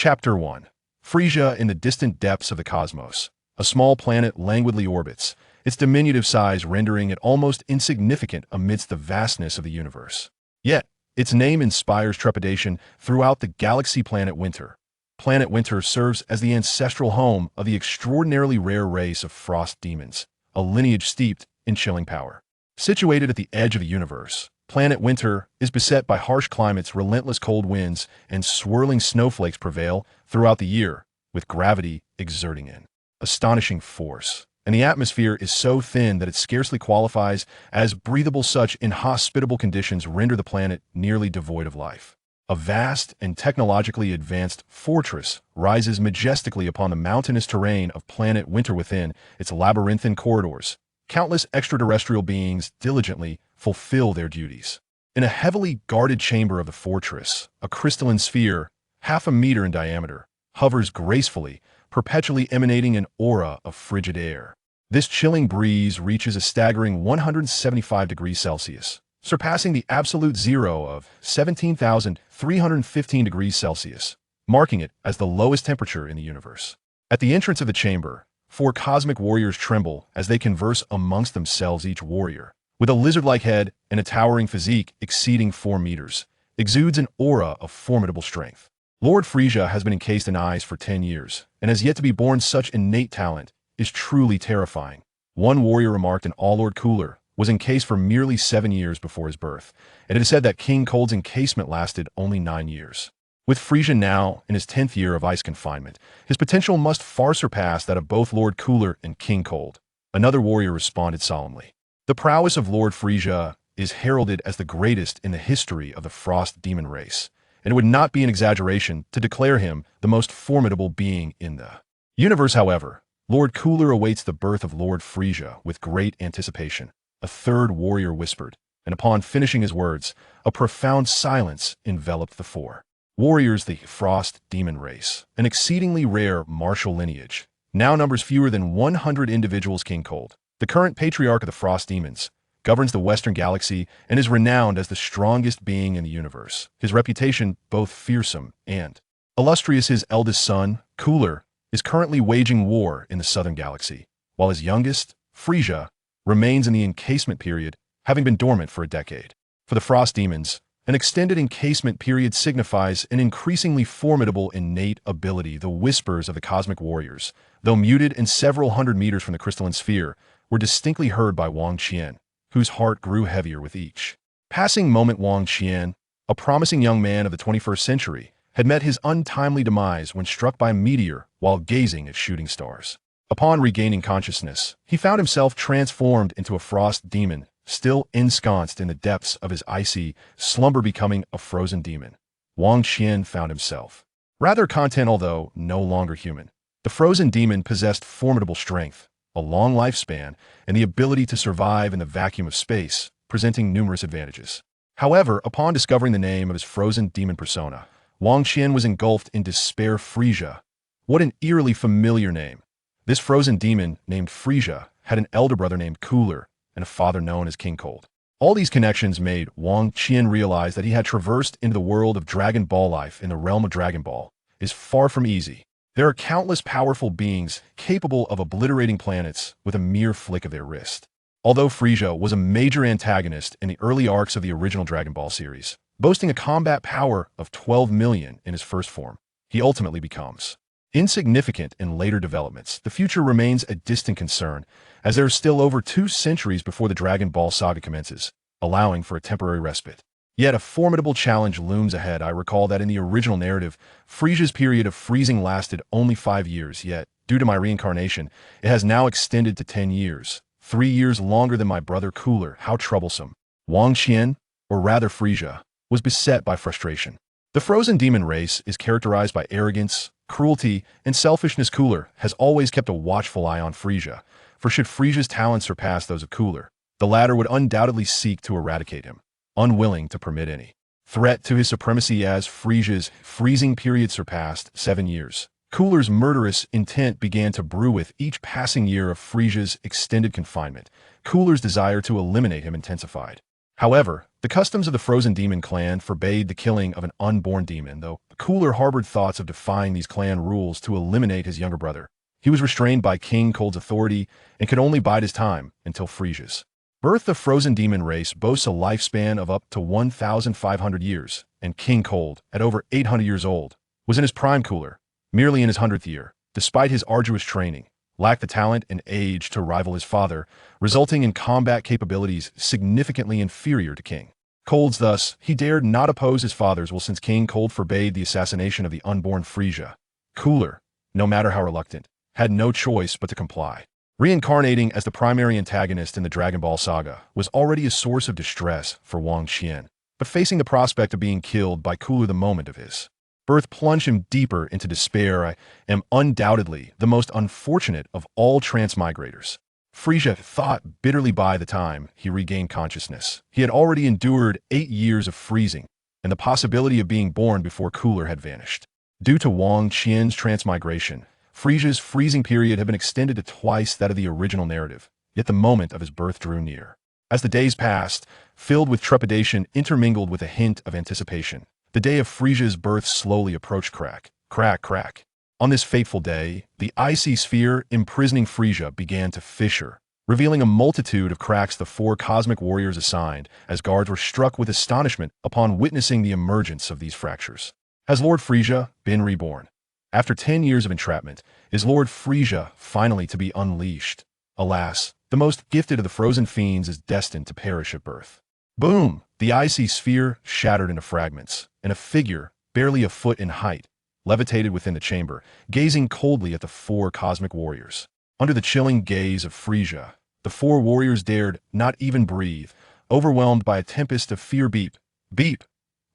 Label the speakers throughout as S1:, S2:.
S1: Chapter 1. Frieza in the distant depths of the cosmos. A small planet languidly orbits, its diminutive size rendering it almost insignificant amidst the vastness of the universe. Yet, its name inspires trepidation throughout the galaxy. Planet Winter. Planet Winter serves as the ancestral home of the extraordinarily rare race of frost demons, a lineage steeped in chilling power. Situated at the edge of the universe, Planet Winter is beset by harsh climates. Relentless cold winds and swirling snowflakes prevail throughout the year, with gravity exerting an astonishing force. And the atmosphere is so thin that it scarcely qualifies as breathable. Such inhospitable conditions render the planet nearly devoid of life. A vast and technologically advanced fortress rises majestically upon the mountainous terrain of Planet Winter. Within its labyrinthine corridors, countless extraterrestrial beings diligently fulfill their duties. In a heavily guarded chamber of the fortress, a crystalline sphere, half a meter in diameter, hovers gracefully, perpetually emanating an aura of frigid air. This chilling breeze reaches a staggering 175 degrees Celsius, surpassing the absolute zero of 17,315 degrees Celsius, marking it as the lowest temperature in the universe. At the entrance of the chamber, 4 cosmic warriors tremble as they converse amongst themselves. Each warrior, with a lizard-like head and a towering physique exceeding 4 meters, exudes an aura of formidable strength. Lord Frieza has been encased in ice for 10 years, and has yet to be born. Such innate talent is truly terrifying. One warrior remarked, and Lord Cooler was encased for merely 7 years before his birth, and it is said that King Cold's encasement lasted only 9 years. With Frieza now in his 10th year of ice confinement, his potential must far surpass that of both Lord Cooler and King Cold. Another warrior responded solemnly. The prowess of Lord Frieza is heralded as the greatest in the history of the Frost Demon race, and it would not be an exaggeration to declare him the most formidable being in the universe. However, Lord Cooler awaits the birth of Lord Frieza with great anticipation. A third warrior whispered, and upon finishing his words, a profound silence enveloped the 4 warriors. The Frost Demon race, an exceedingly rare martial lineage, now numbers fewer than 100 individuals. King Cold, the current patriarch of the Frost Demons, governs the Western Galaxy and is renowned as the strongest being in the universe. His reputation both fearsome and illustrious. His eldest son, Cooler, is currently waging war in the Southern Galaxy, while his youngest, Frieza, remains in the encasement period, having been dormant for a decade. For the Frost Demons, an extended encasement period signifies an increasingly formidable innate ability. The whispers of the cosmic warriors, though muted and several hundred meters from the crystalline sphere, were distinctly heard by Wang Qian, whose heart grew heavier with each passing moment. Wang Qian, a promising young man of the 21st century, had met his untimely demise when struck by a meteor while gazing at shooting stars. Upon regaining consciousness, he found himself transformed into a frost demon, still ensconced in the depths of his icy slumber, becoming a frozen demon. Wang Qian found himself rather content, although no longer human. The frozen demon possessed formidable strength, a long lifespan, and the ability to survive in the vacuum of space, presenting numerous advantages. However, upon discovering the name of his frozen demon persona, Wang Qian was engulfed in despair. Frieza. What an eerily familiar name. This frozen demon, named Frieza, had an elder brother named Cooler, and a father known as King Cold. All these connections made Wang Qian realize that he had traversed into the world of Dragon Ball. Life in the realm of Dragon Ball is far from easy. There are countless powerful beings capable of obliterating planets with a mere flick of their wrist. Although Frieza was a major antagonist in the early arcs of the original Dragon Ball series, boasting a combat power of 12 million in his first form, he ultimately becomes insignificant in later developments. The future remains a distant concern, as there is still over 2 centuries before the Dragon Ball saga commences, allowing for a temporary respite. Yet a formidable challenge looms ahead. I recall that in the original narrative, Frieza's period of freezing lasted only 5 years, yet, due to my reincarnation, it has now extended to 10 years, 3 years longer than my brother Cooler. How troublesome. Wang Qian, or rather Frieza, was beset by frustration. The frozen demon race is characterized by arrogance, cruelty, and selfishness. Cooler has always kept a watchful eye on Frieza, for should Frieza's talents surpass those of Cooler, the latter would undoubtedly seek to eradicate him, unwilling to permit any threat to his supremacy. As Frieza's freezing period surpassed 7 years, Cooler's murderous intent began to brew. With each passing year of Frieza's extended confinement, Cooler's desire to eliminate him intensified. However, the customs of the Frozen Demon clan forbade the killing of an unborn demon, though Cooler harbored thoughts of defying these clan rules to eliminate his younger brother. He was restrained by King Cold's authority and could only bide his time until Frieza's birth. The frozen demon race boasts a lifespan of up to 1,500 years, and King Cold, at over 800 years old, was in his prime. Cooler, merely in his 100th year, despite his arduous training, lacked the talent and age to rival his father, resulting in combat capabilities significantly inferior to King Cold's. Thus, he dared not oppose his father's will since King Cold forbade the assassination of the unborn Frieza. Cooler, no matter how reluctant, had no choice but to comply. Reincarnating as the primary antagonist in the Dragon Ball saga was already a source of distress for Wang Qian, but facing the prospect of being killed by Cooler the moment of his birth plunged him deeper into despair. I am undoubtedly the most unfortunate of all transmigrators, Frieza thought bitterly. By the time he regained consciousness, he had already endured 8 years of freezing, and the possibility of being born before Cooler had vanished. Due to Wang Qian's transmigration, Frieza's freezing period had been extended to twice that of the original narrative, yet the moment of his birth drew near. As the days passed, filled with trepidation intermingled with a hint of anticipation, the day of Frieza's birth slowly approached. Crack, crack, crack. On this fateful day, the icy sphere imprisoning Frieza began to fissure, revealing a multitude of cracks. The 4 cosmic warriors assigned as guards were struck with astonishment upon witnessing the emergence of these fractures. Has Lord Frieza been reborn? After 10 years of entrapment, is Lord Frieza finally to be unleashed? Alas, the most gifted of the frozen fiends is destined to perish at birth. Boom! The icy sphere shattered into fragments, and a figure, barely a foot in height, levitated within the chamber, gazing coldly at the 4 cosmic warriors. Under the chilling gaze of Frieza, the 4 warriors dared not even breathe, overwhelmed by a tempest of fear. Beep, beep.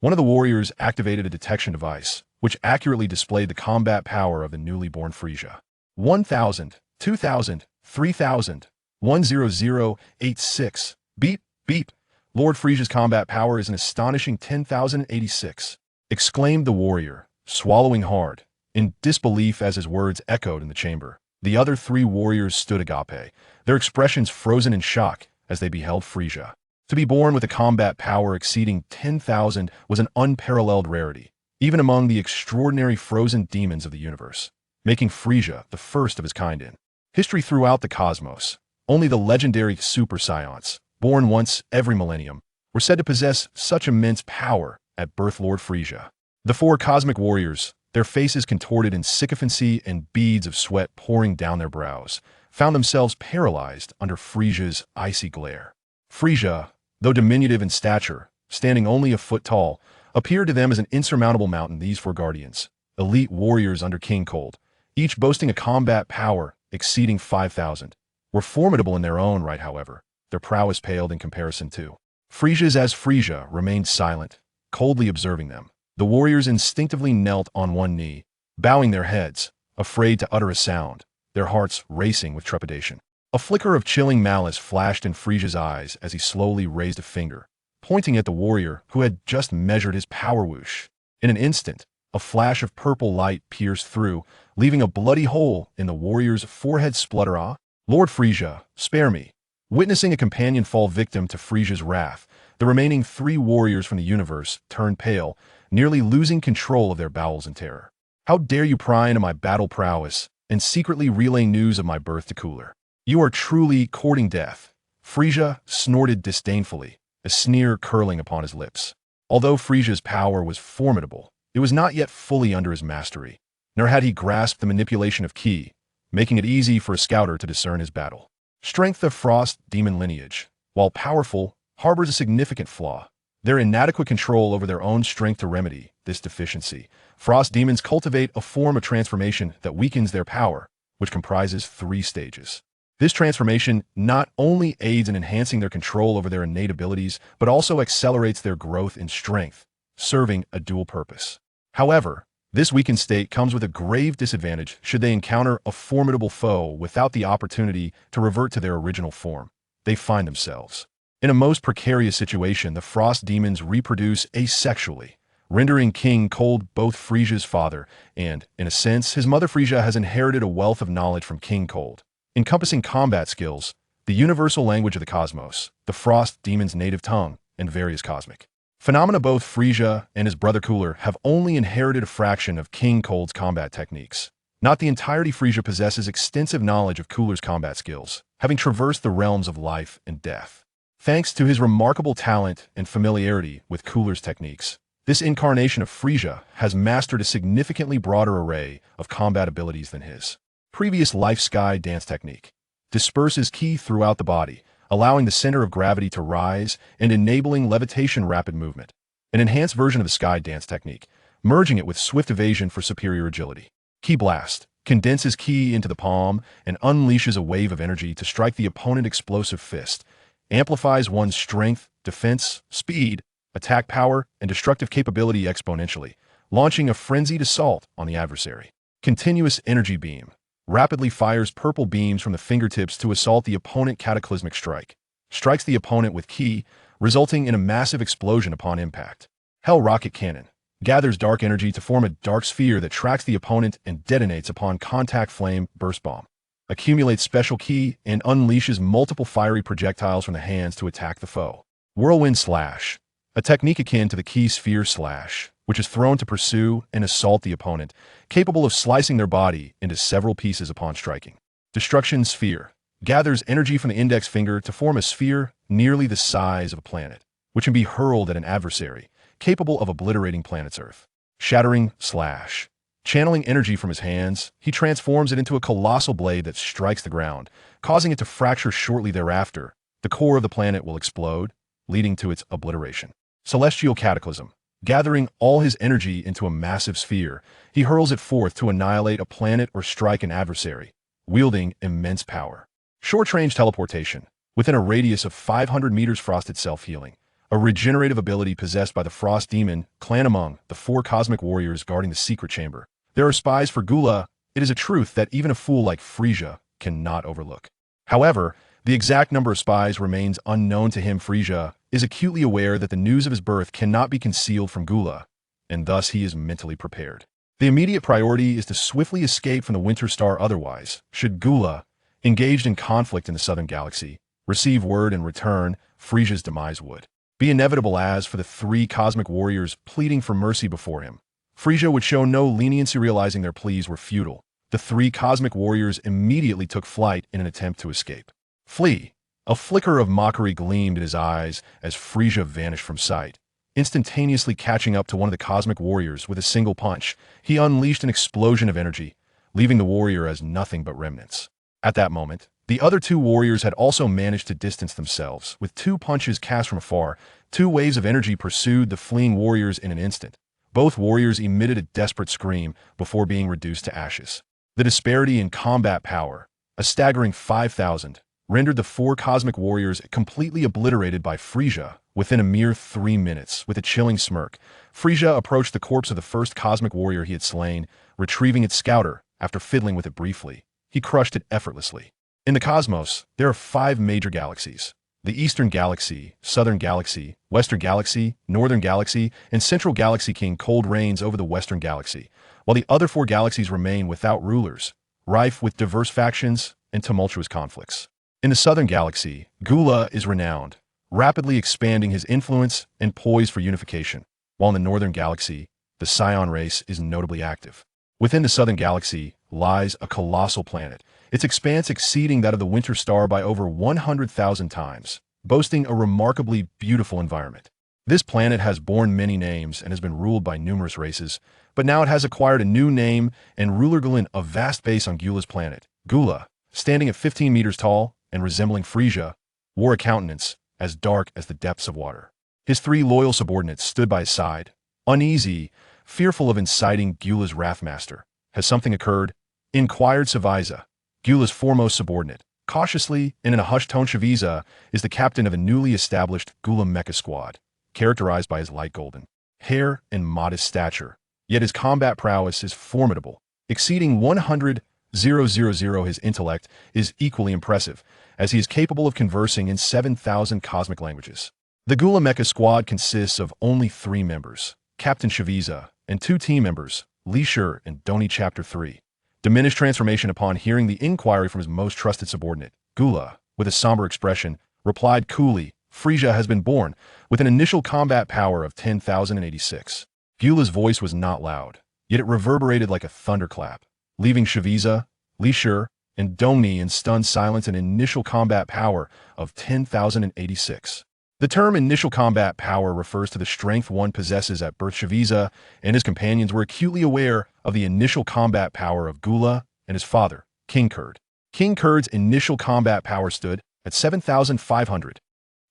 S1: One of the warriors activated a detection device, which accurately displayed the combat power of the newly born Frieza. 1,000, 2,000, 3,000, 10086. Beep, beep. Lord Frieza's combat power is an astonishing 10,086, exclaimed the warrior, swallowing hard, in disbelief as his words echoed in the chamber. The other 3 warriors stood agape, their expressions frozen in shock as they beheld Frieza. To be born with a combat power exceeding 10,000 was an unparalleled rarity, even among the extraordinary frozen demons of the universe, making Frieza the first of his kind in history. Throughout the cosmos, only the legendary Super Saiyans, born once every millennium, were said to possess such immense power at birth. Lord Frieza. The 4 cosmic warriors, their faces contorted in sycophancy and beads of sweat pouring down their brows, found themselves paralyzed under Frieza's icy glare. Frieza, though diminutive in stature, standing only a foot tall, appeared to them as an insurmountable mountain. These 4 guardians, elite warriors under King Cold, each boasting a combat power exceeding 5,000, were formidable in their own right. However, their prowess paled in comparison to Frieza's. As Frieza remained silent, coldly observing them, the warriors instinctively knelt on one knee, bowing their heads, afraid to utter a sound, their hearts racing with trepidation. A flicker of chilling malice flashed in Frieza's eyes as he slowly raised a finger, pointing at the warrior who had just measured his power. Whoosh. In an instant, a flash of purple light pierced through, leaving a bloody hole in the warrior's forehead. Splutter. Ah! Lord Frieza, spare me. Witnessing a companion fall victim to Frieza's wrath, the remaining 3 warriors from the universe turned pale, nearly losing control of their bowels in terror. How dare you pry into my battle prowess and secretly relay news of my birth to Cooler? You are truly courting death. Frieza snorted disdainfully, a sneer curling upon his lips. Although Frieza's power was formidable, it was not yet fully under his mastery, nor had he grasped the manipulation of ki, making it easy for a scouter to discern his battle. Strength of Frost demon lineage, while powerful, harbors a significant flaw. Their inadequate control over their own strength. To remedy this deficiency, Frost demons cultivate a form of transformation that weakens their power, which comprises 3 stages. This transformation not only aids in enhancing their control over their innate abilities, but also accelerates their growth in strength, serving a dual purpose. However, this weakened state comes with a grave disadvantage should they encounter a formidable foe without the opportunity to revert to their original form. They find themselves in a most precarious situation. The Frost demons reproduce asexually, rendering King Cold both Frieza's father and, in a sense, his mother. Frieza has inherited a wealth of knowledge from King Cold, encompassing combat skills, the universal language of the cosmos, the Frost demon's native tongue, and various cosmic Phenomena. Both Frieza and his brother Cooler have only inherited a fraction of King Cold's combat techniques. Not the entirety. Frieza possesses extensive knowledge of Cooler's combat skills, having traversed the realms of life and death. Thanks to his remarkable talent and familiarity with Cooler's techniques, this incarnation of Frieza has mastered a significantly broader array of combat abilities than his previous life. Sky dance technique disperses ki throughout the body, allowing the center of gravity to rise and enabling levitation. Rapid movement, an enhanced version of the sky dance technique, merging it with swift evasion for superior agility. Ki blast condenses ki into the palm and unleashes a wave of energy to strike the opponent. Explosive fist amplifies one's strength, defense, speed, attack power, and destructive capability exponentially, launching a frenzied assault on the adversary. Continuous energy beam rapidly fires purple beams from the fingertips to assault the opponent. Cataclysmic strike strikes the opponent with ki, resulting in a massive explosion upon impact. Hell rocket cannon gathers dark energy to form a dark sphere that tracks the opponent and detonates upon contact. Flame burst bomb accumulates special ki and unleashes multiple fiery projectiles from the hands to attack the foe. Whirlwind slash, a technique akin to the ki sphere slash, which is thrown to pursue and assault the opponent, capable of slicing their body into several pieces upon striking. Destruction sphere gathers energy from the index finger to form a sphere nearly the size of a planet, which can be hurled at an adversary, capable of obliterating planet's Earth. Shattering slash, channeling energy from his hands, he transforms it into a colossal blade that strikes the ground, causing it to fracture. Shortly thereafter, the core of the planet will explode, leading to its obliteration. Celestial cataclysm gathering all his energy into a massive sphere, he hurls it forth to annihilate a planet or strike an adversary, wielding immense power. Short-range teleportation within a radius of 500 meters. Frosted self-healing, a regenerative ability possessed by the Frost Demon clan. Among the 4 cosmic warriors guarding the secret chamber, there are spies for Gula. It is a truth that even a fool like Frieza cannot overlook. However, the exact number of spies remains unknown to him. Frieza is acutely aware that the news of his birth cannot be concealed from Gula, and thus he is mentally prepared. The immediate priority is to swiftly escape from the Winter Star. Otherwise, should Gula, engaged in conflict in the Southern Galaxy, receive word in return, Frieza's demise would be inevitable. As for the 3 cosmic warriors pleading for mercy before him, Frieza would show no leniency. Realizing their pleas were futile, the 3 cosmic warriors immediately took flight in an attempt to escape. Flee! A flicker of mockery gleamed in his eyes as Frieza vanished from sight. Instantaneously catching up to one of the cosmic warriors with a single punch, he unleashed an explosion of energy, leaving the warrior as nothing but remnants. At that moment, the other 2 warriors had also managed to distance themselves. With 2 punches cast from afar, 2 waves of energy pursued the fleeing warriors in an instant. Both warriors emitted a desperate scream before being reduced to ashes. The disparity in combat power, a staggering 5,000, rendered the 4 cosmic warriors completely obliterated by Frieza within a mere 3 minutes. With a chilling smirk, Frieza approached the corpse of the first cosmic warrior he had slain, retrieving its scouter. After fiddling with it briefly, he crushed it effortlessly. In the cosmos, there are 5 major galaxies: the Eastern Galaxy, Southern Galaxy, Western Galaxy, Northern Galaxy, and Central Galaxy. King Cold reigns over the Western Galaxy, while the other 4 galaxies remain without rulers, rife with diverse factions and tumultuous conflicts. In the Southern Galaxy, Gula is renowned, rapidly expanding his influence and poised for unification, while in the Northern Galaxy, the Scion race is notably active. Within the Southern Galaxy lies a colossal planet, its expanse exceeding that of the Winter Star by over 100,000 times, boasting a remarkably beautiful environment. This planet has borne many names and has been ruled by numerous races, but now it has acquired a new name and ruler. Gulin, a vast base on Gula's planet. Gula, standing at 15 meters tall and resembling Frieza, wore a countenance as dark as the depths of water. His 3 loyal subordinates stood by his side, uneasy, fearful of inciting Gula's wrathmaster. Has something occurred? Inquired Saviza, Gula's foremost subordinate. Cautiously and in a hushed tone, Saviza is the captain of a newly established Gula mecha squad, characterized by his light golden hair and modest stature. Yet his combat prowess is formidable, exceeding 100,000. His intellect is equally impressive, as he is capable of conversing in 7,000 cosmic languages. The Gula Mecha squad consists of only 3 members, Captain Shaviza, and 2 team members, Li Shur and Doni. Chapter 3. Diminished transformation. Upon hearing the inquiry from his most trusted subordinate, Gula, with a somber expression, replied coolly, Frieza has been born with an initial combat power of 10,086. Gula's voice was not loud, yet it reverberated like a thunderclap, leaving Shaviza, Li Shi, and Dongni in stunned silence. An initial combat power of 10,086. The term initial combat power refers to the strength one possesses at birth. Shaviza and his companions were acutely aware of the initial combat power of Gula and his father, King Kurd. King Kurd's initial combat power stood at 7,500.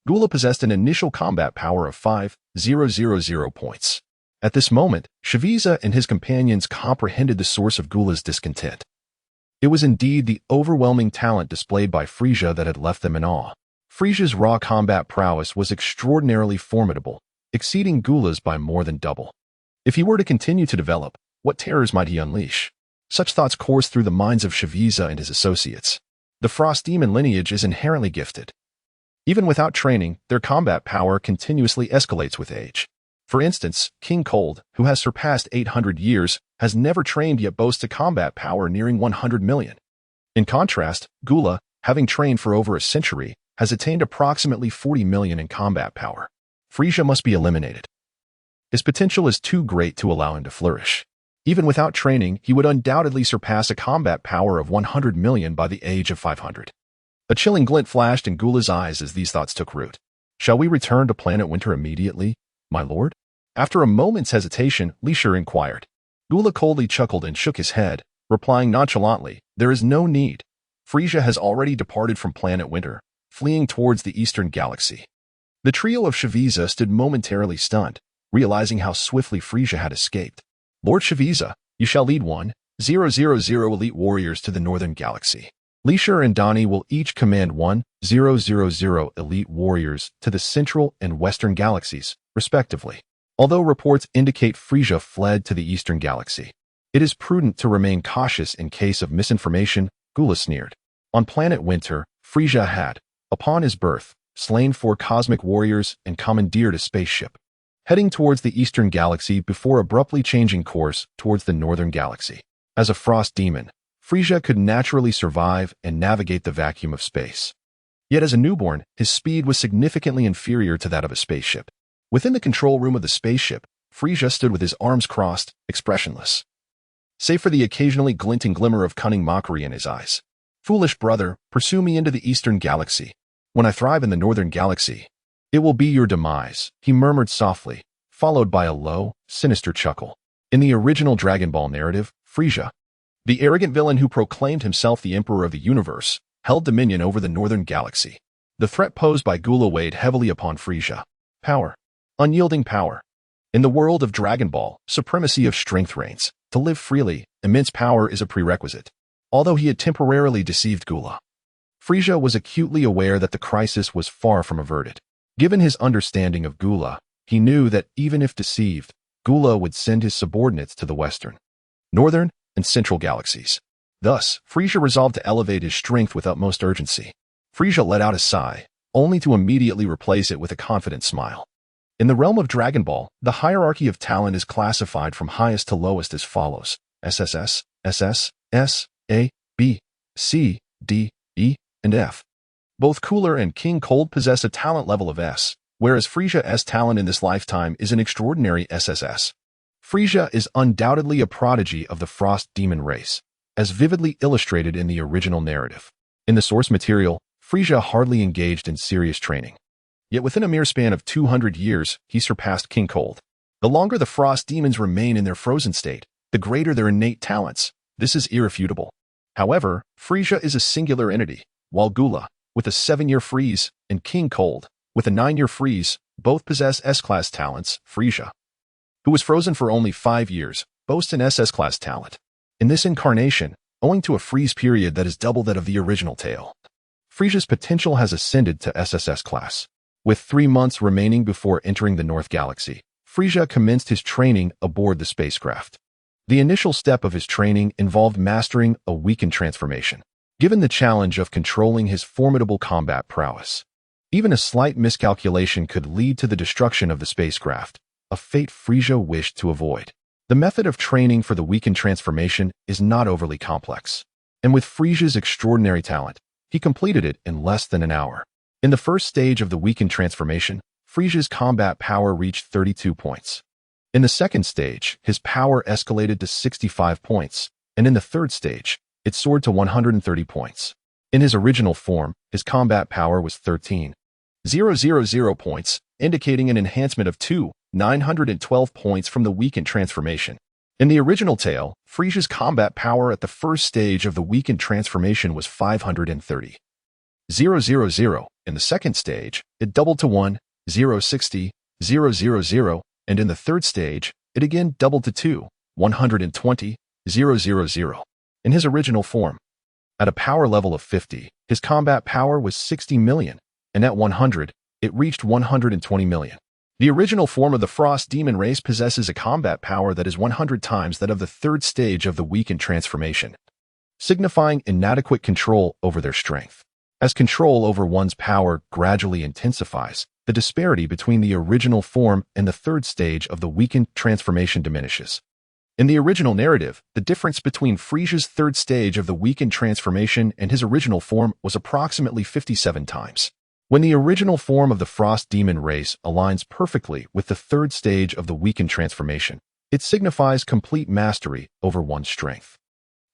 S1: Gula possessed an initial combat power of 5,000 points. At this moment, Shaviza and his companions comprehended the source of Gula's discontent. It was indeed the overwhelming talent displayed by Frieza that had left them in awe. Frieza's raw combat prowess was extraordinarily formidable, exceeding Gula's by more than double. If he were to continue to develop, what terrors might he unleash? Such thoughts coursed through the minds of Shaviza and his associates. The Frost Demon lineage is inherently gifted. Even without training, their combat power continuously escalates with age. For instance, King Cold, who has surpassed 800 years, has never trained yet boasts a combat power nearing 100 million. In contrast, Gula, having trained for over a century, has attained approximately 40 million in combat power. Frieza must be eliminated. His potential is too great to allow him to flourish. Even without training, he would undoubtedly surpass a combat power of 100 million by the age of 500. A chilling glint flashed in Gula's eyes as these thoughts took root. Shall we return to Planet Winter immediately, my lord? After a moment's hesitation, Li Shi inquired. Gula coldly chuckled and shook his head, replying nonchalantly, there is no need. Frieza has already departed from Planet Winter, fleeing towards the eastern galaxy. The trio of Shaviza stood momentarily stunned, realizing how swiftly Frieza had escaped. Lord Shaviza, you shall lead 1,000 elite warriors to the northern galaxy. Li Shi and Donnie will each command 1,000 elite warriors to the central and western galaxies, respectively. Although reports indicate Frieza fled to the eastern galaxy, it is prudent to remain cautious in case of misinformation, Gula sneered. On Planet Winter, Frieza had, upon his birth, slain 4 cosmic warriors and commandeered a spaceship, heading towards the eastern galaxy before abruptly changing course towards the northern galaxy. As a frost demon, Frieza could naturally survive and navigate the vacuum of space. Yet as a newborn, his speed was significantly inferior to that of a spaceship. Within the control room of the spaceship, Frieza stood with his arms crossed, expressionless, save for the occasionally glinting glimmer of cunning mockery in his eyes. Foolish brother, pursue me into the eastern galaxy. When I thrive in the northern galaxy, it will be your demise, he murmured softly, followed by a low, sinister chuckle. In the original Dragon Ball narrative, Frieza, the arrogant villain who proclaimed himself the Emperor of the Universe, held dominion over the northern galaxy. The threat posed by Gula weighed heavily upon Frieza. Power. Unyielding power. In the world of Dragon Ball, supremacy of strength reigns. To live freely, immense power is a prerequisite. Although he had temporarily deceived Gula, Frieza was acutely aware that the crisis was far from averted. Given his understanding of Gula, he knew that even if deceived, Gula would send his subordinates to the western, northern, and central galaxies. Thus, Frieza resolved to elevate his strength with utmost urgency. Frieza let out a sigh, only to immediately replace it with a confident smile. In the realm of Dragon Ball, the hierarchy of talent is classified from highest to lowest as follows: SSS, SS, S, A, B, C, D, E, and F. Both Cooler and King Cold possess a talent level of S, whereas Frieza's talent in this lifetime is an extraordinary SSS. Frieza is undoubtedly a prodigy of the Frost Demon race, as vividly illustrated in the original narrative. In the source material, Frieza hardly engaged in serious training. Yet within a mere span of 200 years, he surpassed King Cold. The longer the Frost Demons remain in their frozen state, the greater their innate talents. This is irrefutable. However, Frieza is a singular entity, while Gula, with a 7-year freeze, and King Cold, with a 9-year freeze, both possess S-class talents. Frieza, who was frozen for only 5 years, boasts an SS-class talent. In this incarnation, owing to a freeze period that is double that of the original tale, Frieza's potential has ascended to SSS class. With 3 months remaining before entering the North Galaxy, Frieza commenced his training aboard the spacecraft. The initial step of his training involved mastering a weakened transformation. Given the challenge of controlling his formidable combat prowess, even a slight miscalculation could lead to the destruction of the spacecraft, a fate Frieza wished to avoid. The method of training for the weakened transformation is not overly complex, and with Frieza's extraordinary talent, he completed it in less than an hour. In the first stage of the weakened transformation, Frieza's combat power reached 32 points. In the second stage, his power escalated to 65 points, and in the third stage, it soared to 130 points. In his original form, his combat power was 13,000 points, indicating an enhancement of 912 points from the weakened transformation. In the original tale, Frieza's combat power at the first stage of the weakened transformation was 530,000. In the second stage, it doubled to 1,060,000, and in the third stage, it again doubled to 120,000. In his original form, at a power level of 50, his combat power was 60 million, and at 100, it reached 120 million. The original form of the Frost Demon race possesses a combat power that is 100 times that of the third stage of the weakened transformation, signifying inadequate control over their strength. As control over one's power gradually intensifies, the disparity between the original form and the third stage of the weakened transformation diminishes. In the original narrative, the difference between Frieza's third stage of the weakened transformation and his original form was approximately 57 times. When the original form of the Frost Demon race aligns perfectly with the third stage of the weakened transformation, it signifies complete mastery over one's strength.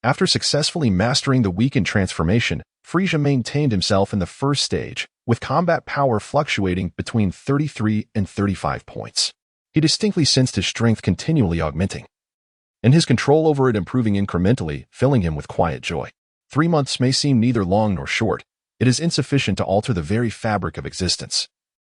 S1: After successfully mastering the weakened transformation, Frieza maintained himself in the first stage, with combat power fluctuating between 33 and 35 points. He distinctly sensed his strength continually augmenting, and his control over it improving incrementally, filling him with quiet joy. 3 months may seem neither long nor short. It is insufficient to alter the very fabric of existence,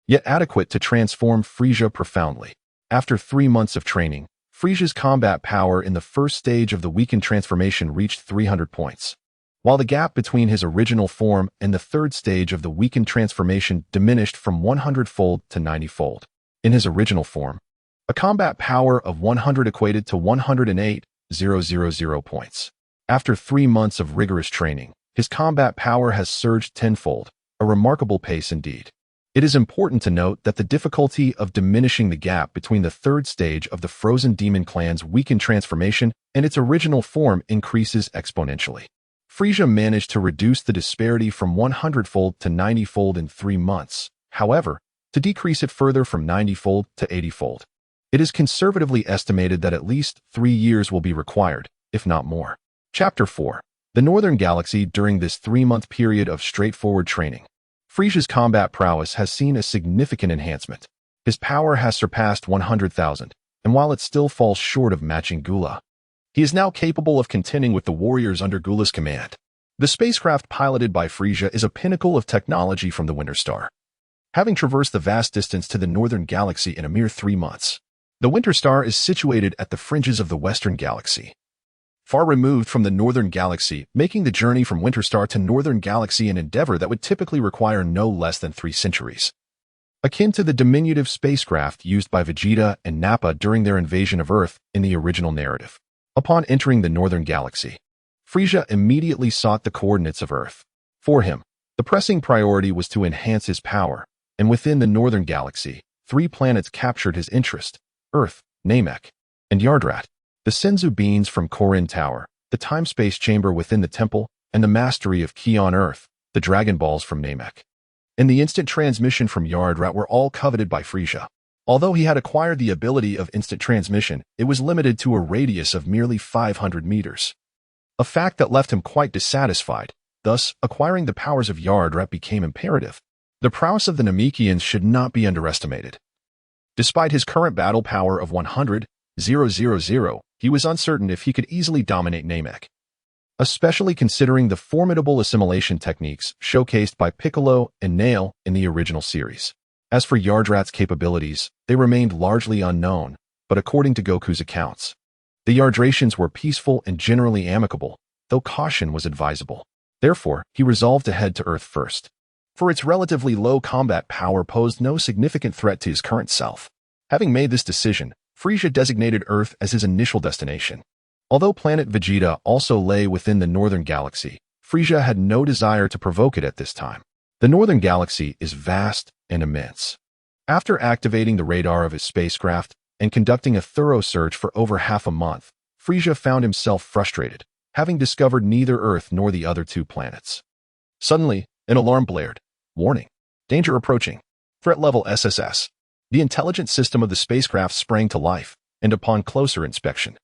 S1: yet adequate to transform Frieza profoundly. After 3 months of training, Frieza's combat power in the first stage of the weakened transformation reached 300 points, while the gap between his original form and the third stage of the weakened transformation diminished from 100-fold to 90-fold. In his original form, a combat power of 100 equated to 108,000 points. After 3 months of rigorous training, his combat power has surged tenfold, a remarkable pace indeed. It is important to note that the difficulty of diminishing the gap between the third stage of the Frozen Demon Clan's weakened transformation and its original form increases exponentially. Frieza managed to reduce the disparity from 100-fold to 90-fold in 3 months, however, to decrease it further from 90-fold to 80-fold. It is conservatively estimated that at least 3 years will be required, if not more. Chapter 4. The Northern Galaxy. During this 3-month period of straightforward training, Frieza's combat prowess has seen a significant enhancement. His power has surpassed 100,000, and while it still falls short of matching Gula, he is now capable of contending with the warriors under Gula's command. The spacecraft piloted by Frieza is a pinnacle of technology from the Winter Star, having traversed the vast distance to the Northern Galaxy in a mere 3 months. The Winter Star is situated at the fringes of the Western Galaxy, far removed from the Northern Galaxy, making the journey from Winter Star to Northern Galaxy an endeavor that would typically require no less than 3 centuries. Akin to the diminutive spacecraft used by Vegeta and Nappa during their invasion of Earth in the original narrative. Upon entering the Northern Galaxy, Frieza immediately sought the coordinates of Earth. For him, the pressing priority was to enhance his power, and within the Northern Galaxy, 3 planets captured his interest: Earth, Namek, and Yardrat. The Senzu beans from Korin Tower, the time-space chamber within the temple, and the mastery of Ki on Earth, the Dragon Balls from Namek, and the instant transmission from Yardrat were all coveted by Frieza. Although he had acquired the ability of instant transmission, it was limited to a radius of merely 500 meters, a fact that left him quite dissatisfied. Thus, acquiring the powers of Yardrat became imperative. The prowess of the Namekians should not be underestimated. Despite his current battle power of 100,000, he was uncertain if he could easily dominate Namek, especially considering the formidable assimilation techniques showcased by Piccolo and Nail in the original series. As for Yardrat's capabilities, they remained largely unknown, but according to Goku's accounts, the Yardratians were peaceful and generally amicable, though caution was advisable. Therefore, he resolved to head to Earth first, for its relatively low combat power posed no significant threat to his current self. Having made this decision, Frieza designated Earth as his initial destination. Although planet Vegeta also lay within the Northern Galaxy, Frieza had no desire to provoke it at this time. The Northern Galaxy is vast and immense. After activating the radar of his spacecraft and conducting a thorough search for over half a month, Frieza found himself frustrated, having discovered neither Earth nor the other 2 planets. Suddenly, an alarm blared. Warning. Danger approaching. Threat level SSS. The intelligent system of the spacecraft sprang to life, and upon closer inspection,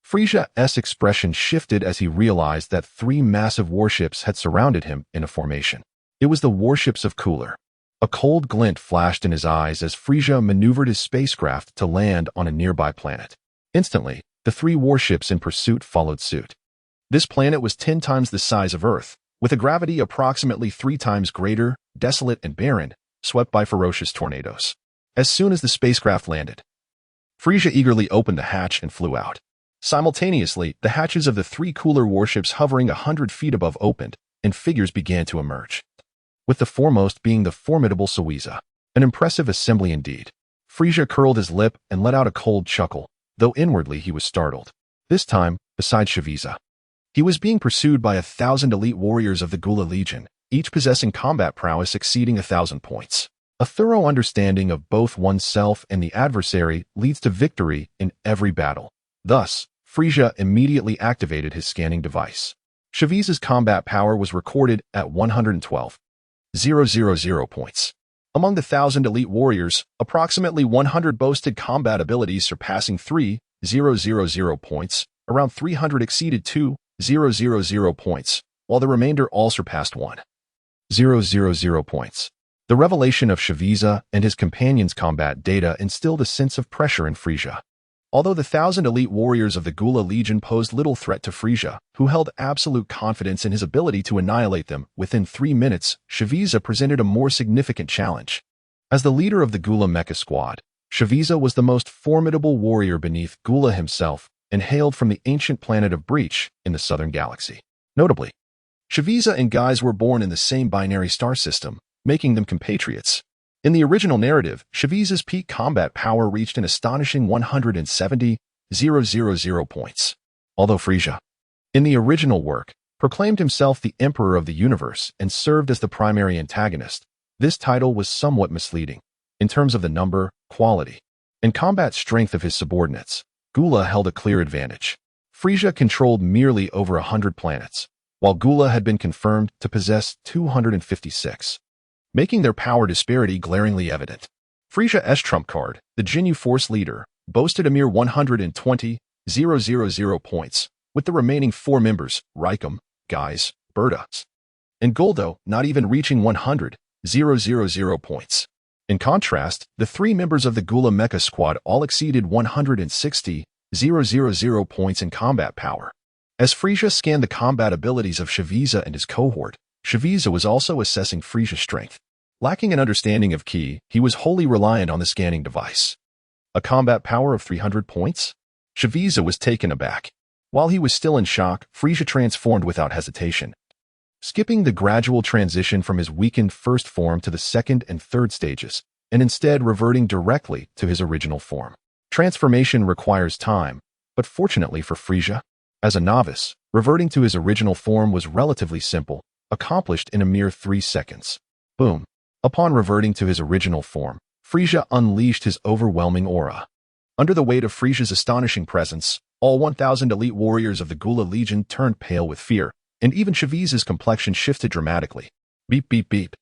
S1: Frieza's expression shifted as he realized that 3 massive warships had surrounded him in a formation. It was the warships of Cooler. A cold glint flashed in his eyes as Frieza maneuvered his spacecraft to land on a nearby planet. Instantly, the 3 warships in pursuit followed suit. This planet was 10 times the size of Earth, with a gravity approximately 3 times greater, desolate and barren, swept by ferocious tornadoes. As soon as the spacecraft landed, Frieza eagerly opened the hatch and flew out. Simultaneously, the hatches of the 3 Cooler warships hovering 100 feet above opened, and figures began to emerge, with the foremost being the formidable Frieza. An impressive assembly indeed. Frieza curled his lip and let out a cold chuckle, though inwardly he was startled. This time, besides Frieza, he was being pursued by 1,000 elite warriors of the Gula Legion, each possessing combat prowess exceeding 1,000 points. A thorough understanding of both oneself and the adversary leads to victory in every battle. Thus, Frieza immediately activated his scanning device. Frieza's combat power was recorded at 112,000 points. Among the 1,000 elite warriors, approximately 100 boasted combat abilities surpassing 3,000 points, around 300 exceeded 2,000 points, while the remainder all surpassed 1,000 points. The revelation of Frieza and his companions' combat data instilled a sense of pressure in Frieza. Although the 1,000 elite warriors of the Gula Legion posed little threat to Frieza, who held absolute confidence in his ability to annihilate them within 3 minutes, Frieza presented a more significant challenge. As the leader of the Gula Mecha Squad, Frieza was the most formidable warrior beneath Gula himself and hailed from the ancient planet of Breach in the southern galaxy. Notably, Frieza and Guise were born in the same binary star system, making them compatriots. In the original narrative, Frieza's peak combat power reached an astonishing 170,000 points. Although Frieza, in the original work, proclaimed himself the Emperor of the Universe and served as the primary antagonist, this title was somewhat misleading. In terms of the number, quality, and combat strength of his subordinates, Gula held a clear advantage. Frieza controlled merely over 100 planets, while Gula had been confirmed to possess 256. Making their power disparity glaringly evident. Frieza's trump card, the Ginyu Force leader, boasted a mere 120,000 points, with the remaining 4 members, Raikum, Guise, Berta, and Goldo, not even reaching 100,000 points. In contrast, the 3 members of the Gula Mecha Squad all exceeded 160,000 points in combat power. As Frieza scanned the combat abilities of Frieza and his cohort, Frieza was also assessing Frieza's strength. Lacking an understanding of Ki, he was wholly reliant on the scanning device. A combat power of 300 points? Frieza was taken aback. While he was still in shock, Frieza transformed without hesitation, skipping the gradual transition from his weakened first form to the second and third stages, and instead reverting directly to his original form. Transformation requires time, but fortunately for Frieza, as a novice, reverting to his original form was relatively simple, accomplished in a mere 3 seconds. Boom. Upon reverting to his original form, Frieza unleashed his overwhelming aura. Under the weight of Frieza's astonishing presence, all 1,000 elite warriors of the Gula Legion turned pale with fear, and even Frieza's complexion shifted dramatically. Beep beep beep.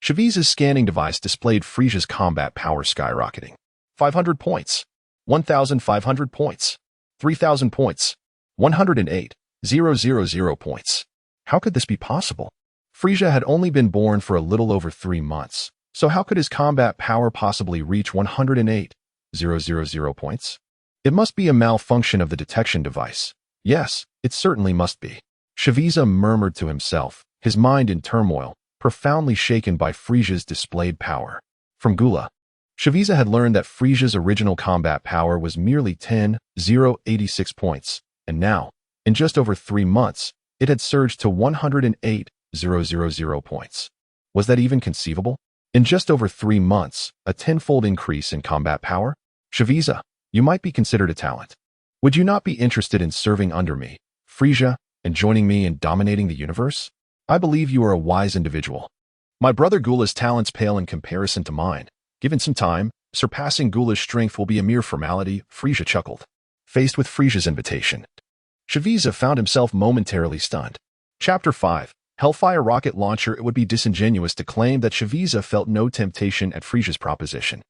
S1: Frieza's scanning device displayed Frieza's combat power skyrocketing. 500 points. 1,500 points. 3,000 points. 108,000 points. How could this be possible? Frieza had only been born for a little over 3 months, so how could his combat power possibly reach 108,000 points? It must be a malfunction of the detection device. Yes, it certainly must be. Frieza murmured to himself, his mind in turmoil, profoundly shaken by Frieza's displayed power. From Gula, Frieza had learned that Frieza's original combat power was merely 10,086 points, and now, in just over 3 months, it had surged to 108,000 points. Was that even conceivable? In just over 3 months, a 10-fold increase in combat power? Frieza, you might be considered a talent. Would you not be interested in serving under me, Frieza, and joining me in dominating the universe? I believe you are a wise individual. My brother Gula's talents pale in comparison to mine. Given some time, surpassing Gula's strength will be a mere formality, Frieza chuckled. Faced with Frieza's invitation, Frieza found himself momentarily stunned. Chapter 5. Hellfire rocket launcher, it would be disingenuous to claim that Frieza felt no temptation at Frieza's proposition.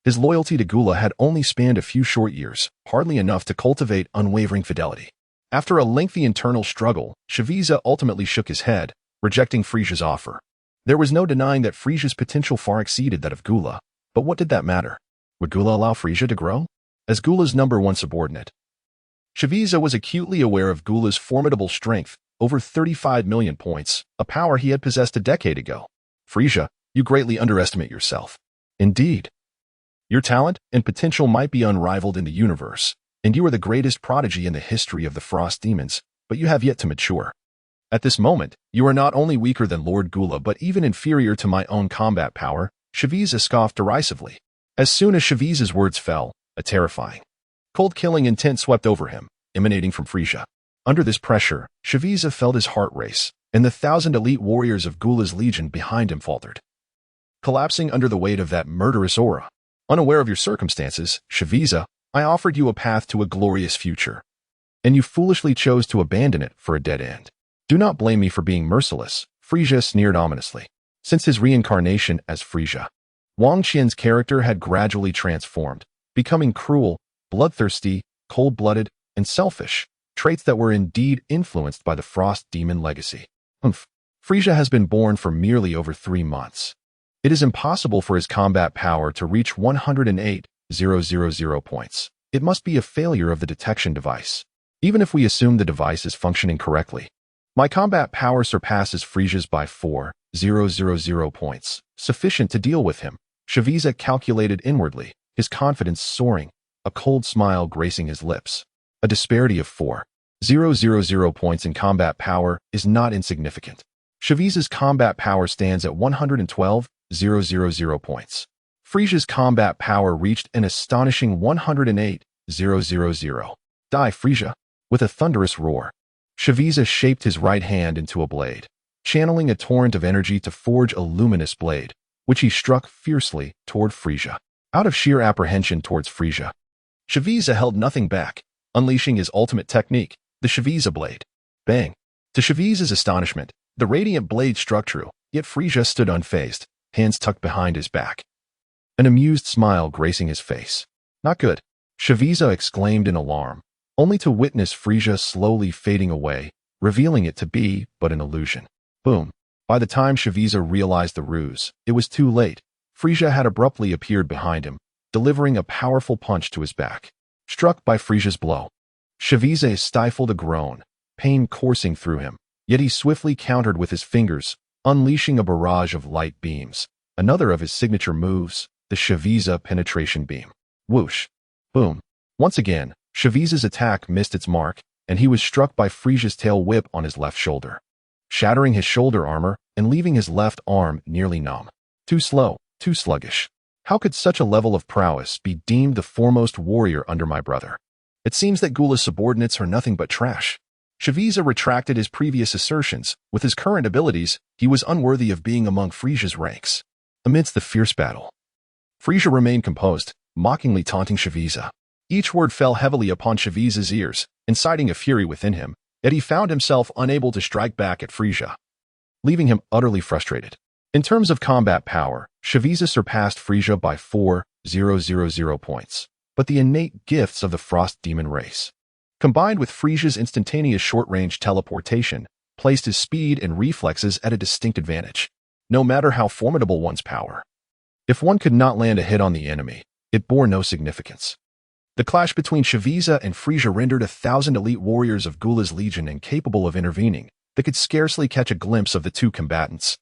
S1: His loyalty to Gula had only spanned a few short years, hardly enough to cultivate unwavering fidelity. After a lengthy internal struggle, Frieza ultimately shook his head, rejecting Frieza's offer. There was no denying that Frieza's potential far exceeded that of Gula, but what did that matter? Would Gula allow Frieza to grow? As Gula's #1 subordinate, Frieza was acutely aware of Gula's formidable strength, over 35 million points, a power he had possessed a decade ago. Frieza, you greatly underestimate yourself. Indeed. Your talent and potential might be unrivaled in the universe, and you are the greatest prodigy in the history of the Frost Demons, but you have yet to mature. At this moment, you are not only weaker than Lord Gula but even inferior to my own combat power, Frieza scoffed derisively. As soon as Frieza's words fell, a terrifying, cold-killing intent swept over him, emanating from Frieza. Under this pressure, Frieza felt his heart race, and the 1,000 elite warriors of Gula's legion behind him faltered, collapsing under the weight of that murderous aura. Unaware of your circumstances, Frieza, I offered you a path to a glorious future, and you foolishly chose to abandon it for a dead end. Do not blame me for being merciless, Frieza sneered ominously. Since his reincarnation as Frieza, Wang Qian's character had gradually transformed, becoming cruel, bloodthirsty, cold-blooded, and selfish, traits that were indeed influenced by the Frost Demon legacy. Frieza has been born for merely over 3 months. It is impossible for his combat power to reach 108,000 points. It must be a failure of the detection device. Even if we assume the device is functioning correctly, my combat power surpasses Frieza's by 4,000 points, sufficient to deal with him. Frieza calculated inwardly, his confidence soaring, a cold smile gracing his lips. A disparity of 4,000 points in combat power is not insignificant. Frieza's combat power stands at 112,000 points. Frieza's combat power reached an astonishing 108,000. Die, Frieza! With a thunderous roar, Frieza shaped his right hand into a blade, channeling a torrent of energy to forge a luminous blade, which he struck fiercely toward Frieza. Out of sheer apprehension towards Frieza, Frieza held nothing back, unleashing his ultimate technique, the Frieza blade. Bang! To Frieza's astonishment, the radiant blade struck true, yet Frieza stood unfazed, hands tucked behind his back, an amused smile gracing his face. Not good, Frieza exclaimed in alarm, only to witness Frieza slowly fading away, revealing it to be but an illusion. Boom! By the time Frieza realized the ruse, it was too late. Frieza had abruptly appeared behind him, delivering a powerful punch to his back. Struck by Frieza's blow, Frieza stifled a groan, pain coursing through him, yet he swiftly countered with his fingers, unleashing a barrage of light beams. Another of his signature moves, the Frieza penetration beam. Whoosh! Boom! Once again, Frieza's attack missed its mark, and he was struck by Frieza's tail whip on his left shoulder, shattering his shoulder armor and leaving his left arm nearly numb. Too slow, too sluggish. How could such a level of prowess be deemed the foremost warrior under my brother? It seems that Gula's subordinates are nothing but trash. Frieza retracted his previous assertions. With his current abilities, he was unworthy of being among Frieza's ranks. Amidst the fierce battle, Frieza remained composed, mockingly taunting Frieza. Each word fell heavily upon Frieza's ears, inciting a fury within him, yet he found himself unable to strike back at Frieza, leaving him utterly frustrated. In terms of combat power, Frieza surpassed Frieza by 4,000 points, but the innate gifts of the Frost Demon race, combined with Frieza's instantaneous short-range teleportation, placed his speed and reflexes at a distinct advantage, no matter how formidable one's power. If one could not land a hit on the enemy, it bore no significance. The clash between Frieza and Frieza rendered 1,000 elite warriors of Gula's legion incapable of intervening. They could scarcely catch a glimpse of the two combatants,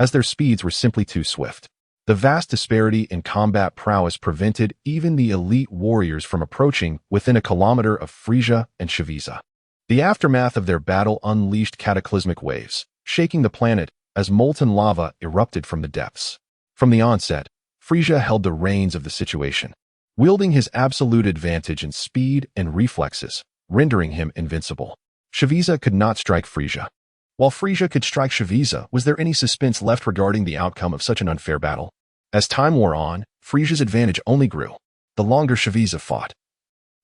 S1: as their speeds were simply too swift. The vast disparity in combat prowess prevented even the elite warriors from approaching within a kilometer of Frieza and Frieza. The aftermath of their battle unleashed cataclysmic waves, shaking the planet as molten lava erupted from the depths. From the onset, Frieza held the reins of the situation, wielding his absolute advantage in speed and reflexes, rendering him invincible. Frieza could not strike Frieza. While Frieza could strike Frieza, was there any suspense left regarding the outcome of such an unfair battle? As time wore on, Frieza's advantage only grew. The longer Frieza fought,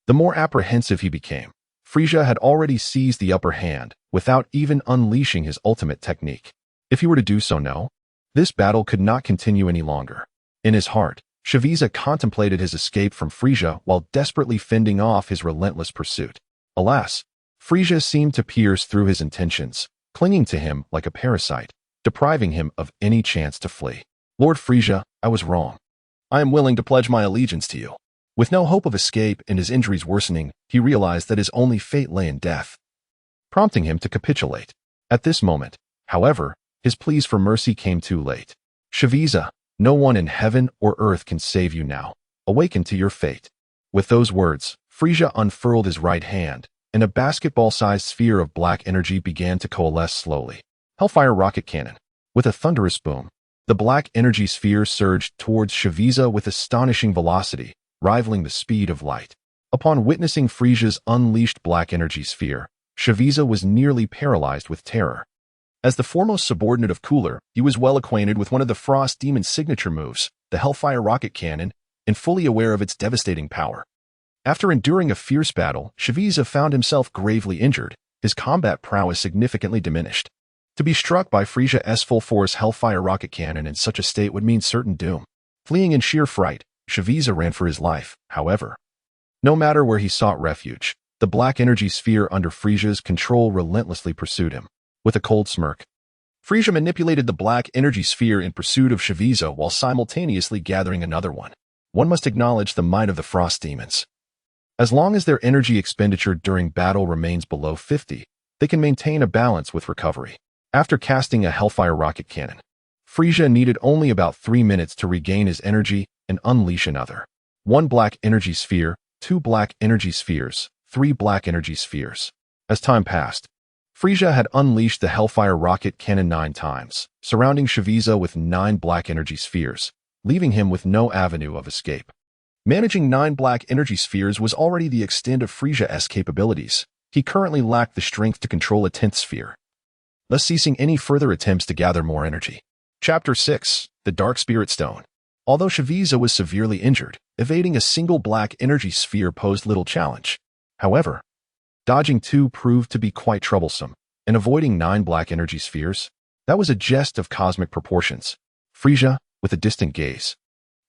S1: the more apprehensive he became. Frieza had already seized the upper hand, without even unleashing his ultimate technique. If he were to do so now, this battle could not continue any longer. In his heart, Frieza contemplated his escape from Frieza while desperately fending off his relentless pursuit. Alas, Frieza seemed to pierce through his intentions, clinging to him like a parasite, depriving him of any chance to flee. Lord Frieza, I was wrong. I am willing to pledge my allegiance to you. With no hope of escape and his injuries worsening, he realized that his only fate lay in death, prompting him to capitulate. At this moment, however, his pleas for mercy came too late. Frieza, no one in heaven or earth can save you now. Awaken to your fate. With those words, Frieza unfurled his right hand, and a basketball-sized sphere of black energy began to coalesce slowly. Hellfire rocket cannon. With a thunderous boom, the black energy sphere surged towards Frieza with astonishing velocity, rivaling the speed of light. Upon witnessing Frieza's unleashed black energy sphere, Frieza was nearly paralyzed with terror. As the foremost subordinate of Cooler, he was well acquainted with one of the Frost Demon's signature moves, the Hellfire rocket cannon, and fully aware of its devastating power. After enduring a fierce battle, Frieza found himself gravely injured, his combat prowess significantly diminished. To be struck by Frieza's full-force Hellfire rocket cannon in such a state would mean certain doom. Fleeing in sheer fright, Frieza ran for his life, however. No matter where he sought refuge, the black energy sphere under Frieza's control relentlessly pursued him. With a cold smirk, Frieza manipulated the black energy sphere in pursuit of Frieza while simultaneously gathering another one. One must acknowledge the might of the Frost Demons. As long as their energy expenditure during battle remains below 50, they can maintain a balance with recovery. After casting a Hellfire rocket cannon, Frieza needed only about 3 minutes to regain his energy and unleash another. 1 black energy sphere, 2 black energy spheres, 3 black energy spheres. As time passed, Frieza had unleashed the Hellfire rocket cannon 9 times, surrounding Frieza with 9 black energy spheres, leaving him with no avenue of escape. Managing 9 black energy spheres was already the extent of Frieza's capabilities. He currently lacked the strength to control a 10th sphere, thus ceasing any further attempts to gather more energy. Chapter 6. The Dark Spirit Stone. Although Frieza was severely injured, evading a single black energy sphere posed little challenge. However, dodging 2 proved to be quite troublesome, and avoiding 9 black energy spheres, that was a jest of cosmic proportions. Frieza, with a distant gaze,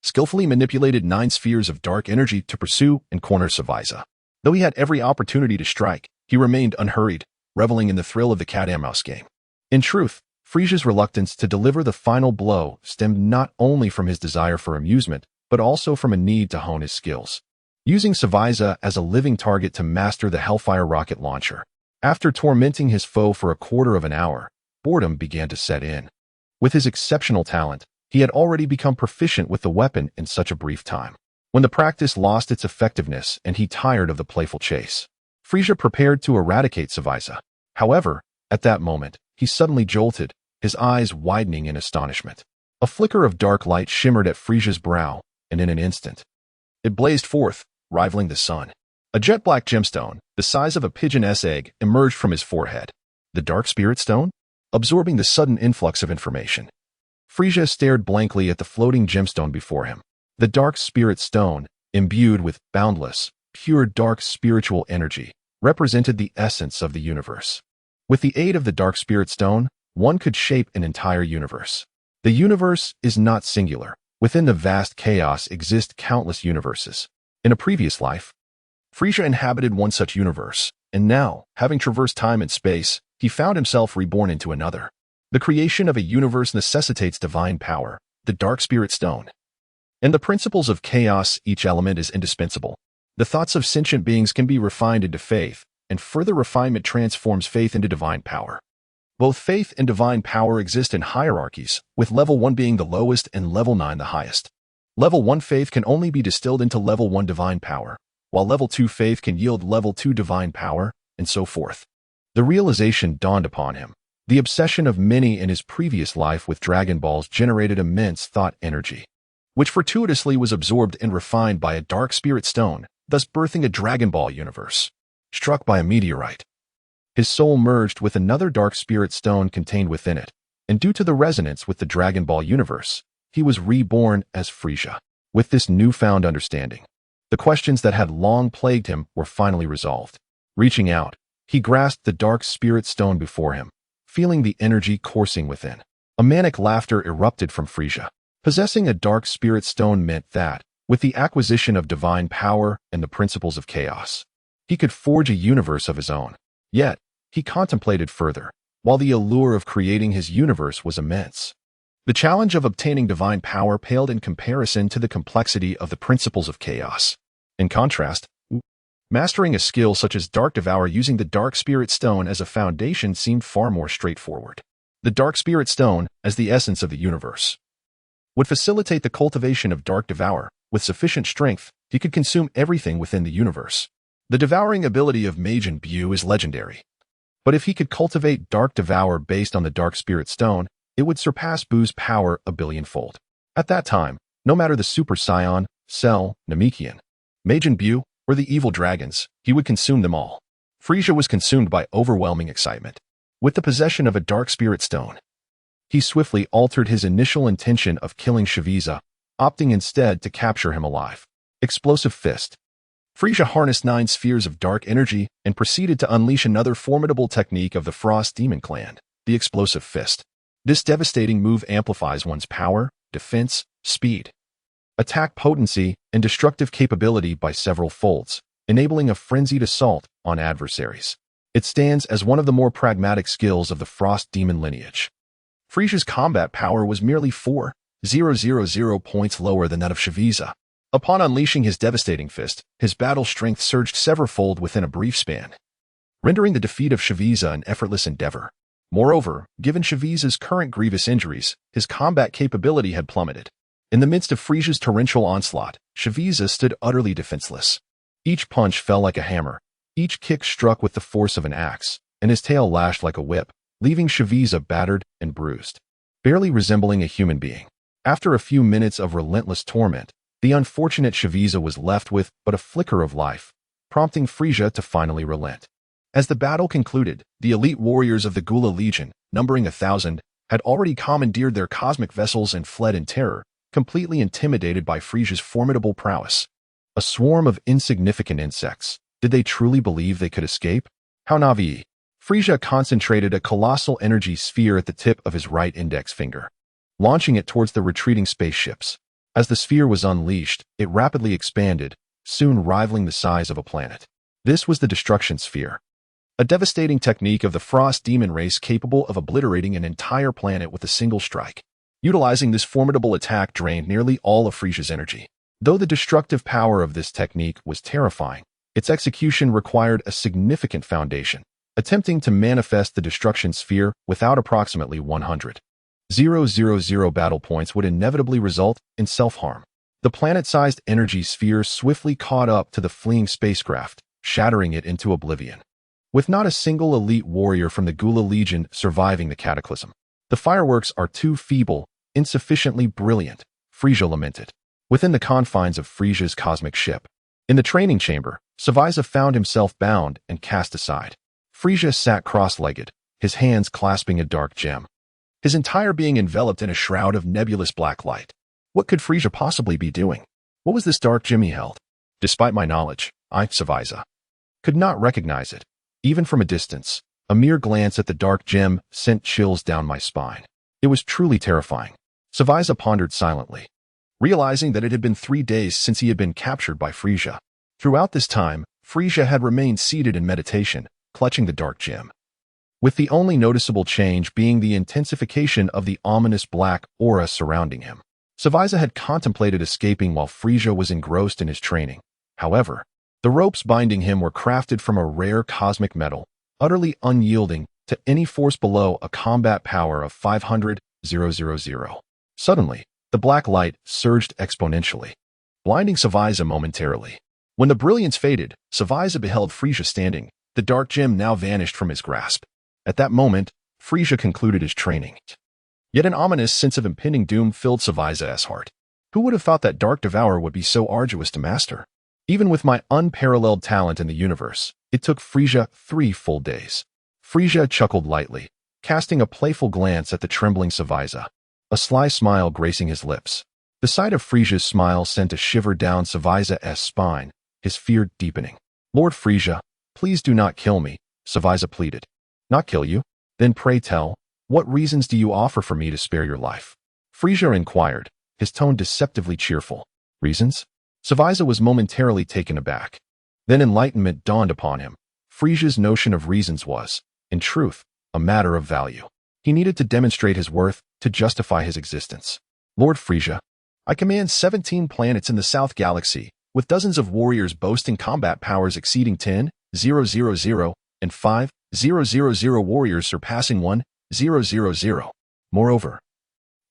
S1: skillfully manipulated 9 spheres of dark energy to pursue and corner Frieza. Though he had every opportunity to strike, he remained unhurried, reveling in the thrill of the cat-and-mouse game. In truth, Frieza's reluctance to deliver the final blow stemmed not only from his desire for amusement, but also from a need to hone his skills. Using Frieza as a living target to master the Hellfire rocket launcher. After tormenting his foe for a quarter of an hour, boredom began to set in. With his exceptional talent, he had already become proficient with the weapon in such a brief time. When the practice lost its effectiveness and he tired of the playful chase, Frieza prepared to eradicate Frieza. However, at that moment, he suddenly jolted, his eyes widening in astonishment. A flicker of dark light shimmered at Frieza's brow, and in an instant, it blazed forth, rivaling the sun. A jet-black gemstone, the size of a pigeon's egg, emerged from his forehead. The Dark Spirit Stone? Absorbing the sudden influx of information, Frieza stared blankly at the floating gemstone before him. The Dark Spirit Stone, imbued with boundless, pure dark spiritual energy, represented the essence of the universe. With the aid of the Dark Spirit Stone, one could shape an entire universe. The universe is not singular. Within the vast chaos exist countless universes. In a previous life, Frieza inhabited one such universe, and now, having traversed time and space, he found himself reborn into another. The creation of a universe necessitates divine power, the Dark Spirit Stone. In the principles of chaos, each element is indispensable. The thoughts of sentient beings can be refined into faith, and further refinement transforms faith into divine power. Both faith and divine power exist in hierarchies, with level 1 being the lowest and level 9 the highest. Level 1 faith can only be distilled into level 1 divine power, while level 2 faith can yield level 2 divine power, and so forth. The realization dawned upon him. The obsession of many in his previous life with Dragon Balls generated immense thought energy, which fortuitously was absorbed and refined by a Dark Spirit Stone, thus birthing a Dragon Ball universe. Struck by a meteorite, his soul merged with another Dark Spirit Stone contained within it, and due to the resonance with the Dragon Ball universe, he was reborn as Frieza. With this newfound understanding, the questions that had long plagued him were finally resolved. Reaching out, He grasped the dark spirit stone before him, feeling the energy coursing within. A manic laughter erupted from Frieza. Possessing a dark spirit stone meant that, with the acquisition of divine power and the principles of chaos, he could forge a universe of his own. Yet, he contemplated further, while the allure of creating his universe was immense. The challenge of obtaining divine power paled in comparison to the complexity of the principles of chaos. In contrast, mastering a skill such as Dark Devour using the Dark Spirit Stone as a foundation seemed far more straightforward. The Dark Spirit Stone, as the essence of the universe, would facilitate the cultivation of Dark Devour. With sufficient strength, he could consume everything within the universe. The devouring ability of Majin Buu is legendary. But if he could cultivate Dark Devour based on the Dark Spirit Stone, it would surpass Buu's power a billionfold. At that time, no matter the Super Saiyan, Cell, Namekian, Majin Buu, or the evil dragons, he would consume them all. Frieza was consumed by overwhelming excitement. With the possession of a Dark Spirit Stone, he swiftly altered his initial intention of killing Frieza, opting instead to capture him alive. Explosive Fist. Frieza harnessed 9 spheres of dark energy and proceeded to unleash another formidable technique of the Frost Demon Clan, the Explosive Fist. This devastating move amplifies one's power, defense, speed, attack potency, and destructive capability by several folds, enabling a frenzied assault on adversaries. It stands as one of the more pragmatic skills of the Frost Demon lineage. Frieza's combat power was merely 4,000 points lower than that of Frieza. Upon unleashing his devastating fist, his battle strength surged severalfold within a brief span, rendering the defeat of Frieza an effortless endeavor. Moreover, given Frieza's current grievous injuries, his combat capability had plummeted. In the midst of Frieza's torrential onslaught, Frieza stood utterly defenseless. Each punch fell like a hammer, each kick struck with the force of an axe, and his tail lashed like a whip, leaving Frieza battered and bruised, barely resembling a human being. After a few minutes of relentless torment, the unfortunate Frieza was left with but a flicker of life, prompting Frieza to finally relent. As the battle concluded, the elite warriors of the Gula Legion, numbering 1,000, had already commandeered their cosmic vessels and fled in terror, completely intimidated by Frieza's formidable prowess. A swarm of insignificant insects. Did they truly believe they could escape? How naive. Frieza concentrated a colossal energy sphere at the tip of his right index finger, launching it towards the retreating spaceships. As the sphere was unleashed, it rapidly expanded, soon rivaling the size of a planet. This was the Destruction Sphere, a devastating technique of the Frost Demon race capable of obliterating an entire planet with a single strike. Utilizing this formidable attack drained nearly all of Frieza's energy. Though the destructive power of this technique was terrifying, its execution required a significant foundation. Attempting to manifest the Destruction Sphere without approximately 100,000 battle points would inevitably result in self-harm. The planet-sized energy sphere swiftly caught up to the fleeing spacecraft, shattering it into oblivion. With not a single elite warrior from the Gula Legion surviving the cataclysm. The fireworks are too feeble, insufficiently brilliant, Frieza lamented. Within the confines of Frieza's cosmic ship, in the training chamber, Frieza found himself bound and cast aside. Frieza sat cross-legged, his hands clasping a dark gem, his entire being enveloped in a shroud of nebulous black light. What could Frieza possibly be doing? What was this dark gem he held? Despite my knowledge, I, Frieza, could not recognize it. Even from a distance, a mere glance at the dark gem sent chills down my spine. It was truly terrifying. Frieza pondered silently, realizing that it had been 3 days since he had been captured by Frieza. Throughout this time, Frieza had remained seated in meditation, clutching the dark gem, with the only noticeable change being the intensification of the ominous black aura surrounding him. Frieza had contemplated escaping while Frieza was engrossed in his training. However, the ropes binding him were crafted from a rare cosmic metal, utterly unyielding to any force below a combat power of 500,000. Suddenly, the black light surged exponentially, blinding Frieza momentarily. When the brilliance faded, Frieza beheld Frieza standing. The dark gem now vanished from his grasp. At that moment, Frieza concluded his training. Yet an ominous sense of impending doom filled Frieza's heart. Who would have thought that Dark Devour would be so arduous to master? Even with my unparalleled talent in the universe, it took Frieza 3 full days. Frieza chuckled lightly, casting a playful glance at the trembling Frieza, a sly smile gracing his lips. The sight of Frieza's smile sent a shiver down Frieza's spine, his fear deepening. Lord Frieza, please do not kill me, Frieza pleaded. Not kill you? Then pray tell, what reasons do you offer for me to spare your life? Frieza inquired, his tone deceptively cheerful. Reasons? Frieza was momentarily taken aback. Then enlightenment dawned upon him. Frieza's notion of reasons was, in truth, a matter of value. He needed to demonstrate his worth to justify his existence. Lord Frieza, I command 17 planets in the South Galaxy, with dozens of warriors boasting combat powers exceeding 10,000, and 5,000 warriors surpassing 1,000. Moreover,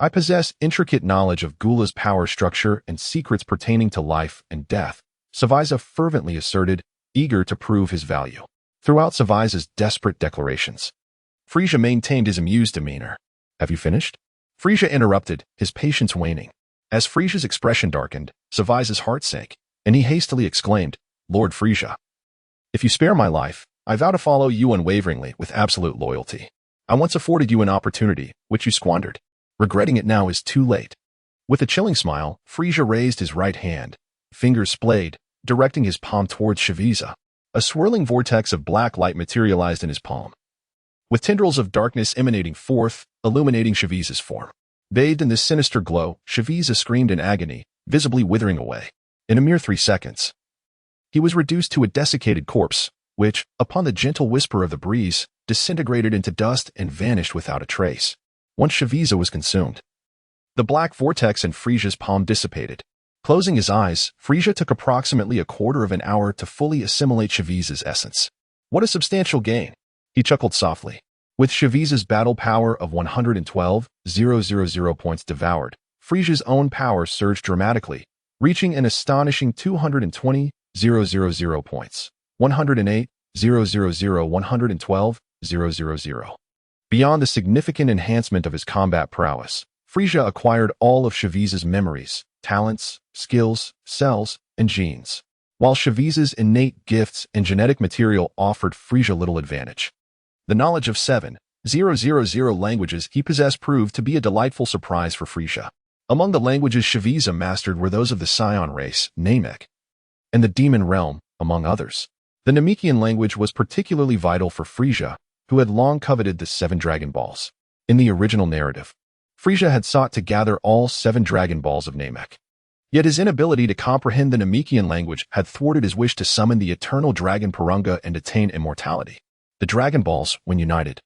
S1: I possess intricate knowledge of Gula's power structure and secrets pertaining to life and death, Frieza fervently asserted, eager to prove his value. Throughout Frieza's desperate declarations, Frieza maintained his amused demeanor. Have you finished? Frieza interrupted, his patience waning. As Frieza's expression darkened, Frieza's heart sank, and he hastily exclaimed, Lord Frieza, if you spare my life, I vow to follow you unwaveringly with absolute loyalty. I once afforded you an opportunity, which you squandered. Regretting it now is too late. With a chilling smile, Frieza raised his right hand, fingers splayed, directing his palm towards Frieza. A swirling vortex of black light materialized in his palm, with tendrils of darkness emanating forth, illuminating Frieza's form. Bathed in this sinister glow, Frieza screamed in agony, visibly withering away. In a mere 3 seconds, he was reduced to a desiccated corpse, which, upon the gentle whisper of the breeze, disintegrated into dust and vanished without a trace. Once Frieza was consumed, the black vortex in Frieza's palm dissipated. Closing his eyes, Frieza took approximately a quarter of an hour to fully assimilate Frieza's essence. What a substantial gain! He chuckled softly. With Frieza's battle power of 112,000 points devoured, Frieza's own power surged dramatically, reaching an astonishing 220,000 points. 108,000 Beyond the significant enhancement of his combat prowess, Frieza acquired all of Frieza's memories, talents, skills, cells, and genes, while Frieza's innate gifts and genetic material offered Frieza little advantage. The knowledge of 7,000 languages he possessed proved to be a delightful surprise for Frieza. Among the languages Frieza mastered were those of the Scion race, Namek, and the Demon Realm, among others. The Namekian language was particularly vital for Frieza, who had long coveted the 7 Dragon Balls. In the original narrative, Frieza had sought to gather all 7 Dragon Balls of Namek. Yet his inability to comprehend the Namekian language had thwarted his wish to summon the eternal dragon Purunga and attain immortality. The Dragon Balls, when united,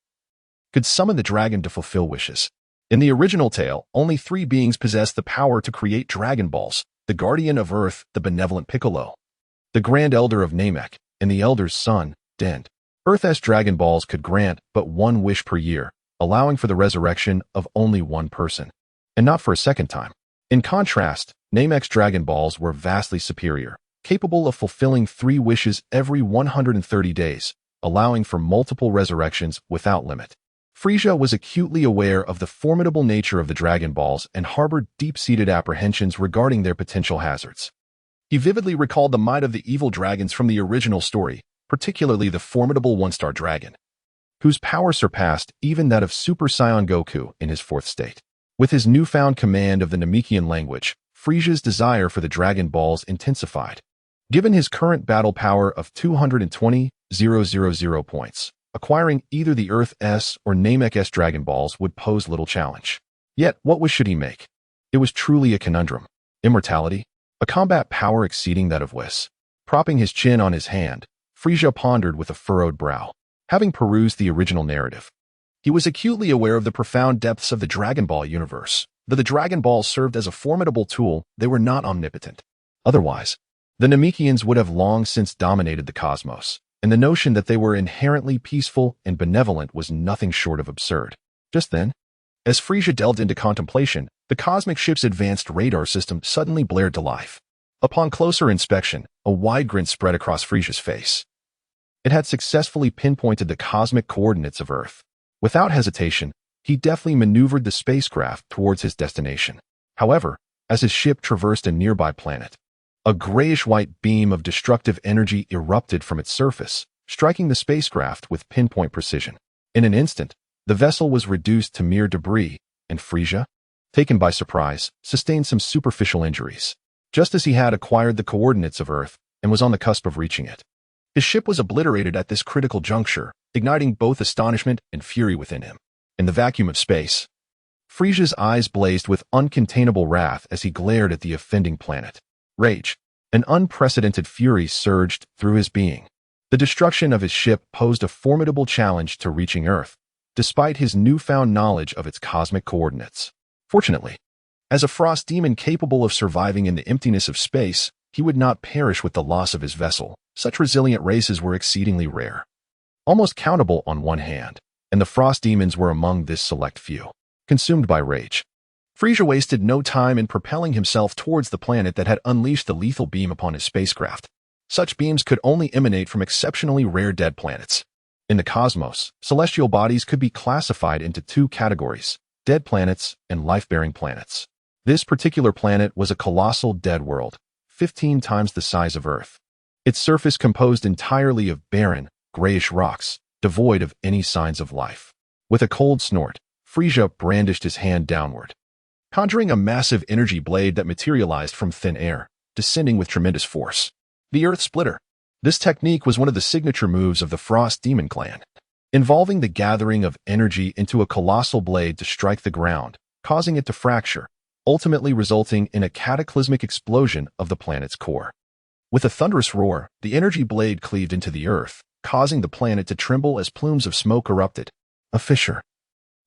S1: could summon the dragon to fulfill wishes. In the original tale, only 3 beings possessed the power to create Dragon Balls: the Guardian of Earth, the benevolent Piccolo, the Grand Elder of Namek, and the Elder's son, Dend. Earth's Dragon Balls could grant but 1 wish per year, allowing for the resurrection of only 1 person, and not for a second time. In contrast, Namek's Dragon Balls were vastly superior, capable of fulfilling 3 wishes every 130 days, allowing for multiple resurrections without limit. Frieza was acutely aware of the formidable nature of the Dragon Balls and harbored deep-seated apprehensions regarding their potential hazards. He vividly recalled the might of the evil dragons from the original story, particularly the formidable 1-star dragon, whose power surpassed even that of Super Saiyan Goku in his 4th state. With his newfound command of the Namekian language, Frieza's desire for the Dragon Balls intensified. Given his current battle power of 220,000 points, acquiring either the Earth's or Namek's Dragon Balls would pose little challenge. Yet, what wish should he make? It was truly a conundrum. Immortality? A combat power exceeding that of Whis. Propping his chin on his hand, Frieza pondered with a furrowed brow. Having perused the original narrative, he was acutely aware of the profound depths of the Dragon Ball universe. Though the Dragon Balls served as a formidable tool, they were not omnipotent. Otherwise, the Namekians would have long since dominated the cosmos, and the notion that they were inherently peaceful and benevolent was nothing short of absurd. Just then, as Frieza delved into contemplation, the cosmic ship's advanced radar system suddenly blared to life. Upon closer inspection, a wide grin spread across Frieza's face. It had successfully pinpointed the cosmic coordinates of Earth. Without hesitation, he deftly maneuvered the spacecraft towards his destination. However, as his ship traversed a nearby planet, a grayish-white beam of destructive energy erupted from its surface, striking the spacecraft with pinpoint precision. In an instant, the vessel was reduced to mere debris, and Frieza, taken by surprise, sustained some superficial injuries, just as he had acquired the coordinates of Earth and was on the cusp of reaching it. His ship was obliterated at this critical juncture, igniting both astonishment and fury within him. In the vacuum of space, Frieza's eyes blazed with uncontainable wrath as he glared at the offending planet. Rage, an unprecedented fury surged through his being. The destruction of his ship posed a formidable challenge to reaching Earth, despite his newfound knowledge of its cosmic coordinates. Fortunately, as a frost demon capable of surviving in the emptiness of space, he would not perish with the loss of his vessel. Such resilient races were exceedingly rare, almost countable on one hand, and the frost demons were among this select few. Consumed by rage, Frieza wasted no time in propelling himself towards the planet that had unleashed the lethal beam upon his spacecraft. Such beams could only emanate from exceptionally rare dead planets. In the cosmos, celestial bodies could be classified into two categories: dead planets and life-bearing planets. This particular planet was a colossal dead world, 15 times the size of Earth. Its surface composed entirely of barren, grayish rocks, devoid of any signs of life. With a cold snort, Frieza brandished his hand downward, conjuring a massive energy blade that materialized from thin air, descending with tremendous force. The Earth Splitter. This technique was one of the signature moves of the Frost Demon clan, involving the gathering of energy into a colossal blade to strike the ground, causing it to fracture, ultimately resulting in a cataclysmic explosion of the planet's core. With a thunderous roar, the energy blade cleaved into the Earth, causing the planet to tremble as plumes of smoke erupted. A fissure,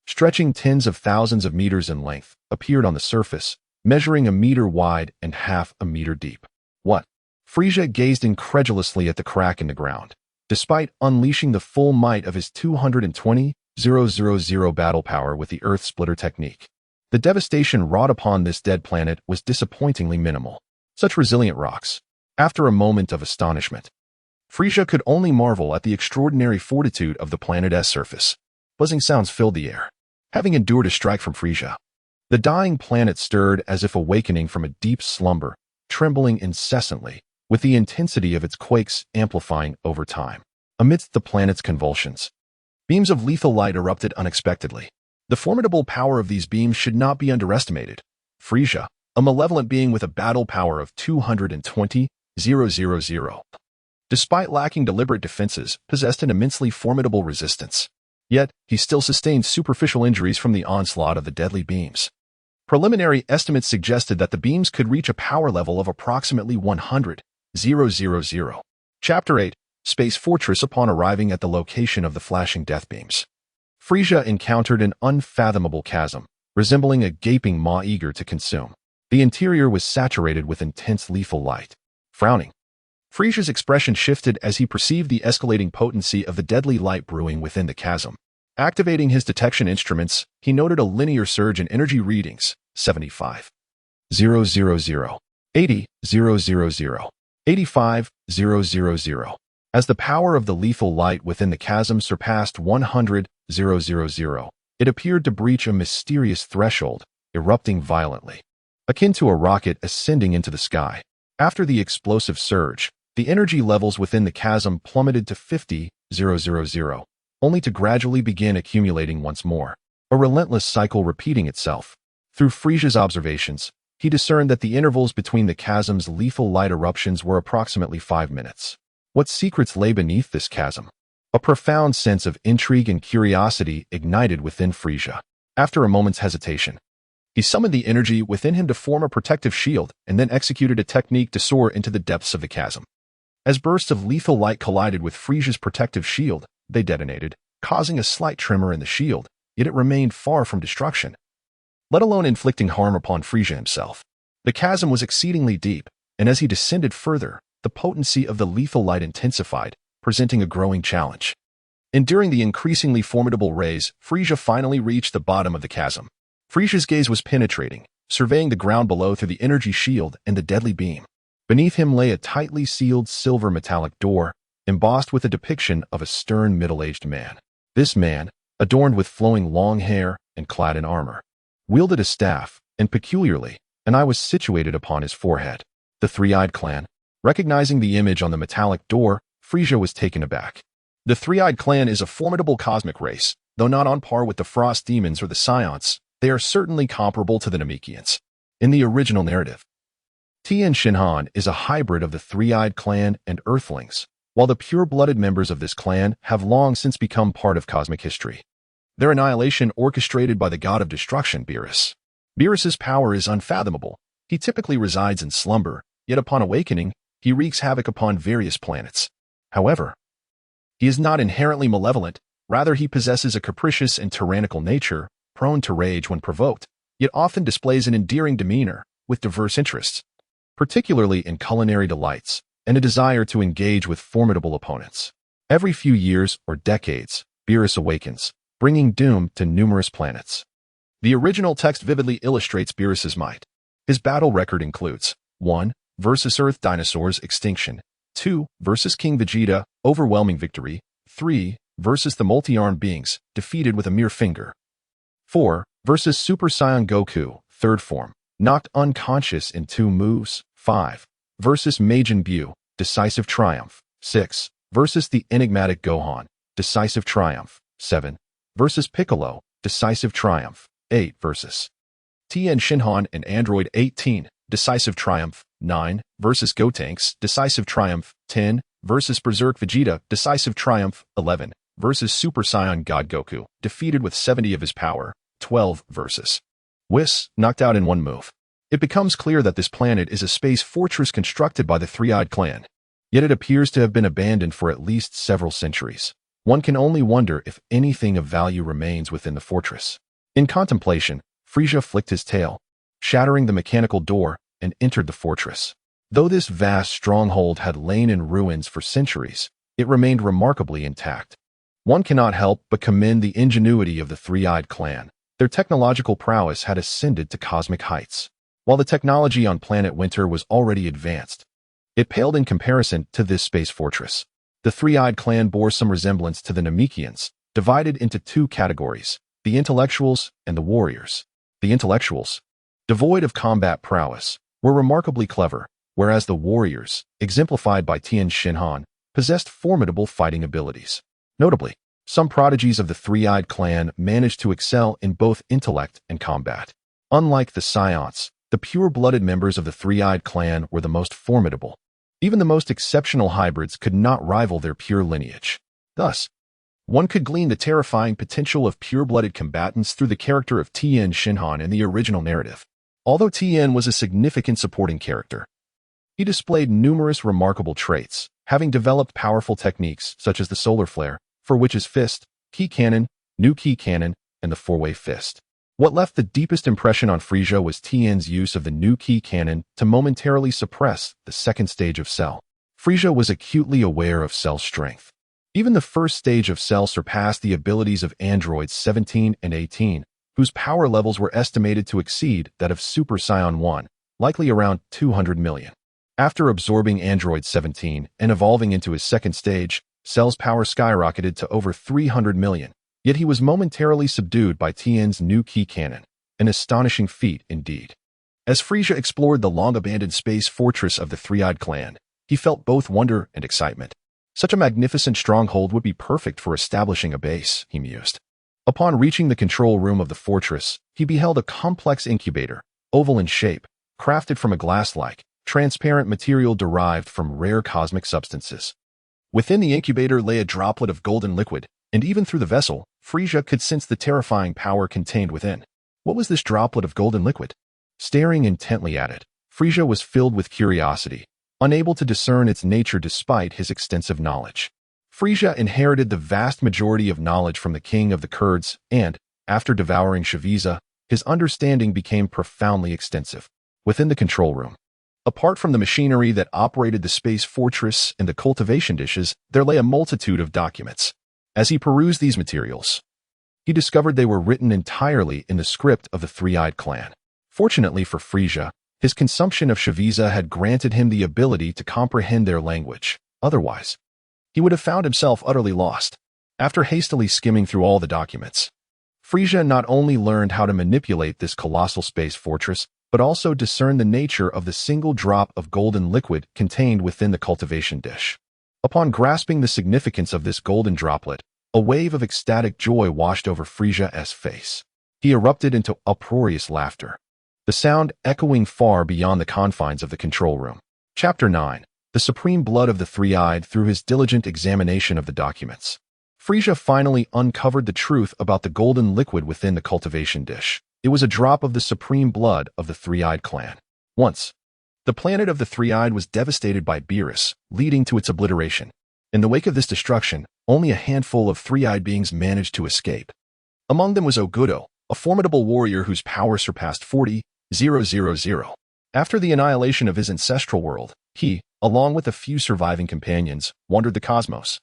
S1: stretching tens of thousands of meters in length, appeared on the surface, measuring a meter wide and half a meter deep. What? Frieza gazed incredulously at the crack in the ground. Despite unleashing the full might of his 220,000 battle power with the Earth Splitter technique, the devastation wrought upon this dead planet was disappointingly minimal. Such resilient rocks. After a moment of astonishment, Frieza could only marvel at the extraordinary fortitude of the planet's surface. Buzzing sounds filled the air. Having endured a strike from Frieza, the dying planet stirred as if awakening from a deep slumber, trembling incessantly, with the intensity of its quakes amplifying over time. Amidst the planet's convulsions, beams of lethal light erupted unexpectedly. The formidable power of these beams should not be underestimated. Frieza, a malevolent being with a battle power of 220,000, despite lacking deliberate defenses, possessed an immensely formidable resistance. Yet, he still sustained superficial injuries from the onslaught of the deadly beams. Preliminary estimates suggested that the beams could reach a power level of approximately 100,000. Chapter 8, Space Fortress. Upon arriving at the location of the flashing death beams, Frieza encountered an unfathomable chasm, resembling a gaping maw eager to consume. The interior was saturated with intense lethal light. Frowning, Frieza's expression shifted as he perceived the escalating potency of the deadly light brewing within the chasm. Activating his detection instruments, he noted a linear surge in energy readings: 75,000, 80,000, 85,000. As the power of the lethal light within the chasm surpassed 100,000, it appeared to breach a mysterious threshold, erupting violently, akin to a rocket ascending into the sky. After the explosive surge, the energy levels within the chasm plummeted to 50,000, only to gradually begin accumulating once more, a relentless cycle repeating itself. Through Frieza's observations, he discerned that the intervals between the chasm's lethal light eruptions were approximately 5 minutes. What secrets lay beneath this chasm? A profound sense of intrigue and curiosity ignited within Frieza. After a moment's hesitation, he summoned the energy within him to form a protective shield and then executed a technique to soar into the depths of the chasm. As bursts of lethal light collided with Frieza's protective shield, they detonated, causing a slight tremor in the shield, yet it remained far from destruction, let alone inflicting harm upon Frieza himself. The chasm was exceedingly deep, and as he descended further, the potency of the lethal light intensified, presenting a growing challenge. Enduring the increasingly formidable rays, Frieza finally reached the bottom of the chasm. Frieza's gaze was penetrating, surveying the ground below through the energy shield and the deadly beam. Beneath him lay a tightly sealed silver metallic door, embossed with a depiction of a stern middle-aged man. This man, adorned with flowing long hair and clad in armor, wielded a staff, and peculiarly, an eye was situated upon his forehead. The Three-Eyed Clan. Recognizing the image on the metallic door, Frieza was taken aback. The Three-Eyed Clan is a formidable cosmic race. Though not on par with the Frost Demons or the Scions, they are certainly comparable to the Namekians. In the original narrative, Tien Shinhan is a hybrid of the Three-Eyed Clan and Earthlings, while the pure-blooded members of this clan have long since become part of cosmic history. Their annihilation orchestrated by the god of destruction, Beerus. Beerus's power is unfathomable. He typically resides in slumber, yet upon awakening, he wreaks havoc upon various planets. However, he is not inherently malevolent, rather he possesses a capricious and tyrannical nature, prone to rage when provoked, yet often displays an endearing demeanor, with diverse interests, particularly in culinary delights, and a desire to engage with formidable opponents. Every few years or decades, Beerus awakens, bringing doom to numerous planets. The original text vividly illustrates Beerus's might. His battle record includes 1. Versus Earth Dinosaurs Extinction, 2. Versus King Vegeta, Overwhelming Victory, 3. Versus the Multi-Armed Beings, Defeated with a Mere Finger, 4. Versus Super Saiyan Goku, Third Form, Knocked Unconscious in 2 moves, 5. Versus Majin Buu, Decisive Triumph, 6. Versus the Enigmatic Gohan, Decisive Triumph, 7. Versus Piccolo, Decisive Triumph, 8. Versus Tien Shinhan and Android 18, Decisive Triumph, 9. Versus Gotenks, Decisive Triumph, 10. Versus Berserk Vegeta, Decisive Triumph, 11. Versus Super Saiyan God Goku, defeated with 70 of his power, 12. Versus Whis, knocked out in 1 move. It becomes clear that this planet is a space fortress constructed by the Three-Eyed Clan, yet it appears to have been abandoned for at least several centuries. One can only wonder if anything of value remains within the fortress. In contemplation, Frieza flicked his tail, shattering the mechanical door, and entered the fortress. Though this vast stronghold had lain in ruins for centuries, it remained remarkably intact. One cannot help but commend the ingenuity of the Three-Eyed Clan. Their technological prowess had ascended to cosmic heights. While the technology on planet Winter was already advanced, it paled in comparison to this space fortress. The Three-Eyed Clan bore some resemblance to the Namekians, divided into 2 categories, the intellectuals and the warriors. The intellectuals, devoid of combat prowess, were remarkably clever, whereas the warriors, exemplified by Tien Shinhan, possessed formidable fighting abilities. Notably, some prodigies of the Three-Eyed Clan managed to excel in both intellect and combat. Unlike the Scions, the pure-blooded members of the Three-Eyed Clan were the most formidable. Even the most exceptional hybrids could not rival their pure lineage. Thus, one could glean the terrifying potential of pure-blooded combatants through the character of Tien Shinhan in the original narrative. Although Tien was a significant supporting character, he displayed numerous remarkable traits, having developed powerful techniques such as the solar flare, for Witch's Fist, Key Cannon, New Key Cannon, and the Four-Way Fist. What left the deepest impression on Frieza was Tien's use of the New Key Cannon to momentarily suppress the second stage of Cell. Frieza was acutely aware of Cell's strength. Even the first stage of Cell surpassed the abilities of androids 17 and 18, whose power levels were estimated to exceed that of Super Saiyan 1, likely around 200 million. After absorbing android 17 and evolving into his second stage, Cell's power skyrocketed to over 300 million, yet he was momentarily subdued by Tien's New Key Cannon, an astonishing feat indeed. As Frieza explored the long-abandoned space fortress of the Three-Eyed Clan, he felt both wonder and excitement. Such a magnificent stronghold would be perfect for establishing a base, he mused. Upon reaching the control room of the fortress, he beheld a complex incubator, oval in shape, crafted from a glass-like, transparent material derived from rare cosmic substances. Within the incubator lay a droplet of golden liquid, and even through the vessel, Frieza could sense the terrifying power contained within. What was this droplet of golden liquid? Staring intently at it, Frieza was filled with curiosity, unable to discern its nature despite his extensive knowledge. Frieza inherited the vast majority of knowledge from the king of the Kurds, and, after devouring Shaviza, his understanding became profoundly extensive. Within the control room, apart from the machinery that operated the space fortress and the cultivation dishes, there lay a multitude of documents. As he perused these materials, he discovered they were written entirely in the script of the Three-Eyed Clan. Fortunately for Frieza, his consumption of Shaviza had granted him the ability to comprehend their language. Otherwise, he would have found himself utterly lost. After hastily skimming through all the documents, Frieza not only learned how to manipulate this colossal space fortress, but also discern the nature of the single drop of golden liquid contained within the cultivation dish. Upon grasping the significance of this golden droplet, a wave of ecstatic joy washed over Frieza's face. He erupted into uproarious laughter, the sound echoing far beyond the confines of the control room. Chapter 9. the supreme blood of the three-eyed through his diligent examination of the documents. Frieza finally uncovered the truth about the golden liquid within the cultivation dish. It was a drop of the supreme blood of the three-eyed clan. Once, the planet of the three-eyed was devastated by Beerus, leading to its obliteration. In the wake of this destruction, only a handful of three-eyed beings managed to escape. Among them was Ogudo, a formidable warrior whose power surpassed 40,000. After the annihilation of his ancestral world, he, along with a few surviving companions, wandered the cosmos,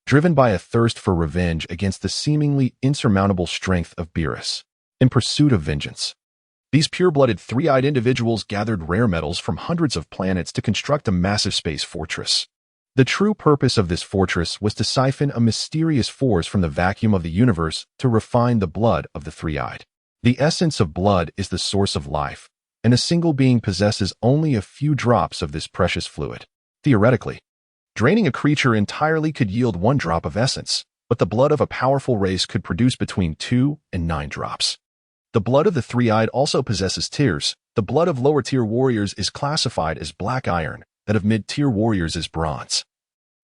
S1: driven by a thirst for revenge against the seemingly insurmountable strength of Beerus. In pursuit of vengeance, these pure-blooded three-eyed individuals gathered rare metals from hundreds of planets to construct a massive space fortress. The true purpose of this fortress was to siphon a mysterious force from the vacuum of the universe to refine the blood of the three-eyed. The essence of blood is the source of life, and a single being possesses only a few drops of this precious fluid. Theoretically, draining a creature entirely could yield 1 drop of essence, but the blood of a powerful race could produce between 2 and 9 drops. The blood of the three-eyed also possesses tiers. The blood of lower-tier warriors is classified as black iron, that of mid-tier warriors is bronze,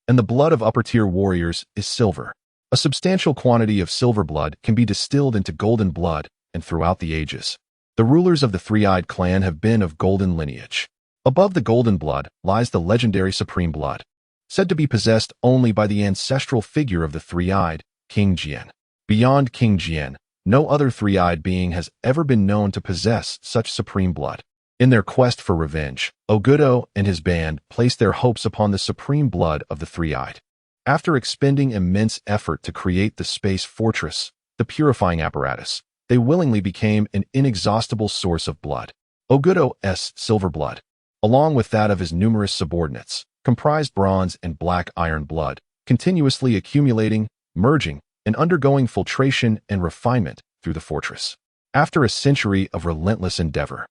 S1: and the blood of upper-tier warriors is silver. A substantial quantity of silver blood can be distilled into golden blood, and throughout the ages, the rulers of the three-eyed clan have been of golden lineage. Above the golden blood lies the legendary supreme blood, said to be possessed only by the ancestral figure of the three-eyed, King Jian. Beyond King Jian, no other three-eyed being has ever been known to possess such supreme blood. In their quest for revenge, Ogudo and his band placed their hopes upon the supreme blood of the three-eyed. After expending immense effort to create the space fortress, the purifying apparatus, they willingly became an inexhaustible source of blood. Ogudo's silver blood, along with that of his numerous subordinates, comprised bronze and black iron blood, continuously accumulating, merging, and undergoing filtration and refinement through the fortress. After a century of relentless endeavor,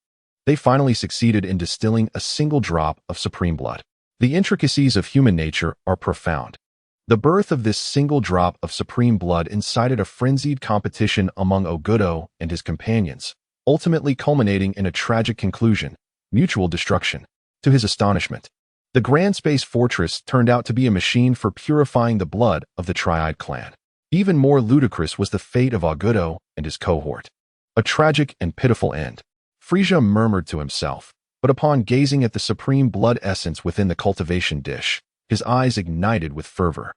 S1: they finally succeeded in distilling a single drop of supreme blood. The intricacies of human nature are profound. The birth of this single drop of supreme blood incited a frenzied competition among Ogudo and his companions, ultimately culminating in a tragic conclusion: mutual destruction. To his astonishment, the Grand Space Fortress turned out to be a machine for purifying the blood of the Triad clan. Even more ludicrous was the fate of Ogudo and his cohort. A tragic and pitiful end, Frieza murmured to himself, but upon gazing at the supreme blood essence within the cultivation dish, his eyes ignited with fervor.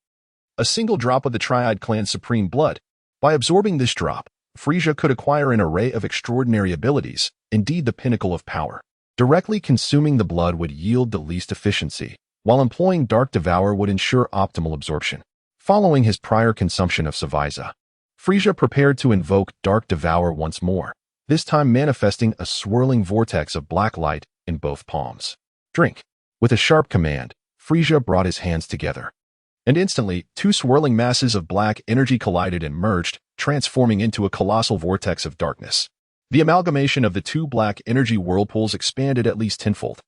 S1: A single drop of the Triad clan's supreme blood. By absorbing this drop, Frieza could acquire an array of extraordinary abilities, indeed the pinnacle of power. Directly consuming the blood would yield the least efficiency, while employing Dark Devour would ensure optimal absorption. Following his prior consumption of Frieza, Frieza prepared to invoke Dark Devour once more, this time manifesting a swirling vortex of black light in both palms. Drink. With a sharp command, Frieza brought his hands together, and instantly 2 swirling masses of black energy collided and merged, transforming into a colossal vortex of darkness. The amalgamation of the 2 black energy whirlpools expanded at least tenfold.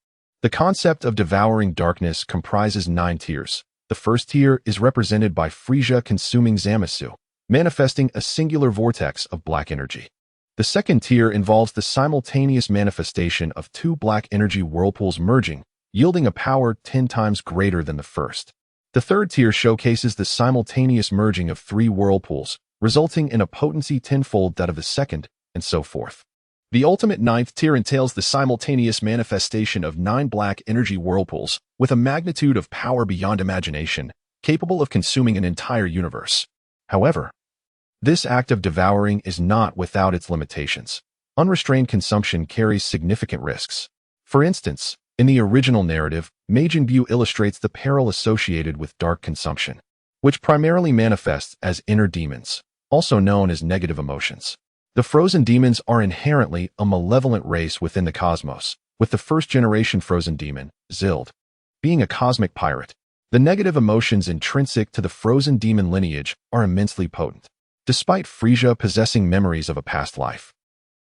S1: The concept of devouring darkness comprises 9 tiers. The first tier is represented by Frieza consuming Zamasu, manifesting a singular vortex of black energy. The second tier involves the simultaneous manifestation of 2 black energy whirlpools merging, yielding a power 10 times greater than the first. The third tier showcases the simultaneous merging of 3 whirlpools, resulting in a potency tenfold that of the second, and so forth. The ultimate 9th tier entails the simultaneous manifestation of 9 black energy whirlpools, with a magnitude of power beyond imagination, capable of consuming an entire universe. However, this act of devouring is not without its limitations. Unrestrained consumption carries significant risks. For instance, in the original narrative, Majin Buu illustrates the peril associated with dark consumption, which primarily manifests as inner demons, also known as negative emotions. The frozen demons are inherently a malevolent race within the cosmos, with the first-generation frozen demon, Zild, being a cosmic pirate. The negative emotions intrinsic to the frozen demon lineage are immensely potent. Despite Frieza possessing memories of a past life,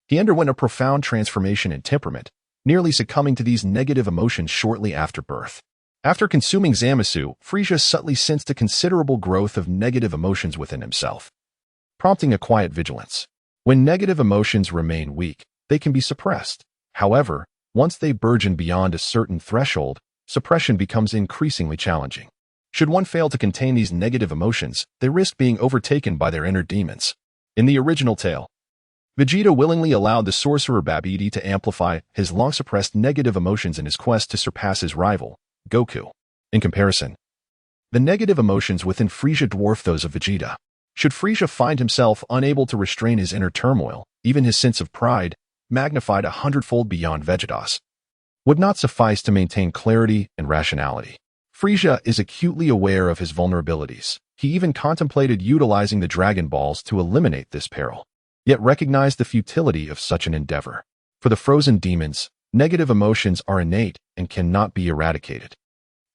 S1: he underwent a profound transformation in temperament, nearly succumbing to these negative emotions shortly after birth. After consuming Zamasu, Frieza subtly sensed a considerable growth of negative emotions within himself, prompting a quiet vigilance. When negative emotions remain weak, they can be suppressed. However, once they burgeon beyond a certain threshold, suppression becomes increasingly challenging. Should one fail to contain these negative emotions, they risk being overtaken by their inner demons. In the original tale, Vegeta willingly allowed the sorcerer Babidi to amplify his long-suppressed negative emotions in his quest to surpass his rival, Goku. In comparison, the negative emotions within Frieza dwarf those of Vegeta. Should Frieza find himself unable to restrain his inner turmoil, even his sense of pride, magnified 100-fold beyond Vegeta's, would not suffice to maintain clarity and rationality. Frieza is acutely aware of his vulnerabilities. He even contemplated utilizing the Dragon Balls to eliminate this peril, yet recognized the futility of such an endeavor. For the frozen demons, negative emotions are innate and cannot be eradicated.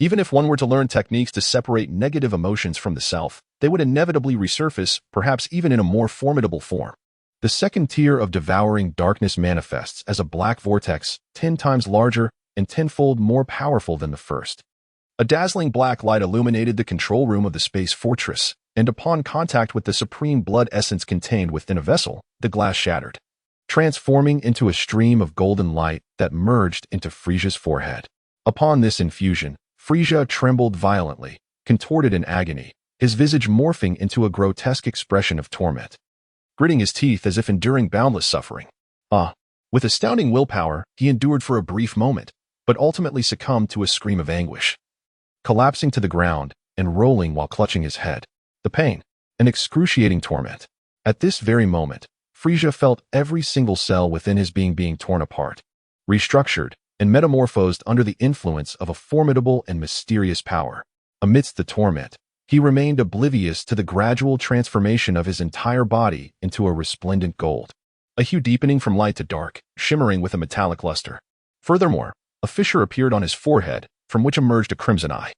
S1: Even if one were to learn techniques to separate negative emotions from the self, they would inevitably resurface, perhaps even in a more formidable form. The second tier of devouring darkness manifests as a black vortex 10 times larger and 10-fold more powerful than the first. A dazzling black light illuminated the control room of the space fortress, and upon contact with the supreme blood essence contained within a vessel, the glass shattered, transforming into a stream of golden light that merged into Frieza's forehead. Upon this infusion, Frieza trembled violently, contorted in agony, his visage morphing into a grotesque expression of torment, gritting his teeth as if enduring boundless suffering. With astounding willpower, he endured for a brief moment, but ultimately succumbed to a scream of anguish, collapsing to the ground and rolling while clutching his head. The pain, an excruciating torment. At this very moment, Frieza felt every single cell within his being torn apart, restructured, and metamorphosed under the influence of a formidable and mysterious power. Amidst the torment, he remained oblivious to the gradual transformation of his entire body into a resplendent gold, a hue deepening from light to dark, shimmering with a metallic luster. Furthermore, a fissure appeared on his forehead, from which emerged a crimson eye,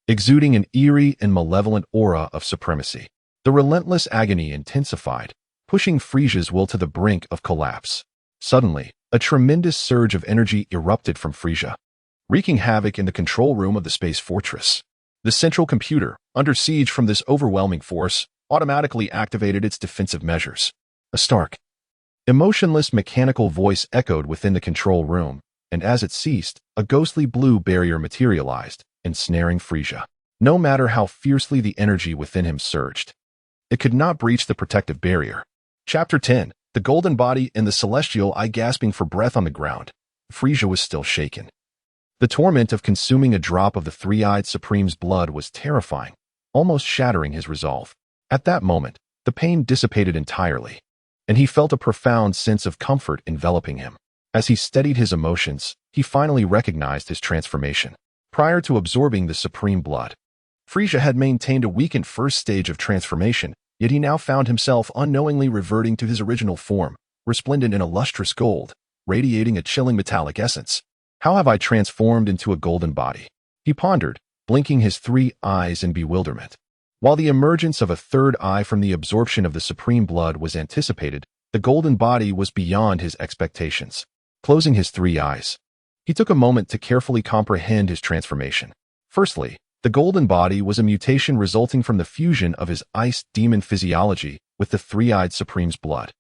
S1: exuding an eerie and malevolent aura of supremacy. The relentless agony intensified, pushing Frieza's will to the brink of collapse. Suddenly, a tremendous surge of energy erupted from Frieza, wreaking havoc in the control room of the space fortress. The central computer, under siege from this overwhelming force, automatically activated its defensive measures. A stark, emotionless mechanical voice echoed within the control room, and as it ceased, a ghostly blue barrier materialized, ensnaring Frieza. No matter how fiercely the energy within him surged, it could not breach the protective barrier. Chapter 10. The golden body and the celestial eye gasping for breath on the ground. Frieza was still shaken. The torment of consuming a drop of the three-eyed Supreme's blood was terrifying, almost shattering his resolve. At that moment, the pain dissipated entirely, and he felt a profound sense of comfort enveloping him. As he steadied his emotions, he finally recognized his transformation. Prior to absorbing the supreme blood, Frieza had maintained a weakened first stage of transformation, yet he now found himself unknowingly reverting to his original form, resplendent in a lustrous gold, radiating a chilling metallic essence. How have I transformed into a golden body? He pondered, blinking his 3 eyes in bewilderment. While the emergence of a third eye from the absorption of the supreme blood was anticipated, the golden body was beyond his expectations. Closing his 3 eyes, he took a moment to carefully comprehend his transformation. Firstly, the golden body was a mutation resulting from the fusion of his ice demon physiology with the three-eyed Supreme's blood,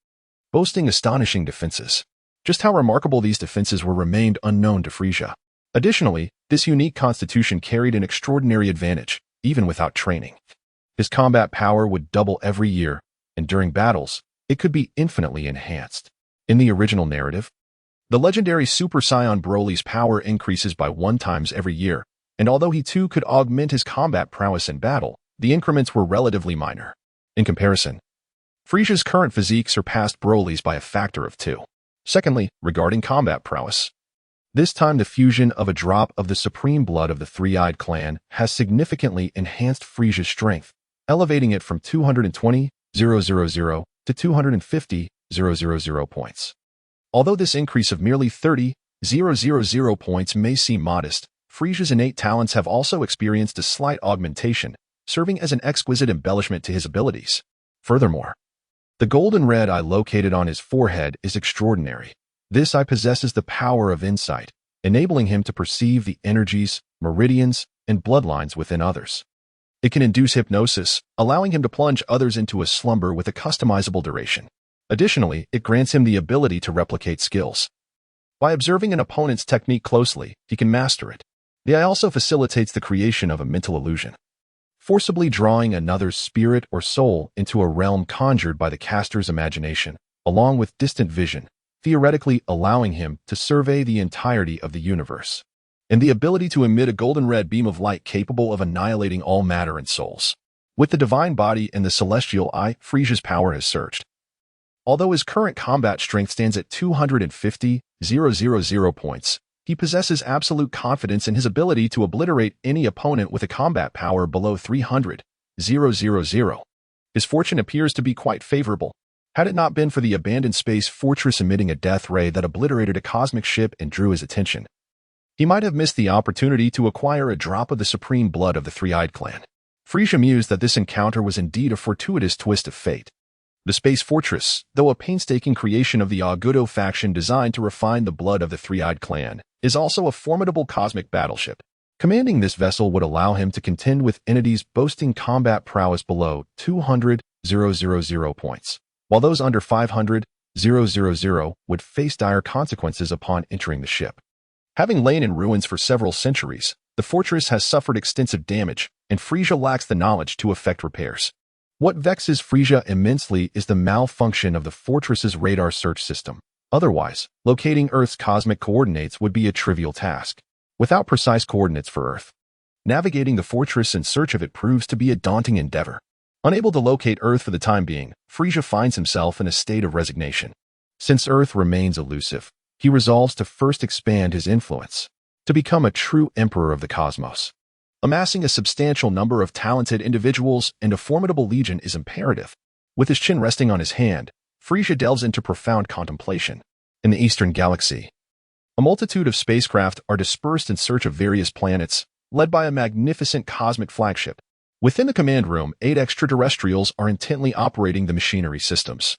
S1: boasting astonishing defenses. Just how remarkable these defenses were remained unknown to Frieza. Additionally, this unique constitution carried an extraordinary advantage, even without training. His combat power would double every year, and during battles, it could be infinitely enhanced. In the original narrative, the legendary Super Saiyan Broly's power increases by 1 times every year, and although he too could augment his combat prowess in battle, the increments were relatively minor. In comparison, Frieza's current physique surpassed Broly's by a factor of 2. Secondly, regarding combat prowess, this time the fusion of a drop of the supreme blood of the three-eyed clan has significantly enhanced Frieza's strength, elevating it from 220,000 to 250,000 points. Although this increase of merely 30,000 points may seem modest, Frieza's innate talents have also experienced a slight augmentation, serving as an exquisite embellishment to his abilities. Furthermore, the golden red eye located on his forehead is extraordinary. This eye possesses the power of insight, enabling him to perceive the energies, meridians, and bloodlines within others. It can induce hypnosis, allowing him to plunge others into a slumber with a customizable duration. Additionally, it grants him the ability to replicate skills. By observing an opponent's technique closely, he can master it, The eye also facilitates the creation of a mental illusion, forcibly drawing another's spirit or soul into a realm conjured by the caster's imagination, along with distant vision, theoretically allowing him to survey the entirety of the universe, and the ability to emit a golden-red beam of light capable of annihilating all matter and souls. With the divine body and the celestial eye, Frieza's power has surged. Although his current combat strength stands at 250,000 points, he possesses absolute confidence in his ability to obliterate any opponent with a combat power below 300,000. His fortune appears to be quite favorable. Had it not been for the abandoned space fortress emitting a death ray that obliterated a cosmic ship and drew his attention, he might have missed the opportunity to acquire a drop of the supreme blood of the Three-Eyed Clan. Frieza mused that this encounter was indeed a fortuitous twist of fate. The space fortress, though a painstaking creation of the Agudo faction designed to refine the blood of the Three-Eyed Clan, is also a formidable cosmic battleship. Commanding this vessel would allow him to contend with entities boasting combat prowess below 200,000 points, while those under 500,000 would face dire consequences upon entering the ship. Having lain in ruins for several centuries, the fortress has suffered extensive damage, and Frieza lacks the knowledge to effect repairs. What vexes Frieza immensely is the malfunction of the fortress's radar search system. Otherwise, locating Earth's cosmic coordinates would be a trivial task. Without precise coordinates for Earth, navigating the fortress in search of it proves to be a daunting endeavor. Unable to locate Earth for the time being, Frieza finds himself in a state of resignation. Since Earth remains elusive, he resolves to first expand his influence, to become a true emperor of the cosmos. Amassing a substantial number of talented individuals and a formidable legion is imperative. With his chin resting on his hand, Frieza delves into profound contemplation. In the Eastern Galaxy, a multitude of spacecraft are dispersed in search of various planets, led by a magnificent cosmic flagship. Within the command room, 8 extraterrestrials are intently operating the machinery systems,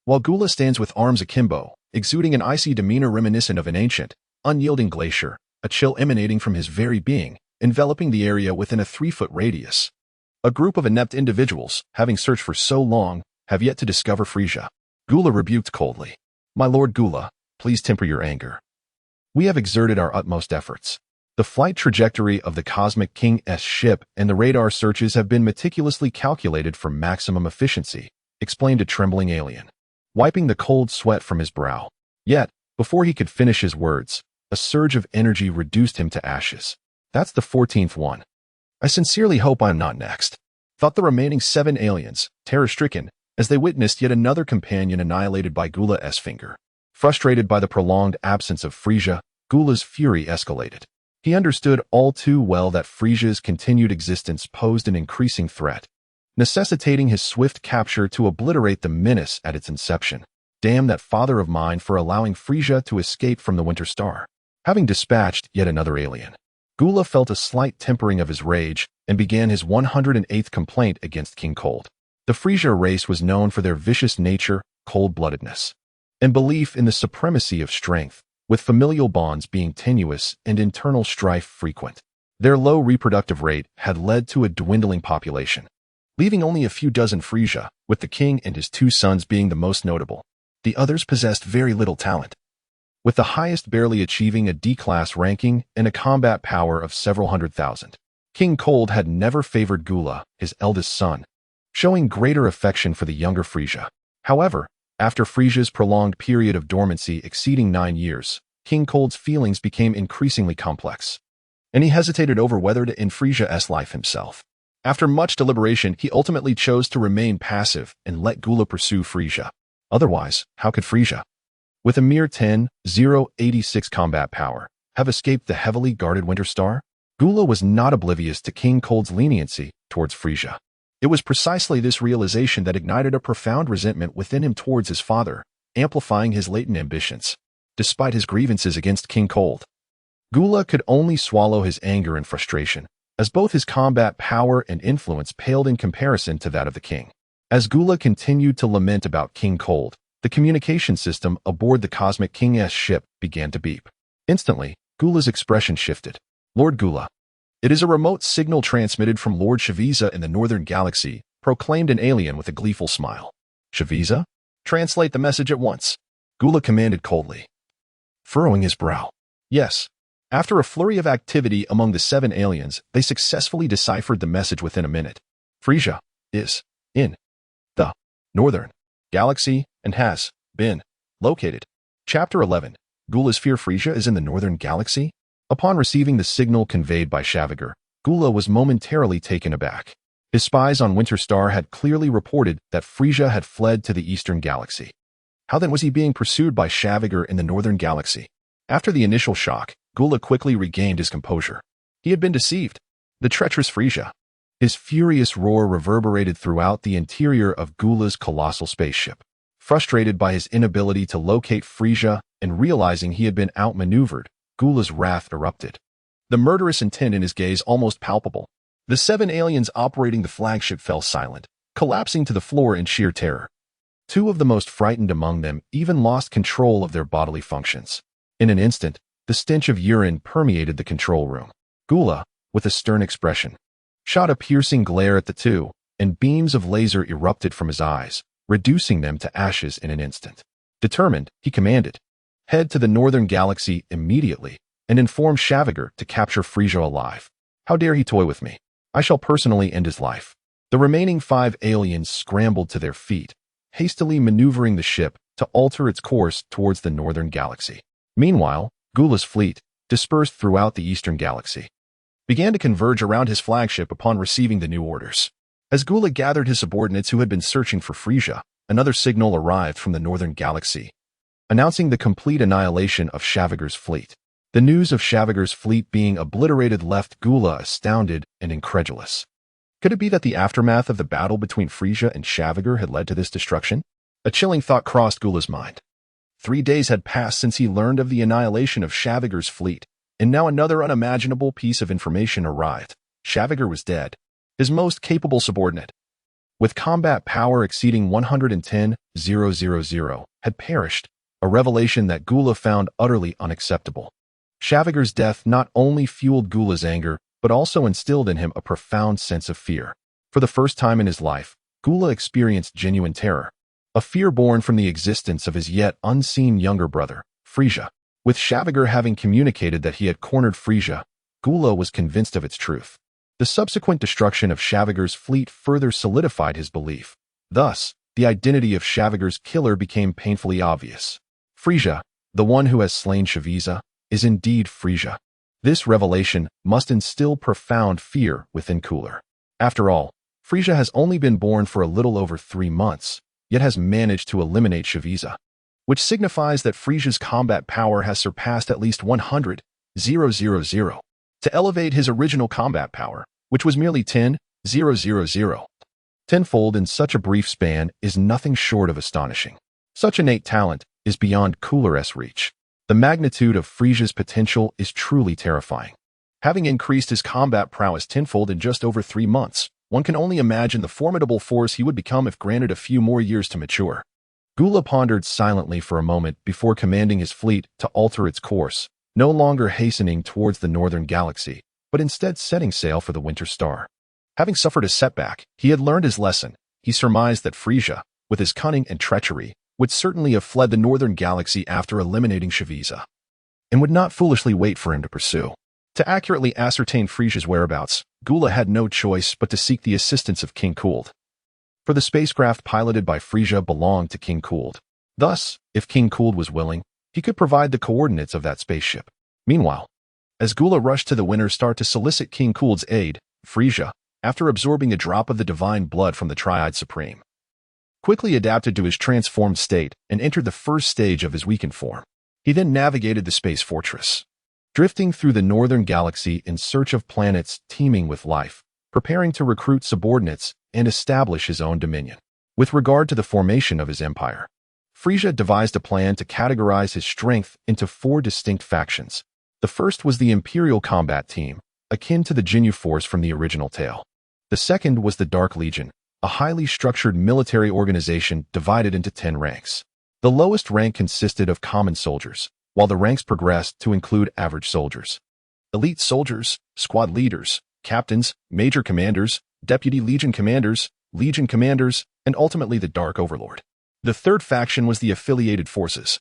S1: while Gula stands with arms akimbo, exuding an icy demeanor reminiscent of an ancient, unyielding glacier, a chill emanating from his very being, enveloping the area within a 3-foot radius. A group of inept individuals, having searched for so long, have yet to discover Frieza. Gula rebuked coldly. My Lord Gula, please temper your anger. We have exerted our utmost efforts. The flight trajectory of the Cosmic King's ship and the radar searches have been meticulously calculated for maximum efficiency, explained a trembling alien, wiping the cold sweat from his brow. Yet, before he could finish his words, a surge of energy reduced him to ashes. That's the 14th one. I sincerely hope I'm not next, thought the remaining 7 aliens, terror-stricken, as they witnessed yet another companion annihilated by Gula's finger. Frustrated by the prolonged absence of Frieza, Gula's fury escalated. He understood all too well that Frieza's continued existence posed an increasing threat, necessitating his swift capture to obliterate the menace at its inception. Damn that father of mine for allowing Frieza to escape from the Winter Star. Having dispatched yet another alien, Gula felt a slight tempering of his rage and began his 108th complaint against King Cold. The Frieza race was known for their vicious nature, cold-bloodedness, and belief in the supremacy of strength, with familial bonds being tenuous and internal strife frequent. Their low reproductive rate had led to a dwindling population, leaving only a few dozen Frieza, with the king and his 2 sons being the most notable. The others possessed very little talent, with the highest barely achieving a D-class ranking and a combat power of several 100,000. King Cold had never favored Gula, his eldest son, showing greater affection for the younger Frieza. However, after Frieza's prolonged period of dormancy exceeding 9 years, King Cold's feelings became increasingly complex, and he hesitated over whether to end Frieza's life himself. After much deliberation, he ultimately chose to remain passive and let Gula pursue Frieza. Otherwise, how could Frieza, with a mere 10,086 combat power, have escaped the heavily guarded Winter Star? Gula was not oblivious to King Cold's leniency towards Frieza. It was precisely this realization that ignited a profound resentment within him towards his father, amplifying his latent ambitions. Despite his grievances against King Cold, Gula could only swallow his anger and frustration, as both his combat power and influence paled in comparison to that of the king. As Gula continued to lament about King Cold, the communication system aboard the Cosmic King's ship began to beep. Instantly, Gula's expression shifted. Lord Gula, it is a remote signal transmitted from Lord Frieza in the Northern Galaxy, proclaimed an alien with a gleeful smile. Frieza? Translate the message at once, Gula commanded coldly, furrowing his brow. Yes, After a flurry of activity among the 7 aliens, they successfully deciphered the message within a minute. Frieza is in the northern galaxy and has been located. Chapter 11. Gula's fear. Frieza is in the northern galaxy? Upon receiving the signal conveyed by Xavier, Gula was momentarily taken aback. His spies on Winter Star had clearly reported that Frieza had fled to the eastern galaxy. How then was he being pursued by Xavier in the northern galaxy? After the initial shock, Gula quickly regained his composure. He had been deceived. The treacherous Frieza. His furious roar reverberated throughout the interior of Gula's colossal spaceship. Frustrated by his inability to locate Frieza and realizing he had been outmaneuvered, Gula's wrath erupted. The murderous intent in his gaze almost palpable. The 7 aliens operating the flagship fell silent, collapsing to the floor in sheer terror. 2 of the most frightened among them even lost control of their bodily functions. In an instant, the stench of urine permeated the control room. Gula, with a stern expression, shot a piercing glare at the 2, and beams of laser erupted from his eyes, reducing them to ashes in an instant. Determined, he commanded, "Head to the northern galaxy immediately and inform Xavier to capture Frieza alive. How dare he toy with me? I shall personally end his life." The remaining 5 aliens scrambled to their feet, hastily maneuvering the ship to alter its course towards the northern galaxy. Meanwhile, Gula's fleet, dispersed throughout the eastern galaxy, began to converge around his flagship upon receiving the new orders. As Gula gathered his subordinates who had been searching for Frieza, another signal arrived from the northern galaxy, announcing the complete annihilation of Xavier's fleet. The news of Xavier's fleet being obliterated left Gula astounded and incredulous. Could it be that the aftermath of the battle between Frieza and Xavier had led to this destruction? A chilling thought crossed Gula's mind. 3 days had passed since he learned of the annihilation of Xavier's fleet, and now another unimaginable piece of information arrived. Xavier was dead, his most capable subordinate, with combat power exceeding 110,000, had perished, a revelation that Gula found utterly unacceptable. Xavier's death not only fueled Gula's anger, but also instilled in him a profound sense of fear. For the first time in his life, Gula experienced genuine terror, a fear born from the existence of his yet unseen younger brother, Frieza. With Xavier having communicated that he had cornered Frieza, Gula was convinced of its truth. The subsequent destruction of Xavier's fleet further solidified his belief. Thus, the identity of Xavier's killer became painfully obvious. Frieza, the one who has slain Frieza, is indeed Frieza. This revelation must instill profound fear within Cooler. After all, Frieza has only been born for a little over 3 months, yet has managed to eliminate Frieza, which signifies that Frieza's combat power has surpassed at least 100,000, to elevate his original combat power, which was merely 10,000. Tenfold in such a brief span is nothing short of astonishing. Such innate talent is beyond Cooler's reach. The magnitude of Frieza's potential is truly terrifying. Having increased his combat prowess tenfold in just over 3 months, one can only imagine the formidable force he would become if granted a few more years to mature. Gula pondered silently for a moment before commanding his fleet to alter its course, no longer hastening towards the northern galaxy, but instead setting sail for the Winter Star. Having suffered a setback, he had learned his lesson. He surmised that Frieza, with his cunning and treachery, would certainly have fled the northern galaxy after eliminating Frieza, and would not foolishly wait for him to pursue. To accurately ascertain Frieza's whereabouts, Gula had no choice but to seek the assistance of King Cooled. For the spacecraft piloted by Frieza belonged to King Cooled. Thus, if King Cooled was willing, he could provide the coordinates of that spaceship. Meanwhile, as Gula rushed to the Winter Star to solicit King Cooled's aid, Frieza, after absorbing a drop of the divine blood from the Triad Supreme, quickly adapted to his transformed state and entered the first stage of his weakened form. He then navigated the space fortress, drifting through the northern galaxy in search of planets teeming with life, preparing to recruit subordinates and establish his own dominion. With regard to the formation of his empire, Frieza devised a plan to categorize his strength into 4 distinct factions. The first was the Imperial Combat Team, akin to the Ginyu Force from the original tale. The second was the Dark Legion, a highly structured military organization divided into 10 ranks. The lowest rank consisted of common soldiers, while the ranks progressed to include average soldiers, elite soldiers, squad leaders, captains, major commanders, deputy legion commanders, and ultimately the Dark Overlord. The third faction was the affiliated forces,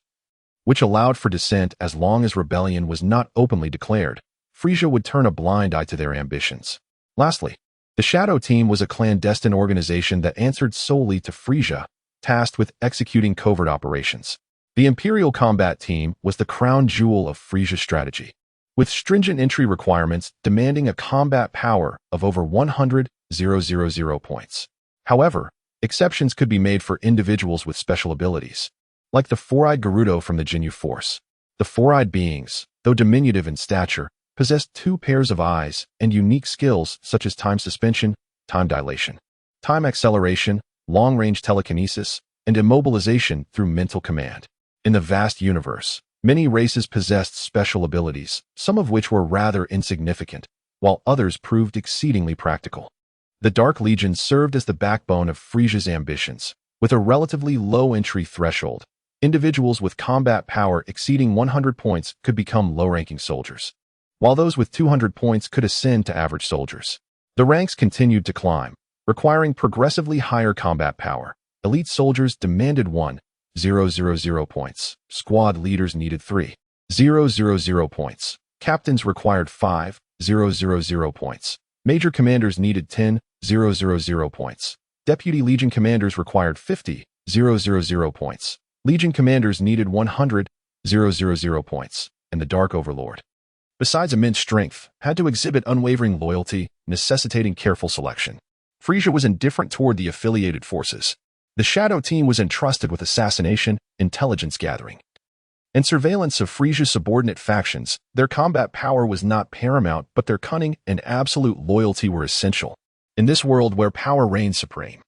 S1: which allowed for dissent as long as rebellion was not openly declared. Frieza would turn a blind eye to their ambitions. Lastly, the Shadow Team was a clandestine organization that answered solely to Frieza, tasked with executing covert operations. The Imperial Combat Team was the crown jewel of Frieza's strategy, with stringent entry requirements demanding a combat power of over 100,000 points. However, exceptions could be made for individuals with special abilities, like the four-eyed Gerudo from the Jinyu Force. The four-eyed beings, though diminutive in stature, possessed two pairs of eyes and unique skills such as time suspension, time dilation, time acceleration, long-range telekinesis, and immobilization through mental command. In the vast universe, many races possessed special abilities, some of which were rather insignificant, while others proved exceedingly practical. The Dark Legion served as the backbone of Frieza's ambitions. With a relatively low entry threshold, individuals with combat power exceeding 100 points could become low-ranking soldiers, while those with 200 points could ascend to average soldiers. The ranks continued to climb, requiring progressively higher combat power. Elite soldiers demanded 1,000 points. Squad leaders needed 3,000 points. Captains required 5,000 points. Major commanders needed 10,000 points. Deputy Legion commanders required 50,000 points. Legion commanders needed 100,000 points. And the Dark Overlord, besides immense strength, had to exhibit unwavering loyalty, necessitating careful selection. Frieza was indifferent toward the affiliated forces. The Shadow Team was entrusted with assassination, intelligence gathering, and surveillance of Frieza's subordinate factions. Their combat power was not paramount, but their cunning and absolute loyalty were essential. In this world where power reigned supreme,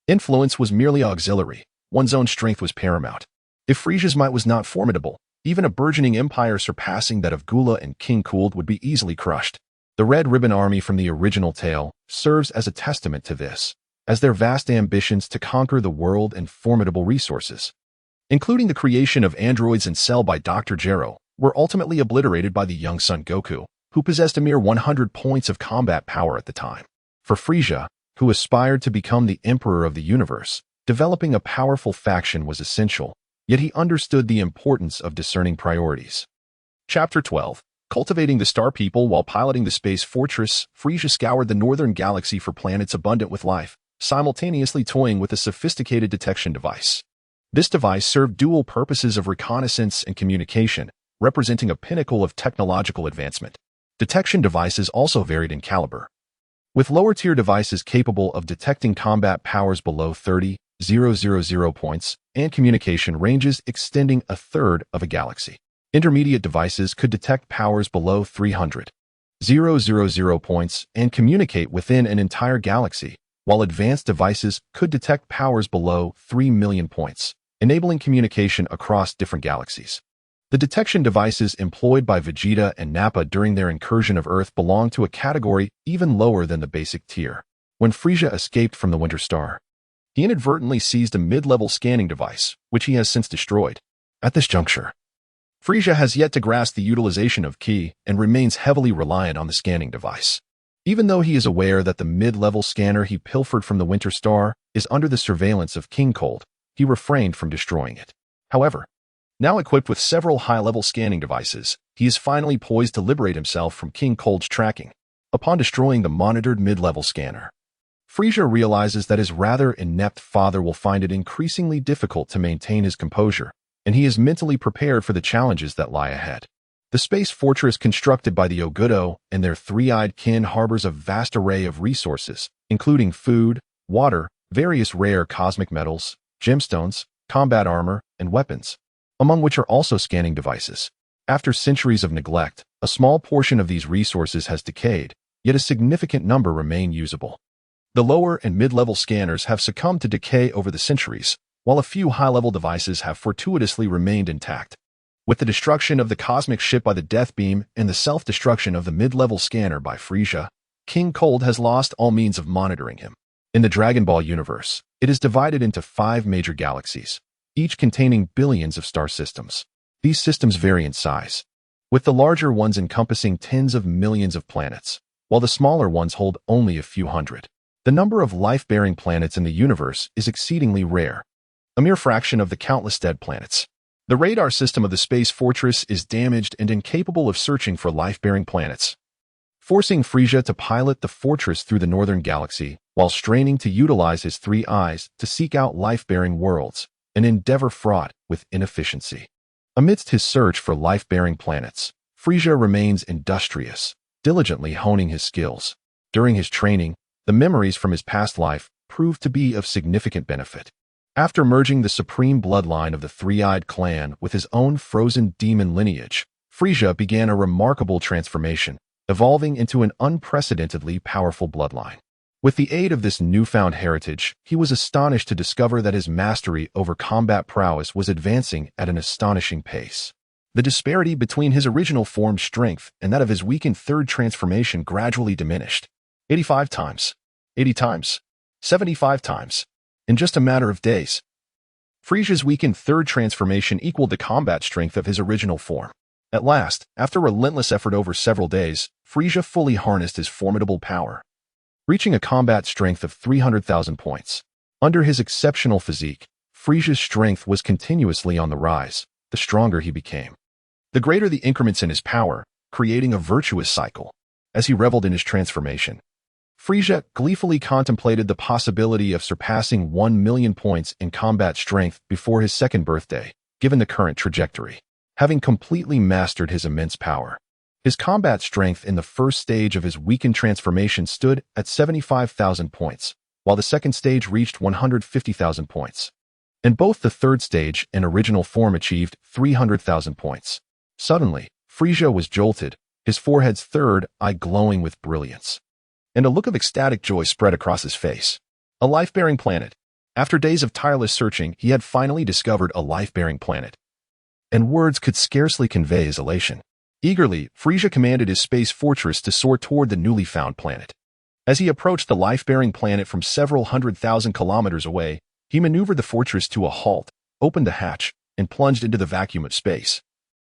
S1: influence was merely auxiliary. One's own strength was paramount. If Frieza's might was not formidable, even a burgeoning empire surpassing that of Gula and King Cooled would be easily crushed. The Red Ribbon Army from the original tale serves as a testament to this, as their vast ambitions to conquer the world and formidable resources, including the creation of androids and Cell by Dr. Gero, were ultimately obliterated by the young son Goku, who possessed a mere 100 points of combat power at the time. For Frieza, who aspired to become the emperor of the universe, developing a powerful faction was essential, yet he understood the importance of discerning priorities. Chapter 12. Cultivating the Star People. While piloting the Space Fortress, Frieza scoured the northern galaxy for planets abundant with life, simultaneously toying with a sophisticated detection device. This device served dual purposes of reconnaissance and communication, representing a pinnacle of technological advancement. Detection devices also varied in caliber, with lower-tier devices capable of detecting combat powers below 30,000 points and communication ranges extending a third of a galaxy. Intermediate devices could detect powers below 300,000 points and communicate within an entire galaxy, while advanced devices could detect powers below 3 million points, enabling communication across different galaxies. The detection devices employed by Vegeta and Nappa during their incursion of Earth belonged to a category even lower than the basic tier. When Frieza escaped from the Winter Star, he inadvertently seized a mid-level scanning device, which he has since destroyed. At this juncture, Frieza has yet to grasp the utilization of Ki and remains heavily reliant on the scanning device. Even though he is aware that the mid-level scanner he pilfered from the Winter Star is under the surveillance of King Cold, he refrained from destroying it. However, now equipped with several high-level scanning devices, he is finally poised to liberate himself from King Cold's tracking. Upon destroying the monitored mid-level scanner, Frieza realizes that his rather inept father will find it increasingly difficult to maintain his composure, and he is mentally prepared for the challenges that lie ahead. The space fortress constructed by the Ogudo and their three-eyed kin harbors a vast array of resources, including food, water, various rare cosmic metals, gemstones, combat armor, and weapons, among which are also scanning devices. After centuries of neglect, a small portion of these resources has decayed, yet a significant number remain usable. The lower and mid-level scanners have succumbed to decay over the centuries, while a few high-level devices have fortuitously remained intact. With the destruction of the cosmic ship by the Death Beam and the self-destruction of the mid-level scanner by Frieza, King Cold has lost all means of monitoring him. In the Dragon Ball universe, it is divided into 5 major galaxies, each containing billions of star systems. These systems vary in size, with the larger ones encompassing tens of millions of planets, while the smaller ones hold only a few hundred. The number of life-bearing planets in the universe is exceedingly rare, a mere fraction of the countless dead planets. The radar system of the space fortress is damaged and incapable of searching for life-bearing planets, forcing Frieza to pilot the fortress through the northern galaxy while straining to utilize his three eyes to seek out life-bearing worlds, an endeavor fraught with inefficiency. Amidst his search for life-bearing planets, Frieza remains industrious, diligently honing his skills. During his training, the memories from his past life proved to be of significant benefit. After merging the supreme bloodline of the Three-Eyed clan with his own frozen demon lineage, Frieza began a remarkable transformation, evolving into an unprecedentedly powerful bloodline. With the aid of this newfound heritage, he was astonished to discover that his mastery over combat prowess was advancing at an astonishing pace. The disparity between his original form's strength and that of his weakened third transformation gradually diminished. 85 times, 80 times, 75 times. In just a matter of days, Frieza's weakened third transformation equaled the combat strength of his original form. At last, after relentless effort over several days, Frieza fully harnessed his formidable power, reaching a combat strength of 300,000 points. Under his exceptional physique, Frieza's strength was continuously on the rise, the stronger he became. The greater the increments in his power, creating a virtuous cycle. As he reveled in his transformation, Frieza gleefully contemplated the possibility of surpassing 1 million points in combat strength before his second birthday, given the current trajectory. Having completely mastered his immense power, his combat strength in the first stage of his weakened transformation stood at 75,000 points, while the second stage reached 150,000 points. And both the third stage and original form achieved 300,000 points. Suddenly, Frieza was jolted, his forehead's third eye glowing with brilliance, and a look of ecstatic joy spread across his face. A life-bearing planet. After days of tireless searching, he had finally discovered a life-bearing planet, and words could scarcely convey his elation. Eagerly, Frieza commanded his space fortress to soar toward the newly found planet. As he approached the life-bearing planet from several 100,000 kilometers away, he maneuvered the fortress to a halt, opened the hatch, and plunged into the vacuum of space,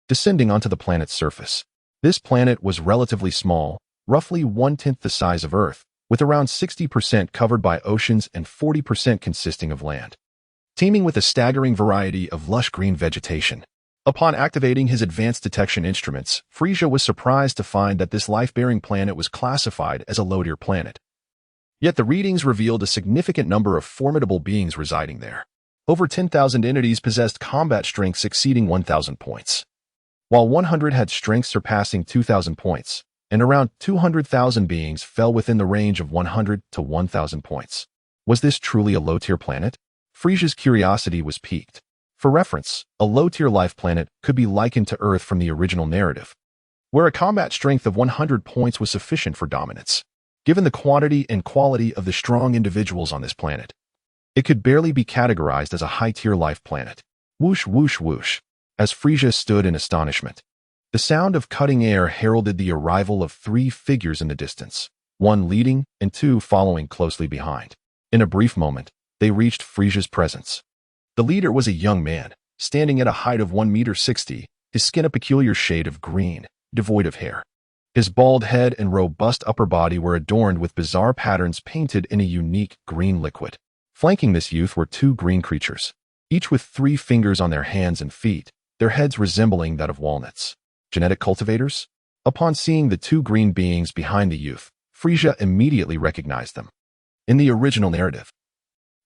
S1: descending onto the planet's surface. This planet was relatively small, roughly 1/10 the size of Earth, with around 60% covered by oceans and 40% consisting of land, teeming with a staggering variety of lush green vegetation. Upon activating his advanced detection instruments, Frieza was surprised to find that this life-bearing planet was classified as a low-tier planet. Yet the readings revealed a significant number of formidable beings residing there. Over 10,000 entities possessed combat strengths exceeding 1,000 points, while 100 had strengths surpassing 2,000 points, and around 200,000 beings fell within the range of 100 to 1,000 points. Was this truly a low-tier planet? Frieza's curiosity was piqued. For reference, a low-tier life planet could be likened to Earth from the original narrative, where a combat strength of 100 points was sufficient for dominance. Given the quantity and quality of the strong individuals on this planet, it could barely be categorized as a high-tier life planet. Whoosh, whoosh, whoosh. As Frieza stood in astonishment, the sound of cutting air heralded the arrival of 3 figures in the distance, 1 leading and 2 following closely behind. In a brief moment, they reached Frieza's presence. The leader was a young man, standing at a height of 1.60 meters, his skin a peculiar shade of green, devoid of hair. His bald head and robust upper body were adorned with bizarre patterns painted in a unique green liquid. Flanking this youth were 2 green creatures, each with 3 fingers on their hands and feet, their heads resembling that of walnuts. Genetic cultivators? Upon seeing the 2 green beings behind the youth, Frieza immediately recognized them. In the original narrative,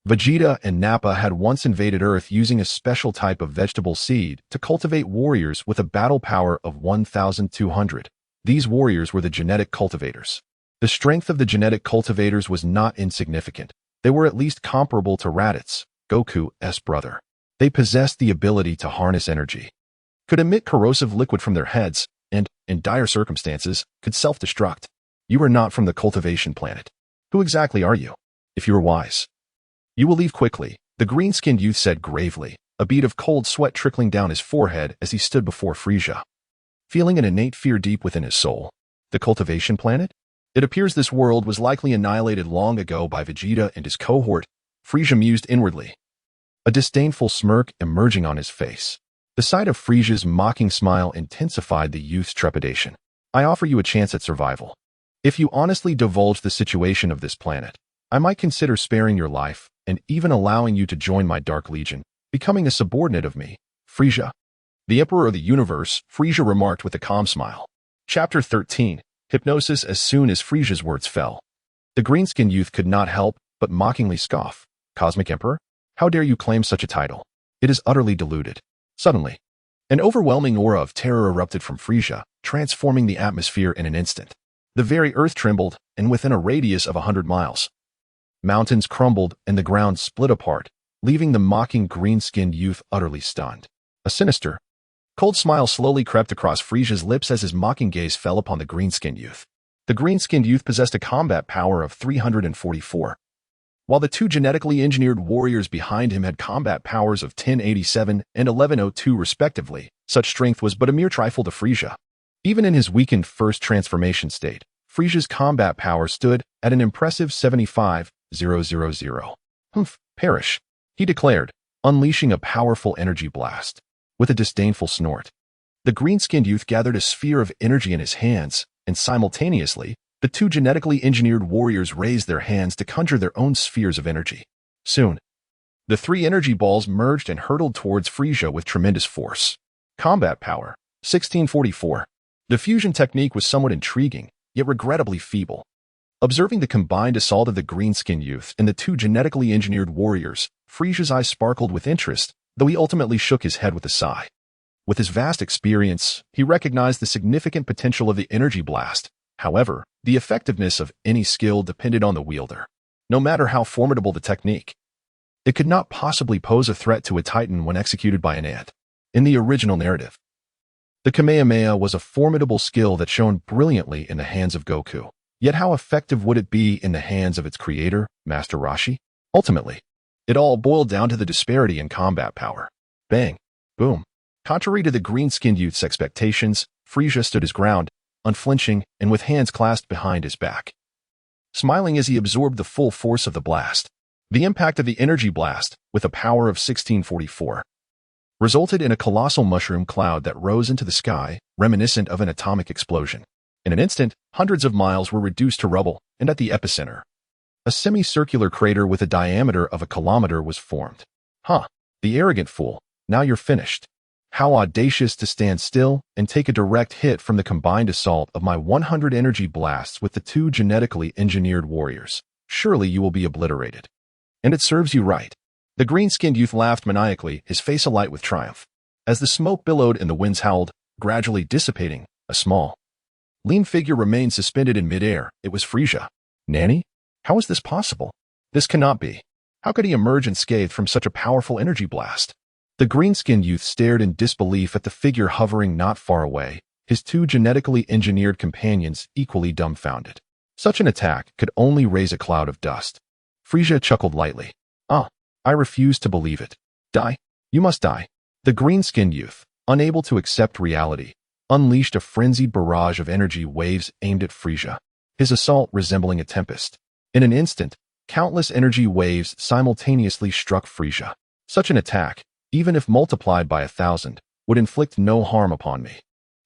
S1: Vegeta and Nappa had once invaded Earth using a special type of vegetable seed to cultivate warriors with a battle power of 1,200. These warriors were the genetic cultivators. The strength of the genetic cultivators was not insignificant. They were at least comparable to Raditz, Goku's brother. They possessed the ability to harness energy, could emit corrosive liquid from their heads, and, in dire circumstances, could self-destruct. You are not from the cultivation planet. Who exactly are you? If you are wise, you will leave quickly, the green-skinned youth said gravely, a bead of cold sweat trickling down his forehead as he stood before Frieza, feeling an innate fear deep within his soul. The cultivation planet? It appears this world was likely annihilated long ago by Vegeta and his cohort, Frieza mused inwardly, a disdainful smirk emerging on his face. The sight of Frieza's mocking smile intensified the youth's trepidation. I offer you a chance at survival. If you honestly divulge the situation of this planet, I might consider sparing your life and even allowing you to join my Dark Legion, becoming a subordinate of me. Frieza, the Emperor of the Universe, Frieza remarked with a calm smile. Chapter 13. Hypnosis. As soon as Frieza's words fell, the green-skinned youth could not help but mockingly scoff. Cosmic Emperor? How dare you claim such a title? It is utterly deluded. Suddenly, an overwhelming aura of terror erupted from Frieza, transforming the atmosphere in an instant. The very earth trembled, and within a radius of 100 miles, mountains crumbled and the ground split apart, leaving the mocking green-skinned youth utterly stunned. A sinister, cold smile slowly crept across Frieza's lips as his mocking gaze fell upon the green-skinned youth. The green-skinned youth possessed a combat power of 344, while the two genetically engineered warriors behind him had combat powers of 1087 and 1102 respectively. Such strength was but a mere trifle to Frieza. Even in his weakened first transformation state, Frieza's combat power stood at an impressive 75,000. Humph, perish, he declared, unleashing a powerful energy blast. With a disdainful snort, the green-skinned youth gathered a sphere of energy in his hands, and simultaneously, the two genetically engineered warriors raised their hands to conjure their own spheres of energy. Soon, the three energy balls merged and hurtled towards Frieza with tremendous force. Combat power, 1644. The fusion technique was somewhat intriguing, yet regrettably feeble. Observing the combined assault of the green-skinned youth and the two genetically engineered warriors, Frieza's eyes sparkled with interest, though he ultimately shook his head with a sigh. With his vast experience, he recognized the significant potential of the energy blast. However, the effectiveness of any skill depended on the wielder. No matter how formidable the technique, it could not possibly pose a threat to a Titan when executed by an ant. In the original narrative, the Kamehameha was a formidable skill that shone brilliantly in the hands of Goku. Yet how effective would it be in the hands of its creator, Master Roshi? Ultimately, it all boiled down to the disparity in combat power. Bang! Boom! Contrary to the green-skinned youth's expectations, Frieza stood his ground, unflinching and with hands clasped behind his back, smiling as he absorbed the full force of the blast. The impact of the energy blast, with a power of 1644, resulted in a colossal mushroom cloud that rose into the sky, reminiscent of an atomic explosion. In an instant, hundreds of miles were reduced to rubble, and at the epicenter, a semicircular crater with a diameter of 1 kilometer was formed. Huh, the arrogant fool, now you're finished. How audacious to stand still and take a direct hit from the combined assault of my 100 energy blasts with the two genetically engineered warriors. Surely you will be obliterated. And it serves you right. The green-skinned youth laughed maniacally, his face alight with triumph. As the smoke billowed and the winds howled, gradually dissipating, a small, lean figure remained suspended in midair. It was Frieza. Nanny? How is this possible? This cannot be. How could he emerge unscathed from such a powerful energy blast? The green-skinned youth stared in disbelief at the figure hovering not far away, his two genetically engineered companions equally dumbfounded. Such an attack could only raise a cloud of dust. Frieza chuckled lightly. Ah, I refuse to believe it. Die. You must die. The green-skinned youth, unable to accept reality, unleashed a frenzied barrage of energy waves aimed at Frieza, his assault resembling a tempest. In an instant, countless energy waves simultaneously struck Frieza. Such an attack, even if multiplied by 1,000, would inflict no harm upon me.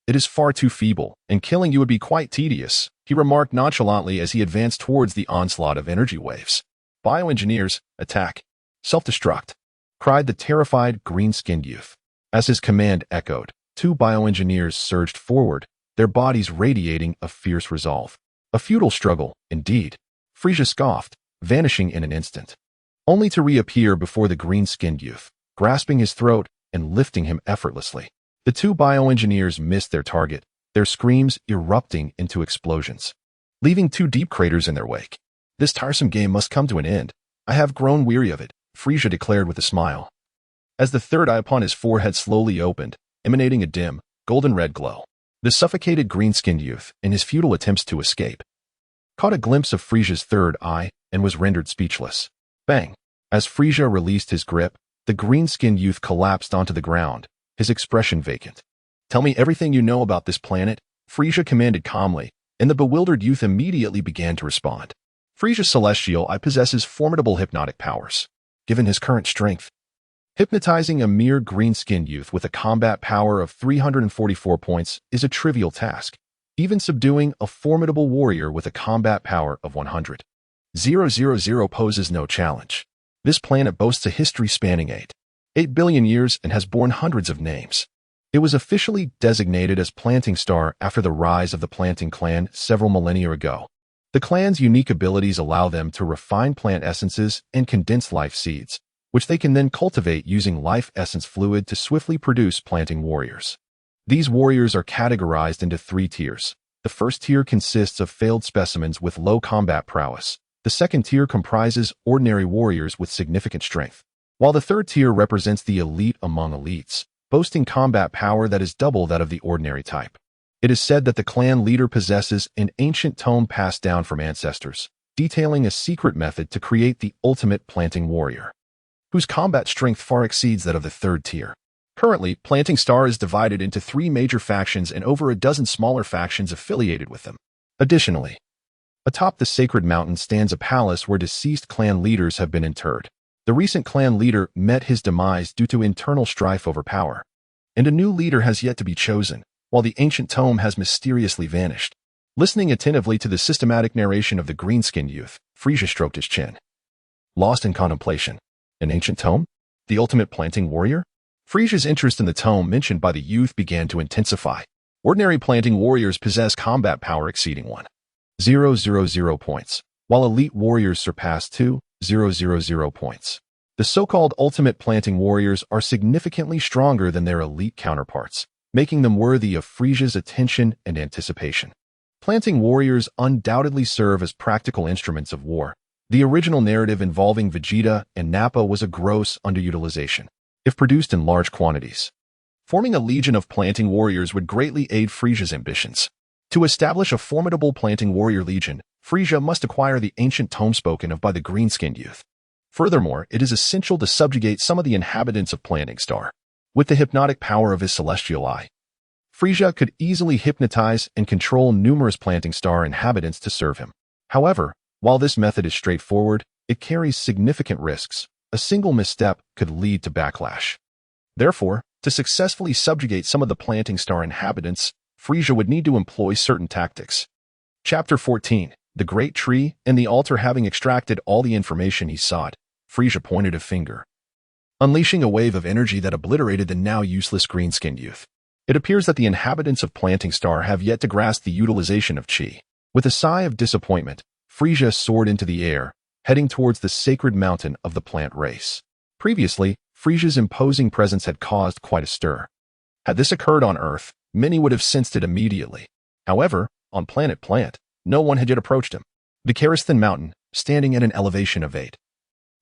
S1: It is far too feeble, and killing you would be quite tedious, he remarked nonchalantly as he advanced towards the onslaught of energy waves. Bioengineers, attack. Self-destruct, cried the terrified green-skinned youth. As his command echoed, two bioengineers surged forward, their bodies radiating a fierce resolve. A futile struggle, indeed. Frieza scoffed, vanishing in an instant, only to reappear before the green-skinned youth, grasping his throat and lifting him effortlessly. The two bioengineers missed their target, their screams erupting into explosions, leaving two deep craters in their wake. This tiresome game must come to an end. I have grown weary of it, Frieza declared with a smile, as the third eye upon his forehead slowly opened, emanating a dim, golden-red glow. The suffocated green-skinned youth, in his futile attempts to escape, caught a glimpse of Frieza's third eye and was rendered speechless. Bang! As Frieza released his grip, the green-skinned youth collapsed onto the ground, his expression vacant. Tell me everything you know about this planet, Frieza commanded calmly, and the bewildered youth immediately began to respond. Frieza's celestial eye possesses formidable hypnotic powers. Given his current strength, hypnotizing a mere green-skinned youth with a combat power of 344 points is a trivial task. Even subduing a formidable warrior with a combat power of 100,000 poses no challenge. This planet boasts a history spanning 8 billion years and has borne hundreds of names. It was officially designated as Planting Star after the rise of the Planting clan several millennia ago. The clan's unique abilities allow them to refine plant essences and condense life seeds, which they can then cultivate using life essence fluid to swiftly produce planting warriors. These warriors are categorized into 3 tiers. The first tier consists of failed specimens with low combat prowess. The second tier comprises ordinary warriors with significant strength, while the third tier represents the elite among elites, boasting combat power that is double that of the ordinary type. It is said that the clan leader possesses an ancient tome passed down from ancestors, detailing a secret method to create the ultimate planting warrior, whose combat strength far exceeds that of the third tier. Currently, Planting Star is divided into 3 major factions and over a dozen smaller factions affiliated with them. Additionally, atop the sacred mountain stands a palace where deceased clan leaders have been interred. The recent clan leader met his demise due to internal strife over power, and a new leader has yet to be chosen, while the ancient tome has mysteriously vanished. Listening attentively to the systematic narration of the green-skinned youth, Frieza stroked his chin. Lost in contemplation. An ancient tome? The ultimate planting warrior? Frieza's interest in the tome mentioned by the youth began to intensify. Ordinary planting warriors possess combat power exceeding 1,000 points, while elite warriors surpass 2,000 points. The so-called ultimate planting warriors are significantly stronger than their elite counterparts, making them worthy of Frieza's attention and anticipation. Planting warriors undoubtedly serve as practical instruments of war. The original narrative involving Vegeta and Nappa was a gross underutilization, if produced in large quantities. Forming a legion of planting warriors would greatly aid Frieza's ambitions. To establish a formidable planting warrior legion, Frieza must acquire the ancient tome spoken of by the green-skinned youth. Furthermore, it is essential to subjugate some of the inhabitants of Planting Star. With the hypnotic power of his celestial eye, Frieza could easily hypnotize and control numerous Planting Star inhabitants to serve him. However, while this method is straightforward, it carries significant risks. A single misstep could lead to backlash. Therefore, to successfully subjugate some of the Planting Star inhabitants, Frieza would need to employ certain tactics. Chapter 14. The Great Tree and the Altar. Having extracted all the information he sought, Frieza pointed a finger, unleashing a wave of energy that obliterated the now useless green-skinned youth. It appears that the inhabitants of Planting Star have yet to grasp the utilization of chi. With a sigh of disappointment, Frieza soared into the air, heading towards the sacred mountain of the plant race. Previously, Frieza's imposing presence had caused quite a stir. Had this occurred on Earth, many would have sensed it immediately. However, on Planet Plant, no one had yet approached him. The Karistan Mountain, standing at an elevation of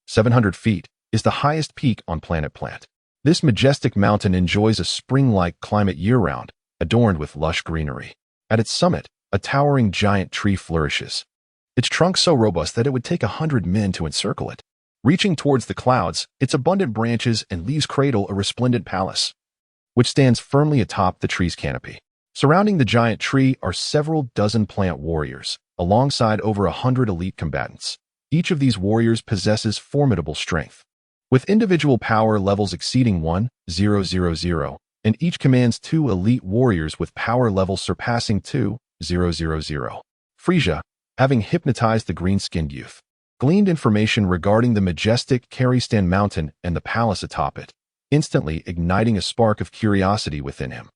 S1: 700 feet, is the highest peak on Planet Plant. This majestic mountain enjoys a spring-like climate year-round, adorned with lush greenery. At its summit, a towering giant tree flourishes, its trunk so robust that it would take 100 men to encircle it. Reaching towards the clouds, its abundant branches and leaves cradle a resplendent palace, which stands firmly atop the tree's canopy. Surrounding the giant tree are several dozen plant warriors, alongside over 100 elite combatants. Each of these warriors possesses formidable strength, with individual power levels exceeding 1,000, and each commands 2 elite warriors with power levels surpassing 2,000. Frieza, having hypnotized the green-skinned youth, gleaned information regarding the majestic Karistan Mountain and the palace atop it, instantly igniting a spark of curiosity within him.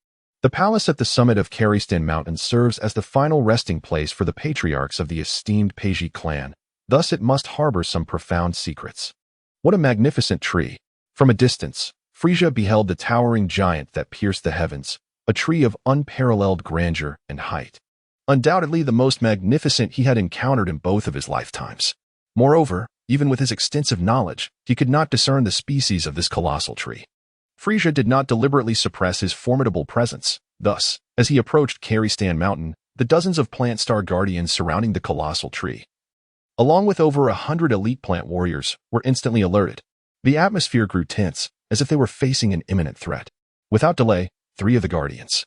S1: The palace at the summit of Karistan Mountain serves as the final resting place for the patriarchs of the esteemed Peiji clan, thus it must harbor some profound secrets. What a magnificent tree! From a distance, Frieza beheld the towering giant that pierced the heavens, a tree of unparalleled grandeur and height. Undoubtedly the most magnificent he had encountered in both of his lifetimes. Moreover, even with his extensive knowledge, he could not discern the species of this colossal tree. Frieza did not deliberately suppress his formidable presence. Thus, as he approached Karistan Mountain, the dozens of plant star guardians surrounding the colossal tree, along with over 100 elite plant warriors, were instantly alerted. The atmosphere grew tense, as if they were facing an imminent threat. Without delay, 3 of the guardians,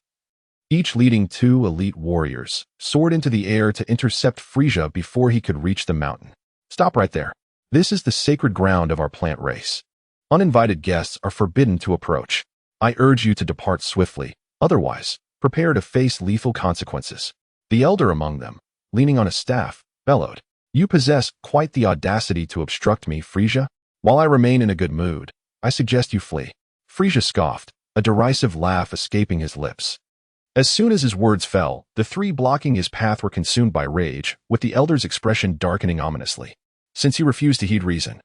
S1: each leading 2 elite warriors, soared into the air to intercept Frieza before he could reach the mountain. Stop right there. This is the sacred ground of our plant race. Uninvited guests are forbidden to approach. I urge you to depart swiftly, otherwise, prepare to face lethal consequences. The elder among them, leaning on a staff, bellowed. You possess quite the audacity to obstruct me, Frieza. While I remain in a good mood, I suggest you flee." Frieza scoffed, a derisive laugh escaping his lips. As soon as his words fell, the three blocking his path were consumed by rage, with the elder's expression darkening ominously. "Since you refuse to heed reason,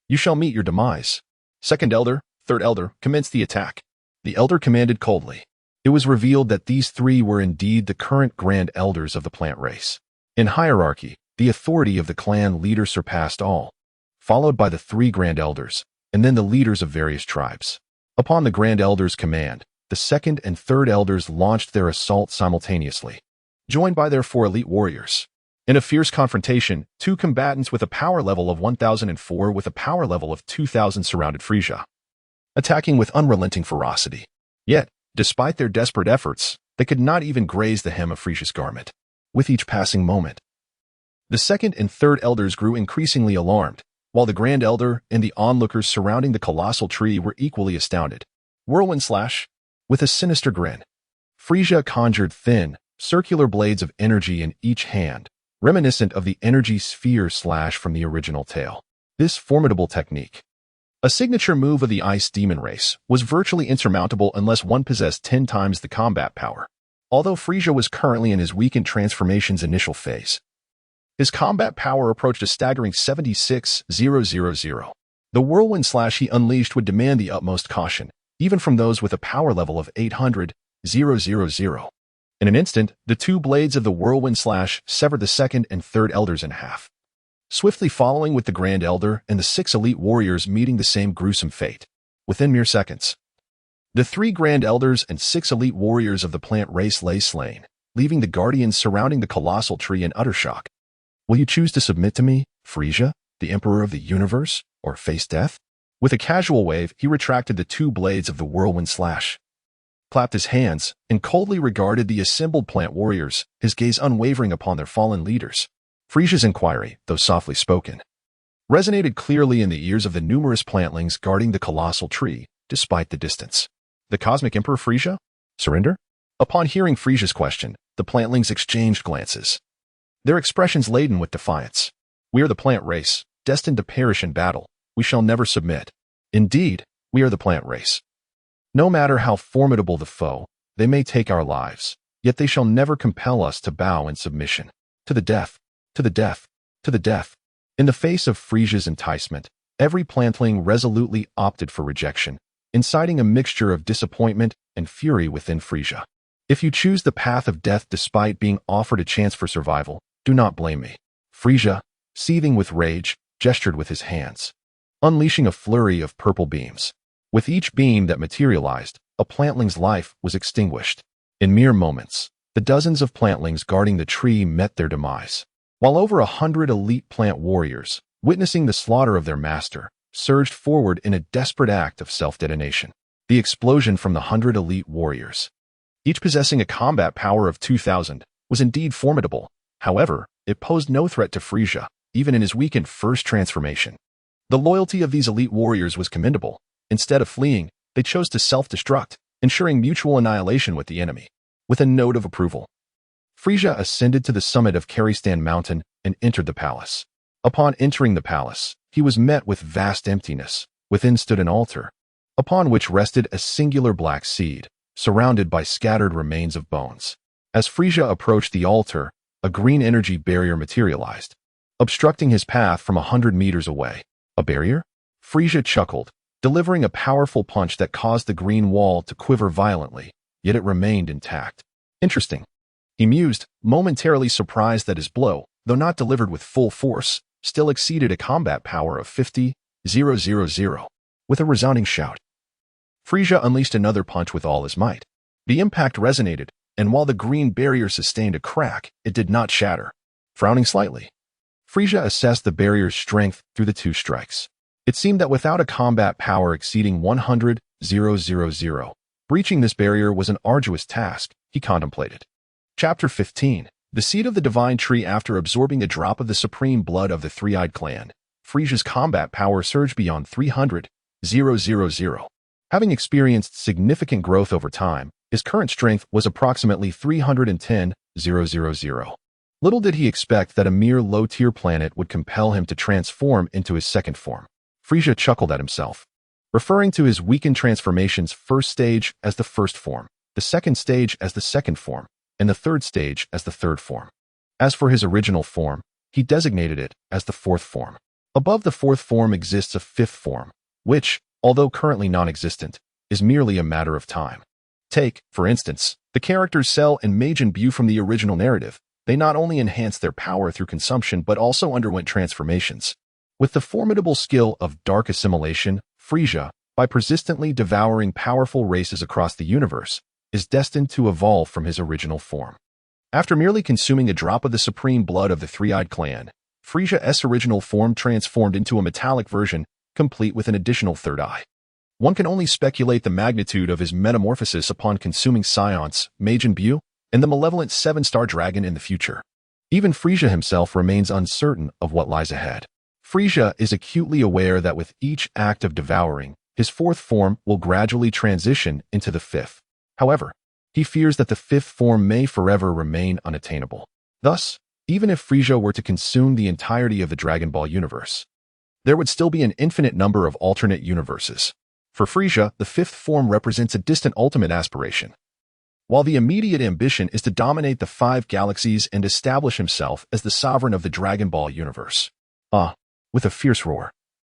S1: you shall meet your demise." Second elder, third elder, commenced the attack. The elder commanded coldly. It was revealed that these three were indeed the current grand elders of the plant race. In hierarchy, the authority of the clan leader surpassed all, followed by the three grand elders, and then the leaders of various tribes. Upon the grand elder's command, the second and third elders launched their assault simultaneously, joined by their four elite warriors. In a fierce confrontation, two combatants with a power level of 1000 and four with a power level of 2000 surrounded Frieza, attacking with unrelenting ferocity. Yet, despite their desperate efforts, they could not even graze the hem of Frieza's garment. With each passing moment, the second and third elders grew increasingly alarmed, while the grand elder and the onlookers surrounding the colossal tree were equally astounded. Whirlwind slash. With a sinister grin, Frieza conjured thin, circular blades of energy in each hand, reminiscent of the energy sphere slash from the original tale. This formidable technique, a signature move of the Ice Demon race, was virtually insurmountable unless one possessed 10 times the combat power. Although Frieza was currently in his weakened transformation's initial phase, his combat power approached a staggering 76,000. The whirlwind slash he unleashed would demand the utmost caution, even from those with a power level of 800,000. In an instant, the two blades of the whirlwind slash severed the second and third elders in half, swiftly following with the grand elder and the 6 elite warriors meeting the same gruesome fate. Within mere seconds, the 3 grand elders and 6 elite warriors of the plant race lay slain, leaving the guardians surrounding the colossal tree in utter shock. "Will you choose to submit to me, Frieza, the Emperor of the Universe, or face death?" With a casual wave, he retracted the 2 blades of the whirlwind slash, clapped his hands, and coldly regarded the assembled plant warriors, his gaze unwavering upon their fallen leaders. Frieza's inquiry, though softly spoken, resonated clearly in the ears of the numerous plantlings guarding the colossal tree, despite the distance. "The Cosmic Emperor Frieza? Surrender?" Upon hearing Frieza's question, the plantlings exchanged glances, their expressions laden with defiance. "We are the plant race, destined to perish in battle. We shall never submit. Indeed, we are the plant race. No matter how formidable the foe, they may take our lives, yet they shall never compel us to bow in submission. To the death, to the death, to the death." In the face of Frieza's enticement, every plantling resolutely opted for rejection, inciting a mixture of disappointment and fury within Frieza. "If you choose the path of death despite being offered a chance for survival, do not blame me." Frieza, seething with rage, gestured with his hands, unleashing a flurry of purple beams. With each beam that materialized, a plantling's life was extinguished. In mere moments, the dozens of plantlings guarding the tree met their demise, while over 100 elite plant warriors, witnessing the slaughter of their master, surged forward in a desperate act of self-detonation. The explosion from the 100 elite warriors, each possessing a combat power of 2000, was indeed formidable. However, it posed no threat to Frieza, even in his weakened first transformation. The loyalty of these elite warriors was commendable. Instead of fleeing, they chose to self-destruct, ensuring mutual annihilation with the enemy. With a note of approval, Frieza ascended to the summit of Karistan Mountain and entered the palace. Upon entering the palace, he was met with vast emptiness. Within stood an altar, upon which rested a singular black seed, surrounded by scattered remains of bones. As Frieza approached the altar, a green energy barrier materialized, obstructing his path from 100 meters away. "A barrier?" Frieza chuckled, delivering a powerful punch that caused the green wall to quiver violently, yet it remained intact. "Interesting," he mused, momentarily surprised that his blow, though not delivered with full force, still exceeded a combat power of 50,000. With a resounding shout, Frieza unleashed another punch with all his might. The impact resonated, and while the green barrier sustained a crack, it did not shatter. Frowning slightly, Frieza assessed the barrier's strength through the 2 strikes. It seemed that without a combat power exceeding 100,000, breaching this barrier was an arduous task, he contemplated. Chapter 15. The Seed of the Divine Tree. After absorbing a drop of the supreme blood of the Three-Eyed Clan, Frieza's combat power surged beyond 300,000. Having experienced significant growth over time, his current strength was approximately 310,000. Little did he expect that a mere low-tier planet would compel him to transform into his second form. Frieza chuckled at himself. referring to his weakened transformation's first stage as the first form, the second stage as the second form, and the third stage as the third form. As for his original form, he designated it as the fourth form. Above the fourth form exists a fifth form, which, although currently non-existent, is merely a matter of time. Take, for instance, the characters Cell and Majin Buu from the original narrative. They not only enhanced their power through consumption but also underwent transformations. With the formidable skill of dark assimilation, Frieza, by persistently devouring powerful races across the universe, is destined to evolve from his original form. After merely consuming a drop of the supreme blood of the Three-Eyed Clan, Frieza's original form transformed into a metallic version, complete with an additional third eye. One can only speculate the magnitude of his metamorphosis upon consuming Scion's, Majin Buu, and the malevolent seven-star dragon in the future. Even Frieza himself remains uncertain of what lies ahead. Frieza is acutely aware that with each act of devouring, his fourth form will gradually transition into the fifth. However, he fears that the fifth form may forever remain unattainable. Thus, even if Frieza were to consume the entirety of the Dragon Ball universe, there would still be an infinite number of alternate universes. For Frieza, the fifth form represents a distant ultimate aspiration, while the immediate ambition is to dominate the 5 galaxies and establish himself as the sovereign of the Dragon Ball universe. With a fierce roar,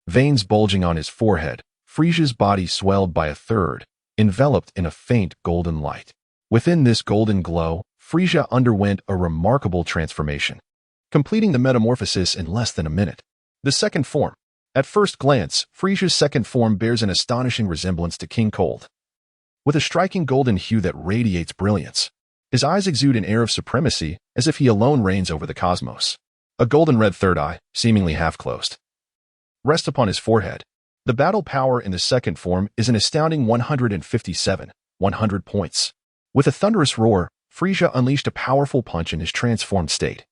S1: veins bulging on his forehead, Frieza's body swelled by a third, enveloped in a faint golden light. Within this golden glow, Frieza underwent a remarkable transformation, completing the metamorphosis in less than a minute. The second form. At first glance, Frieza's second form bears an astonishing resemblance to King Cold. With a striking golden hue that radiates brilliance, his eyes exude an air of supremacy as if he alone reigns over the cosmos. A golden-red third eye, seemingly half-closed, rests upon his forehead. The battle power in the second form is an astounding 100 points. With a thunderous roar, Frieza unleashed a powerful punch in his transformed state,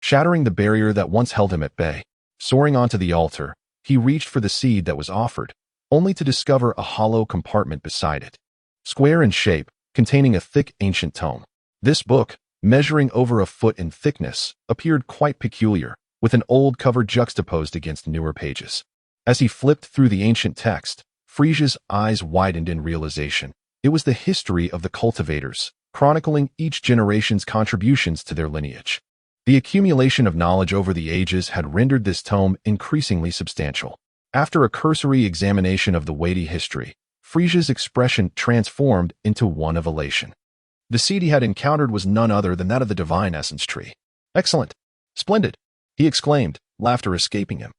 S1: shattering the barrier that once held him at bay. Soaring onto the altar, he reached for the seed that was offered, only to discover a hollow compartment beside it. Square in shape, containing a thick ancient tome. This book, measuring over a foot in thickness, appeared quite peculiar, with an old cover juxtaposed against newer pages. As he flipped through the ancient text, Frieza's eyes widened in realization. It was the history of the cultivators, chronicling each generation's contributions to their lineage. The accumulation of knowledge over the ages had rendered this tome increasingly substantial. After a cursory examination of the weighty history, Frieza's expression transformed into one of elation. The seed he had encountered was none other than that of the divine essence tree. "Excellent! Splendid!" he exclaimed, laughter escaping him.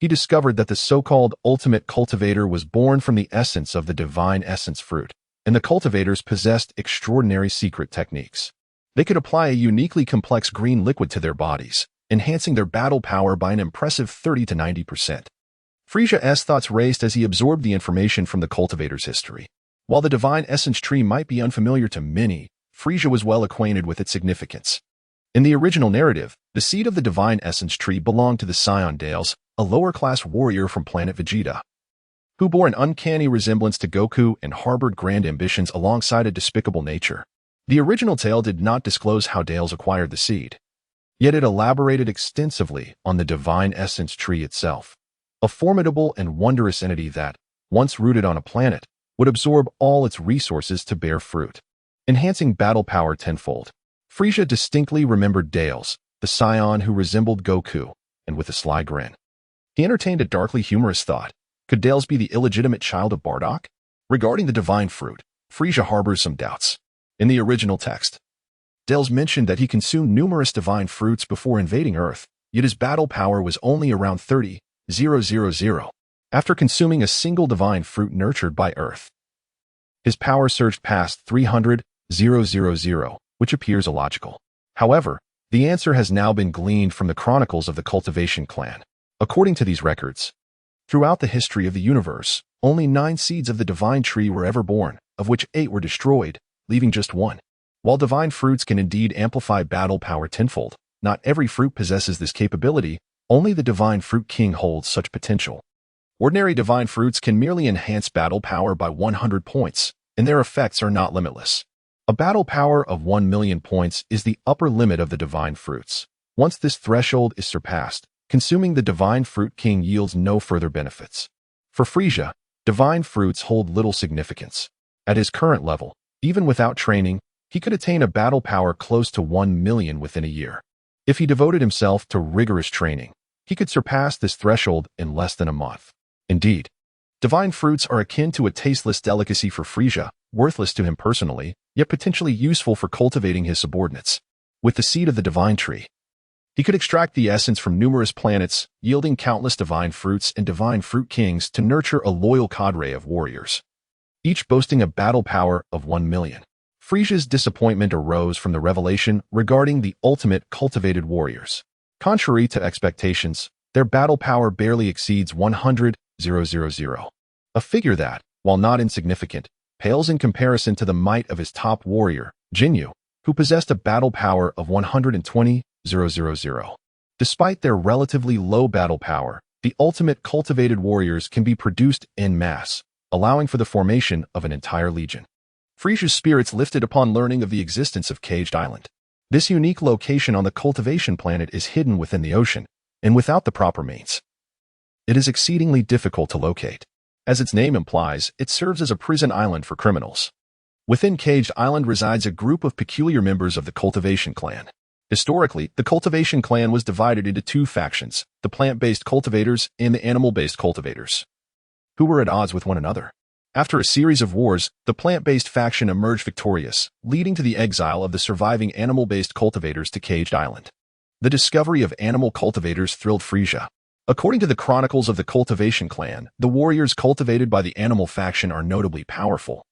S1: He discovered that the so-called ultimate cultivator was born from the essence of the divine essence fruit, and the cultivators possessed extraordinary secret techniques. They could apply a uniquely complex green liquid to their bodies, enhancing their battle power by an impressive 30 to 90%. Frieza's thoughts raced as he absorbed the information from the cultivator's history. While the divine essence tree might be unfamiliar to many, Frieza was well acquainted with its significance. In the original narrative, the seed of the divine essence tree belonged to the Tsunade, a lower-class warrior from planet Vegeta, who bore an uncanny resemblance to Goku and harbored grand ambitions alongside a despicable nature. The original tale did not disclose how Dales acquired the seed, yet it elaborated extensively on the divine essence tree itself, a formidable and wondrous entity that, once rooted on a planet, would absorb all its resources to bear fruit, enhancing battle power tenfold. Frieza distinctly remembered Dales, the scion who resembled Goku, and with a sly grin, he entertained a darkly humorous thought. Could Dales be the illegitimate child of Bardock? Regarding the divine fruit, Frieza harbors some doubts. In the original text, Dales mentioned that he consumed numerous divine fruits before invading Earth, yet his battle power was only around 30,000. After consuming a single divine fruit nurtured by Earth, his power surged past 300,000, which appears illogical. However, the answer has now been gleaned from the chronicles of the Cultivation Clan. According to these records, throughout the history of the universe, only 9 seeds of the divine tree were ever born, of which 8 were destroyed, leaving just 1. While divine fruits can indeed amplify battle power tenfold, not every fruit possesses this capability. Only the divine fruit king holds such potential. Ordinary divine fruits can merely enhance battle power by 100 points, and their effects are not limitless. A battle power of 1,000,000 points is the upper limit of the divine fruits. Once this threshold is surpassed, consuming the divine fruit king yields no further benefits. For Frieza, divine fruits hold little significance. At his current level, even without training, he could attain a battle power close to 1 million within a year. If he devoted himself to rigorous training, he could surpass this threshold in less than a month. Indeed, divine fruits are akin to a tasteless delicacy for Frieza, worthless to him personally, yet potentially useful for cultivating his subordinates. With the seed of the divine tree, he could extract the essence from numerous planets, yielding countless divine fruits and divine fruit kings to nurture a loyal cadre of warriors, each boasting a battle power of 1 million. Frieza's disappointment arose from the revelation regarding the ultimate cultivated warriors. Contrary to expectations, their battle power barely exceeds 100,000, a figure that, while not insignificant, pales in comparison to the might of his top warrior, Jinyu, who possessed a battle power of 120,000. Despite their relatively low battle power, the ultimate cultivated warriors can be produced en masse, allowing for the formation of an entire legion. Frieza's spirits lifted upon learning of the existence of Caged Island. This unique location on the cultivation planet is hidden within the ocean, and without the proper means, it is exceedingly difficult to locate. As its name implies, it serves as a prison island for criminals. Within Caged Island resides a group of peculiar members of the cultivation clan. Historically, the cultivation clan was divided into two factions, the plant-based cultivators and the animal-based cultivators, who were at odds with one another. After a series of wars, the plant-based faction emerged victorious, leading to the exile of the surviving animal-based cultivators to Caged Island. The discovery of animal cultivators thrilled Frieza. According to the chronicles of the cultivation clan, the warriors cultivated by the animal faction are notably powerful,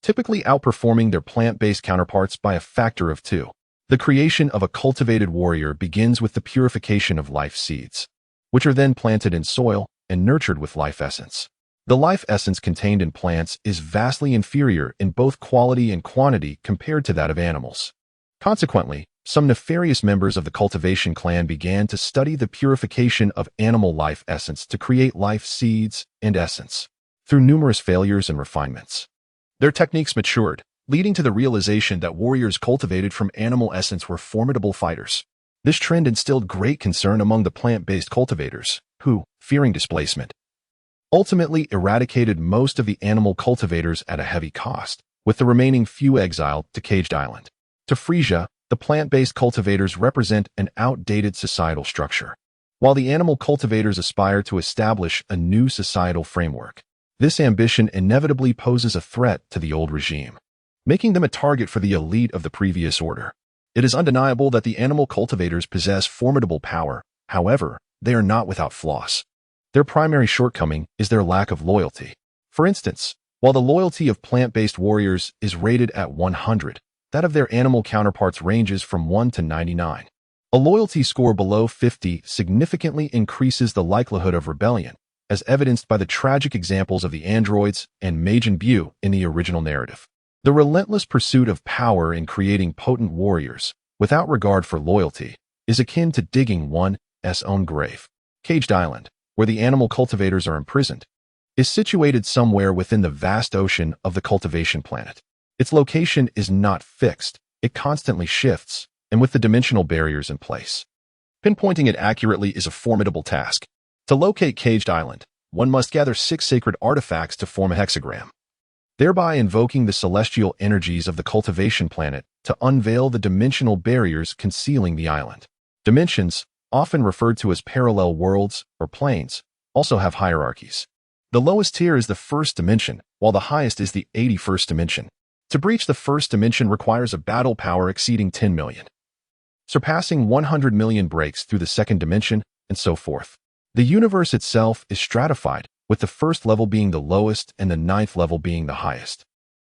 S1: typically outperforming their plant-based counterparts by a factor of 2. The creation of a cultivated warrior begins with the purification of life seeds, which are then planted in soil and nurtured with life essence. The life essence contained in plants is vastly inferior in both quality and quantity compared to that of animals. Consequently, some nefarious members of the cultivation clan began to study the purification of animal life essence to create life seeds and essence. Through numerous failures and refinements, their techniques matured, leading to the realization that warriors cultivated from animal essence were formidable fighters. This trend instilled great concern among the plant-based cultivators, who, fearing displacement, ultimately eradicated most of the animal cultivators at a heavy cost, with the remaining few exiled to Caged Island. To Frieza, the plant-based cultivators represent an outdated societal structure, while the animal cultivators aspire to establish a new societal framework. This ambition inevitably poses a threat to the old regime, making them a target for the elite of the previous order. It is undeniable that the animal cultivators possess formidable power. However, they are not without flaws. Their primary shortcoming is their lack of loyalty. For instance, while the loyalty of plant-based warriors is rated at 100, that of their animal counterparts ranges from 1 to 99. A loyalty score below 50 significantly increases the likelihood of rebellion, as evidenced by the tragic examples of the androids and Majin Buu in the original narrative. The relentless pursuit of power in creating potent warriors, without regard for loyalty, is akin to digging one's own grave. Caged Island, where the animal cultivators are imprisoned, is situated somewhere within the vast ocean of the cultivation planet. Its location is not fixed, it constantly shifts, and with the dimensional barriers in place, pinpointing it accurately is a formidable task. To locate Caged Island, one must gather 6 sacred artifacts to form a hexagram, thereby invoking the celestial energies of the cultivation planet to unveil the dimensional barriers concealing the island. Dimensions, often referred to as parallel worlds or planes, also have hierarchies. The lowest tier is the first dimension, while the highest is the 81st dimension. To breach the first dimension requires a battle power exceeding 10 million. Surpassing 100 million breaks through the second dimension, and so forth. The universe itself is stratified, with the first level being the lowest and the 9th level being the highest.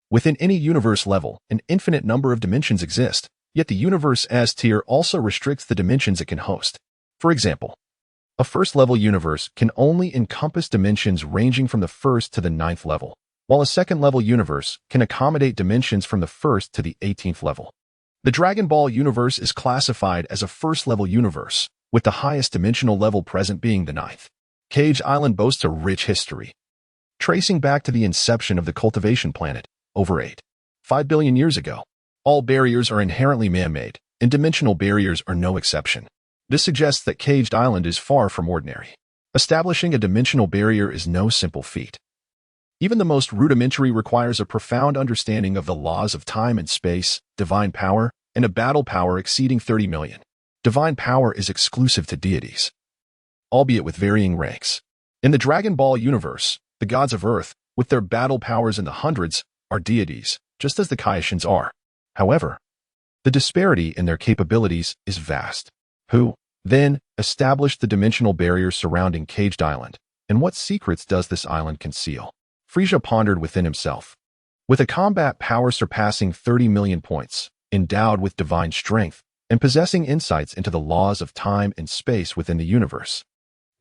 S1: Within any universe level, an infinite number of dimensions exist, yet the universe S tier also restricts the dimensions it can host. For example, a first-level universe can only encompass dimensions ranging from the 1st to the 9th level, while a second-level universe can accommodate dimensions from the 1st to the 18th level. The Dragon Ball universe is classified as a first-level universe, with the highest dimensional level present being the 9th. Caged Island boasts a rich history, tracing back to the inception of the cultivation planet, over 5 billion years ago. All barriers are inherently man-made, and dimensional barriers are no exception. This suggests that Caged Island is far from ordinary. Establishing a dimensional barrier is no simple feat. Even the most rudimentary requires a profound understanding of the laws of time and space, divine power, and a battle power exceeding 30 million. Divine power is exclusive to deities, albeit with varying ranks. In the Dragon Ball universe, the gods of Earth, with their battle powers in the hundreds, are deities, just as the Kaishins are. However, the disparity in their capabilities is vast. Who, then, established the dimensional barriers surrounding Caged Island, and what secrets does this island conceal? Frieza pondered within himself. With a combat power surpassing 30 million points, endowed with divine strength, and possessing insights into the laws of time and space within the universe,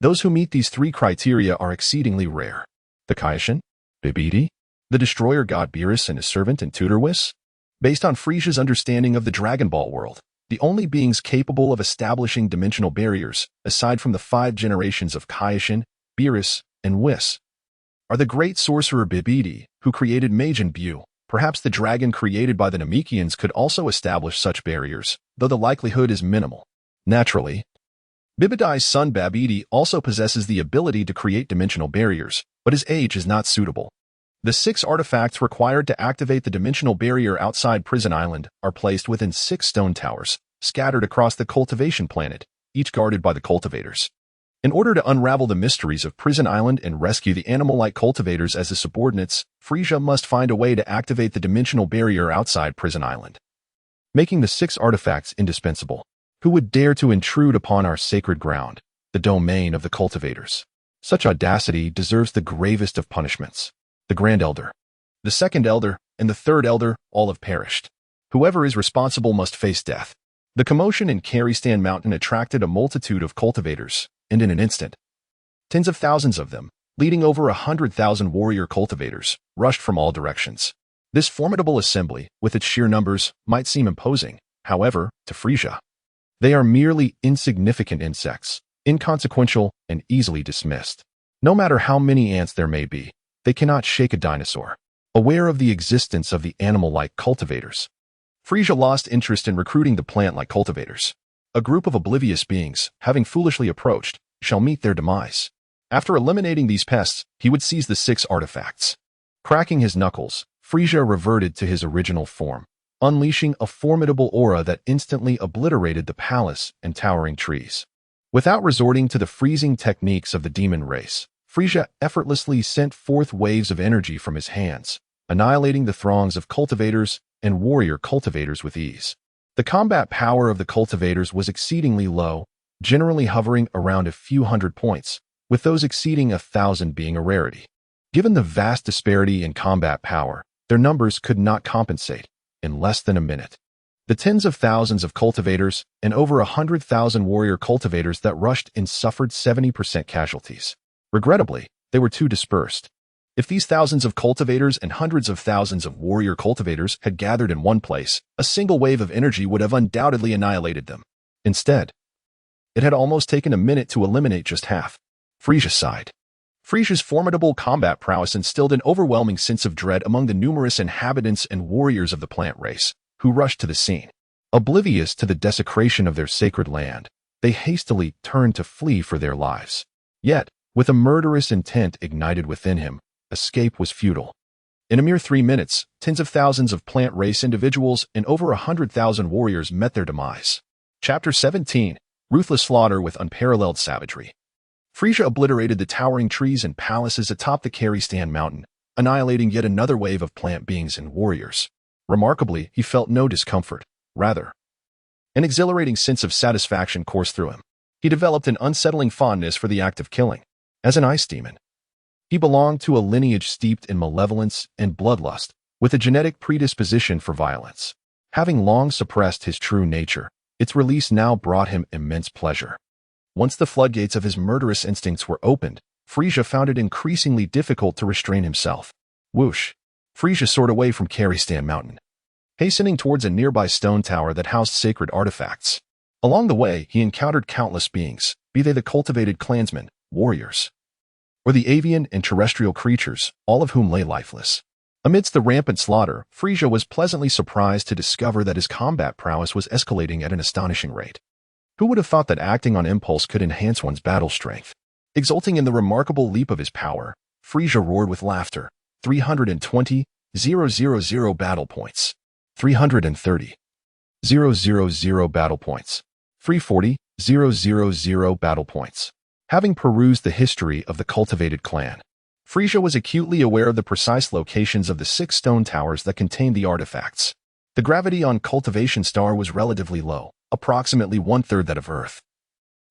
S1: those who meet these three criteria are exceedingly rare. The Kaishin, Bibidi, the destroyer god Beerus and his servant and tutor Whis. Based on Frieza's understanding of the Dragon Ball world, the only beings capable of establishing dimensional barriers, aside from the 5 generations of Kaishin, Beerus, and Whis, are the great sorcerer Bibidi, who created Majin Buu. Perhaps the dragon created by the Namekians could also establish such barriers, though the likelihood is minimal. Naturally, Bibidi's son Babidi also possesses the ability to create dimensional barriers, but his age is not suitable. The 6 artifacts required to activate the dimensional barrier outside Prison Island are placed within 6 stone towers, scattered across the cultivation planet, each guarded by the cultivators. In order to unravel the mysteries of Prison Island and rescue the animal-like cultivators as his subordinates, Frieza must find a way to activate the dimensional barrier outside Prison Island, making the 6 artifacts indispensable. Who would dare to intrude upon our sacred ground, the domain of the cultivators? Such audacity deserves the gravest of punishments. The Grand Elder, the Second Elder, and the Third Elder all have perished. Whoever is responsible must face death. The commotion in Karistan Mountain attracted a multitude of cultivators, and in an instant, tens of thousands of them, leading over 100,000 warrior cultivators, rushed from all directions. This formidable assembly, with its sheer numbers, might seem imposing. However, to Frieza, they are merely insignificant insects, inconsequential and easily dismissed. No matter how many ants there may be, they cannot shake a dinosaur. Aware of the existence of the animal-like cultivators, Frieza lost interest in recruiting the plant-like cultivators. A group of oblivious beings, having foolishly approached, shall meet their demise. After eliminating these pests, he would seize the 6 artifacts. Cracking his knuckles, Frieza reverted to his original form, unleashing a formidable aura that instantly obliterated the palace and towering trees. Without resorting to the freezing techniques of the demon race, Frieza effortlessly sent forth waves of energy from his hands, annihilating the throngs of cultivators and warrior cultivators with ease. The combat power of the cultivators was exceedingly low, generally hovering around a few hundred points, with those exceeding 1,000 being a rarity. Given the vast disparity in combat power, their numbers could not compensate. In less than a minute, the tens of thousands of cultivators and over 100,000 warrior cultivators that rushed in suffered 70% casualties. Regrettably, they were too dispersed. If these thousands of cultivators and hundreds of thousands of warrior cultivators had gathered in one place, a single wave of energy would have undoubtedly annihilated them. Instead, it had almost taken a minute to eliminate just half. Frieza sighed. Frieza's formidable combat prowess instilled an overwhelming sense of dread among the numerous inhabitants and warriors of the plant race, who rushed to the scene. Oblivious to the desecration of their sacred land, they hastily turned to flee for their lives. Yet, with a murderous intent ignited within him, escape was futile. In a mere 3 minutes, tens of thousands of plant race individuals and over 100,000 warriors met their demise. Chapter 17. Ruthless Slaughter with Unparalleled Savagery. Frieza obliterated the towering trees and palaces atop the Karistan Mountain, annihilating yet another wave of plant beings and warriors. Remarkably, he felt no discomfort. Rather, an exhilarating sense of satisfaction coursed through him. He developed an unsettling fondness for the act of killing. As an ice demon, he belonged to a lineage steeped in malevolence and bloodlust, with a genetic predisposition for violence. Having long suppressed his true nature, its release now brought him immense pleasure. Once the floodgates of his murderous instincts were opened, Frieza found it increasingly difficult to restrain himself. Whoosh! Frieza soared away from Karistan Mountain, hastening towards a nearby stone tower that housed sacred artifacts. Along the way, he encountered countless beings, be they the cultivated clansmen, warriors, or the avian and terrestrial creatures, all of whom lay lifeless. Amidst the rampant slaughter, Frieza was pleasantly surprised to discover that his combat prowess was escalating at an astonishing rate. Who would have thought that acting on impulse could enhance one's battle strength? Exulting in the remarkable leap of his power, Frieza roared with laughter, 320,000 battle points. 330,000 battle points. 340,000 battle points. Having perused the history of the cultivated clan, Frieza was acutely aware of the precise locations of the 6 stone towers that contained the artifacts. The gravity on Cultivation Star was relatively low, approximately 1/3 that of Earth,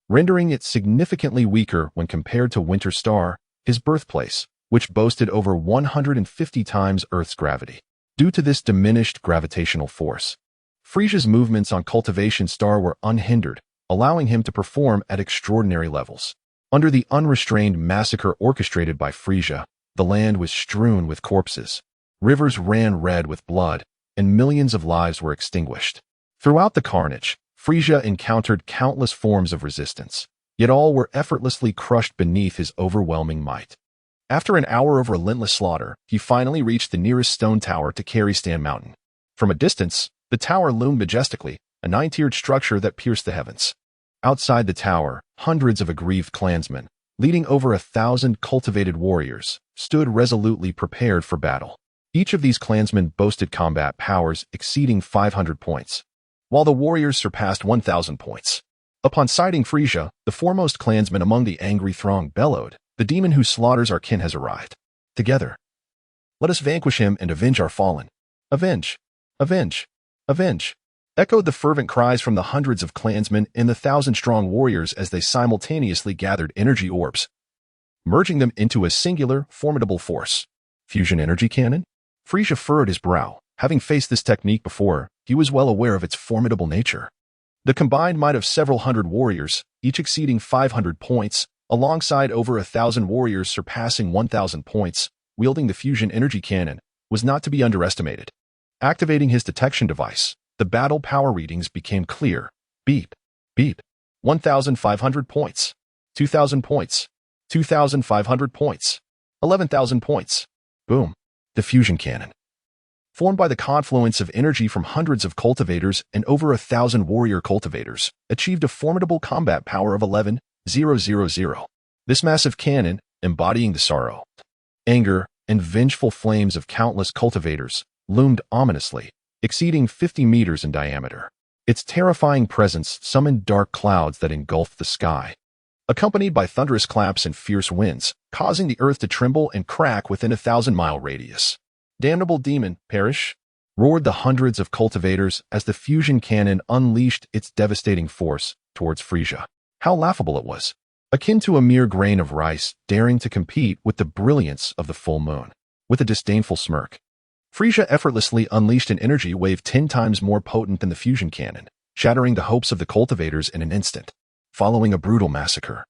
S1: rendering it significantly weaker when compared to Winter Star, his birthplace, which boasted over 150 times Earth's gravity. Due to this diminished gravitational force, Frieza's movements on Cultivation Star were unhindered, allowing him to perform at extraordinary levels. Under the unrestrained massacre orchestrated by Frieza, the land was strewn with corpses. Rivers ran red with blood, and millions of lives were extinguished. Throughout the carnage, Frieza encountered countless forms of resistance, yet all were effortlessly crushed beneath his overwhelming might. After an hour of relentless slaughter, he finally reached the nearest stone tower to carry Stand Mountain. From a distance, the tower loomed majestically, a 9-tiered structure that pierced the heavens. Outside the tower, hundreds of aggrieved clansmen, leading over 1,000 cultivated warriors, stood resolutely prepared for battle. Each of these clansmen boasted combat powers exceeding 500 points, while the warriors surpassed 1,000 points. Upon sighting Frieza, the foremost clansman among the angry throng bellowed, "The demon who slaughters our kin has arrived. Together, let us vanquish him and avenge our fallen. Avenge! Avenge! Avenge!" Echoed the fervent cries from the hundreds of clansmen and the 1,000-strong warriors as they simultaneously gathered energy orbs, merging them into a singular, formidable force. Fusion energy cannon? Frieza furrowed his brow. Having faced this technique before, he was well aware of its formidable nature. The combined might of several hundred warriors, each exceeding 500 points, alongside over 1,000 warriors surpassing 1,000 points, wielding the fusion energy cannon, was not to be underestimated. Activating his detection device, the battle power readings became clear. Beep, beep. 1,500 points. 2,000 points. 2,500 points. 11,000 points. Boom. The fusion cannon, formed by the confluence of energy from hundreds of cultivators and over 1,000 warrior cultivators, achieved a formidable combat power of 11,000. This massive cannon, embodying the sorrow, anger, and vengeful flames of countless cultivators, loomed ominously, exceeding 50 meters in diameter. Its terrifying presence summoned dark clouds that engulfed the sky, accompanied by thunderous claps and fierce winds, causing the earth to tremble and crack within a 1,000-mile radius. "Damnable demon, perish!" roared the hundreds of cultivators as the fusion cannon unleashed its devastating force towards Frieza. How laughable it was, akin to a mere grain of rice daring to compete with the brilliance of the full moon. With a disdainful smirk, Frieza effortlessly unleashed an energy wave 10 times more potent than the fusion cannon, shattering the hopes of the cultivators in an instant. Following a brutal massacre,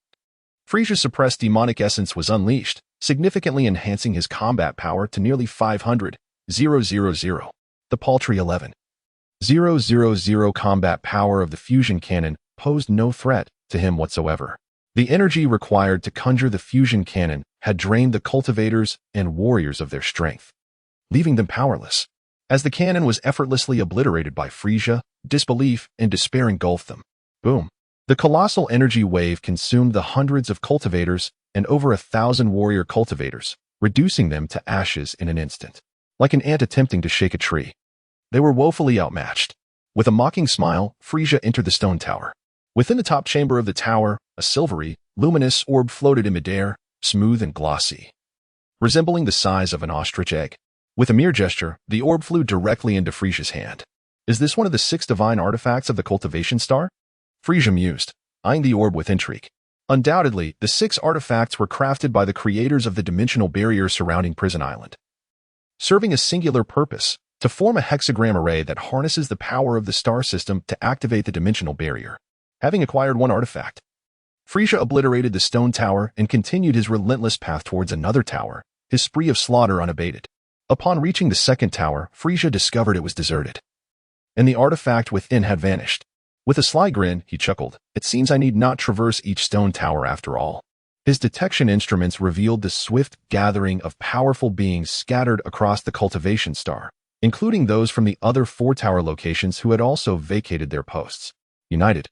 S1: Frieza's suppressed demonic essence was unleashed, significantly enhancing his combat power to nearly 500,000. The paltry 11,000 combat power of the fusion cannon posed no threat to him whatsoever. The energy required to conjure the fusion cannon had drained the cultivators and warriors of their strength, leaving them powerless. As the cannon was effortlessly obliterated by Frieza, disbelief and despair engulfed them. Boom. The colossal energy wave consumed the hundreds of cultivators and over 1,000 warrior cultivators, reducing them to ashes in an instant. Like an ant attempting to shake a tree, they were woefully outmatched. With a mocking smile, Frieza entered the stone tower. Within the top chamber of the tower, a silvery, luminous orb floated in midair, smooth and glossy, resembling the size of an ostrich egg. With a mere gesture, the orb flew directly into Frieza's hand. "Is this one of the 6 divine artifacts of the cultivation star?" Frieza mused, eyeing the orb with intrigue. Undoubtedly, the 6 artifacts were crafted by the creators of the dimensional barrier surrounding Prison Island, serving a singular purpose: to form a hexagram array that harnesses the power of the star system to activate the dimensional barrier. Having acquired one artifact, Frieza obliterated the stone tower and continued his relentless path towards another tower, his spree of slaughter unabated. Upon reaching the second tower, Frieza discovered it was deserted, and the artifact within had vanished. With a sly grin, he chuckled, "It seems I need not traverse each stone tower after all." His detection instruments revealed the swift gathering of powerful beings scattered across the cultivation star, including those from the other 4 tower locations who had also vacated their posts. United,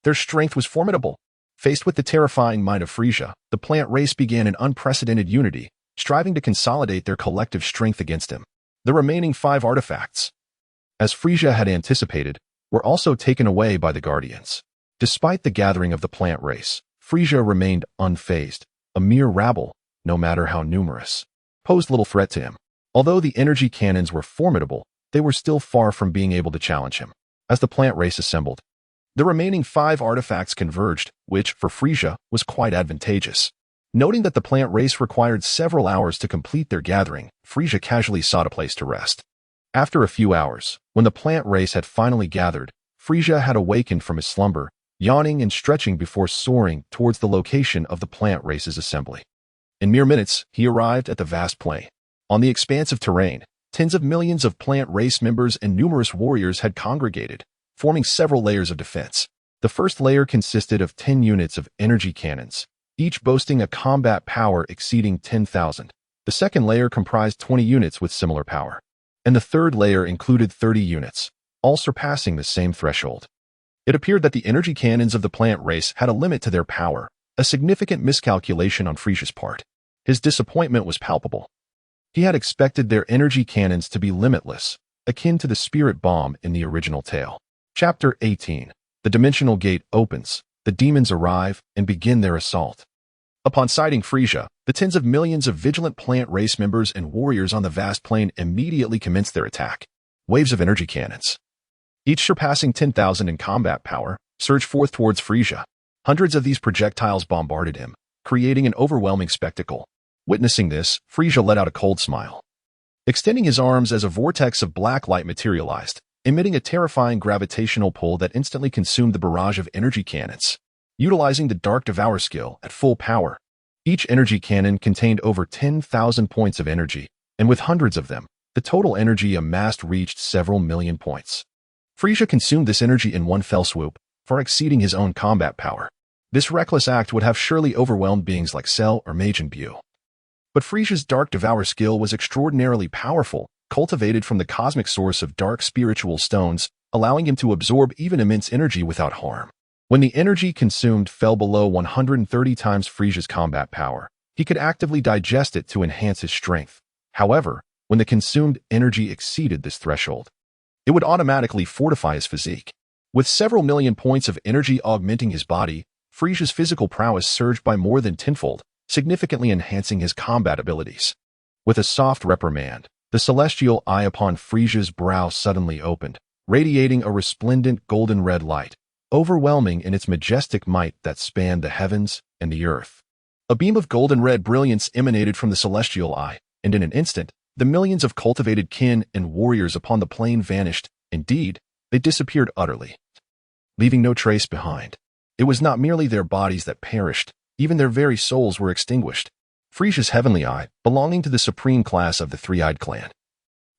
S1: their strength was formidable. Faced with the terrifying might of Frieza, the plant race began an unprecedented unity, striving to consolidate their collective strength against him. The remaining 5 artifacts, as Frieza had anticipated, were also taken away by the Guardians. Despite the gathering of the plant race, Frieza remained unfazed. A mere rabble, no matter how numerous, posed little threat to him. Although the energy cannons were formidable, they were still far from being able to challenge him. As the plant race assembled, the remaining 5 artifacts converged, which, for Frieza, was quite advantageous. Noting that the plant race required several hours to complete their gathering, Frieza casually sought a place to rest. After a few hours, when the plant race had finally gathered, Frieza had awakened from his slumber, yawning and stretching before soaring towards the location of the plant race's assembly. In mere minutes, he arrived at the vast plain. On the expansive terrain, tens of millions of plant race members and numerous warriors had congregated, forming several layers of defense. The first layer consisted of 10 units of energy cannons, each boasting a combat power exceeding 10,000. The second layer comprised 20 units with similar power. And the third layer included 30 units, all surpassing the same threshold. It appeared that the energy cannons of the plant race had a limit to their power, a significant miscalculation on Frieza's part. His disappointment was palpable. He had expected their energy cannons to be limitless, akin to the spirit bomb in the original tale. Chapter 18. The dimensional gate opens, the demons arrive and begin their assault. Upon sighting Frieza, the tens of millions of vigilant plant race members and warriors on the vast plain immediately commenced their attack. Waves of energy cannons, each surpassing 10,000 in combat power, surged forth towards Frieza. Hundreds of these projectiles bombarded him, creating an overwhelming spectacle. Witnessing this, Frieza let out a cold smile. Extending his arms as a vortex of black light materialized, emitting a terrifying gravitational pull that instantly consumed the barrage of energy cannons. Utilizing the Dark Devour skill at full power, each energy cannon contained over 10,000 points of energy, and with hundreds of them, the total energy amassed reached several million points. Frieza consumed this energy in one fell swoop, far exceeding his own combat power. This reckless act would have surely overwhelmed beings like Cell or Majin Buu. But Frieza's Dark Devour skill was extraordinarily powerful, cultivated from the cosmic source of dark spiritual stones, allowing him to absorb even immense energy without harm. When the energy consumed fell below 130 times Frieza's combat power, he could actively digest it to enhance his strength. However, when the consumed energy exceeded this threshold, it would automatically fortify his physique. With several million points of energy augmenting his body, Frieza's physical prowess surged by more than tenfold, significantly enhancing his combat abilities. With a soft reprimand, the celestial eye upon Frieza's brow suddenly opened, radiating a resplendent golden-red light, overwhelming in its majestic might that spanned the heavens and the earth. A beam of golden-red brilliance emanated from the celestial eye, and in an instant, the millions of cultivated kin and warriors upon the plain vanished. Indeed, they disappeared utterly, leaving no trace behind. It was not merely their bodies that perished, even their very souls were extinguished. Frieza's heavenly eye, belonging to the supreme class of the Three-Eyed Clan,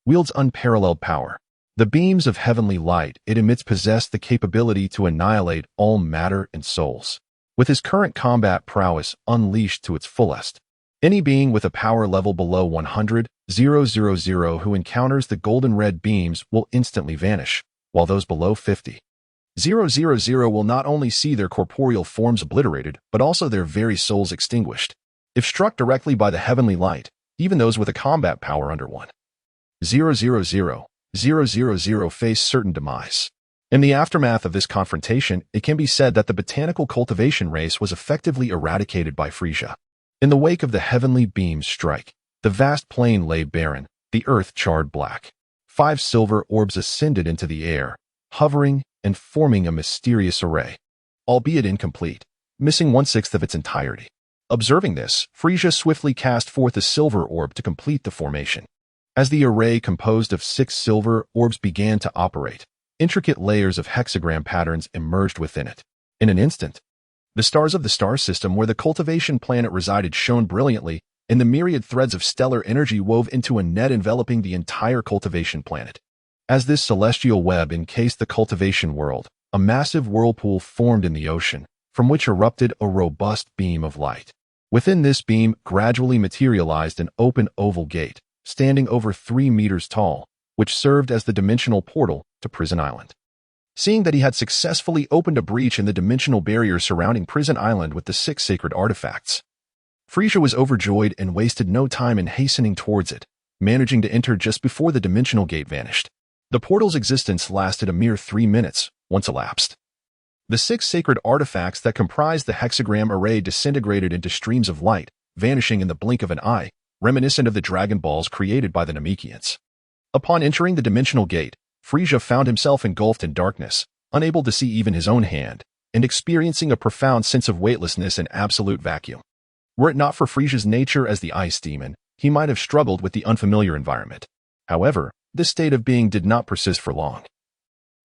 S1: wields unparalleled power. The beams of heavenly light it emits possess the capability to annihilate all matter and souls. With his current combat prowess unleashed to its fullest, any being with a power level below 100,000 who encounters the golden red beams will instantly vanish, while those below 50,000 will not only see their corporeal forms obliterated, but also their very souls extinguished. If struck directly by the heavenly light, even those with a combat power under 1,000,000 face certain demise. In the aftermath of this confrontation, it can be said that the botanical cultivation race was effectively eradicated by Frieza. In the wake of the heavenly beam's strike, the vast plain lay barren, the earth charred black. 5 silver orbs ascended into the air, hovering and forming a mysterious array, albeit incomplete, missing 1/6 of its entirety. Observing this, Frieza swiftly cast forth a silver orb to complete the formation. As the array composed of 6 silver orbs began to operate, intricate layers of hexagram patterns emerged within it. In an instant, the stars of the star system where the cultivation planet resided shone brilliantly, and the myriad threads of stellar energy wove into a net enveloping the entire cultivation planet. As this celestial web encased the cultivation world, a massive whirlpool formed in the ocean, from which erupted a robust beam of light. Within this beam gradually materialized an open oval gate, standing over 3 meters tall, which served as the dimensional portal to Prison Island. Seeing that he had successfully opened a breach in the dimensional barrier surrounding Prison Island with the 6 sacred artifacts, Frieza was overjoyed and wasted no time in hastening towards it, managing to enter just before the dimensional gate vanished. The portal's existence lasted a mere 3 minutes, once elapsed. The 6 sacred artifacts that comprised the hexagram array disintegrated into streams of light, vanishing in the blink of an eye, reminiscent of the Dragon Balls created by the Namekians. Upon entering the dimensional gate, Frieza found himself engulfed in darkness, unable to see even his own hand, and experiencing a profound sense of weightlessness and absolute vacuum. Were it not for Frieza's nature as the ice demon, he might have struggled with the unfamiliar environment. However, this state of being did not persist for long,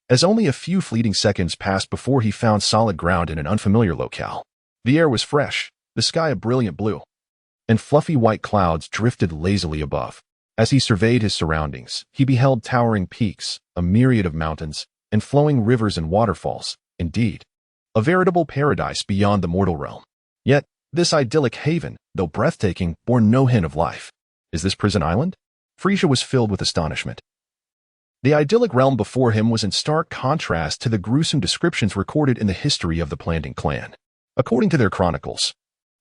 S1: as only a few fleeting seconds passed before he found solid ground in an unfamiliar locale. The air was fresh, the sky a brilliant blue, and fluffy white clouds drifted lazily above. As he surveyed his surroundings, he beheld towering peaks, a myriad of mountains, and flowing rivers and waterfalls. Indeed, a veritable paradise beyond the mortal realm. Yet, this idyllic haven, though breathtaking, bore no hint of life. Is this Prison Island? Frieza was filled with astonishment. The idyllic realm before him was in stark contrast to the gruesome descriptions recorded in the history of the Planting clan. According to their chronicles,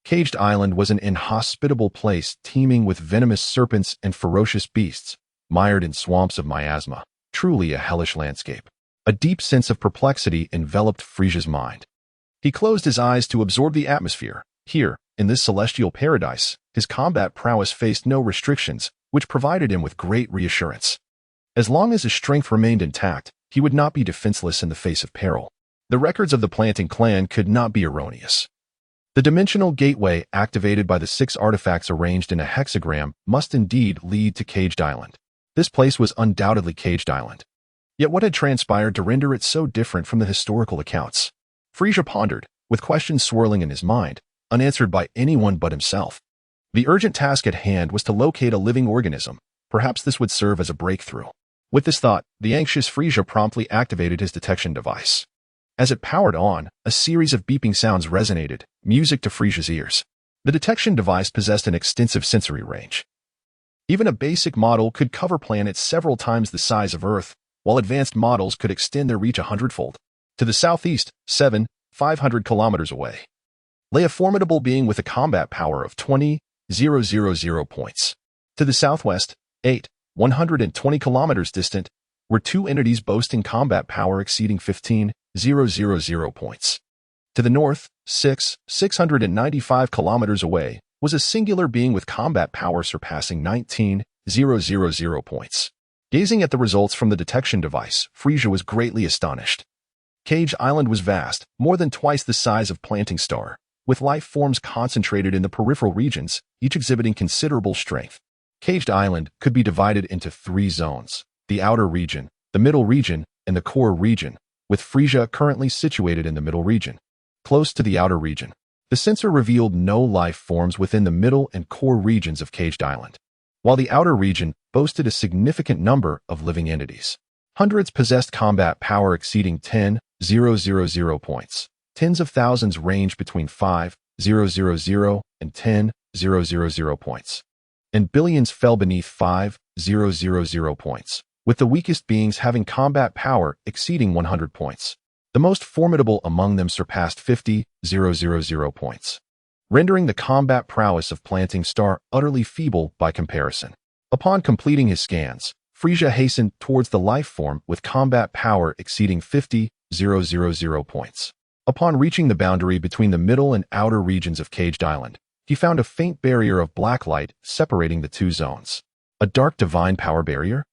S1: Caged Island was an inhospitable place teeming with venomous serpents and ferocious beasts, mired in swamps of miasma, truly a hellish landscape. A deep sense of perplexity enveloped Frieza's mind. He closed his eyes to absorb the atmosphere. Here, in this celestial paradise, his combat prowess faced no restrictions, which provided him with great reassurance. As long as his strength remained intact, he would not be defenseless in the face of peril. The records of the Planting clan could not be erroneous. The dimensional gateway activated by the 6 artifacts arranged in a hexagram must indeed lead to Caged Island. This place was undoubtedly Caged Island. Yet what had transpired to render it so different from the historical accounts? Frieza pondered, with questions swirling in his mind, unanswered by anyone but himself. The urgent task at hand was to locate a living organism. Perhaps this would serve as a breakthrough. With this thought, the anxious Frieza promptly activated his detection device. As it powered on, a series of beeping sounds resonated, music to Frieza's ears. The detection device possessed an extensive sensory range. Even a basic model could cover planets several times the size of Earth, while advanced models could extend their reach 100-fold. To the southeast, 500 kilometers away, lay a formidable being with a combat power of 20,000 points. To the southwest, 120 kilometers distant, were 2 entities boasting combat power exceeding 15,000 points. To the north, 695 kilometers away, was a singular being with combat power surpassing 19,000 points. Gazing at the results from the detection device, Frieza was greatly astonished. Caged Island was vast, more than twice the size of Planting Star, with life forms concentrated in the peripheral regions, each exhibiting considerable strength. Caged Island could be divided into 3 zones: the outer region, the middle region, and the core region, with Frieza currently situated in the middle region. Close to the outer region, the sensor revealed no life forms within the middle and core regions of Caged Island, while the outer region boasted a significant number of living entities. Hundreds possessed combat power exceeding 10,000 points. Tens of thousands ranged between 5,000 and 10,000 points. And billions fell beneath 5,000 points, with the weakest beings having combat power exceeding 100 points. The most formidable among them surpassed 50,000 points, rendering the combat prowess of Planting Star utterly feeble by comparison. Upon completing his scans, Frieza hastened towards the life form with combat power exceeding 50,000 points. Upon reaching the boundary between the middle and outer regions of Caged Island, he found a faint barrier of black light separating the 2 zones. A dark divine power barrier?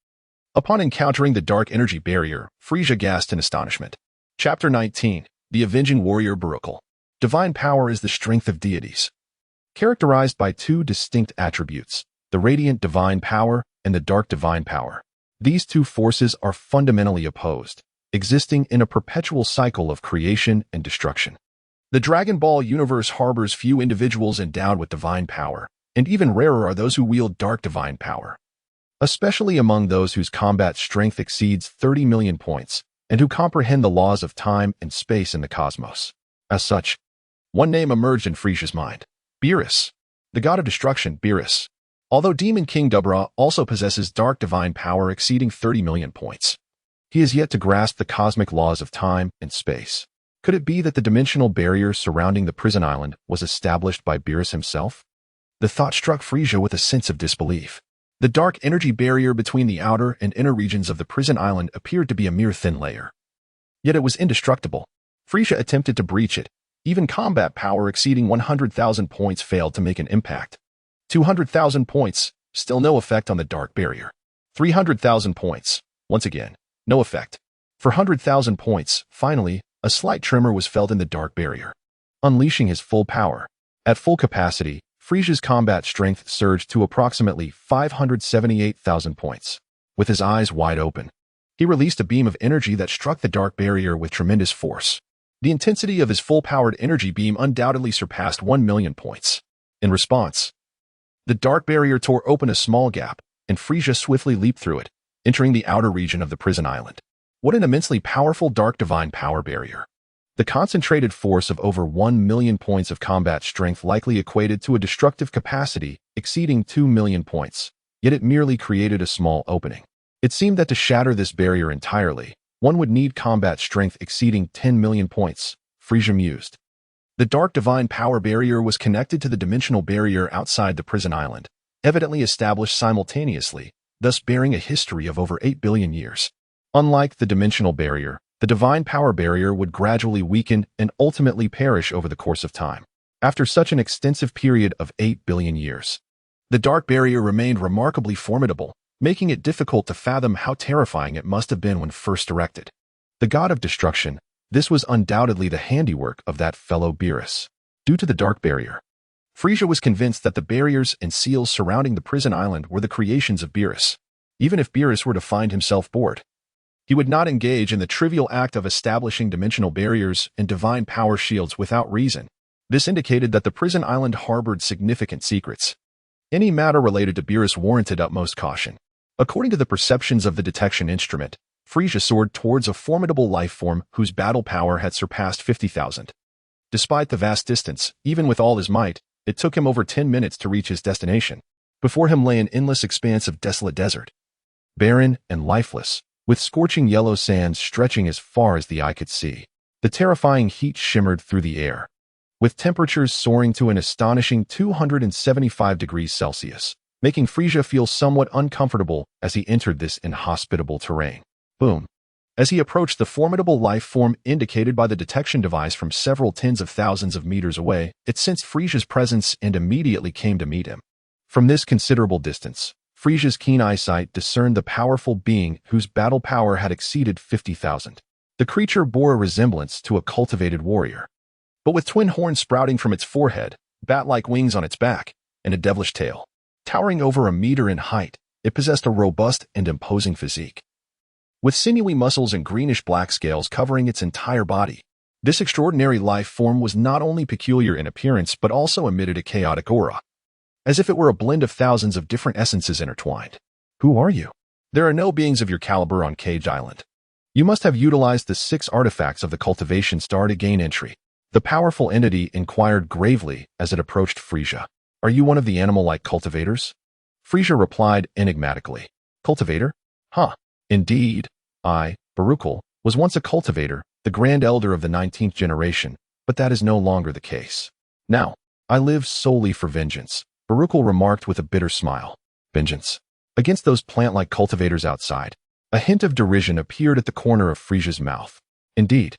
S1: Upon encountering the dark energy barrier, Frieza gasped in astonishment. Chapter 19. The Avenging Warrior Baruchel. Divine power is the strength of deities, characterized by 2 distinct attributes: the radiant divine power and the dark divine power. These 2 forces are fundamentally opposed, existing in a perpetual cycle of creation and destruction. The Dragon Ball universe harbors few individuals endowed with divine power, and even rarer are those who wield dark divine power, especially among those whose combat strength exceeds 30 million points and who comprehend the laws of time and space in the cosmos. As such, one name emerged in Frieza's mind: Beerus, the god of destruction. Beerus, although Demon King Dubra, also possesses dark divine power exceeding 30 million points. He is yet to grasp the cosmic laws of time and space. Could it be that the dimensional barrier surrounding the prison island was established by Beerus himself? The thought struck Frieza with a sense of disbelief. The dark energy barrier between the outer and inner regions of the prison island appeared to be a mere thin layer. Yet it was indestructible. Frieza attempted to breach it. Even combat power exceeding 100,000 points failed to make an impact. 200,000 points, still no effect on the dark barrier. 300,000 points, once again, no effect. 400,000 points, finally, a slight tremor was felt in the dark barrier. Unleashing his full power. At full capacity, Frieza's combat strength surged to approximately 578,000 points. With his eyes wide open, he released a beam of energy that struck the dark barrier with tremendous force. The intensity of his full-powered energy beam undoubtedly surpassed 1 million points. In response, the dark barrier tore open a small gap, and Frieza swiftly leaped through it, entering the outer region of the prison island. What an immensely powerful dark divine power barrier. The concentrated force of over 1 million points of combat strength likely equated to a destructive capacity exceeding 2 million points, yet it merely created a small opening. It seemed that to shatter this barrier entirely, one would need combat strength exceeding 10 million points, Frieza mused. The dark divine power barrier was connected to the dimensional barrier outside the prison island, evidently established simultaneously, thus bearing a history of over 8 billion years. Unlike the dimensional barrier, the divine power barrier would gradually weaken and ultimately perish over the course of time. After such an extensive period of 8 billion years, the dark barrier remained remarkably formidable, making it difficult to fathom how terrifying it must have been when first erected. The god of destruction, this was undoubtedly the handiwork of that fellow Beerus. Due to the dark barrier, Frieza was convinced that the barriers and seals surrounding the prison island were the creations of Beerus. Even if Beerus were to find himself bored, he would not engage in the trivial act of establishing dimensional barriers and divine power shields without reason. This indicated that the prison island harbored significant secrets. Any matter related to Beerus warranted utmost caution. According to the perceptions of the detection instrument, Frieza soared towards a formidable life form whose battle power had surpassed 50,000. Despite the vast distance, even with all his might, it took him over 10 minutes to reach his destination. Before him lay an endless expanse of desolate desert, barren and lifeless, with scorching yellow sands stretching as far as the eye could see. The terrifying heat shimmered through the air, with temperatures soaring to an astonishing 275 degrees Celsius, making Frieza feel somewhat uncomfortable as he entered this inhospitable terrain. Boom. As he approached the formidable life form indicated by the detection device from several tens of thousands of meters away, it sensed Frieza's presence and immediately came to meet him. From this considerable distance, Frieza's keen eyesight discerned the powerful being whose battle power had exceeded 50,000. The creature bore a resemblance to a cultivated warrior, but with twin horns sprouting from its forehead, bat-like wings on its back, and a devilish tail. Towering over a meter in height, it possessed a robust and imposing physique, with sinewy muscles and greenish-black scales covering its entire body. This extraordinary life form was not only peculiar in appearance but also emitted a chaotic aura, as if it were a blend of thousands of different essences intertwined. Who are you? There are no beings of your caliber on Cage Island. You must have utilized the 6 artifacts of the cultivation star to gain entry. The powerful entity inquired gravely as it approached Frieza. Are you one of the animal-like cultivators? Frieza replied enigmatically. Cultivator? Huh. Indeed. I, Baruchel, was once a cultivator, the grand elder of the 19th generation, but that is no longer the case. Now, I live solely for vengeance, Baruchel remarked with a bitter smile. Vengeance? Against those plant-like cultivators outside. A hint of derision appeared at the corner of Frieza's mouth. Indeed,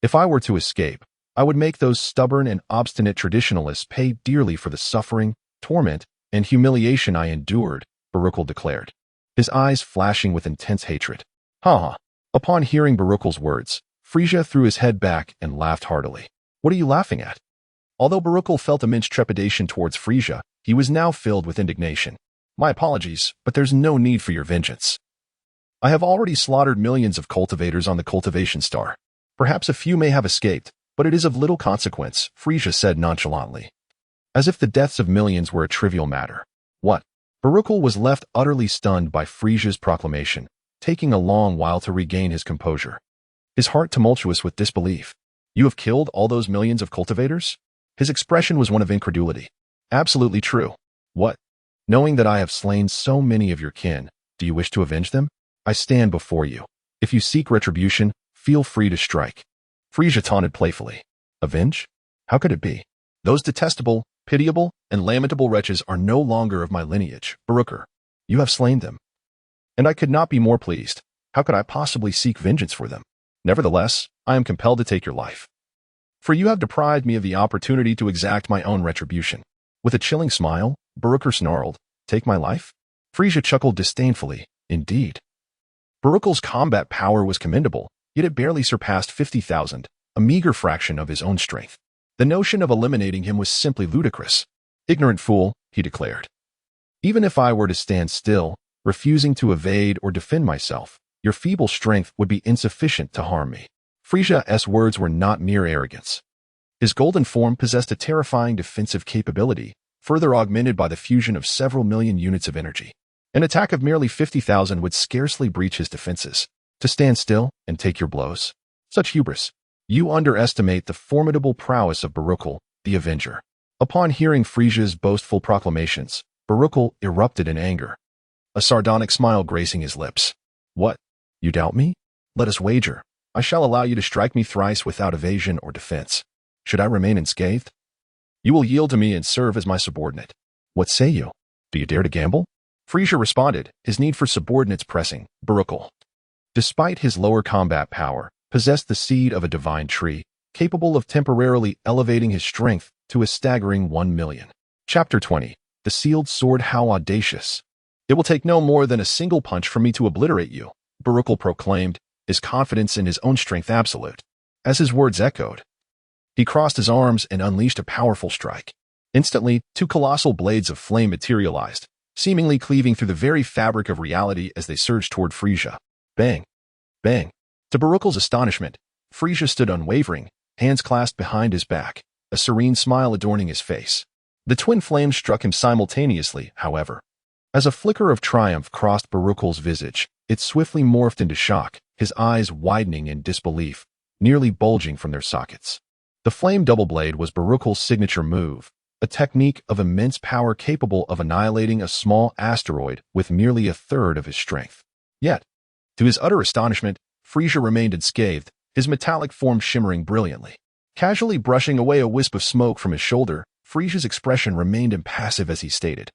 S1: if I were to escape, I would make those stubborn and obstinate traditionalists pay dearly for the suffering, torment, and humiliation I endured, Baruchel declared, his eyes flashing with intense hatred. Ha! Upon hearing Baruchel's words, Frieza threw his head back and laughed heartily. What are you laughing at? Although Baruchel felt immense trepidation towards Frieza, he was now filled with indignation. My apologies, but there's no need for your vengeance. I have already slaughtered millions of cultivators on the cultivation star. Perhaps a few may have escaped, but it is of little consequence, Frieza said nonchalantly, as if the deaths of millions were a trivial matter. What? Baruchel was left utterly stunned by Frieza's proclamation, taking a long while to regain his composure, his heart tumultuous with disbelief. You have killed all those millions of cultivators? His expression was one of incredulity. Absolutely true. What? Knowing that I have slain so many of your kin, do you wish to avenge them? I stand before you. If you seek retribution, feel free to strike. Frieza taunted playfully. Avenge? How could it be? Those detestable, Pitiable and lamentable wretches are no longer of my lineage, Barucher. You have slain them. And I could not be more pleased. How could I possibly seek vengeance for them? Nevertheless, I am compelled to take your life. For you have deprived me of the opportunity to exact my own retribution. With a chilling smile, Barucher snarled, Take my life? Frieza chuckled disdainfully. Indeed. Baruchel's combat power was commendable, yet it barely surpassed 50,000, a meager fraction of his own strength. The notion of eliminating him was simply ludicrous. Ignorant fool, he declared. Even if I were to stand still, refusing to evade or defend myself, your feeble strength would be insufficient to harm me. Frieza's words were not mere arrogance. His golden form possessed a terrifying defensive capability, further augmented by the fusion of several million units of energy. An attack of merely 50,000 would scarcely breach his defenses. To stand still and take your blows? Such hubris. You underestimate the formidable prowess of Baruchel, the Avenger. Upon hearing Frieza's boastful proclamations, Baruchel erupted in anger, a sardonic smile gracing his lips. What? You doubt me? Let us wager. I shall allow you to strike me thrice without evasion or defense. Should I remain unscathed? You will yield to me and serve as my subordinate. What say you? Do you dare to gamble? Frieza responded, his need for subordinates pressing. Baruchel, despite his lower combat power, possessed the seed of a divine tree, capable of temporarily elevating his strength to a staggering 1 million. Chapter 20. The Sealed Sword. How audacious. It will take no more than a single punch for me to obliterate you, Baruchel proclaimed, his confidence in his own strength absolute. As his words echoed, he crossed his arms and unleashed a powerful strike. Instantly, two colossal blades of flame materialized, seemingly cleaving through the very fabric of reality as they surged toward Frieza. Bang! Bang! To Baruchel's astonishment, Frieza stood unwavering, hands clasped behind his back, a serene smile adorning his face. The twin flames struck him simultaneously, however. As a flicker of triumph crossed Baruchel's visage, it swiftly morphed into shock, his eyes widening in disbelief, nearly bulging from their sockets. The flame double blade was Baruchel's signature move, a technique of immense power capable of annihilating a small asteroid with merely a third of his strength. Yet, to his utter astonishment, Frieza remained unscathed, his metallic form shimmering brilliantly. Casually brushing away a wisp of smoke from his shoulder, Frieza's expression remained impassive as he stated,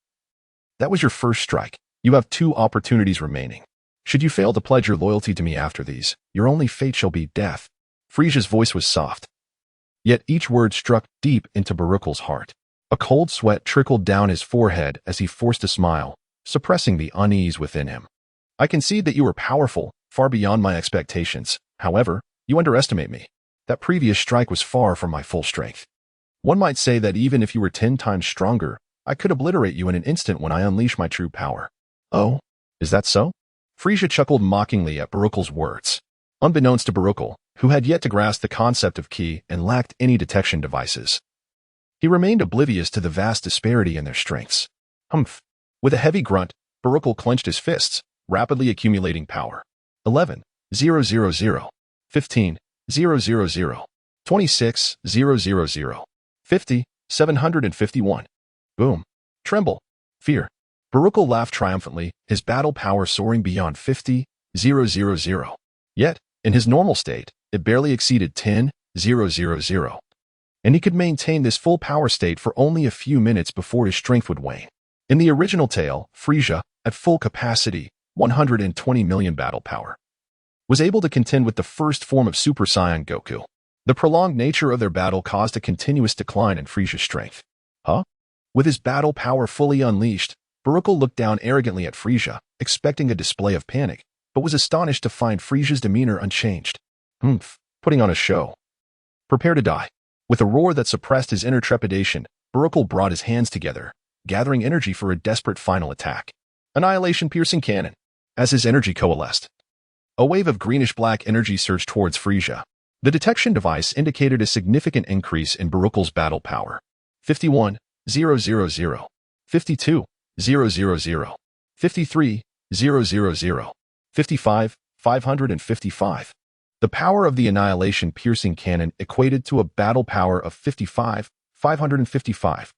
S1: That was your first strike. You have 2 opportunities remaining. Should you fail to pledge your loyalty to me after these, your only fate shall be death. Frieza's voice was soft, yet each word struck deep into Baruchel's heart. A cold sweat trickled down his forehead as he forced a smile, suppressing the unease within him. I concede that you are powerful, far beyond my expectations. However, you underestimate me. That previous strike was far from my full strength. One might say that even if you were 10 times stronger, I could obliterate you in an instant when I unleash my true power. Oh, is that so? Frieza chuckled mockingly at Baruchel's words. Unbeknownst to Baruchel, who had yet to grasp the concept of ki and lacked any detection devices, he remained oblivious to the vast disparity in their strengths. Humph. With a heavy grunt, Baruchel clenched his fists, rapidly accumulating power. 11, 000, 15, 000, 26, 000, 50, 751. Boom. Tremble. Fear. Baruchel laughed triumphantly, his battle power soaring beyond 50, 000. Yet, in his normal state, it barely exceeded 10, 000. And he could maintain this full power state for only a few minutes before his strength would wane. In the original tale, Frieza, at full capacity, 120 million battle power, was able to contend with the first form of Super Saiyan Goku. The prolonged nature of their battle caused a continuous decline in Frieza's strength. Huh? With his battle power fully unleashed, Baruchel looked down arrogantly at Frieza, expecting a display of panic, but was astonished to find Frieza's demeanor unchanged. Putting on a show. Prepare to die. With a roar that suppressed his inner trepidation, Baruchel brought his hands together, gathering energy for a desperate final attack. Annihilation piercing cannon. As his energy coalesced, a wave of greenish-black energy surged towards Frieza. The detection device indicated a significant increase in Baruchel's battle power. 51, 000, 52, 000, 53, 000, 55, 555. The power of the annihilation piercing cannon equated to a battle power of 55, 555.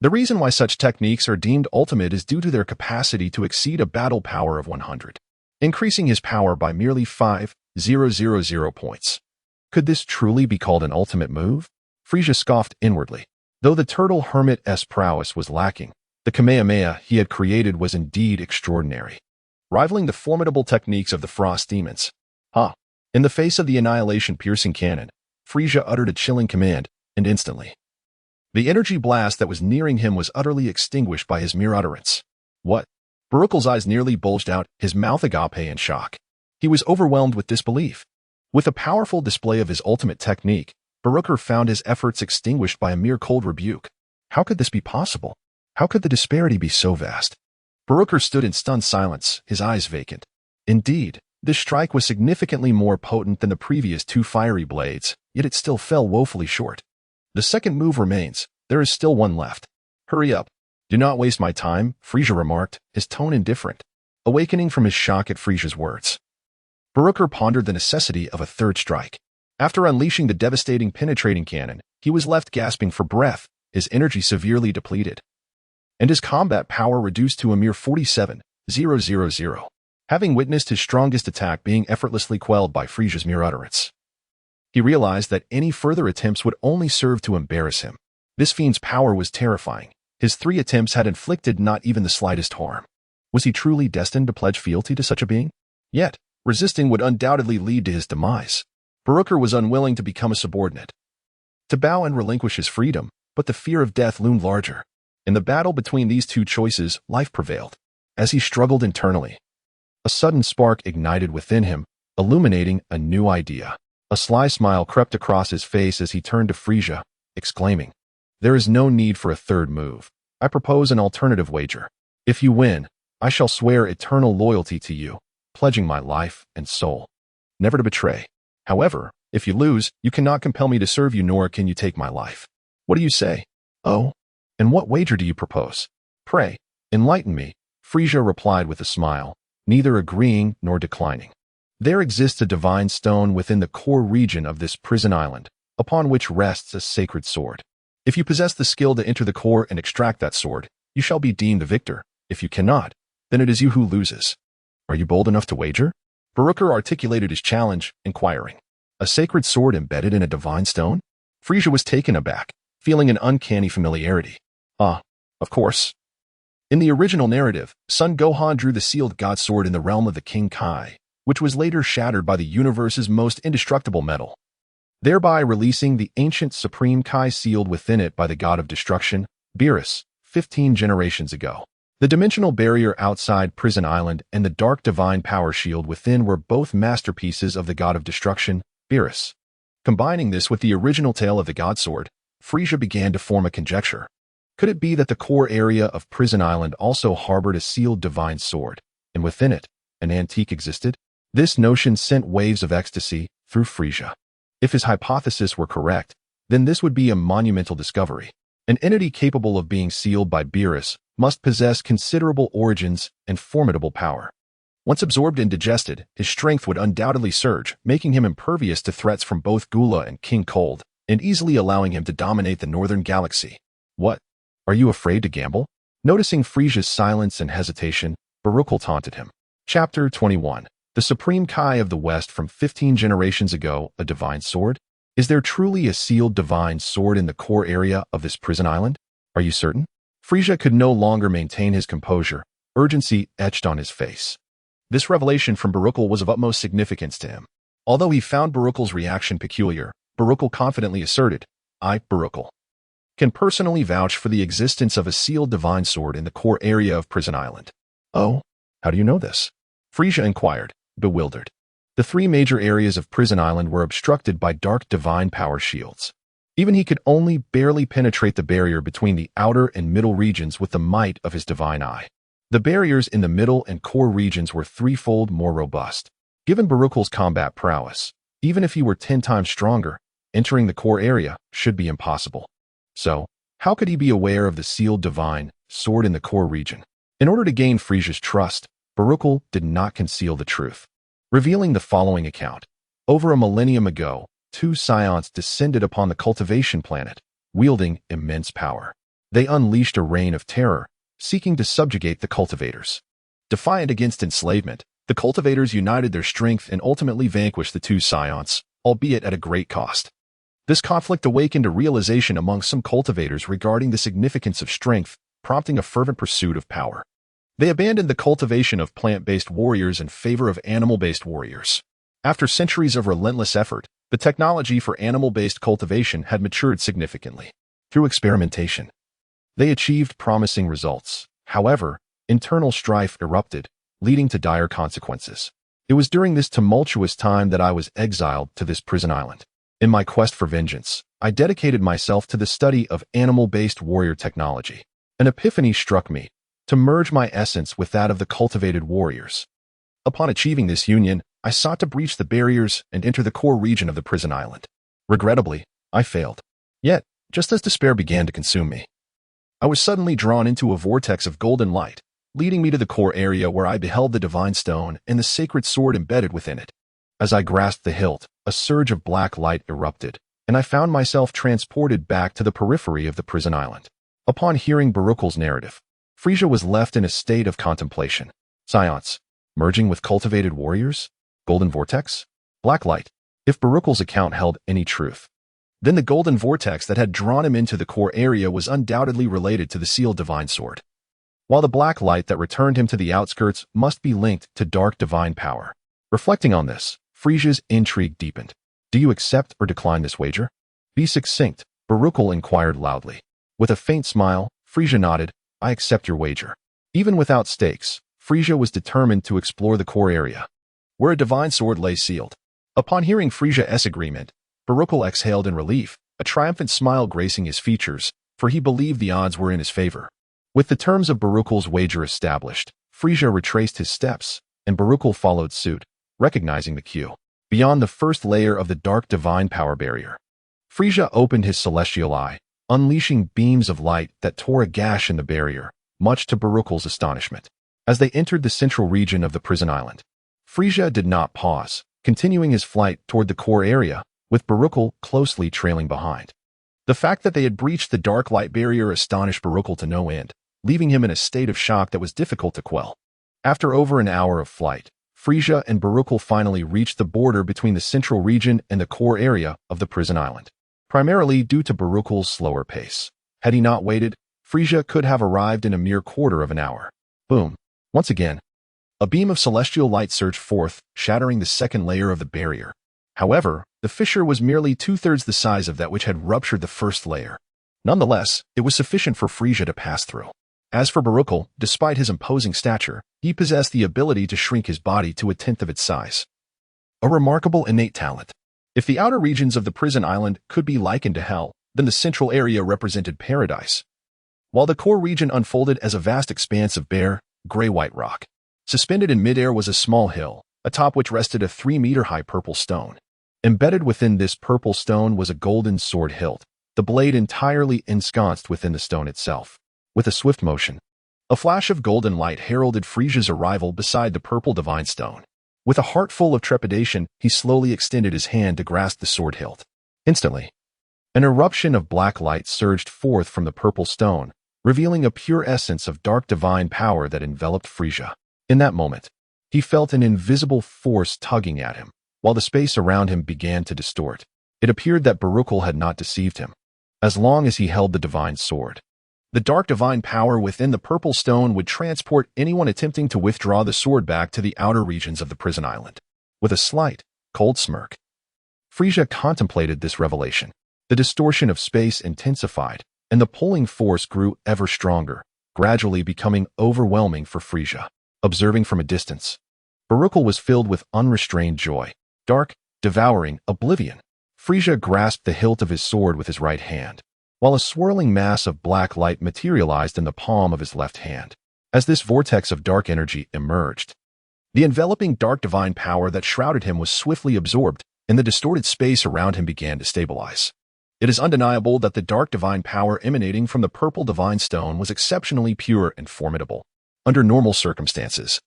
S1: The reason why such techniques are deemed ultimate is due to their capacity to exceed a battle power of 100, increasing his power by merely 5,000 points. Could this truly be called an ultimate move? Frieza scoffed inwardly. Though the turtle hermit's prowess was lacking, the Kamehameha he had created was indeed extraordinary, rivaling the formidable techniques of the frost demons. In the face of the annihilation-piercing cannon, Frieza uttered a chilling command, and instantly, the energy blast that was nearing him was utterly extinguished by his mere utterance. What? Baruchel's eyes nearly bulged out, his mouth agape in shock. He was overwhelmed with disbelief. With a powerful display of his ultimate technique, Barucher found his efforts extinguished by a mere cold rebuke. How could this be possible? How could the disparity be so vast? Barucher stood in stunned silence, his eyes vacant. Indeed, this strike was significantly more potent than the previous two fiery blades, yet it still fell woefully short. The second move remains. There is still one left. Hurry up. Do not waste my time, Frieza remarked, his tone indifferent, awakening from his shock at Frieza's words. Barucher pondered the necessity of a third strike. After unleashing the devastating penetrating cannon, he was left gasping for breath, his energy severely depleted, and his combat power reduced to a mere 47,000, having witnessed his strongest attack being effortlessly quelled by Frieza's mere utterance. He realized that any further attempts would only serve to embarrass him. This fiend's power was terrifying. His 3 attempts had inflicted not even the slightest harm. Was he truly destined to pledge fealty to such a being? Yet, resisting would undoubtedly lead to his demise. Barucher was unwilling to become a subordinate, to bow and relinquish his freedom, but the fear of death loomed larger. In the battle between these two choices, life prevailed. As he struggled internally, a sudden spark ignited within him, illuminating a new idea. A sly smile crept across his face as he turned to Frieza, exclaiming, "There is no need for a third move. I propose an alternative wager. If you win, I shall swear eternal loyalty to you, pledging my life and soul, never to betray. However, if you lose, you cannot compel me to serve you, nor can you take my life. What do you say?" "Oh, and what wager do you propose? Pray, enlighten me," Frieza replied with a smile, neither agreeing nor declining. "There exists a divine stone within the core region of this prison island, upon which rests a sacred sword. If you possess the skill to enter the core and extract that sword, you shall be deemed the victor. If you cannot, then it is you who loses. Are you bold enough to wager?" Barucher articulated his challenge, inquiring, "A sacred sword embedded in a divine stone?" Frieza was taken aback, feeling an uncanny familiarity. Of course. In the original narrative, Son Gohan drew the sealed god sword in the realm of the King Kai, which was later shattered by the universe's most indestructible metal, thereby releasing the ancient supreme Kai sealed within it by the god of destruction, Beerus, 15 generations ago. The dimensional barrier outside Prison Island and the dark divine power shield within were both masterpieces of the god of destruction, Beerus. Combining this with the original tale of the god sword, Frieza began to form a conjecture. Could it be that the core area of Prison Island also harbored a sealed divine sword, and within it, an antique existed? This notion sent waves of ecstasy through Frieza. If his hypothesis were correct, then this would be a monumental discovery. An entity capable of being sealed by Beerus must possess considerable origins and formidable power. Once absorbed and digested, his strength would undoubtedly surge, making him impervious to threats from both Gula and King Cold, and easily allowing him to dominate the northern galaxy. "What? Are you afraid to gamble?" Noticing Frieza's silence and hesitation, Baruchel taunted him. Chapter 21. The Supreme Kai of the West from 15 generations ago, a divine sword? Is there truly a sealed divine sword in the core area of this prison island? Are you certain? Frieza could no longer maintain his composure, urgency etched on his face. This revelation from Baruchel was of utmost significance to him. Although he found Baruchel's reaction peculiar, Baruchel confidently asserted, "I, Baruchel, can personally vouch for the existence of a sealed divine sword in the core area of Prison Island." "Oh, how do you know this?" Frieza inquired, bewildered. The 3 major areas of Prison Island were obstructed by dark divine power shields. Even he could only barely penetrate the barrier between the outer and middle regions with the might of his divine eye. The barriers in the middle and core regions were 3-fold more robust. Given Baruchel's combat prowess, even if he were 10 times stronger, entering the core area should be impossible. So, how could he be aware of the sealed divine sword in the core region? In order to gain Frieza's trust, Baruchel did not conceal the truth, revealing the following account. Over a millennium ago, 2 scions descended upon the cultivation planet, wielding immense power. They unleashed a reign of terror, seeking to subjugate the cultivators. Defiant against enslavement, the cultivators united their strength and ultimately vanquished the 2 scions, albeit at a great cost. This conflict awakened a realization among some cultivators regarding the significance of strength, prompting a fervent pursuit of power. They abandoned the cultivation of plant-based warriors in favor of animal-based warriors. After centuries of relentless effort, the technology for animal-based cultivation had matured significantly. Through experimentation, they achieved promising results. However, internal strife erupted, leading to dire consequences. It was during this tumultuous time that I was exiled to this prison island. In my quest for vengeance, I dedicated myself to the study of animal-based warrior technology. An epiphany struck me, to merge my essence with that of the cultivated warriors. Upon achieving this union, I sought to breach the barriers and enter the core region of the prison island. Regrettably, I failed. Yet, just as despair began to consume me, I was suddenly drawn into a vortex of golden light, leading me to the core area where I beheld the divine stone and the sacred sword embedded within it. As I grasped the hilt, a surge of black light erupted, and I found myself transported back to the periphery of the prison island. Upon hearing Baruchel's narrative, Frieza was left in a state of contemplation. Science, merging with cultivated warriors? Golden vortex? Black light. If Baruchel's account held any truth, then the golden vortex that had drawn him into the core area was undoubtedly related to the sealed divine sword, while the black light that returned him to the outskirts must be linked to dark divine power. Reflecting on this, Frieza's intrigue deepened. Do you accept or decline this wager? Be succinct, Baruchel inquired loudly. With a faint smile, Frieza nodded. I accept your wager. Even without stakes, Frieza was determined to explore the core area, where a divine sword lay sealed. Upon hearing Frieza's agreement, Baruchel exhaled in relief, a triumphant smile gracing his features, for he believed the odds were in his favor. With the terms of Baruchel's wager established, Frieza retraced his steps, and Baruchel followed suit, recognizing the cue. Beyond the first layer of the dark divine power barrier, Frieza opened his celestial eye, unleashing beams of light that tore a gash in the barrier, much to Baruchel's astonishment. As they entered the central region of the prison island, Frieza did not pause, continuing his flight toward the core area, with Baruchel closely trailing behind. The fact that they had breached the dark light barrier astonished Baruchel to no end, leaving him in a state of shock that was difficult to quell. After over an hour of flight, Frieza and Baruchel finally reached the border between the central region and the core area of the prison island, primarily due to Baruchel's slower pace. Had he not waited, Frieza could have arrived in a mere quarter of an hour. Boom. Once again, a beam of celestial light surged forth, shattering the second layer of the barrier. However, the fissure was merely two-thirds the size of that which had ruptured the first layer. Nonetheless, it was sufficient for Frieza to pass through. As for Baruchel, despite his imposing stature, he possessed the ability to shrink his body to a tenth of its size. A remarkable innate talent. If the outer regions of the prison island could be likened to hell, then the central area represented paradise, while the core region unfolded as a vast expanse of bare, gray-white rock. Suspended in midair was a small hill, atop which rested a 3-meter-high purple stone. Embedded within this purple stone was a golden sword hilt, the blade entirely ensconced within the stone itself. With a swift motion, a flash of golden light heralded Frieza's arrival beside the purple divine stone. With a heart full of trepidation, he slowly extended his hand to grasp the sword hilt. Instantly, an eruption of black light surged forth from the purple stone, revealing a pure essence of dark divine power that enveloped Frieza. In that moment, he felt an invisible force tugging at him, while the space around him began to distort. It appeared that Baruchel had not deceived him. As long as he held the divine sword, the dark divine power within the purple stone would transport anyone attempting to withdraw the sword back to the outer regions of the prison island. With a slight, cold smirk, Frieza contemplated this revelation. The distortion of space intensified, and the pulling force grew ever stronger, gradually becoming overwhelming for Frieza. Observing from a distance, Baruchel was filled with unrestrained joy. Dark, devouring, oblivion. Frieza grasped the hilt of his sword with his right hand, while a swirling mass of black light materialized in the palm of his left hand. As this vortex of dark energy emerged, the enveloping dark divine power that shrouded him was swiftly absorbed, and the distorted space around him began to stabilize. It is undeniable that the dark divine power emanating from the purple divine stone was exceptionally pure and formidable. Under normal circumstances,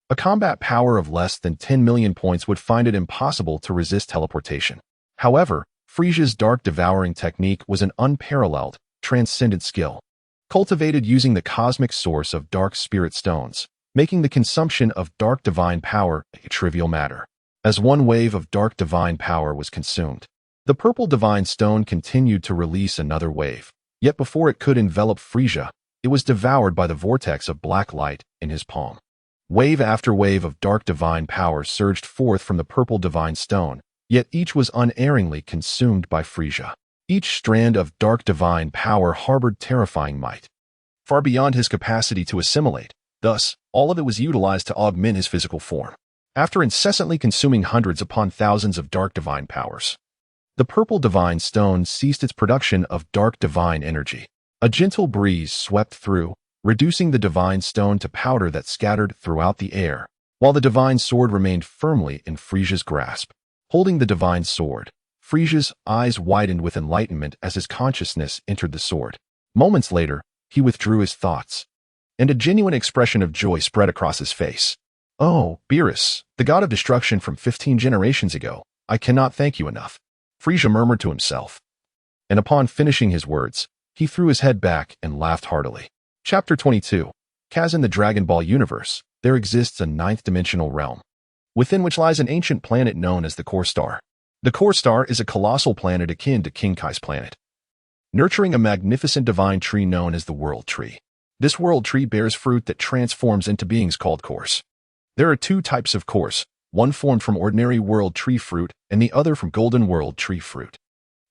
S1: a combat power of less than 10 million points would find it impossible to resist teleportation. However, Frieza's dark devouring technique was an unparalleled, transcendent skill, cultivated using the cosmic source of dark spirit stones, making the consumption of dark divine power a trivial matter. As one wave of dark divine power was consumed, The purple divine stone continued to release another wave. Yet before it could envelop Frieza, it was devoured by the vortex of black light in his palm. Wave after wave of dark divine power surged forth from the purple divine stone, yet each was unerringly consumed by Frieza. Each strand of dark divine power harbored terrifying might, far beyond his capacity to assimilate. Thus, all of it was utilized to augment his physical form. After incessantly consuming hundreds upon thousands of dark divine powers, the purple divine stone ceased its production of dark divine energy. A gentle breeze swept through, reducing the divine stone to powder that scattered throughout the air, while the divine sword remained firmly in Frieza's grasp. Holding the divine sword, Frieza's eyes widened with enlightenment as his consciousness entered the sword. Moments later, he withdrew his thoughts, and a genuine expression of joy spread across his face. "Oh, Beerus, the god of destruction from 15 generations ago, I cannot thank you enough," Frieza murmured to himself. And upon finishing his words, he threw his head back and laughed heartily. Chapter 22. Kaz in the Dragon Ball universe, there exists a ninth-dimensional realm, within which lies an ancient planet known as the Core Star. The Core Star is a colossal planet akin to King Kai's planet, nurturing a magnificent divine tree known as the World Tree. This World Tree bears fruit that transforms into beings called cores. There are two types of cores, one formed from ordinary World Tree fruit and the other from Golden World Tree fruit.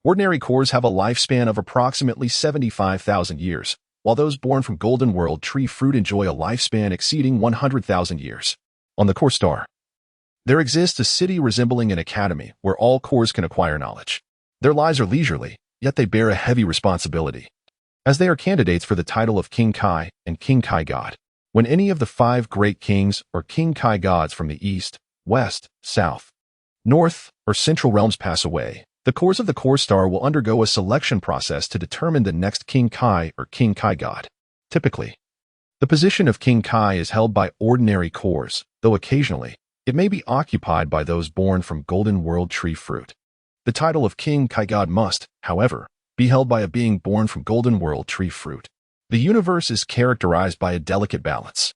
S1: Ordinary cores have a lifespan of approximately 75,000 years, while those born from Golden World Tree fruit enjoy a lifespan exceeding 100,000 years. On the Core Star, there exists a city resembling an academy where all cores can acquire knowledge. Their lives are leisurely, yet they bear a heavy responsibility, as they are candidates for the title of King Kai and King Kai God. When any of the 5 great kings or King Kai gods from the east, west, south, north, or central realms pass away, the cores of the Core Star will undergo a selection process to determine the next King Kai or King Kai God. Typically, the position of King Kai is held by ordinary cores, though occasionally, it may be occupied by those born from Golden World Tree fruit. The title of King Kai God must, however, be held by a being born from Golden World Tree fruit. The universe is characterized by a delicate balance.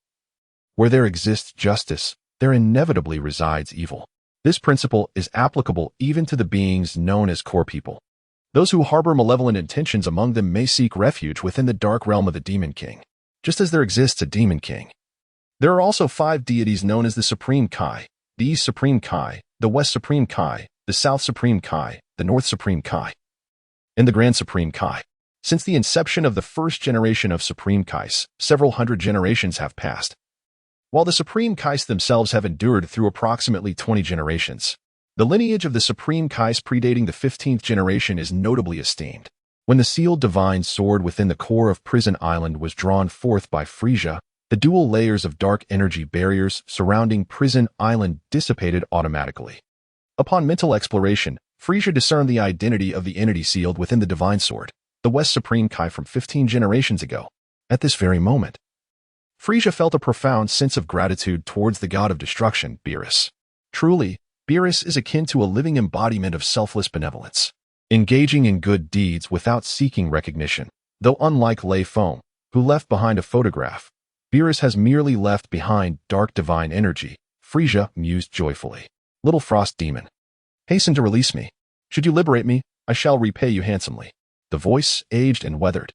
S1: Where there exists justice, there inevitably resides evil. This principle is applicable even to the beings known as core people. Those who harbor malevolent intentions among them may seek refuge within the dark realm of the Demon King, just as there exists a Demon King. There are also 5 deities known as the Supreme Kai, the East Supreme Kai, the West Supreme Kai, the South Supreme Kai, the North Supreme Kai, and the Grand Supreme Kai. Since the inception of the first generation of Supreme Kais, several hundred generations have passed. While the Supreme Kais themselves have endured through approximately 20 generations, the lineage of the Supreme Kais predating the 15th generation is notably esteemed. When the sealed divine sword within the core of Prison Island was drawn forth by Frieza, the dual layers of dark energy barriers surrounding Prison Island dissipated automatically. Upon mental exploration, Frieza discerned the identity of the entity sealed within the divine sword, the West Supreme Kai from 15 generations ago. At this very moment, Frieza felt a profound sense of gratitude towards the god of destruction, Beerus. Truly, Beerus is akin to a living embodiment of selfless benevolence, engaging in good deeds without seeking recognition. Though unlike Lei Feng, who left behind a photograph, Beerus has merely left behind dark divine energy, Frieza mused joyfully. Little frost demon, hasten to release me. Should you liberate me, I shall repay you handsomely. The voice, aged and weathered,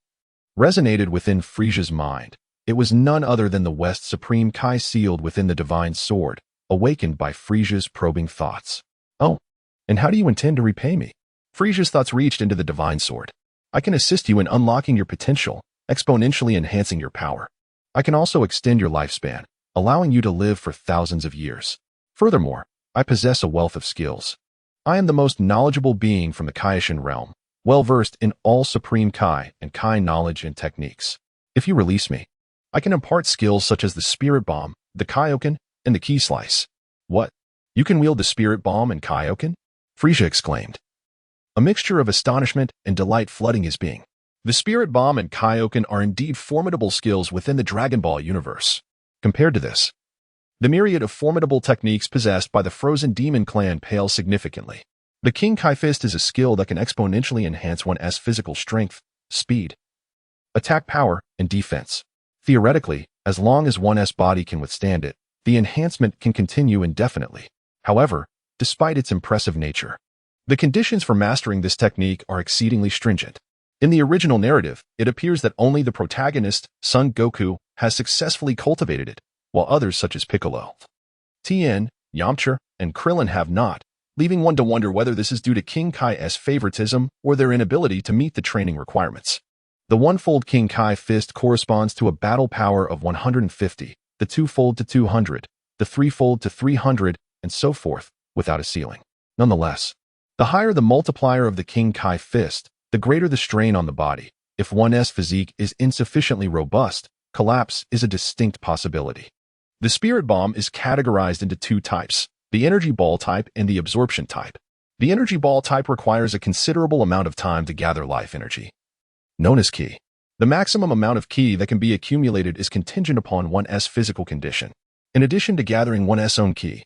S1: resonated within Frieza's mind. It was none other than the West Supreme Kai sealed within the divine sword, awakened by Frieza's probing thoughts. Oh, and how do you intend to repay me? Frieza's thoughts reached into the divine sword. I can assist you in unlocking your potential, exponentially enhancing your power. I can also extend your lifespan, allowing you to live for thousands of years. Furthermore, I possess a wealth of skills. I am the most knowledgeable being from the Kaioshin realm, well-versed in all Supreme Kai and Kai knowledge and techniques. If you release me, I can impart skills such as the Spirit Bomb, the Kaioken, and the Key Slice. What? You can wield the Spirit Bomb and Kaioken? Frieza exclaimed, a mixture of astonishment and delight flooding his being. The Spirit Bomb and Kaioken are indeed formidable skills within the Dragon Ball universe. Compared to this, the myriad of formidable techniques possessed by the Frozen Demon clan pale significantly. The King Kai Fist is a skill that can exponentially enhance one's physical strength, speed, attack power, and defense. Theoretically, as long as one's body can withstand it, the enhancement can continue indefinitely. However, despite its impressive nature, The conditions for mastering this technique are exceedingly stringent. In the original narrative, it appears that only the protagonist, Son Goku, has successfully cultivated it, while others such as Piccolo, Tien, Yamcha, and Krillin have not, leaving one to wonder whether this is due to King Kai's favoritism or their inability to meet the training requirements. The one-fold King Kai fist corresponds to a battle power of 150, the two-fold to 200, the three-fold to 300, and so forth, without a ceiling. Nonetheless, the higher the multiplier of the King Kai fist, the greater the strain on the body. If one's physique is insufficiently robust, collapse is a distinct possibility. The spirit bomb is categorized into two types, the energy ball type and the absorption type. The energy ball type requires a considerable amount of time to gather life energy, known as ki. The maximum amount of ki that can be accumulated is contingent upon one's physical condition. In addition to gathering one's own ki,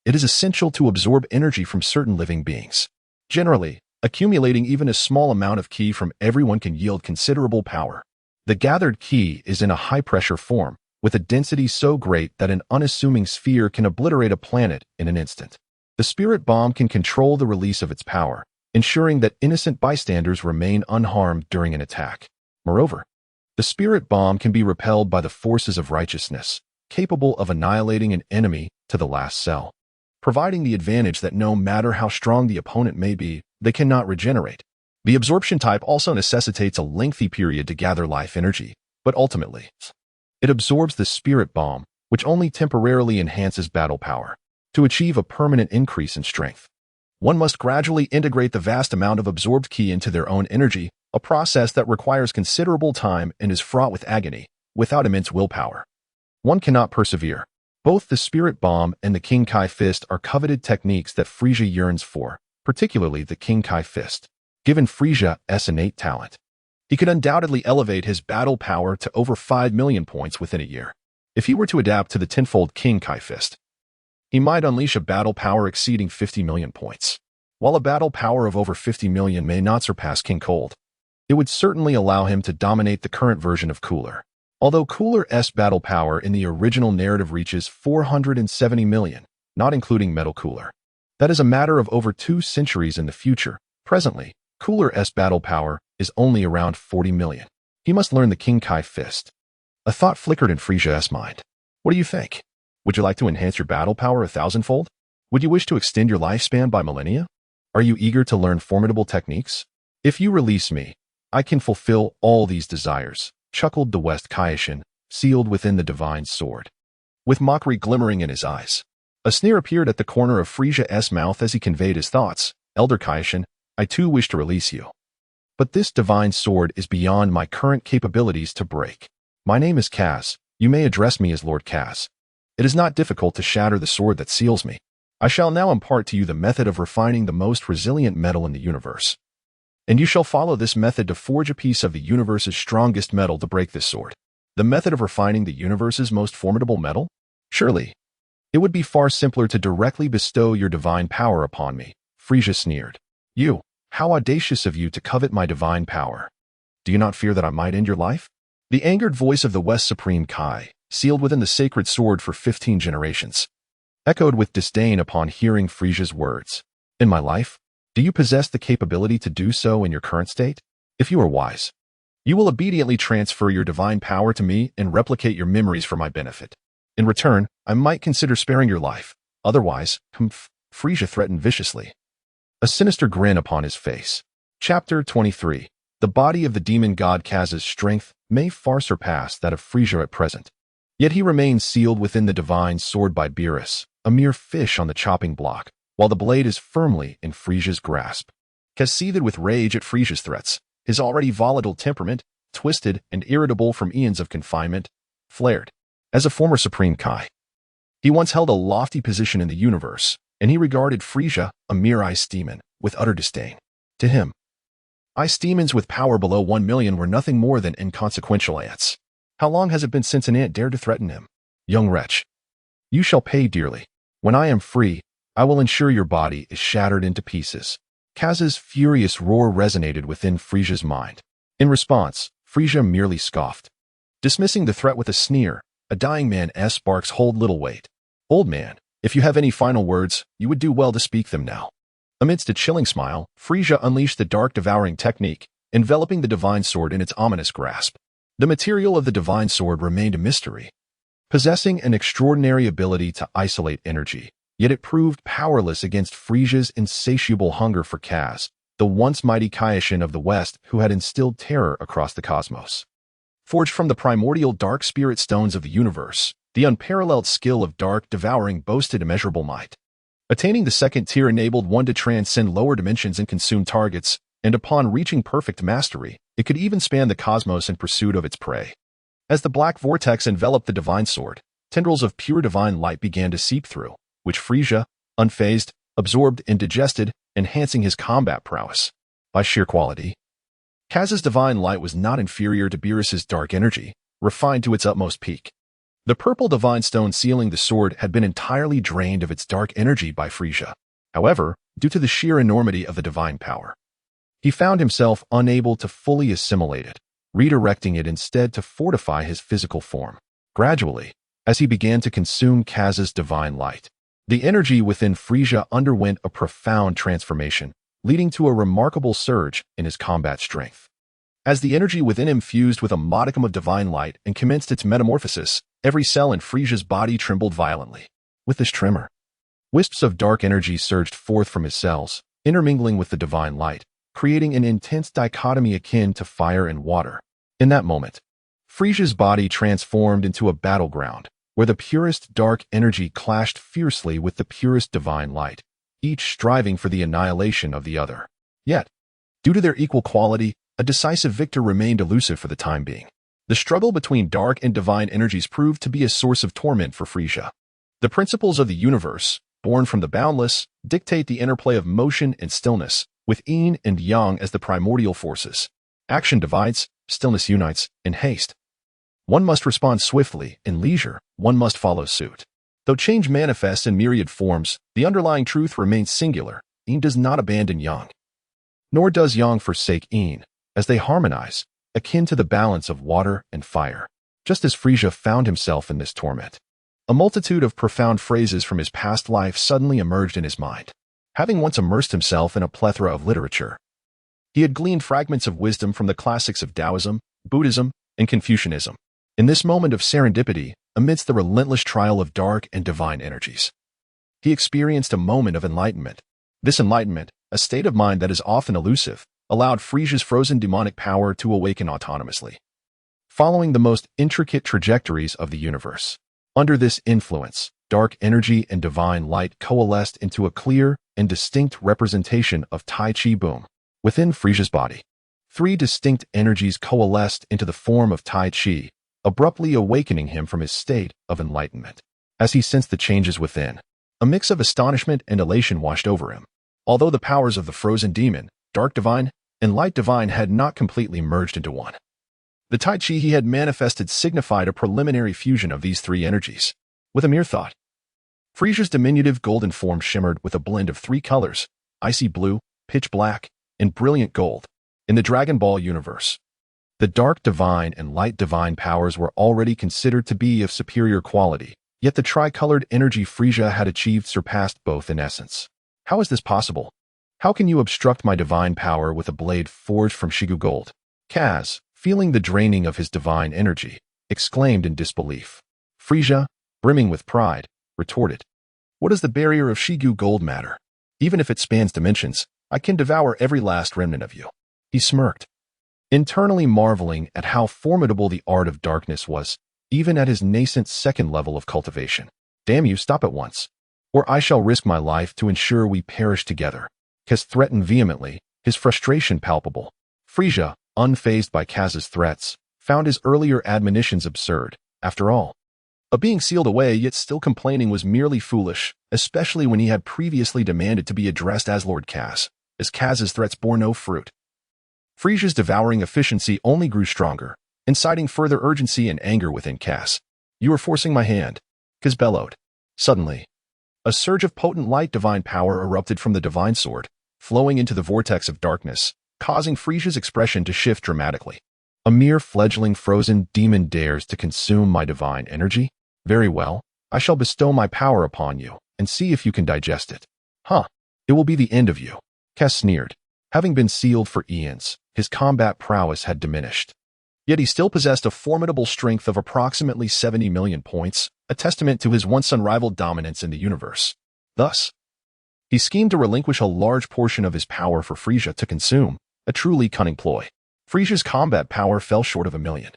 S1: it is essential to absorb energy from certain living beings. Generally, accumulating even a small amount of ki from everyone can yield considerable power. The gathered ki is in a high-pressure form, with a density so great that an unassuming sphere can obliterate a planet in an instant. The spirit bomb can control the release of its power, ensuring that innocent bystanders remain unharmed during an attack. Moreover, the spirit bomb can be repelled by the forces of righteousness, capable of annihilating an enemy to the last cell, providing the advantage that no matter how strong the opponent may be, they cannot regenerate. The absorption type also necessitates a lengthy period to gather life energy, but ultimately, it absorbs the spirit bomb, which only temporarily enhances battle power. To achieve a permanent increase in strength, one must gradually integrate the vast amount of absorbed ki into their own energy, a process that requires considerable time and is fraught with agony. Without immense willpower, one cannot persevere. Both the spirit bomb and the King Kai fist are coveted techniques that Frieza yearns for, particularly the King Kai fist. Given Frieza's innate talent, he could undoubtedly elevate his battle power to over 5 million points within a year. If he were to adapt to the tenfold King Kai fist, he might unleash a battle power exceeding 50 million points. While a battle power of over 50 million may not surpass King Cold, it would certainly allow him to dominate the current version of Cooler. Although Cooler's battle power in the original narrative reaches 470 million, not including Metal Cooler, that is a matter of over 2 centuries in the future. Presently, Cooler's battle power is only around 40 million. He must learn the King Kai fist. A thought flickered in Frieza's mind. What do you think? Would you like to enhance your battle power 1,000-fold? Would you wish to extend your lifespan by millennia? Are you eager to learn formidable techniques? If you release me, I can fulfill all these desires, chuckled the West Kaioshin, sealed within the divine sword, with mockery glimmering in his eyes. A sneer appeared at the corner of Frieza's mouth as he conveyed his thoughts. Elder Kaioshin, I too wish to release you. But this divine sword is beyond my current capabilities to break. My name is Kaz. You may address me as Lord Kaz. It is not difficult to shatter the sword that seals me. I shall now impart to you the method of refining the most resilient metal in the universe. And you shall follow this method to forge a piece of the universe's strongest metal to break this sword. The method of refining the universe's most formidable metal? Surely, it would be far simpler to directly bestow your divine power upon me, Frieza sneered. You, how audacious of you to covet my divine power. Do you not fear that I might end your life? The angered voice of the West Supreme Kai, sealed within the sacred sword for 15 generations, echoed with disdain upon hearing Frieza's words. In my life? Do you possess the capability to do so in your current state? If you are wise, you will obediently transfer your divine power to me and replicate your memories for my benefit. In return, I might consider sparing your life. Otherwise, Frieza threatened viciously, a sinister grin upon his face. Chapter 23. The body of the demon god Kaz's strength may far surpass that of Frieza at present. Yet he remains sealed within the divine sword by Beerus, a mere fish on the chopping block, while the blade is firmly in Frieza's grasp. Kaz seethed with rage at Frieza's threats. His already volatile temperament, twisted and irritable from eons of confinement, flared. As a former Supreme Kai, he once held a lofty position in the universe, and he regarded Frieza, a mere ice demon, with utter disdain. To him, ice demons with power below 1 million were nothing more than inconsequential ants. How long has it been since an ant dared to threaten him? Young wretch, you shall pay dearly. When I am free, I will ensure your body is shattered into pieces. Kaz's furious roar resonated within Frieza's mind. In response, Frieza merely scoffed, dismissing the threat with a sneer. A dying man's sparks hold little weight. Old man, if you have any final words, you would do well to speak them now. Amidst a chilling smile, Frieza unleashed the dark devouring technique, enveloping the divine sword in its ominous grasp. The material of the divine sword remained a mystery, possessing an extraordinary ability to isolate energy, yet it proved powerless against Frieza's insatiable hunger for Kaz, the once mighty Kaioshin of the West who had instilled terror across the cosmos. Forged from the primordial dark spirit stones of the universe, the unparalleled skill of dark devouring boasted immeasurable might. Attaining the second tier enabled one to transcend lower dimensions and consume targets, and upon reaching perfect mastery, it could even span the cosmos in pursuit of its prey. As the black vortex enveloped the divine sword, tendrils of pure divine light began to seep through, which Frieza, unfazed, absorbed and digested, enhancing his combat prowess. By sheer quality, Kaz's divine light was not inferior to Beerus's dark energy, refined to its utmost peak. The purple divine stone sealing the sword had been entirely drained of its dark energy by Frieza. However, due to the sheer enormity of the divine power, he found himself unable to fully assimilate it, redirecting it instead to fortify his physical form. Gradually, as he began to consume Kaz's divine light, the energy within Frieza underwent a profound transformation, leading to a remarkable surge in his combat strength. As the energy within him fused with a modicum of divine light and commenced its metamorphosis, every cell in Frieza's body trembled violently. With this tremor, wisps of dark energy surged forth from his cells, intermingling with the divine light, creating an intense dichotomy akin to fire and water. In that moment, Frieza's body transformed into a battleground, where the purest dark energy clashed fiercely with the purest divine light, each striving for the annihilation of the other. Yet, due to their equal quality, a decisive victor remained elusive for the time being. The struggle between dark and divine energies proved to be a source of torment for Frieza. The principles of the universe, born from the boundless, dictate the interplay of motion and stillness, with yin and yang as the primordial forces. Action divides, stillness unites, in haste. One must respond swiftly, in leisure, one must follow suit. Though change manifests in myriad forms, the underlying truth remains singular. Yin does not abandon yang, nor does yang forsake yin, as they harmonize, akin to the balance of water and fire. Just as Frieza found himself in this torment, a multitude of profound phrases from his past life suddenly emerged in his mind. Having once immersed himself in a plethora of literature, he had gleaned fragments of wisdom from the classics of Taoism, Buddhism, and Confucianism. In this moment of serendipity, amidst the relentless trial of dark and divine energies, he experienced a moment of enlightenment. This enlightenment, a state of mind that is often elusive, allowed Frieza's frozen demonic power to awaken autonomously, following the most intricate trajectories of the universe. Under this influence, dark energy and divine light coalesced into a clear and distinct representation of Tai Chi Boom. Within Frieza's body, three distinct energies coalesced into the form of Tai Chi, abruptly awakening him from his state of enlightenment. As he sensed the changes within, a mix of astonishment and elation washed over him. Although the powers of the frozen demon, dark divine, and light divine had not completely merged into one, the Tai Chi he had manifested signified a preliminary fusion of these three energies. With a mere thought, Frieza's diminutive golden form shimmered with a blend of three colors: icy blue, pitch black, and brilliant gold. In the Dragon Ball universe, the dark divine and light divine powers were already considered to be of superior quality, yet the tricolored energy Frieza had achieved surpassed both in essence. How is this possible? How can you obstruct my divine power with a blade forged from Shigu gold? Kaz, feeling the draining of his divine energy, exclaimed in disbelief. Frieza, brimming with pride, retorted, "What does the barrier of Shigu gold matter? Even if it spans dimensions, I can devour every last remnant of you." He smirked, internally marveling at how formidable the art of darkness was, even at his nascent second level of cultivation. "Damn you, stop at once, or I shall risk my life to ensure we perish together," Kaz threatened vehemently, his frustration palpable. Frieza, unfazed by Kaz's threats, found his earlier admonitions absurd. After all, a being sealed away yet still complaining was merely foolish, especially when he had previously demanded to be addressed as Lord Kaz, as Kaz's threats bore no fruit. Frieza's devouring efficiency only grew stronger, inciting further urgency and anger within Kaz. "You are forcing my hand," Kaz bellowed. Suddenly, a surge of potent light divine power erupted from the divine sword, flowing into the vortex of darkness, causing Frieza's expression to shift dramatically. "A mere fledgling frozen demon dares to consume my divine energy? Very well, I shall bestow my power upon you, and see if you can digest it." "Huh. It will be the end of you. Kaz sneered. Having been sealed for eons, his combat prowess had diminished. Yet he still possessed a formidable strength of approximately 70 million points, a testament to his once unrivaled dominance in the universe. Thus, he schemed to relinquish a large portion of his power for Frieza to consume, a truly cunning ploy. Frieza's combat power fell short of 1 million.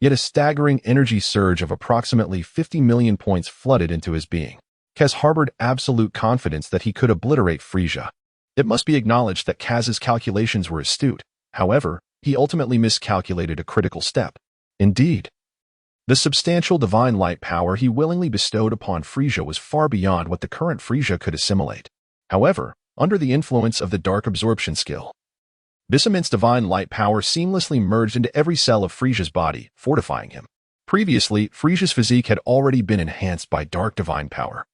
S1: Yet a staggering energy surge of approximately 50 million points flooded into his being. Kaz harbored absolute confidence that he could obliterate Frieza. It must be acknowledged that Kaz's calculations were astute. However, he ultimately miscalculated a critical step. Indeed, the substantial divine light power he willingly bestowed upon Frieza was far beyond what the current Frieza could assimilate. However, under the influence of the dark absorption skill, this immense divine light power seamlessly merged into every cell of Frieza's body, fortifying him. Previously, Frieza's physique had already been enhanced by dark divine power.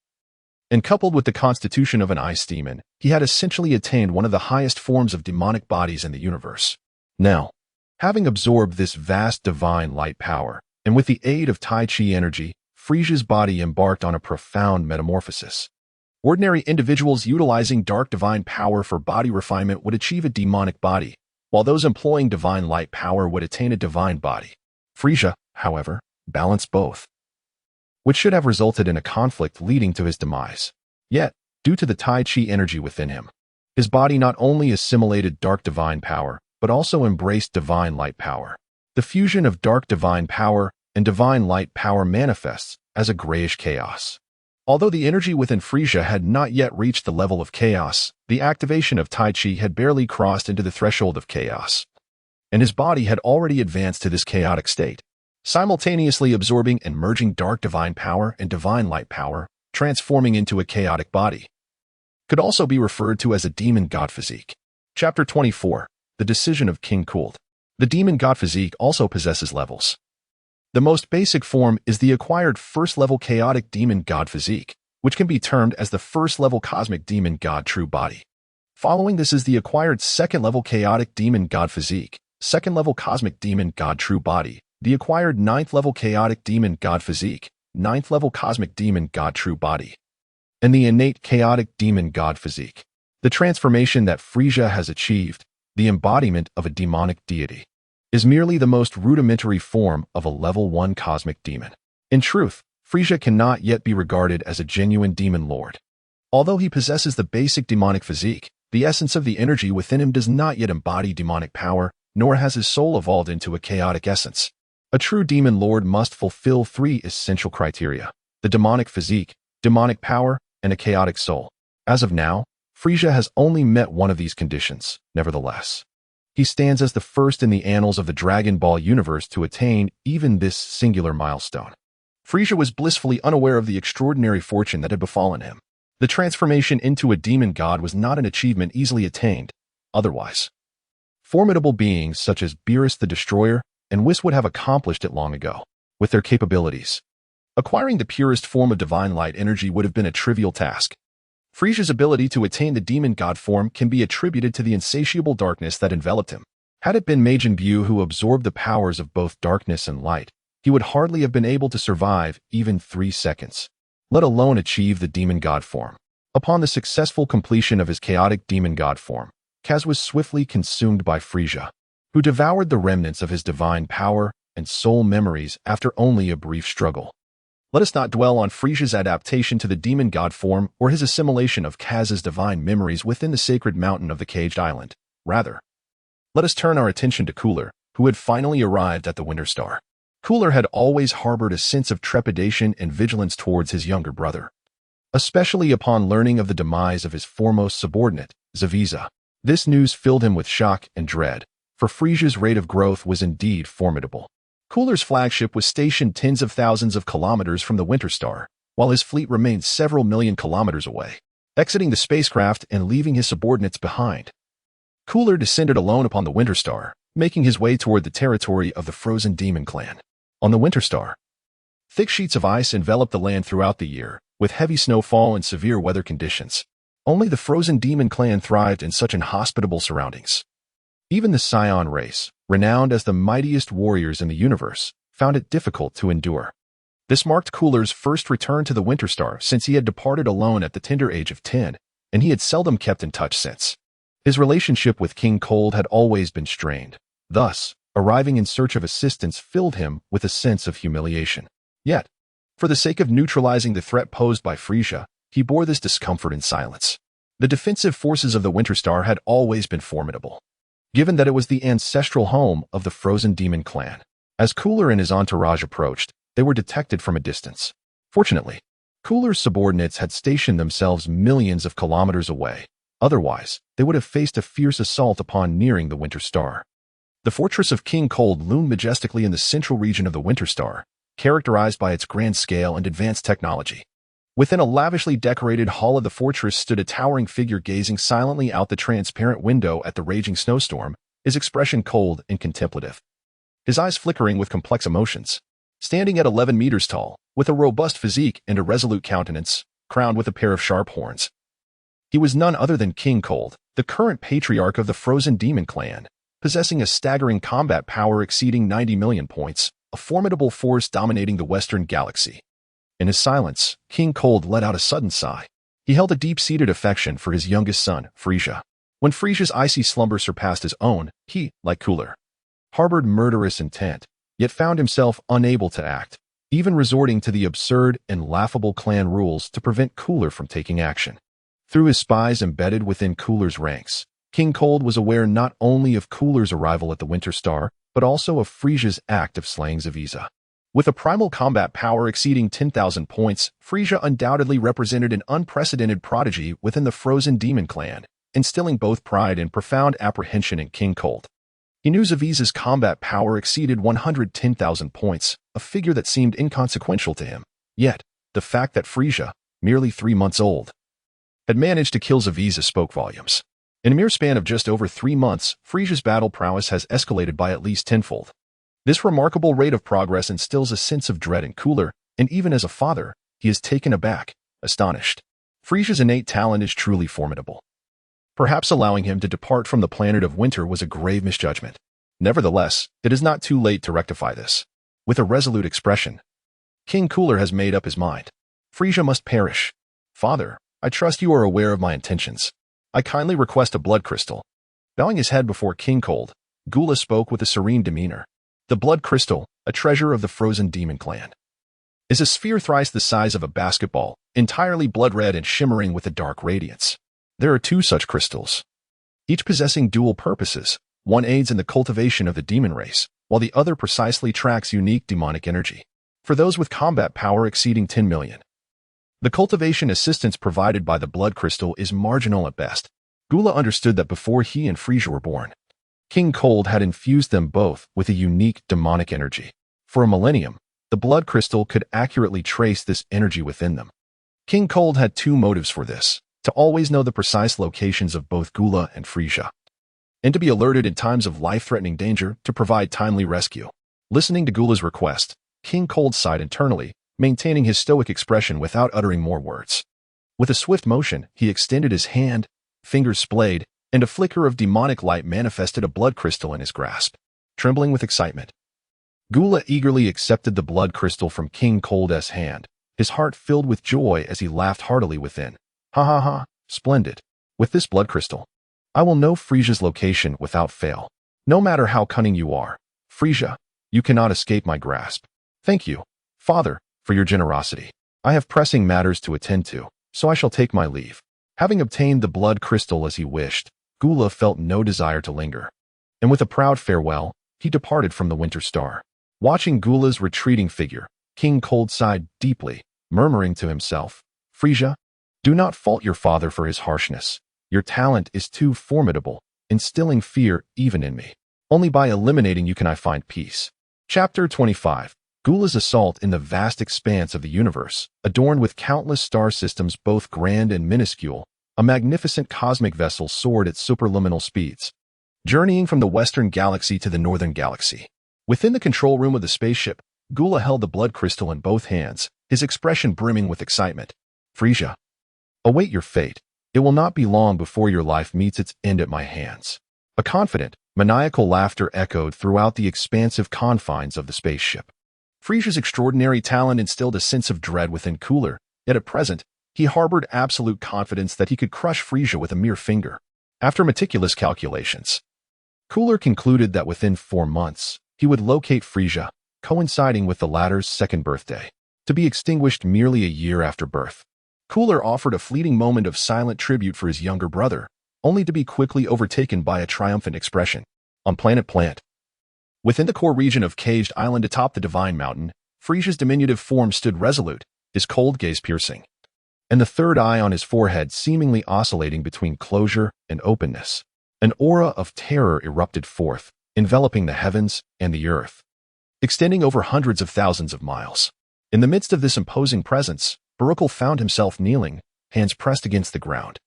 S1: And coupled with the constitution of an ice demon, he had essentially attained one of the highest forms of demonic bodies in the universe. Now, having absorbed this vast divine light power, and with the aid of Tai Chi energy, Frieza's body embarked on a profound metamorphosis. Ordinary individuals utilizing dark divine power for body refinement would achieve a demonic body, while those employing divine light power would attain a divine body. Frieza, however, balanced both, which should have resulted in a conflict leading to his demise. Yet, due to the Tai Chi energy within him, his body not only assimilated dark divine power, but also embraced divine light power. The fusion of dark divine power and divine light power manifests as a grayish chaos. Although the energy within Frieza had not yet reached the level of chaos, the activation of Tai Chi had barely crossed into the threshold of chaos, and his body had already advanced to this chaotic state, simultaneously absorbing and merging dark divine power and divine light power, transforming into a chaotic body. Could also be referred to as a demon god physique. Chapter 24. The Decision of King Cooled. The demon god physique also possesses levels. The most basic form is the acquired first-level chaotic demon god physique, which can be termed as the first-level cosmic demon god true body. Following this is the acquired second-level chaotic demon god physique, second-level cosmic demon god true body, the acquired 9th-level chaotic demon god physique, 9th-level cosmic demon god true body, and the innate chaotic demon god physique. The transformation that Frieza has achieved, the embodiment of a demonic deity, is merely the most rudimentary form of a level 1 cosmic demon. In truth, Frieza cannot yet be regarded as a genuine demon lord. Although he possesses the basic demonic physique, the essence of the energy within him does not yet embody demonic power, nor has his soul evolved into a chaotic essence. A true demon lord must fulfill 3 essential criteria: the demonic physique, demonic power, and a chaotic soul. As of now, Frieza has only met one of these conditions. Nevertheless, he stands as the first in the annals of the Dragon Ball universe to attain even this singular milestone. Frieza was blissfully unaware of the extraordinary fortune that had befallen him. The transformation into a demon god was not an achievement easily attained. Otherwise, formidable beings such as Beerus the Destroyer and Whis would have accomplished it long ago. With their capabilities, acquiring the purest form of divine light energy would have been a trivial task. Frieza's ability to attain the demon god form can be attributed to the insatiable darkness that enveloped him. Had it been Majin Buu who absorbed the powers of both darkness and light, he would hardly have been able to survive even 3 seconds, let alone achieve the demon god form. Upon the successful completion of his chaotic demon god form, Kaz was swiftly consumed by Frieza, who devoured the remnants of his divine power and soul memories after only a brief struggle. Let us not dwell on Frieza's adaptation to the demon god form or his assimilation of Kaz's divine memories within the sacred mountain of the Caged Island. Rather, let us turn our attention to Cooler, who had finally arrived at the Winter Star. Cooler had always harbored a sense of trepidation and vigilance towards his younger brother, especially upon learning of the demise of his foremost subordinate, Zaviza. This news filled him with shock and dread, for Frieza's rate of growth was indeed formidable. Cooler's flagship was stationed tens of thousands of kilometers from the Winter Star, while his fleet remained several million kilometers away. Exiting the spacecraft and leaving his subordinates behind, Cooler descended alone upon the Winter Star, making his way toward the territory of the Frozen Demon Clan. On the Winter Star, thick sheets of ice enveloped the land throughout the year, with heavy snowfall and severe weather conditions. Only the Frozen Demon Clan thrived in such inhospitable surroundings. Even the Scion race, renowned as the mightiest warriors in the universe, found it difficult to endure. This marked Cooler's first return to the Winter Star since he had departed alone at the tender age of 10, and he had seldom kept in touch since. His relationship with King Cold had always been strained. Thus, arriving in search of assistance filled him with a sense of humiliation. Yet, for the sake of neutralizing the threat posed by Frieza, he bore this discomfort in silence. The defensive forces of the Winter Star had always been formidable, given that it was the ancestral home of the Frozen Demon clan. As Cooler and his entourage approached, they were detected from a distance. Fortunately, Cooler's subordinates had stationed themselves millions of kilometers away. Otherwise, they would have faced a fierce assault upon nearing the Winter Star. The fortress of King Cold loomed majestically in the central region of the Winter Star, characterized by its grand scale and advanced technology. Within a lavishly decorated hall of the fortress stood a towering figure gazing silently out the transparent window at the raging snowstorm, his expression cold and contemplative, his eyes flickering with complex emotions. Standing at 11 meters tall, with a robust physique and a resolute countenance, crowned with a pair of sharp horns, he was none other than King Cold, the current patriarch of the Frozen Demon clan, possessing a staggering combat power exceeding 90 million points, a formidable force dominating the Western Galaxy. In his silence, King Cold let out a sudden sigh. He held a deep-seated affection for his youngest son, Frieza. When Frieza's icy slumber surpassed his own, he, like Cooler, harbored murderous intent, yet found himself unable to act, even resorting to the absurd and laughable clan rules to prevent Cooler from taking action. Through his spies embedded within Cooler's ranks, King Cold was aware not only of Cooler's arrival at the Winter Star, but also of Frieza's act of slaying Frieza. With a primal combat power exceeding 10,000 points, Frieza undoubtedly represented an unprecedented prodigy within the Frozen Demon clan, instilling both pride and profound apprehension in King Cold. He knew Frieza's combat power exceeded 110,000 points, a figure that seemed inconsequential to him. Yet, the fact that Frieza, merely 3 months old, had managed to kill Frieza spoke volumes. In a mere span of just over 3 months, Frieza's battle prowess has escalated by at least tenfold. This remarkable rate of progress instills a sense of dread in Cooler, and even as a father, he is taken aback, astonished. Frieza's innate talent is truly formidable. Perhaps allowing him to depart from the planet of winter was a grave misjudgment. Nevertheless, it is not too late to rectify this. With a resolute expression, King Cooler has made up his mind. Frieza must perish. Father, I trust you are aware of my intentions. I kindly request a blood crystal. Bowing his head before King Cold, Gula spoke with a serene demeanor. The blood crystal, a treasure of the Frozen Demon clan, is a sphere thrice the size of a basketball, entirely blood-red and shimmering with a dark radiance. There are 2 such crystals, each possessing dual purposes. One aids in the cultivation of the demon race, while the other precisely tracks unique demonic energy. For those with combat power exceeding 10 million, the cultivation assistance provided by the blood crystal is marginal at best. Gula understood that before he and Frieza were born, King Cold had infused them both with a unique demonic energy. For a millennium, the blood crystal could accurately trace this energy within them. King Cold had 2 motives for this: to always know the precise locations of both Gula and Frieza, and to be alerted in times of life-threatening danger to provide timely rescue. Listening to Gula's request, King Cold sighed internally, maintaining his stoic expression without uttering more words. With a swift motion, he extended his hand, fingers splayed, and a flicker of demonic light manifested a blood crystal in his grasp. Trembling with excitement, Gula eagerly accepted the blood crystal from King Cold's hand, his heart filled with joy as he laughed heartily within. Ha ha ha, splendid. With this blood crystal, I will know Frieza's location without fail. No matter how cunning you are, Frieza, you cannot escape my grasp. Thank you, Father, for your generosity. I have pressing matters to attend to, so I shall take my leave. Having obtained the blood crystal as he wished, Gula felt no desire to linger, and with a proud farewell, he departed from the Winter Star. Watching Gula's retreating figure, King Cold sighed deeply, murmuring to himself, Frieza, do not fault your father for his harshness. Your talent is too formidable, instilling fear even in me. Only by eliminating you can I find peace. Chapter 25. Gula's assault in the vast expanse of the universe, adorned with countless star systems both grand and minuscule, a magnificent cosmic vessel soared at superluminal speeds, journeying from the western galaxy to the northern galaxy. Within the control room of the spaceship, Gula held the blood crystal in both hands, his expression brimming with excitement. Frieza, await your fate. It will not be long before your life meets its end at my hands. A confident, maniacal laughter echoed throughout the expansive confines of the spaceship. Frieza's extraordinary talent instilled a sense of dread within Cooler, yet at present, He harbored absolute confidence that he could crush Frieza with a mere finger. After meticulous calculations, Cooler concluded that within 4 months, he would locate Frieza, coinciding with the latter's second birthday, to be extinguished merely a year after birth. Cooler offered a fleeting moment of silent tribute for his younger brother, only to be quickly overtaken by a triumphant expression. On Planet Plant, within the core region of Caged Island atop the Divine Mountain, Frieza's diminutive form stood resolute, his cold gaze piercing, and the third eye on his forehead seemingly oscillating between closure and openness. An aura of terror erupted forth, enveloping the heavens and the earth, extending over hundreds of thousands of miles. In the midst of this imposing presence, Baruchel found himself kneeling, hands pressed against the ground,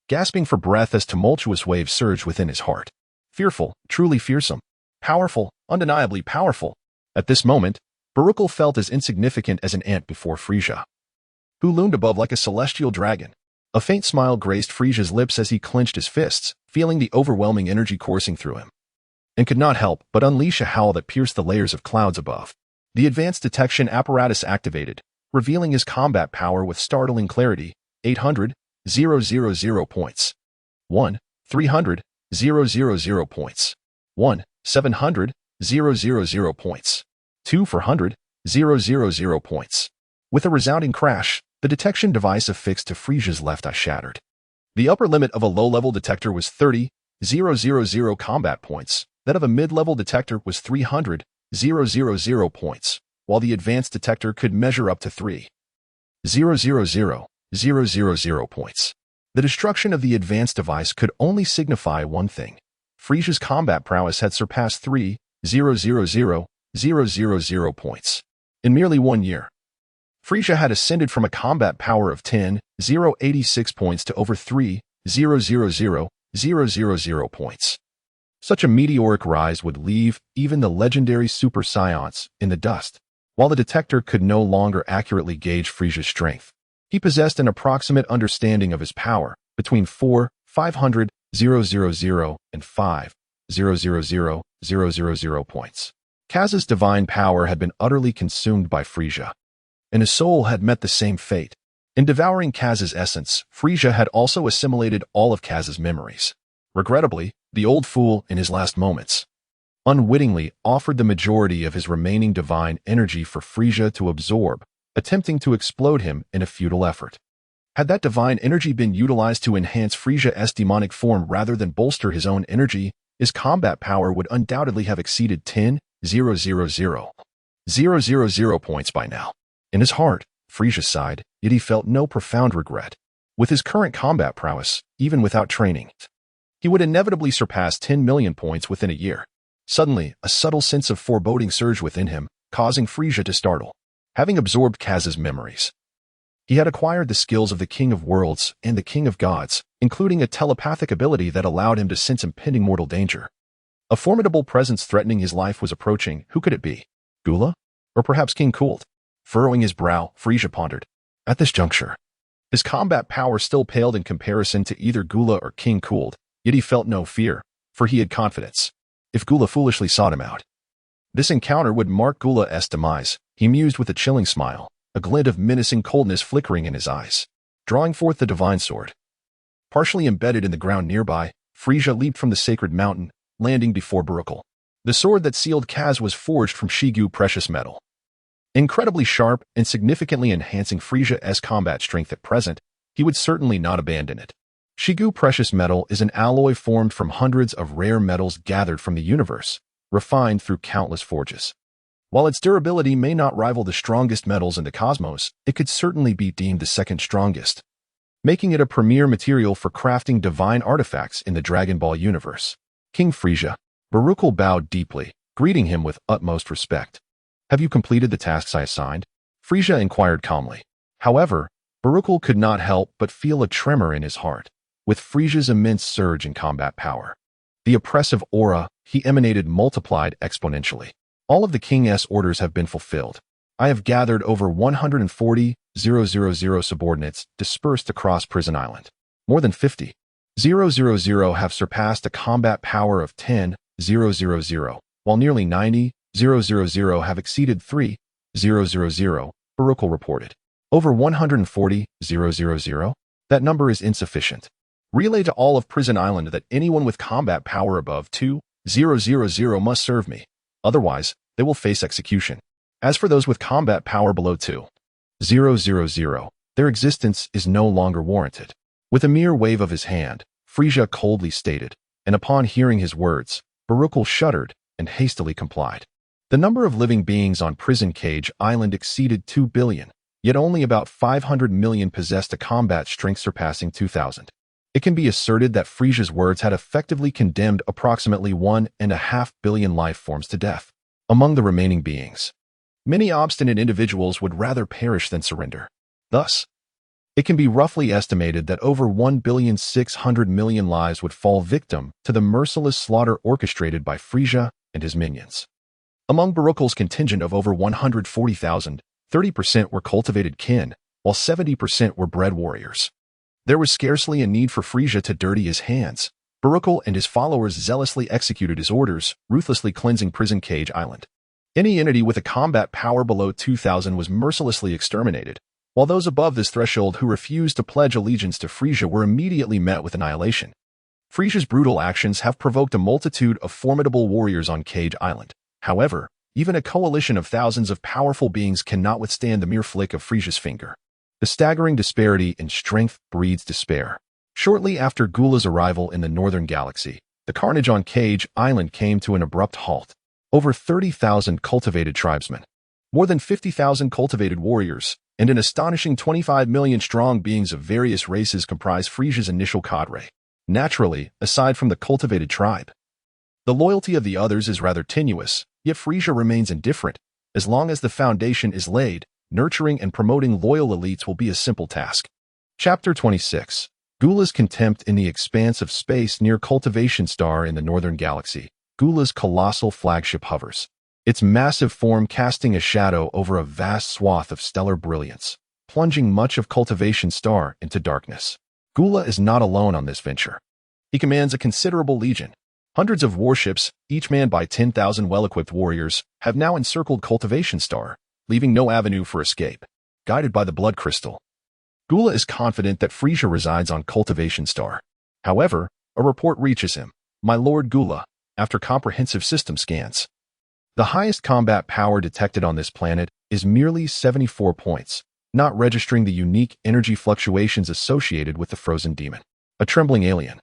S1: gasping for breath as tumultuous waves surged within his heart. Fearful, truly fearsome, powerful, undeniably powerful. At this moment, Baruchel felt as insignificant as an ant before Frieza, who loomed above like a celestial dragon. A faint smile graced Frieza's lips as he clenched his fists, feeling the overwhelming energy coursing through him, and could not help but unleash a howl that pierced the layers of clouds above. The advanced detection apparatus activated, revealing his combat power with startling clarity. 800,000 points. 1,300,000 points. 1,700,000 points. 2,400,000 points. With a resounding crash, the detection device affixed to Frieza's left eye shattered. The upper limit of a low-level detector was 30,000 combat points. That of a mid-level detector was 300,000 points, while the advanced detector could measure up to 3,000,000 points. The destruction of the advanced device could only signify one thing. Frieza's combat prowess had surpassed 3,000,000 points. In merely 1 year, Frieza had ascended from a combat power of 10,086 points to over 3,000,000 points. Such a meteoric rise would leave even the legendary Super Saiyan's in the dust. While the detector could no longer accurately gauge Frieza's strength, he possessed an approximate understanding of his power, between 4,500,000 and 5,000,000 points. Kaz's divine power had been utterly consumed by Frieza, and his soul had met the same fate. In devouring Kaz's essence, Frieza had also assimilated all of Kaz's memories. Regrettably, the old fool, in his last moments, unwittingly offered the majority of his remaining divine energy for Frieza to absorb, attempting to explode him in a futile effort. Had that divine energy been utilized to enhance Frieza's demonic form rather than bolster his own energy, his combat power would undoubtedly have exceeded 10,000,000 points by now. In his heart, Frieza sighed, yet he felt no profound regret. With his current combat prowess, even without training, he would inevitably surpass 10 million points within a year. Suddenly, a subtle sense of foreboding surged within him, causing Frieza to startle. Having absorbed Kaz's memories, he had acquired the skills of the King of Worlds and the King of Gods, including a telepathic ability that allowed him to sense impending mortal danger. A formidable presence threatening his life was approaching. Who could it be? Gula? Or perhaps King Cooled? Furrowing his brow, Frieza pondered. At this juncture, his combat power still paled in comparison to either Gula or King Cooled, yet he felt no fear, for he had confidence. If Gula foolishly sought him out, this encounter would mark Gula's demise. He mused with a chilling smile, a glint of menacing coldness flickering in his eyes. Drawing forth the divine sword, partially embedded in the ground nearby, Frieza leaped from the sacred mountain, landing before Baruchel. The sword that sealed Kaz was forged from Shigu precious metal. Incredibly sharp and significantly enhancing Frieza's combat strength at present, he would certainly not abandon it. Shigu precious metal is an alloy formed from hundreds of rare metals gathered from the universe, refined through countless forges. While its durability may not rival the strongest metals in the cosmos, it could certainly be deemed the second strongest, making it a premier material for crafting divine artifacts in the Dragon Ball universe. King Frieza. Baruchel bowed deeply, greeting him with utmost respect. Have you completed the tasks I assigned? Frieza inquired calmly. However, Baruchel could not help but feel a tremor in his heart. With Frieza's immense surge in combat power, the oppressive aura he emanated multiplied exponentially. All of the King's orders have been fulfilled. I have gathered over 140,000 subordinates dispersed across Prison Island. More than 50,000 have surpassed a combat power of 10,000, while nearly 90,000 have exceeded 3,000, Baruchel reported. Over 140,000? That number is insufficient. Relay to all of Prison Island that anyone with combat power above 2,000 must serve me. Otherwise, they will face execution. As for those with combat power below 2,000, their existence is no longer warranted. With a mere wave of his hand, Frieza coldly stated, and upon hearing his words, Baruchel shuddered and hastily complied. The number of living beings on Prison Cage Island exceeded 2 billion, yet only about 500 million possessed a combat strength surpassing 2,000. It can be asserted that Frieza's words had effectively condemned approximately 1.5 billion life forms to death. Among the remaining beings, many obstinate individuals would rather perish than surrender. Thus, it can be roughly estimated that over 1,600,000,000 lives would fall victim to the merciless slaughter orchestrated by Frieza and his minions. Among Baruchel's contingent of over 140,000, 30% were cultivated kin, while 70% were bred warriors. There was scarcely a need for Frieza to dirty his hands. Baruchel and his followers zealously executed his orders, ruthlessly cleansing Prison Cage Island. Any entity with a combat power below 2,000 was mercilessly exterminated, while those above this threshold who refused to pledge allegiance to Frieza were immediately met with annihilation. Frieza's brutal actions have provoked a multitude of formidable warriors on Cage Island. However, even a coalition of thousands of powerful beings cannot withstand the mere flick of Frieza's finger. The staggering disparity in strength breeds despair. Shortly after Gula's arrival in the northern galaxy, the carnage on Cage Island came to an abrupt halt. Over 30,000 cultivated tribesmen, more than 50,000 cultivated warriors, and an astonishing 25 million strong beings of various races comprise Frieza's initial cadre. Naturally, aside from the cultivated tribe, the loyalty of the others is rather tenuous, yet Frieza remains indifferent. As long as the foundation is laid, nurturing and promoting loyal elites will be a simple task. Chapter 26. Gula's contempt in the expanse of space near Cultivation Star in the northern galaxy. Gula's colossal flagship hovers, its massive form casting a shadow over a vast swath of stellar brilliance, plunging much of Cultivation Star into darkness. Gula is not alone on this venture. He commands a considerable legion. Hundreds of warships, each manned by 10,000 well-equipped warriors, have now encircled Cultivation Star, leaving no avenue for escape. Guided by the blood crystal, Gula is confident that Frieza resides on Cultivation Star. However, a report reaches him. My Lord Gula, after comprehensive system scans, the highest combat power detected on this planet is merely 74 points, not registering the unique energy fluctuations associated with the frozen demon. A trembling alien,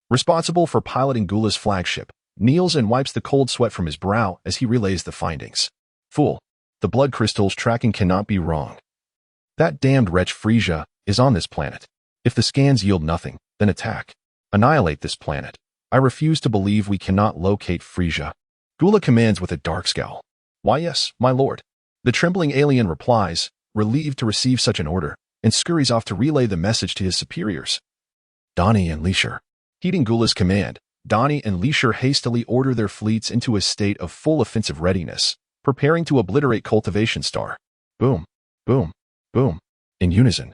S1: responsible for piloting Gula's flagship, kneels and wipes the cold sweat from his brow as he relays the findings. Fool, the blood crystal's tracking cannot be wrong. That damned wretch Frieza is on this planet. If the scans yield nothing, then attack. Annihilate this planet. I refuse to believe we cannot locate Frieza. Gula commands with a dark scowl. Why yes, my lord. The trembling alien replies, relieved to receive such an order, and scurries off to relay the message to his superiors. Donnie and Leisure. Heeding Gula's command, Donnie and Leisure hastily order their fleets into a state of full offensive readiness, preparing to obliterate Cultivation Star. Boom, boom, boom. In unison,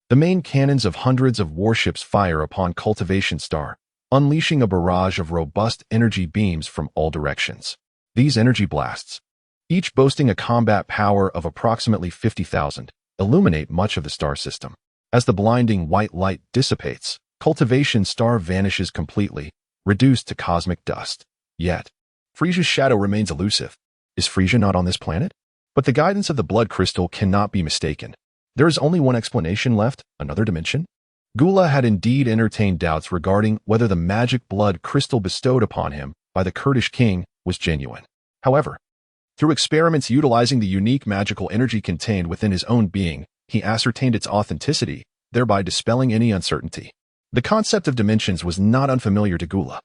S1: the main cannons of hundreds of warships fire upon Cultivation Star, unleashing a barrage of robust energy beams from all directions. These energy blasts, each boasting a combat power of approximately 50,000, illuminate much of the star system. As the blinding white light dissipates, Cultivation Star vanishes completely, reduced to cosmic dust. Yet, Frieza's shadow remains elusive. Is Frieza not on this planet? But the guidance of the blood crystal cannot be mistaken. There is only one explanation left, another dimension. Gula had indeed entertained doubts regarding whether the magic blood crystal bestowed upon him by the Kurdish king was genuine. However, through experiments utilizing the unique magical energy contained within his own being, he ascertained its authenticity, thereby dispelling any uncertainty. The concept of dimensions was not unfamiliar to Gula.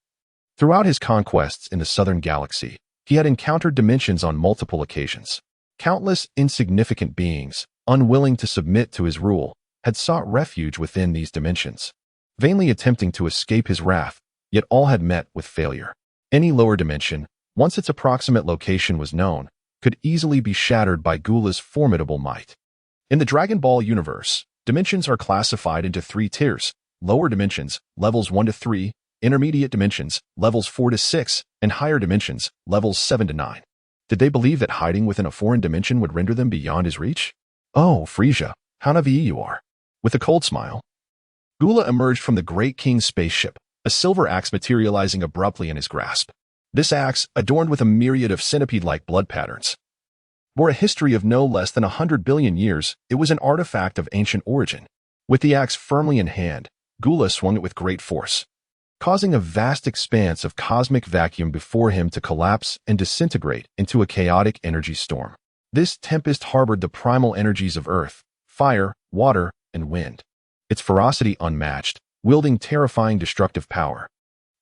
S1: Throughout his conquests in the southern galaxy, he had encountered dimensions on multiple occasions. Countless insignificant beings, unwilling to submit to his rule, had sought refuge within these dimensions, vainly attempting to escape his wrath, yet all had met with failure. Any lower dimension, once its approximate location was known, could easily be shattered by Gula's formidable might. In the Dragon Ball universe, dimensions are classified into 3 tiers: lower dimensions, levels 1 to 3, intermediate dimensions, levels 4 to 6, and higher dimensions, levels 7 to 9. Did they believe that hiding within a foreign dimension would render them beyond his reach? Oh, Frieza, How navi you are. With a cold smile, Gula emerged from the Great King's spaceship, a silver axe materializing abruptly in his grasp. This axe, adorned with a myriad of centipede-like blood patterns, bore a history of no less than 100 billion years. It was an artifact of ancient origin. With the axe firmly in hand, Gula swung it with great force, causing a vast expanse of cosmic vacuum before him to collapse and disintegrate into a chaotic energy storm. This tempest harbored the primal energies of earth, fire, water, and wind, its ferocity unmatched, wielding terrifying destructive power.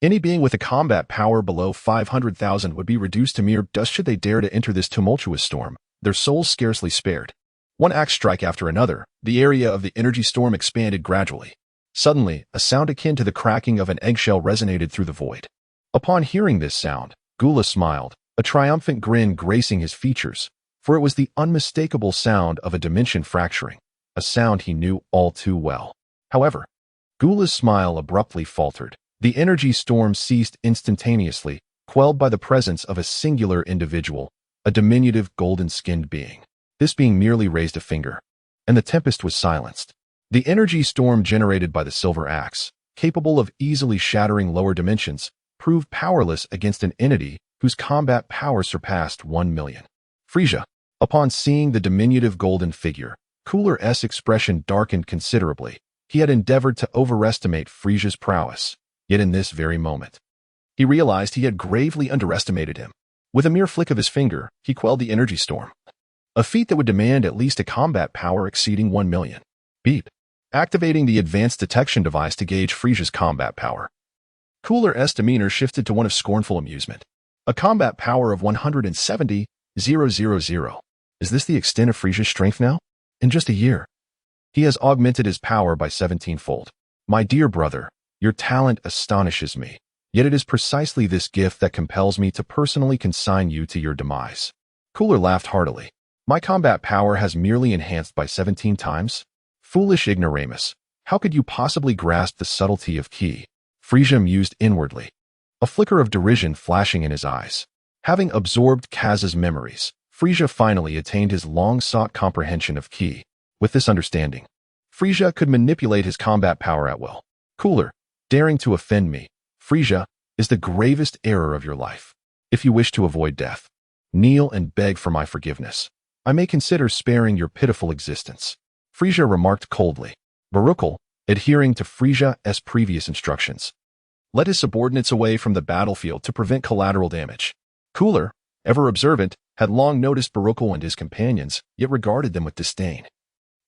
S1: Any being with a combat power below 500,000 would be reduced to mere dust should they dare to enter this tumultuous storm, their souls scarcely spared. One axe strike after another, the area of the energy storm expanded gradually. Suddenly, a sound akin to the cracking of an eggshell resonated through the void. Upon hearing this sound, Gula smiled, a triumphant grin gracing his features, for it was the unmistakable sound of a dimension fracturing, a sound he knew all too well. However, Gula's smile abruptly faltered. The energy storm ceased instantaneously, quelled by the presence of a singular individual, a diminutive golden-skinned being. This being merely raised a finger, and the tempest was silenced. The energy storm generated by the silver axe, capable of easily shattering lower dimensions, proved powerless against an entity whose combat power surpassed 1 million. Frieza. Upon seeing the diminutive golden figure, Cooler's expression darkened considerably. He had endeavored to overestimate Frieza's prowess, yet in this very moment, he realized he had gravely underestimated him. With a mere flick of his finger, he quelled the energy storm, a feat that would demand at least a combat power exceeding 1 million. Beep. Activating the advanced detection device to gauge Frieza's combat power. Cooler's demeanor shifted to one of scornful amusement. A combat power of 170,000. Is this the extent of Frieza's strength now? In just a year, he has augmented his power by 17-fold. My dear brother, your talent astonishes me, yet it is precisely this gift that compels me to personally consign you to your demise. Cooler laughed heartily. My combat power has merely enhanced by 17 times? Foolish ignoramus, how could you possibly grasp the subtlety of ki? Frieza mused inwardly, a flicker of derision flashing in his eyes. Having absorbed Kaz's memories, Frieza finally attained his long-sought comprehension of ki. With this understanding, Frieza could manipulate his combat power at will. Cooler, daring to offend me, Frieza, is the gravest error of your life. If you wish to avoid death, kneel and beg for my forgiveness. I may consider sparing your pitiful existence. Frieza remarked coldly. Baruchel, adhering to Frieza's previous instructions, led his subordinates away from the battlefield to prevent collateral damage. Cooler, ever observant, had long noticed Baruchel and his companions, yet regarded them with disdain.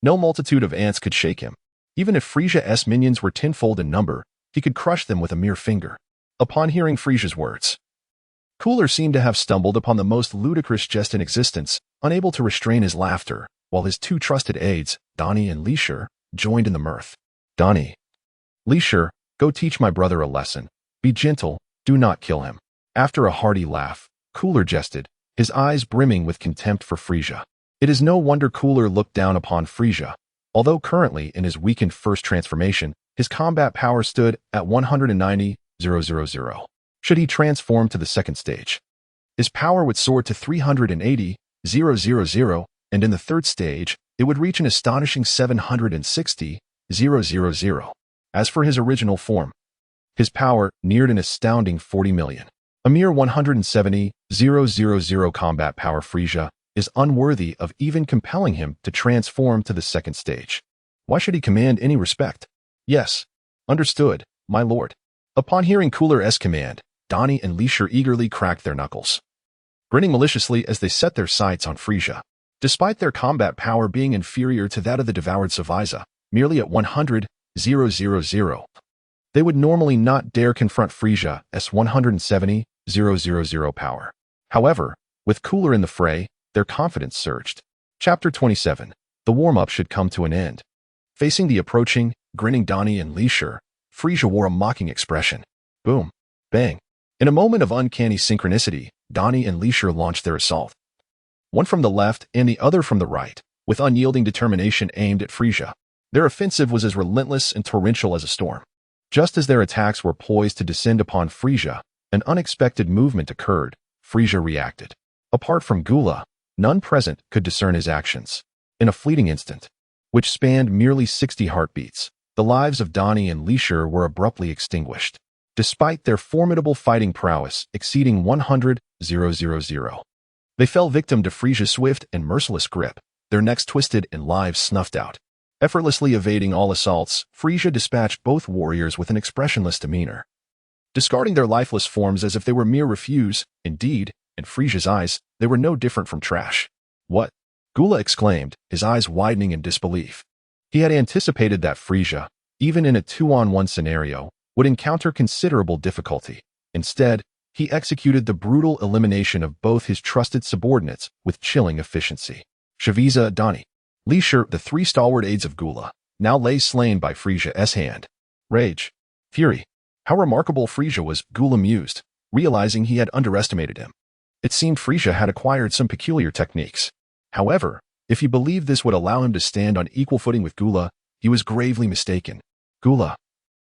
S1: No multitude of ants could shake him. Even if Frieza's minions were tenfold in number, he could crush them with a mere finger. Upon hearing Frieza's words, Cooler seemed to have stumbled upon the most ludicrous jest in existence, unable to restrain his laughter, while his two trusted aides, Donnie and Leisure, joined in the mirth. Donnie. Leisure, go teach my brother a lesson. Be gentle, do not kill him. After a hearty laugh, Cooler jested, his eyes brimming with contempt for Frieza. It is no wonder Cooler looked down upon Frieza. Although currently in his weakened first transformation, his combat power stood at 190,000. Should he transform to the second stage, his power would soar to 380,000, and in the third stage, it would reach an astonishing 760,000. As for his original form, his power neared an astounding 40 million. A mere 170,000 combat power Frieza is unworthy of even compelling him to transform to the second stage. Why should he command any respect? Yes, understood, my lord. Upon hearing Cooler's command, Donnie and Leisure eagerly cracked their knuckles, grinning maliciously as they set their sights on Frieza. Despite their combat power being inferior to that of the devoured Saviza, merely at 100,000, they would normally not dare confront Frieza's 170,000 power. However, with Cooler in the fray, their confidence surged. Chapter 27. The warm-up should come to an end. Facing the approaching, grinning Donnie and Leisure, Frieza wore a mocking expression. Boom. Bang. In a moment of uncanny synchronicity, Donnie and Leisure launched their assault. One from the left and the other from the right, with unyielding determination aimed at Frieza. Their offensive was as relentless and torrential as a storm. Just as their attacks were poised to descend upon Frieza, an unexpected movement occurred. Frieza reacted. Apart from Gula, none present could discern his actions. In a fleeting instant, which spanned merely 60 heartbeats. The lives of Donnie and Leisure were abruptly extinguished, despite their formidable fighting prowess exceeding 100,000. They fell victim to Frieza's swift and merciless grip, their necks twisted and lives snuffed out. Effortlessly evading all assaults, Frieza dispatched both warriors with an expressionless demeanor, discarding their lifeless forms as if they were mere refuse. Indeed, in Frieza's eyes, they were no different from trash. "What?" Gula exclaimed, his eyes widening in disbelief. He had anticipated that Frieza, even in a 2-on-1 scenario, would encounter considerable difficulty. Instead, he executed the brutal elimination of both his trusted subordinates with chilling efficiency. Frieza, Donnie, Leisure, the three stalwart aides of Gula, now lay slain by Frieza's hand. Rage, fury. How remarkable Frieza was, Gula mused, realizing he had underestimated him. It seemed Frieza had acquired some peculiar techniques. However, if he believed this would allow him to stand on equal footing with Gula, he was gravely mistaken. Gula,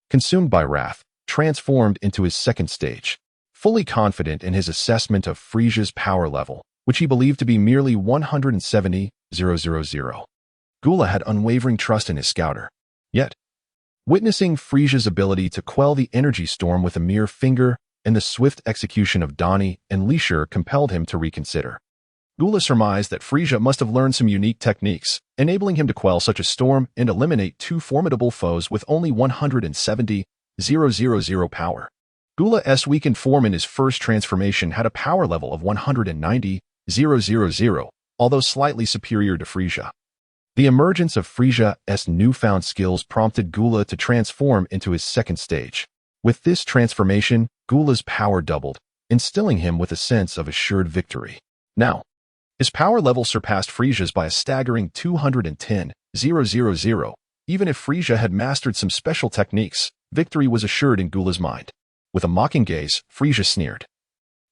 S1: consumed by wrath, transformed into his second stage. Fully confident in his assessment of Frieza's power level, which he believed to be merely 170,000. Gula had unwavering trust in his scouter. Yet, witnessing Frieza's ability to quell the energy storm with a mere finger and the swift execution of Donnie and Leisure compelled him to reconsider. Gula surmised that Frieza must have learned some unique techniques, enabling him to quell such a storm and eliminate two formidable foes with only 170,000 power. Gula's weakened form in his first transformation had a power level of 190,000, although slightly superior to Frieza. The emergence of Frieza's newfound skills prompted Gula to transform into his second stage. With this transformation, Gula's power doubled, instilling him with a sense of assured victory. Now, his power level surpassed Frieza's by a staggering 210,000. Even if Frieza had mastered some special techniques, victory was assured in Gula's mind. With a mocking gaze, Frieza sneered.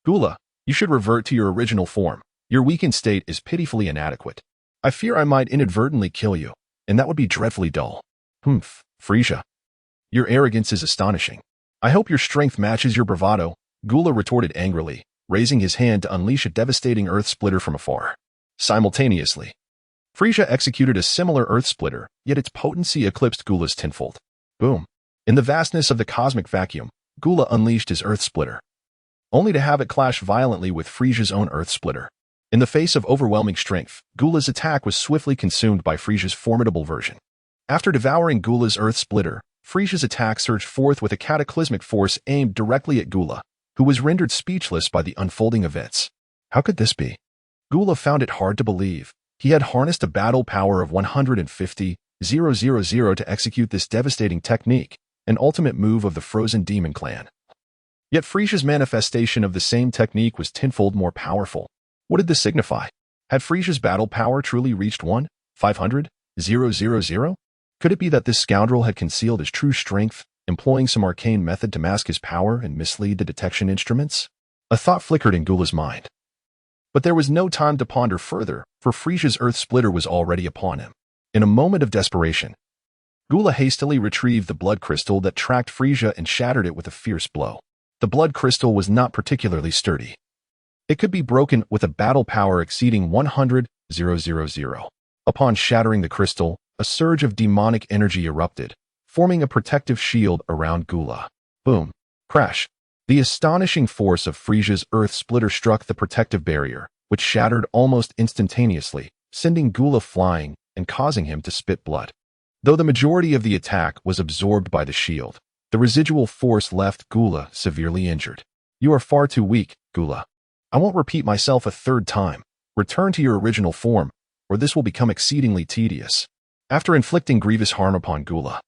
S1: "Gula, you should revert to your original form. Your weakened state is pitifully inadequate. I fear I might inadvertently kill you, and that would be dreadfully dull." Frieza. Your arrogance is astonishing. I hope your strength matches your bravado," Gula retorted angrily, raising his hand to unleash a devastating earth splitter from afar. Simultaneously, Frieza executed a similar earth splitter, yet its potency eclipsed Gula's tenfold. Boom. In the vastness of the cosmic vacuum, Gula unleashed his earth splitter, only to have it clash violently with Frieza's own earth splitter. In the face of overwhelming strength, Gula's attack was swiftly consumed by Frieza's formidable version. After devouring Gula's earth splitter, Frieza's attack surged forth with a cataclysmic force aimed directly at Gula, who was rendered speechless by the unfolding events. How could this be? Gula found it hard to believe. He had harnessed a battle power of 150,000 to execute this devastating technique, an ultimate move of the Frozen Demon Clan. Yet Frieza's manifestation of the same technique was tenfold more powerful. What did this signify? Had Frieza's battle power truly reached 1,500,000? Could it be that this scoundrel had concealed his true strength, employing some arcane method to mask his power and mislead the detection instruments? A thought flickered in Gula's mind. But there was no time to ponder further, for Frieza's earth splitter was already upon him. In a moment of desperation, Gula hastily retrieved the blood crystal that tracked Frieza and shattered it with a fierce blow. The blood crystal was not particularly sturdy. It could be broken with a battle power exceeding 100,000. Upon shattering the crystal, a surge of demonic energy erupted, forming a protective shield around Gula. Boom. Crash. The astonishing force of Frieza's earth splitter struck the protective barrier, which shattered almost instantaneously, sending Gula flying and causing him to spit blood. Though the majority of the attack was absorbed by the shield, the residual force left Gula severely injured. You are far too weak, Gula. I won't repeat myself a third time. Return to your original form, or this will become exceedingly tedious. After inflicting grievous harm upon Gula,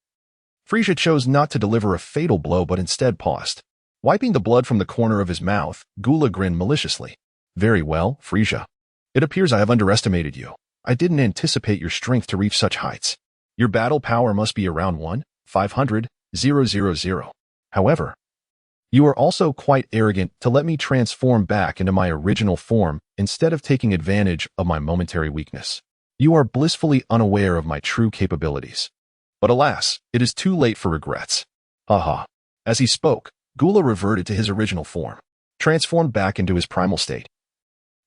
S1: Frieza chose not to deliver a fatal blow but instead paused. Wiping the blood from the corner of his mouth, Gula grinned maliciously. Very well, Frieza. It appears I have underestimated you. I didn't anticipate your strength to reach such heights. Your battle power must be around 1,500,000. However, you are also quite arrogant to let me transform back into my original form instead of taking advantage of my momentary weakness. You are blissfully unaware of my true capabilities. But alas, it is too late for regrets. Haha. As he spoke, Gula reverted to his original form, transformed back into his primal state.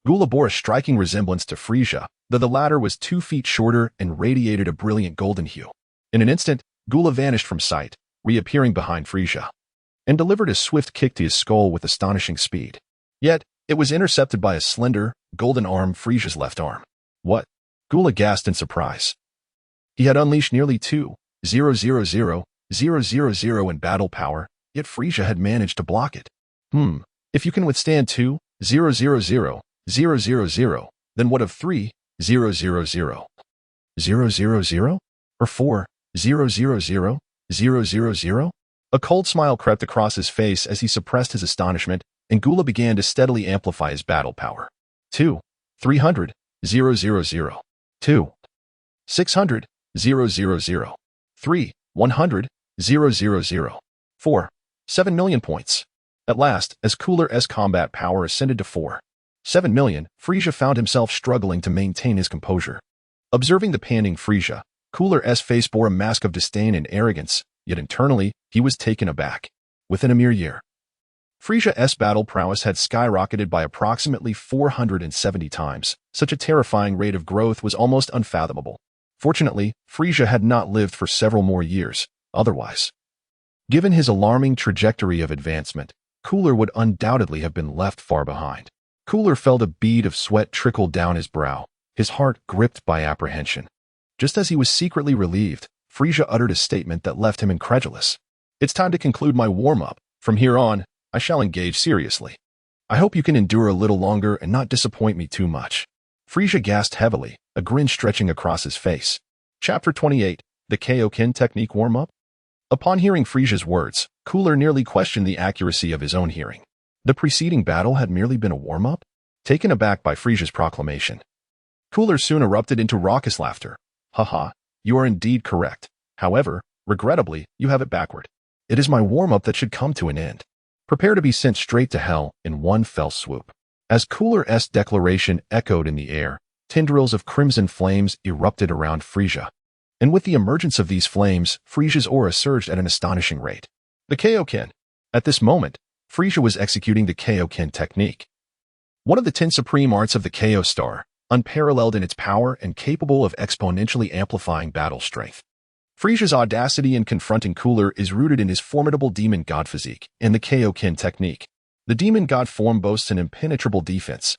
S1: Gula bore a striking resemblance to Frieza, though the latter was 2 feet shorter and radiated a brilliant golden hue. In an instant, Gula vanished from sight, reappearing behind Frieza, and delivered a swift kick to his skull with astonishing speed. Yet, it was intercepted by a slender, golden arm Frieza's left arm. What? Gula gasped in surprise. He had unleashed nearly 2,000,000 in battle power, yet Frieza had managed to block it. If you can withstand 2,000,000, then what of 3,000,000? 000? Or 4,000,000? A cold smile crept across his face as he suppressed his astonishment, and Gula began to steadily amplify his battle power. 2, 300, 000. 2, 600, 000. 3, 100, 000. 4, 7 million points. At last, as Cooler's combat power ascended to 7 million, Frieza found himself struggling to maintain his composure. Observing the panting Frieza, Cooler's face bore a mask of disdain and arrogance, yet internally, he was taken aback. Within a mere year, Frieza's battle prowess had skyrocketed by approximately 470 times. Such a terrifying rate of growth was almost unfathomable. Fortunately, Frieza had not lived for several more years, otherwise. Given his alarming trajectory of advancement, Cooler would undoubtedly have been left far behind. Cooler felt a bead of sweat trickle down his brow, his heart gripped by apprehension. Just as he was secretly relieved, Frieza uttered a statement that left him incredulous. "It's time to conclude my warm-up. From here on, I shall engage seriously. I hope you can endure a little longer and not disappoint me too much." Frieza gasped heavily, a grin stretching across his face. Chapter 28, The Kaioken Technique Warm-Up? Upon hearing Frieza's words, Cooler nearly questioned the accuracy of his own hearing. The preceding battle had merely been a warm-up? Taken aback by Frieza's proclamation, Cooler soon erupted into raucous laughter. "Haha, you are indeed correct. However, regrettably, you have it backward. It is my warm-up that should come to an end. Prepare to be sent straight to hell in one fell swoop." As Cooler's declaration echoed in the air, tendrils of crimson flames erupted around Frieza. And with the emergence of these flames, Frieza's aura surged at an astonishing rate. The Kaioken. At this moment, Frieza was executing the Kaioken technique, one of the 10 supreme arts of the Kaio Star, unparalleled in its power and capable of exponentially amplifying battle strength. Frieza's audacity in confronting Cooler is rooted in his formidable demon god physique and the Kaioken technique. The demon god form boasts an impenetrable defense,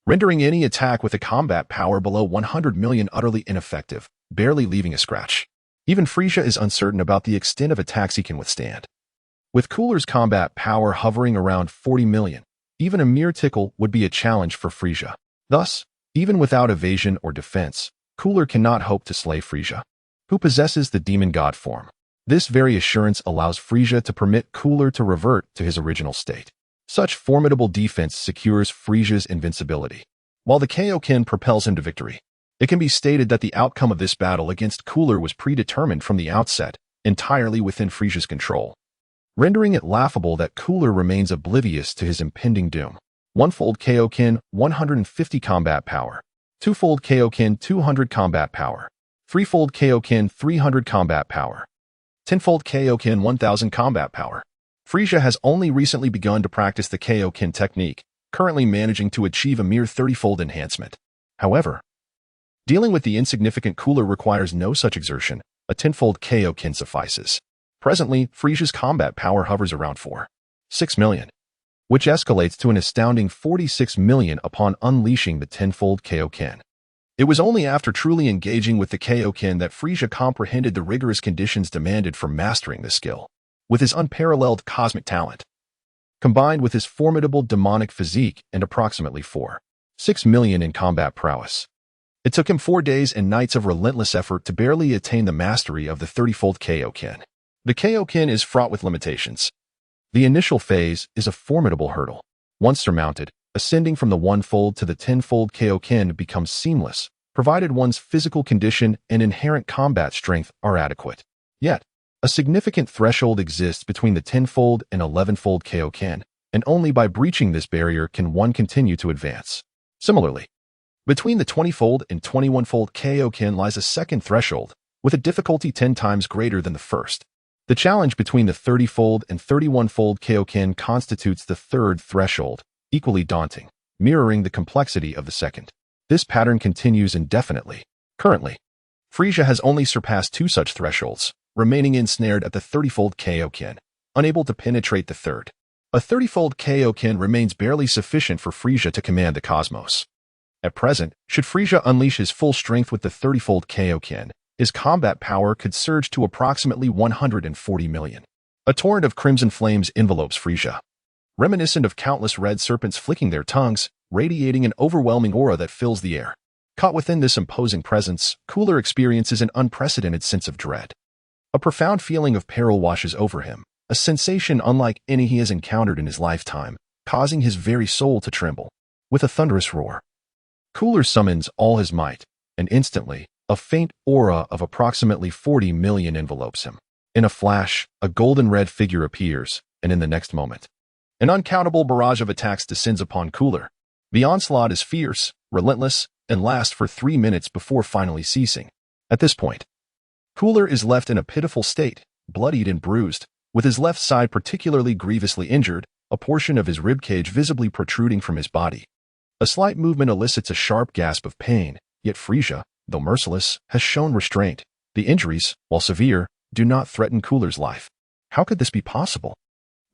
S1: rendering any attack with a combat power below 100 million utterly ineffective, barely leaving a scratch. Even Frieza is uncertain about the extent of attacks he can withstand. With Cooler's combat power hovering around 40 million, even a mere tickle would be a challenge for Frieza. Thus, even without evasion or defense, Cooler cannot hope to slay Frieza, who possesses the demon god form. This very assurance allows Frieza to permit Cooler to revert to his original state. Such formidable defense secures Frieza's invincibility, while the Kaioken propels him to victory. It can be stated that the outcome of this battle against Cooler was predetermined from the outset, entirely within Frieza's control, rendering it laughable that Cooler remains oblivious to his impending doom. One-fold Kaioken, 150 combat power. Two-fold Kaioken, 200 combat power. Three-fold Kaioken, 300 combat power. 10-fold Kaioken, 1000 combat power. Frieza has only recently begun to practice the Kaioken technique, currently managing to achieve a mere 30-fold enhancement. However, dealing with the insignificant Cooler requires no such exertion. A 10-fold Kaioken suffices. Presently, Frieza's combat power hovers around 6 million, which escalates to an astounding 46 million upon unleashing the 10-fold Kaioken. It was only after truly engaging with the Kaioken that Frieza comprehended the rigorous conditions demanded for mastering this skill. With his unparalleled cosmic talent, combined with his formidable demonic physique and approximately 6 million in combat prowess, it took him 4 days and nights of relentless effort to barely attain the mastery of the 30-fold Kaioken. The Kaioken is fraught with limitations. The initial phase is a formidable hurdle. Once surmounted, ascending from the 1-fold to the 10-fold Kaioken becomes seamless, provided one's physical condition and inherent combat strength are adequate. Yet, a significant threshold exists between the 10-fold and 11-fold Kaioken, and only by breaching this barrier can one continue to advance. Similarly, between the 20-fold and 21-fold Kaioken lies a second threshold, with a difficulty 10 times greater than the first. The challenge between the 30-fold and 31-fold Kaioken constitutes the third threshold, equally daunting. mirroring the complexity of the second. This pattern continues indefinitely. Currently, Frieza has only surpassed 2 such thresholds, remaining ensnared at the 30-fold Kaioken, unable to penetrate the third. A 30-fold Kaioken remains barely sufficient for Frieza to command the cosmos. At present, should Frieza unleash his full strength with the 30-fold Kaioken, his combat power could surge to approximately 140 million. A torrent of crimson flames envelopes Frieza, reminiscent of countless red serpents flicking their tongues, radiating an overwhelming aura that fills the air. Caught within this imposing presence, Cooler experiences an unprecedented sense of dread. A profound feeling of peril washes over him, a sensation unlike any he has encountered in his lifetime, causing his very soul to tremble. With a thunderous roar, Cooler summons all his might, and instantly, a faint aura of approximately 40 million envelopes him. In a flash, a golden red figure appears, and in the next moment, an uncountable barrage of attacks descends upon Cooler. The onslaught is fierce, relentless, and lasts for 3 minutes before finally ceasing. At this point, Cooler is left in a pitiful state, bloodied and bruised, with his left side particularly grievously injured, a portion of his ribcage visibly protruding from his body. A slight movement elicits a sharp gasp of pain, yet Frieza, though merciless, has shown restraint. The injuries, while severe, do not threaten Cooler's life. How could this be possible?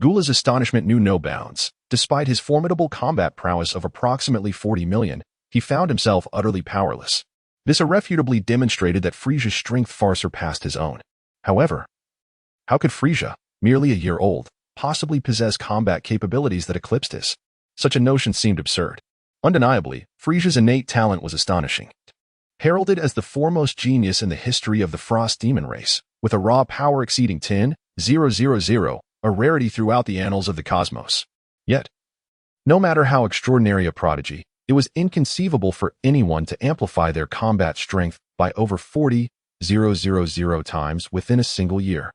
S1: Gula's astonishment knew no bounds. Despite his formidable combat prowess of approximately 40 million, he found himself utterly powerless. This irrefutably demonstrated that Frieza's strength far surpassed his own. However, how could Frieza, merely a year old, possibly possess combat capabilities that eclipsed his? Such a notion seemed absurd. Undeniably, Frieza's innate talent was astonishing. Heralded as the foremost genius in the history of the Frost Demon race, with a raw power exceeding 10,000, a rarity throughout the annals of the cosmos. Yet, no matter how extraordinary a prodigy, it was inconceivable for anyone to amplify their combat strength by over 40,000 times within a single year.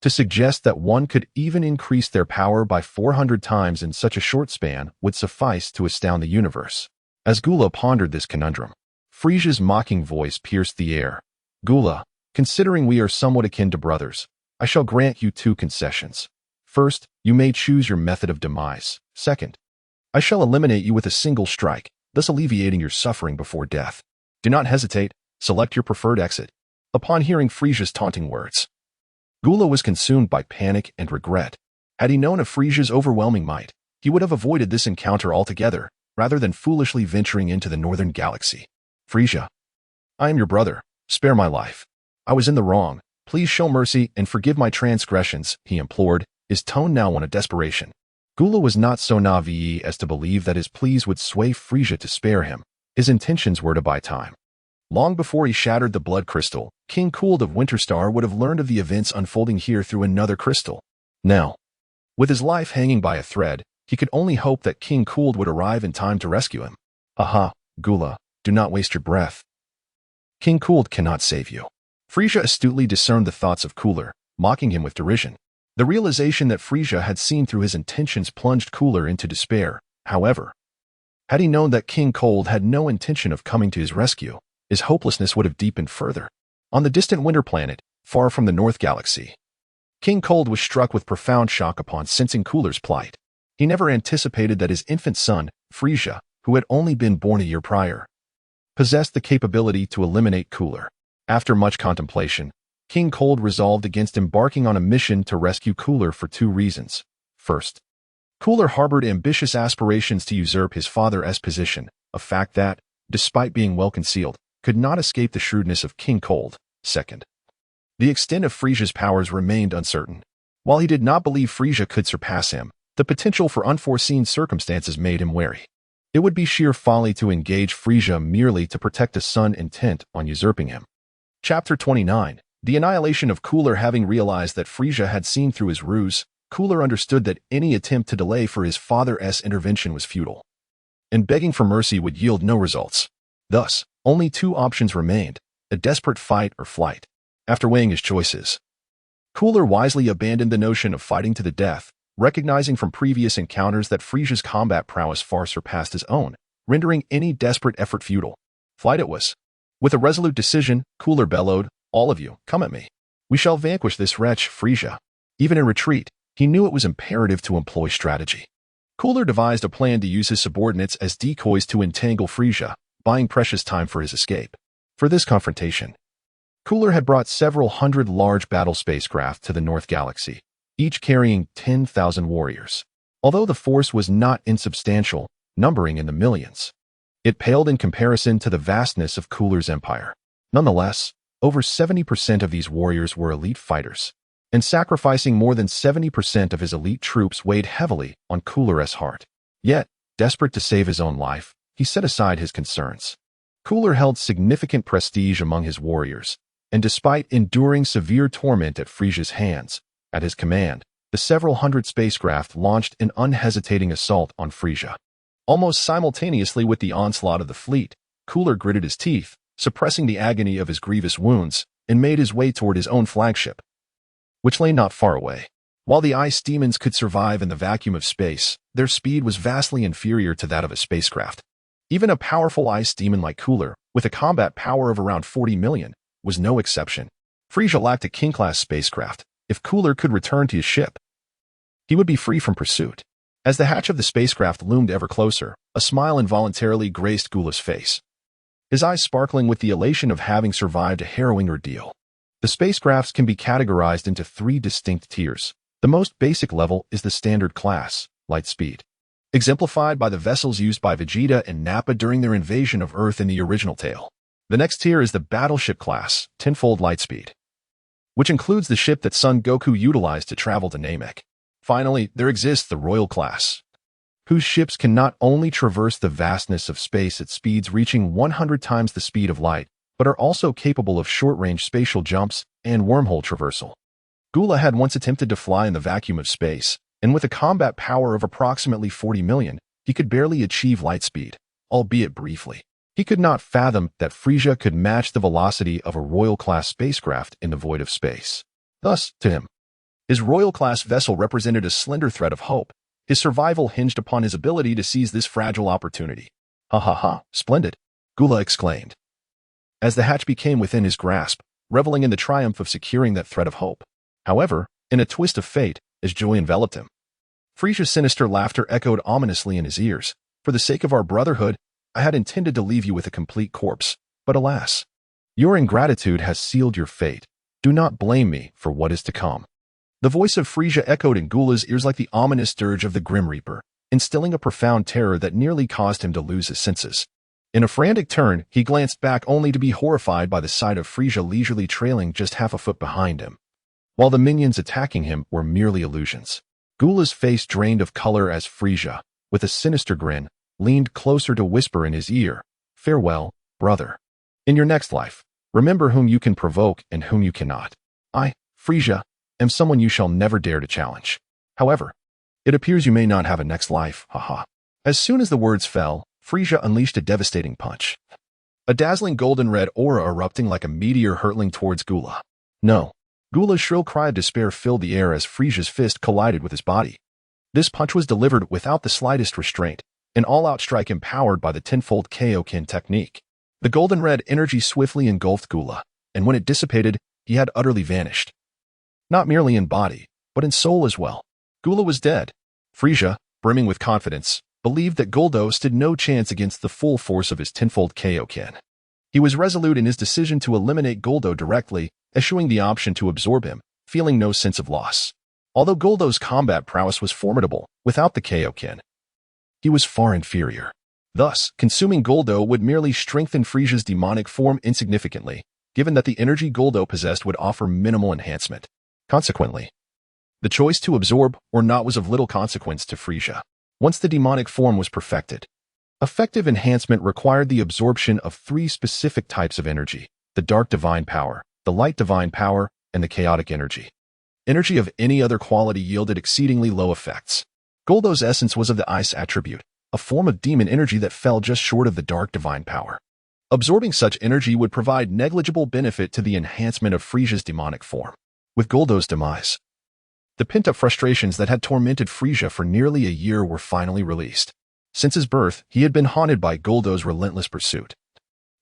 S1: To suggest that one could even increase their power by 400 times in such a short span would suffice to astound the universe. As Gula pondered this conundrum, Frieza's mocking voice pierced the air. Gula, considering we are somewhat akin to brothers, I shall grant you 2 concessions. First, you may choose your method of demise. Second, I shall eliminate you with a single strike, thus alleviating your suffering before death. Do not hesitate, select your preferred exit. Upon hearing Frieza's taunting words, Gula was consumed by panic and regret. Had he known of Frieza's overwhelming might, he would have avoided this encounter altogether, rather than foolishly venturing into the northern galaxy. Frieza, I am your brother. Spare my life. I was in the wrong. Please show mercy and forgive my transgressions, he implored, his tone now one of desperation. Gula was not so naive as to believe that his pleas would sway Frieza to spare him. His intentions were to buy time. Long before he shattered the blood crystal, King Cold of Winterstar would have learned of the events unfolding here through another crystal. Now, with his life hanging by a thread, he could only hope that King Cold would arrive in time to rescue him. Aha, Gula, do not waste your breath. King Cold cannot save you. Frieza astutely discerned the thoughts of Cooler, mocking him with derision. The realization that Frieza had seen through his intentions plunged Cooler into despair. However, had he known that King Cold had no intention of coming to his rescue, his hopelessness would have deepened further. On the distant winter planet, far from the North Galaxy, King Cold was struck with profound shock upon sensing Cooler's plight. He never anticipated that his infant son, Frieza, who had only been born a year prior, possessed the capability to eliminate Cooler. After much contemplation, King Cold resolved against embarking on a mission to rescue Cooler for 2 reasons. First, Cooler harbored ambitious aspirations to usurp his father's position, a fact that, despite being well concealed, could not escape the shrewdness of King Cold. Second, the extent of Frieza's powers remained uncertain. While he did not believe Frieza could surpass him, the potential for unforeseen circumstances made him wary. It would be sheer folly to engage Frieza merely to protect a son intent on usurping him. Chapter 29. The annihilation of Cooler. Having realized that Frieza had seen through his ruse, Cooler understood that any attempt to delay for his father's intervention was futile, and begging for mercy would yield no results. Thus, only 2 options remained, a desperate fight or flight. After weighing his choices, Cooler wisely abandoned the notion of fighting to the death, recognizing from previous encounters that Frieza's combat prowess far surpassed his own, rendering any desperate effort futile. Flight it was. With a resolute decision, Cooler bellowed, "All of you, come at me. We shall vanquish this wretch, Frieza." Even in retreat, he knew it was imperative to employ strategy. Cooler devised a plan to use his subordinates as decoys to entangle Frieza, buying precious time for his escape. For this confrontation, Cooler had brought several hundred large battle spacecraft to the North Galaxy, each carrying 10,000 warriors. Although the force was not insubstantial, numbering in the millions, it paled in comparison to the vastness of Cooler's empire. Nonetheless, over 70% of these warriors were elite fighters, and sacrificing more than 70% of his elite troops weighed heavily on Cooler's heart. Yet, desperate to save his own life, he set aside his concerns. Cooler held significant prestige among his warriors, and despite enduring severe torment at Frieza's hands, at his command, the several hundred spacecraft launched an unhesitating assault on Frieza. Almost simultaneously with the onslaught of the fleet, Cooler gritted his teeth, suppressing the agony of his grievous wounds, and made his way toward his own flagship, which lay not far away. While the ice demons could survive in the vacuum of space, their speed was vastly inferior to that of a spacecraft. Even a powerful ice demon like Cooler, with a combat power of around 40 million, was no exception. Frieza lacked a king-class spacecraft. If Cooler could return to his ship, he would be free from pursuit. As the hatch of the spacecraft loomed ever closer, a smile involuntarily graced Cooler's face, his eyes sparkling with the elation of having survived a harrowing ordeal. The spacecrafts can be categorized into 3 distinct tiers. The most basic level is the standard class, light speed, exemplified by the vessels used by Vegeta and Nappa during their invasion of Earth in the original tale. The next tier is the battleship class, tenfold light speed, which includes the ship that Son Goku utilized to travel to Namek. Finally, there exists the royal class, whose ships can not only traverse the vastness of space at speeds reaching 100 times the speed of light, but are also capable of short-range spatial jumps and wormhole traversal. Gula had once attempted to fly in the vacuum of space, and with a combat power of approximately 40 million, he could barely achieve light speed, albeit briefly. He could not fathom that Frieza could match the velocity of a royal-class spacecraft in the void of space. Thus, to him, his royal-class vessel represented a slender thread of hope. His survival hinged upon his ability to seize this fragile opportunity. "Ha ha ha, splendid," Gula exclaimed, as the hatch became within his grasp, reveling in the triumph of securing that thread of hope. However, in a twist of fate, as joy enveloped him, Frieza's sinister laughter echoed ominously in his ears. "For the sake of our brotherhood, I had intended to leave you with a complete corpse, but alas, your ingratitude has sealed your fate. Do not blame me for what is to come." The voice of Frieza echoed in Gula's ears like the ominous dirge of the Grim Reaper, instilling a profound terror that nearly caused him to lose his senses. In a frantic turn, he glanced back only to be horrified by the sight of Frieza leisurely trailing just half a foot behind him, while the minions attacking him were merely illusions. Gula's face drained of color as Frieza, with a sinister grin, leaned closer to whisper in his ear, "Farewell, brother. In your next life, remember whom you can provoke and whom you cannot. I, Frieza, am someone you shall never dare to challenge. However, it appears you may not have a next life, haha." As soon as the words fell, Frieza unleashed a devastating punch, a dazzling golden red aura erupting like a meteor hurtling towards Gula. "No." Gula's shrill cry of despair filled the air as Frieza's fist collided with his body. This punch was delivered without the slightest restraint, an all-out strike empowered by the tenfold Kaioken technique. The golden red energy swiftly engulfed Gula, and when it dissipated, he had utterly vanished. Not merely in body, but in soul as well. Gula was dead. Frieza, brimming with confidence, believed that Guldo stood no chance against the full force of his tenfold Kaioken. He was resolute in his decision to eliminate Guldo directly, eschewing the option to absorb him, feeling no sense of loss. Although Guldo's combat prowess was formidable, without the Kaioken, he was far inferior. Thus, consuming Guldo would merely strengthen Frieza's demonic form insignificantly, given that the energy Guldo possessed would offer minimal enhancement. Consequently, the choice to absorb or not was of little consequence to Frieza. Once the demonic form was perfected, effective enhancement required the absorption of 3 specific types of energy: the dark divine power, the light divine power, and the chaotic energy. Energy of any other quality yielded exceedingly low effects. Guldo's essence was of the ice attribute, a form of demon energy that fell just short of the dark divine power. Absorbing such energy would provide negligible benefit to the enhancement of Frieza's demonic form. With Guldo's demise, the pent-up frustrations that had tormented Frieza for nearly a year were finally released. Since his birth, he had been haunted by Guldo's relentless pursuit,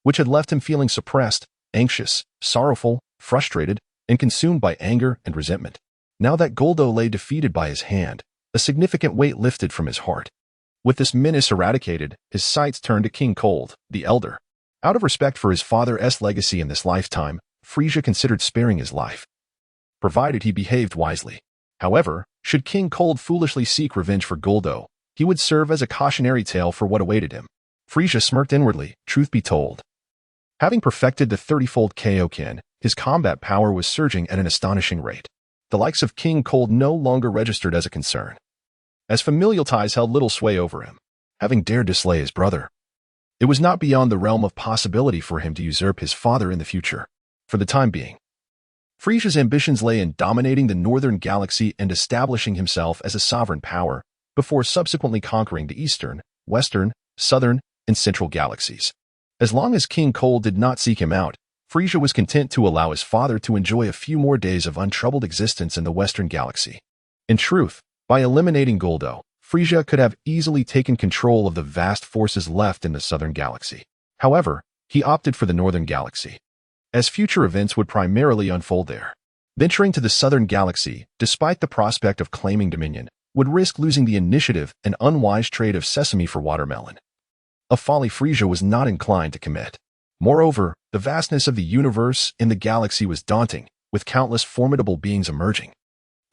S1: which had left him feeling suppressed, anxious, sorrowful, frustrated, and consumed by anger and resentment. Now that Guldo lay defeated by his hand, A significant weight lifted from his heart. With this menace eradicated, his sights turned to King Cold, the Elder. Out of respect for his father's legacy in this lifetime, Frieza considered sparing his life, provided he behaved wisely. However, should King Cold foolishly seek revenge for Guldo, he would serve as a cautionary tale for what awaited him. Frieza smirked inwardly, truth be told. Having perfected the 30-fold Kaioken, his combat power was surging at an astonishing rate. The likes of King Cold no longer registered as a concern, as familial ties held little sway over him. Having dared to slay his brother, it was not beyond the realm of possibility for him to usurp his father in the future. For the time being, Frieza's ambitions lay in dominating the northern galaxy and establishing himself as a sovereign power, before subsequently conquering the eastern, western, southern, and central galaxies. As long as King Cold did not seek him out, Frieza was content to allow his father to enjoy a few more days of untroubled existence in the western galaxy. In truth, by eliminating Guldo, Frieza could have easily taken control of the vast forces left in the southern galaxy. However, he opted for the northern galaxy, as future events would primarily unfold there. Venturing to the southern galaxy, despite the prospect of claiming dominion, would risk losing the initiative and unwise trade of sesame for watermelon. A folly Frieza was not inclined to commit. Moreover, the vastness of the universe and the galaxy was daunting, with countless formidable beings emerging.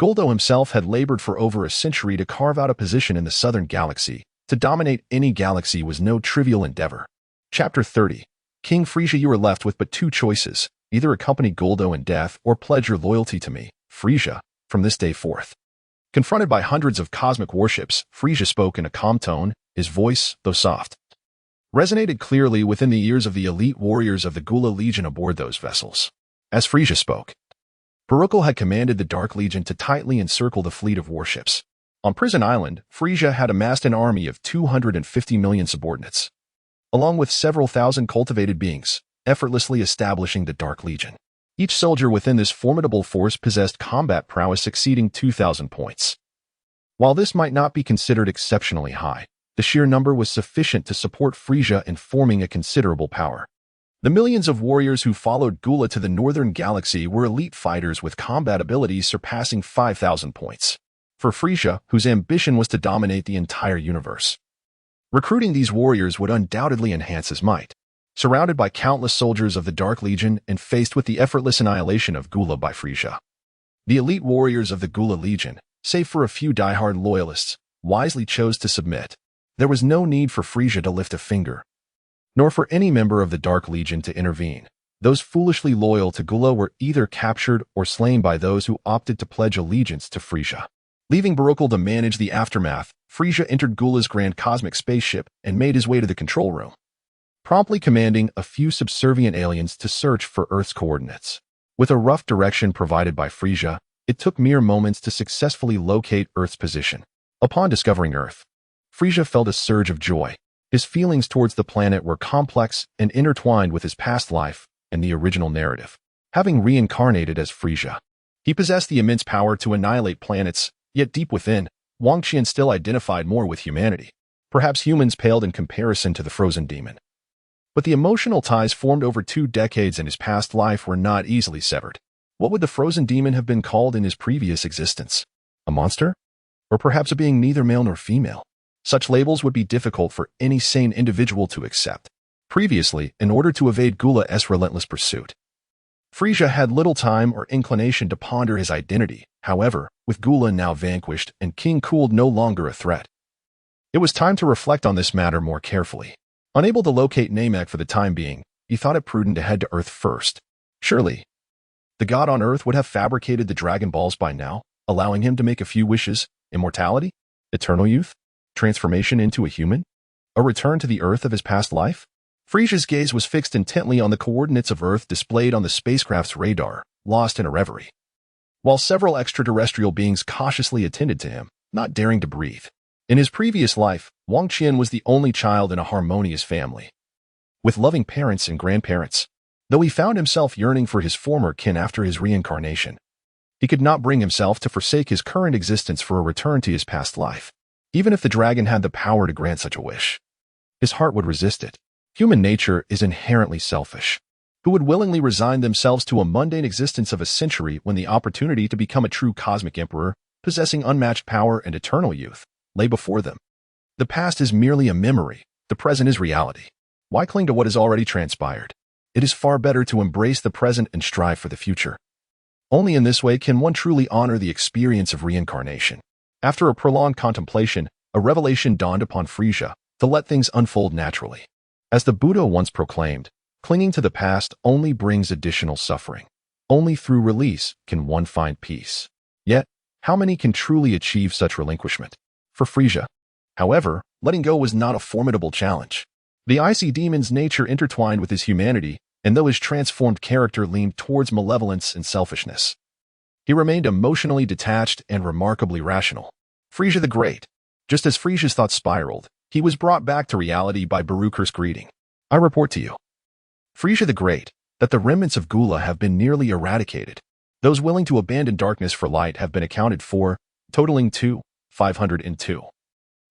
S1: Guldo himself had labored for over a century to carve out a position in the southern galaxy. To dominate any galaxy was no trivial endeavor. Chapter 30. King Frieza, you are left with but two choices. Either accompany Guldo in death or pledge your loyalty to me, Frieza, from this day forth. Confronted by hundreds of cosmic warships, Frieza spoke in a calm tone. His voice, though soft, resonated clearly within the ears of the elite warriors of the Gula Legion aboard those vessels. As Frieza spoke, Pinnacle had commanded the Dark Legion to tightly encircle the fleet of warships. On Prison Island, Frieza had amassed an army of 250 million subordinates, along with several thousand cultivated beings, effortlessly establishing the Dark Legion. Each soldier within this formidable force possessed combat prowess exceeding 2,000 points. While this might not be considered exceptionally high, the sheer number was sufficient to support Frieza in forming a considerable power. The millions of warriors who followed Gula to the northern galaxy were elite fighters with combat abilities surpassing 5,000 points. For Frieza, whose ambition was to dominate the entire universe, recruiting these warriors would undoubtedly enhance his might. Surrounded by countless soldiers of the Dark Legion and faced with the effortless annihilation of Gula by Frieza, the elite warriors of the Gula Legion, save for a few diehard loyalists, wisely chose to submit. There was no need for Frieza to lift a finger, nor for any member of the Dark Legion to intervene. Those foolishly loyal to Gula were either captured or slain by those who opted to pledge allegiance to Frieza. Leaving Pinnacle to manage the aftermath, Frieza entered Gula's grand cosmic spaceship and made his way to the control room, promptly commanding a few subservient aliens to search for Earth's coordinates. With a rough direction provided by Frieza, it took mere moments to successfully locate Earth's position. Upon discovering Earth, Frieza felt a surge of joy. His feelings towards the planet were complex and intertwined with his past life and the original narrative. Having reincarnated as Frieza, he possessed the immense power to annihilate planets, yet deep within, Wang Qian still identified more with humanity. Perhaps humans paled in comparison to the frozen demon, but the emotional ties formed over 2 decades in his past life were not easily severed. What would the frozen demon have been called in his previous existence? A monster? Or perhaps a being neither male nor female? Such labels would be difficult for any sane individual to accept. Previously, in order to evade Gula's relentless pursuit, Frieza had little time or inclination to ponder his identity. However, with Gula now vanquished and King Cold no longer a threat, it was time to reflect on this matter more carefully. Unable to locate Namek for the time being, he thought it prudent to head to Earth first. Surely, the god on Earth would have fabricated the Dragon Balls by now, allowing him to make a few wishes: immortality, eternal youth, transformation into a human, a return to the Earth of his past life. Frieza's gaze was fixed intently on the coordinates of Earth displayed on the spacecraft's radar, lost in a reverie, while several extraterrestrial beings cautiously attended to him, not daring to breathe. In his previous life, Wang Qian was the only child in a harmonious family, with loving parents and grandparents. Though he found himself yearning for his former kin after his reincarnation, he could not bring himself to forsake his current existence for a return to his past life. Even if the dragon had the power to grant such a wish, his heart would resist it. Human nature is inherently selfish. Who would willingly resign themselves to a mundane existence of a century when the opportunity to become a true cosmic emperor possessing unmatched power and eternal youth, lay before them. The past is merely a memory, the present is reality. Why cling to what has already transpired? It is far better to embrace the present and strive for the future. Only in this way can one truly honor the experience of reincarnation. After a prolonged contemplation, a revelation dawned upon Frieza to let things unfold naturally. As the Buddha once proclaimed, clinging to the past only brings additional suffering. Only through release can one find peace. Yet, how many can truly achieve such relinquishment? For Frieza, however, letting go was not a formidable challenge. The icy demon's nature intertwined with his humanity, and though his transformed character leaned towards malevolence and selfishness, he remained emotionally detached and remarkably rational. Frieza the Great. Just as Frieza's thoughts spiraled, he was brought back to reality by Barucher's greeting. I report to you, Frieza the Great, that the remnants of Gula have been nearly eradicated. Those willing to abandon darkness for light have been accounted for, totaling 502.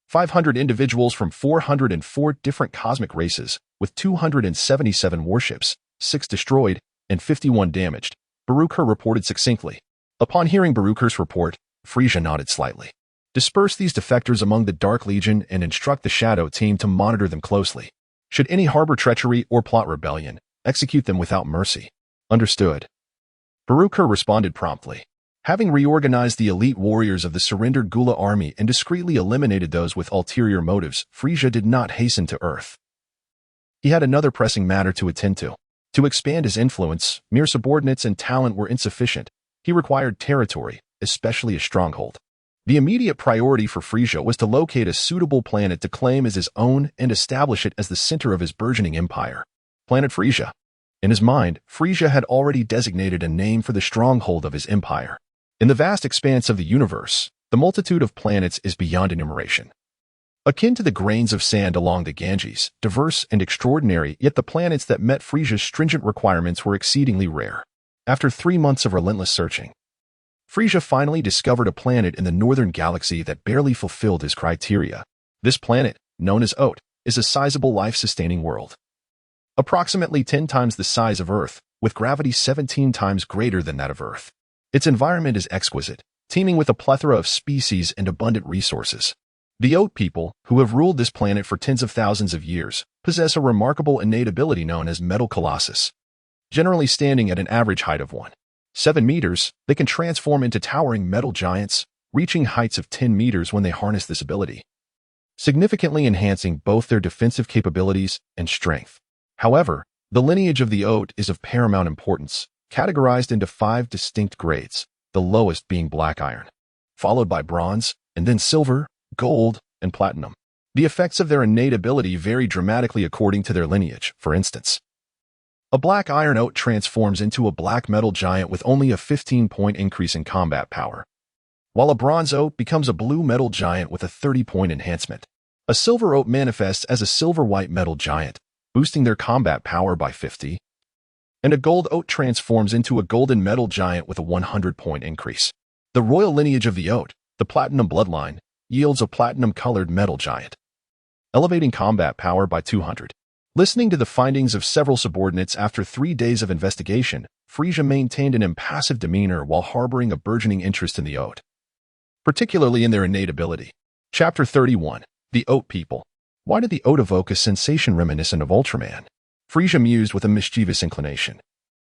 S1: 500 individuals from 404 different cosmic races, with 277 warships, 6 destroyed, and 51 damaged, Barucher reported succinctly. Upon hearing Barucher's report, Frieza nodded slightly. Disperse these defectors among the Dark Legion and instruct the Shadow Team to monitor them closely. Should any harbor treachery or plot rebellion, execute them without mercy. Understood. Barucher responded promptly. Having reorganized the elite warriors of the surrendered Gula army and discreetly eliminated those with ulterior motives, Frieza did not hasten to Earth. He had another pressing matter to attend to. To expand his influence, mere subordinates and talent were insufficient. He required territory, especially a stronghold. The immediate priority for Frieza was to locate a suitable planet to claim as his own and establish it as the center of his burgeoning empire. Planet Frieza. In his mind, Frieza had already designated a name for the stronghold of his empire. In the vast expanse of the universe, the multitude of planets is beyond enumeration. Akin to the grains of sand along the Ganges, diverse and extraordinary, yet the planets that met Frieza's stringent requirements were exceedingly rare. After 3 months of relentless searching, Frieza finally discovered a planet in the northern galaxy that barely fulfilled his criteria. This planet, known as Oat, is a sizable life-sustaining world. Approximately 10 times the size of Earth, with gravity 17 times greater than that of Earth. Its environment is exquisite, teeming with a plethora of species and abundant resources. The Oat people, who have ruled this planet for tens of thousands of years, possess a remarkable innate ability known as Metal Colossus. Generally standing at an average height of 1.7 meters, they can transform into towering metal giants, reaching heights of 10 meters when they harness this ability, significantly enhancing both their defensive capabilities and strength. However, the lineage of the Oat is of paramount importance, categorized into 5 distinct grades, the lowest being black iron, followed by bronze, and then silver, gold, and platinum. The effects of their innate ability vary dramatically according to their lineage. For instance, a black iron Oat transforms into a black metal giant with only a 15-point increase in combat power, while a bronze Oat becomes a blue metal giant with a 30-point enhancement. A silver Oat manifests as a silver-white metal giant, boosting their combat power by 50, and a gold Oat transforms into a golden metal giant with a 100-point increase. The royal lineage of the Oat, the platinum bloodline, yields a platinum-colored metal giant, elevating combat power by 200. Listening to the findings of several subordinates after 3 days of investigation, Frieza maintained an impassive demeanor while harboring a burgeoning interest in the Oat, particularly in their innate ability. Chapter 31. The Oat People. Why did the Oat evoke a sensation reminiscent of Ultraman? Frieza mused with a mischievous inclination,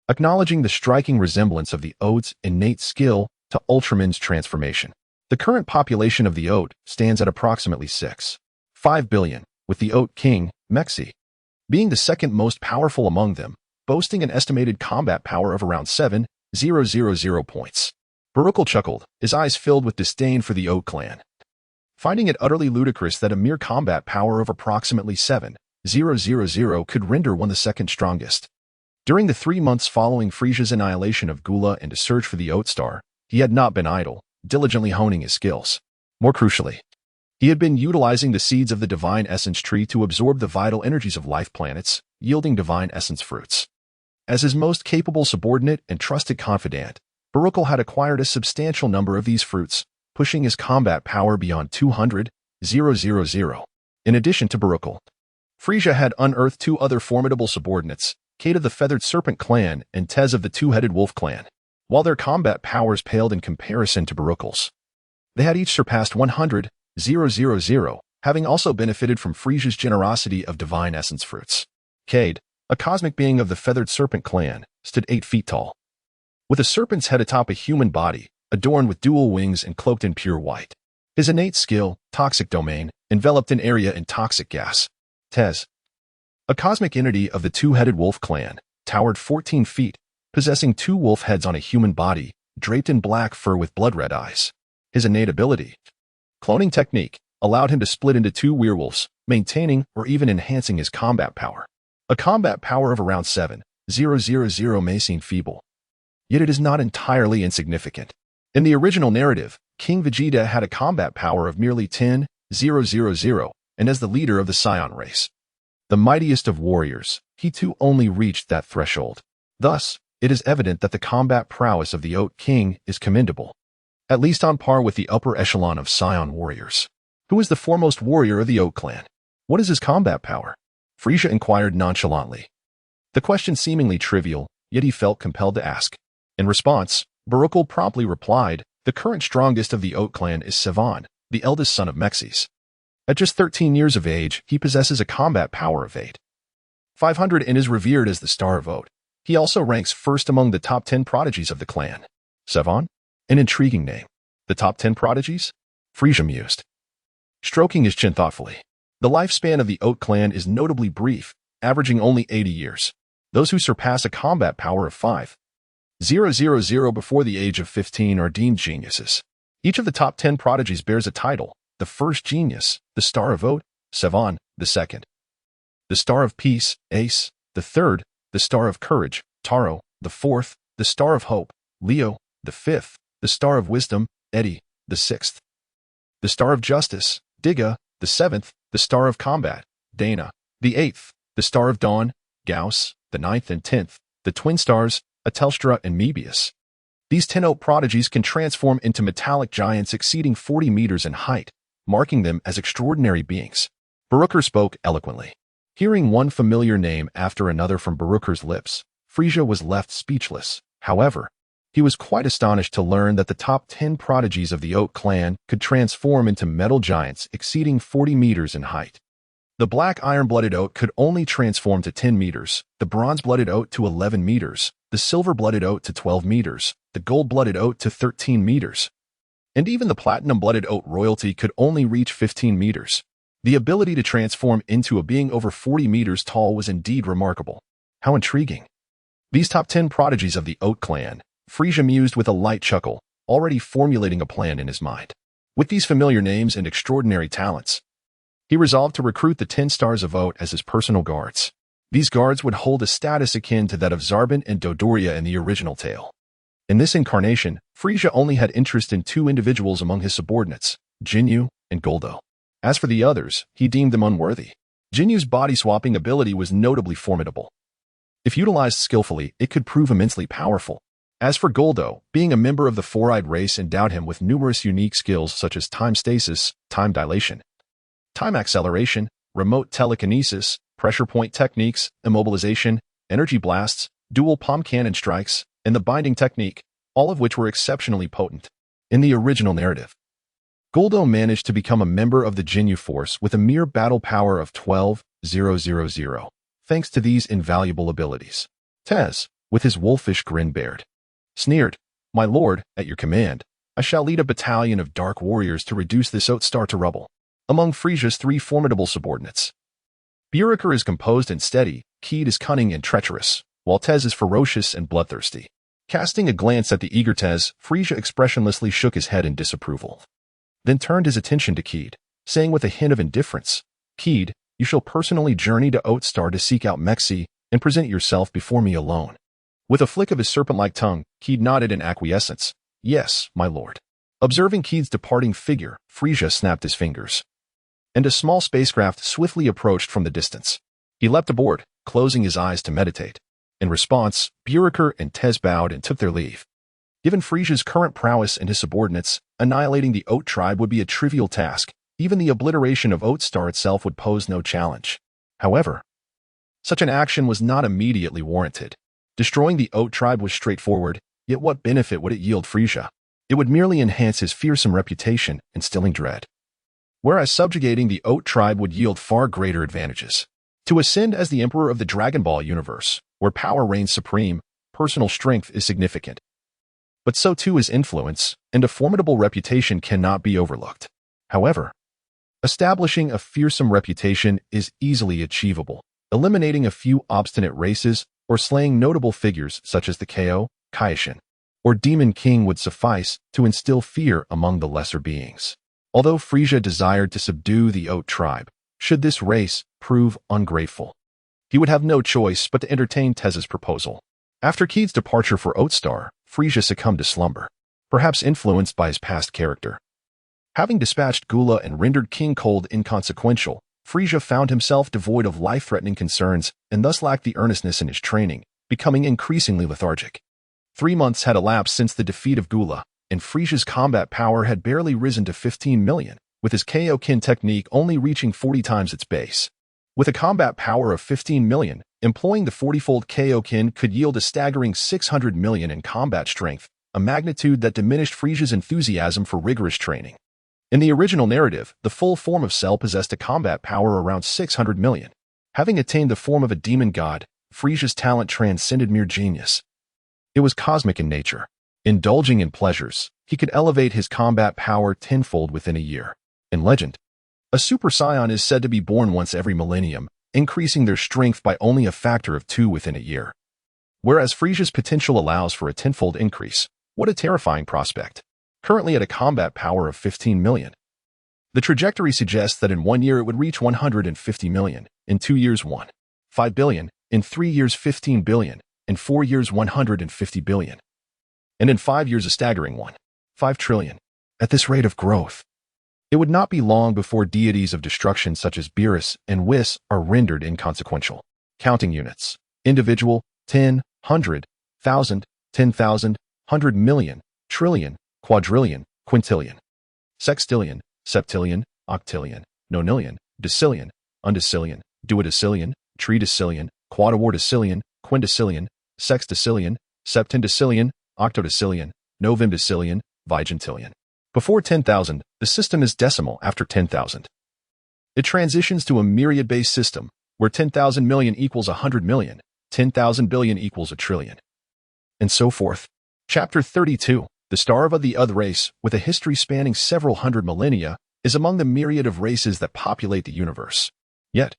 S1: acknowledging the striking resemblance of the Oat's innate skill to Ultraman's transformation. The current population of the Oat stands at approximately 6.5 billion, with the Oat King, Mexi, being the second most powerful among them, boasting an estimated combat power of around 7,000 points. Baruchel chuckled, his eyes filled with disdain for the Oat clan, finding it utterly ludicrous that a mere combat power of approximately 7,000 could render one the second strongest. During the 3 months following Frieza's annihilation of Gula and a search for the Oat Star, he had not been idle, diligently honing his skills. More crucially, he had been utilizing the seeds of the Divine Essence tree to absorb the vital energies of life planets, yielding Divine Essence fruits. As his most capable subordinate and trusted confidant, Baruchel had acquired a substantial number of these fruits, pushing his combat power beyond 200,000. In addition to Baruchel, Frieza had unearthed 2 other formidable subordinates, Kate of the Feathered Serpent clan and Tez of the Two-Headed Wolf clan. While their combat powers paled in comparison to Baruchel's, They had each surpassed 100,000, having also benefited from Frieza's generosity of divine essence fruits. Cade, a cosmic being of the feathered serpent clan, stood 8 feet tall. With a serpent's head atop a human body, adorned with dual wings and cloaked in pure white. His innate skill, toxic domain, enveloped an area in toxic gas. Tez, a cosmic entity of the two-headed wolf clan, towered 14 feet, possessing 2 wolf heads on a human body, draped in black fur with blood-red eyes. His innate ability, cloning technique, allowed him to split into 2 werewolves, maintaining or even enhancing his combat power. A combat power of around 7,000 may seem feeble, yet it is not entirely insignificant. In the original narrative, King Vegeta had a combat power of merely 10,000, and as the leader of the Saiyan race, the mightiest of warriors, he too only reached that threshold. Thus, it is evident that the combat prowess of the Oat King is commendable, at least on par with the upper echelon of Saiyan warriors. Who is the foremost warrior of the Oat clan? What is his combat power? Frieza inquired nonchalantly. The question seemingly trivial, yet he felt compelled to ask. In response, Barukal promptly replied, the current strongest of the Oat clan is Sevan, the eldest son of Mexes. At just 13 years of age, he possesses a combat power of 8,500 and is revered as the Star of Oat. He also ranks first among the top 10 prodigies of the clan. Sevan? An intriguing name. The top 10 prodigies? Frieza mused, stroking his chin thoughtfully. The lifespan of the Oat clan is notably brief, averaging only 80 years. Those who surpass a combat power of 5,000 before the age of 15 are deemed geniuses. Each of the top 10 prodigies bears a title. The first genius, the Star of Oat, Sevan; the second, the Star of Peace, Ace; the third, the Star of Courage, Taro; the fourth, the Star of Hope, Leo; the fifth, the Star of Wisdom, Eddie; the sixth, the Star of Justice, Digga; the seventh, the Star of Combat, Dana; the eighth, the Star of Dawn, Gauss; the ninth and 10th, the twin stars, Atelstra and Mebius. These 10 Oat prodigies can transform into metallic giants exceeding 40 meters in height, marking them as extraordinary beings. Barukar spoke eloquently. Hearing one familiar name after another from Barukar's lips, Frieza was left speechless. However, he was quite astonished to learn that the top 10 prodigies of the Oat clan could transform into metal giants exceeding 40 meters in height. The black iron-blooded Oat could only transform to 10 meters, the bronze-blooded Oat to 11 meters, the silver-blooded Oat to 12 meters, the gold-blooded Oat to 13 meters. And even the platinum-blooded Oat royalty could only reach 15 meters. The ability to transform into a being over 40 meters tall was indeed remarkable. How intriguing. These top 10 prodigies of the Oat clan, Frieza mused with a light chuckle, already formulating a plan in his mind. With these familiar names and extraordinary talents, he resolved to recruit the 10 stars of Oat as his personal guards. These guards would hold a status akin to that of Zarbon and Dodoria in the original tale. In this incarnation, Frieza only had interest in 2 individuals among his subordinates, Jinyu and Goldo. As for the others, he deemed them unworthy. Jinyu's body-swapping ability was notably formidable. If utilized skillfully, it could prove immensely powerful. As for Goldo, being a member of the Four-Eyed race endowed him with numerous unique skills such as time stasis, time dilation, time acceleration, remote telekinesis, pressure point techniques, immobilization, energy blasts, dual palm cannon strikes, and the binding technique, all of which were exceptionally potent. In the original narrative, Goldo managed to become a member of the Jinyu force with a mere battle power of 12,000, thanks to these invaluable abilities. Tez, with his wolfish grin bared, sneered, "My lord, at your command, I shall lead a battalion of dark warriors to reduce this Oat star to rubble." Among Frieza's 3 formidable subordinates, Barukar is composed and steady, Cade is cunning and treacherous, while Tez is ferocious and bloodthirsty. Casting a glance at the eager Tez, Frieza expressionlessly shook his head in disapproval, then turned his attention to Cade, saying with a hint of indifference, "Cade, you shall personally journey to Oat Star to seek out Mexi and present yourself before me alone." With a flick of his serpent-like tongue, Cade nodded in acquiescence. "Yes, my lord." Observing Cade's departing figure, Frieza snapped his fingers, and a small spacecraft swiftly approached from the distance. He leapt aboard, closing his eyes to meditate. In response, Barukar and Tez bowed and took their leave. Given Frieza's current prowess and his subordinates, annihilating the Oat tribe would be a trivial task. Even the obliteration of Oat Star itself would pose no challenge. However, such an action was not immediately warranted. Destroying the Oat tribe was straightforward, yet what benefit would it yield Frieza? It would merely enhance his fearsome reputation, instilling dread. Whereas subjugating the Oat tribe would yield far greater advantages. To ascend as the emperor of the Dragon Ball universe, where power reigns supreme, personal strength is significant. But so too is influence, and a formidable reputation cannot be overlooked. However, establishing a fearsome reputation is easily achievable, eliminating a few obstinate races or slaying notable figures such as the KO, Kaioshin, or Demon King would suffice to instill fear among the lesser beings. Although Frieza desired to subdue the Oat tribe, should this race prove ungrateful, he would have no choice but to entertain Tez's proposal. After Keith's departure for Oatstar, Frieza succumbed to slumber, perhaps influenced by his past character. Having dispatched Gula and rendered King Cold inconsequential, Frieza found himself devoid of life-threatening concerns and thus lacked the earnestness in his training, becoming increasingly lethargic. 3 months had elapsed since the defeat of Gula, and Frieza's combat power had barely risen to 15 million, with his Kaioken technique only reaching 40 times its base. With a combat power of 15 million, employing the 40-fold Kaioken could yield a staggering 600 million in combat strength, a magnitude that diminished Frieza's enthusiasm for rigorous training. In the original narrative, the full form of Cell possessed a combat power around 600 million. Having attained the form of a demon god, Frieza's talent transcended mere genius. It was cosmic in nature. Indulging in pleasures, he could elevate his combat power tenfold within a year. In legend, a Super Saiyan is said to be born once every millennium, increasing their strength by only a factor of 2 within a year. Whereas Frieza's potential allows for a tenfold increase. What a terrifying prospect. Currently at a combat power of 15 million. The trajectory suggests that in 1 year it would reach 150 million, in 2 years 1.5 billion, in 3 years 15 billion, in 4 years 150 billion, and in 5 years a staggering 1.5 trillion. At this rate of growth, it would not be long before deities of destruction such as Beerus and Whis are rendered inconsequential. Counting units: individual, 10, 100, 1,000, 10,000, 100 million, trillion, quadrillion, quintillion, sextillion, septillion, octillion, nonillion, decillion, undecillion, duodecillion, tridecillion, quadriordecillion, quindecillion, sexdecillion, septendecillion, octodecillion, novemdecillion, vigintillion. Before 10,000, the system is decimal. After 10,000, it transitions to a myriad-based system, where 10,000 million equals 100 million, 10,000 billion equals a trillion, and so forth. Chapter 32. The star of the Oath race, with a history spanning several hundred millennia, is among the myriad of races that populate the universe. Yet,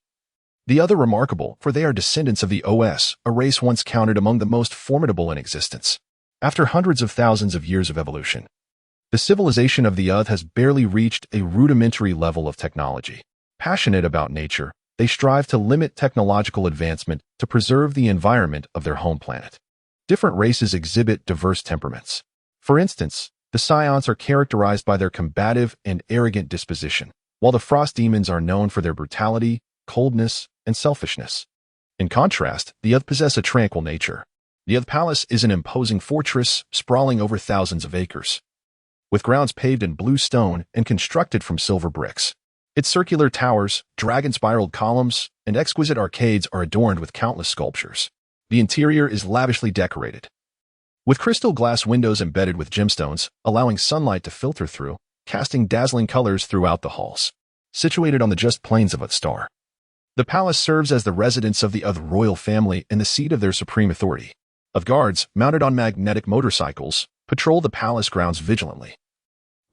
S1: the Oath are remarkable, for they are descendants of the OS, a race once counted among the most formidable in existence. After hundreds of thousands of years of evolution, the civilization of the Oath has barely reached a rudimentary level of technology. Passionate about nature, they strive to limit technological advancement to preserve the environment of their home planet. Different races exhibit diverse temperaments. For instance, the Scions are characterized by their combative and arrogant disposition, while the Frost Demons are known for their brutality, coldness, and selfishness. In contrast, the Oath possess a tranquil nature. The Oath Palace is an imposing fortress sprawling over thousands of acres, with grounds paved in blue stone and constructed from silver bricks. Its circular towers, dragon-spiraled columns, and exquisite arcades are adorned with countless sculptures. The interior is lavishly decorated, with crystal glass windows embedded with gemstones, allowing sunlight to filter through, casting dazzling colors throughout the halls. Situated on the just plains of Oathstar, the palace serves as the residence of the Oath royal family and the seat of their supreme authority. Oath guards, mounted on magnetic motorcycles, patrol the palace grounds vigilantly,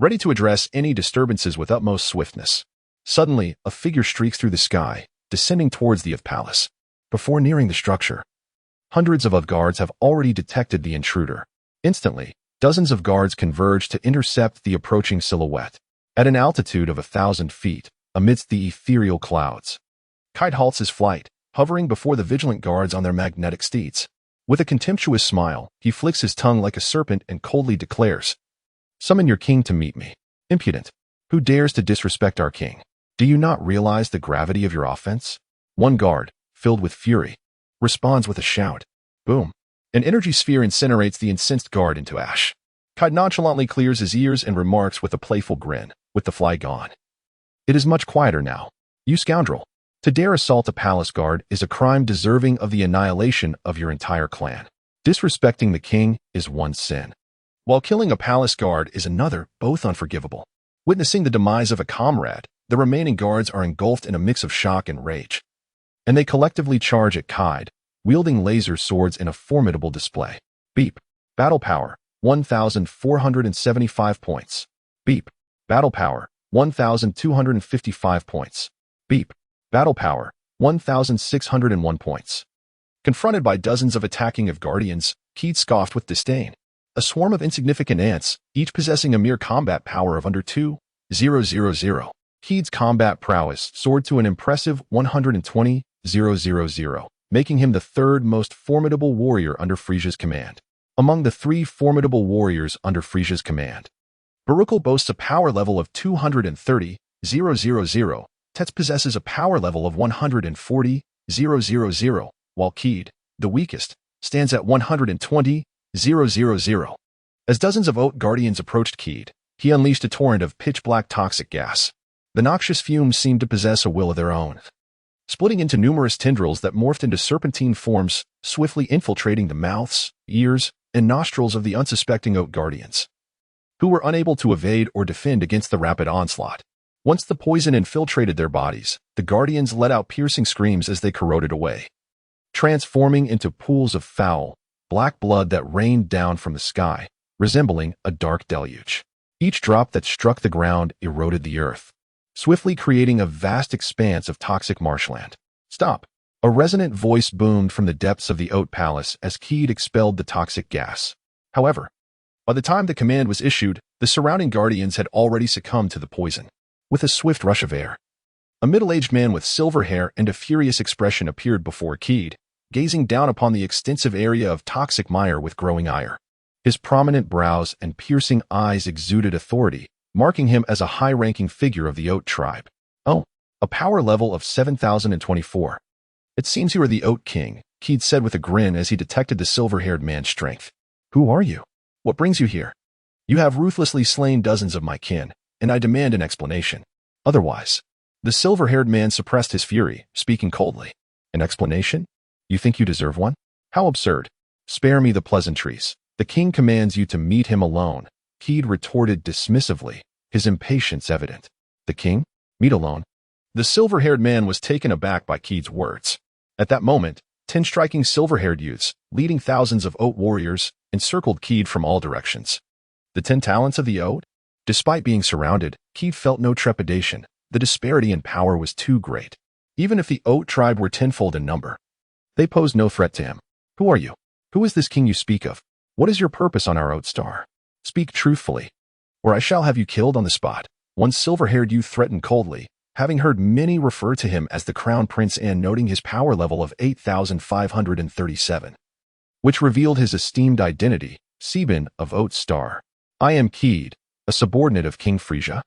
S1: ready to address any disturbances with utmost swiftness. Suddenly, a figure streaks through the sky, descending towards the Oath Palace. Before nearing the structure, hundreds of Oath guards have already detected the intruder. Instantly, dozens of guards converge to intercept the approaching silhouette. At an altitude of 1,000 feet, amidst the ethereal clouds, Kite halts his flight, hovering before the vigilant guards on their magnetic steeds. With a contemptuous smile, he flicks his tongue like a serpent and coldly declares, "Summon your king to meet me. Impudent! Who dares to disrespect our king? Do you not realize the gravity of your offense?" One guard, filled with fury, responds with a shout. Boom! An energy sphere incinerates the incensed guard into ash. Kite nonchalantly clears his ears and remarks with a playful grin, "With the fly gone, it is much quieter now. You scoundrel! To dare assault a palace guard is a crime deserving of the annihilation of your entire clan. Disrespecting the king is one sin, while killing a palace guard is another, both unforgivable. Witnessing the demise of a comrade, the remaining guards are engulfed in a mix of shock and rage. And they collectively charge at Kaid, wielding laser swords in a formidable display. Beep. Battle power, 1,475 points. Beep. Battle power, 1,255 points. Beep. Battle power, 1,601 points. Confronted by dozens of attacking guardians, Kaid scoffed with disdain. A swarm of insignificant ants, each possessing a mere combat power of under 2,000. Kaid's combat prowess soared to an impressive 120,000, making him the third most formidable warrior under Frieza's command. Among the three formidable warriors under Frieza's command, Baruchel boasts a power level of 230,000. Tets possesses a power level of 140,000, while Kaid, the weakest, stands at 120,000. As dozens of Oat Guardians approached Kaid, he unleashed a torrent of pitch-black toxic gas. The noxious fumes seemed to possess a will of their own, splitting into numerous tendrils that morphed into serpentine forms, swiftly infiltrating the mouths, ears, and nostrils of the unsuspecting Oat Guardians, who were unable to evade or defend against the rapid onslaught. Once the poison infiltrated their bodies, the Guardians let out piercing screams as they corroded away, transforming into pools of foul, black blood that rained down from the sky, resembling a dark deluge. Each drop that struck the ground eroded the earth, swiftly creating a vast expanse of toxic marshland. Stop! A resonant voice boomed from the depths of the Oat Palace as Kaid expelled the toxic gas. However, by the time the command was issued, the surrounding Guardians had already succumbed to the poison. With a swift rush of air, a middle-aged man with silver hair and a furious expression appeared before Kaid, gazing down upon the extensive area of toxic mire with growing ire. His prominent brows and piercing eyes exuded authority, marking him as a high-ranking figure of the Oat tribe. Oh, a power level of 7,024. It seems you are the Oat King, Kaid said with a grin as he detected the silver-haired man's strength. Who are you? What brings you here? You have ruthlessly slain dozens of my kin, and I demand an explanation. Otherwise, the silver-haired man suppressed his fury, speaking coldly. An explanation? You think you deserve one? How absurd. Spare me the pleasantries. The king commands you to meet him alone, Kaid retorted dismissively, his impatience evident. The king? Meet alone? The silver-haired man was taken aback by Kaid's words. At that moment, 10 striking silver-haired youths, leading thousands of Oat warriors, encircled Kaid from all directions. The 10 talents of the Oat? Despite being surrounded, Kaid felt no trepidation. The disparity in power was too great. Even if the Oat tribe were tenfold in number, they posed no threat to him. Who are you? Who is this king you speak of? What is your purpose on our Oat star? Speak truthfully, or I shall have you killed on the spot. One silver-haired youth threatened coldly, having heard many refer to him as the Crown Prince and noting his power level of 8,537, which revealed his esteemed identity, Sebin of Oat Star. I am Kaid, a subordinate of King Frieza,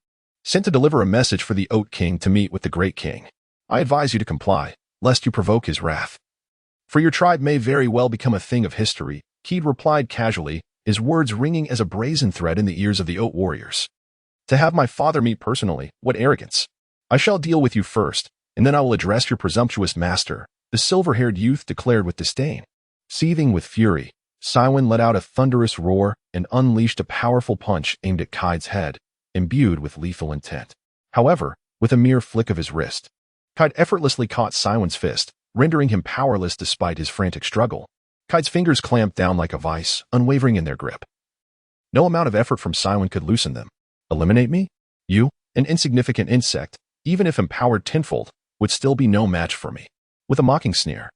S1: sent to deliver a message for the Oat King to meet with the Great King. I advise you to comply, lest you provoke his wrath. For your tribe may very well become a thing of history, Kaid replied casually, his words ringing as a brazen threat in the ears of the Oat warriors. To have my father meet personally, what arrogance! I shall deal with you first, and then I will address your presumptuous master, the silver-haired youth declared with disdain. Seething with fury, Siwen let out a thunderous roar and unleashed a powerful punch aimed at Kaid's head, imbued with lethal intent. However, with a mere flick of his wrist, Kaid effortlessly caught Siwen's fist, rendering him powerless despite his frantic struggle. Kaid's fingers clamped down like a vice, unwavering in their grip. No amount of effort from Siwen could loosen them. Eliminate me? You, an insignificant insect, even if empowered tenfold, would still be no match for me. With a mocking sneer,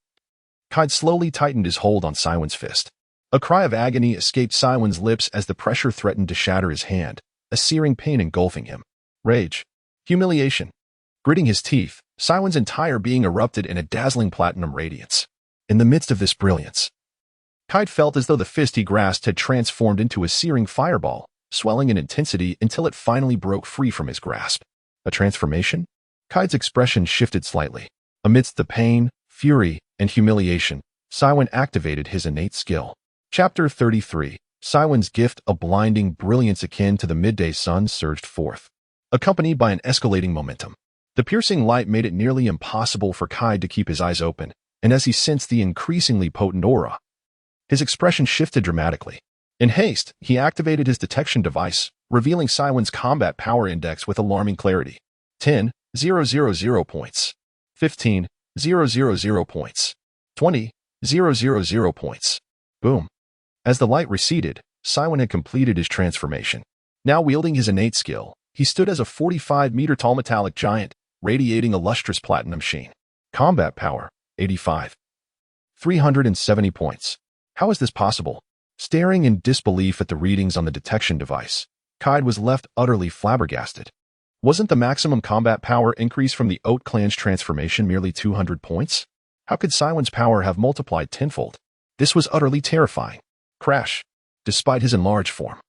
S1: Kaid slowly tightened his hold on Siwen's fist. A cry of agony escaped Siwen's lips as the pressure threatened to shatter his hand, a searing pain engulfing him. Rage. Humiliation. Gritting his teeth, Siwen's entire being erupted in a dazzling platinum radiance. In the midst of this brilliance, Kaid felt as though the fist he grasped had transformed into a searing fireball, swelling in intensity until it finally broke free from his grasp. A transformation? Kaid's expression shifted slightly. Amidst the pain, fury, and humiliation, Siwen activated his innate skill. Chapter 33. Siwen's gift, a blinding brilliance akin to the midday sun, surged forth, accompanied by an escalating momentum. The piercing light made it nearly impossible for Kaid to keep his eyes open, and as he sensed the increasingly potent aura, his expression shifted dramatically. In haste, he activated his detection device, revealing Siwen's combat power index with alarming clarity. 10,000 points. 15,000 points. 20,000 points. Boom. As the light receded, Siwen had completed his transformation. Now wielding his innate skill, he stood as a 45-meter-tall metallic giant, radiating a lustrous platinum sheen. Combat power, 85. 370 points. How is this possible? Staring in disbelief at the readings on the detection device, Kaid was left utterly flabbergasted. Wasn't the maximum combat power increase from the Oat clan's transformation merely 200 points? How could Siwen's power have multiplied tenfold? This was utterly terrifying. Crash. Despite his enlarged form,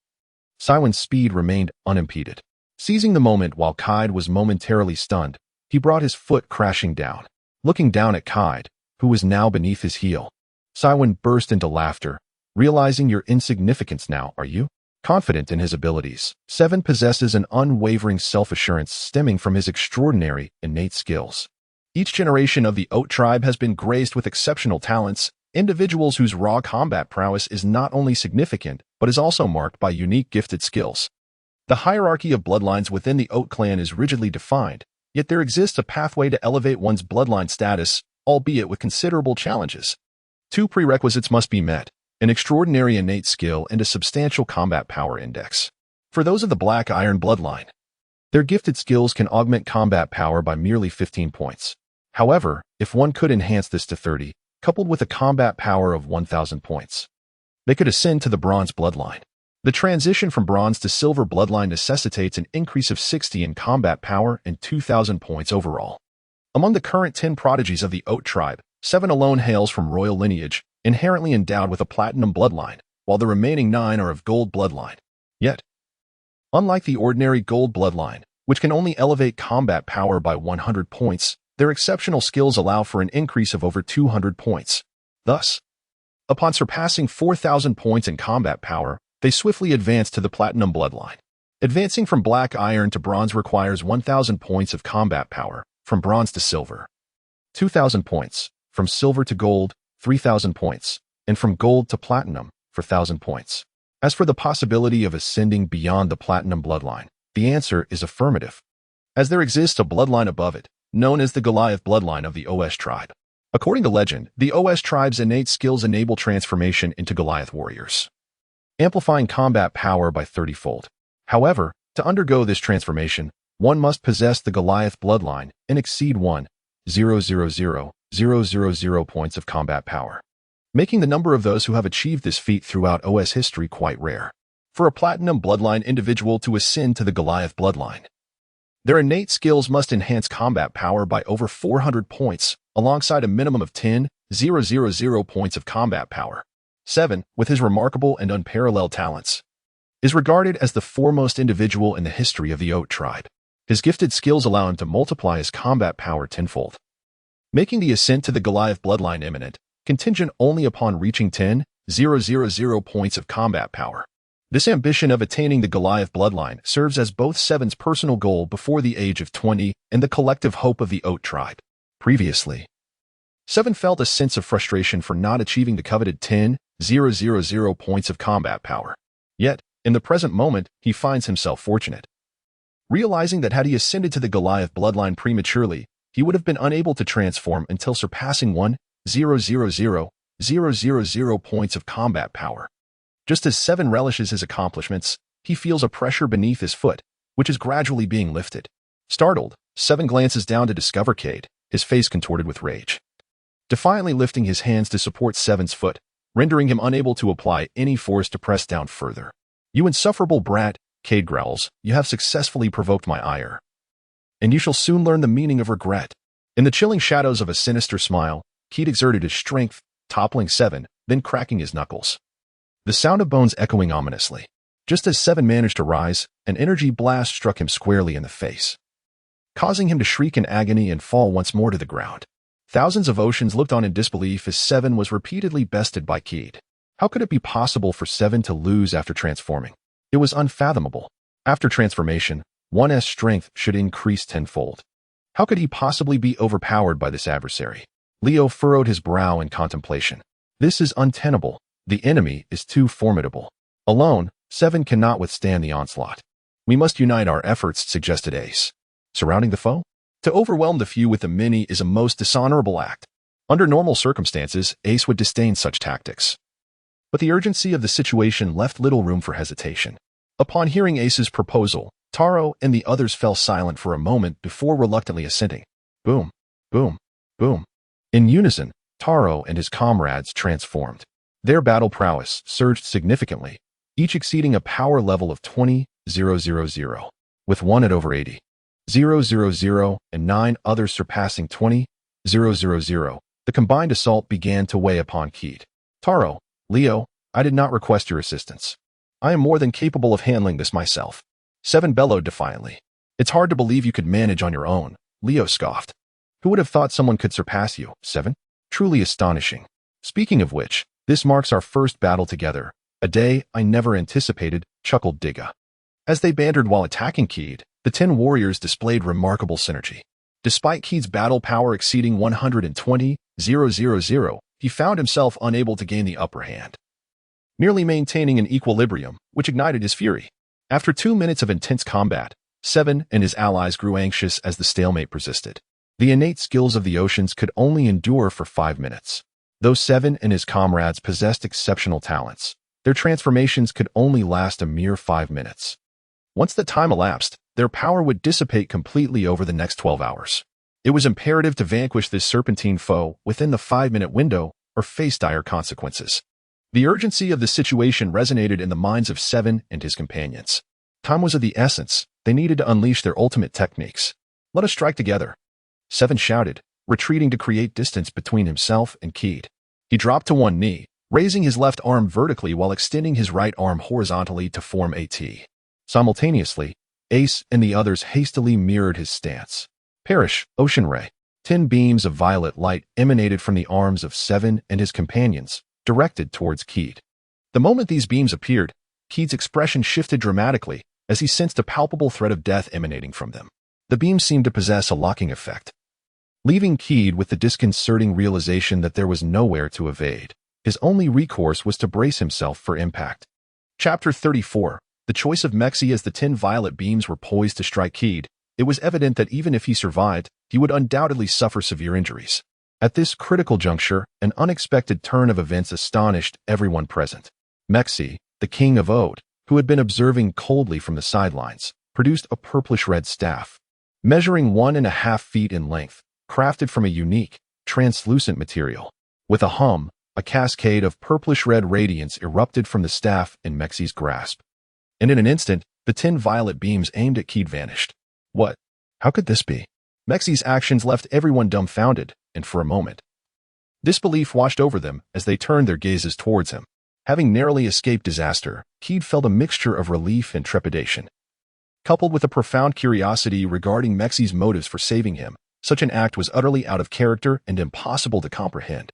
S1: Siwen's speed remained unimpeded. Seizing the moment while Kaid was momentarily stunned, he brought his foot crashing down. Looking down at Kaid, who was now beneath his heel, Siwen burst into laughter. Realizing your insignificance now, are you? Confident in his abilities, Seven possesses an unwavering self-assurance stemming from his extraordinary innate skills. Each generation of the Oat tribe has been graced with exceptional talents, individuals whose raw combat prowess is not only significant, but is also marked by unique gifted skills. The hierarchy of bloodlines within the Oat clan is rigidly defined, yet there exists a pathway to elevate one's bloodline status, albeit with considerable challenges. Two prerequisites must be met: an extraordinary innate skill and a substantial combat power index. For those of the Black Iron bloodline, their gifted skills can augment combat power by merely 15 points. However, if one could enhance this to 30, coupled with a combat power of 1,000 points, they could ascend to the Bronze bloodline. The transition from Bronze to Silver bloodline necessitates an increase of 60 in combat power and 2,000 points overall. Among the current 10 prodigies of the Oat tribe, 7 alone hails from royal lineage, inherently endowed with a platinum bloodline, while the remaining 9 are of gold bloodline. Yet, unlike the ordinary gold bloodline, which can only elevate combat power by 100 points, their exceptional skills allow for an increase of over 200 points. Thus, upon surpassing 4,000 points in combat power, they swiftly advance to the platinum bloodline. Advancing from Black Iron to Bronze requires 1,000 points of combat power, from Bronze to Silver, 2,000 points, from Silver to Gold, 3,000 points, and from Gold to Platinum, 4,000 points. As for the possibility of ascending beyond the Platinum bloodline, the answer is affirmative, as there exists a bloodline above it, known as the Goliath bloodline of the OS tribe. According to legend, the OS tribe's innate skills enable transformation into Goliath warriors, amplifying combat power by 30-fold. However, to undergo this transformation, one must possess the Goliath bloodline and exceed 1,000,000 points of combat power, making the number of those who have achieved this feat throughout OS history quite rare. For a platinum bloodline individual to ascend to the Goliath bloodline, their innate skills must enhance combat power by over 400 points, alongside a minimum of 10,000 points of combat power. 7, with his remarkable and unparalleled talents, is regarded as the foremost individual in the history of the Oat tribe. His gifted skills allow him to multiply his combat power tenfold, making the ascent to the Goliath bloodline imminent, contingent only upon reaching 10,000 points of combat power. This ambition of attaining the Goliath bloodline serves as both Seven's personal goal before the age of 20 and the collective hope of the Oat tribe. Previously, Seven felt a sense of frustration for not achieving the coveted 10,000 points of combat power. Yet, in the present moment, he finds himself fortunate, realizing that had he ascended to the Goliath bloodline prematurely, he would have been unable to transform until surpassing 1,000 points of combat power. Just as Seven relishes his accomplishments, he feels a pressure beneath his foot, which is gradually being lifted. Startled, Seven glances down to discover Kaid, his face contorted with rage, defiantly lifting his hands to support Seven's foot, rendering him unable to apply any force to press down further. "You insufferable brat," Kaid growls, "you have successfully provoked my ire, and you shall soon learn the meaning of regret." In the chilling shadows of a sinister smile, Kaid exerted his strength, toppling Seven, then cracking his knuckles, the sound of bones echoing ominously. Just as Seven managed to rise, an energy blast struck him squarely in the face, causing him to shriek in agony and fall once more to the ground. Thousands of oceans looked on in disbelief as Seven was repeatedly bested by Kaid. How could it be possible for Seven to lose after transforming? It was unfathomable. After transformation, one's strength should increase tenfold. How could he possibly be overpowered by this adversary? Leo furrowed his brow in contemplation. This is untenable. The enemy is too formidable. Alone, 7 cannot withstand the onslaught. We must unite our efforts, suggested Ace. Surrounding the foe? To overwhelm the few with a mini is a most dishonorable act. Under normal circumstances, Ace would disdain such tactics. But the urgency of the situation left little room for hesitation. Upon hearing Ace's proposal, Taro and the others fell silent for a moment before reluctantly assenting. Boom, boom, boom. In unison, Taro and his comrades transformed. Their battle prowess surged significantly, each exceeding a power level of 20,000, with one at over 80,000 and 9 others surpassing 20,000. The combined assault began to weigh upon Keed. Taro, Leo, I did not request your assistance. I am more than capable of handling this myself. 7 bellowed defiantly. It's hard to believe you could manage on your own, Leo scoffed. Who would have thought someone could surpass you, 7? Truly astonishing. Speaking of which, this marks our first battle together, a day I never anticipated, chuckled Digga. As they bantered while attacking Keed, the 10 warriors displayed remarkable synergy. Despite Keed's battle power exceeding 120,000, he found himself unable to gain the upper hand, nearly maintaining an equilibrium, which ignited his fury. After 2 minutes of intense combat, 7 and his allies grew anxious as the stalemate persisted. The innate skills of the oceans could only endure for 5 minutes. Though 7 and his comrades possessed exceptional talents, their transformations could only last a mere 5 minutes. Once the time elapsed, their power would dissipate completely over the next 12 hours. It was imperative to vanquish this serpentine foe within the 5-minute window or face dire consequences. The urgency of the situation resonated in the minds of 7 and his companions. Time was of the essence. They needed to unleash their ultimate techniques. Let us strike together, 7 shouted, retreating to create distance between himself and Keed. He dropped to one knee, raising his left arm vertically while extending his right arm horizontally to form a T. Simultaneously, Ace and the others hastily mirrored his stance. Perish, Ocean Ray. 10 beams of violet light emanated from the arms of 7 and his companions, directed towards Keed. The moment these beams appeared, Keed's expression shifted dramatically as he sensed a palpable threat of death emanating from them. The beams seemed to possess a locking effect, leaving Keed with the disconcerting realization that there was nowhere to evade. His only recourse was to brace himself for impact. Chapter 34. The choice of Mexi. As the 10 violet beams were poised to strike Keed, it was evident that even if he survived, he would undoubtedly suffer severe injuries. At this critical juncture, an unexpected turn of events astonished everyone present. Mexi, the king of Ode, who had been observing coldly from the sidelines, produced a purplish-red staff, measuring 1.5 feet in length, crafted from a unique, translucent material. With a hum, a cascade of purplish-red radiance erupted from the staff in Mexi's grasp. And in an instant, the 10 violet beams aimed at Keed vanished. What? How could this be? Mexi's actions left everyone dumbfounded, and for a moment, disbelief washed over them as they turned their gazes towards him. Having narrowly escaped disaster, Keed felt a mixture of relief and trepidation. Coupled with a profound curiosity regarding Mexi's motives for saving him, such an act was utterly out of character and impossible to comprehend.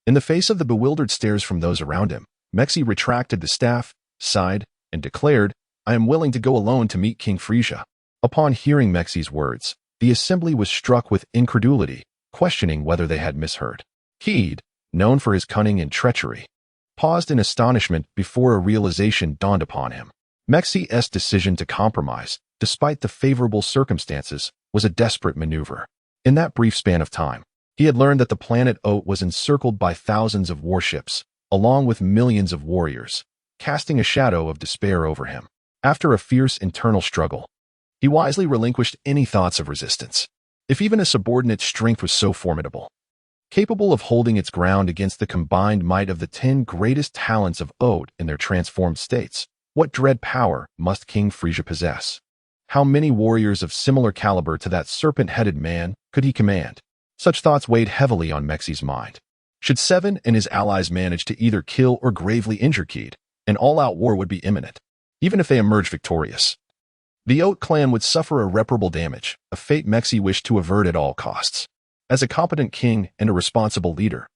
S1: In the face of the bewildered stares from those around him, Mexi retracted the staff, sighed, and declared, I am willing to go alone to meet King Frieza. Upon hearing Mexi's words, the assembly was struck with incredulity, questioning whether they had misheard. Keed, known for his cunning and treachery, paused in astonishment before a realization dawned upon him. Mexi's decision to compromise, despite the favorable circumstances, was a desperate maneuver. In that brief span of time, he had learned that the planet Oat was encircled by thousands of warships, along with millions of warriors, casting a shadow of despair over him. After a fierce internal struggle, he wisely relinquished any thoughts of resistance. If even a subordinate's strength was so formidable, capable of holding its ground against the combined might of the 10 greatest talents of Ode in their transformed states, what dread power must King Frieza possess? How many warriors of similar caliber to that serpent-headed man could he command? Such thoughts weighed heavily on Mexi's mind. Should 7 and his allies manage to either kill or gravely injure Keed, an all-out war would be imminent. Even if they emerged victorious, the Oat clan would suffer irreparable damage, a fate Mexi wished to avert at all costs. As a competent king and a responsible leader,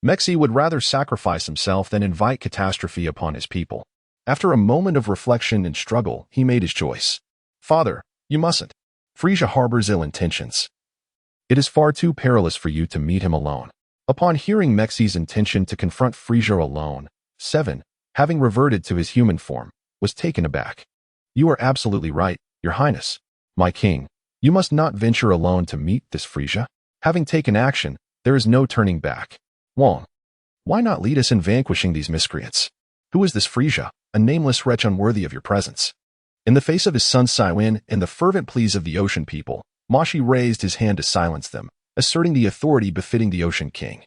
S1: Mexi would rather sacrifice himself than invite catastrophe upon his people. After a moment of reflection and struggle, he made his choice. Father, you mustn't. Frieza harbors ill intentions. It is far too perilous for you to meet him alone. Upon hearing Mexi's intention to confront Frieza alone, 7 having reverted to his human form, was taken aback. "You are absolutely right, Your Highness. My king, you must not venture alone to meet this Frieza. Having taken action, there is no turning back. Wong, why not lead us in vanquishing these miscreants? Who is this Frieza, a nameless wretch unworthy of your presence?" In the face of his son Siwen and the fervent pleas of the Ocean people, Mashi raised his hand to silence them, asserting the authority befitting the Ocean King,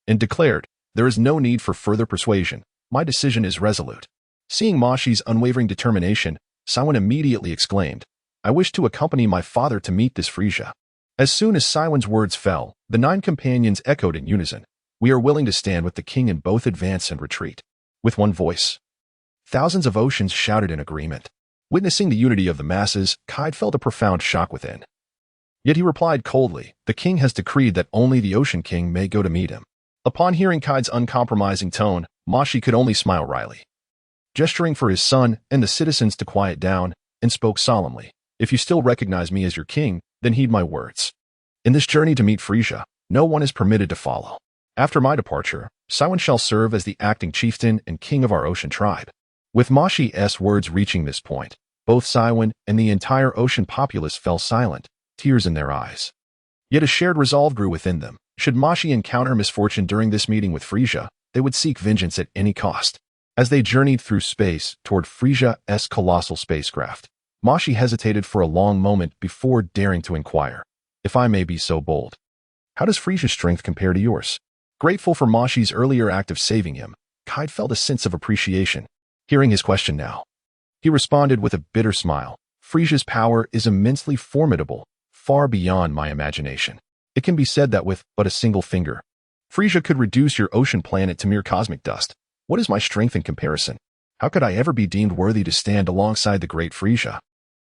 S1: and declared, "There is no need for further persuasion. My decision is resolute." Seeing Mashi's unwavering determination, Siwen immediately exclaimed, "I wish to accompany my father to meet this Frieza." As soon as Siwen's words fell, the 9 companions echoed in unison, "We are willing to stand with the king in both advance and retreat." With one voice, thousands of oceans shouted in agreement. Witnessing the unity of the masses, Kaid felt a profound shock within. Yet he replied coldly, "The king has decreed that only the Ocean King may go to meet him." Upon hearing Kaid's uncompromising tone, Mashi could only smile wryly. Gesturing for his son and the citizens to quiet down, and spoke solemnly, "If you still recognize me as your king, then heed my words. In this journey to meet Frieza, no one is permitted to follow. After my departure, Siwen shall serve as the acting chieftain and king of our ocean tribe." With Mashi's words reaching this point, both Siwen and the entire ocean populace fell silent, tears in their eyes. Yet a shared resolve grew within them. Should Mashi encounter misfortune during this meeting with Frieza, they would seek vengeance at any cost. As they journeyed through space toward Frieza's colossal spacecraft, Mashi hesitated for a long moment before daring to inquire, "If I may be so bold, how does Frieza's strength compare to yours?" Grateful for Mashi's earlier act of saving him, Kaid felt a sense of appreciation. Hearing his question now, he responded with a bitter smile, "Frieza's power is immensely formidable, far beyond my imagination. It can be said that with but a single finger, Frieza could reduce your ocean planet to mere cosmic dust. What is my strength in comparison? How could I ever be deemed worthy to stand alongside the great Frieza?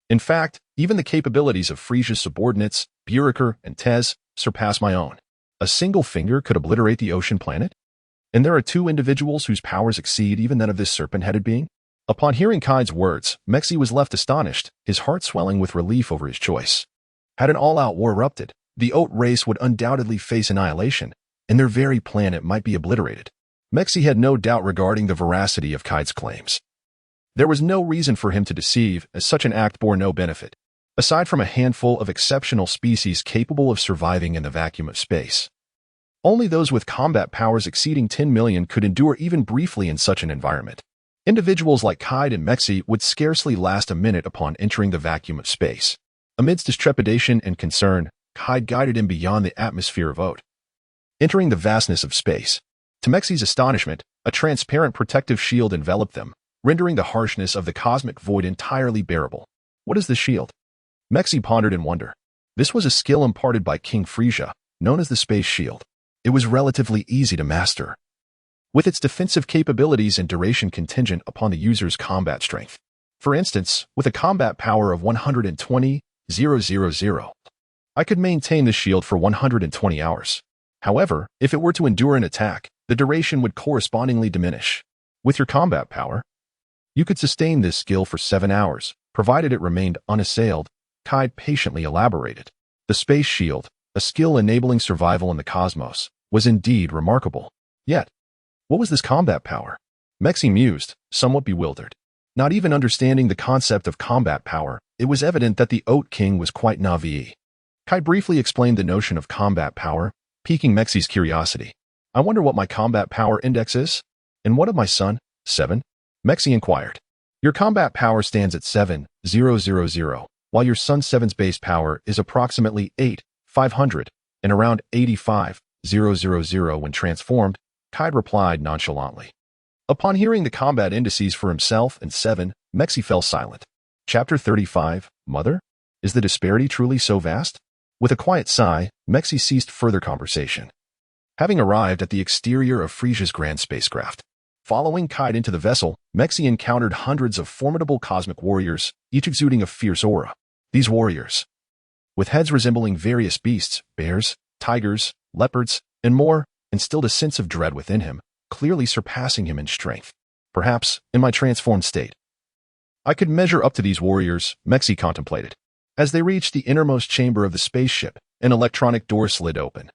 S1: In fact, even the capabilities of Frieza's subordinates, Burikar and Tez, surpass my own. A single finger could obliterate the ocean planet? And there are 2 individuals whose powers exceed even that of this serpent-headed being?" Upon hearing Kaid's words, Mexi was left astonished, his heart swelling with relief over his choice. Had an all-out war erupted, the Oat race would undoubtedly face annihilation, and their very planet might be obliterated. Mexi had no doubt regarding the veracity of Kaid's claims. There was no reason for him to deceive, as such an act bore no benefit, aside from a handful of exceptional species capable of surviving in the vacuum of space. Only those with combat powers exceeding 10 million could endure even briefly in such an environment. Individuals like Kaid and Mexi would scarcely last a minute upon entering the vacuum of space. Amidst his trepidation and concern, Kaid guided him beyond the atmosphere of Oat. Entering the vastness of space, to Mexi's astonishment, a transparent protective shield enveloped them, rendering the harshness of the cosmic void entirely bearable. "What is this shield?" Mexi pondered in wonder. This was a skill imparted by King Frieza, known as the Space Shield. It was relatively easy to master, with its defensive capabilities and duration contingent upon the user's combat strength. For instance, with a combat power of 120,000, I could maintain the shield for 120 hours. However, if it were to endure an attack, the duration would correspondingly diminish. With your combat power, you could sustain this skill for 7 hours, provided it remained unassailed, Kaid patiently elaborated. The Space Shield, a skill enabling survival in the cosmos, was indeed remarkable. Yet, what was this combat power? Mexi mused, somewhat bewildered. Not even understanding the concept of combat power, it was evident that the Oat King was quite naïve. Kaid briefly explained the notion of combat power, piquing Mexi's curiosity. "I wonder what my combat power index is? And what of my son, 7? Mexi inquired. "Your combat power stands at 7,000, while your son 7's base power is approximately 8,500 and around 85,000 when transformed," Kaid replied nonchalantly. Upon hearing the combat indices for himself and 7, Mexi fell silent. Chapter 35, Mother? Is the disparity truly so vast? With a quiet sigh, Mexi ceased further conversation. Having arrived at the exterior of Frieza's grand spacecraft, following Kaid into the vessel, Mexi encountered hundreds of formidable cosmic warriors, each exuding a fierce aura. These warriors, with heads resembling various beasts, bears, tigers, leopards, and more, instilled a sense of dread within him, clearly surpassing him in strength. Perhaps, in my transformed state, I could measure up to these warriors, Mexi contemplated. As they reached the innermost chamber of the spaceship, an electronic door slid open,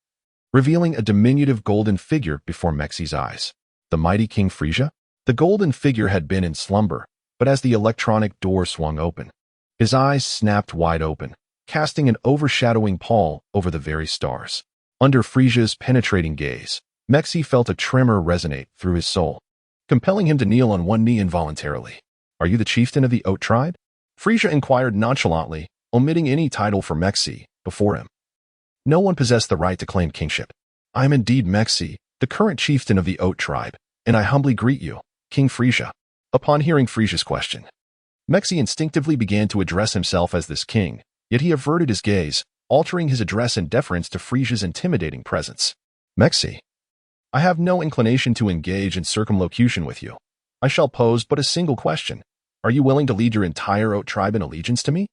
S1: revealing a diminutive golden figure before Mexi's eyes. The mighty King Frieza? The golden figure had been in slumber, but as the electronic door swung open, his eyes snapped wide open, casting an overshadowing pall over the very stars. Under Frieza's penetrating gaze, Mexi felt a tremor resonate through his soul, compelling him to kneel on one knee involuntarily. "Are you the chieftain of the Oat tribe?" Frieza inquired nonchalantly, omitting any title for Mexi before him. No one possessed the right to claim kingship. "I am indeed Mexi, the current chieftain of the Oat tribe, and I humbly greet you, King Frieza." Upon hearing Frieza's question, Mexi instinctively began to address himself as this king, yet he averted his gaze, altering his address in deference to Frieza's intimidating presence. "Mexi, I have no inclination to engage in circumlocution with you. I shall pose but a single question. Are you willing to lead your entire Oat tribe in allegiance to me?"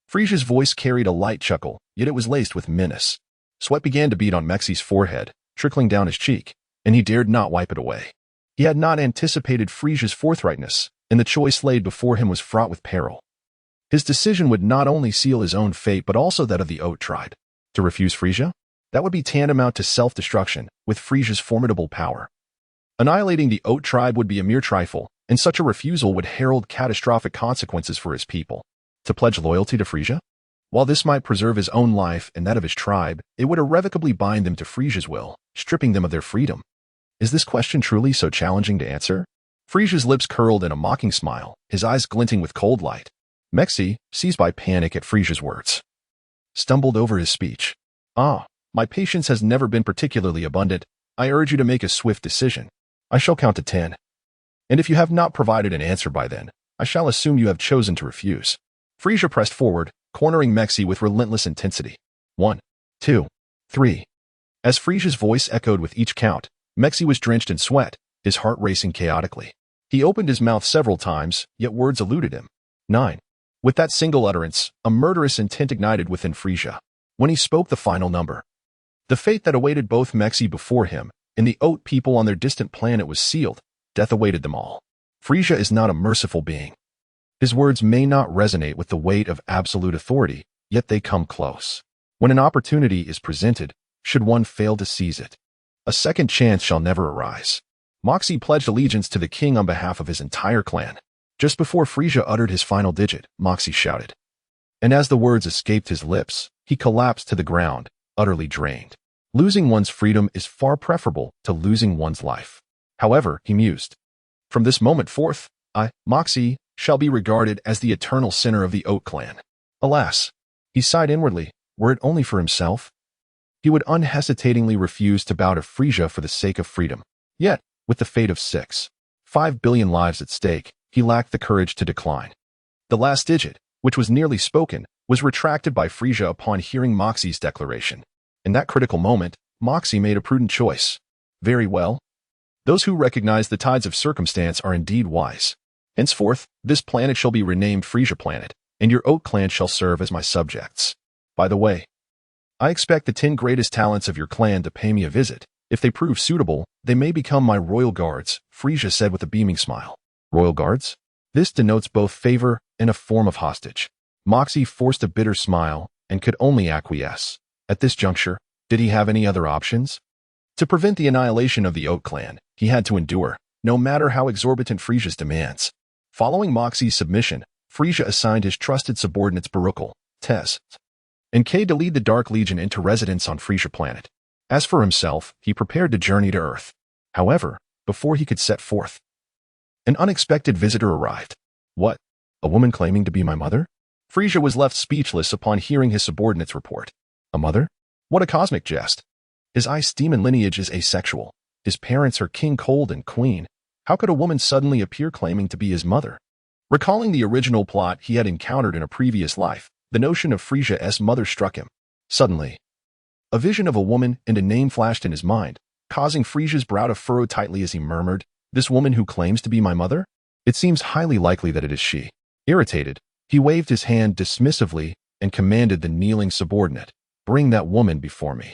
S1: Frieza's voice carried a light chuckle, yet it was laced with menace. Sweat began to bead on Mexi's forehead, trickling down his cheek, and he dared not wipe it away. He had not anticipated Frieza's forthrightness, and the choice laid before him was fraught with peril. His decision would not only seal his own fate but also that of the Oat tribe. To refuse Frieza? That would be tantamount to self-destruction, with Frieza's formidable power. Annihilating the Oat tribe would be a mere trifle, and such a refusal would herald catastrophic consequences for his people. To pledge loyalty to Frieza? While this might preserve his own life and that of his tribe, it would irrevocably bind them to Frieza's will, stripping them of their freedom. Is this question truly so challenging to answer? Frieza's lips curled in a mocking smile, his eyes glinting with cold light. Mexi, seized by panic at Frieza's words, stumbled over his speech. "Ah, my patience has never been particularly abundant. I urge you to make a swift decision. I shall count to 10. And if you have not provided an answer by then, I shall assume you have chosen to refuse." Frieza pressed forward, cornering Mexi with relentless intensity. 1, 2, 3. As Frieza's voice echoed with each count, Mexi was drenched in sweat, his heart racing chaotically. He opened his mouth several times, yet words eluded him. 9. With that single utterance, a murderous intent ignited within Frieza. When he spoke the final number, the fate that awaited both Mexi before him and the Oat people on their distant planet was sealed. Death awaited them all. Frieza is not a merciful being. His words may not resonate with the weight of absolute authority, yet they come close. When an opportunity is presented, should one fail to seize it, a second chance shall never arise. Moxie pledged allegiance to the king on behalf of his entire clan. Just before Frieza uttered his final digit, Moxie shouted. And as the words escaped his lips, he collapsed to the ground, utterly drained. Losing one's freedom is far preferable to losing one's life. However, he mused, from this moment forth, I, Moxie, shall be regarded as the eternal sinner of the Oat clan. Alas, he sighed inwardly, were it only for himself. He would unhesitatingly refuse to bow to Frieza for the sake of freedom. Yet, with the fate of 5 billion lives at stake, he lacked the courage to decline. The last digit, which was nearly spoken, was retracted by Frieza upon hearing Moxie's declaration. In that critical moment, Moxie made a prudent choice. Very well. Those who recognize the tides of circumstance are indeed wise. Henceforth, this planet shall be renamed Frieza Planet, and your Oat clan shall serve as my subjects. By the way, I expect the 10 greatest talents of your clan to pay me a visit. If they prove suitable, they may become my royal guards, Frieza said with a beaming smile. Royal guards? This denotes both favor and a form of hostage. Moxie forced a bitter smile and could only acquiesce. At this juncture, did he have any other options? To prevent the annihilation of the Oat clan, he had to endure, no matter how exorbitant Frieza's demands. Following Moxie's submission, Frieza assigned his trusted subordinates Baruchel, Tess, and K to lead the Dark Legion into residence on Frieza Planet. As for himself, he prepared to journey to Earth. However, before he could set forth, an unexpected visitor arrived. What? A woman claiming to be my mother? Frieza was left speechless upon hearing his subordinates report. A mother? What a cosmic jest. His ice demon lineage is asexual. His parents are King Cold and Queen. How could a woman suddenly appear claiming to be his mother? Recalling the original plot he had encountered in a previous life, the notion of Frieza's mother struck him. Suddenly, a vision of a woman and a name flashed in his mind, causing Frieza's brow to furrow tightly as he murmured, "This woman who claims to be my mother? It seems highly likely that it is she." Irritated, he waved his hand dismissively and commanded the kneeling subordinate, "Bring that woman before me."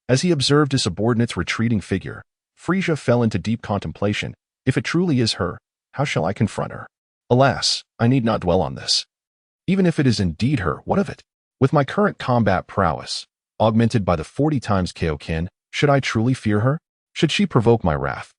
S1: As he observed his subordinate's retreating figure, Frieza fell into deep contemplation. If it truly is her, how shall I confront her? Alas, I need not dwell on this. Even if it is indeed her, what of it? With my current combat prowess, augmented by the 40 times Kaioken, should I truly fear her? Should she provoke my wrath?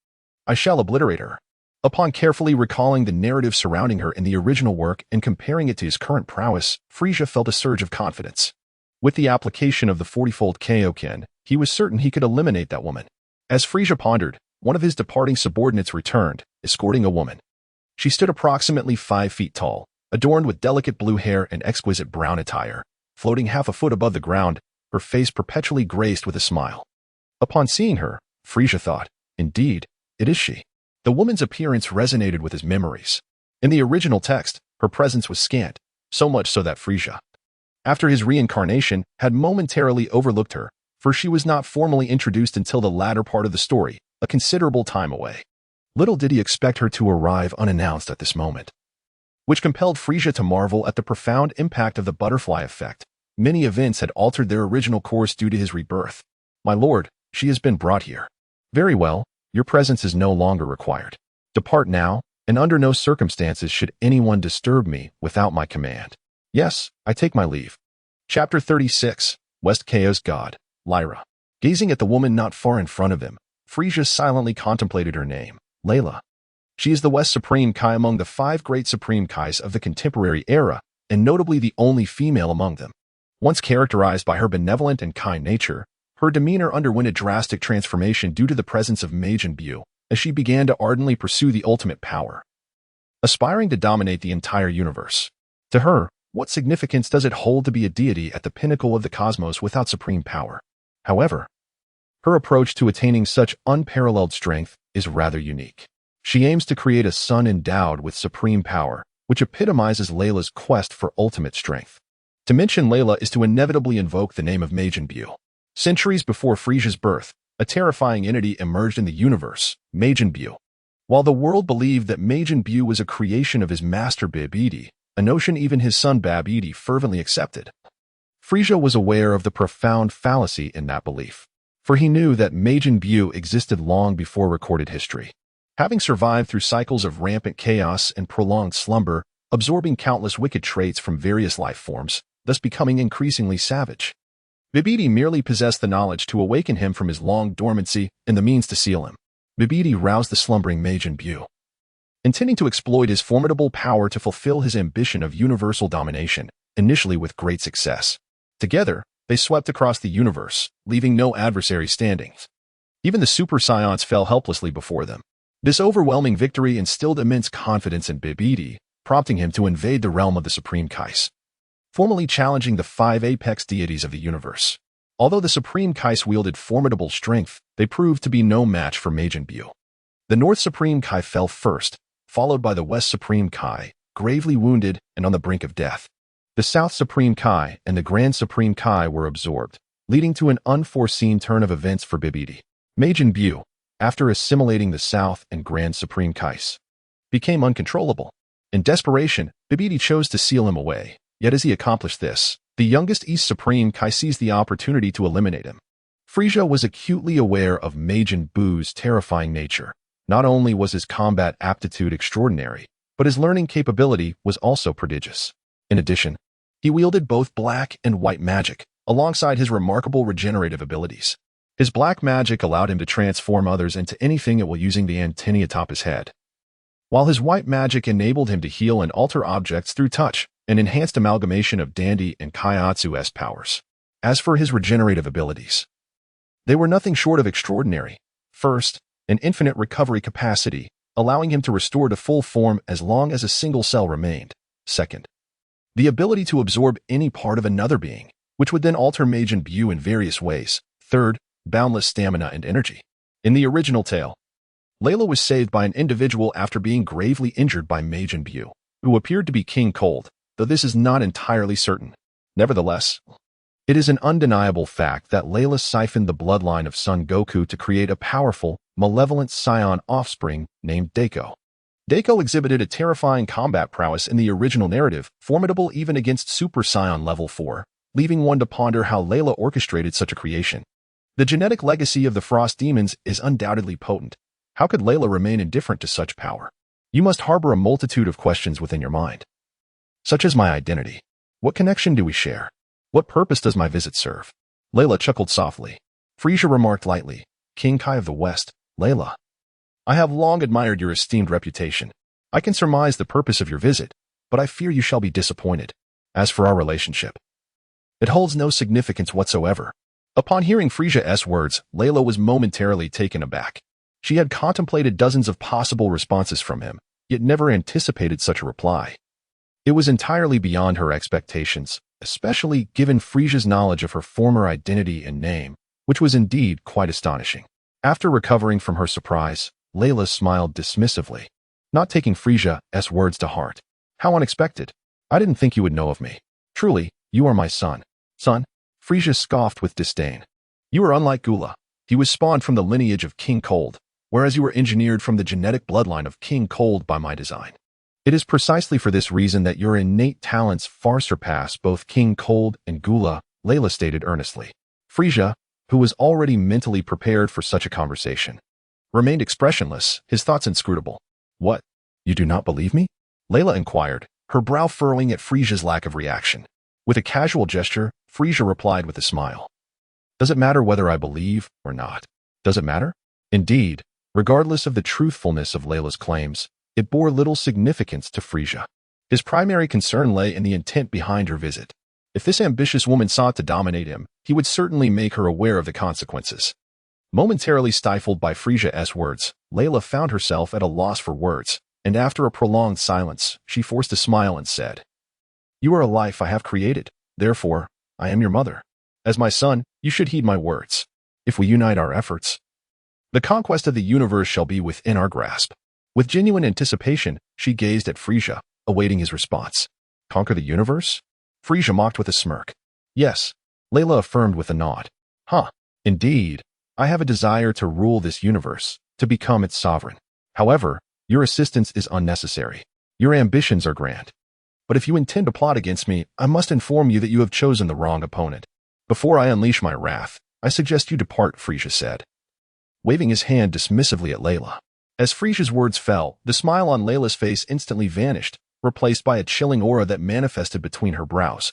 S1: I shall obliterate her. Upon carefully recalling the narrative surrounding her in the original work and comparing it to his current prowess, Frieza felt a surge of confidence. With the application of the 40-fold Kaioken, he was certain he could eliminate that woman. As Frieza pondered, one of his departing subordinates returned, escorting a woman. She stood approximately 5 feet tall, adorned with delicate blue hair and exquisite brown attire. Floating half a foot above the ground, her face perpetually graced with a smile. Upon seeing her, Frieza thought, indeed, it is she. The woman's appearance resonated with his memories. In the original text, her presence was scant, so much so that Frieza, after his reincarnation, had momentarily overlooked her, for she was not formally introduced until the latter part of the story, a considerable time away. Little did he expect her to arrive unannounced at this moment, which compelled Frieza to marvel at the profound impact of the butterfly effect. Many events had altered their original course due to his rebirth. My lord, she has been brought here. Very well, your presence is no longer required. Depart now, and under no circumstances should anyone disturb me without my command. Yes, I take my leave. Chapter 36, West Chaos God, Lyra. Gazing at the woman not far in front of him, Frieza silently contemplated her name, Layla. She is the West Supreme Kai among the 5 great Supreme Kais of the contemporary era, and notably the only female among them. Once characterized by her benevolent and kind nature, her demeanor underwent a drastic transformation due to the presence of Majin Buu, as she began to ardently pursue the ultimate power, aspiring to dominate the entire universe. To her, what significance does it hold to be a deity at the pinnacle of the cosmos without supreme power? However, her approach to attaining such unparalleled strength is rather unique. She aims to create a son endowed with supreme power, which epitomizes Layla's quest for ultimate strength. To mention Layla is to inevitably invoke the name of Majin Buu. Centuries before Frieza's birth, a terrifying entity emerged in the universe, Majin Buu. While the world believed that Majin Buu was a creation of his master Babidi, a notion even his son Babidi fervently accepted, Frieza was aware of the profound fallacy in that belief, for he knew that Majin Buu existed long before recorded history. Having survived through cycles of rampant chaos and prolonged slumber, absorbing countless wicked traits from various life forms, thus becoming increasingly savage, Babidi merely possessed the knowledge to awaken him from his long dormancy and the means to seal him. Babidi roused the slumbering Majin Buu, intending to exploit his formidable power to fulfill his ambition of universal domination, initially with great success. Together, they swept across the universe, leaving no adversary standing. Even the Super Saiyan's fell helplessly before them. This overwhelming victory instilled immense confidence in Babidi, prompting him to invade the realm of the Supreme Kais, formally challenging the 5 apex deities of the universe. Although the Supreme Kais wielded formidable strength, they proved to be no match for Majin Buu. The North Supreme Kai fell first, followed by the West Supreme Kai, gravely wounded and on the brink of death. The South Supreme Kai and the Grand Supreme Kai were absorbed, leading to an unforeseen turn of events for Babidi. Majin Buu, after assimilating the South and Grand Supreme Kais, became uncontrollable. In desperation, Babidi chose to seal him away. Yet as he accomplished this, the youngest East Supreme Kai seized the opportunity to eliminate him. Frieza was acutely aware of Majin Buu's terrifying nature. Not only was his combat aptitude extraordinary, but his learning capability was also prodigious. In addition, he wielded both black and white magic, alongside his remarkable regenerative abilities. His black magic allowed him to transform others into anything at will using the antennae atop his head, while his white magic enabled him to heal and alter objects through touch, an enhanced amalgamation of Dandy and Kaiatsu's powers. As for his regenerative abilities, they were nothing short of extraordinary. First, an infinite recovery capacity, allowing him to restore to full form as long as a single cell remained. Second, the ability to absorb any part of another being, which would then alter Majin Buu in various ways. Third, boundless stamina and energy. In the original tale, Layla was saved by an individual after being gravely injured by Majin Buu, who appeared to be King Cold, though this is not entirely certain. Nevertheless, it is an undeniable fact that Layla siphoned the bloodline of Son Goku to create a powerful, malevolent scion offspring named Deko. Deko exhibited a terrifying combat prowess in the original narrative, formidable even against Super Saiyan level 4, leaving one to ponder how Layla orchestrated such a creation. The genetic legacy of the Frost Demons is undoubtedly potent. How could Layla remain indifferent to such power? You must harbor a multitude of questions within your mind, such as my identity. What connection do we share? What purpose does my visit serve? Layla chuckled softly. Frieza remarked lightly, King Kai of the West, Layla, I have long admired your esteemed reputation. I can surmise the purpose of your visit, but I fear you shall be disappointed. As for our relationship, it holds no significance whatsoever. Upon hearing Frieza's words, Layla was momentarily taken aback. She had contemplated dozens of possible responses from him, yet never anticipated such a reply. It was entirely beyond her expectations, especially given Frieza's knowledge of her former identity and name, which was indeed quite astonishing. After recovering from her surprise, Layla smiled dismissively, not taking Frieza's words to heart. How unexpected. I didn't think you would know of me. Truly, you are my son. Son? Frieza scoffed with disdain. You are unlike Gula. He was spawned from the lineage of King Cold, whereas you were engineered from the genetic bloodline of King Cold by my design. It is precisely for this reason that your innate talents far surpass both King Cold and Gula, Layla stated earnestly. Frieza, who was already mentally prepared for such a conversation, remained expressionless, his thoughts inscrutable. What? You do not believe me? Layla inquired, her brow furrowing at Frieza's lack of reaction. With a casual gesture, Frieza replied with a smile. Does it matter whether I believe or not? Does it matter? Indeed, regardless of the truthfulness of Layla's claims, it bore little significance to Frieza. His primary concern lay in the intent behind her visit. If this ambitious woman sought to dominate him, he would certainly make her aware of the consequences. Momentarily stifled by Frieza's words, Layla found herself at a loss for words, and after a prolonged silence, she forced a smile and said, You are a life I have created, therefore, I am your mother. As my son, you should heed my words. If we unite our efforts, the conquest of the universe shall be within our grasp. With genuine anticipation, she gazed at Frieza, awaiting his response. Conquer the universe? Frieza mocked with a smirk. Yes, Layla affirmed with a nod. Indeed, I have a desire to rule this universe, to become its sovereign. However, your assistance is unnecessary. Your ambitions are grand. But if you intend to plot against me, I must inform you that you have chosen the wrong opponent. Before I unleash my wrath, I suggest you depart, Frieza said, waving his hand dismissively at Layla. As Frieza's words fell, the smile on Layla's face instantly vanished, replaced by a chilling aura that manifested between her brows.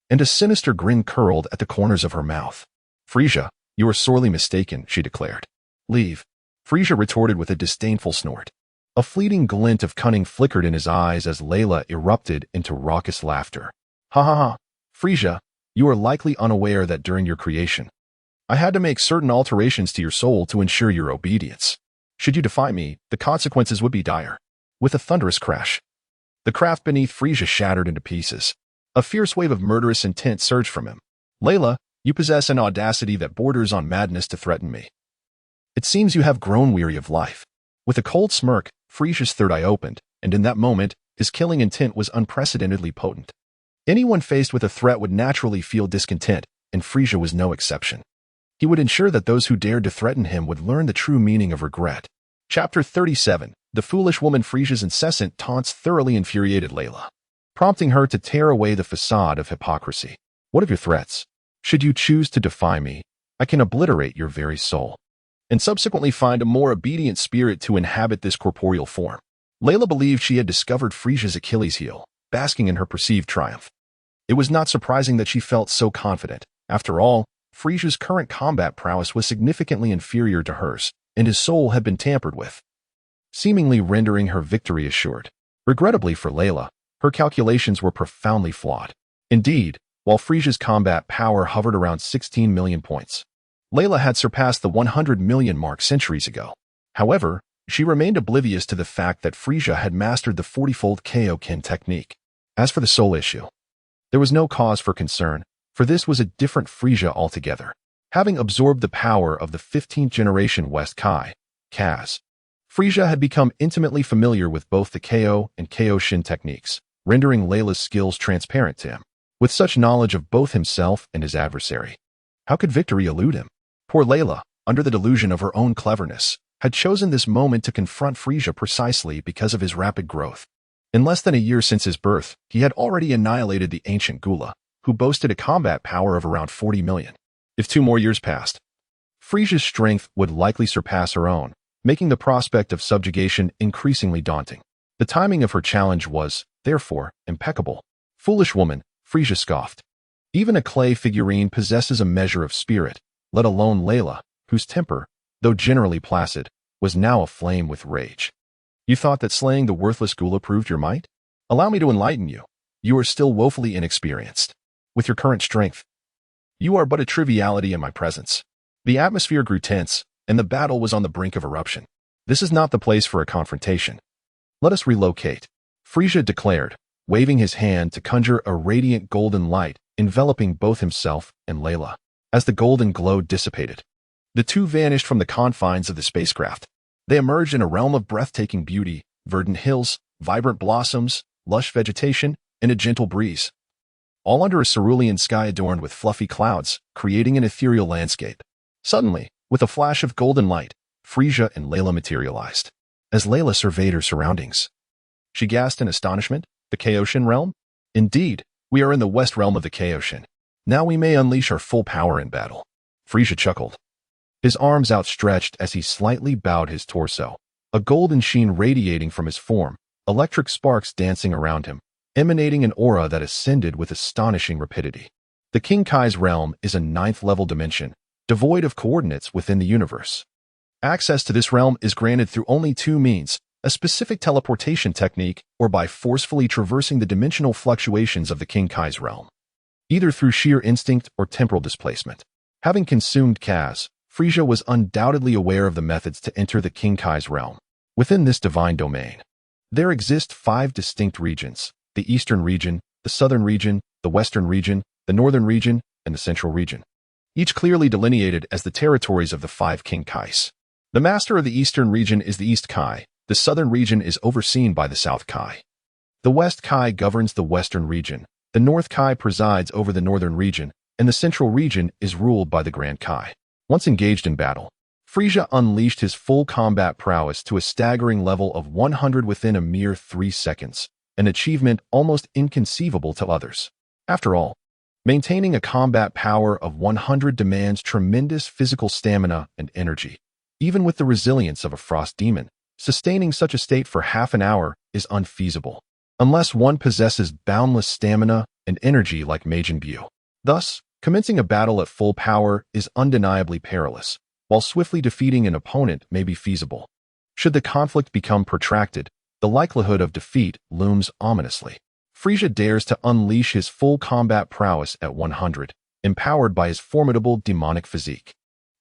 S1: And a sinister grin curled at the corners of her mouth. Frieza, you are sorely mistaken, she declared. Leave. Frieza retorted with a disdainful snort. A fleeting glint of cunning flickered in his eyes as Layla erupted into raucous laughter. Ha ha ha. Frieza, you are likely unaware that during your creation, I had to make certain alterations to your soul to ensure your obedience. Should you defy me, the consequences would be dire. With a thunderous crash, the craft beneath Frieza shattered into pieces. A fierce wave of murderous intent surged from him. Layla, you possess an audacity that borders on madness to threaten me. It seems you have grown weary of life. With a cold smirk, Frieza's third eye opened, and in that moment, his killing intent was unprecedentedly potent. Anyone faced with a threat would naturally feel discontent, and Frieza was no exception. He would ensure that those who dared to threaten him would learn the true meaning of regret. Chapter 37. The foolish woman. Frieza's incessant taunts thoroughly infuriated Layla, prompting her to tear away the facade of hypocrisy. What of your threats? Should you choose to defy me, I can obliterate your very soul, and subsequently find a more obedient spirit to inhabit this corporeal form. Layla believed she had discovered Frieza's Achilles heel, basking in her perceived triumph. It was not surprising that she felt so confident. After all, Frieza's current combat prowess was significantly inferior to hers, and his soul had been tampered with, seemingly rendering her victory assured. Regrettably for Layla, her calculations were profoundly flawed. Indeed, while Frieza's combat power hovered around 16 million points, Layla had surpassed the 100 million mark centuries ago. However, she remained oblivious to the fact that Frieza had mastered the 40-fold akin technique. As for the soul issue, there was no cause for concern, for this was a different Frieza altogether. Having absorbed the power of the 15th generation West Kai, Kaz, Frieza had become intimately familiar with both the KO and KO Shin techniques, rendering Layla's skills transparent to him. With such knowledge of both himself and his adversary, how could victory elude him? Poor Layla, under the delusion of her own cleverness, had chosen this moment to confront Frieza precisely because of his rapid growth. In less than a year since his birth, he had already annihilated the ancient Gula, who boasted a combat power of around 40 million. If 2 more years passed, Frieza's strength would likely surpass her own, making the prospect of subjugation increasingly daunting. The timing of her challenge was, therefore, impeccable. Foolish woman, Frieza scoffed. Even a clay figurine possesses a measure of spirit, let alone Layla, whose temper, though generally placid, was now aflame with rage. You thought that slaying the worthless Gula proved your might? Allow me to enlighten you. You are still woefully inexperienced. With your current strength, you are but a triviality in my presence. The atmosphere grew tense, and the battle was on the brink of eruption. This is not the place for a confrontation. Let us relocate, Frieza declared, waving his hand to conjure a radiant golden light enveloping both himself and Layla. As the golden glow dissipated, the two vanished from the confines of the spacecraft. They emerged in a realm of breathtaking beauty, verdant hills, vibrant blossoms, lush vegetation, and a gentle breeze, all under a cerulean sky adorned with fluffy clouds, creating an ethereal landscape. Suddenly, with a flash of golden light, Frieza and Layla materialized. As Layla surveyed her surroundings, she gasped in astonishment. The Kaiotian realm? Indeed, we are in the west realm of the Kaiotian. Now we may unleash our full power in battle. Frieza chuckled, his arms outstretched as he slightly bowed his torso, a golden sheen radiating from his form, electric sparks dancing around him, emanating an aura that ascended with astonishing rapidity. The King Kai's realm is a 9th-level dimension, devoid of coordinates within the universe. Access to this realm is granted through only two means: a specific teleportation technique or by forcefully traversing the dimensional fluctuations of the King Kai's realm, either through sheer instinct or temporal displacement. Having consumed Kaz, Frieza was undoubtedly aware of the methods to enter the King Kai's realm. Within this divine domain, there exist 5 distinct regions: the Eastern region, the Southern region, the Western region, the Northern region, and the Central region, each clearly delineated as the territories of the 5 King Kais. The master of the Eastern region is the East Kai. The Southern region is overseen by the South Kai. The West Kai governs the Western region. The North Kai presides over the Northern region, and the Central region is ruled by the Grand Kai. Once engaged in battle, Frieza unleashed his full combat prowess to a staggering level of 100 within a mere 3 seconds, an achievement almost inconceivable to others. After all, maintaining a combat power of 100 demands tremendous physical stamina and energy. Even with the resilience of a frost demon, sustaining such a state for half an hour is unfeasible, unless one possesses boundless stamina and energy like Majin Buu. Thus, commencing a battle at full power is undeniably perilous, while swiftly defeating an opponent may be feasible. Should the conflict become protracted, the likelihood of defeat looms ominously. Frieza dares to unleash his full combat prowess at 100, empowered by his formidable demonic physique.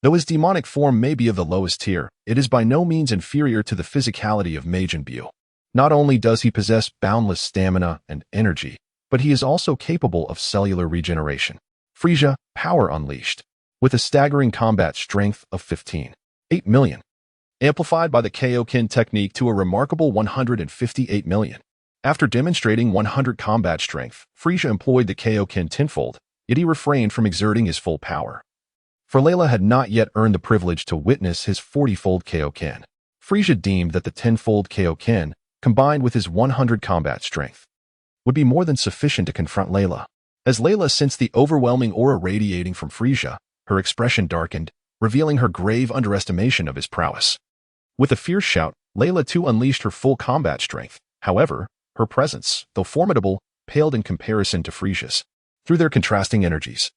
S1: Though his demonic form may be of the lowest tier, it is by no means inferior to the physicality of Majin Buu. Not only does he possess boundless stamina and energy, but he is also capable of cellular regeneration. Frieza, power unleashed, with a staggering combat strength of 15.8 million, amplified by the Kaioken technique to a remarkable 158 million. After demonstrating 100 combat strength, Frieza employed the Kaioken tenfold, yet he refrained from exerting his full power. For Layla had not yet earned the privilege to witness his 40-fold Kaioken. Frieza deemed that the 10-fold Kaioken, combined with his 100 combat strength, would be more than sufficient to confront Layla. As Layla sensed the overwhelming aura radiating from Frieza, her expression darkened, revealing her grave underestimation of his prowess. With a fierce shout, Layla too unleashed her full combat strength. However, her presence, though formidable, paled in comparison to Frieza's. Through their contrasting energies,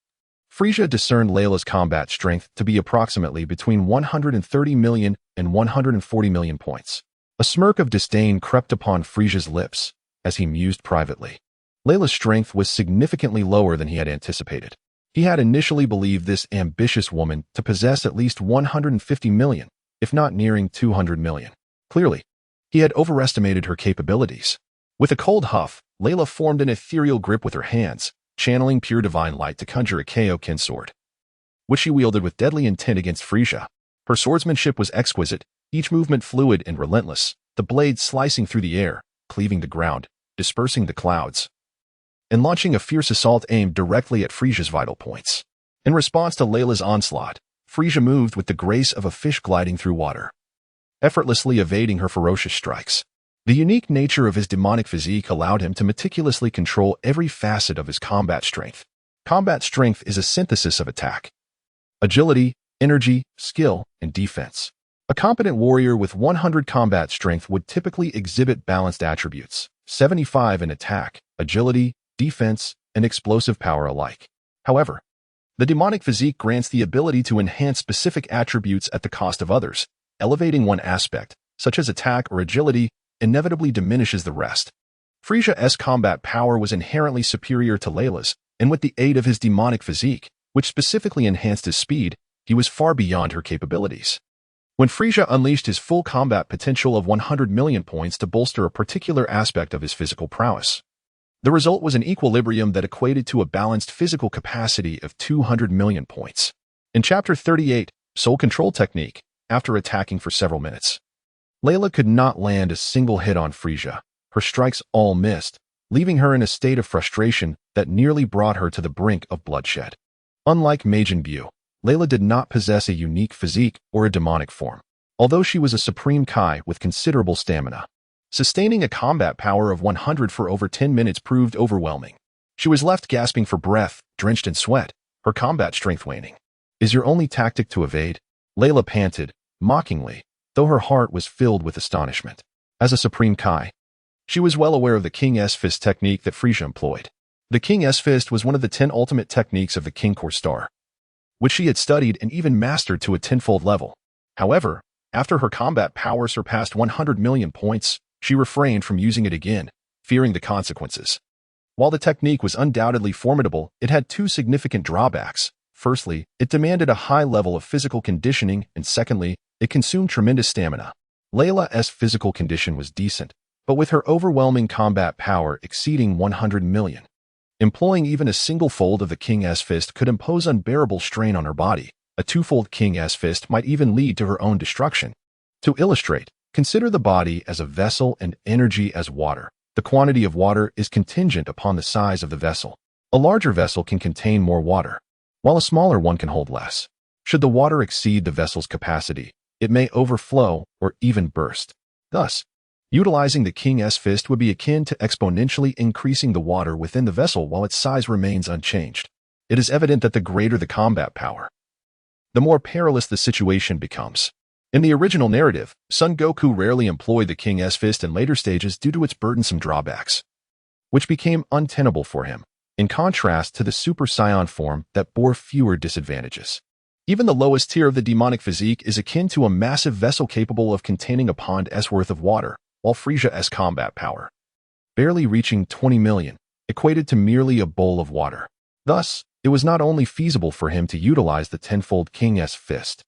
S1: Frieza discerned Layla's combat strength to be approximately between 130 million and 140 million points. A smirk of disdain crept upon Frieza's lips as he mused privately. Layla's strength was significantly lower than he had anticipated. He had initially believed this ambitious woman to possess at least 150 million, if not nearing 200 million. Clearly, he had overestimated her capabilities. With a cold huff, Layla formed an ethereal grip with her hands, channeling pure divine light to conjure a Kaioken sword, which she wielded with deadly intent against Frieza. Her swordsmanship was exquisite, each movement fluid and relentless, the blade slicing through the air, cleaving the ground, dispersing the clouds, and launching a fierce assault aimed directly at Frieza's vital points. In response to Layla's onslaught, Frieza moved with the grace of a fish gliding through water, effortlessly evading her ferocious strikes. The unique nature of his demonic physique allowed him to meticulously control every facet of his combat strength. Combat strength is a synthesis of attack, agility, energy, skill, and defense. A competent warrior with 100 combat strength would typically exhibit balanced attributes, 75 in attack, agility, defense, and explosive power alike. However, the demonic physique grants the ability to enhance specific attributes at the cost of others, Elevating one aspect, such as attack or agility, inevitably diminishes the rest. Frieza's combat power was inherently superior to Layla's, and with the aid of his demonic physique, which specifically enhanced his speed, he was far beyond her capabilities. When Frieza unleashed his full combat potential of 100 million points to bolster a particular aspect of his physical prowess, the result was an equilibrium that equated to a balanced physical capacity of 200 million points. In Chapter 38, Soul Control Technique, after attacking for several minutes, Layla could not land a single hit on Frieza. Her strikes all missed, leaving her in a state of frustration that nearly brought her to the brink of bloodshed. Unlike Majin Buu, Layla did not possess a unique physique or a demonic form, although she was a supreme Kai with considerable stamina. Sustaining a combat power of 100 for over 10 minutes proved overwhelming. She was left gasping for breath, drenched in sweat, her combat strength waning. "Is your only tactic to evade?" Layla panted, mockingly, though her heart was filled with astonishment. As a supreme Kai, she was well aware of the King's Fist technique that Frieza employed. The King's Fist was one of the 10 ultimate techniques of the King Core Star, which she had studied and even mastered to a tenfold level. However, after her combat power surpassed 100 million points, she refrained from using it again, fearing the consequences. While the technique was undoubtedly formidable, it had two significant drawbacks. Firstly, it demanded a high level of physical conditioning, and secondly, it consumed tremendous stamina. Layla's physical condition was decent, but with her overwhelming combat power exceeding 100 million, employing even a single fold of the King's Fist could impose unbearable strain on her body. A twofold King's Fist might even lead to her own destruction. To illustrate, consider the body as a vessel and energy as water. The quantity of water is contingent upon the size of the vessel. A larger vessel can contain more water, while a smaller one can hold less. Should the water exceed the vessel's capacity, it may overflow or even burst. Thus, utilizing the King's Fist would be akin to exponentially increasing the water within the vessel while its size remains unchanged. It is evident that the greater the combat power, the more perilous the situation becomes. In the original narrative, Son Goku rarely employed the King's Fist in later stages due to its burdensome drawbacks, which became untenable for him, in contrast to the Super Saiyan form that bore fewer disadvantages. Even the lowest tier of the demonic physique is akin to a massive vessel capable of containing a pond's worth of water, while Frieza's combat power, barely reaching 20 million, equated to merely a bowl of water. Thus, it was not only feasible for him to utilize the tenfold King's Fist,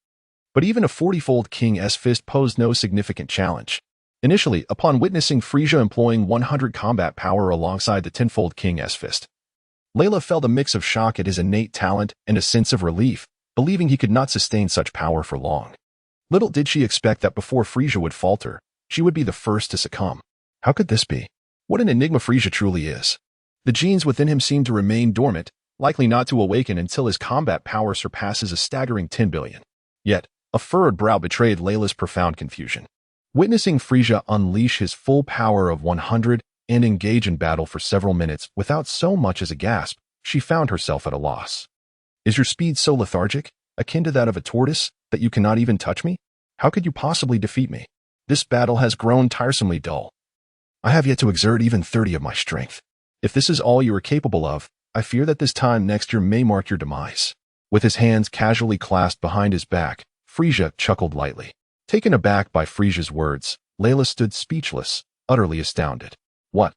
S1: but even a 40-fold King's Fist posed no significant challenge. Initially, upon witnessing Frieza employing 100 combat power alongside the tenfold King's Fist, Layla felt a mix of shock at his innate talent and a sense of relief, believing he could not sustain such power for long. Little did she expect that before Frieza would falter, she would be the first to succumb. How could this be? What an enigma Frieza truly is. The genes within him seem to remain dormant, likely not to awaken until his combat power surpasses a staggering 10 billion. Yet, a furrowed brow betrayed Layla's profound confusion. Witnessing Frieza unleash his full power of 100 and engage in battle for several minutes without so much as a gasp, she found herself at a loss. "Is your speed so lethargic, akin to that of a tortoise, that you cannot even touch me? How could you possibly defeat me? This battle has grown tiresomely dull. I have yet to exert even 30 of my strength. If this is all you are capable of, I fear that this time next year may mark your demise." With his hands casually clasped behind his back, Frieza chuckled lightly. Taken aback by Frieza's words, Layla stood speechless, utterly astounded. What?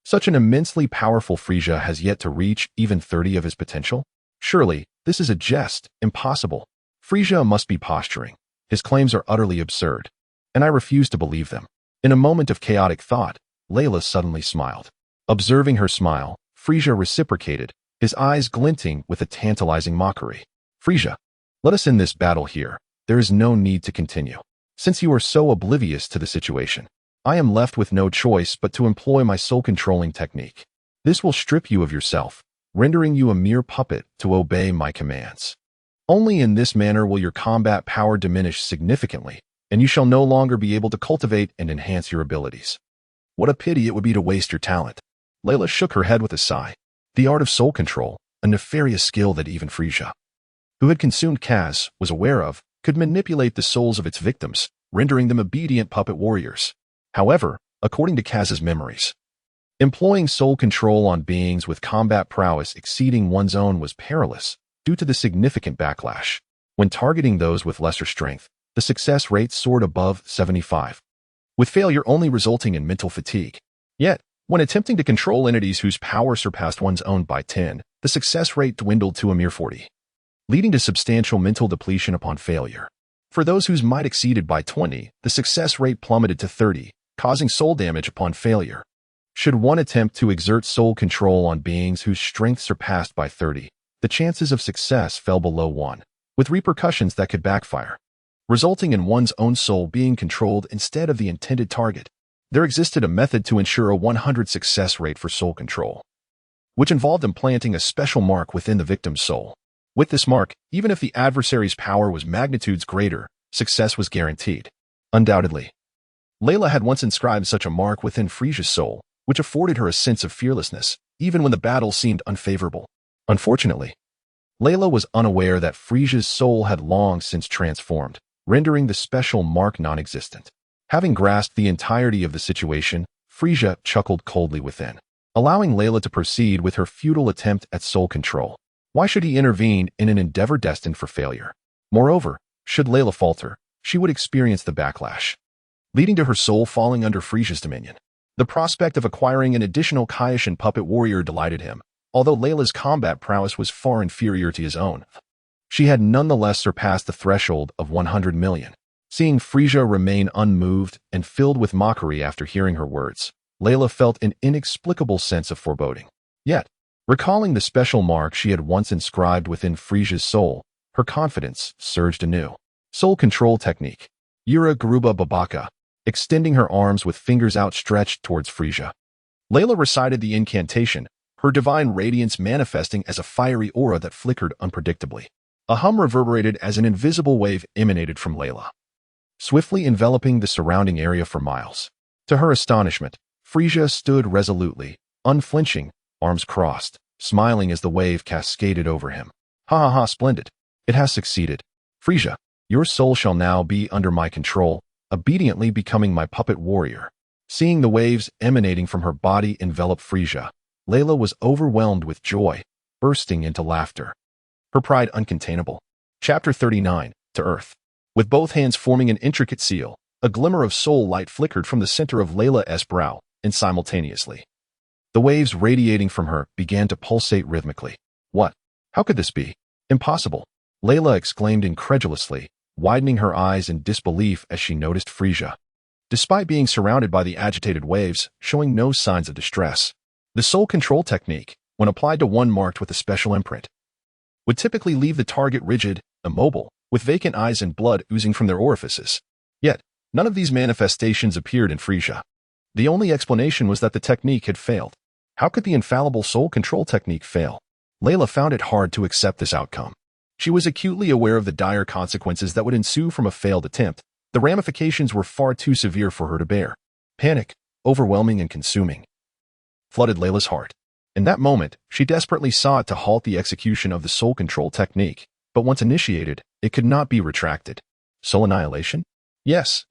S1: Such an immensely powerful Frieza has yet to reach even 30 of his potential? Surely, this is a jest, impossible. Frieza must be posturing. His claims are utterly absurd, and I refuse to believe them. In a moment of chaotic thought, Layla suddenly smiled. Observing her smile, Frieza reciprocated, his eyes glinting with a tantalizing mockery. "Frieza, let us end this battle here. There is no need to continue. Since you are so oblivious to the situation, I am left with no choice but to employ my soul-controlling technique. This will strip you of yourself, rendering you a mere puppet to obey my commands. Only in this manner will your combat power diminish significantly, and you shall no longer be able to cultivate and enhance your abilities. What a pity it would be to waste your talent." Layla shook her head with a sigh. The art of soul control, a nefarious skill that even Frieza, who had consumed Kaz, was aware of, could manipulate the souls of its victims, rendering them obedient puppet warriors. However, according to Kaz's memories, employing soul control on beings with combat prowess exceeding one's own was perilous due to the significant backlash. When targeting those with lesser strength, the success rate soared above 75, with failure only resulting in mental fatigue. Yet, when attempting to control entities whose power surpassed one's own by 10, the success rate dwindled to a mere 40, leading to substantial mental depletion upon failure. For those whose might exceeded by 20, the success rate plummeted to 30, causing soul damage upon failure. Should one attempt to exert soul control on beings whose strength surpassed by 30, the chances of success fell below 1, with repercussions that could backfire, resulting in one's own soul being controlled instead of the intended target. There existed a method to ensure a 100 success rate for soul control, which involved implanting a special mark within the victim's soul. With this mark, even if the adversary's power was magnitudes greater, success was guaranteed. Undoubtedly, Layla had once inscribed such a mark within Frieza's soul, which afforded her a sense of fearlessness, even when the battle seemed unfavorable. Unfortunately, Layla was unaware that Frieza's soul had long since transformed, rendering the special mark non-existent. Having grasped the entirety of the situation, Frieza chuckled coldly within, allowing Layla to proceed with her futile attempt at soul control. Why should he intervene in an endeavor destined for failure? Moreover, should Layla falter, she would experience the backlash, leading to her soul falling under Frieza's dominion. The prospect of acquiring an additional Kaioshin puppet warrior delighted him, although Layla's combat prowess was far inferior to his own. She had nonetheless surpassed the threshold of 100 million. Seeing Frieza remain unmoved and filled with mockery after hearing her words, Layla felt an inexplicable sense of foreboding. Yet, recalling the special mark she had once inscribed within Frieza's soul, her confidence surged anew. Soul control technique. Yura Garuba Babaka, extending her arms with fingers outstretched towards Frieza. Layla recited the incantation, her divine radiance manifesting as a fiery aura that flickered unpredictably. A hum reverberated as an invisible wave emanated from Layla, swiftly enveloping the surrounding area for miles. To her astonishment, Frieza stood resolutely, unflinching, arms crossed, smiling as the wave cascaded over him. Ha ha ha, splendid. It has succeeded. Frieza, your soul shall now be under my control, obediently becoming my puppet warrior. Seeing the waves emanating from her body envelop Frieza, Layla was overwhelmed with joy, bursting into laughter, her pride uncontainable. Chapter 39, To Earth. With both hands forming an intricate seal, a glimmer of soul light flickered from the center of Layla's brow, and simultaneously, the waves radiating from her began to pulsate rhythmically. What? How could this be? Impossible! Layla exclaimed incredulously, widening her eyes in disbelief as she noticed Frieza, despite being surrounded by the agitated waves, showing no signs of distress. The soul control technique, when applied to one marked with a special imprint, would typically leave the target rigid, immobile, with vacant eyes and blood oozing from their orifices. Yet, none of these manifestations appeared in Frieza. The only explanation was that the technique had failed. How could the infallible soul control technique fail? Layla found it hard to accept this outcome. She was acutely aware of the dire consequences that would ensue from a failed attempt. The ramifications were far too severe for her to bear. Panic, overwhelming and consuming, flooded Layla's heart. In that moment, she desperately sought to halt the execution of the soul control technique, but once initiated, it could not be retracted. Soul annihilation? Yes,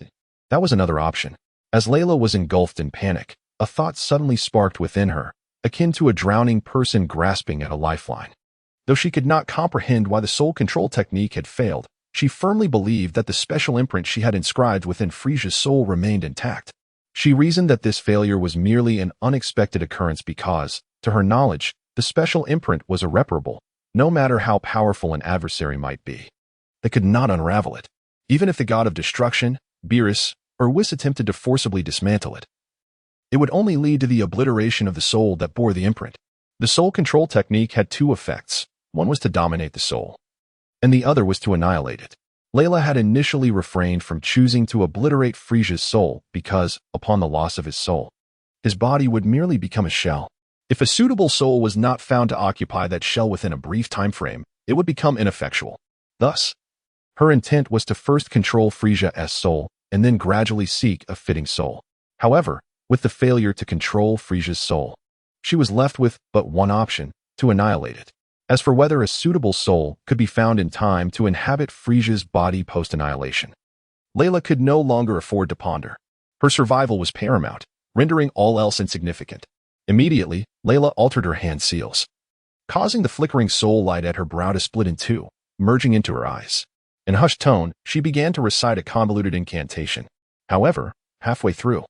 S1: that was another option. As Layla was engulfed in panic, a thought suddenly sparked within her, akin to a drowning person grasping at a lifeline. Though she could not comprehend why the soul control technique had failed, she firmly believed that the special imprint she had inscribed within Frieza's soul remained intact. She reasoned that this failure was merely an unexpected occurrence because, to her knowledge, the special imprint was irreparable, no matter how powerful an adversary might be. They could not unravel it, even if the god of destruction, Beerus, or Whis attempted to forcibly dismantle it. It would only lead to the obliteration of the soul that bore the imprint. The soul control technique had two effects. One was to dominate the soul, and the other was to annihilate it. Layla had initially refrained from choosing to obliterate Frieza's soul because, upon the loss of his soul, his body would merely become a shell. If a suitable soul was not found to occupy that shell within a brief time frame, it would become ineffectual. Thus, her intent was to first control Frieza's soul and then gradually seek a fitting soul. However, with the failure to control Frieza's soul, she was left with but one option: to annihilate it. As for whether a suitable soul could be found in time to inhabit Frieza's body post-annihilation, Layla could no longer afford to ponder. Her survival was paramount, rendering all else insignificant. Immediately, Layla altered her hand seals, causing the flickering soul light at her brow to split in two, merging into her eyes. In a hushed tone, she began to recite a convoluted incantation. However, halfway through,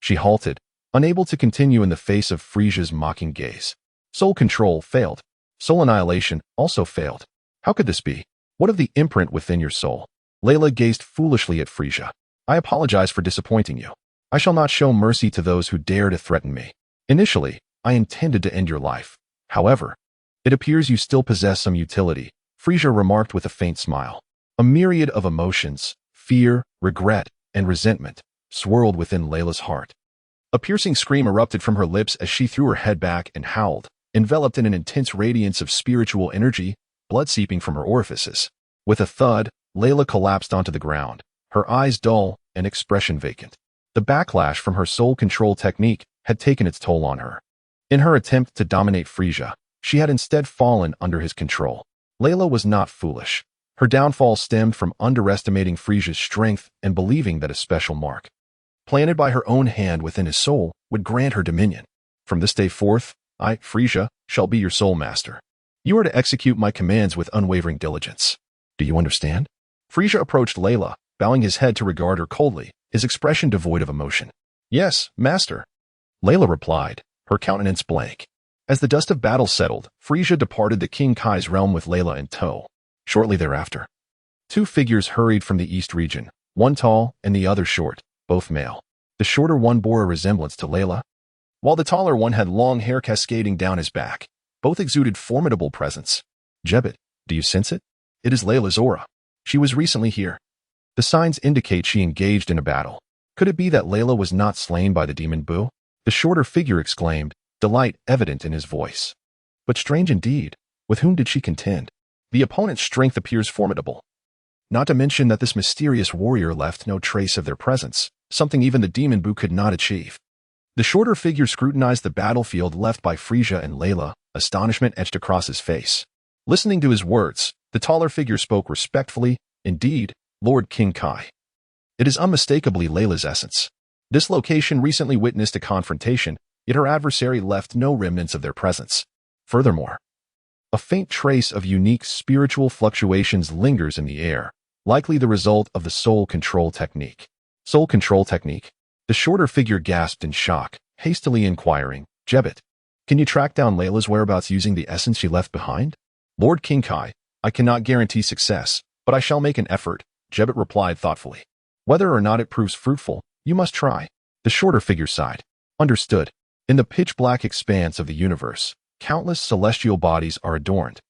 S1: she halted, unable to continue in the face of Frieza's mocking gaze. Soul control failed. Soul annihilation also failed. How could this be? What of the imprint within your soul? Layla gazed foolishly at Frieza. I apologize for disappointing you. I shall not show mercy to those who dare to threaten me. Initially, I intended to end your life. However, it appears you still possess some utility, Frieza remarked with a faint smile. A myriad of emotions, fear, regret, and resentment, swirled within Layla's heart. A piercing scream erupted from her lips as she threw her head back and howled, enveloped in an intense radiance of spiritual energy, blood seeping from her orifices. With a thud, Layla collapsed onto the ground, her eyes dull and expression vacant. The backlash from her soul control technique had taken its toll on her. In her attempt to dominate Frieza, she had instead fallen under his control. Layla was not foolish. Her downfall stemmed from underestimating Frieza's strength and believing that a special mark, planted by her own hand within his soul, would grant her dominion. From this day forth, I, Frieza, shall be your soul master. You are to execute my commands with unwavering diligence. Do you understand? Frieza approached Layla, bowing his head to regard her coldly, his expression devoid of emotion. Yes, master. Layla replied, her countenance blank. As the dust of battle settled, Frieza departed the King Kai's realm with Layla in tow. Shortly thereafter, two figures hurried from the east region, one tall and the other short, both male. The shorter one bore a resemblance to Layla, while the taller one had long hair cascading down his back. Both exuded formidable presence. Jebbit, do you sense it? It is Layla's aura. She was recently here. The signs indicate she engaged in a battle. Could it be that Layla was not slain by the demon Boo? The shorter figure exclaimed, delight evident in his voice. But strange indeed, with whom did she contend? The opponent's strength appears formidable. Not to mention that this mysterious warrior left no trace of their presence, something even the demon Boo could not achieve. The shorter figure scrutinized the battlefield left by Frieza and Layla, astonishment etched across his face. Listening to his words, the taller figure spoke respectfully, indeed, Lord King Kai. It is unmistakably Layla's essence. This location recently witnessed a confrontation, yet her adversary left no remnants of their presence. Furthermore, a faint trace of unique spiritual fluctuations lingers in the air, likely the result of the soul control technique. Soul control technique? The shorter figure gasped in shock, hastily inquiring, Jebbit, can you track down Layla's whereabouts using the essence she left behind? Lord King Kai, I cannot guarantee success, but I shall make an effort, Jebbit replied thoughtfully. Whether or not it proves fruitful, you must try. The shorter figure sighed. Understood. In the pitch-black expanse of the universe, countless celestial bodies are adorned.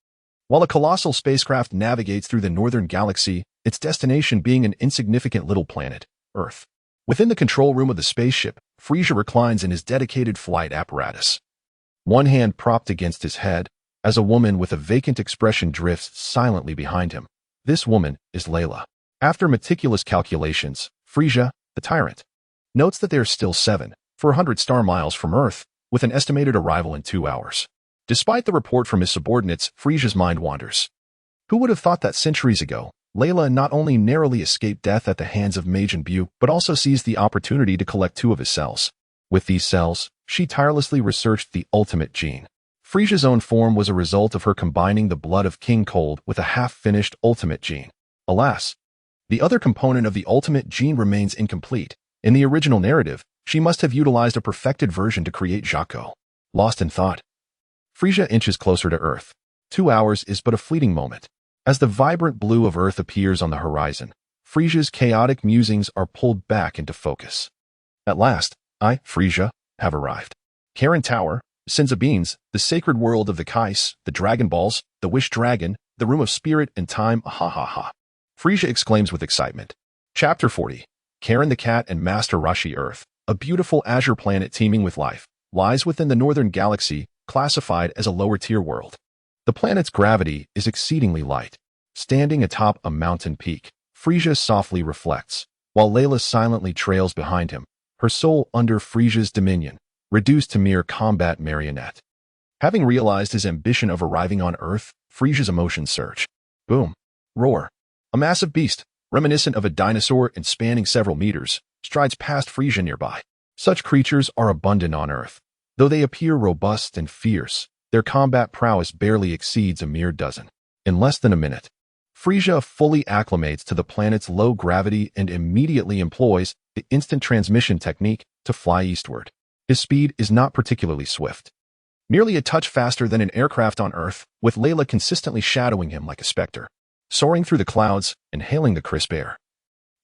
S1: While a colossal spacecraft navigates through the northern galaxy, its destination being an insignificant little planet, Earth. Within the control room of the spaceship, Frieza reclines in his dedicated flight apparatus. One hand propped against his head, as a woman with a vacant expression drifts silently behind him. This woman is Layla. After meticulous calculations, Frieza, the tyrant, notes that they are still 400 star miles from Earth, with an estimated arrival in 2 hours. Despite the report from his subordinates, Frieza's mind wanders. Who would have thought that centuries ago, Layla not only narrowly escaped death at the hands of Majin Buu, but also seized the opportunity to collect 2 of his cells. With these cells, she tirelessly researched the ultimate gene. Frieza's own form was a result of her combining the blood of King Cold with a half-finished ultimate gene. Alas, the other component of the ultimate gene remains incomplete. In the original narrative, she must have utilized a perfected version to create Jaco. Lost in thought, Frieza inches closer to Earth. 2 hours is but a fleeting moment. As the vibrant blue of Earth appears on the horizon, Frieza's chaotic musings are pulled back into focus. At last, I, Frieza, have arrived. Karen Tower, Senza Beans, the sacred world of the Kais, the Dragon Balls, the Wish Dragon, the Room of Spirit and Time, ha ha ha. Frieza exclaims with excitement. Chapter 40. Karen the Cat and Master Rashi Earth, a beautiful azure planet teeming with life, lies within the northern galaxy, classified as a lower-tier world. The planet's gravity is exceedingly light. Standing atop a mountain peak, Frieza softly reflects, while Layla silently trails behind him, her soul under Frieza's dominion, reduced to mere combat marionette. Having realized his ambition of arriving on Earth, Frieza's emotions surge. Boom. Roar. A massive beast, reminiscent of a dinosaur and spanning several meters, strides past Frieza nearby. Such creatures are abundant on Earth. Though they appear robust and fierce, their combat prowess barely exceeds a mere dozen. In less than a minute, Frieza fully acclimates to the planet's low gravity and immediately employs the instant transmission technique to fly eastward. His speed is not particularly swift, merely a touch faster than an aircraft on Earth, with Layla consistently shadowing him like a specter, soaring through the clouds, inhaling the crisp air.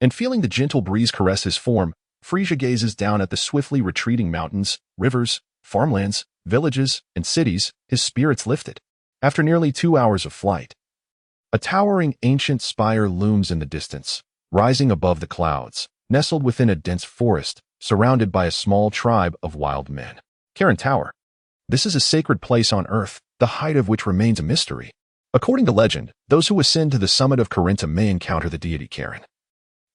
S1: And feeling the gentle breeze caress his form, Frieza gazes down at the swiftly retreating mountains, rivers, farmlands, villages, and cities, his spirits lifted. After nearly 2 hours of flight, a towering ancient spire looms in the distance, rising above the clouds, nestled within a dense forest, surrounded by a small tribe of wild men. Karin Tower. This is a sacred place on Earth, the height of which remains a mystery. According to legend, those who ascend to the summit of Corinta may encounter the deity Karin,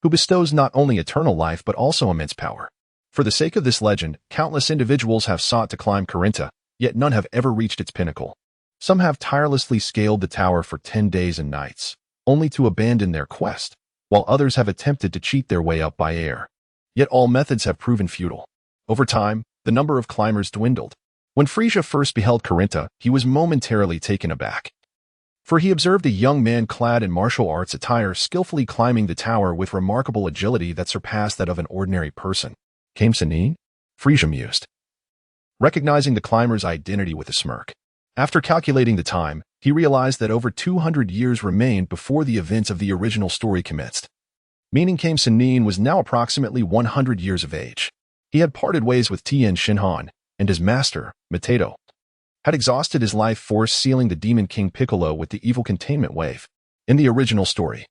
S1: who bestows not only eternal life but also immense power. For the sake of this legend, countless individuals have sought to climb Corinta, yet none have ever reached its pinnacle. Some have tirelessly scaled the tower for 10 days and nights, only to abandon their quest, while others have attempted to cheat their way up by air. Yet all methods have proven futile. Over time, the number of climbers dwindled. When Frieza first beheld Corinta, he was momentarily taken aback, for he observed a young man clad in martial arts attire skillfully climbing the tower with remarkable agility that surpassed that of an ordinary person. Tsunade? Frieza mused, recognizing the climber's identity with a smirk. After calculating the time, he realized that over 200 years remained before the events of the original story commenced, meaning Tsunade was now approximately 100 years of age. He had parted ways with Tien Shinhan, and his master, Mateto, had exhausted his life force sealing the Demon King Piccolo with the evil containment wave. In the original story,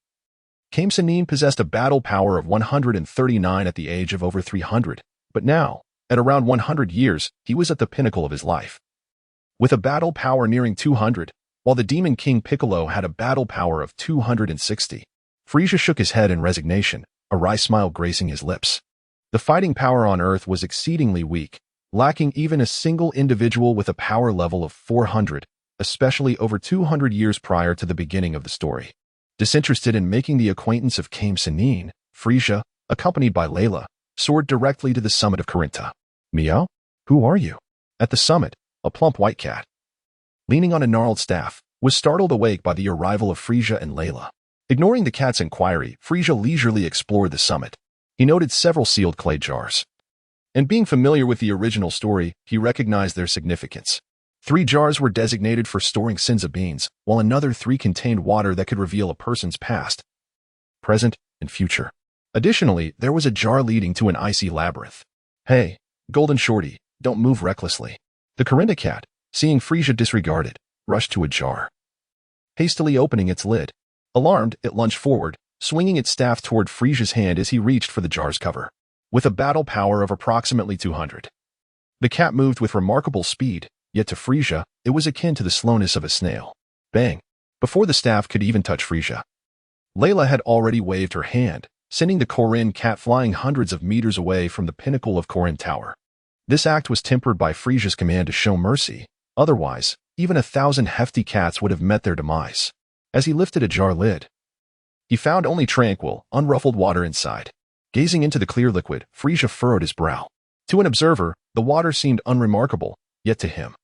S1: Tsunade possessed a battle power of 139 at the age of over 300, but now, at around 100 years, he was at the pinnacle of his life, with a battle power nearing 200, while the Demon King Piccolo had a battle power of 260. Frieza shook his head in resignation, a wry smile gracing his lips. The fighting power on Earth was exceedingly weak, lacking even a single individual with a power level of 400, especially over 200 years prior to the beginning of the story. Disinterested in making the acquaintance of Tsunade, Frieza, accompanied by Layla, soared directly to the summit of Corinta. Meow? Who are you? At the summit, a plump white cat, leaning on a gnarled staff, was startled awake by the arrival of Frieza and Layla. Ignoring the cat's inquiry, Frieza leisurely explored the summit. He noted several sealed clay jars, and being familiar with the original story, he recognized their significance. 3 jars were designated for storing Sinza beans, while another 3 contained water that could reveal a person's past, present, and future. Additionally, there was a jar leading to an icy labyrinth. Hey, Golden Shorty, don't move recklessly. The Corinta cat, seeing Frieza disregarded, rushed to a jar, hastily opening its lid. Alarmed, it lunged forward, swinging its staff toward Frieza's hand as he reached for the jar's cover. With a battle power of approximately 200, the cat moved with remarkable speed, yet to Frieza, it was akin to the slowness of a snail. Bang! Before the staff could even touch Frieza, Layla had already waved her hand, sending the Corin cat flying hundreds of meters away from the pinnacle of Corin Tower. This act was tempered by Frieza's command to show mercy. Otherwise, even 1,000 hefty cats would have met their demise. As he lifted a jar lid, he found only tranquil, unruffled water inside. Gazing into the clear liquid, Frieza furrowed his brow. To an observer, the water seemed unremarkable, yet to him,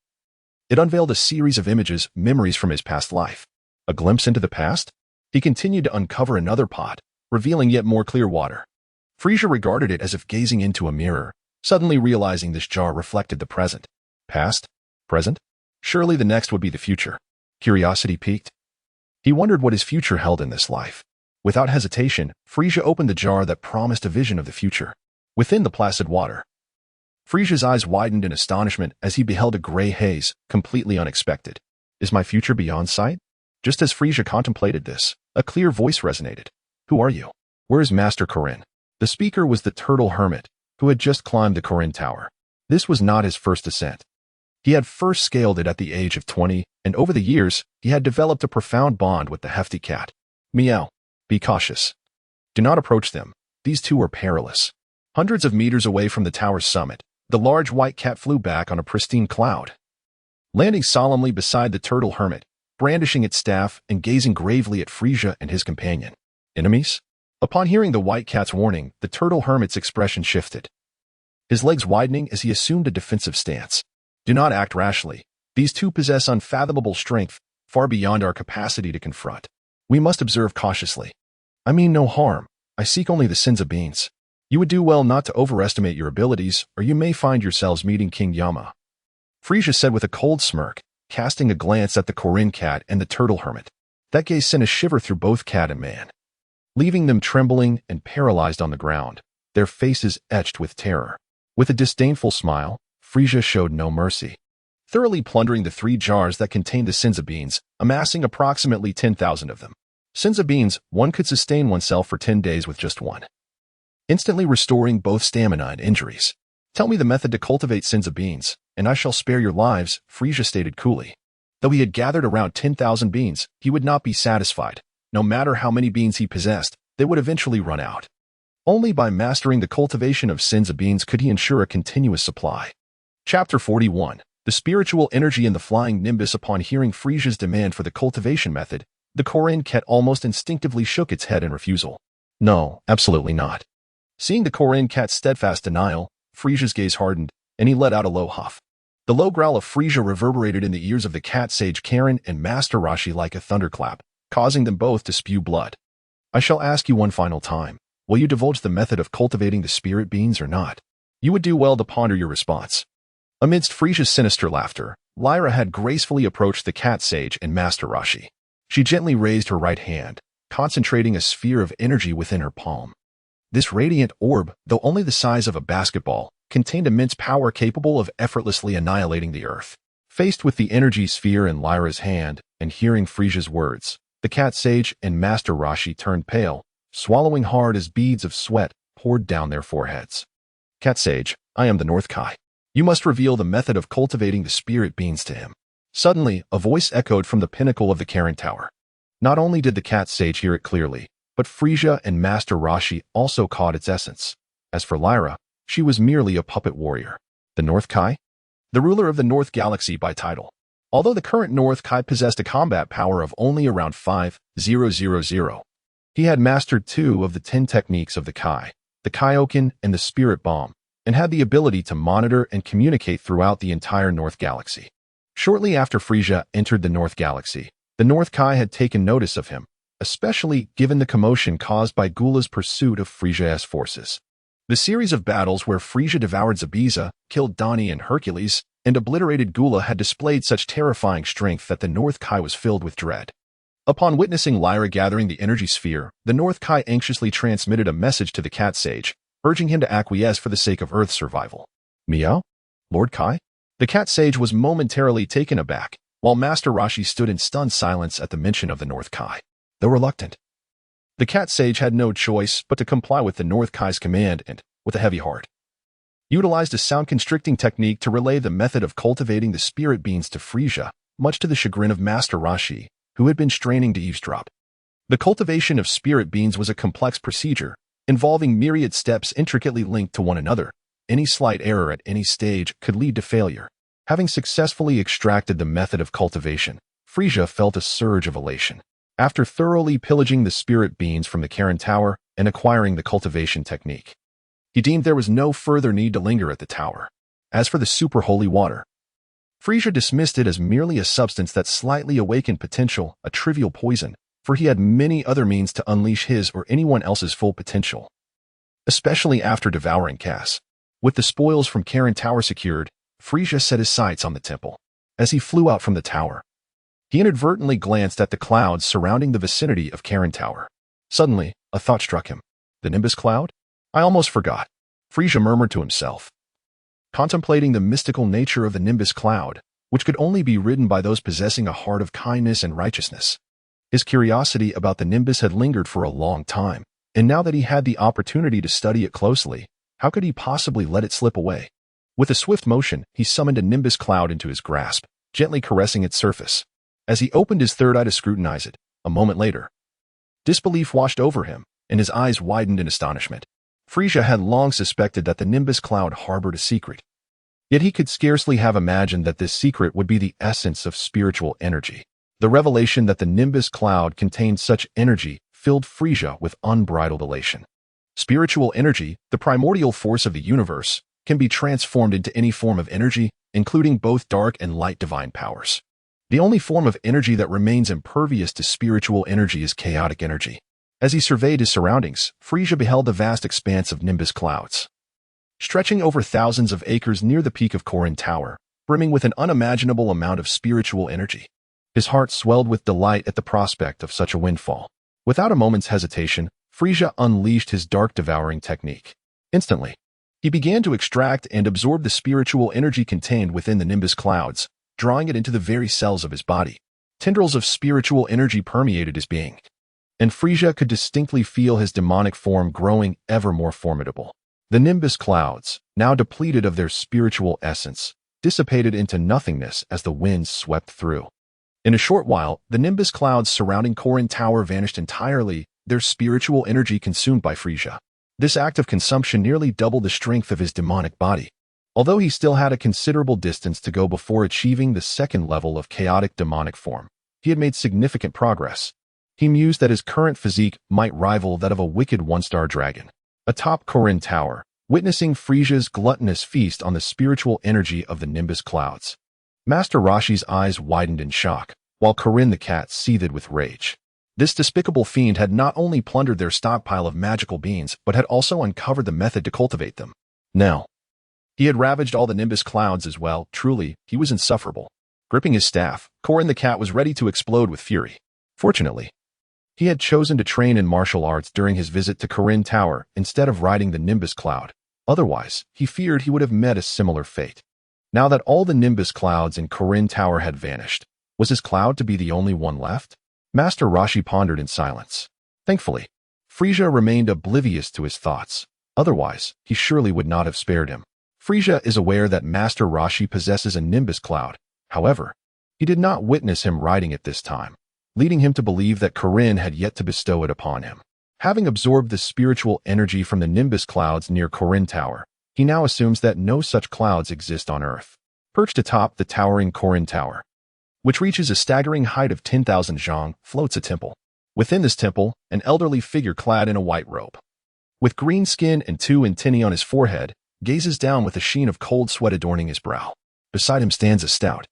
S1: it unveiled a series of images, memories from his past life. A glimpse into the past? He continued to uncover another pot, revealing yet more clear water. Frieza regarded it as if gazing into a mirror, suddenly realizing this jar reflected the present. Past? Present? Surely the next would be the future. Curiosity piqued. He wondered what his future held in this life. Without hesitation, Frieza opened the jar that promised a vision of the future. Within the placid water, Frieza's eyes widened in astonishment as he beheld a gray haze, completely unexpected. Is my future beyond sight? Just as Frieza contemplated this, a clear voice resonated. Who are you? Where is Master Corin? The speaker was the turtle hermit, who had just climbed the Corin Tower. This was not his first ascent. He had first scaled it at the age of 20, and over the years, he had developed a profound bond with the hefty cat. Meow. Be cautious. Do not approach them. These two are perilous. Hundreds of meters away from the tower's summit, the large white cat flew back on a pristine cloud, landing solemnly beside the turtle hermit, brandishing its staff and gazing gravely at Frieza and his companion. Enemies? Upon hearing the white cat's warning, the turtle hermit's expression shifted, his legs widening as he assumed a defensive stance. Do not act rashly. These two possess unfathomable strength, far beyond our capacity to confront. We must observe cautiously. I mean no harm. I seek only the sins of beings. You would do well not to overestimate your abilities, or you may find yourselves meeting King Yama. Frieza said with a cold smirk, casting a glance at the Korin cat and the turtle hermit. That gaze sent a shiver through both cat and man, leaving them trembling and paralyzed on the ground, their faces etched with terror. With a disdainful smile, Frieza showed no mercy, thoroughly plundering the 3 jars that contained the sins of beans, amassing approximately 10,000 of them. Sins of beans, one could sustain oneself for 10 days with just one, instantly restoring both stamina and injuries. Tell me the method to cultivate sins of beans, and I shall spare your lives, Frieza stated coolly. Though he had gathered around 10,000 beans, he would not be satisfied. No matter how many beans he possessed, they would eventually run out. Only by mastering the cultivation of sins of beans could he ensure a continuous supply. Chapter 41. The spiritual energy in the flying nimbus. Upon hearing Frieza's demand for the cultivation method, the Korin cat almost instinctively shook its head in refusal. No, absolutely not. Seeing the Korin cat's steadfast denial, Frieza's gaze hardened, and he let out a low huff. The low growl of Frieza reverberated in the ears of the cat sage Karen and Master Roshi like a thunderclap, causing them both to spew blood. I shall ask you one final time. Will you divulge the method of cultivating the spirit beans or not? You would do well to ponder your response. Amidst Frieza's sinister laughter, Lyra had gracefully approached the cat sage and Master Roshi. She gently raised her right hand, concentrating a sphere of energy within her palm. This radiant orb, though only the size of a basketball, contained immense power capable of effortlessly annihilating the earth. Faced with the energy sphere in Lyra's hand, and hearing Frieza's words, the cat sage and Master Roshi turned pale, swallowing hard as beads of sweat poured down their foreheads. Cat sage, I am the North Kai. You must reveal the method of cultivating the spirit beans to him. Suddenly, a voice echoed from the pinnacle of the Karen Tower. Not only did the cat sage hear it clearly, but Frieza and Master Roshi also caught its essence. As for Lyra, she was merely a puppet warrior. The North Kai? The ruler of the North Galaxy by title. Although the current North Kai possessed a combat power of only around 5,000, he had mastered 2 of the 10 techniques of the Kaioken and the Spirit Bomb, and had the ability to monitor and communicate throughout the entire North Galaxy. Shortly after Frieza entered the North Galaxy, the North Kai had taken notice of him, especially given the commotion caused by Gula's pursuit of Frieza's forces. The series of battles where Frieza devoured Zabiza, killed Donnie and Hercules, and obliterated Gula had displayed such terrifying strength that the North Kai was filled with dread. Upon witnessing Lyra gathering the energy sphere, the North Kai anxiously transmitted a message to the cat sage, urging him to acquiesce for the sake of Earth's survival. Meow? Lord Kai? The cat sage was momentarily taken aback, while Master Roshi stood in stunned silence at the mention of the North Kai. Though reluctant, the cat sage had no choice but to comply with the North Kai's command and, with a heavy heart, utilized a sound-constricting technique to relay the method of cultivating the spirit beans to Frieza, much to the chagrin of Master Roshi, who had been straining to eavesdrop. The cultivation of spirit beans was a complex procedure, involving myriad steps intricately linked to one another. Any slight error at any stage could lead to failure. Having successfully extracted the method of cultivation, Frieza felt a surge of elation. After thoroughly pillaging the spirit beans from the Karen Tower and acquiring the cultivation technique, he deemed there was no further need to linger at the tower. As for the super holy water, Frieza dismissed it as merely a substance that slightly awakened potential, a trivial poison, for he had many other means to unleash his or anyone else's full potential, especially after devouring Cass. With the spoils from Karen Tower secured, Frieza set his sights on the temple. As he flew out from the tower, he inadvertently glanced at the clouds surrounding the vicinity of Karen Tower. Suddenly, a thought struck him. The Nimbus Cloud? I almost forgot, Frieza murmured to himself, contemplating the mystical nature of the Nimbus Cloud, which could only be ridden by those possessing a heart of kindness and righteousness. His curiosity about the Nimbus had lingered for a long time, and now that he had the opportunity to study it closely, how could he possibly let it slip away? With a swift motion, he summoned a Nimbus Cloud into his grasp, gently caressing its surface. As he opened his third eye to scrutinize it, a moment later, disbelief washed over him, and his eyes widened in astonishment. Frieza had long suspected that the Nimbus Cloud harbored a secret. Yet he could scarcely have imagined that this secret would be the essence of spiritual energy. The revelation that the Nimbus Cloud contained such energy filled Frieza with unbridled elation. Spiritual energy, the primordial force of the universe, can be transformed into any form of energy, including both dark and light divine powers. The only form of energy that remains impervious to spiritual energy is chaotic energy. As he surveyed his surroundings, Frieza beheld the vast expanse of nimbus clouds, stretching over thousands of acres near the peak of Korin Tower, brimming with an unimaginable amount of spiritual energy. His heart swelled with delight at the prospect of such a windfall. Without a moment's hesitation, Frieza unleashed his dark devouring technique. Instantly, he began to extract and absorb the spiritual energy contained within the nimbus clouds, drawing it into the very cells of his body. Tendrils of spiritual energy permeated his being, and Frieza could distinctly feel his demonic form growing ever more formidable. The nimbus clouds, now depleted of their spiritual essence, dissipated into nothingness as the winds swept through. In a short while, the nimbus clouds surrounding Korin Tower vanished entirely, their spiritual energy consumed by Frieza. This act of consumption nearly doubled the strength of his demonic body. Although he still had a considerable distance to go before achieving the second level of chaotic demonic form, he had made significant progress. He mused that his current physique might rival that of a wicked one-star dragon. Atop Korin Tower, witnessing Frieza's gluttonous feast on the spiritual energy of the nimbus clouds, Master Roshi's eyes widened in shock, while Korin the cat seethed with rage. This despicable fiend had not only plundered their stockpile of magical beans, but had also uncovered the method to cultivate them. Now, he had ravaged all the nimbus clouds as well. Truly, he was insufferable. Gripping his staff, Korin the cat was ready to explode with fury. Fortunately, he had chosen to train in martial arts during his visit to Korin Tower instead of riding the nimbus cloud. Otherwise, he feared he would have met a similar fate. Now that all the nimbus clouds in Korin Tower had vanished, was his cloud to be the only one left? Master Roshi pondered in silence. Thankfully, Frieza remained oblivious to his thoughts. Otherwise, he surely would not have spared him. Frieza is aware that Master Roshi possesses a nimbus cloud. However, he did not witness him riding it this time, leading him to believe that Korin had yet to bestow it upon him. Having absorbed the spiritual energy from the nimbus clouds near Korin Tower, he now assumes that no such clouds exist on Earth. Perched atop the towering Korin Tower, which reaches a staggering height of 10,000 zhang, floats a temple. Within this temple, an elderly figure clad in a white robe, with green skin and two antennae on his forehead, gazes down with a sheen of cold sweat adorning his brow. Beside him stands a stout,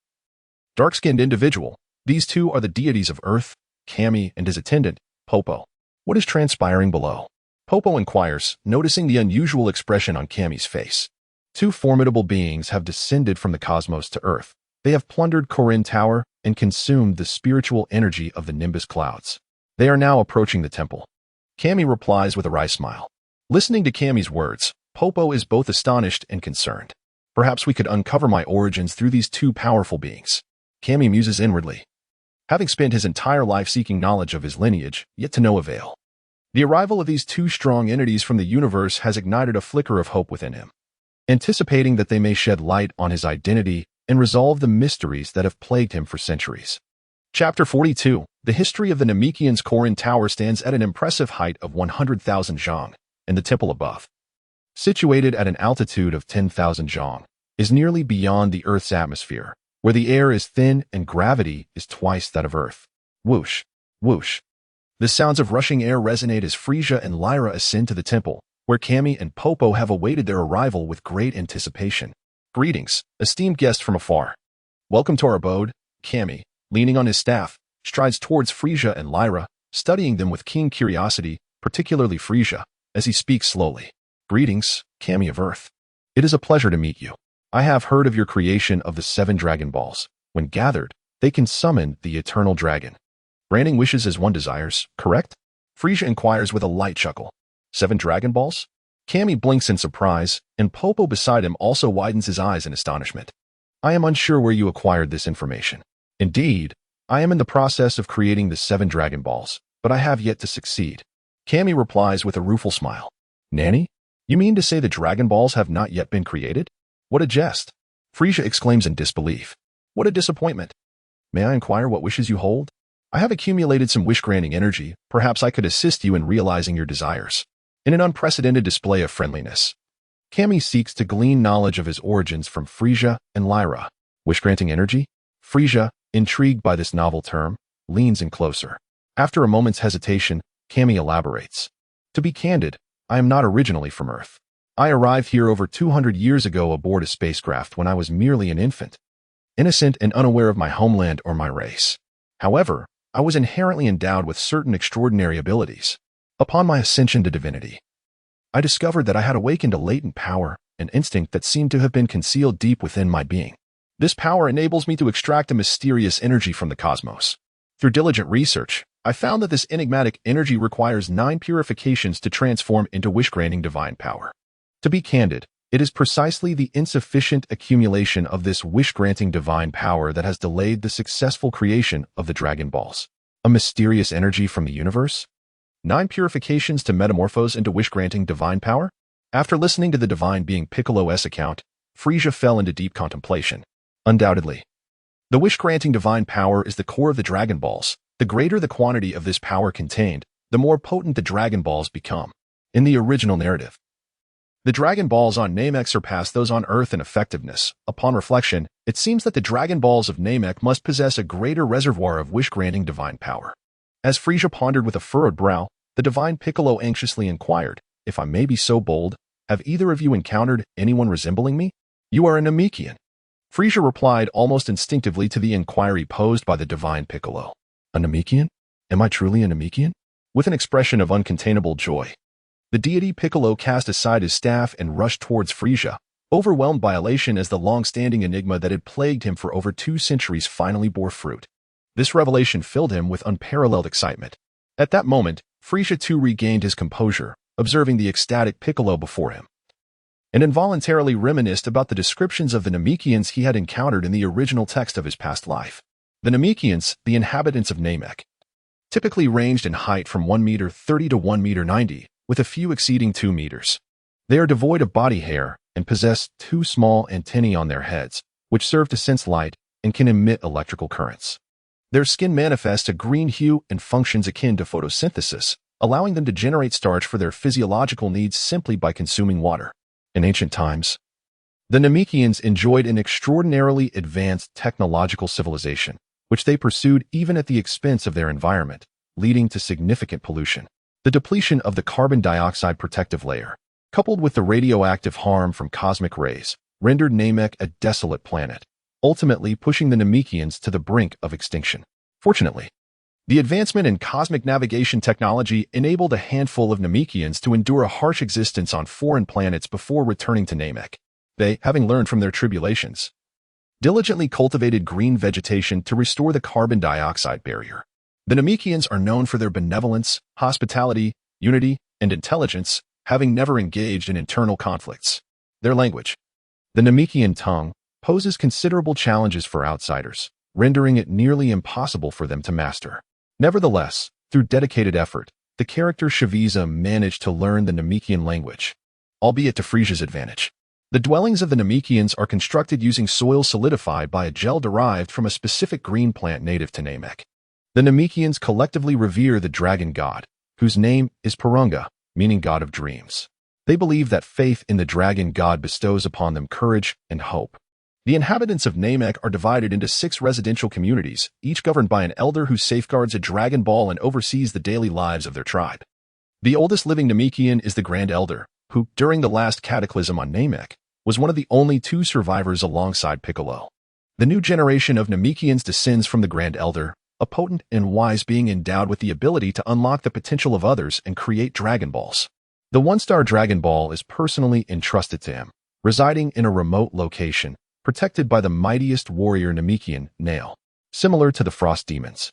S1: dark-skinned individual. These two are the deities of Earth, Kami and his attendant, Popo. What is transpiring below? Popo inquires, noticing the unusual expression on Kami's face. Two formidable beings have descended from the cosmos to Earth. They have plundered Korin Tower and consumed the spiritual energy of the nimbus clouds. They are now approaching the temple. Kami replies with a wry smile. Listening to Kami's words, Popo is both astonished and concerned. Perhaps we could uncover my origins through these two powerful beings. Kami muses inwardly, having spent his entire life seeking knowledge of his lineage, yet to no avail. The arrival of these two strong entities from the universe has ignited a flicker of hope within him, anticipating that they may shed light on his identity and resolve the mysteries that have plagued him for centuries. Chapter 42. The history of the Namekians. Korin Tower stands at an impressive height of 100,000 zhang, and the temple above, situated at an altitude of 10,000 zhang, is nearly beyond the Earth's atmosphere, where the air is thin and gravity is twice that of Earth. Whoosh, whoosh. The sounds of rushing air resonate as Frieza and Lyra ascend to the temple, where Kami and Popo have awaited their arrival with great anticipation. Greetings, esteemed guest from afar. Welcome to our abode. Kami, leaning on his staff, strides towards Frieza and Lyra, studying them with keen curiosity, particularly Frieza, as he speaks slowly. Greetings, Kami of Earth. It is a pleasure to meet you. I have heard of your creation of the 7 Dragon Balls. When gathered, they can summon the eternal dragon, granting wishes as one desires, correct? Frieza inquires with a light chuckle. 7 Dragon Balls? Kami blinks in surprise, and Popo beside him also widens his eyes in astonishment. I am unsure where you acquired this information. Indeed, I am in the process of creating the 7 Dragon Balls, but I have yet to succeed. Kami replies with a rueful smile. Nanny? You mean to say the Dragon Balls have not yet been created? What a jest! Frieza exclaims in disbelief. What a disappointment! May I inquire what wishes you hold? I have accumulated some wish-granting energy. Perhaps I could assist you in realizing your desires. In an unprecedented display of friendliness, Kami seeks to glean knowledge of his origins from Frieza and Lyra. Wish-granting energy? Frieza, intrigued by this novel term, leans in closer. After a moment's hesitation, Kami elaborates. To be candid, I am not originally from Earth. I arrived here over 200 years ago aboard a spacecraft when I was merely an infant. innocent and unaware of my homeland or my race. However, I was inherently endowed with certain extraordinary abilities. Upon my ascension to divinity, I discovered that I had awakened a latent power, an instinct that seemed to have been concealed deep within my being. This power enables me to extract a mysterious energy from the cosmos. Through diligent research, I found that this enigmatic energy requires 9 purifications to transform into wish-granting divine power. To be candid, it is precisely the insufficient accumulation of this wish-granting divine power that has delayed the successful creation of the Dragon Balls. A mysterious energy from the universe? 9 purifications to metamorphose into wish-granting divine power? After listening to the divine being Piccolo's account, Frieza fell into deep contemplation. Undoubtedly, the wish-granting divine power is the core of the Dragon Balls. The greater the quantity of this power contained, the more potent the Dragon Balls become. In the original narrative, the Dragon Balls on Namek surpass those on Earth in effectiveness. Upon reflection, it seems that the Dragon Balls of Namek must possess a greater reservoir of wish-granting divine power. As Frieza pondered with a furrowed brow, the divine Piccolo anxiously inquired, "If I may be so bold, have either of you encountered anyone resembling me? You are a Namekian." Frieza replied almost instinctively to the inquiry posed by the divine Piccolo. "A Namekian? Am I truly a Namekian?" With an expression of uncontainable joy, the deity Piccolo cast aside his staff and rushed towards Frieza, overwhelmed by elation as the long-standing enigma that had plagued him for over 2 centuries finally bore fruit. This revelation filled him with unparalleled excitement. At that moment, Frieza too regained his composure, observing the ecstatic Piccolo before him, and involuntarily reminisced about the descriptions of the Namekians he had encountered in the original text of his past life. The Namekians, the inhabitants of Namek, typically ranged in height from 1.30 meters to 1.90 meters, with a few exceeding 2 meters. They are devoid of body hair and possess 2 small antennae on their heads, which serve to sense light and can emit electrical currents. Their skin manifests a green hue and functions akin to photosynthesis, allowing them to generate starch for their physiological needs simply by consuming water. In ancient times, the Namekians enjoyed an extraordinarily advanced technological civilization, which they pursued even at the expense of their environment, leading to significant pollution. The depletion of the carbon dioxide protective layer, coupled with the radioactive harm from cosmic rays, rendered Namek a desolate planet, ultimately pushing the Namekians to the brink of extinction. Fortunately, the advancement in cosmic navigation technology enabled a handful of Namekians to endure a harsh existence on foreign planets before returning to Namek. They, having learned from their tribulations, diligently cultivated green vegetation to restore the carbon dioxide barrier. The Namekians are known for their benevolence, hospitality, unity, and intelligence, having never engaged in internal conflicts. Their language, the Namekian tongue, poses considerable challenges for outsiders, rendering it nearly impossible for them to master. Nevertheless, through dedicated effort, the character Frieza managed to learn the Namekian language, albeit to Frieza's advantage. The dwellings of the Namekians are constructed using soil solidified by a gel derived from a specific green plant native to Namek. The Namekians collectively revere the dragon god, whose name is Purunga, meaning god of dreams. They believe that faith in the dragon god bestows upon them courage and hope. The inhabitants of Namek are divided into 6 residential communities, each governed by an elder who safeguards a Dragon Ball and oversees the daily lives of their tribe. The oldest living Namekian is the Grand Elder, who, during the last cataclysm on Namek, was one of the only 2 survivors alongside Piccolo. The new generation of Namekians descends from the Grand Elder, a potent and wise being endowed with the ability to unlock the potential of others and create Dragon Balls. The 1-star Dragon Ball is personally entrusted to him, residing in a remote location, protected by the mightiest warrior Namekian, Nail. Similar to the frost demons,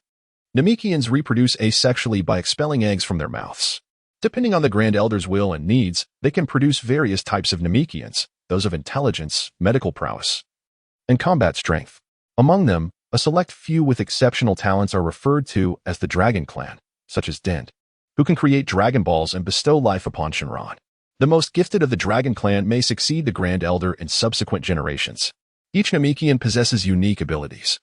S1: Namekians reproduce asexually by expelling eggs from their mouths. Depending on the Grand Elder's will and needs, they can produce various types of Namekians, those of intelligence, medical prowess, and combat strength. Among them, a select few with exceptional talents are referred to as the Dragon Clan, such as Dent, who can create Dragon Balls and bestow life upon Shinran. The most gifted of the Dragon Clan may succeed the Grand Elder in subsequent generations. Each Namekian possesses unique abilities,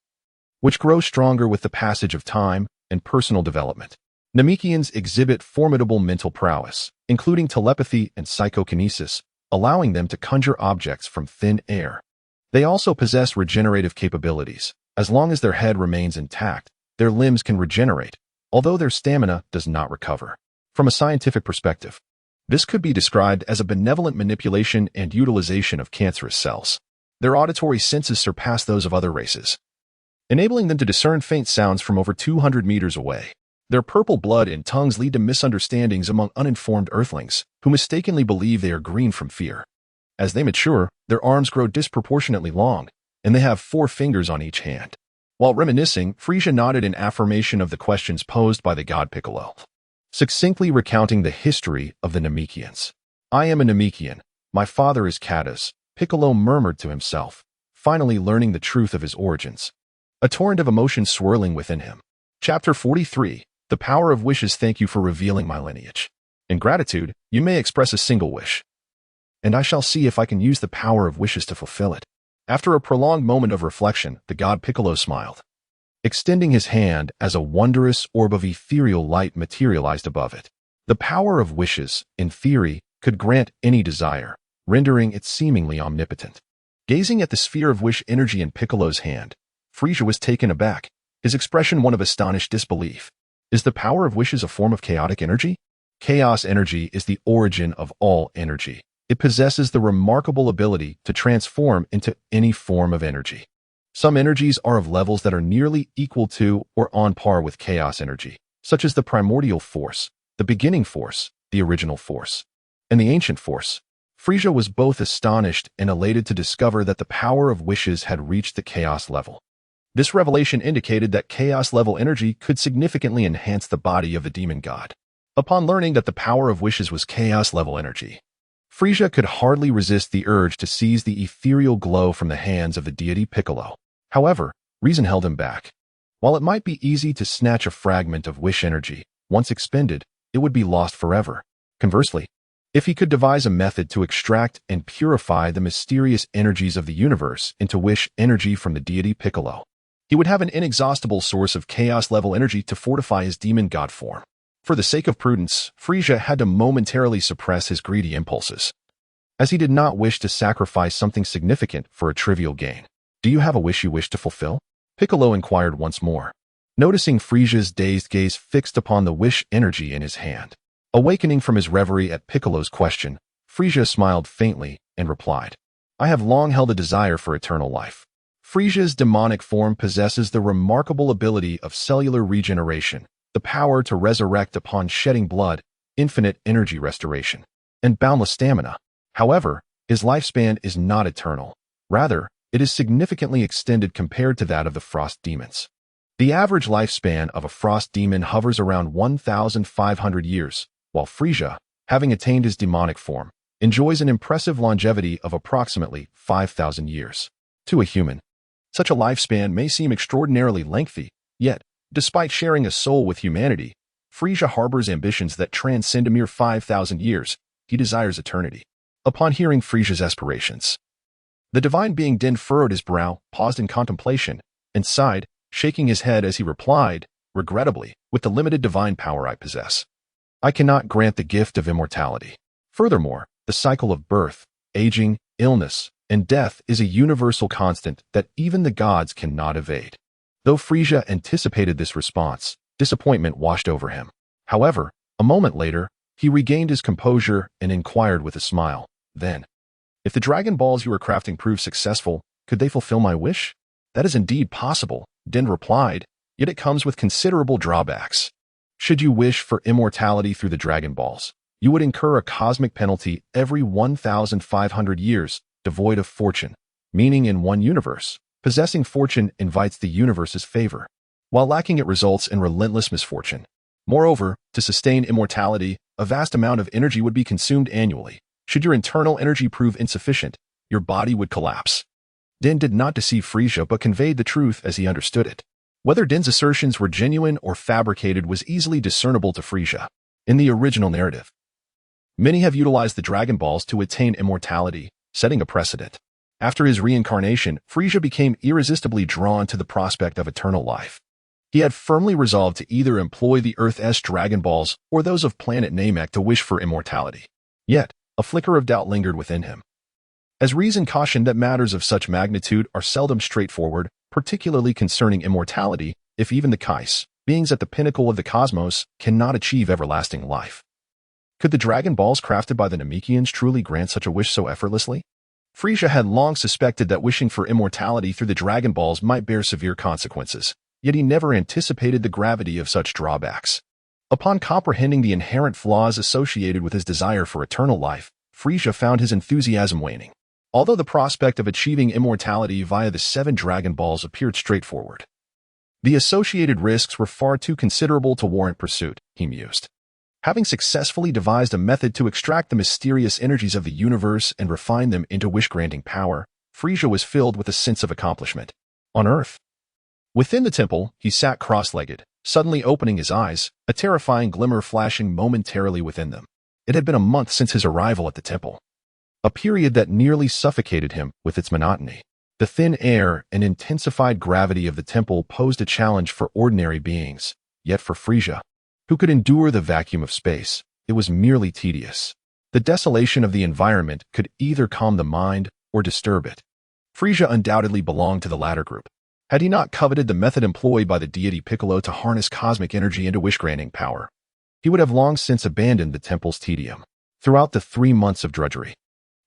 S1: which grow stronger with the passage of time and personal development. Namekians exhibit formidable mental prowess, including telepathy and psychokinesis, allowing them to conjure objects from thin air. They also possess regenerative capabilities. As long as their head remains intact, their limbs can regenerate, although their stamina does not recover. From a scientific perspective, this could be described as a benevolent manipulation and utilization of cancerous cells. Their auditory senses surpass those of other races, enabling them to discern faint sounds from over 200 meters away. Their purple blood and tongues lead to misunderstandings among uninformed Earthlings, who mistakenly believe they are green from fear. As they mature, their arms grow disproportionately long, and they have 4 fingers on each hand. While reminiscing, Frieza nodded in affirmation of the questions posed by the god Piccolo, succinctly recounting the history of the Namekians. "I am a Namekian. My father is Katas," Piccolo murmured to himself, finally learning the truth of his origins. A torrent of emotion swirling within him. Chapter 43. The Power of Wishes. Thank you for revealing my lineage. In gratitude, you may express a single wish, and I shall see if I can use the power of wishes to fulfill it. After a prolonged moment of reflection, the god Piccolo smiled, extending his hand as a wondrous orb of ethereal light materialized above it. The power of wishes, in theory, could grant any desire, rendering it seemingly omnipotent. Gazing at the sphere of wish energy in Piccolo's hand, Frieza was taken aback, his expression one of astonished disbelief. Is the power of wishes a form of chaotic energy? Chaos energy is the origin of all energy. It possesses the remarkable ability to transform into any form of energy. Some energies are of levels that are nearly equal to or on par with chaos energy, such as the primordial force, the beginning force, the original force, and the ancient force. Frieza was both astonished and elated to discover that the power of wishes had reached the chaos level. This revelation indicated that chaos-level energy could significantly enhance the body of the demon god. Upon learning that the power of wishes was chaos-level energy, Frieza could hardly resist the urge to seize the ethereal glow from the hands of the deity Piccolo. However, reason held him back. While it might be easy to snatch a fragment of wish energy, once expended, it would be lost forever. Conversely, if he could devise a method to extract and purify the mysterious energies of the universe into wish energy from the deity Piccolo, he would have an inexhaustible source of chaos-level energy to fortify his demon god form. For the sake of prudence, Frieza had to momentarily suppress his greedy impulses, as he did not wish to sacrifice something significant for a trivial gain. "Do you have a wish you wish to fulfill?" Piccolo inquired once more, noticing Frieza's dazed gaze fixed upon the wish energy in his hand. Awakening from his reverie at Piccolo's question, Frieza smiled faintly and replied, "I have long held a desire for eternal life." Frieza's demonic form possesses the remarkable ability of cellular regeneration, the power to resurrect upon shedding blood, infinite energy restoration, and boundless stamina. However, his lifespan is not eternal. Rather, it is significantly extended compared to that of the frost demons. The average lifespan of a frost demon hovers around 1,500 years, while Frieza, having attained his demonic form, enjoys an impressive longevity of approximately 5,000 years. To a human, such a lifespan may seem extraordinarily lengthy, yet, despite sharing a soul with humanity, Frieza harbors ambitions that transcend a mere 5,000 years. He desires eternity. Upon hearing Frieza's aspirations, the divine being then furrowed his brow, paused in contemplation, and sighed, shaking his head as he replied, "Regrettably, with the limited divine power I possess, I cannot grant the gift of immortality. Furthermore, the cycle of birth, aging, illness, and death is a universal constant that even the gods cannot evade." Though Frieza anticipated this response, disappointment washed over him. However, a moment later, he regained his composure and inquired with a smile, "Then, if the Dragon Balls you are crafting prove successful, could they fulfill my wish?" "That is indeed possible," Den replied, "yet it comes with considerable drawbacks. Should you wish for immortality through the Dragon Balls, you would incur a cosmic penalty every 1,500 years, devoid of fortune, meaning in one universe, possessing fortune invites the universe's favor, while lacking it results in relentless misfortune. Moreover, to sustain immortality, a vast amount of energy would be consumed annually. Should your internal energy prove insufficient, your body would collapse." Den did not deceive Frieza but conveyed the truth as he understood it. Whether Den's assertions were genuine or fabricated was easily discernible to Frieza. In the original narrative, many have utilized the Dragon Balls to attain immortality, setting a precedent. After his reincarnation, Frieza became irresistibly drawn to the prospect of eternal life. He had firmly resolved to either employ the Earth's Dragon Balls or those of planet Namek to wish for immortality. Yet, a flicker of doubt lingered within him, as reason cautioned that matters of such magnitude are seldom straightforward, particularly concerning immortality, if even the Kais, beings at the pinnacle of the cosmos, cannot achieve everlasting life. Could the Dragon Balls crafted by the Namekians truly grant such a wish so effortlessly? Frieza had long suspected that wishing for immortality through the Dragon Balls might bear severe consequences, yet he never anticipated the gravity of such drawbacks. Upon comprehending the inherent flaws associated with his desire for eternal life, Frieza found his enthusiasm waning. Although the prospect of achieving immortality via the 7 Dragon Balls appeared straightforward, the associated risks were far too considerable to warrant pursuit, he mused. Having successfully devised a method to extract the mysterious energies of the universe and refine them into wish-granting power, Frieza was filled with a sense of accomplishment. On Earth, within the temple, he sat cross-legged, suddenly opening his eyes, a terrifying glimmer flashing momentarily within them. It had been a month since his arrival at the temple, a period that nearly suffocated him with its monotony. The thin air and intensified gravity of the temple posed a challenge for ordinary beings, yet for Frieza, who could endure the vacuum of space, it was merely tedious. The desolation of the environment could either calm the mind or disturb it. Frieza undoubtedly belonged to the latter group. Had he not coveted the method employed by the deity Piccolo to harness cosmic energy into wish-granting power, he would have long since abandoned the temple's tedium. Throughout the 3 months of drudgery,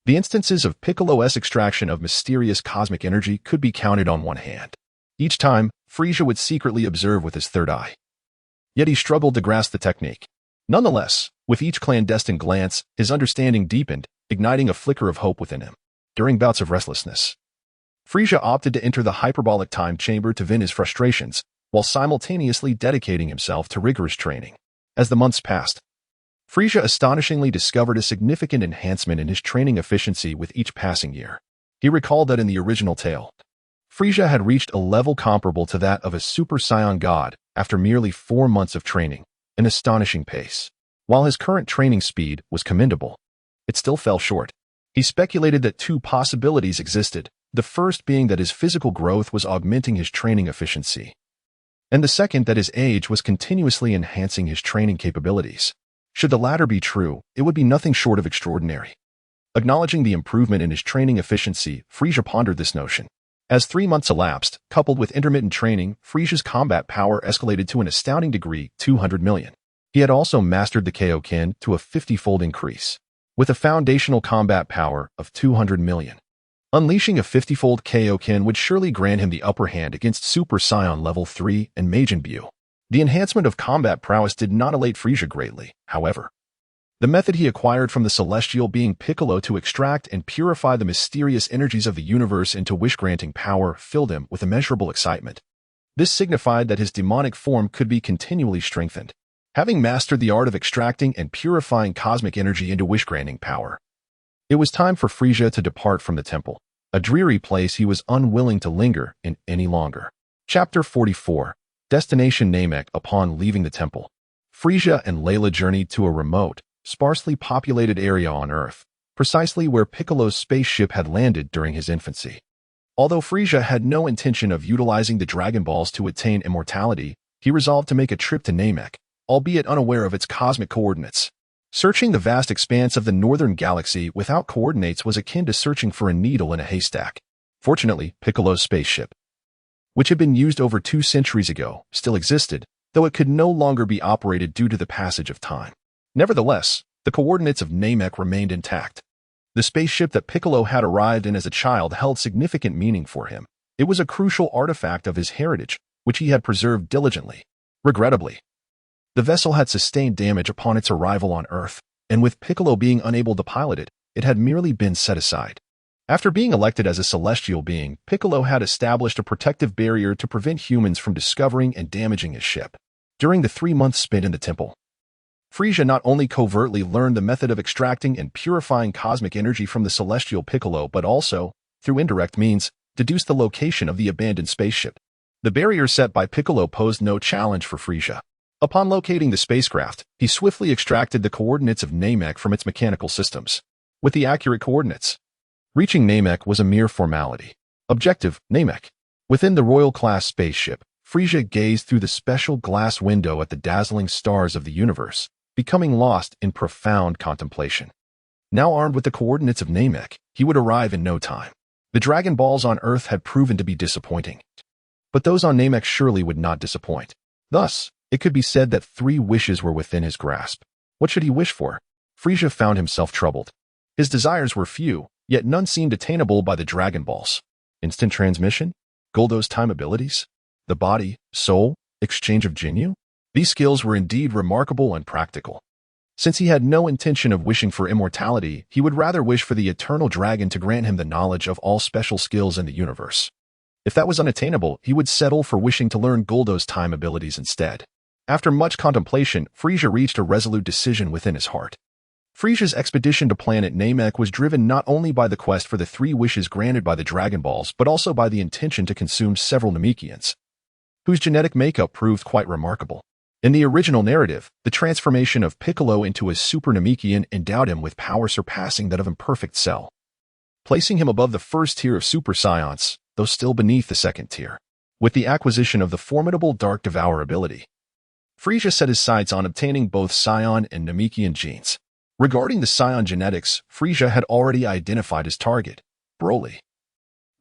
S1: the instances of Piccolo's extraction of mysterious cosmic energy could be counted on one hand. Each time, Frieza would secretly observe with his third eye. Yet he struggled to grasp the technique. Nonetheless, with each clandestine glance, his understanding deepened, igniting a flicker of hope within him. During bouts of restlessness, Frieza opted to enter the hyperbolic time chamber to vent his frustrations, while simultaneously dedicating himself to rigorous training. As the months passed, Frieza astonishingly discovered a significant enhancement in his training efficiency with each passing year. He recalled that in the original tale, Frieza had reached a level comparable to that of a Super Saiyan god after merely 4 months of training, an astonishing pace. While his current training speed was commendable, it still fell short. He speculated that 2 possibilities existed, the first being that his physical growth was augmenting his training efficiency, and the second that his age was continuously enhancing his training capabilities. Should the latter be true, it would be nothing short of extraordinary. Acknowledging the improvement in his training efficiency, Frieza pondered this notion. As 3 months elapsed, coupled with intermittent training, Frieza's combat power escalated to an astounding degree, 200 million. He had also mastered the Kaioken to a 50-fold increase, with a foundational combat power of 200 million. Unleashing a 50-fold Kaioken would surely grant him the upper hand against Super Saiyan Level 3 and Majin Buu. The enhancement of combat prowess did not elate Frieza greatly, however. The method he acquired from the celestial being Piccolo to extract and purify the mysterious energies of the universe into wish-granting power filled him with immeasurable excitement. This signified that his demonic form could be continually strengthened. Having mastered the art of extracting and purifying cosmic energy into wish-granting power, it was time for Frieza to depart from the temple, a dreary place he was unwilling to linger in any longer. Chapter 44. Destination Namek. Upon leaving the temple, Frieza and Layla journeyed to a remote, sparsely populated area on Earth, precisely where Piccolo's spaceship had landed during his infancy. Although Frieza had no intention of utilizing the Dragon Balls to attain immortality, he resolved to make a trip to Namek, albeit unaware of its cosmic coordinates. Searching the vast expanse of the northern galaxy without coordinates was akin to searching for a needle in a haystack. Fortunately, Piccolo's spaceship, which had been used over 2 centuries ago, still existed, though it could no longer be operated due to the passage of time. Nevertheless, the coordinates of Namek remained intact. The spaceship that Piccolo had arrived in as a child held significant meaning for him. It was a crucial artifact of his heritage, which he had preserved diligently. Regrettably, the vessel had sustained damage upon its arrival on Earth, and with Piccolo being unable to pilot it, it had merely been set aside. After being elected as a celestial being, Piccolo had established a protective barrier to prevent humans from discovering and damaging his ship. During the 3 months spent in the temple, Frieza not only covertly learned the method of extracting and purifying cosmic energy from the celestial Piccolo but also, through indirect means, deduced the location of the abandoned spaceship. The barrier set by Piccolo posed no challenge for Frieza. Upon locating the spacecraft, he swiftly extracted the coordinates of Namek from its mechanical systems. With the accurate coordinates, reaching Namek was a mere formality. Objective, Namek. Within the Royal-class spaceship, Frieza gazed through the special glass window at the dazzling stars of the universe, becoming lost in profound contemplation. Now armed with the coordinates of Namek, he would arrive in no time. The Dragon Balls on Earth had proven to be disappointing, but those on Namek surely would not disappoint. Thus, it could be said that 3 wishes were within his grasp. What should he wish for? Frieza found himself troubled. His desires were few, yet none seemed attainable by the Dragon Balls. Instant transmission? Guldo's time abilities? The body, soul, exchange of Jinyu? These skills were indeed remarkable and practical. Since he had no intention of wishing for immortality, he would rather wish for the eternal dragon to grant him the knowledge of all special skills in the universe. If that was unattainable, he would settle for wishing to learn Guldo's time abilities instead. After much contemplation, Frieza reached a resolute decision within his heart. Frieza's expedition to planet Namek was driven not only by the quest for the 3 wishes granted by the Dragon Balls, but also by the intention to consume several Namekians, whose genetic makeup proved quite remarkable. In the original narrative, the transformation of Piccolo into a Super Namekian endowed him with power surpassing that of Imperfect Cell, placing him above the first tier of Super Saiyans, though still beneath the second tier. With the acquisition of the formidable Dark Devour ability, Frieza set his sights on obtaining both Saiyan and Namekian genes. Regarding the Saiyan genetics, Frieza had already identified his target, Broly,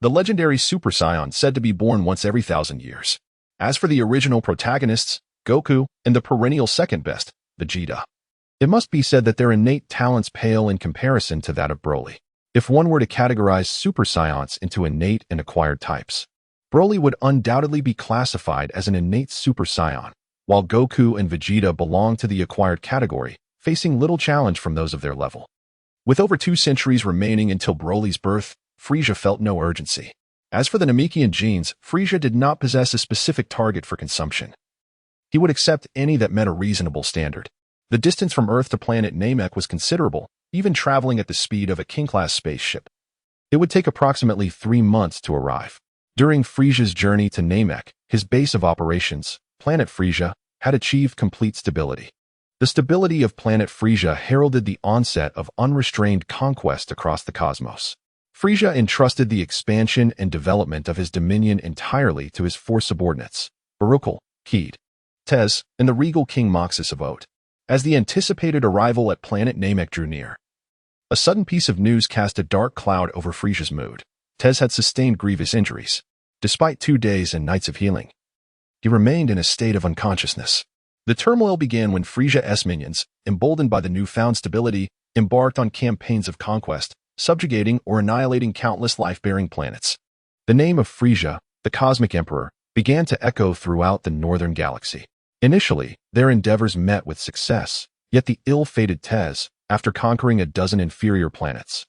S1: the legendary Super Saiyan said to be born once every 1,000 years. As for the original protagonists, Goku, and the perennial second best, Vegeta, it must be said that their innate talents pale in comparison to that of Broly. If one were to categorize Super Saiyans into innate and acquired types, Broly would undoubtedly be classified as an innate Super Saiyan, while Goku and Vegeta belong to the acquired category, facing little challenge from those of their level. With over 2 centuries remaining until Broly's birth, Frieza felt no urgency. As for the Namekian genes, Frieza did not possess a specific target for consumption. He would accept any that met a reasonable standard. The distance from Earth to planet Namek was considerable, even traveling at the speed of a King-class spaceship. It would take approximately 3 months to arrive. During Frieza's journey to Namek, his base of operations, Planet Frieza, had achieved complete stability. The stability of Planet Frieza heralded the onset of unrestrained conquest across the cosmos. Frieza entrusted the expansion and development of his dominion entirely to his 4 subordinates, Baruchel, Keed, Tez, and the regal King Moxus of Oat. As the anticipated arrival at planet Namek drew near, a sudden piece of news cast a dark cloud over Frieza's mood. Tez had sustained grievous injuries. Despite 2 days and nights of healing, he remained in a state of unconsciousness. The turmoil began when Frieza's minions, emboldened by the newfound stability, embarked on campaigns of conquest, subjugating or annihilating countless life-bearing planets. The name of Frieza, the Cosmic Emperor, began to echo throughout the northern galaxy. Initially, their endeavors met with success, yet the ill-fated Tez, after conquering a dozen inferior planets,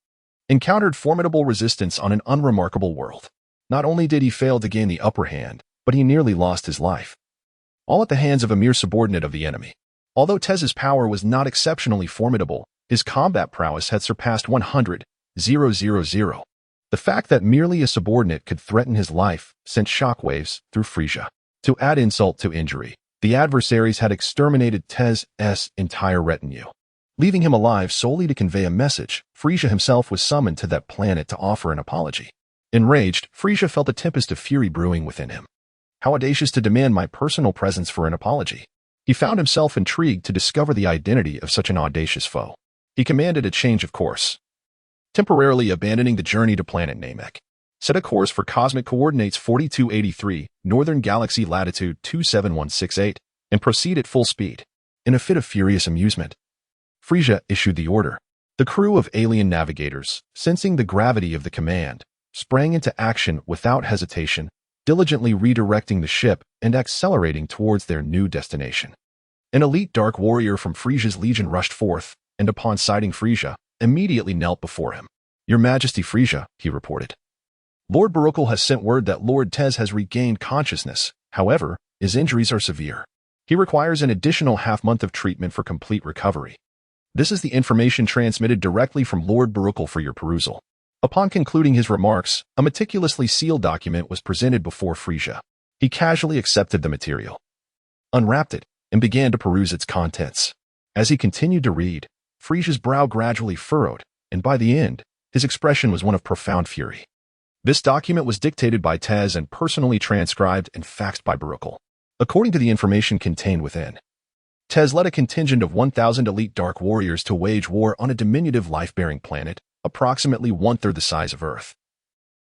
S1: encountered formidable resistance on an unremarkable world. Not only did he fail to gain the upper hand, but he nearly lost his life, all at the hands of a mere subordinate of the enemy. Although Tez's power was not exceptionally formidable, his combat prowess had surpassed 100,000. The fact that merely a subordinate could threaten his life sent shockwaves through Frieza. To add insult to injury, the adversaries had exterminated Tez's entire retinue, leaving him alive solely to convey a message. Frieza himself was summoned to that planet to offer an apology. Enraged, Frieza felt a tempest of fury brewing within him. How audacious to demand my personal presence for an apology. He found himself intrigued to discover the identity of such an audacious foe. He commanded a change of course, temporarily abandoning the journey to planet Namek. Set a course for cosmic coordinates 4283, northern galaxy latitude 27168, and proceed at full speed. In a fit of furious amusement, Frieza issued the order. The crew of alien navigators, sensing the gravity of the command, sprang into action without hesitation, diligently redirecting the ship and accelerating towards their new destination. An elite dark warrior from Frieza's legion rushed forth, and upon sighting Frieza, immediately knelt before him. "Your Majesty Frieza," he reported. "Lord Baruchel has sent word that Lord Tez has regained consciousness. However, his injuries are severe. He requires an additional half-month of treatment for complete recovery. This is the information transmitted directly from Lord Baruchel for your perusal." Upon concluding his remarks, a meticulously sealed document was presented before Frieza. He casually accepted the material, unwrapped it, and began to peruse its contents. As he continued to read, Frieza's brow gradually furrowed, and by the end, his expression was one of profound fury. This document was dictated by Tez and personally transcribed and faxed by Baruchel. According to the information contained within, Tez led a contingent of 1,000 elite dark warriors to wage war on a diminutive life-bearing planet, approximately 1/3 the size of Earth,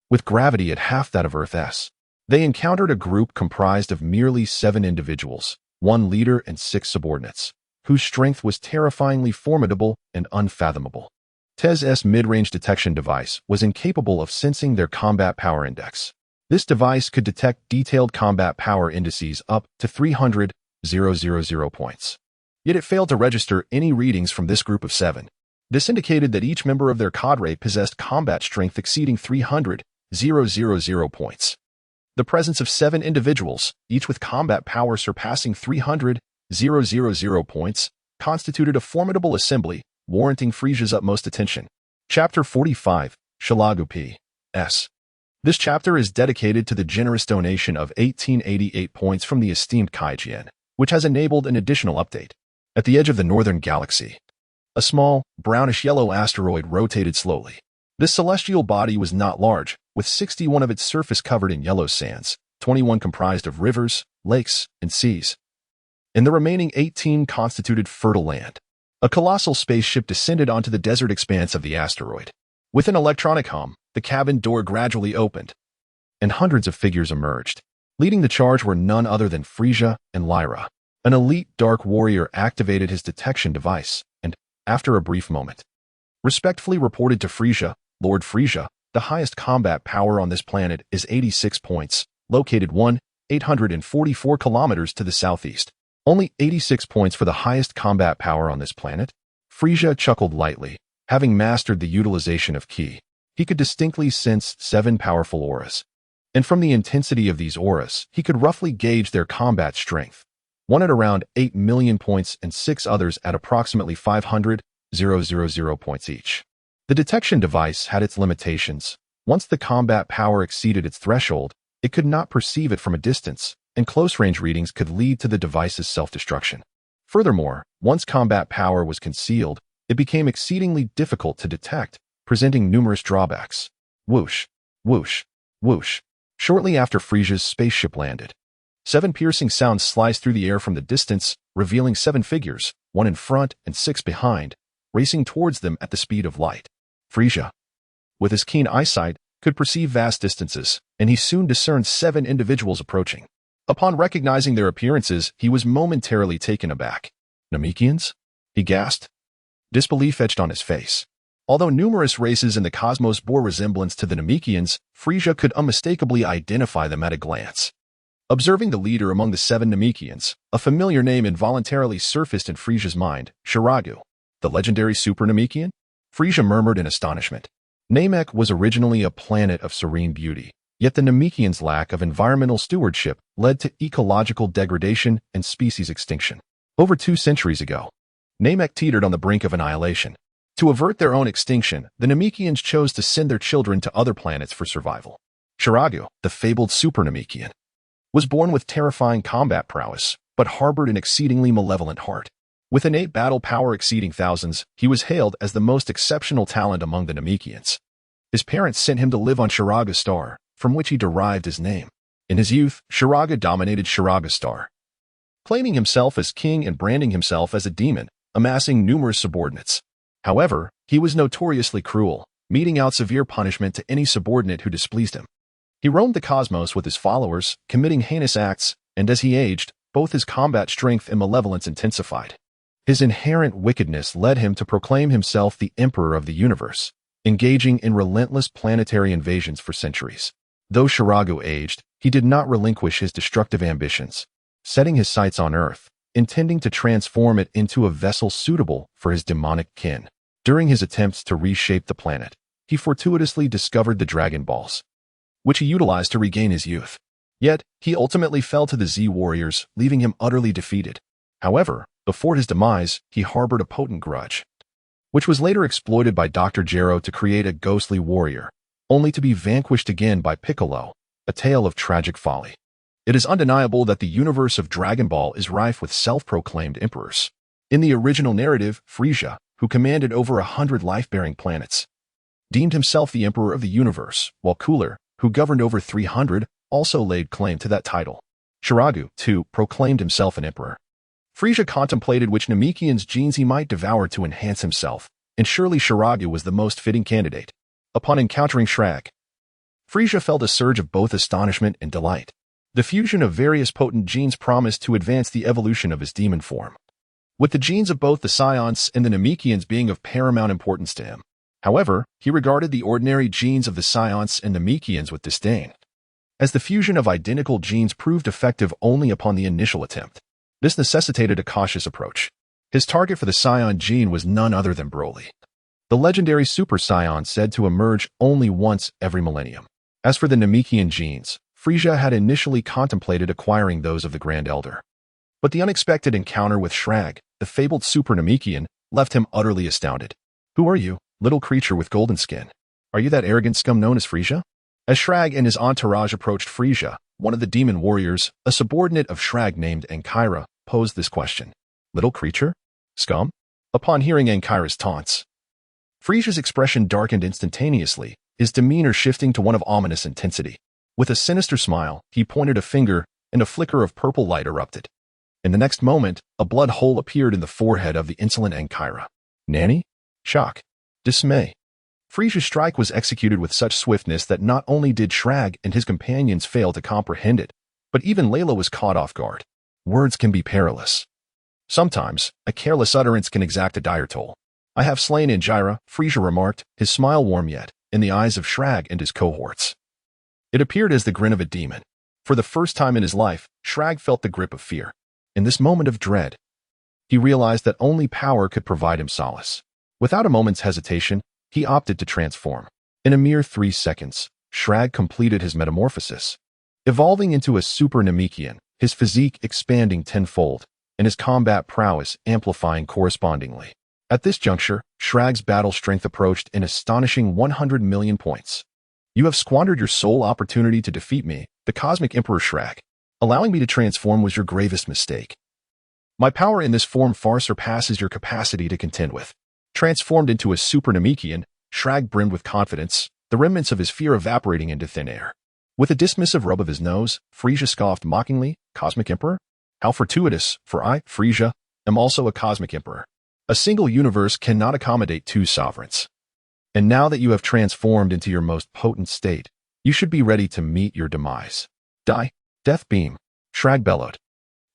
S1: with gravity at half that of Earth's. They encountered a group comprised of merely 7 individuals, 1 leader and 6 subordinates, whose strength was terrifyingly formidable and unfathomable. Tez's mid-range detection device was incapable of sensing their combat power index. This device could detect detailed combat power indices up to 300,000 points. Yet it failed to register any readings from this group of 7. This indicated that each member of their cadre possessed combat strength exceeding 300,000 points. The presence of 7 individuals, each with combat power surpassing 300,000 points, constituted a formidable assembly, warranting Frieza's utmost attention. Chapter 45, Shalagu P.S. This chapter is dedicated to the generous donation of 1888 points from the esteemed Kaijien, which has enabled an additional update. At the edge of the northern galaxy, a small, brownish-yellow asteroid rotated slowly. This celestial body was not large, with 61 of its surface covered in yellow sands, 21 comprised of rivers, lakes, and seas, and the remaining 18 constituted fertile land. A colossal spaceship descended onto the desert expanse of the asteroid. With an electronic hum, the cabin door gradually opened, and hundreds of figures emerged. Leading the charge were none other than Frieza and Lyra. An elite dark warrior activated his detection device, and, after a brief moment, respectfully reported to Frieza, Lord Frieza, the highest combat power on this planet is 86 points, located 844 kilometers to the southeast. Only 86 points for the highest combat power on this planet? Frieza chuckled lightly. Having mastered the utilization of ki, he could distinctly sense 7 powerful auras. And from the intensity of these auras, he could roughly gauge their combat strength. One at around 8 million points and 6 others at approximately 500,000 points each. The detection device had its limitations. Once the combat power exceeded its threshold, it could not perceive it from a distance, and close-range readings could lead to the device's self-destruction. Furthermore, once combat power was concealed, it became exceedingly difficult to detect, presenting numerous drawbacks. Whoosh, whoosh, whoosh. Shortly after Frieza's spaceship landed, 7 piercing sounds sliced through the air from the distance, revealing 7 figures, 1 in front and 6 behind, racing towards them at the speed of light. Frieza, with his keen eyesight, could perceive vast distances, and he soon discerned 7 individuals approaching. Upon recognizing their appearances, he was momentarily taken aback. Namekians? He gasped. Disbelief etched on his face. Although numerous races in the cosmos bore resemblance to the Namekians, Frieza could unmistakably identify them at a glance. Observing the leader among the 7 Namekians, a familiar name involuntarily surfaced in Frieza's mind, Shiragu. The legendary Super Namekian? Frieza murmured in astonishment. Namek was originally a planet of serene beauty, yet the Namekians' lack of environmental stewardship led to ecological degradation and species extinction. Over 2 centuries ago, Namek teetered on the brink of annihilation. To avert their own extinction, the Namekians chose to send their children to other planets for survival. Shiragu, the fabled Super Namekian, was born with terrifying combat prowess, but harbored an exceedingly malevolent heart. With innate battle power exceeding thousands, he was hailed as the most exceptional talent among the Namekians. His parents sent him to live on Shiraga Star, from which he derived his name. In his youth, Shiraga dominated Shiraga Star, claiming himself as king and branding himself as a demon, amassing numerous subordinates. However, he was notoriously cruel, meting out severe punishment to any subordinate who displeased him. He roamed the cosmos with his followers, committing heinous acts, and as he aged, both his combat strength and malevolence intensified. His inherent wickedness led him to proclaim himself the emperor of the universe, engaging in relentless planetary invasions for centuries. Though Shiragu aged, he did not relinquish his destructive ambitions, setting his sights on Earth, intending to transform it into a vessel suitable for his demonic kin. During his attempts to reshape the planet, he fortuitously discovered the Dragon Balls, which he utilized to regain his youth. Yet, he ultimately fell to the Z warriors, leaving him utterly defeated. However, before his demise, he harbored a potent grudge, which was later exploited by Dr. Gero to create a ghostly warrior, only to be vanquished again by Piccolo, a tale of tragic folly. It is undeniable that the universe of Dragon Ball is rife with self-proclaimed emperors. In the original narrative, Frieza, who commanded over 100 life-bearing planets, deemed himself the emperor of the universe, while Cooler, who governed over 300, also laid claim to that title. Shiragu, too, proclaimed himself an emperor. Frieza contemplated which Namekian's genes he might devour to enhance himself, and surely Shiragu was the most fitting candidate. Upon encountering Shrek, Frieza felt a surge of both astonishment and delight. The fusion of various potent genes promised to advance the evolution of his demon form, with the genes of both the Scions and the Namekians being of paramount importance to him. However, he regarded the ordinary genes of the Scions and Namekians with disdain, as the fusion of identical genes proved effective only upon the initial attempt. This necessitated a cautious approach. His target for the Scion gene was none other than Broly, the legendary Super Scion said to emerge only once every millennium. As for the Namekian genes, Frieza had initially contemplated acquiring those of the Grand Elder. But the unexpected encounter with Shrag, the fabled Super Namekian, left him utterly astounded. "Who are you, little creature with golden skin? Are you that arrogant scum known as Frieza?" As Shrag and his entourage approached Frieza, one of the demon warriors, a subordinate of Shrag named Ankira, posed this question. "Little creature? Scum?" Upon hearing Ankira's taunts, Frieza's expression darkened instantaneously, his demeanor shifting to one of ominous intensity. With a sinister smile, he pointed a finger, and a flicker of purple light erupted. In the next moment, a blood hole appeared in the forehead of the insolent Ankira. Nanny? Shock. Dismay. Frieza's strike was executed with such swiftness that not only did Shrag and his companions fail to comprehend it, but even Layla was caught off guard. Words can be perilous. Sometimes, a careless utterance can exact a dire toll. "I have slain Angira," Frieza remarked, his smile warm yet, in the eyes of Shrag and his cohorts. It appeared as the grin of a demon. For the first time in his life, Shrag felt the grip of fear. In this moment of dread, he realized that only power could provide him solace. Without a moment's hesitation, he opted to transform. In a mere 3 seconds, Shrag completed his metamorphosis, evolving into a Super Namekian, his physique expanding tenfold, and his combat prowess amplifying correspondingly. At this juncture, Shrag's battle strength approached an astonishing 100 million points. "You have squandered your sole opportunity to defeat me, the Cosmic Emperor Shrag. Allowing me to transform was your gravest mistake. My power in this form far surpasses your capacity to contend with." Transformed into a Super Namekian, Shrag brimmed with confidence, the remnants of his fear evaporating into thin air. With a dismissive rub of his nose, Frieza scoffed mockingly, "Cosmic Emperor? How fortuitous, for I, Frieza, am also a Cosmic Emperor. A single universe cannot accommodate 2 sovereigns. And now that you have transformed into your most potent state, you should be ready to meet your demise. Die, Death Beam," Shrag bellowed,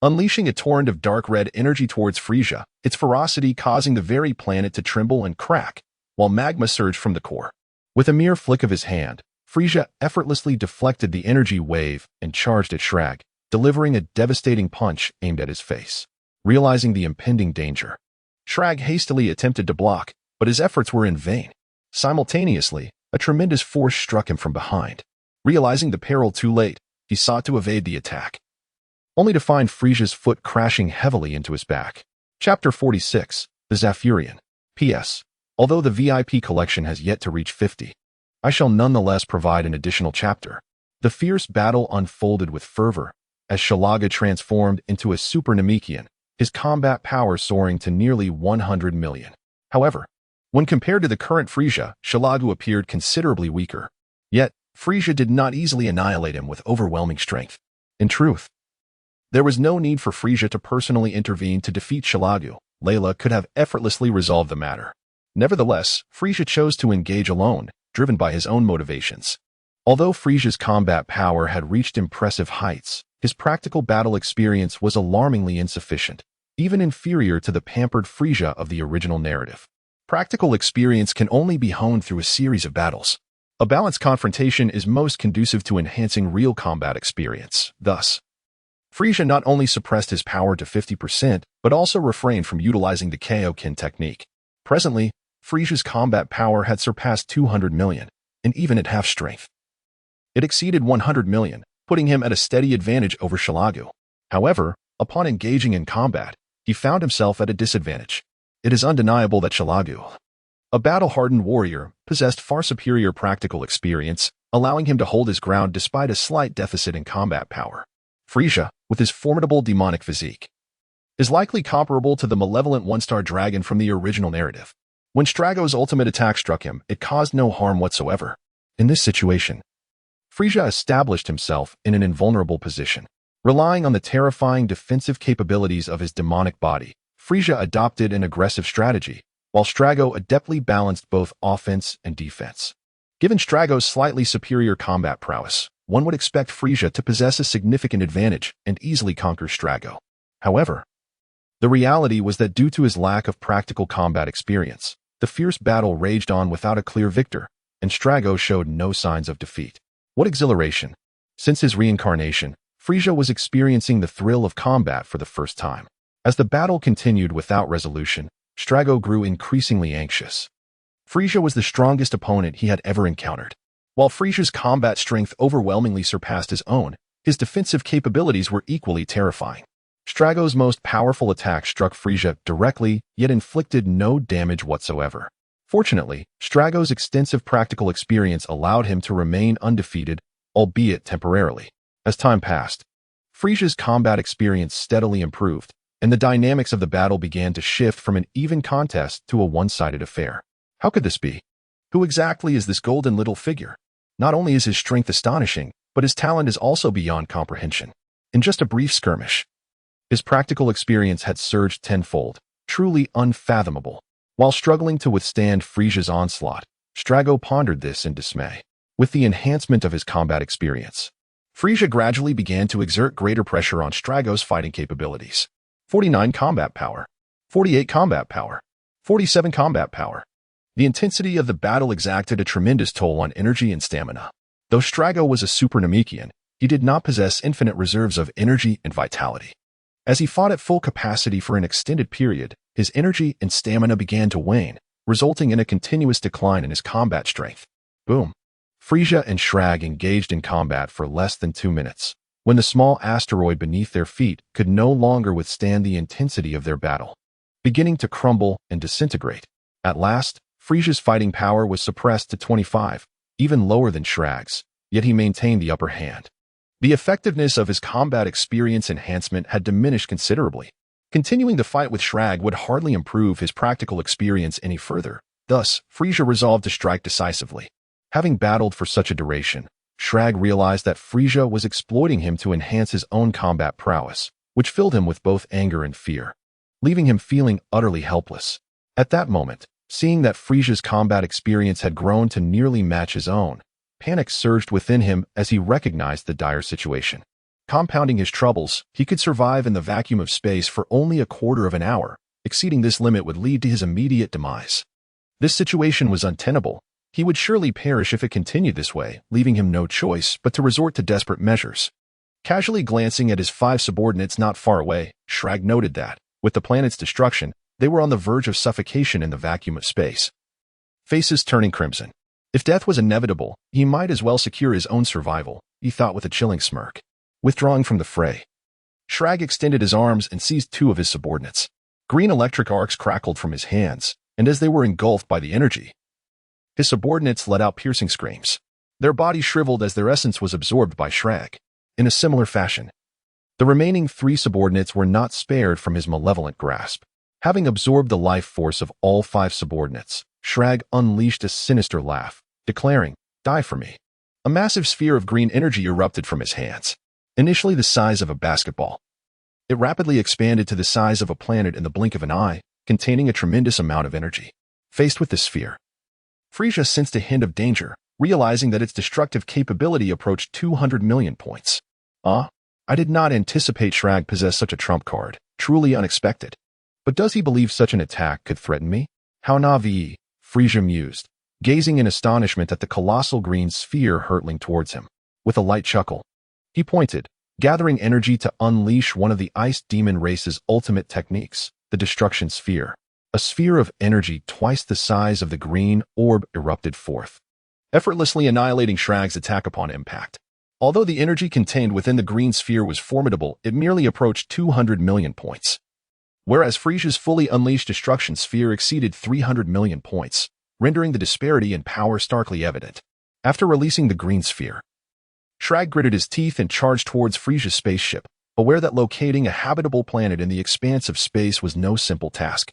S1: unleashing a torrent of dark red energy towards Frieza, its ferocity causing the very planet to tremble and crack, while magma surged from the core. With a mere flick of his hand, Frieza effortlessly deflected the energy wave and charged at Shrag, delivering a devastating punch aimed at his face. Realizing the impending danger, Shrag hastily attempted to block, but his efforts were in vain. Simultaneously, a tremendous force struck him from behind. Realizing the peril too late, he sought to evade the attack, only to find Frieza's foot crashing heavily into his back. Chapter 46, The Zafurian. P.S. Although the VIP collection has yet to reach 50, I shall nonetheless provide an additional chapter. The fierce battle unfolded with fervor, as Shalaga transformed into a Super Namekian, his combat power soaring to nearly 100 million. However, when compared to the current Frieza, Shalagu appeared considerably weaker. Yet, Frieza did not easily annihilate him with overwhelming strength. In truth, there was no need for Frieza to personally intervene to defeat Shalagu. Layla could have effortlessly resolved the matter. Nevertheless, Frieza chose to engage alone, driven by his own motivations. Although Frieza's combat power had reached impressive heights, his practical battle experience was alarmingly insufficient, even inferior to the pampered Frieza of the original narrative. Practical experience can only be honed through a series of battles. A balanced confrontation is most conducive to enhancing real combat experience. Thus, Frieza not only suppressed his power to 50%, but also refrained from utilizing the Kaioken technique. Presently, Frieza's combat power had surpassed 200 million, and even at half strength, it exceeded 100 million, putting him at a steady advantage over Shalagu. However, upon engaging in combat, he found himself at a disadvantage. It is undeniable that Shalagu, a battle-hardened warrior, possessed far superior practical experience, allowing him to hold his ground despite a slight deficit in combat power. Frieza, with his formidable demonic physique, is likely comparable to the malevolent one-star dragon from the original narrative. When Strago's ultimate attack struck him, it caused no harm whatsoever. In this situation, Frieza established himself in an invulnerable position. Relying on the terrifying defensive capabilities of his demonic body, Frieza adopted an aggressive strategy, while Strago adeptly balanced both offense and defense. Given Strago's slightly superior combat prowess, one would expect Frieza to possess a significant advantage and easily conquer Strago. However, the reality was that due to his lack of practical combat experience, The fierce battle raged on without a clear victor, and Strago showed no signs of defeat. What exhilaration! Since his reincarnation, Frieza was experiencing the thrill of combat for the first time. As the battle continued without resolution, Strago grew increasingly anxious. Frieza was the strongest opponent he had ever encountered. While Frieza's combat strength overwhelmingly surpassed his own, his defensive capabilities were equally terrifying. Strago's most powerful attack struck Frieza directly, yet inflicted no damage whatsoever. Fortunately, Strago's extensive practical experience allowed him to remain undefeated, albeit temporarily. As time passed, Frieza's combat experience steadily improved, and the dynamics of the battle began to shift from an even contest to a one-sided affair. How could this be? Who exactly is this golden little figure? Not only is his strength astonishing, but his talent is also beyond comprehension. In just a brief skirmish, his practical experience had surged tenfold, truly unfathomable. While struggling to withstand Frieza's onslaught, Strago pondered this in dismay. With the enhancement of his combat experience, Frieza gradually began to exert greater pressure on Strago's fighting capabilities. 49 combat power, 48 combat power, 47 combat power. The intensity of the battle exacted a tremendous toll on energy and stamina. Though Strago was a super Namekian, he did not possess infinite reserves of energy and vitality. As he fought at full capacity for an extended period, his energy and stamina began to wane, resulting in a continuous decline in his combat strength. Boom! Frieza and Shrag engaged in combat for less than 2 minutes, when the small asteroid beneath their feet could no longer withstand the intensity of their battle, beginning to crumble and disintegrate. At last, Frieza's fighting power was suppressed to 25, even lower than Shrag's, yet he maintained the upper hand. The effectiveness of his combat experience enhancement had diminished considerably. Continuing the fight with Shrag would hardly improve his practical experience any further. Thus, Frieza resolved to strike decisively. Having battled for such a duration, Shrag realized that Frieza was exploiting him to enhance his own combat prowess, which filled him with both anger and fear, leaving him feeling utterly helpless. At that moment, seeing that Frieza's combat experience had grown to nearly match his own, panic surged within him as he recognized the dire situation. Compounding his troubles, he could survive in the vacuum of space for only a quarter of an hour. Exceeding this limit would lead to his immediate demise. This situation was untenable. He would surely perish if it continued this way, leaving him no choice but to resort to desperate measures. Casually glancing at his 5 subordinates not far away, Shrag noted that, with the planet's destruction, they were on the verge of suffocation in the vacuum of space. Faces turning crimson. If death was inevitable, he might as well secure his own survival, he thought with a chilling smirk. Withdrawing from the fray, Shrag extended his arms and seized 2 of his subordinates. Green electric arcs crackled from his hands, and as they were engulfed by the energy, his subordinates let out piercing screams. Their bodies shriveled as their essence was absorbed by Shrag. In a similar fashion, the remaining 3 subordinates were not spared from his malevolent grasp. Having absorbed the life force of all 5 subordinates, Shrag unleashed a sinister laugh, declaring, "Die for me." A massive sphere of green energy erupted from his hands. Initially the size of a basketball, it rapidly expanded to the size of a planet in the blink of an eye, containing a tremendous amount of energy. Faced with this sphere, Frieza sensed a hint of danger, realizing that its destructive capability approached 200 million points. I did not anticipate Shrag possessed such a trump card, truly unexpected. But does he believe such an attack could threaten me? How naive, Frieza mused, gazing in astonishment at the colossal green sphere hurtling towards him. With a light chuckle, he pointed, gathering energy to unleash one of the Ice Demon race's ultimate techniques, the Destruction Sphere. A sphere of energy twice the size of the green orb erupted forth, effortlessly annihilating Shrag's attack upon impact. Although the energy contained within the green sphere was formidable, it merely approached 200 million points. Whereas Frieza's fully unleashed Destruction Sphere exceeded 300 million points, rendering the disparity in power starkly evident. After releasing the green sphere, Shrag gritted his teeth and charged towards Frieza's spaceship, aware that locating a habitable planet in the expanse of space was no simple task.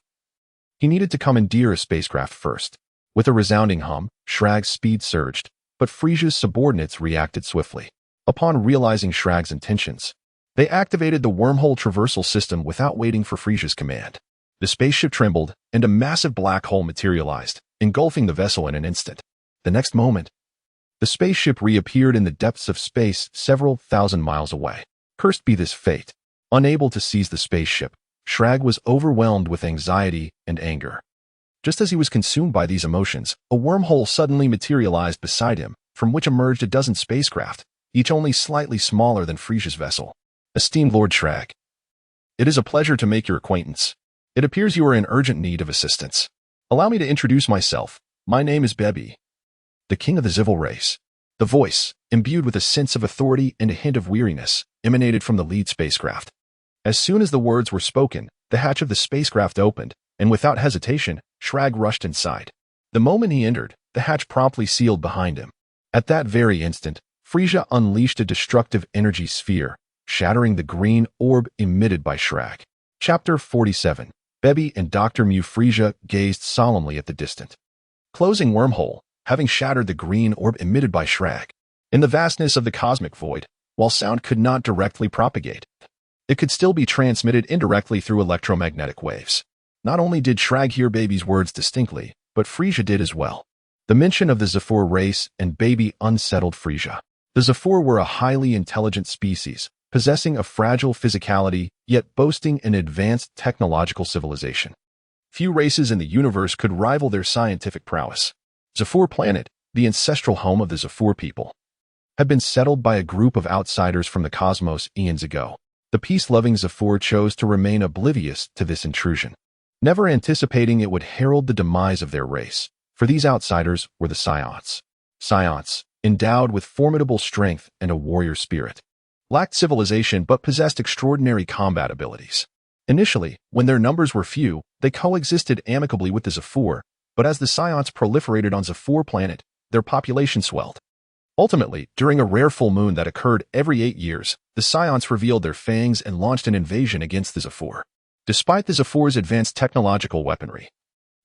S1: He needed to commandeer a spacecraft first. With a resounding hum, Shrag's speed surged, but Frieza's subordinates reacted swiftly. Upon realizing Shrag's intentions, they activated the wormhole traversal system without waiting for Frieza's command. The spaceship trembled, and a massive black hole materialized, engulfing the vessel in an instant. The next moment, the spaceship reappeared in the depths of space several thousand miles away. Cursed be this fate. Unable to seize the spaceship, Shrag was overwhelmed with anxiety and anger. Just as he was consumed by these emotions, a wormhole suddenly materialized beside him, from which emerged a dozen spacecraft, each only slightly smaller than Frieza's vessel. Esteemed Lord Shrag, it is a pleasure to make your acquaintance. It appears you are in urgent need of assistance. Allow me to introduce myself. My name is Bebi, the king of the Zivil race. The voice, imbued with a sense of authority and a hint of weariness, emanated from the lead spacecraft. As soon as the words were spoken, the hatch of the spacecraft opened, and without hesitation, Shrag rushed inside. The moment he entered, the hatch promptly sealed behind him. At that very instant, Frieza unleashed a destructive energy sphere, shattering the green orb emitted by Shrag. Chapter 47. Bebi and Dr. Mew. Frieza gazed solemnly at the distant closing wormhole, having shattered the green orb emitted by Shrag. In the vastness of the cosmic void, while sound could not directly propagate, it could still be transmitted indirectly through electromagnetic waves. Not only did Shrag hear Bebi's words distinctly, but Frieza did as well. The mention of the Zephyr race and Bebi unsettled Frieza. The Zephyr were a highly intelligent species, possessing a fragile physicality, yet boasting an advanced technological civilization. Few races in the universe could rival their scientific prowess. Zephyr Planet, the ancestral home of the Zephyr people, had been settled by a group of outsiders from the cosmos eons ago. The peace-loving Zephyr chose to remain oblivious to this intrusion, never anticipating it would herald the demise of their race, for these outsiders were the Scionts. Scionts, endowed with formidable strength and a warrior spirit, lacked civilization but possessed extraordinary combat abilities. Initially, when their numbers were few, they coexisted amicably with the Zephyr, but as the Scionts proliferated on Zephyr Planet, their population swelled. Ultimately, during a rare full moon that occurred every 8 years, the Scionts revealed their fangs and launched an invasion against the Zephyr. Despite the Zephyr's advanced technological weaponry,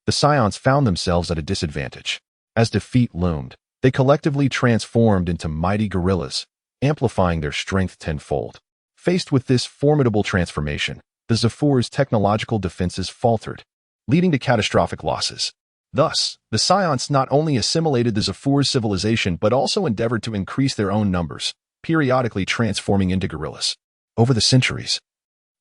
S1: the Scionts found themselves at a disadvantage. As defeat loomed, they collectively transformed into mighty gorillas, amplifying their strength tenfold. Faced with this formidable transformation, the Zephyr's technological defenses faltered, leading to catastrophic losses. Thus, the Scionts not only assimilated the Zephyr's civilization but also endeavored to increase their own numbers, periodically transforming into gorillas. Over the centuries,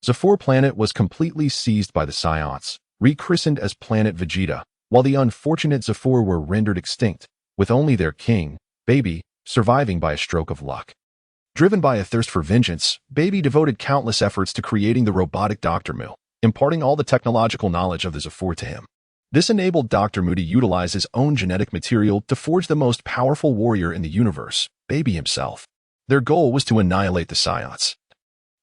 S1: Zephyr Planet was completely seized by the Scionts, rechristened as Planet Vegeta, while the unfortunate Zephyr were rendered extinct, with only their king, Bebi, surviving by a stroke of luck. Driven by a thirst for vengeance, Bebi devoted countless efforts to creating the robotic Dr. Mew, imparting all the technological knowledge of the Zephyr to him. This enabled Dr. Mew to utilize his own genetic material to forge the most powerful warrior in the universe, Bebi himself. Their goal was to annihilate the Scionts,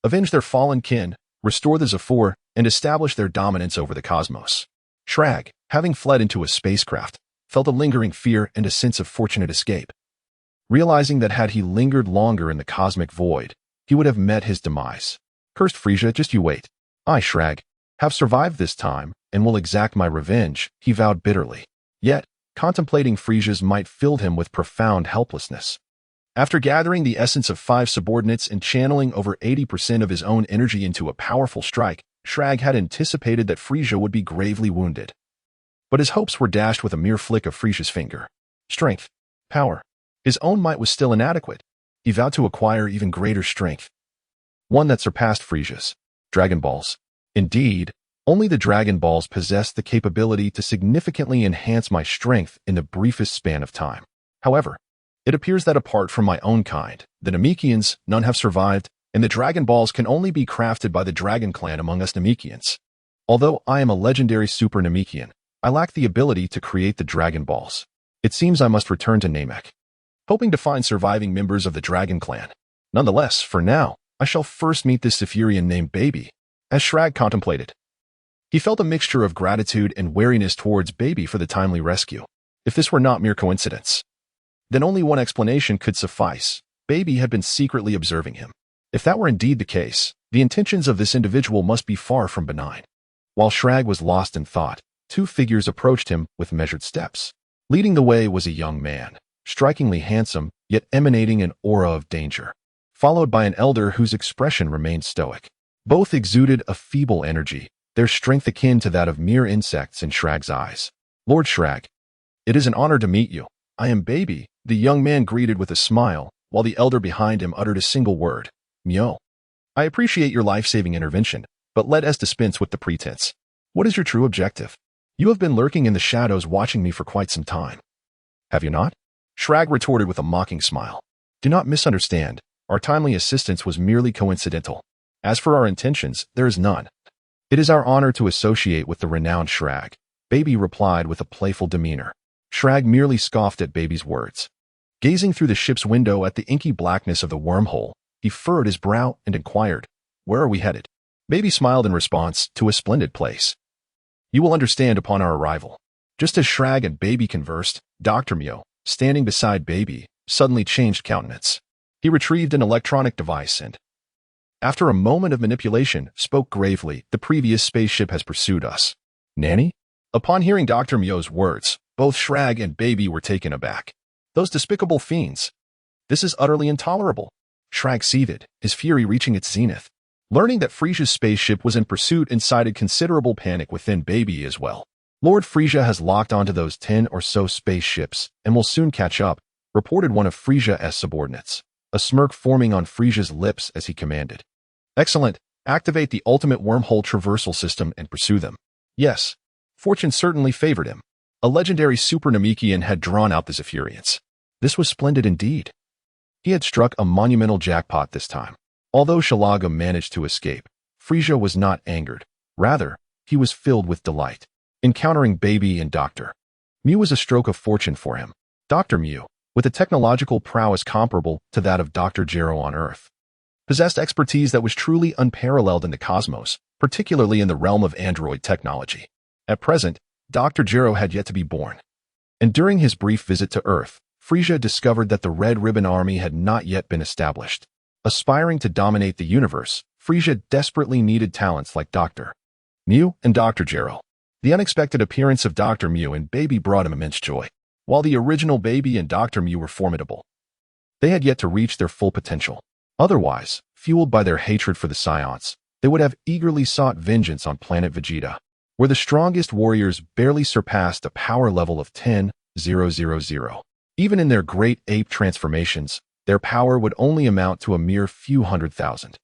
S1: avenge their fallen kin, restore the Zephyr, and establish their dominance over the cosmos. Shrag, having fled into a spacecraft, felt a lingering fear and a sense of fortunate escape, realizing that had he lingered longer in the cosmic void, he would have met his demise. Cursed Frieza, just you wait. I, Shrag, have survived this time and will exact my revenge, he vowed bitterly. Yet, contemplating Frieza's might filled him with profound helplessness. After gathering the essence of 5 subordinates and channeling over 80% of his own energy into a powerful strike, Shrag had anticipated that Frieza would be gravely wounded. But his hopes were dashed with a mere flick of Frieza's finger. Strength. Power. His own might was still inadequate. He vowed to acquire even greater strength, one that surpassed Frieza's. Dragon Balls. Indeed, only the Dragon Balls possessed the capability to significantly enhance my strength in the briefest span of time. However, it appears that apart from my own kind, the Namekians, none have survived, and the Dragon Balls can only be crafted by the Dragon Clan among us Namekians. Although I am a legendary Super Namekian, I lack the ability to create the Dragon Balls. It seems I must return to Namek, hoping to find surviving members of the Dragon Clan. Nonetheless, for now, I shall first meet this Zephyrian named Bebi. As Shrag contemplated, he felt a mixture of gratitude and wariness towards Bebi for the timely rescue. If this were not mere coincidence, then only one explanation could suffice. Bebi had been secretly observing him. If that were indeed the case, the intentions of this individual must be far from benign. While Shrag was lost in thought, 2 figures approached him with measured steps. Leading the way was a young man, strikingly handsome, yet emanating an aura of danger, followed by an elder whose expression remained stoic. Both exuded a feeble energy, their strength akin to that of mere insects in Shrag's eyes. Lord Shrag, it is an honor to meet you. I am Bebi, the young man greeted with a smile, while the elder behind him uttered a single word, Myo. I appreciate your life-saving intervention, but let us dispense with the pretense. What is your true objective? You have been lurking in the shadows watching me for quite some time. Have you not? Shrag retorted with a mocking smile. Do not misunderstand. Our timely assistance was merely coincidental. As for our intentions, there is none. It is our honor to associate with the renowned Shrag, Baby replied with a playful demeanor. Shrag merely scoffed at Baby's words. Gazing through the ship's window at the inky blackness of the wormhole, he furrowed his brow and inquired, "Where are we headed?" Baby smiled in response, "To a splendid place. You will understand upon our arrival." Just as Shrag and Baby conversed, Dr. Mio, standing beside Baby, suddenly changed countenance. He retrieved an electronic device and, after a moment of manipulation, spoke gravely, "The previous spaceship has pursued us." Nanny? Upon hearing Dr. Mio's words, both Shrag and Baby were taken aback. Those despicable fiends. This is utterly intolerable. Shrag seethed, his fury reaching its zenith. Learning that Frieza's spaceship was in pursuit incited considerable panic within Baby as well. Lord Frieza has locked onto those 10 or so spaceships and will soon catch up, reported one of Frieza's subordinates, a smirk forming on Frieza's lips as he commanded. Excellent. Activate the ultimate wormhole traversal system and pursue them. Yes. Fortune certainly favored him. A legendary Super Namekian had drawn out the Zephyrians. This was splendid indeed. He had struck a monumental jackpot this time. Although Shalaga managed to escape, Frieza was not angered. Rather, he was filled with delight. Encountering Baby and Dr. Mew was a stroke of fortune for him. Dr. Mew, with a technological prowess comparable to that of Dr. Gero on Earth, possessed expertise that was truly unparalleled in the cosmos, particularly in the realm of android technology. At present, Dr. Gero had yet to be born. And during his brief visit to Earth, Frieza discovered that the Red Ribbon Army had not yet been established. Aspiring to dominate the universe, Frieza desperately needed talents like Dr. Mew and Dr. Gero. The unexpected appearance of Dr. Mew and Baby brought him immense joy. While the original Baby and Dr. Mew were formidable, they had yet to reach their full potential. Otherwise, fueled by their hatred for the Scions, they would have eagerly sought vengeance on planet Vegeta, where the strongest warriors barely surpassed a power level of 10,000. Even in their great ape transformations, their power would only amount to a mere few 100,000.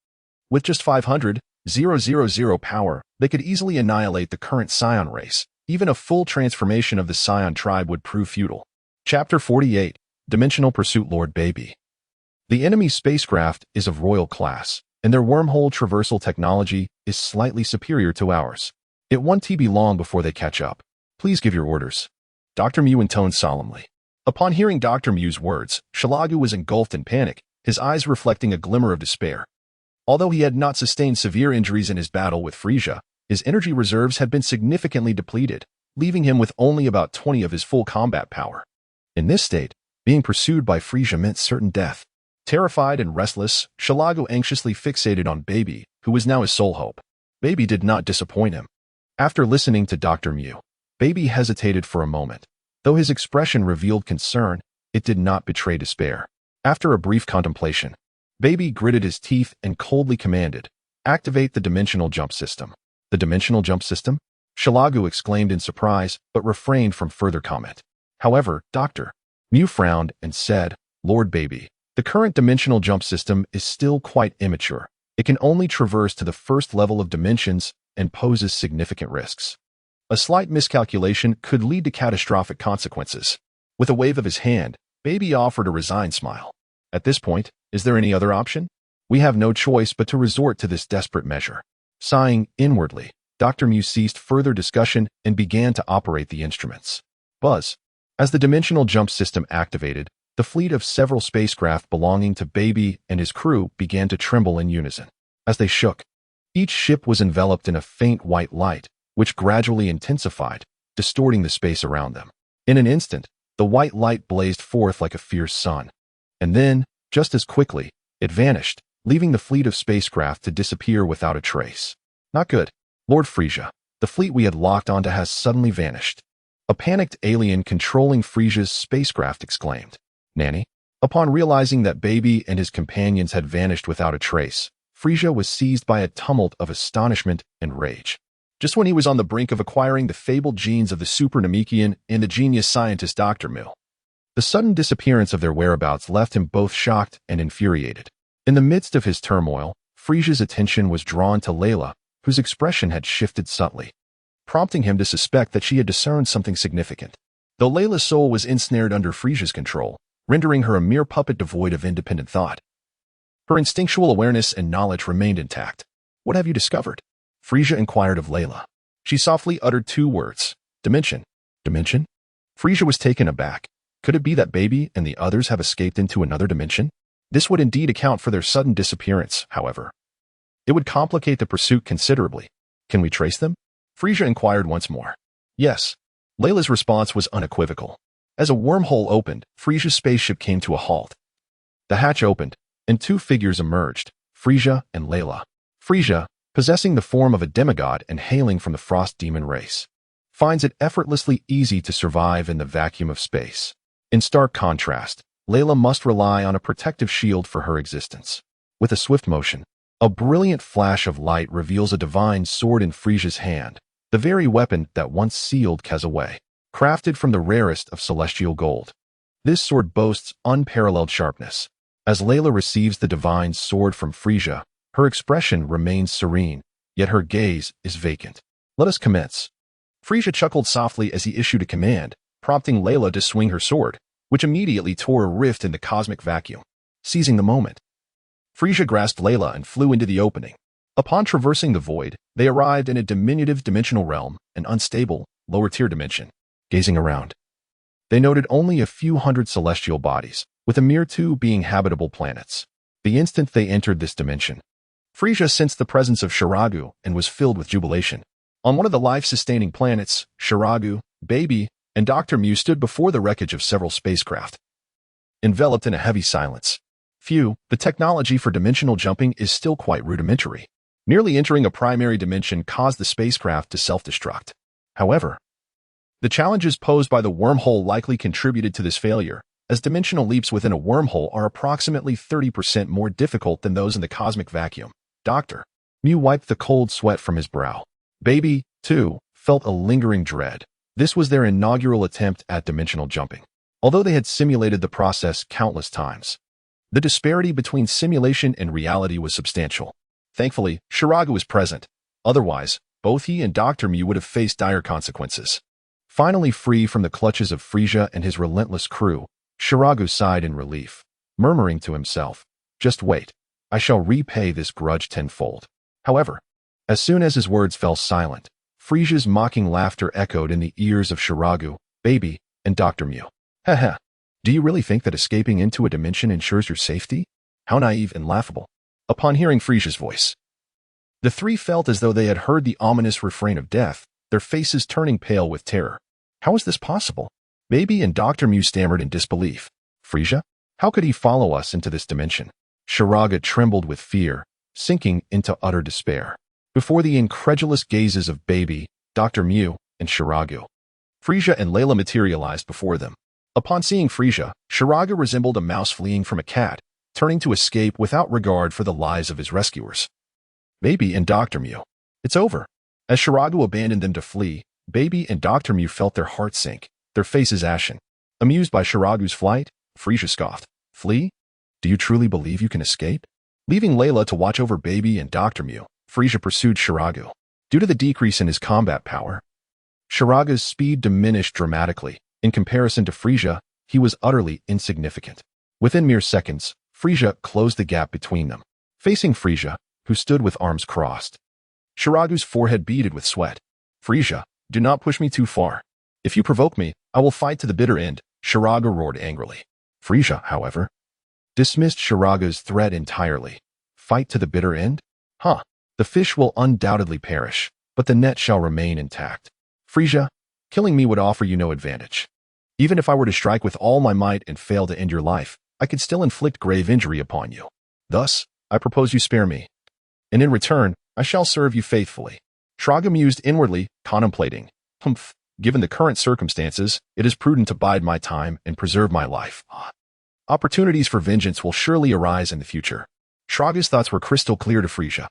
S1: With just 500,000 power, they could easily annihilate the current Scion race. Even a full transformation of the Scion tribe would prove futile. Chapter 48, Dimensional Pursuit. Lord Baby. The enemy spacecraft is of royal class, and their wormhole traversal technology is slightly superior to ours. It won't be long before they catch up. Please give your orders. Dr. Mew intoned solemnly. Upon hearing Dr. Mew's words, Shalagu was engulfed in panic, his eyes reflecting a glimmer of despair. Although he had not sustained severe injuries in his battle with Frieza, his energy reserves had been significantly depleted, leaving him with only about 20 of his full combat power. In this state, being pursued by Frieza meant certain death. Terrified and restless, Shalagu anxiously fixated on Baby, who was now his sole hope. Baby did not disappoint him. After listening to Dr. Mew, Baby hesitated for a moment. Though his expression revealed concern, it did not betray despair. After a brief contemplation, Baby gritted his teeth and coldly commanded, "Activate the dimensional jump system." The dimensional jump system? Shalagu exclaimed in surprise, but refrained from further comment. However, Dr. Mew frowned and said, "Lord Baby, the current dimensional jump system is still quite immature. It can only traverse to the first level of dimensions and poses significant risks. A slight miscalculation could lead to catastrophic consequences." With a wave of his hand, Baby offered a resigned smile. "At this point, is there any other option? We have no choice but to resort to this desperate measure." Sighing inwardly, Dr. Mew ceased further discussion and began to operate the instruments. Buzz. As the dimensional jump system activated, the fleet of several spacecraft belonging to Baby and his crew began to tremble in unison. As they shook, each ship was enveloped in a faint white light, which gradually intensified, distorting the space around them. In an instant, the white light blazed forth like a fierce sun. And then, just as quickly, it vanished, leaving the fleet of spacecraft to disappear without a trace. Not good. Lord Frieza, the fleet we had locked onto has suddenly vanished. A panicked alien controlling Frieza's spacecraft exclaimed. Nanny? Upon realizing that Baby and his companions had vanished without a trace, Frieza was seized by a tumult of astonishment and rage. Just when he was on the brink of acquiring the fabled genes of the Super Namekian and the genius scientist Dr. Mew, the sudden disappearance of their whereabouts left him both shocked and infuriated. In the midst of his turmoil, Frieza's attention was drawn to Layla, whose expression had shifted subtly. prompting him to suspect that she had discerned something significant. Though Layla's soul was ensnared under Frieza's control, rendering her a mere puppet devoid of independent thought, her instinctual awareness and knowledge remained intact. "What have you discovered?" Frieza inquired of Layla. She softly uttered 2 words. "Dimension." "Dimension?" Frieza was taken aback. Could it be that Baby and the others have escaped into another dimension? This would indeed account for their sudden disappearance, however. It would complicate the pursuit considerably. "Can we trace them?" Frieza inquired once more. "Yes." Layla's response was unequivocal. As a wormhole opened, Frieza's spaceship came to a halt. The hatch opened, and 2 figures emerged, Frieza and Layla. Frieza, possessing the form of a demigod and hailing from the frost demon race, finds it effortlessly easy to survive in the vacuum of space. In stark contrast, Layla must rely on a protective shield for her existence. With a swift motion, a brilliant flash of light reveals a divine sword in Frieza's hand, the very weapon that once sealed Kaz away, crafted from the rarest of celestial gold. This sword boasts unparalleled sharpness. As Layla receives the divine sword from Frieza, her expression remains serene, yet her gaze is vacant. "Let us commence." Frieza chuckled softly as he issued a command, prompting Layla to swing her sword, which immediately tore a rift in the cosmic vacuum. Seizing the moment, Frieza grasped Layla and flew into the opening. Upon traversing the void, they arrived in a diminutive dimensional realm, an unstable, lower-tier dimension. Gazing around, they noted only a few hundred celestial bodies, with a mere 2 being habitable planets. The instant they entered this dimension, Frieza sensed the presence of Shiragu and was filled with jubilation. On one of the life-sustaining planets, Shiragu, Baby, and Dr. Mew stood before the wreckage of several spacecraft. Enveloped in a heavy silence. The technology for dimensional jumping is still quite rudimentary. Nearly entering a primary dimension caused the spacecraft to self-destruct. However, the challenges posed by the wormhole likely contributed to this failure, as dimensional leaps within a wormhole are approximately 30% more difficult than those in the cosmic vacuum. Dr. Mew wiped the cold sweat from his brow. Baby, too, felt a lingering dread. This was their inaugural attempt at dimensional jumping. Although they had simulated the process countless times, the disparity between simulation and reality was substantial. Thankfully, Shiragu was present. Otherwise, both he and Dr. Mew would have faced dire consequences. Finally free from the clutches of Frieza and his relentless crew, Shiragu sighed in relief, murmuring to himself, "Just wait. I shall repay this grudge tenfold." However, as soon as his words fell silent, Frieza's mocking laughter echoed in the ears of Shiragu, Baby, and Dr. Mew. "Haha, do you really think that escaping into a dimension ensures your safety? How naive and laughable." Upon hearing Frieza's voice, the 3 felt as though they had heard the ominous refrain of death, their faces turning pale with terror. How is this possible? Baby and Dr. Mew stammered in disbelief. "Frieza? How could he follow us into this dimension?" Shiraga trembled with fear, sinking into utter despair. Before the incredulous gazes of Baby, Dr. Mew, and Shiragu, Frieza and Layla materialized before them. Upon seeing Frieza, Shiraga resembled a mouse fleeing from a cat, turning to escape without regard for the lives of his rescuers. Baby and Dr. Mew. "It's over." As Shiragu abandoned them to flee, Baby and Dr. Mew felt their hearts sink, their faces ashen. Amused by Shiragu's flight, Frieza scoffed. "Flee? Do you truly believe you can escape?" Leaving Layla to watch over Baby and Dr. Mew, Frieza pursued Shiragu. Due to the decrease in his combat power, Shiraga's speed diminished dramatically. In comparison to Frieza, he was utterly insignificant. Within mere seconds, Frieza closed the gap between them. Facing Frieza, who stood with arms crossed, Shiragu's forehead beaded with sweat. "Frieza, do not push me too far. If you provoke me, I will fight to the bitter end," Shiraga roared angrily. Frieza, however, dismissed Shiraga's threat entirely. "Fight to the bitter end? Huh. The fish will undoubtedly perish, but the net shall remain intact. Frieza, killing me would offer you no advantage. Even if I were to strike with all my might and fail to end your life, I could still inflict grave injury upon you. Thus, I propose you spare me. And in return, I shall serve you faithfully." Shiraga mused inwardly, contemplating. Given the current circumstances, it is prudent to bide my time and preserve my life. Opportunities for vengeance will surely arise in the future. Shiraga's thoughts were crystal clear to Frieza,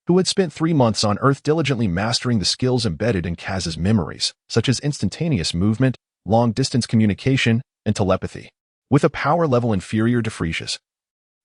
S1: who had spent 3 months on Earth diligently mastering the skills embedded in Kaz's memories, such as instantaneous movement, long-distance communication, and telepathy. With a power level inferior to Frieza's,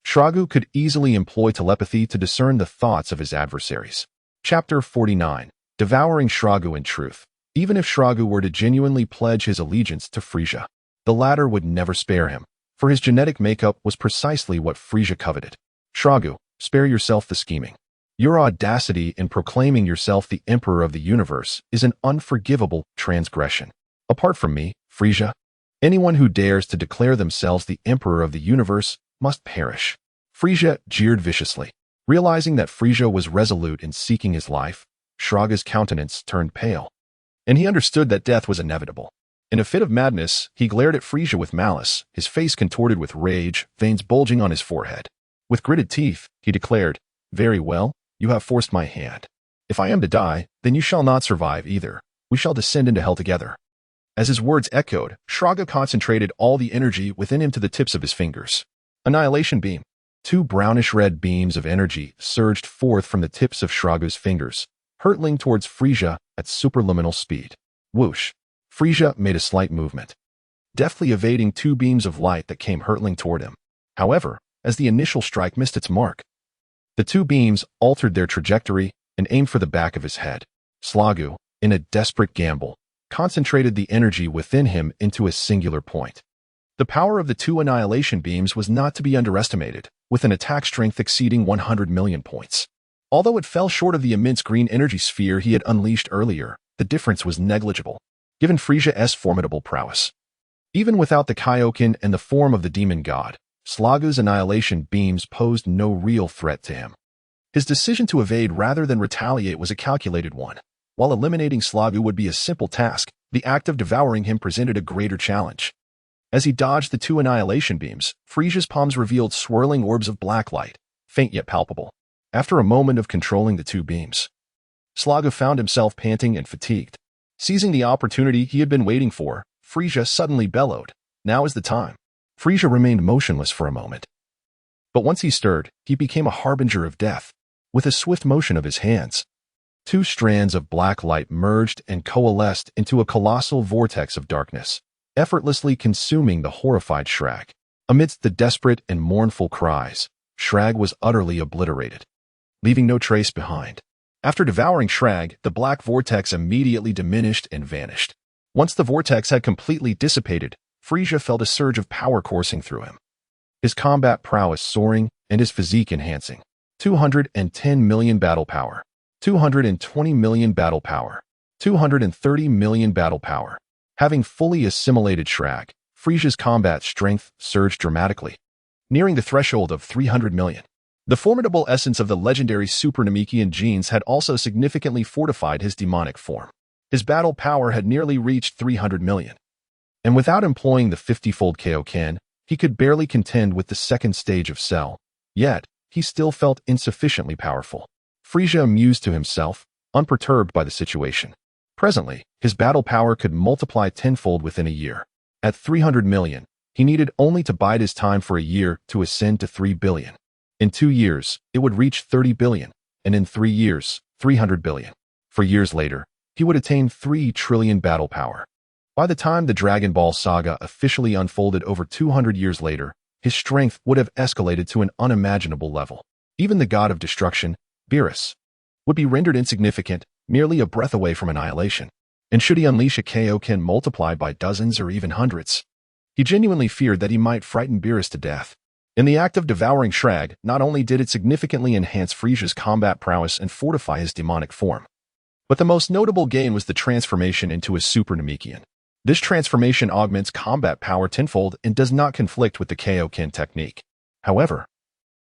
S1: Shiragu could easily employ telepathy to discern the thoughts of his adversaries. Chapter 49. devouring Shragu in truth. Even if Shragu were to genuinely pledge his allegiance to Frieza, the latter would never spare him, for his genetic makeup was precisely what Frieza coveted. Shragu, spare yourself the scheming. Your audacity in proclaiming yourself the Emperor of the universe is an unforgivable transgression. Apart from me, Frieza, anyone who dares to declare themselves the Emperor of the universe must perish. Frieza jeered viciously. Realizing that Frieza was resolute in seeking his life, Shragu's countenance turned pale, and he understood that death was inevitable. In a fit of madness, he glared at Frieza with malice, his face contorted with rage, veins bulging on his forehead. With gritted teeth, he declared, "Very well, you have forced my hand. If I am to die, then you shall not survive either. We shall descend into hell together." As his words echoed, Shragu concentrated all the energy within him to the tips of his fingers. Annihilation beam. Two brownish-red beams of energy surged forth from the tips of Shragu's fingers, hurtling towards Frieza at superluminal speed. Whoosh! Frieza made a slight movement, deftly evading two beams of light that came hurtling toward him. However, as the initial strike missed its mark, the two beams altered their trajectory and aimed for the back of his head. Shragu, in a desperate gamble, concentrated the energy within him into a singular point. The power of the two annihilation beams was not to be underestimated, with an attack strength exceeding 100 million points. Although it fell short of the immense green energy sphere he had unleashed earlier, the difference was negligible, given Frieza's formidable prowess. Even without the Kaioken and the form of the demon god, Shragu's annihilation beams posed no real threat to him. His decision to evade rather than retaliate was a calculated one. While eliminating Shragu would be a simple task, the act of devouring him presented a greater challenge. As he dodged the two annihilation beams, Frieza's palms revealed swirling orbs of black light, faint yet palpable. After a moment of controlling the two beams, Shragu found himself panting and fatigued. Seizing the opportunity he had been waiting for, Frieza suddenly bellowed, "Now is the time." Frieza remained motionless for a moment. But once he stirred, he became a harbinger of death. With a swift motion of his hands, two strands of black light merged and coalesced into a colossal vortex of darkness, effortlessly consuming the horrified Shragu. Amidst the desperate and mournful cries, Shragu was utterly obliterated, leaving no trace behind. After devouring Shragu, the black vortex immediately diminished and vanished. Once the vortex had completely dissipated, Frieza felt a surge of power coursing through him, his combat prowess soaring and his physique enhancing. 210 million battle power, 220 million battle power, 230 million battle power. Having fully assimilated Shragu, Frieza's combat strength surged dramatically, nearing the threshold of 300 million. The formidable essence of the legendary Super Namekian genes had also significantly fortified his demonic form. His battle power had nearly reached 300 million. And without employing the 50-fold Kaioken, he could barely contend with the second stage of Cell. Yet, he still felt insufficiently powerful. Frieza mused to himself, unperturbed by the situation. Presently, his battle power could multiply tenfold within a year. At 300 million, he needed only to bide his time for a year to ascend to 3 billion. In 2 years, it would reach 30 billion, and in 3 years, 300 billion. 4 years later, he would attain 3 trillion battle power. By the time the Dragon Ball saga officially unfolded over 200 years later, his strength would have escalated to an unimaginable level. Even the god of destruction, Beerus, would be rendered insignificant, merely a breath away from annihilation. And should he unleash a Kaioken multiplied by dozens or even hundreds, he genuinely feared that he might frighten Beerus to death. In the act of devouring Shragu, not only did it significantly enhance Frieza's combat prowess and fortify his demonic form, but the most notable gain was the transformation into a Super Namekian. This transformation augments combat power tenfold and does not conflict with the Kaioken technique. However,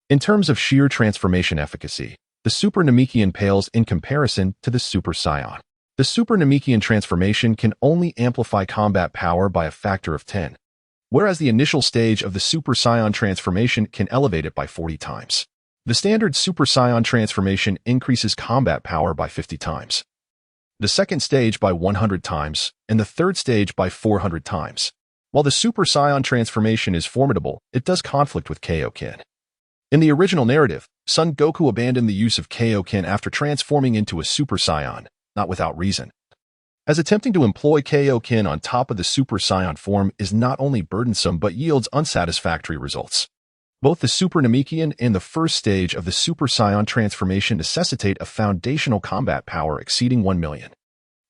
S1: in terms of sheer transformation efficacy, the Super Namekian pales in comparison to the Super Saiyan. The Super Namekian transformation can only amplify combat power by a factor of 10, whereas the initial stage of the Super Saiyan transformation can elevate it by 40 times. The standard Super Saiyan transformation increases combat power by 50 times, the second stage by 100 times, and the third stage by 400 times. While the Super Saiyan transformation is formidable, it does conflict with Kaioken. In the original narrative, Son Goku abandoned the use of Kaioken after transforming into a Super Saiyan, not without reason, as attempting to employ Kaioken on top of the Super Saiyan form is not only burdensome but yields unsatisfactory results. Both the Super Namekian and the first stage of the Super Saiyan transformation necessitate a foundational combat power exceeding 1 million.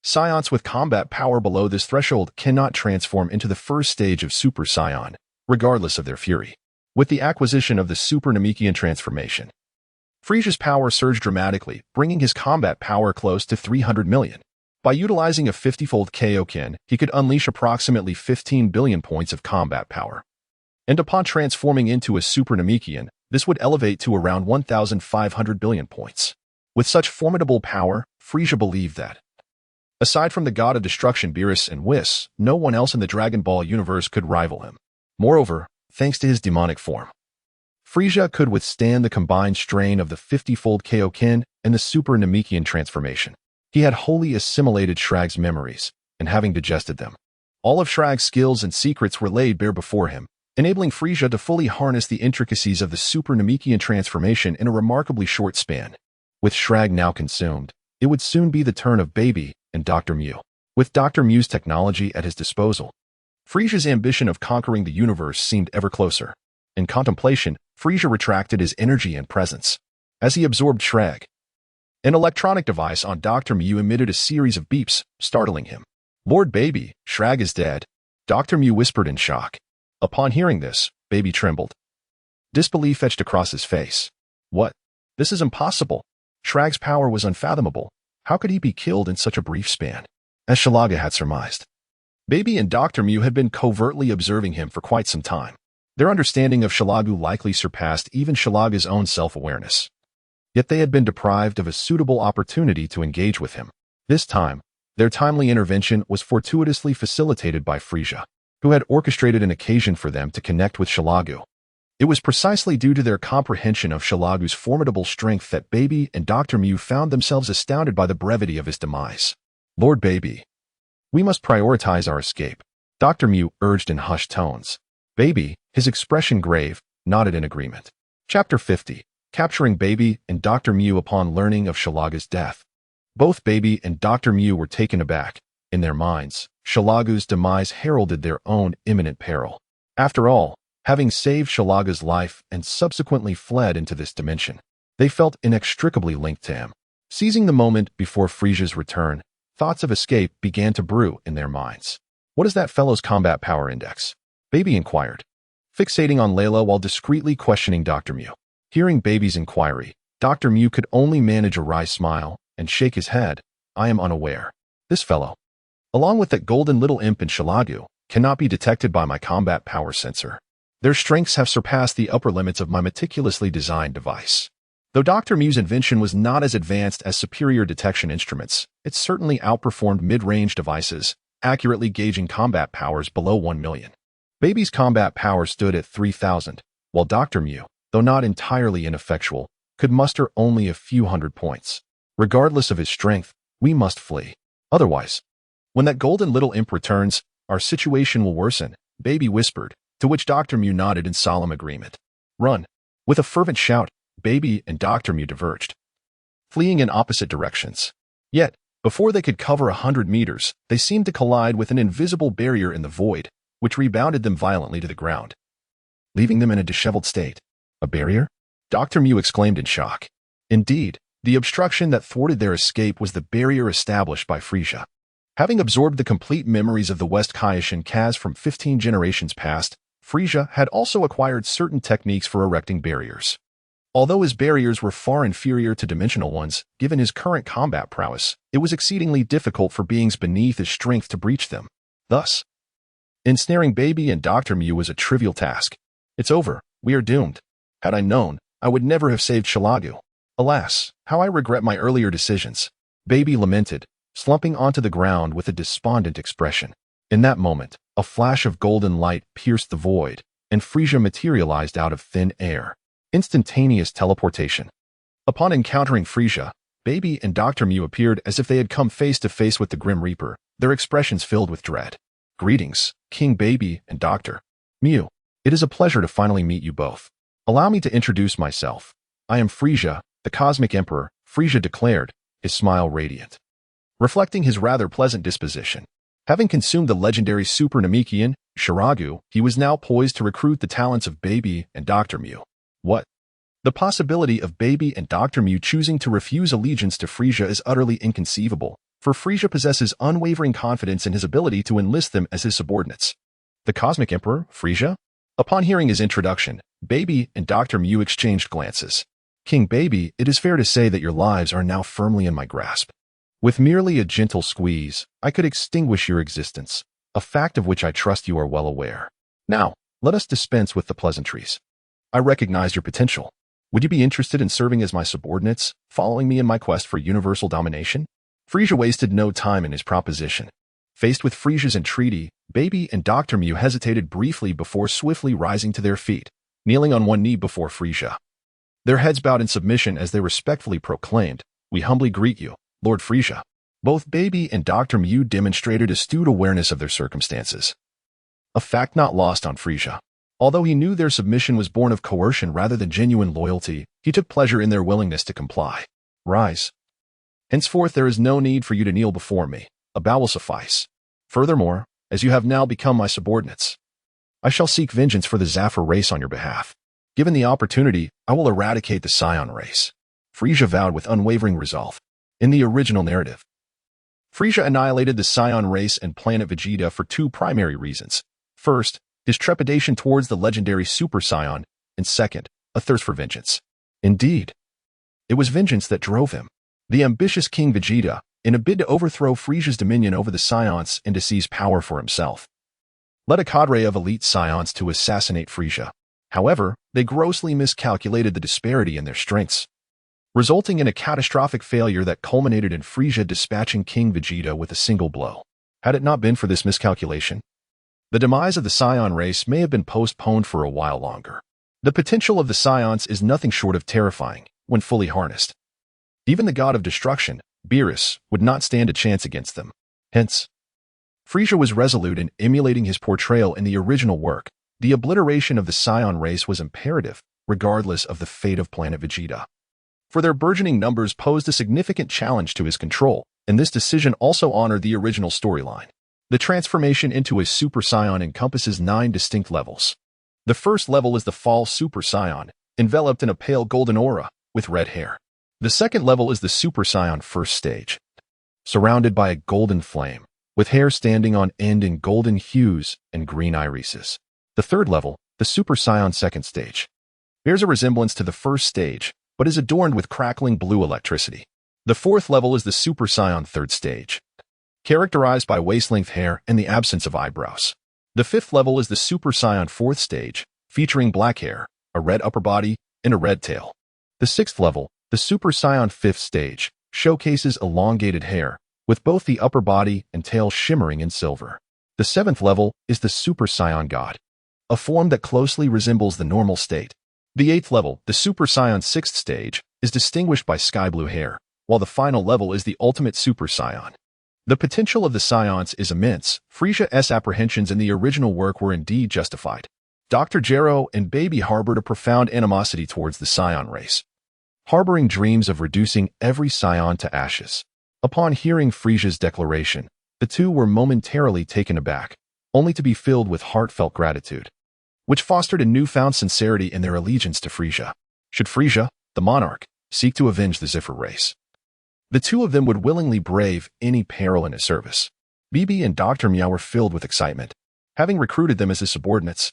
S1: Saiyans with combat power below this threshold cannot transform into the first stage of Super Saiyan, regardless of their fury. With the acquisition of the Super Namekian transformation, Frieza's power surged dramatically, bringing his combat power close to 300 million. By utilizing a 50-fold Kaioken, he could unleash approximately 15 billion points of combat power. And upon transforming into a Super Namekian, this would elevate to around 1,500 billion points. With such formidable power, Frieza believed that, aside from the god of destruction Beerus and Whis, no one else in the Dragon Ball universe could rival him. Moreover, thanks to his demonic form, Frieza could withstand the combined strain of the 50-fold Kaioken and the Super Namekian transformation. He had wholly assimilated Shrag's memories, and having digested them, all of Shrag's skills and secrets were laid bare before him, enabling Frieza to fully harness the intricacies of the Super Namekian transformation in a remarkably short span. With Shrag now consumed, it would soon be the turn of Baby and Dr. Mew. With Dr. Mew's technology at his disposal, Frieza's ambition of conquering the universe seemed ever closer. In contemplation, Frieza retracted his energy and presence. As he absorbed Shrag, an electronic device on Dr. Mew emitted a series of beeps, startling him. "Lord Baby, Shrag is dead," Dr. Mew whispered in shock. Upon hearing this, Baby trembled. Disbelief etched across his face. What? This is impossible. Shrag's power was unfathomable. How could he be killed in such a brief span? As Shalaga had surmised, Baby and Dr. Mew had been covertly observing him for quite some time. Their understanding of Shalagu likely surpassed even Shalaga's own self-awareness. Yet they had been deprived of a suitable opportunity to engage with him. This time, their timely intervention was fortuitously facilitated by Frieza, who had orchestrated an occasion for them to connect with Shalagu. It was precisely due to their comprehension of Shalagu's formidable strength that Baby and Dr. Mew found themselves astounded by the brevity of his demise. "Lord Baby, we must prioritize our escape," Dr. Mew urged in hushed tones. Baby, his expression grave, nodded in agreement. Chapter 50. Capturing Baby and Dr. Mew upon learning of Shalaga's death. Both Baby and Dr. Mew were taken aback. In their minds, Shalaga's demise heralded their own imminent peril. After all, having saved Shalaga's life and subsequently fled into this dimension, they felt inextricably linked to him. Seizing the moment before Frieza's return, thoughts of escape began to brew in their minds. "What is that fellow's combat power index?" Baby inquired, fixating on Layla while discreetly questioning Dr. Mew. Hearing Baby's inquiry, Dr. Mew could only manage a wry smile and shake his head. "I am unaware. This fellow, along with that golden little imp in Shalagu, cannot be detected by my combat power sensor. Their strengths have surpassed the upper limits of my meticulously designed device." Though Dr. Mew's invention was not as advanced as superior detection instruments, it certainly outperformed mid-range devices, accurately gauging combat powers below 1 million. Baby's combat power stood at 3,000, while Dr. Mew, though not entirely ineffectual, could muster only a few hundred points. "Regardless of his strength, we must flee. Otherwise, when that golden little imp returns, our situation will worsen," Baby whispered, to which Dr. Mew nodded in solemn agreement. "Run!" With a fervent shout, Baby and Dr. Mew diverged, fleeing in opposite directions. Yet, before they could cover 100 meters, they seemed to collide with an invisible barrier in the void, which rebounded them violently to the ground, leaving them in a disheveled state. "A barrier?" Dr. Mew exclaimed in shock. Indeed, the obstruction that thwarted their escape was the barrier established by Frieza. Having absorbed the complete memories of the West Kaishin Kaz from 15 generations past, Frieza had also acquired certain techniques for erecting barriers. Although his barriers were far inferior to dimensional ones, given his current combat prowess, it was exceedingly difficult for beings beneath his strength to breach them. Thus, ensnaring Baby and Dr. Mew was a trivial task. "It's over. We are doomed. Had I known, I would never have saved Shalagu. Alas, how I regret my earlier decisions," Baby lamented, slumping onto the ground with a despondent expression. In that moment, a flash of golden light pierced the void, and Frieza materialized out of thin air. Instantaneous teleportation. Upon encountering Frieza, Baby and Dr. Mew appeared as if they had come face to face with the Grim Reaper, their expressions filled with dread. "Greetings, King Baby and Dr. Mew. It is a pleasure to finally meet you both. Allow me to introduce myself. I am Frieza, the Cosmic Emperor," Frieza declared, his smile radiant, reflecting his rather pleasant disposition. Having consumed the legendary Super Namekian, Shiragu, he was now poised to recruit the talents of Baby and Dr. Mew. What? The possibility of Baby and Dr. Mew choosing to refuse allegiance to Frieza is utterly inconceivable, for Frieza possesses unwavering confidence in his ability to enlist them as his subordinates. The Cosmic Emperor, Frieza? Upon hearing his introduction, Baby and Dr. Mew exchanged glances. King Baby, it is fair to say that your lives are now firmly in my grasp. With merely a gentle squeeze, I could extinguish your existence, a fact of which I trust you are well aware. Now, let us dispense with the pleasantries. I recognize your potential. Would you be interested in serving as my subordinates, following me in my quest for universal domination? Frieza wasted no time in his proposition. Faced with Frieza's entreaty, Baby and Dr. Mew hesitated briefly before swiftly rising to their feet, kneeling on one knee before Frieza. Their heads bowed in submission as they respectfully proclaimed, "We humbly greet you, Lord Frieza." Both Baby and Dr. Mew demonstrated astute awareness of their circumstances, a fact not lost on Frieza. Although he knew their submission was born of coercion rather than genuine loyalty, he took pleasure in their willingness to comply. Rise. Henceforth there is no need for you to kneel before me. A bow will suffice. Furthermore, as you have now become my subordinates, I shall seek vengeance for the Zafir race on your behalf. Given the opportunity, I will eradicate the Scion race. Frieza vowed with unwavering resolve. In the original narrative, Frieza annihilated the Scion race and planet Vegeta for two primary reasons. First, his trepidation towards the legendary Super Saiyan, and second, a thirst for vengeance. Indeed, it was vengeance that drove him. The ambitious King Vegeta, in a bid to overthrow Frieza's dominion over the Scions and to seize power for himself, led a cadre of elite Scions to assassinate Frieza. However, they grossly miscalculated the disparity in their strengths, resulting in a catastrophic failure that culminated in Frieza dispatching King Vegeta with a single blow. Had it not been for this miscalculation, the demise of the Scion race may have been postponed for a while longer. The potential of the Scions is nothing short of terrifying when fully harnessed. Even the god of destruction, Beerus, would not stand a chance against them. Hence, Frieza was resolute in emulating his portrayal in the original work. The obliteration of the Scion race was imperative, regardless of the fate of planet Vegeta. For their burgeoning numbers posed a significant challenge to his control, and this decision also honored the original storyline. The transformation into a Super Saiyan encompasses 9 distinct levels. The first level is the Fall Super Saiyan, enveloped in a pale golden aura, with red hair. The second level is the Super Saiyan first stage, surrounded by a golden flame, with hair standing on end in golden hues and green irises. The third level, the Super Saiyan second stage, bears a resemblance to the first stage, but is adorned with crackling blue electricity. The fourth level is the Super Saiyan third stage, characterized by waist-length hair and the absence of eyebrows. The fifth level is the Super Saiyan fourth stage, featuring black hair, a red upper body, and a red tail. The sixth level, the Super Saiyan fifth stage, showcases elongated hair, with both the upper body and tail shimmering in silver. The seventh level is the Super Saiyan God, a form that closely resembles the normal state. The eighth level, the Super Saiyan sixth stage, is distinguished by sky blue hair, while the final level is the ultimate Super Saiyan. The potential of the Scions is immense. Frieza's apprehensions in the original work were indeed justified. Dr. Gero and Baby harbored a profound animosity towards the Scion race, harboring dreams of reducing every Scion to ashes. Upon hearing Frieza's declaration, the two were momentarily taken aback, only to be filled with heartfelt gratitude, which fostered a newfound sincerity in their allegiance to Frieza. Should Frieza, the monarch, seek to avenge the Zephyr race, the two of them would willingly brave any peril in his service. Baby and Dr. Meow were filled with excitement. Having recruited them as his subordinates,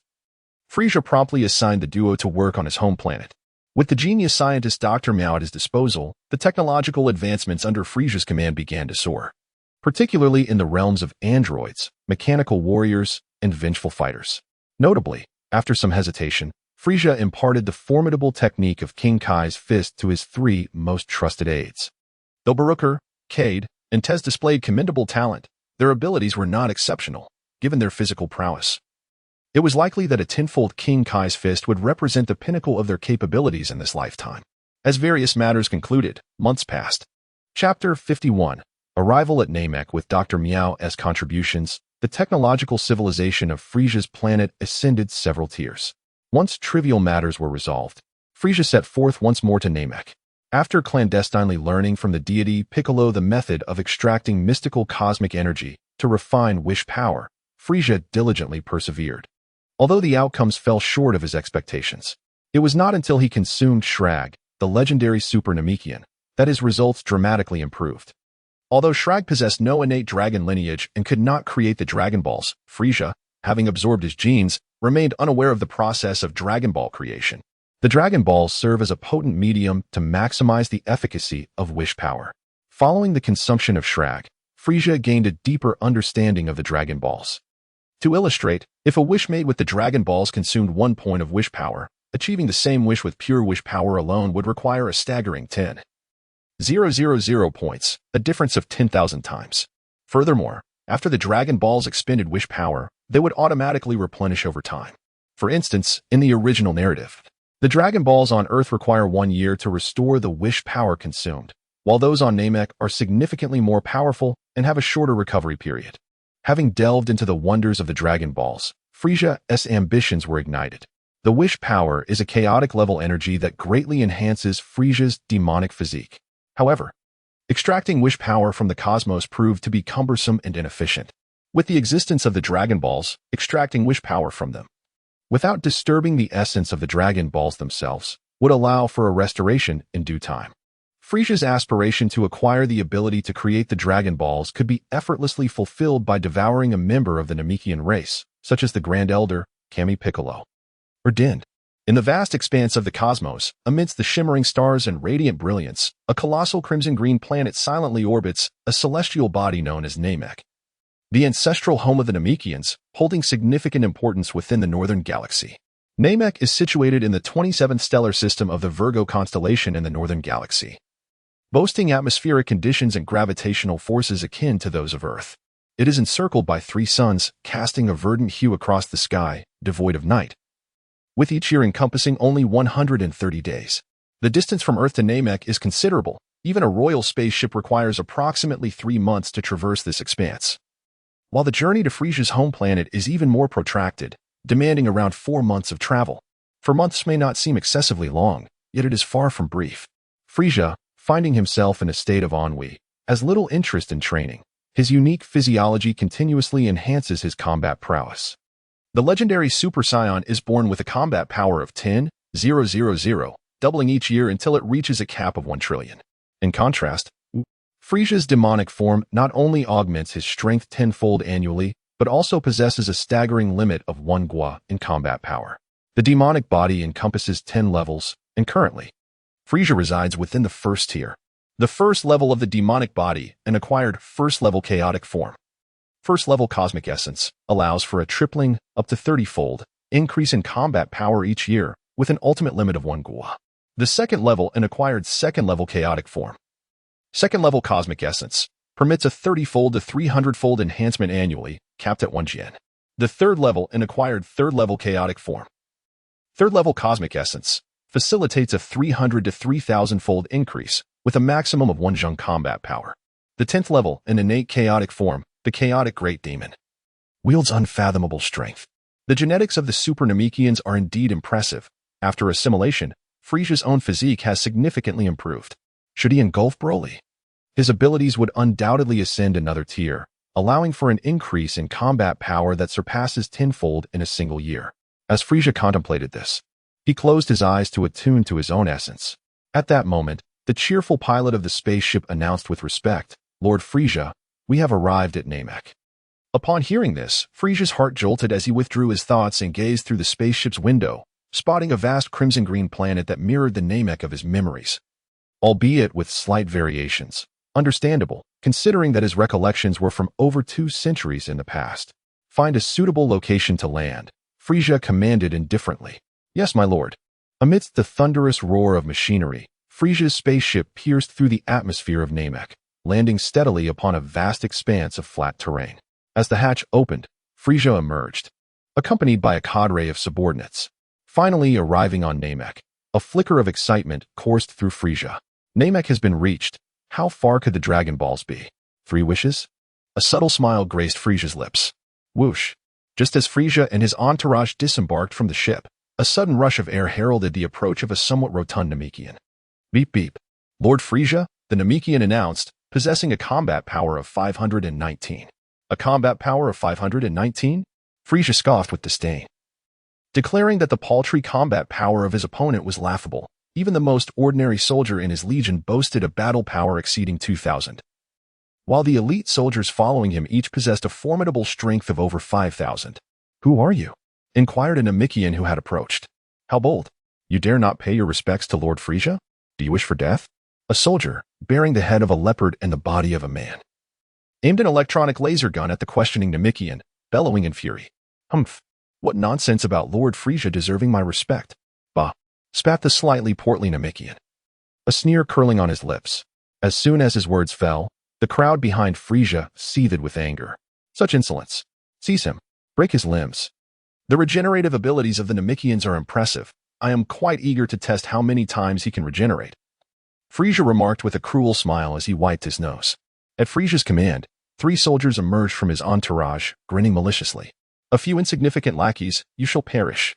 S1: Frieza promptly assigned the duo to work on his home planet. With the genius scientist Dr. Meow at his disposal, the technological advancements under Frieza's command began to soar, particularly in the realms of androids, mechanical warriors, and vengeful fighters. Notably, after some hesitation, Frieza imparted the formidable technique of King Kai's fist to his 3 most trusted aides. Though Barucher, Cade, and Tez displayed commendable talent, their abilities were not exceptional, given their physical prowess. It was likely that a tenfold King Kai's fist would represent the pinnacle of their capabilities in this lifetime. As various matters concluded, months passed. Chapter 51. Arrival at Namek. With Dr. Meow's contributions, the technological civilization of Frieza's planet ascended several tiers. Once trivial matters were resolved, Frieza set forth once more to Namek. After clandestinely learning from the deity Piccolo the method of extracting mystical cosmic energy to refine wish power, Frieza diligently persevered. Although the outcomes fell short of his expectations, it was not until he consumed Shrag, the legendary Super Namekian, that his results dramatically improved. Although Shrag possessed no innate dragon lineage and could not create the Dragon Balls, Frieza, having absorbed his genes, remained unaware of the process of Dragon Ball creation. The Dragon Balls serve as a potent medium to maximize the efficacy of wish power. Following the consumption of Shrag, Frieza gained a deeper understanding of the Dragon Balls. To illustrate, if a wish made with the Dragon Balls consumed 1 point of wish power, achieving the same wish with pure wish power alone would require a staggering 10,000 points, a difference of 10,000 times. Furthermore, after the Dragon Balls expended wish power, they would automatically replenish over time. For instance, in the original narrative, the Dragon Balls on Earth require 1 year to restore the wish power consumed, while those on Namek are significantly more powerful and have a shorter recovery period. Having delved into the wonders of the Dragon Balls, Frieza's ambitions were ignited. The wish power is a chaotic level energy that greatly enhances Frieza's demonic physique. However, extracting wish power from the cosmos proved to be cumbersome and inefficient. With the existence of the Dragon Balls, extracting wish power from them, without disturbing the essence of the Dragon Balls themselves, would allow for a restoration in due time. Frieza's aspiration to acquire the ability to create the Dragon Balls could be effortlessly fulfilled by devouring a member of the Namekian race, such as the Grand Elder, Kami Piccolo, or Din. In the vast expanse of the cosmos, amidst the shimmering stars and radiant brilliance, a colossal crimson-green planet silently orbits, a celestial body known as Namek, the ancestral home of the Namekians, holding significant importance within the northern galaxy. Namek is situated in the 27th stellar system of the Virgo constellation in the northern galaxy, boasting atmospheric conditions and gravitational forces akin to those of Earth. It is encircled by 3 suns, casting a verdant hue across the sky, devoid of night, with each year encompassing only 130 days. The distance from Earth to Namek is considerable. Even a royal spaceship requires approximately 3 months to traverse this expanse, while the journey to Frieza's home planet is even more protracted, demanding around 4 months of travel. 4 months may not seem excessively long, yet it is far from brief. Frieza, finding himself in a state of ennui, has little interest in training. His unique physiology continuously enhances his combat prowess. The legendary Super Saiyan is born with a combat power of 10,000, doubling each year until it reaches a cap of 1 trillion. In contrast, Frieza's demonic form not only augments his strength 10-fold annually, but also possesses a staggering limit of 1 gua in combat power. The demonic body encompasses 10 levels, and currently, Frieza resides within the first tier. The first level of the demonic body, an acquired first-level chaotic form. First-level cosmic essence allows for a tripling, up to 30-fold, increase in combat power each year, with an ultimate limit of 1 gua. The second level, an acquired second-level chaotic form. Second-level cosmic essence permits a 30-fold to 300-fold enhancement annually, capped at 1 gen. The third level, an acquired third-level chaotic form. Third-level cosmic essence facilitates a 300 to 3,000-fold increase, with a maximum of 1 zheng combat power. The 10th level, an innate chaotic form, the chaotic great demon, wields unfathomable strength. The genetics of the Super Namekians are indeed impressive. After assimilation, Frieza's own physique has significantly improved. Should he engulf Broly, his abilities would undoubtedly ascend another tier, allowing for an increase in combat power that surpasses 10-fold in a single year. As Frieza contemplated this, he closed his eyes to attune to his own essence. At that moment, the cheerful pilot of the spaceship announced with respect, "Lord Frieza, we have arrived at Namek." Upon hearing this, Frieza's heart jolted as he withdrew his thoughts and gazed through the spaceship's window, spotting a vast crimson-green planet that mirrored the Namek of his memories, albeit with slight variations. Understandable, considering that his recollections were from over 2 centuries in the past. Find a suitable location to land, Frieza commanded indifferently. "Yes, my lord." Amidst the thunderous roar of machinery, Frieza's spaceship pierced through the atmosphere of Namek, landing steadily upon a vast expanse of flat terrain. As the hatch opened, Frieza emerged, accompanied by a cadre of subordinates. Finally arriving on Namek, a flicker of excitement coursed through Frieza. Namek has been reached. How far could the Dragon Balls be? 3 wishes? A subtle smile graced Frieza's lips. Whoosh! Just as Frieza and his entourage disembarked from the ship, a sudden rush of air heralded the approach of a somewhat rotund Namekian. Beep beep. Lord Frieza, the Namekian announced, possessing a combat power of 519. A combat power of 519? Frieza scoffed with disdain, declaring that the paltry combat power of his opponent was laughable. Even the most ordinary soldier in his legion boasted a battle power exceeding 2,000. While the elite soldiers following him each possessed a formidable strength of over 5,000. "Who are you?" inquired a Namekian who had approached. "How bold! You dare not pay your respects to Lord Frieza? Do you wish for death?" A soldier, bearing the head of a leopard and the body of a man, aimed an electronic laser gun at the questioning Namekian, bellowing in fury. "Humph! What nonsense about Lord Frieza deserving my respect?" "Bah!" spat the slightly portly Namekian, a sneer curling on his lips. As soon as his words fell, the crowd behind Frieza seethed with anger. "Such insolence! Seize him! Break his limbs!" The regenerative abilities of the Namekians are impressive. I am quite eager to test how many times he can regenerate, Frieza remarked with a cruel smile as he wiped his nose. At Frieza's command, 3 soldiers emerged from his entourage, grinning maliciously. "A few insignificant lackeys, you shall perish,"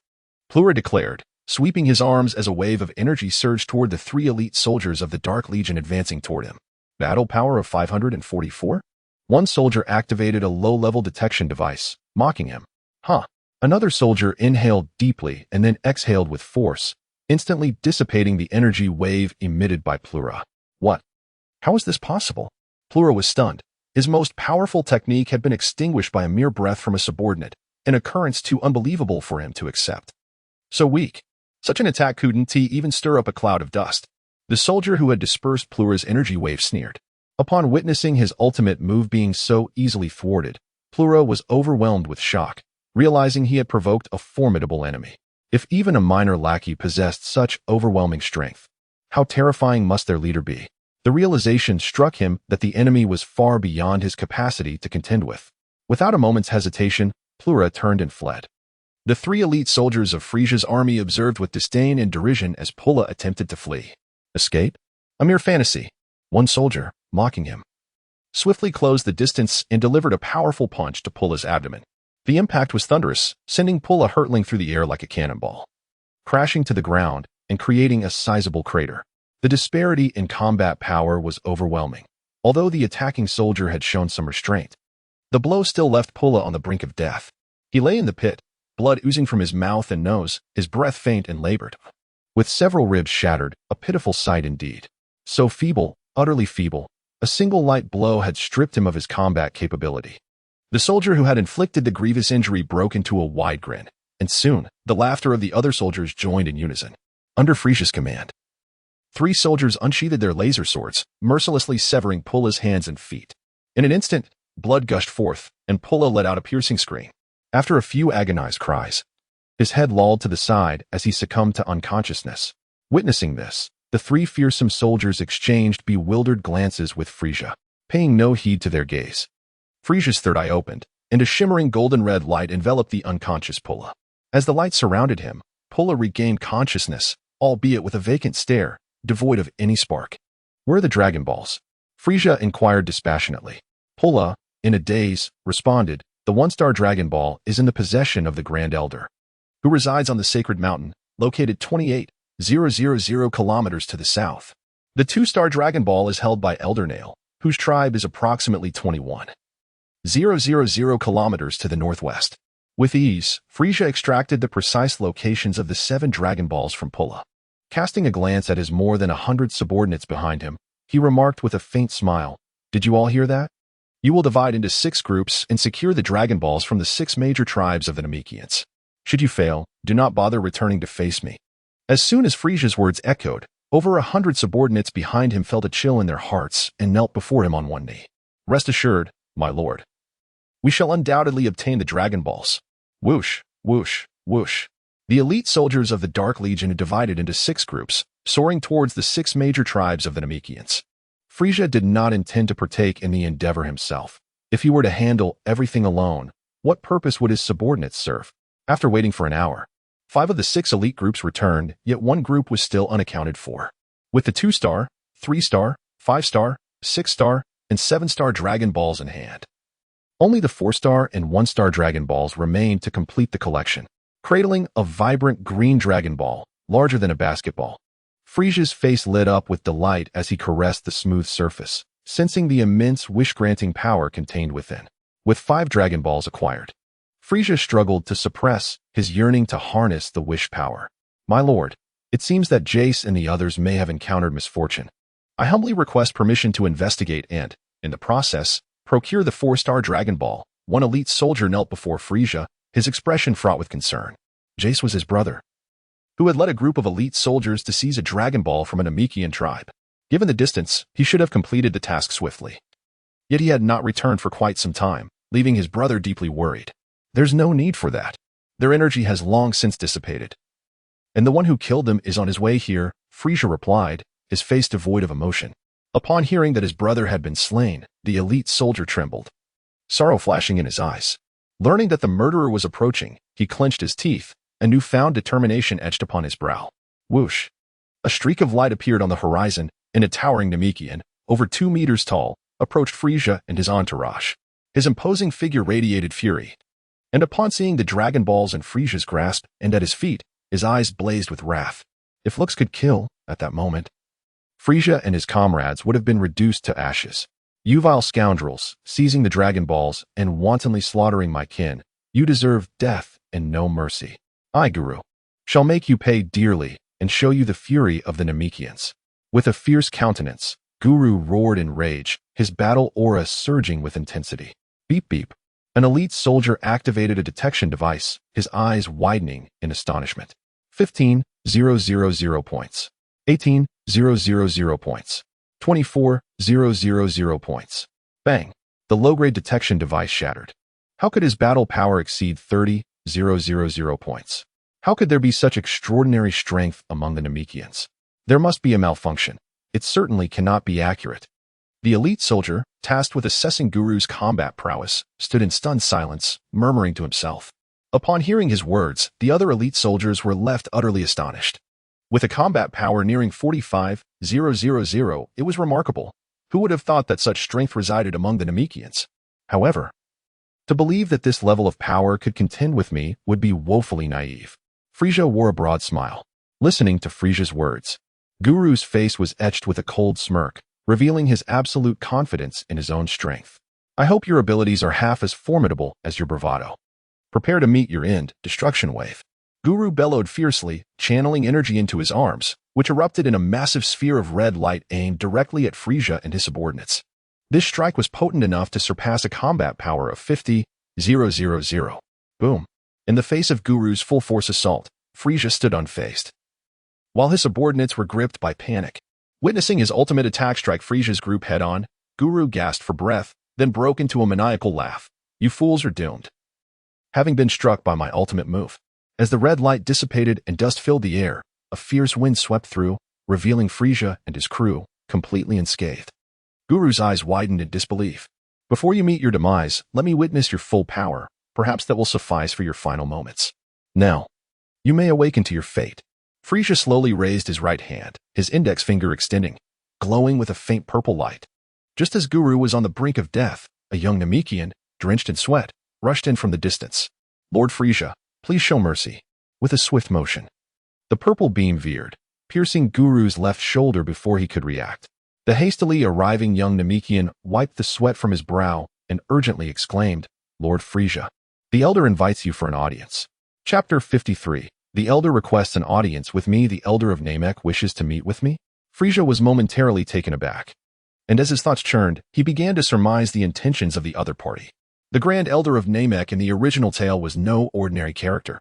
S1: Plura declared, sweeping his arms as a wave of energy surged toward the 3 elite soldiers of the Dark Legion advancing toward him. Battle power of 544? One soldier activated a low-level detection device, mocking him. "Huh." Another soldier inhaled deeply and then exhaled with force, instantly dissipating the energy wave emitted by Plura. "What? How is this possible?" Plura was stunned. His most powerful technique had been extinguished by a mere breath from a subordinate, an occurrence too unbelievable for him to accept. So weak. Such an attack couldn't even stir up a cloud of dust. The soldier who had dispersed Plura's energy wave sneered. Upon witnessing his ultimate move being so easily thwarted, Plura was overwhelmed with shock, realizing he had provoked a formidable enemy. If even a minor lackey possessed such overwhelming strength, how terrifying must their leader be? The realization struck him that the enemy was far beyond his capacity to contend with. Without a moment's hesitation, Plura turned and fled. The 3 elite soldiers of Frieza's army observed with disdain and derision as Plura attempted to flee. Escape? A mere fantasy. One soldier, mocking him, swiftly closed the distance and delivered a powerful punch to Plura's abdomen. The impact was thunderous, sending Plura hurtling through the air like a cannonball, crashing to the ground and creating a sizable crater. The disparity in combat power was overwhelming. Although the attacking soldier had shown some restraint, the blow still left Plura on the brink of death. He lay in the pit, blood oozing from his mouth and nose, his breath faint and labored. With several ribs shattered, a pitiful sight indeed. So feeble, utterly feeble, a single light blow had stripped him of his combat capability. The soldier who had inflicted the grievous injury broke into a wide grin, and soon, the laughter of the other soldiers joined in unison. Under Frieza's command, 3 soldiers unsheathed their laser swords, mercilessly severing Plura's hands and feet. In an instant, blood gushed forth, and Plura let out a piercing scream. After a few agonized cries, his head lolled to the side as he succumbed to unconsciousness. Witnessing this, the 3 fearsome soldiers exchanged bewildered glances with Frieza, paying no heed to their gaze. Frieza's third eye opened, and a shimmering golden-red light enveloped the unconscious Plura. As the light surrounded him, Plura regained consciousness, albeit with a vacant stare, devoid of any spark. "Where are the Dragon Balls?" Frieza inquired dispassionately. Plura, in a daze, responded, "The 1-star Dragon Ball is in the possession of the Grand Elder, who resides on the Sacred Mountain, located 28,000 kilometers to the south. The 2-star Dragon Ball is held by Elder Nail, whose tribe is approximately 21,000 kilometers to the northwest." With ease, Frieza extracted the precise locations of the 7 Dragon Balls from Plura. Casting a glance at his more than 100 subordinates behind him, he remarked with a faint smile, "Did you all hear that? You will divide into 6 groups and secure the Dragon Balls from the 6 major tribes of the Namekians. Should you fail, do not bother returning to face me." As soon as Frieza's words echoed, over 100 subordinates behind him felt a chill in their hearts and knelt before him on one knee. "Rest assured, my lord, we shall undoubtedly obtain the Dragon Balls." Whoosh, whoosh, whoosh. The elite soldiers of the Dark Legion divided into 6 groups, soaring towards the 6 major tribes of the Namekians. Frieza did not intend to partake in the endeavor himself. If he were to handle everything alone, what purpose would his subordinates serve? After waiting for an hour, 5 of the 6 elite groups returned, yet one group was still unaccounted for. With the 2-star, 3-star, 5-star, 6-star, and 7-star Dragon Balls in hand, only the 4-star and 1-star Dragon Balls remained to complete the collection. Cradling a vibrant green Dragon Ball, larger than a basketball, Frieza's face lit up with delight as he caressed the smooth surface, sensing the immense wish-granting power contained within. with 5 Dragon Balls acquired. Frieza struggled to suppress his yearning to harness the wish power. My lord, it seems that Jace and the others may have encountered misfortune. I humbly request permission to investigate and, in the process, procure the 4-star Dragon Ball. One elite soldier knelt before Frieza, his expression fraught with concern. Jace was his brother, who had led a group of elite soldiers to seize a Dragon Ball from an Namekian tribe. Given the distance, he should have completed the task swiftly. Yet he had not returned for quite some time, leaving his brother deeply worried. There's no need for that. Their energy has long since dissipated. And the one who killed them is on his way here, Frieza replied, his face devoid of emotion. Upon hearing that his brother had been slain, the elite soldier trembled, sorrow flashing in his eyes. Learning that the murderer was approaching, he clenched his teeth, and newfound determination etched upon his brow. Whoosh! A streak of light appeared on the horizon, and a towering Namekian, over 2 meters tall, approached Frieza and his entourage. His imposing figure radiated fury. And upon seeing the Dragon Balls in Frieza's grasp and at his feet, his eyes blazed with wrath. If looks could kill, at that moment, Frieza and his comrades would have been reduced to ashes. You vile scoundrels, seizing the Dragon Balls and wantonly slaughtering my kin, you deserve death and no mercy. I, Guru, shall make you pay dearly and show you the fury of the Namekians. With a fierce countenance, Guru roared in rage, his battle aura surging with intensity. Beep beep. An elite soldier activated a detection device, his eyes widening in astonishment. 15,000 points. 18,000 points. 24,000 points. Bang! The low-grade detection device shattered. How could his battle power exceed 30,000 points? How could there be such extraordinary strength among the Namekians? There must be a malfunction. It certainly cannot be accurate. The elite soldier, tasked with assessing Guru's combat prowess, stood in stunned silence, murmuring to himself. Upon hearing his words, the other elite soldiers were left utterly astonished. With a combat power nearing 45,000, it was remarkable. Who would have thought that such strength resided among the Namekians? However, to believe that this level of power could contend with me would be woefully naive. Frieza wore a broad smile. Listening to Frieza's words, Guru's face was etched with a cold smirk, revealing his absolute confidence in his own strength. I hope your abilities are half as formidable as your bravado. Prepare to meet your end, destruction wave. Guru bellowed fiercely, channeling energy into his arms, which erupted in a massive sphere of red light aimed directly at Frieza and his subordinates. This strike was potent enough to surpass a combat power of 50,000. Boom. In the face of Guru's full-force assault, Frieza stood unfazed, while his subordinates were gripped by panic. Witnessing his ultimate attack strike Frieza's group head-on, Guru gasped for breath, then broke into a maniacal laugh. You fools are doomed, having been struck by my ultimate move. As the red light dissipated and dust filled the air, a fierce wind swept through, revealing Frieza and his crew, completely unscathed. Guru's eyes widened in disbelief. Before you meet your demise, let me witness your full power. Perhaps that will suffice for your final moments. Now, you may awaken to your fate. Frieza slowly raised his right hand, his index finger extending, glowing with a faint purple light. Just as Guru was on the brink of death, a young Namekian, drenched in sweat, rushed in from the distance. Lord Frieza, please show mercy. With a swift motion, the purple beam veered, piercing Guru's left shoulder before he could react. The hastily arriving young Namekian wiped the sweat from his brow and urgently exclaimed, Lord Frieza, the Elder invites you for an audience. Chapter 53. The Elder requests an audience with me. The Elder of Namek wishes to meet with me? Frieza was momentarily taken aback. And as his thoughts churned, he began to surmise the intentions of the other party. The Grand Elder of Namek in the original tale was no ordinary character.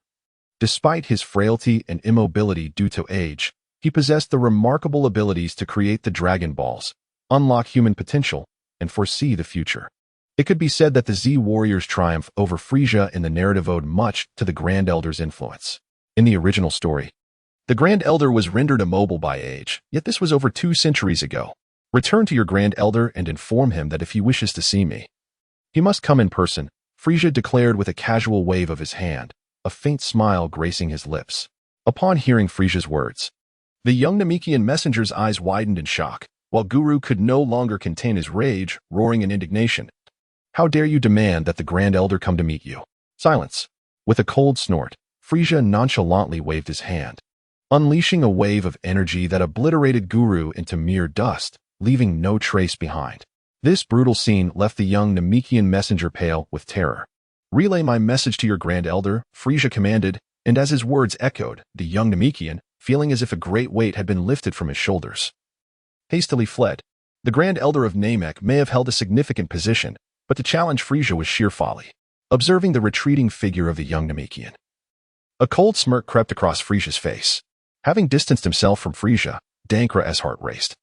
S1: Despite his frailty and immobility due to age, he possessed the remarkable abilities to create the Dragon Balls, unlock human potential, and foresee the future. It could be said that the Z Warrior's triumph over Frieza in the narrative owed much to the Grand Elder's influence. In the original story, the Grand Elder was rendered immobile by age, yet this was over 2 centuries ago. Return to your Grand Elder and inform him that if he wishes to see me, he must come in person, Frieza declared with a casual wave of his hand, a faint smile gracing his lips. Upon hearing Frieza's words, the young Namekian messenger's eyes widened in shock, while Guru could no longer contain his rage, roaring in indignation. How dare you demand that the Grand Elder come to meet you? Silence. With a cold snort, Frieza nonchalantly waved his hand, unleashing a wave of energy that obliterated Guru into mere dust, leaving no trace behind. This brutal scene left the young Namekian messenger pale with terror. "Relay my message to your Grand Elder," Frieza commanded, and as his words echoed, the young Namekian, feeling as if a great weight had been lifted from his shoulders, hastily fled. The Grand Elder of Namek may have held a significant position, but to challenge Frieza was sheer folly. Observing the retreating figure of the young Namekian, a cold smirk crept across Frieza's face. Having distanced himself from Frieza, Dankra's heart raced.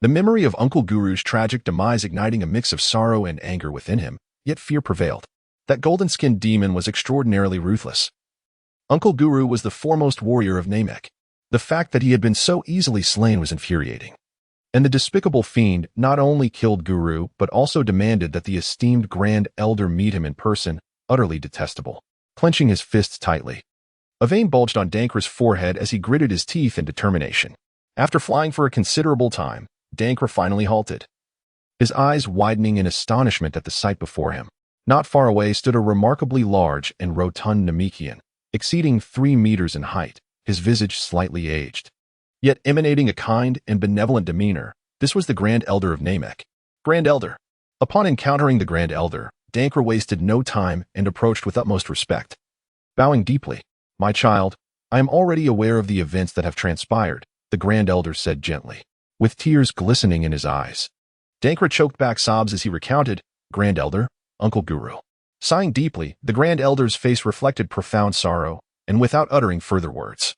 S1: The memory of Uncle Guru's tragic demise igniting a mix of sorrow and anger within him, yet fear prevailed. That golden-skinned demon was extraordinarily ruthless. Uncle Guru was the foremost warrior of Namek. The fact that he had been so easily slain was infuriating. And the despicable fiend not only killed Guru but also demanded that the esteemed Grand Elder meet him in person, utterly detestable. Clenching his fists tightly, a vein bulged on Dankra's forehead as he gritted his teeth in determination. After flying for a considerable time, Dankra finally halted, his eyes widening in astonishment at the sight before him. Not far away stood a remarkably large and rotund Namekian, exceeding 3 meters in height, his visage slightly aged, yet emanating a kind and benevolent demeanor. This was the Grand Elder of Namek. Grand Elder. Upon encountering the Grand Elder, Dankra wasted no time and approached with utmost respect. Bowing deeply, "My child, I am already aware of the events that have transpired," the Grand Elder said gently, with tears glistening in his eyes. Dankra choked back sobs as he recounted, "Grand Elder, Uncle Guru." Sighing deeply, the Grand Elder's face reflected profound sorrow, and without uttering further words,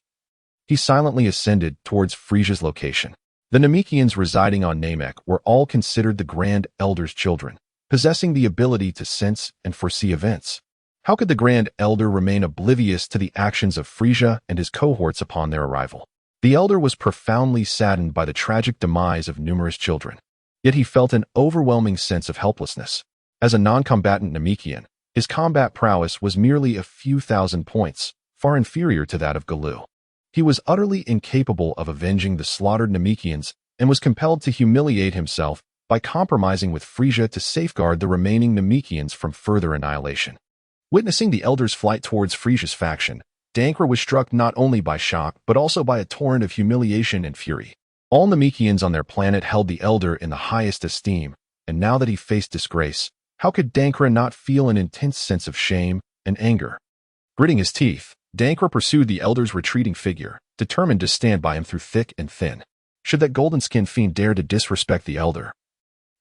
S1: he silently ascended towards Frieza's location. The Namekians residing on Namek were all considered the Grand Elder's children, possessing the ability to sense and foresee events. How could the Grand Elder remain oblivious to the actions of Frieza and his cohorts upon their arrival? The Elder was profoundly saddened by the tragic demise of numerous children, yet he felt an overwhelming sense of helplessness. As a non-combatant Namekian, his combat prowess was merely a few thousand points, far inferior to that of Galu. He was utterly incapable of avenging the slaughtered Namekians and was compelled to humiliate himself by compromising with Frieza to safeguard the remaining Namekians from further annihilation. Witnessing the Elder's flight towards Frieza's faction, Dankra was struck not only by shock but also by a torrent of humiliation and fury. All Namekians on their planet held the Elder in the highest esteem, and now that he faced disgrace, how could Dankra not feel an intense sense of shame and anger? Gritting his teeth, Dankra pursued the Elder's retreating figure, determined to stand by him through thick and thin. Should that golden-skinned fiend dare to disrespect the Elder,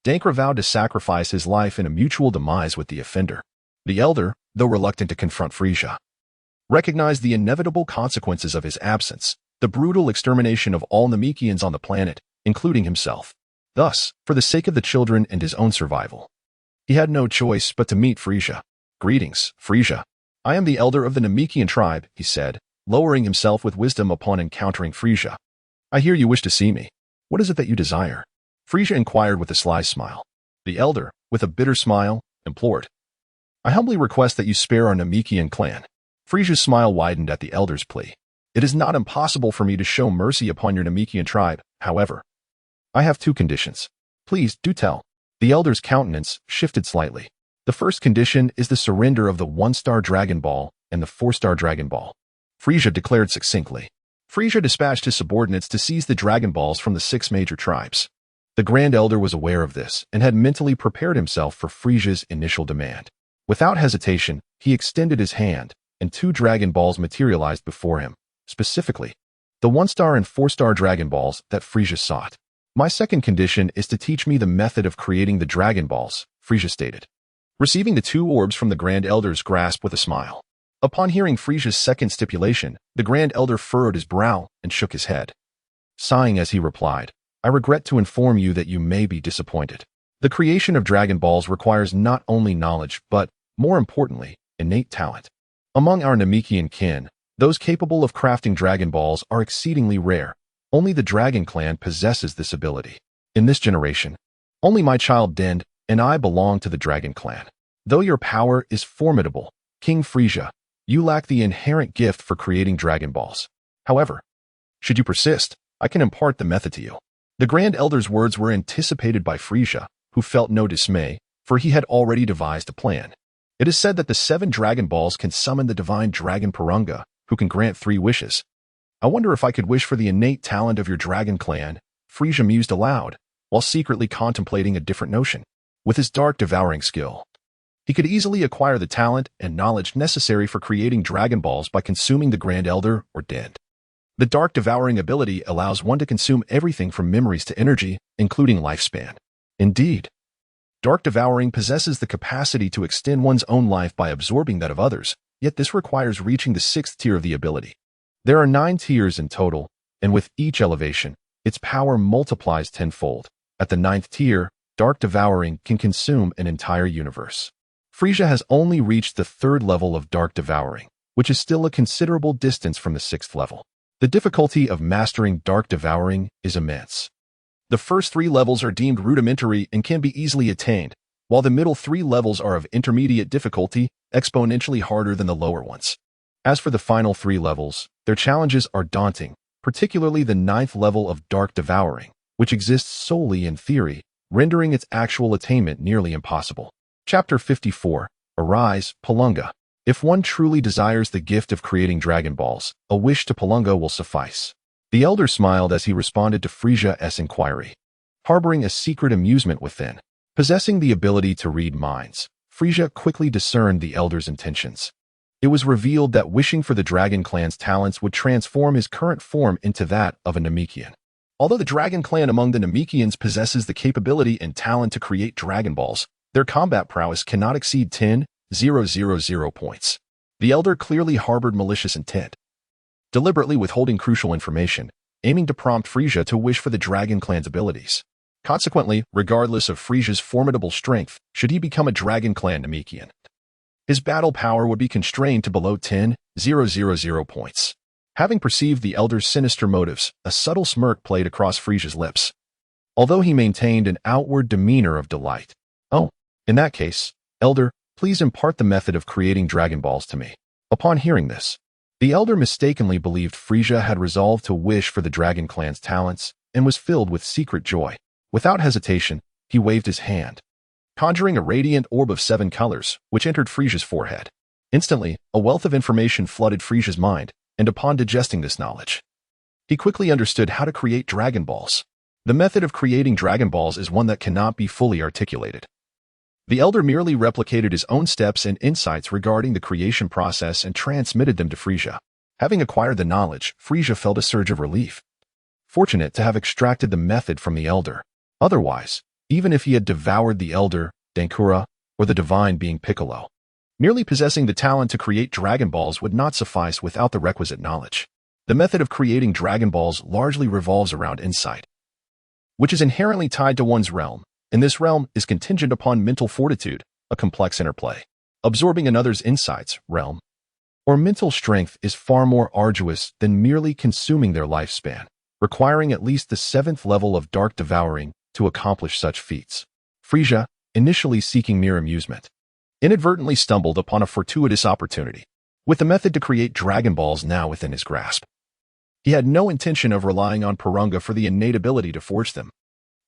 S1: Dankra vowed to sacrifice his life in a mutual demise with the offender. The Elder, though reluctant to confront Frieza, recognized the inevitable consequences of his absence, the brutal extermination of all Namekians on the planet, including himself. Thus, for the sake of the children and his own survival, he had no choice but to meet Frieza. "Greetings, Frieza. I am the Elder of the Namekian tribe," he said, lowering himself with wisdom upon encountering Frieza. "I hear you wish to see me. What is it that you desire?" Frieza inquired with a sly smile. The Elder, with a bitter smile, implored, "I humbly request that you spare our Namekian clan." Frieza's smile widened at the Elder's plea. "It is not impossible for me to show mercy upon your Namekian tribe, however. I have 2 conditions. Please, do tell." The Elder's countenance shifted slightly. "The first condition is the surrender of the 1-star Dragon Ball and the 4-star Dragon Ball," Frieza declared succinctly. Frieza dispatched his subordinates to seize the Dragon Balls from the 6 major tribes. The Grand Elder was aware of this and had mentally prepared himself for Frieza's initial demand. Without hesitation, he extended his hand, and 2 Dragon Balls materialized before him, specifically the 1-star and 4-star Dragon Balls that Frieza sought. "My second condition is to teach me the method of creating the Dragon Balls," Frieza stated, receiving the 2 orbs from the Grand Elder's grasp with a smile. Upon hearing Frieza's second stipulation, the Grand Elder furrowed his brow and shook his head, sighing as he replied, "I regret to inform you that you may be disappointed. The creation of Dragon Balls requires not only knowledge but, more importantly, innate talent. Among our Namekian kin, those capable of crafting Dragon Balls are exceedingly rare. Only the Dragon Clan possesses this ability. In this generation, only my child Dend and I belong to the Dragon Clan. Though your power is formidable, King Frieza, you lack the inherent gift for creating Dragon Balls. However, should you persist, I can impart the method to you." The Grand Elder's words were anticipated by Frieza, who felt no dismay, for he had already devised a plan. It is said that the 7 Dragon Balls can summon the divine Dragon Purunga, who can grant 3 wishes. "I wonder if I could wish for the innate talent of your Dragon Clan," Frieza mused aloud, while secretly contemplating a different notion. with his dark devouring skill. He could easily acquire the talent and knowledge necessary for creating Dragon Balls by consuming the Grand Elder or dead. The dark devouring ability allows one to consume everything from memories to energy, including lifespan. Indeed, dark devouring possesses the capacity to extend one's own life by absorbing that of others, yet this requires reaching the 6th tier of the ability. There are 9 tiers in total, and with each elevation, its power multiplies tenfold. At the 9th tier, dark devouring can consume an entire universe. Frieza has only reached the 3rd level of dark devouring, which is still a considerable distance from the 6th level. The difficulty of mastering dark devouring is immense. The first 3 levels are deemed rudimentary and can be easily attained, while the middle 3 levels are of intermediate difficulty, exponentially harder than the lower ones. As for the final 3 levels, their challenges are daunting, particularly the 9th level of dark devouring, which exists solely in theory, rendering its actual attainment nearly impossible. Chapter 54. Arise, Palunga. If one truly desires the gift of creating Dragon Balls, a wish to Palunga will suffice. The elder smiled as he responded to Frieza's inquiry, harboring a secret amusement within. Possessing the ability to read minds, Frieza quickly discerned the elder's intentions. It was revealed that wishing for the Dragon Clan's talents would transform his current form into that of a Namekian. Although the Dragon Clan among the Namekians possesses the capability and talent to create Dragon Balls, their combat prowess cannot exceed 10,000 points. The elder clearly harbored malicious intent, deliberately withholding crucial information, aiming to prompt Frieza to wish for the Dragon Clan's abilities. Consequently, regardless of Frieza's formidable strength, should he become a Dragon Clan Namekian, his battle power would be constrained to below 10,000 points. Having perceived the elder's sinister motives, a subtle smirk played across Frieza's lips, although he maintained an outward demeanor of delight. Oh, in that case, elder, please impart the method of creating Dragon Balls to me. Upon hearing this, the elder mistakenly believed Frieza had resolved to wish for the Dragon Clan's talents and was filled with secret joy. Without hesitation, he waved his hand, conjuring a radiant orb of 7 colors, which entered Frieza's forehead. Instantly, a wealth of information flooded Frieza's mind, and upon digesting this knowledge, he quickly understood how to create Dragon Balls. The method of creating Dragon Balls is one that cannot be fully articulated. The elder merely replicated his own steps and insights regarding the creation process and transmitted them to Frieza. Having acquired the knowledge, Frieza felt a surge of relief, fortunate to have extracted the method from the elder. Otherwise, even if he had devoured the elder, Dankura, or the divine being Piccolo, merely possessing the talent to create Dragon Balls would not suffice without the requisite knowledge. The method of creating Dragon Balls largely revolves around insight, which is inherently tied to one's realm, and this realm is contingent upon mental fortitude, a complex interplay. Absorbing another's insights, realm, or mental strength is far more arduous than merely consuming their lifespan, requiring at least the 7th level of dark devouring to accomplish such feats. Frieza, initially seeking mere amusement, inadvertently stumbled upon a fortuitous opportunity. With the method to create Dragon Balls now within his grasp, he had no intention of relying on Porunga for the innate ability to forge them.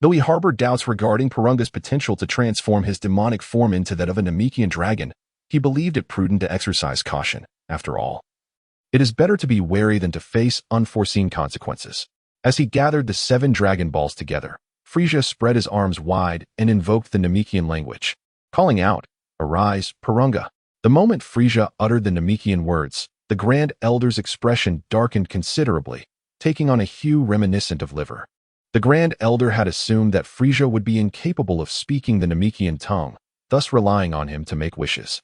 S1: Though he harbored doubts regarding Porunga's potential to transform his demonic form into that of a Namekian dragon, he believed it prudent to exercise caution. After all, it is better to be wary than to face unforeseen consequences. As he gathered the 7 Dragon Balls together, Frieza spread his arms wide and invoked the Namekian language, calling out, "Arise, Porunga." The moment Frieza uttered the Namekian words, the Grand Elder's expression darkened considerably, taking on a hue reminiscent of liver. The Grand Elder had assumed that Frieza would be incapable of speaking the Namekian tongue, thus relying on him to make wishes.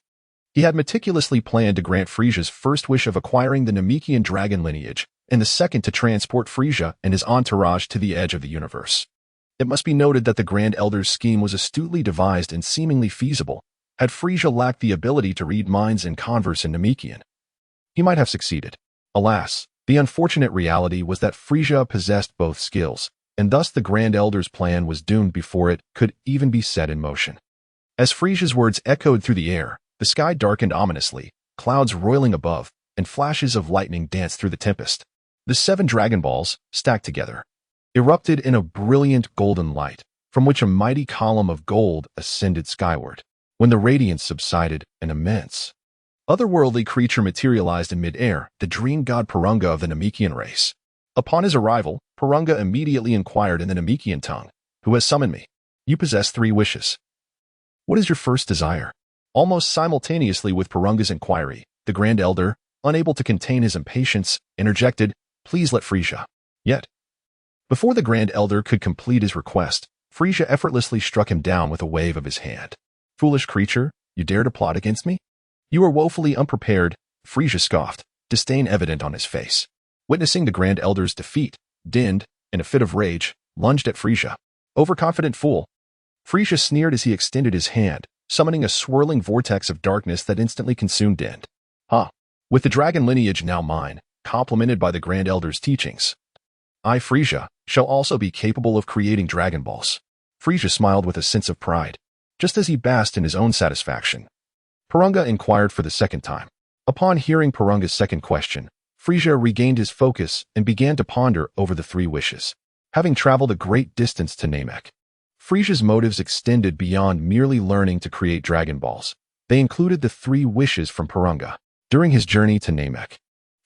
S1: He had meticulously planned to grant Frieza's first wish of acquiring the Namekian dragon lineage, and the second to transport Frieza and his entourage to the edge of the universe. It must be noted that the Grand Elder's scheme was astutely devised and seemingly feasible. Had Frieza lacked the ability to read minds and converse in Namekian, he might have succeeded. Alas, the unfortunate reality was that Frieza possessed both skills, and thus the Grand Elder's plan was doomed before it could even be set in motion. As Frieza's words echoed through the air, the sky darkened ominously, clouds roiling above, and flashes of lightning danced through the tempest. The 7 Dragon Balls, stacked together, erupted in a brilliant golden light, from which a mighty column of gold ascended skyward. When the radiance subsided, an immense, otherworldly creature materialized in mid-air, the dream god Porunga of the Namekian race. Upon his arrival, Porunga immediately inquired in the Namekian tongue, "Who has summoned me?" "You possess 3 wishes," What is your first desire? Almost simultaneously with Purunga's inquiry, the Grand Elder, unable to contain his impatience, interjected, "Please let Frieza." Yet, before the Grand Elder could complete his request, Frieza effortlessly struck him down with a wave of his hand. "Foolish creature, you dare to plot against me? You are woefully unprepared," Frieza scoffed, disdain evident on his face. Witnessing the Grand Elder's defeat, Dind, in a fit of rage, lunged at Frieza. "Overconfident fool." Frieza sneered as he extended his hand, summoning a swirling vortex of darkness that instantly consumed Dind. "Huh. With the dragon lineage now mine, complemented by the Grand Elder's teachings, I, Frieza, shall also be capable of creating Dragon Balls." Frieza smiled with a sense of pride, just as he basked in his own satisfaction. Purunga inquired for the second time. Upon hearing Purunga's second question, Frieza regained his focus and began to ponder over the three wishes. Having traveled a great distance to Namek, Frieza's motives extended beyond merely learning to create Dragon Balls. They included the three wishes from Purunga. During his journey to Namek,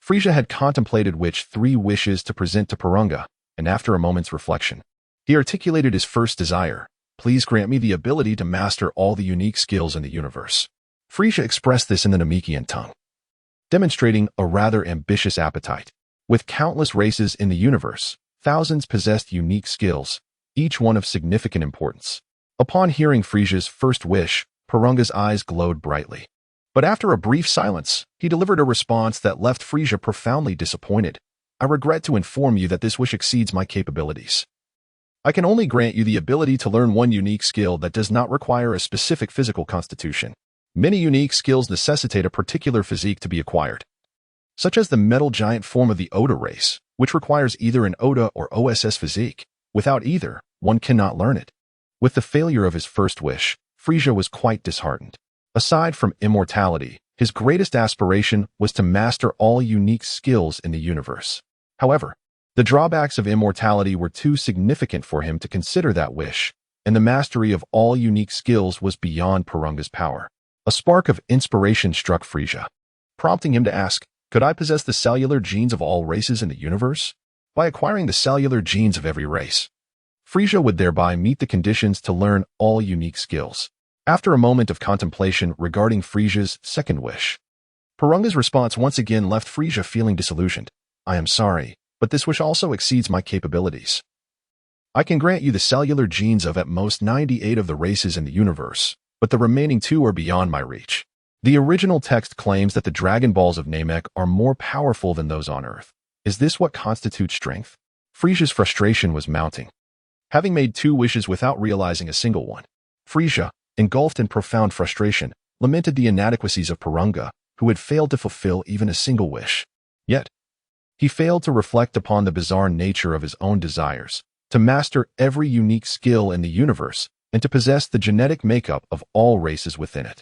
S1: Frieza had contemplated which three wishes to present to Purunga, and after a moment's reflection, he articulated his first desire: "Please grant me the ability to master all the unique skills in the universe." Frieza expressed this in the Namekian tongue, demonstrating a rather ambitious appetite. With countless races in the universe, thousands possessed unique skills, each one of significant importance. Upon hearing Frieza's first wish, Purunga's eyes glowed brightly. But after a brief silence, he delivered a response that left Frieza profoundly disappointed. "I regret to inform you that this wish exceeds my capabilities. I can only grant you the ability to learn one unique skill that does not require a specific physical constitution. Many unique skills necessitate a particular physique to be acquired, such as the metal giant form of the Oda race, which requires either an Oda or OSS physique. Without either, one cannot learn it." With the failure of his first wish, Frieza was quite disheartened. Aside from immortality, his greatest aspiration was to master all unique skills in the universe. However, the drawbacks of immortality were too significant for him to consider that wish, and the mastery of all unique skills was beyond Purunga's power. A spark of inspiration struck Frieza, prompting him to ask, "Could I possess the cellular genes of all races in the universe?" By acquiring the cellular genes of every race, Frieza would thereby meet the conditions to learn all unique skills. After a moment of contemplation regarding Frieza's second wish, Purunga's response once again left Frieza feeling disillusioned. "I am sorry, but this wish also exceeds my capabilities. I can grant you the cellular genes of at most 98 of the races in the universe, but the remaining 2 are beyond my reach." The original text claims that the Dragon Balls of Namek are more powerful than those on Earth. Is this what constitutes strength? Frieza's frustration was mounting. Having made 2 wishes without realizing a single one, Frieza, engulfed in profound frustration, lamented the inadequacies of Purunga, who had failed to fulfill even a single wish. Yet, he failed to reflect upon the bizarre nature of his own desires, to master every unique skill in the universe, and to possess the genetic makeup of all races within it.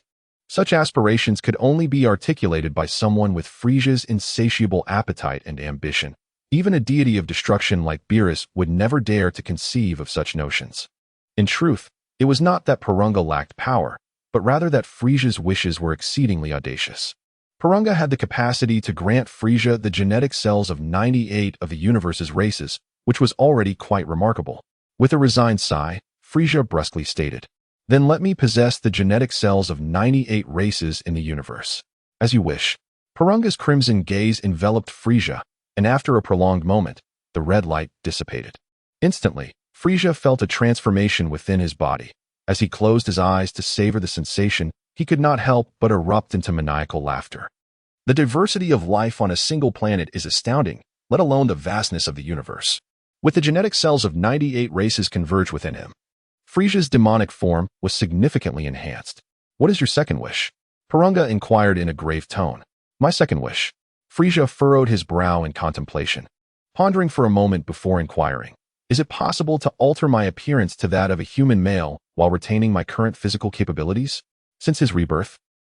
S1: Such aspirations could only be articulated by someone with Frieza's insatiable appetite and ambition. Even a deity of destruction like Beerus would never dare to conceive of such notions. In truth, it was not that Purunga lacked power, but rather that Frieza's wishes were exceedingly audacious. Purunga had the capacity to grant Frieza the genetic cells of 98 of the universe's races, which was already quite remarkable. With a resigned sigh, Frieza brusquely stated, "Then let me possess the genetic cells of 98 races in the universe." "As you wish." Purunga's crimson gaze enveloped Frieza, and after a prolonged moment, the red light dissipated. Instantly, Frieza felt a transformation within his body. As he closed his eyes to savor the sensation, he could not help but erupt into maniacal laughter. The diversity of life on a single planet is astounding, let alone the vastness of the universe. With the genetic cells of 98 races converged within him, Frieza's demonic form was significantly enhanced. "What is your second wish?" Purunga inquired in a grave tone. "My second wish." Frieza furrowed his brow in contemplation, pondering for a moment before inquiring, "Is it possible to alter my appearance to that of a human male while retaining my current physical capabilities?" Since his rebirth,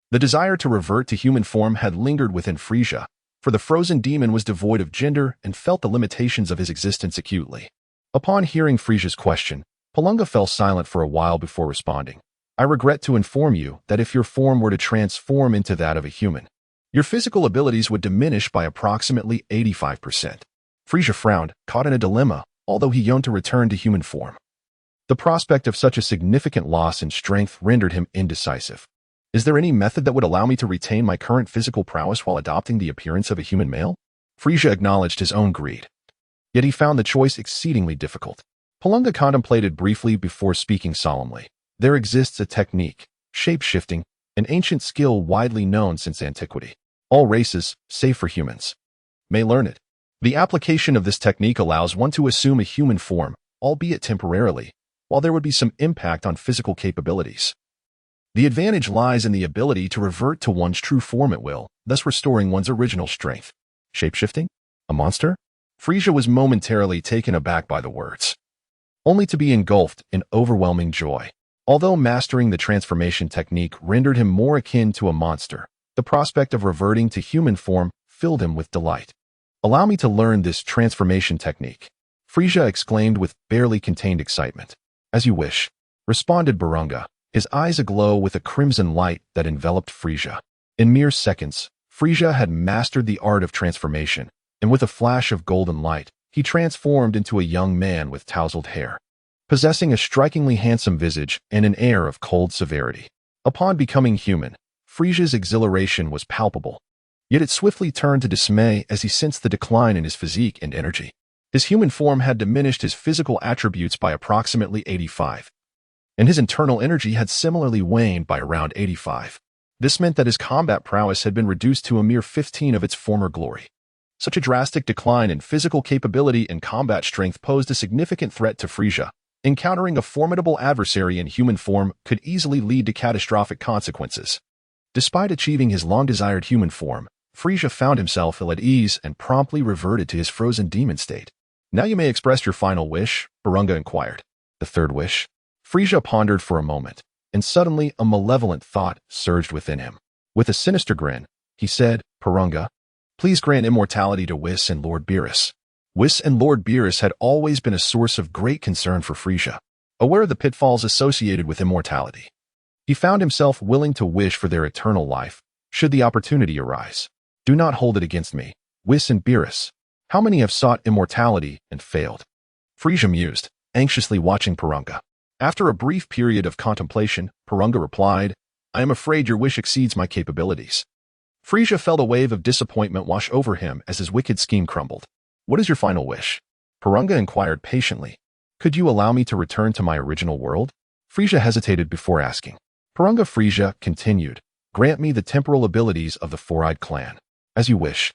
S1: the desire to revert to human form had lingered within Frieza, for the frozen demon was devoid of gender and felt the limitations of his existence acutely. Upon hearing Frieza's question, Purunga fell silent for a while before responding. "I regret to inform you that if your form were to transform into that of a human, your physical abilities would diminish by approximately 85%. Frieza frowned, caught in a dilemma, although he yearned to return to human form. The prospect of such a significant loss in strength rendered him indecisive. Is there any method that would allow me to retain my current physical prowess while adopting the appearance of a human male? Frieza acknowledged his own greed. Yet he found the choice exceedingly difficult. Palunga contemplated briefly before speaking solemnly. There exists a technique, shape-shifting, an ancient skill widely known since antiquity. All races, save for humans, may learn it. The application of this technique allows one to assume a human form, albeit temporarily, while there would be some impact on physical capabilities. The advantage lies in the ability to revert to one's true form at will, thus restoring one's original strength. Shape-shifting? A monster? Frieza was momentarily taken aback by the words, only to be engulfed in overwhelming joy. Although mastering the transformation technique rendered him more akin to a monster, the prospect of reverting to human form filled him with delight. Allow me to learn this transformation technique, Frieza exclaimed with barely contained excitement. As you wish, responded Barunga, his eyes aglow with a crimson light that enveloped Frieza. In mere seconds, Frieza had mastered the art of transformation, and with a flash of golden light, he transformed into a young man with tousled hair, possessing a strikingly handsome visage and an air of cold severity. Upon becoming human, Frieza's exhilaration was palpable, yet it swiftly turned to dismay as he sensed the decline in his physique and energy. His human form had diminished his physical attributes by approximately 85, and his internal energy had similarly waned by around 85. This meant that his combat prowess had been reduced to a mere 15 of its former glory. Such a drastic decline in physical capability and combat strength posed a significant threat to Frieza. Encountering a formidable adversary in human form could easily lead to catastrophic consequences. Despite achieving his long-desired human form, Frieza found himself ill at ease and promptly reverted to his frozen demon state. Now you may express your final wish, Barunga inquired. The third wish? Frieza pondered for a moment, and suddenly a malevolent thought surged within him. With a sinister grin, he said, Barunga, please grant immortality to Whis and Lord Beerus. Whis and Lord Beerus had always been a source of great concern for Frieza, aware of the pitfalls associated with immortality. He found himself willing to wish for their eternal life, should the opportunity arise. Do not hold it against me, Whis and Beerus. How many have sought immortality and failed? Frieza mused, anxiously watching Barunga. After a brief period of contemplation, Barunga replied, I am afraid your wish exceeds my capabilities. Frieza felt a wave of disappointment wash over him as his wicked scheme crumbled. What is your final wish? Barunga inquired patiently. Could you allow me to return to my original world? Frieza hesitated before asking. Frieza continued, grant me the temporal abilities of the Four-Eyed Clan. As you wish.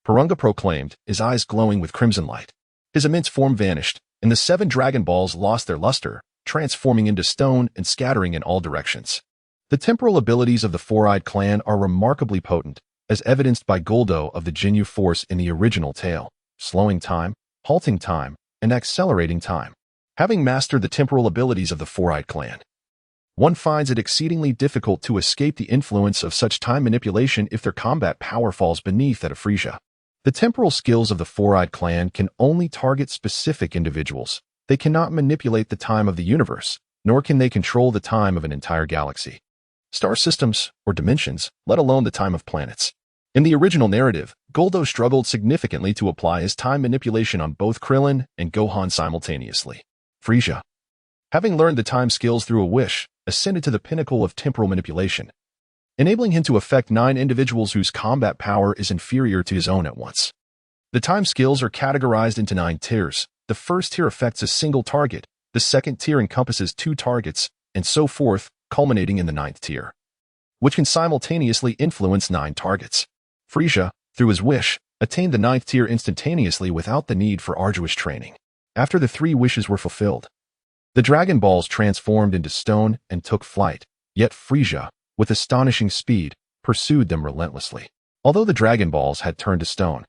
S1: Barunga proclaimed, his eyes glowing with crimson light. His immense form vanished, and the 7 Dragon Balls lost their luster, transforming into stone and scattering in all directions. The temporal abilities of the Four-Eyed Clan are remarkably potent, as evidenced by Guldo of the Jinyu Force in the original tale, slowing time, halting time, and accelerating time. Having mastered the temporal abilities of the Four-Eyed Clan, one finds it exceedingly difficult to escape the influence of such time manipulation if their combat power falls beneath that of Frieza. The temporal skills of the Four-Eyed Clan can only target specific individuals. They cannot manipulate the time of the universe, nor can they control the time of an entire galaxy, star systems, or dimensions, let alone the time of planets. In the original narrative, Guldo struggled significantly to apply his time manipulation on both Krillin and Gohan simultaneously. Frieza, having learned the time skills through a wish, ascended to the pinnacle of temporal manipulation, enabling him to affect 9 individuals whose combat power is inferior to his own at once. The time skills are categorized into 9 tiers. The first tier affects a single target, the second tier encompasses 2 targets, and so forth, culminating in the 9th tier, which can simultaneously influence 9 targets. Frieza, through his wish, attained the 9th tier instantaneously without the need for arduous training. After the 3 wishes were fulfilled, the Dragon Balls transformed into stone and took flight, yet Frieza, with astonishing speed, pursued them relentlessly. Although the Dragon Balls had turned to stone,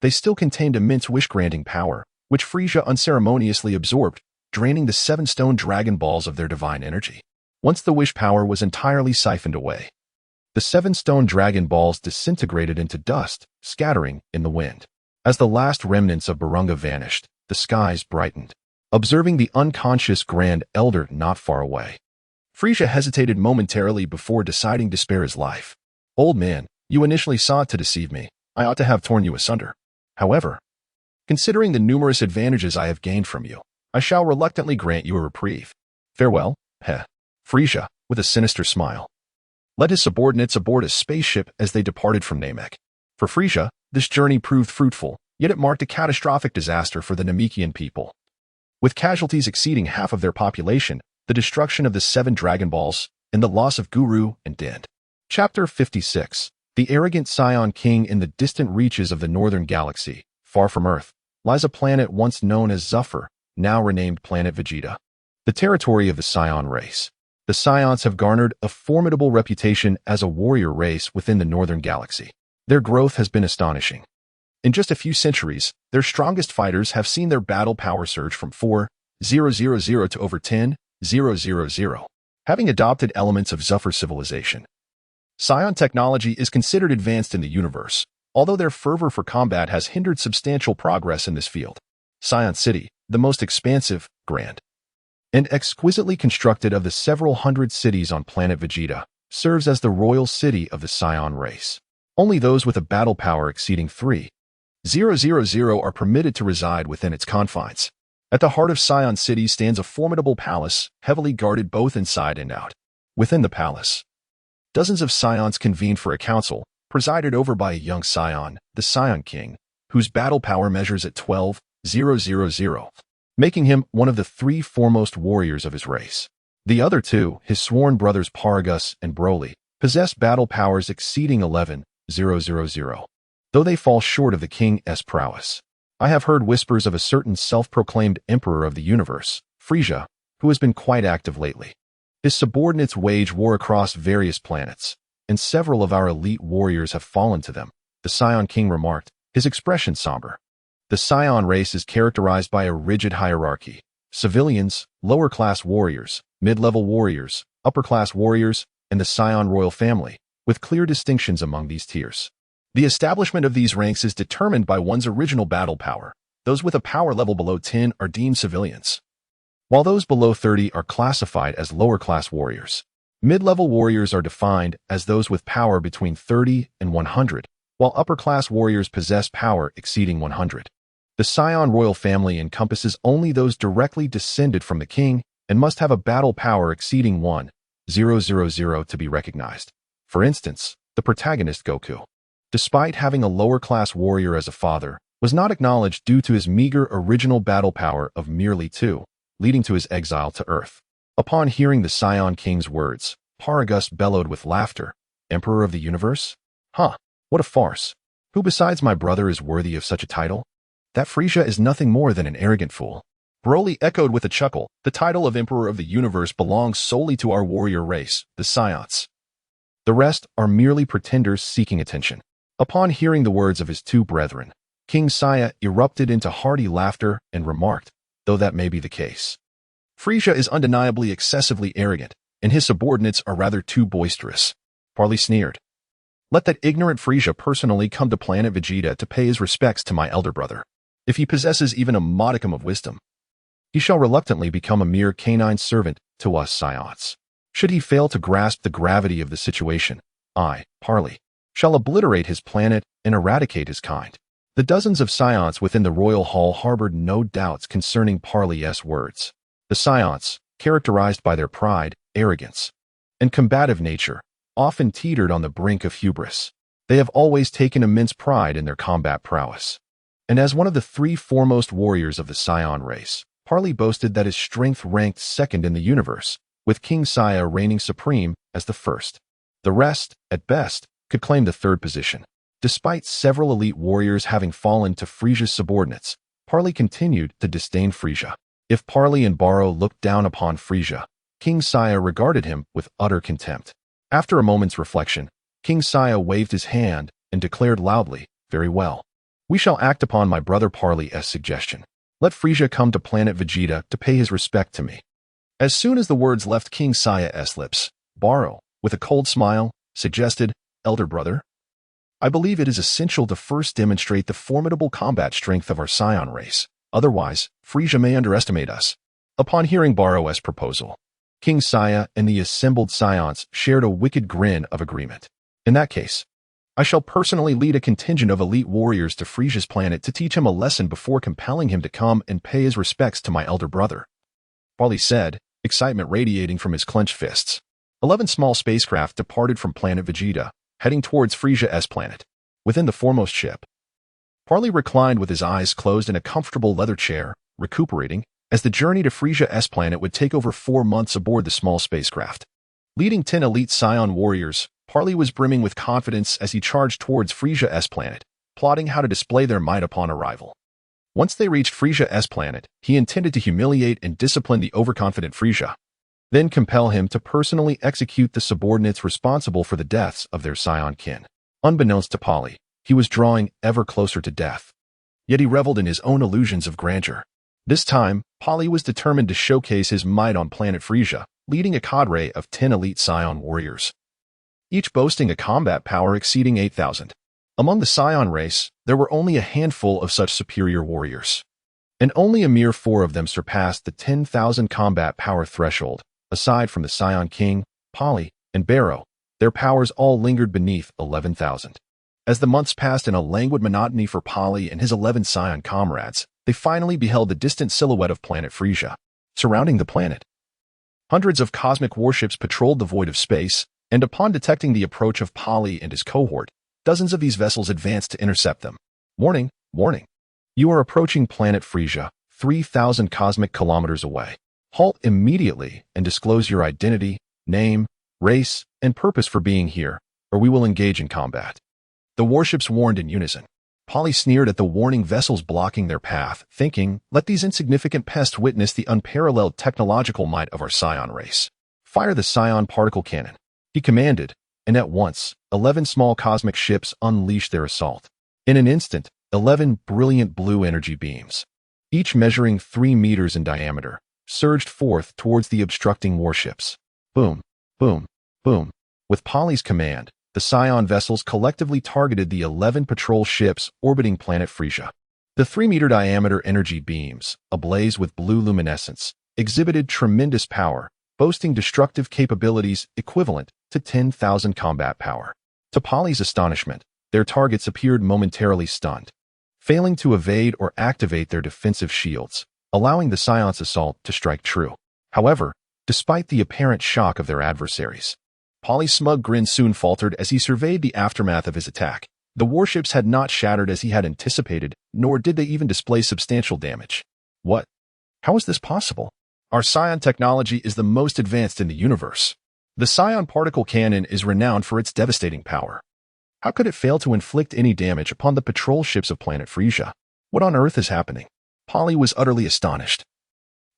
S1: they still contained immense wish-granting power, which Frieza unceremoniously absorbed, draining the 7 stone Dragon Balls of their divine energy. Once the wish power was entirely siphoned away, the 7 stone Dragon Balls disintegrated into dust, scattering in the wind. As the last remnants of Barunga vanished, the skies brightened. Observing the unconscious Grand Elder not far away, Frieza hesitated momentarily before deciding to spare his life. Old man, you initially sought to deceive me. I ought to have torn you asunder. However, considering the numerous advantages I have gained from you, I shall reluctantly grant you a reprieve. Farewell, heh. Frieza, with a sinister smile, led his subordinates aboard a spaceship as they departed from Namek. For Frieza, this journey proved fruitful, yet it marked a catastrophic disaster for the Namekian people. With casualties exceeding half of their population, the destruction of the 7 Dragon Balls, and the loss of Guru and Din. Chapter 56. The arrogant Scion King. In the distant reaches of the northern galaxy, far from Earth, lies a planet once known as Zuffer, now renamed Planet Vegeta, the territory of the Scion race. The Scions have garnered a formidable reputation as a warrior race within the northern galaxy. Their growth has been astonishing. In just a few centuries, their strongest fighters have seen their battle power surge from 4,000 to over 10,000, having adopted elements of Zuffer civilization. Scion technology is considered advanced in the universe, although their fervor for combat has hindered substantial progress in this field. Scion City, the most expansive, grand, and exquisitely constructed of the several hundred cities on planet Vegeta, serves as the royal city of the Scion race. Only those with a battle power exceeding 3,000 are permitted to reside within its confines. At the heart of Scion City stands a formidable palace, heavily guarded both inside and out. Within the palace, dozens of Scions convened for a council, presided over by a young Scion, the Scion King, whose battle power measures at 12,000, making him one of the 3 foremost warriors of his race. The other 2, his sworn brothers Paragus and Broly, possess battle powers exceeding 11,000, though they fall short of the king's prowess. I have heard whispers of a certain self-proclaimed emperor of the universe, Frieza, who has been quite active lately. His subordinates wage war across various planets, and several of our elite warriors have fallen to them, the Scion King remarked, his expression somber. The Scion race is characterized by a rigid hierarchy: civilians, lower-class warriors, mid-level warriors, upper-class warriors, and the Scion royal family, with clear distinctions among these tiers. The establishment of these ranks is determined by one's original battle power. Those with a power level below 10 are deemed civilians, while those below 30 are classified as lower-class warriors. Mid-level warriors are defined as those with power between 30 and 100, while upper-class warriors possess power exceeding 100. The Scion royal family encompasses only those directly descended from the king and must have a battle power exceeding 1,000 to be recognized. For instance, the protagonist Goku, despite having a lower-class warrior as a father, was not acknowledged due to his meager original battle power of merely 2, leading to his exile to Earth. Upon hearing the Scion King's words, Paragus bellowed with laughter. Emperor of the universe? Huh, what a farce. Who besides my brother is worthy of such a title? That Frieza is nothing more than an arrogant fool. Broly echoed with a chuckle. The title of Emperor of the universe belongs solely to our warrior race, the Scions. The rest are merely pretenders seeking attention. Upon hearing the words of his 2 brethren, King Saya erupted into hearty laughter and remarked, though that may be the case, Frieza is undeniably excessively arrogant, and his subordinates are rather too boisterous. Parley sneered. Let that ignorant Frieza personally come to planet Vegeta to pay his respects to my elder brother. If he possesses even a modicum of wisdom, he shall reluctantly become a mere canine servant to us Scions. Should he fail to grasp the gravity of the situation, I, Parley, shall obliterate his planet and eradicate his kind. The dozens of Scions within the royal hall harbored no doubts concerning Parley's words. The Scions, characterized by their pride, arrogance, and combative nature, often teetered on the brink of hubris. They have always taken immense pride in their combat prowess. And as one of the 3 foremost warriors of the Scion race, Parley boasted that his strength ranked second in the universe, with King Saya reigning supreme as the first. The rest, at best, could claim the 3rd position. Despite several elite warriors having fallen to Frieza's subordinates, Parley continued to disdain Frieza. If Parley and Barrow looked down upon Frieza, King Saya regarded him with utter contempt. After a moment's reflection, King Saya waved his hand and declared loudly, "Very well. We shall act upon my brother Parley's suggestion. Let Frieza come to planet Vegeta to pay his respect to me." As soon as the words left King Saya's lips, Barrow, with a cold smile, suggested, "Elder brother, I believe it is essential to first demonstrate the formidable combat strength of our Scion race. Otherwise, Frieza may underestimate us." Upon hearing Barrow's proposal, King Saya and the assembled Scions shared a wicked grin of agreement. In that case, I shall personally lead a contingent of elite warriors to Frieza's planet to teach him a lesson before compelling him to come and pay his respects to my elder brother. Paulie said, excitement radiating from his clenched fists. 11 small spacecraft departed from planet Vegeta, heading towards Frieza's planet. Within the foremost ship, Paulie reclined with his eyes closed in a comfortable leather chair, recuperating, as the journey to Frieza's planet would take over 4 months aboard the small spacecraft. Leading 10 elite Scion warriors, Paulie was brimming with confidence as he charged towards Frieza's planet, plotting how to display their might upon arrival. Once they reached Frieza's planet, he intended to humiliate and discipline the overconfident Frieza, then compel him to personally execute the subordinates responsible for the deaths of their Scion kin. Unbeknownst to Paulie, he was drawing ever closer to death. Yet he reveled in his own illusions of grandeur. This time, Paulie was determined to showcase his might on planet Frieza, leading a cadre of 10 elite Scion warriors, each boasting a combat power exceeding 8,000. Among the Scion race, there were only a handful of such superior warriors, and only a mere 4 of them surpassed the 10,000 combat power threshold. Aside from the Scion King, Paulie, and Barrow, their powers all lingered beneath 11,000. As the months passed in a languid monotony for Paulie and his 11 Scion comrades, they finally beheld the distant silhouette of planet Frieza. Surrounding the planet, hundreds of cosmic warships patrolled the void of space, and upon detecting the approach of Paulie and his cohort, dozens of these vessels advanced to intercept them. Warning, warning. You are approaching planet Frieza, 3,000 cosmic kilometers away. Halt immediately and disclose your identity, name, race, and purpose for being here, or we will engage in combat. The warships warned in unison. Paulie sneered at the warning vessels blocking their path, thinking, let these insignificant pests witness the unparalleled technological might of our Scion race. Fire the Scion particle cannon, he commanded, and at once, 11 small cosmic ships unleashed their assault. In an instant, 11 brilliant blue energy beams, each measuring 3 meters in diameter, surged forth towards the obstructing warships. Boom, boom, boom. With Paulie's command, the Scion vessels collectively targeted the 11 patrol ships orbiting planet Frieza. The 3-meter diameter energy beams, ablaze with blue luminescence, exhibited tremendous power, boasting destructive capabilities equivalent to 10,000 combat power. To Paulie's astonishment, their targets appeared momentarily stunned, failing to evade or activate their defensive shields, allowing the Scion's assault to strike true. However, despite the apparent shock of their adversaries, Paulie's smug grin soon faltered as he surveyed the aftermath of his attack. The warships had not shattered as he had anticipated, nor did they even display substantial damage. What? How is this possible? Our Scion technology is the most advanced in the universe. The Scion particle cannon is renowned for its devastating power. How could it fail to inflict any damage upon the patrol ships of planet Frieza? What on earth is happening? Paulie was utterly astonished,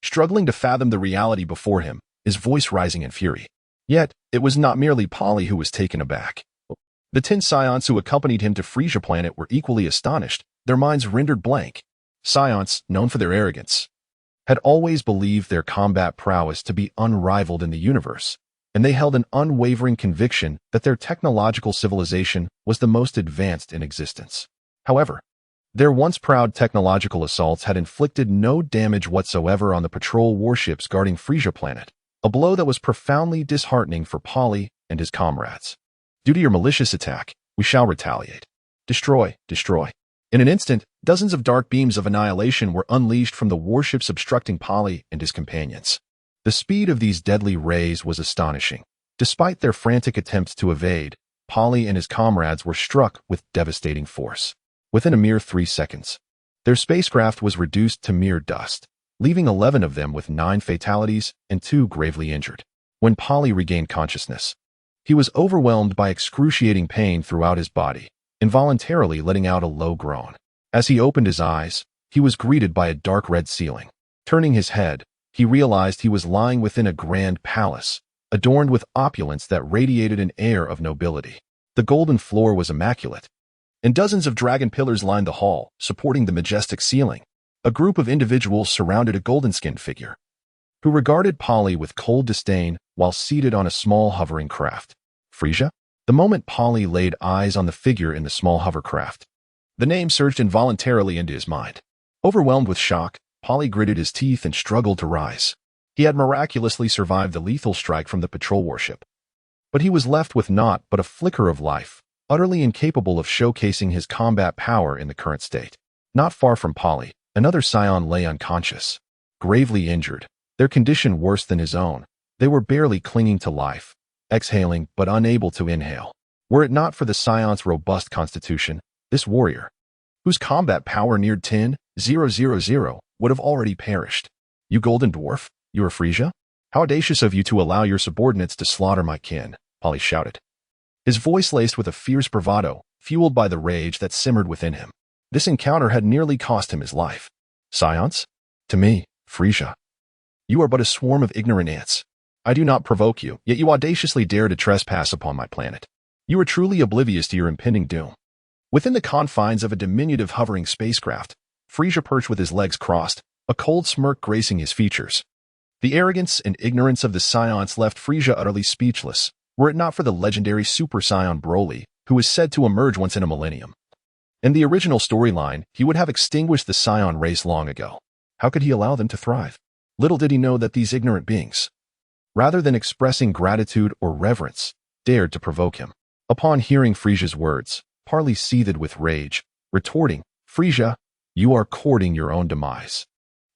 S1: struggling to fathom the reality before him, his voice rising in fury. Yet, it was not merely Paulie who was taken aback. The 10 Scions who accompanied him to Frieza planet were equally astonished, their minds rendered blank. Scions, known for their arrogance, had always believed their combat prowess to be unrivaled in the universe, and they held an unwavering conviction that their technological civilization was the most advanced in existence. However, their once proud technological assaults had inflicted no damage whatsoever on the patrol warships guarding Frieza planet, a blow that was profoundly disheartening for Paulie and his comrades. Due to your malicious attack, we shall retaliate. Destroy, destroy. In an instant, dozens of dark beams of annihilation were unleashed from the warships obstructing Paulie and his companions. The speed of these deadly rays was astonishing. Despite their frantic attempts to evade, Paulie and his comrades were struck with devastating force. Within a mere 3 seconds, their spacecraft was reduced to mere dust, leaving 11 of them with 9 fatalities and 2 gravely injured. When Paulie regained consciousness, he was overwhelmed by excruciating pain throughout his body, involuntarily letting out a low groan. As he opened his eyes, he was greeted by a dark red ceiling. Turning his head, he realized he was lying within a grand palace, adorned with opulence that radiated an air of nobility. The golden floor was immaculate, and dozens of dragon pillars lined the hall, supporting the majestic ceiling. A group of individuals surrounded a golden-skinned figure, who regarded Paulie with cold disdain while seated on a small hovering craft. Frieza? The moment Paulie laid eyes on the figure in the small hovercraft, the name surged involuntarily into his mind. Overwhelmed with shock, Paulie gritted his teeth and struggled to rise. He had miraculously survived the lethal strike from the patrol warship, but he was left with naught but a flicker of life, utterly incapable of showcasing his combat power in the current state. Not far from Polly, another scion lay unconscious, gravely injured, their condition worse than his own. They were barely clinging to life, exhaling but unable to inhale. Were it not for the scion's robust constitution, this warrior, whose combat power neared 10,000, would have already perished. You golden dwarf, you are Frieza? How audacious of you to allow your subordinates to slaughter my kin, Polly shouted. His voice laced with a fierce bravado, fueled by the rage that simmered within him. This encounter had nearly cost him his life. Scions? To me, Frieza, you are but a swarm of ignorant ants. I do not provoke you, yet you audaciously dare to trespass upon my planet. You are truly oblivious to your impending doom. Within the confines of a diminutive hovering spacecraft, Frieza perched with his legs crossed, a cold smirk gracing his features. The arrogance and ignorance of the scions left Frieza utterly speechless, were it not for the legendary Super Scion Broly, who was said to emerge once in a millennium. In the original storyline, he would have extinguished the scion race long ago. How could he allow them to thrive? Little did he know that these ignorant beings, rather than expressing gratitude or reverence, dared to provoke him. Upon hearing Frieza's words, Parley seethed with rage, retorting, Frieza, you are courting your own demise.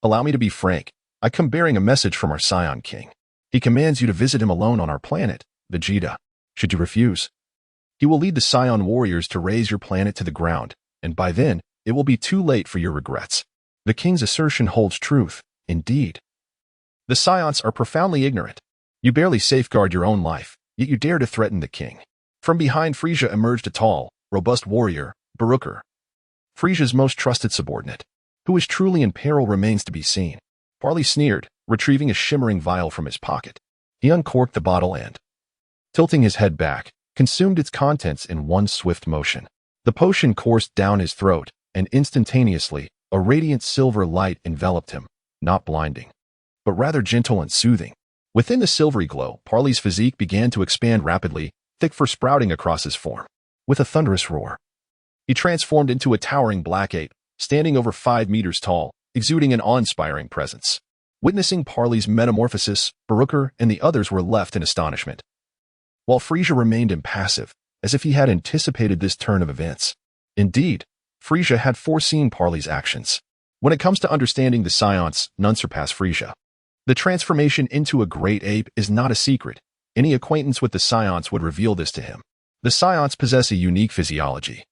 S1: Allow me to be frank, I come bearing a message from our Scion King. He commands you to visit him alone on our planet, Vegeta. Should you refuse, he will lead the Scion warriors to raze your planet to the ground, and by then, it will be too late for your regrets. The king's assertion holds truth, indeed. The Scions are profoundly ignorant. You barely safeguard your own life, yet you dare to threaten the king. From behind Frieza emerged a tall, robust warrior, Barucher, Frieza's most trusted subordinate. Who is truly in peril remains to be seen. Parley sneered, retrieving a shimmering vial from his pocket. He uncorked the bottle and, tilting his head back, consumed its contents in one swift motion. The potion coursed down his throat, and instantaneously, a radiant silver light enveloped him, not blinding, but rather gentle and soothing. Within the silvery glow, Parley's physique began to expand rapidly, thick fur sprouting across his form. With a thunderous roar, he transformed into a towering black ape, standing over 5 meters tall, exuding an awe-inspiring presence. Witnessing Parley's metamorphosis, Barucher and the others were left in astonishment, while Frieza remained impassive, as if he had anticipated this turn of events. Indeed, Frieza had foreseen Parley's actions. When it comes to understanding the Scions, none surpass Frieza. The transformation into a great ape is not a secret. Any acquaintance with the Scions would reveal this to him. The Scions possess a unique physiology,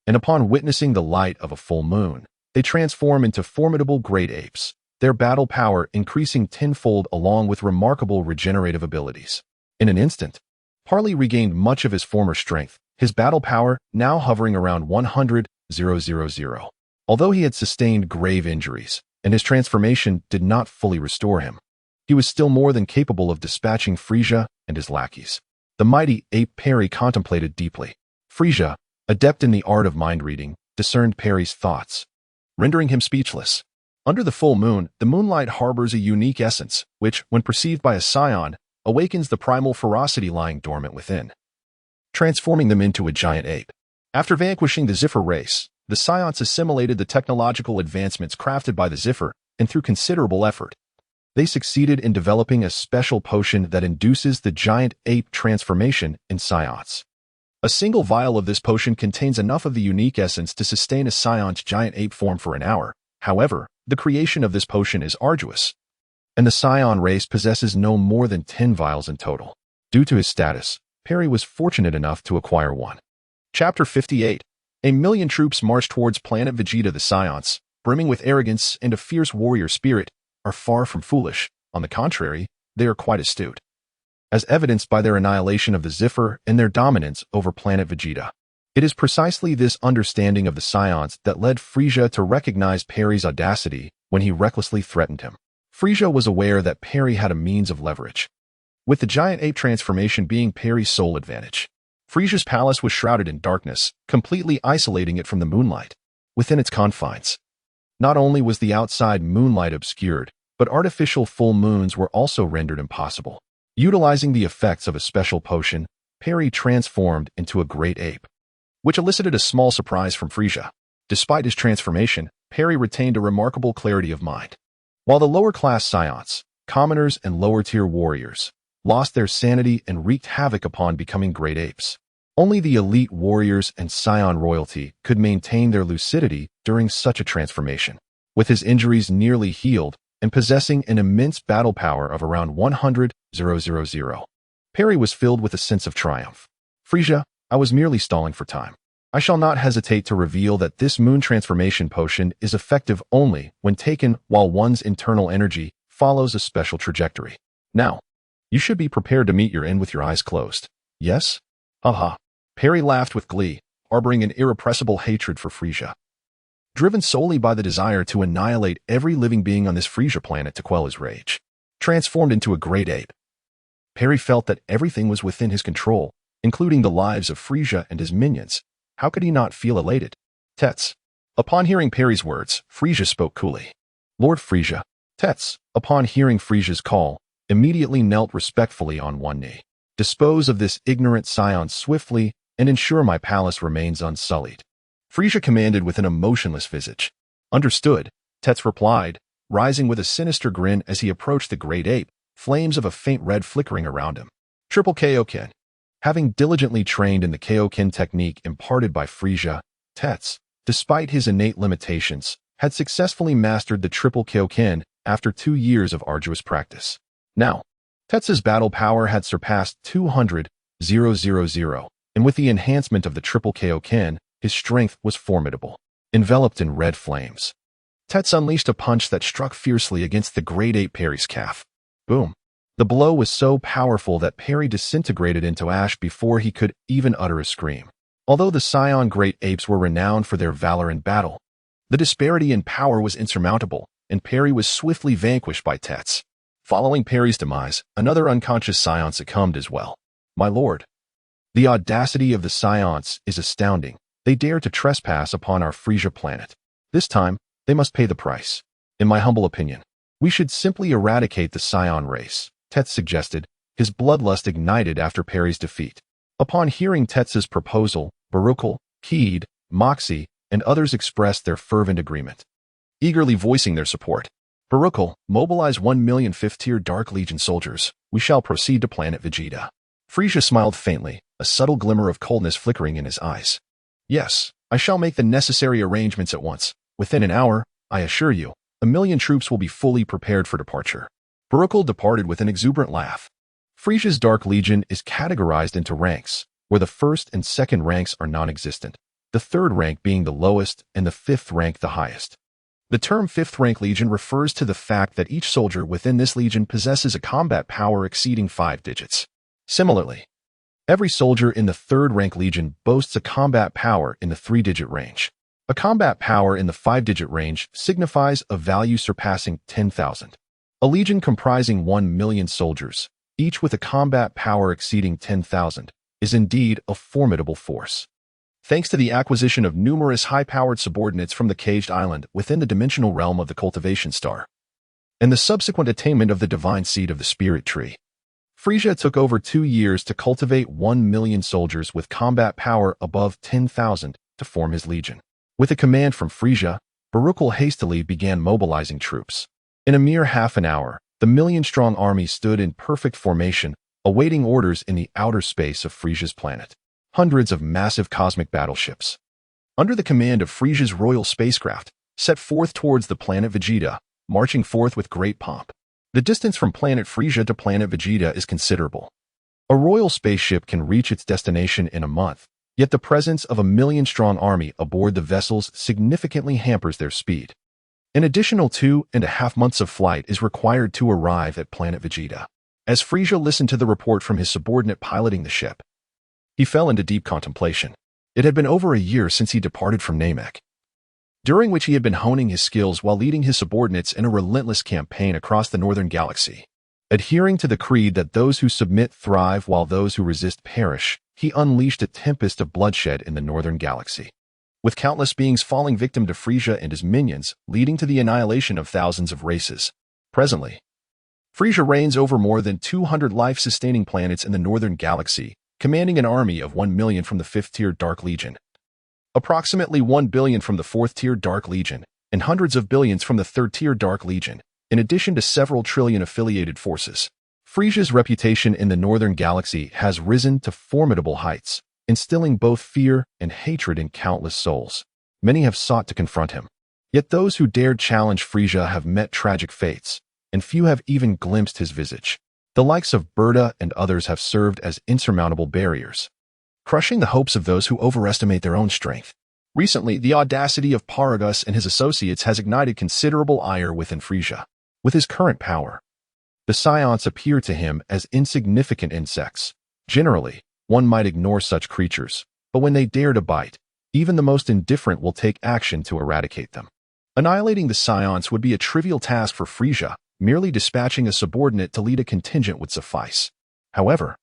S1: and upon witnessing the light of a full moon, they transform into formidable great apes, their battle power increasing tenfold along with remarkable regenerative abilities. In an instant, Parley regained much of his former strength, his battle power now hovering around 100,000. Although he had sustained grave injuries, and his transformation did not fully restore him, he was still more than capable of dispatching Frieza and his lackeys. The mighty ape Perry contemplated deeply. Frieza, adept in the art of mind-reading, discerned Perry's thoughts, rendering him speechless. Under the full moon, the moonlight harbors a unique essence, which, when perceived by a scion, awakens the primal ferocity lying dormant within, transforming them into a giant ape. After vanquishing the Ziffer race, the Scions assimilated the technological advancements crafted by the Ziffer, and through considerable effort, they succeeded in developing a special potion that induces the giant ape transformation in Scions. A single vial of this potion contains enough of the unique essence to sustain a Scion's giant ape form for an hour. However, the creation of this potion is arduous, and the Scion race possesses no more than 10 vials in total. Due to his status, Perry was fortunate enough to acquire one. Chapter 58. A million troops march towards planet Vegeta. The Scions, brimming with arrogance and a fierce warrior spirit, are far from foolish. On the contrary, they are quite astute, as evidenced by their annihilation of the Ziffer and their dominance over planet Vegeta. It is precisely this understanding of the Scions that led Frieza to recognize Perry's audacity when he recklessly threatened him. Frieza was aware that Perry had a means of leverage, with the giant ape transformation being Perry's sole advantage. Frieza's palace was shrouded in darkness, completely isolating it from the moonlight. Within its confines, not only was the outside moonlight obscured, but artificial full moons were also rendered impossible. Utilizing the effects of a special potion, Perry transformed into a great ape, which elicited a small surprise from Frieza. Despite his transformation, Perry retained a remarkable clarity of mind. While the lower-class Scions, commoners and lower-tier warriors, lost their sanity and wreaked havoc upon becoming great apes, Only the elite warriors and scion royalty could maintain their lucidity during such a transformation. With his injuries nearly healed and possessing an immense battle power of around 100,000, Perry was filled with a sense of triumph. Frieza, I was merely stalling for time. I shall not hesitate to reveal that this moon transformation potion is effective only when taken while one's internal energy follows a special trajectory. Now, you should be prepared to meet your end with your eyes closed. Yes? Haha. Perry laughed with glee, harboring an irrepressible hatred for Frieza. Driven solely by the desire to annihilate every living being on this Frieza planet to quell his rage. Transformed into a great ape, Perry felt that everything was within his control, including the lives of Frieza and his minions. How could he not feel elated? Tets. Upon hearing Perry's words, Frieza spoke coolly. Lord Frieza. Tets, upon hearing Frieza's call, immediately knelt respectfully on one knee. Dispose of this ignorant scion swiftly and ensure my palace remains unsullied. Frieza commanded with an emotionless visage. Understood, Tets replied, rising with a sinister grin as he approached the great ape, flames of a faint red flickering around him. Triple Kaioken. Having diligently trained in the Kaioken technique imparted by Frieza, Tets, despite his innate limitations, had successfully mastered the Triple Kaioken after 2 years of arduous practice. Now, Tets's battle power had surpassed 200,000, and with the enhancement of the Triple Kaioken, his strength was formidable. Enveloped in red flames, Tets unleashed a punch that struck fiercely against the great ape Perry's calf. Boom. The blow was so powerful that Perry disintegrated into ash before he could even utter a scream. Although the scion great apes were renowned for their valor in battle, the disparity in power was insurmountable, and Perry was swiftly vanquished by Tets. Following Perry's demise, another unconscious scion succumbed as well. My lord. The audacity of the scions is astounding. They dare to trespass upon our Frieza planet. This time, they must pay the price. In my humble opinion, we should simply eradicate the scion race, Tets suggested, his bloodlust ignited after Perry's defeat. Upon hearing Tets's proposal, Baruchel, Keed, Moxie, and others expressed their fervent agreement, eagerly voicing their support. Baruchel, mobilize 1 million 5th-tier Dark Legion soldiers. We shall proceed to planet Vegeta. Frieza smiled faintly, a subtle glimmer of coldness flickering in his eyes. Yes, I shall make the necessary arrangements at once. Within an hour, I assure you, 1 million troops will be fully prepared for departure. Baruchel departed with an exuberant laugh. Frieza's Dark Legion is categorized into ranks, where the first and second ranks are non-existent, the third rank being the lowest and the fifth rank the highest. The term 5th rank legion refers to the fact that each soldier within this legion possesses a combat power exceeding 5 digits. Similarly, every soldier in the 3rd rank legion boasts a combat power in the 3-digit range. A combat power in the 5-digit range signifies a value surpassing 10,000. A legion comprising 1 million soldiers, each with a combat power exceeding 10,000, is indeed a formidable force. Thanks to the acquisition of numerous high-powered subordinates from the caged island within the dimensional realm of the cultivation star, and the subsequent attainment of the divine seed of the spirit tree, Frieza took over 2 years to cultivate 1 million soldiers with combat power above 10,000 to form his legion. With a command from Frieza, Baruchel hastily began mobilizing troops. In a mere half an hour, the million-strong army stood in perfect formation, awaiting orders in the outer space of Frieza's planet. Hundreds of massive cosmic battleships, under the command of Frieza's royal spacecraft, set forth towards the planet Vegeta, marching forth with great pomp. The distance from planet Frieza to planet Vegeta is considerable. A royal spaceship can reach its destination in a month, yet the presence of a million-strong army aboard the vessels significantly hampers their speed. An additional 2.5 months of flight is required to arrive at planet Vegeta. As Frieza listened to the report from his subordinate piloting the ship, he fell into deep contemplation. It had been over a year since he departed from Namek, during which he had been honing his skills while leading his subordinates in a relentless campaign across the northern galaxy. Adhering to the creed that those who submit thrive while those who resist perish, he unleashed a tempest of bloodshed in the northern galaxy, with countless beings falling victim to Frieza and his minions, leading to the annihilation of thousands of races. Presently, Frieza reigns over more than 200 life-sustaining planets in the northern galaxy, commanding an army of 1 million from the 5th-tier Dark Legion, approximately 1 billion from the 4th-tier Dark Legion, and hundreds of billions from the 3rd-tier Dark Legion, in addition to several trillion affiliated forces. Frieza's reputation in the northern galaxy has risen to formidable heights, instilling both fear and hatred in countless souls. Many have sought to confront him. Yet those who dared challenge Frieza have met tragic fates, and few have even glimpsed his visage. The likes of Burda and others have served as insurmountable barriers, crushing the hopes of those who overestimate their own strength. Recently, the audacity of Paragus and his associates has ignited considerable ire within Frieza. With his current power, the Scions appear to him as insignificant insects. Generally, one might ignore such creatures, but when they dare to bite, even the most indifferent will take action to eradicate them. Annihilating the Scions would be a trivial task for Frieza. Merely dispatching a subordinate to lead a contingent would suffice. However,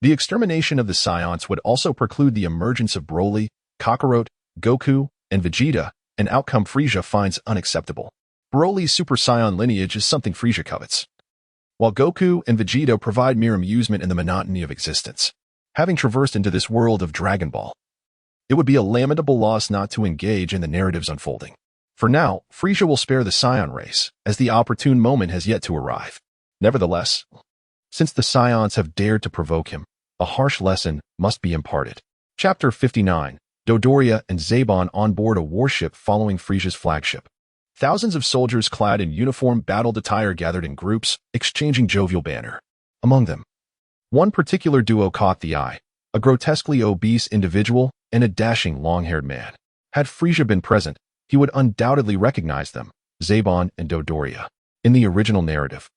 S1: the extermination of the Scions would also preclude the emergence of Broly, Kakarot, Goku, and Vegeta, an outcome Frieza finds unacceptable. Broly's Super Saiyan lineage is something Frieza covets, while Goku and Vegeta provide mere amusement in the monotony of existence. Having traversed into this world of Dragon Ball, it would be a lamentable loss not to engage in the narrative's unfolding. For now, Frieza will spare the Scion race, as the opportune moment has yet to arrive. Nevertheless, since the Scions have dared to provoke him, a harsh lesson must be imparted. Chapter 59. Dodoria and Zabon on board a warship following Frieza's flagship. Thousands of soldiers clad in uniform battle attire gathered in groups, exchanging jovial banter. Among them, one particular duo caught the eye, a grotesquely obese individual and a dashing long-haired man. Had Frieza been present, he would undoubtedly recognize them, Zabon and Dodoria. In the original narrative,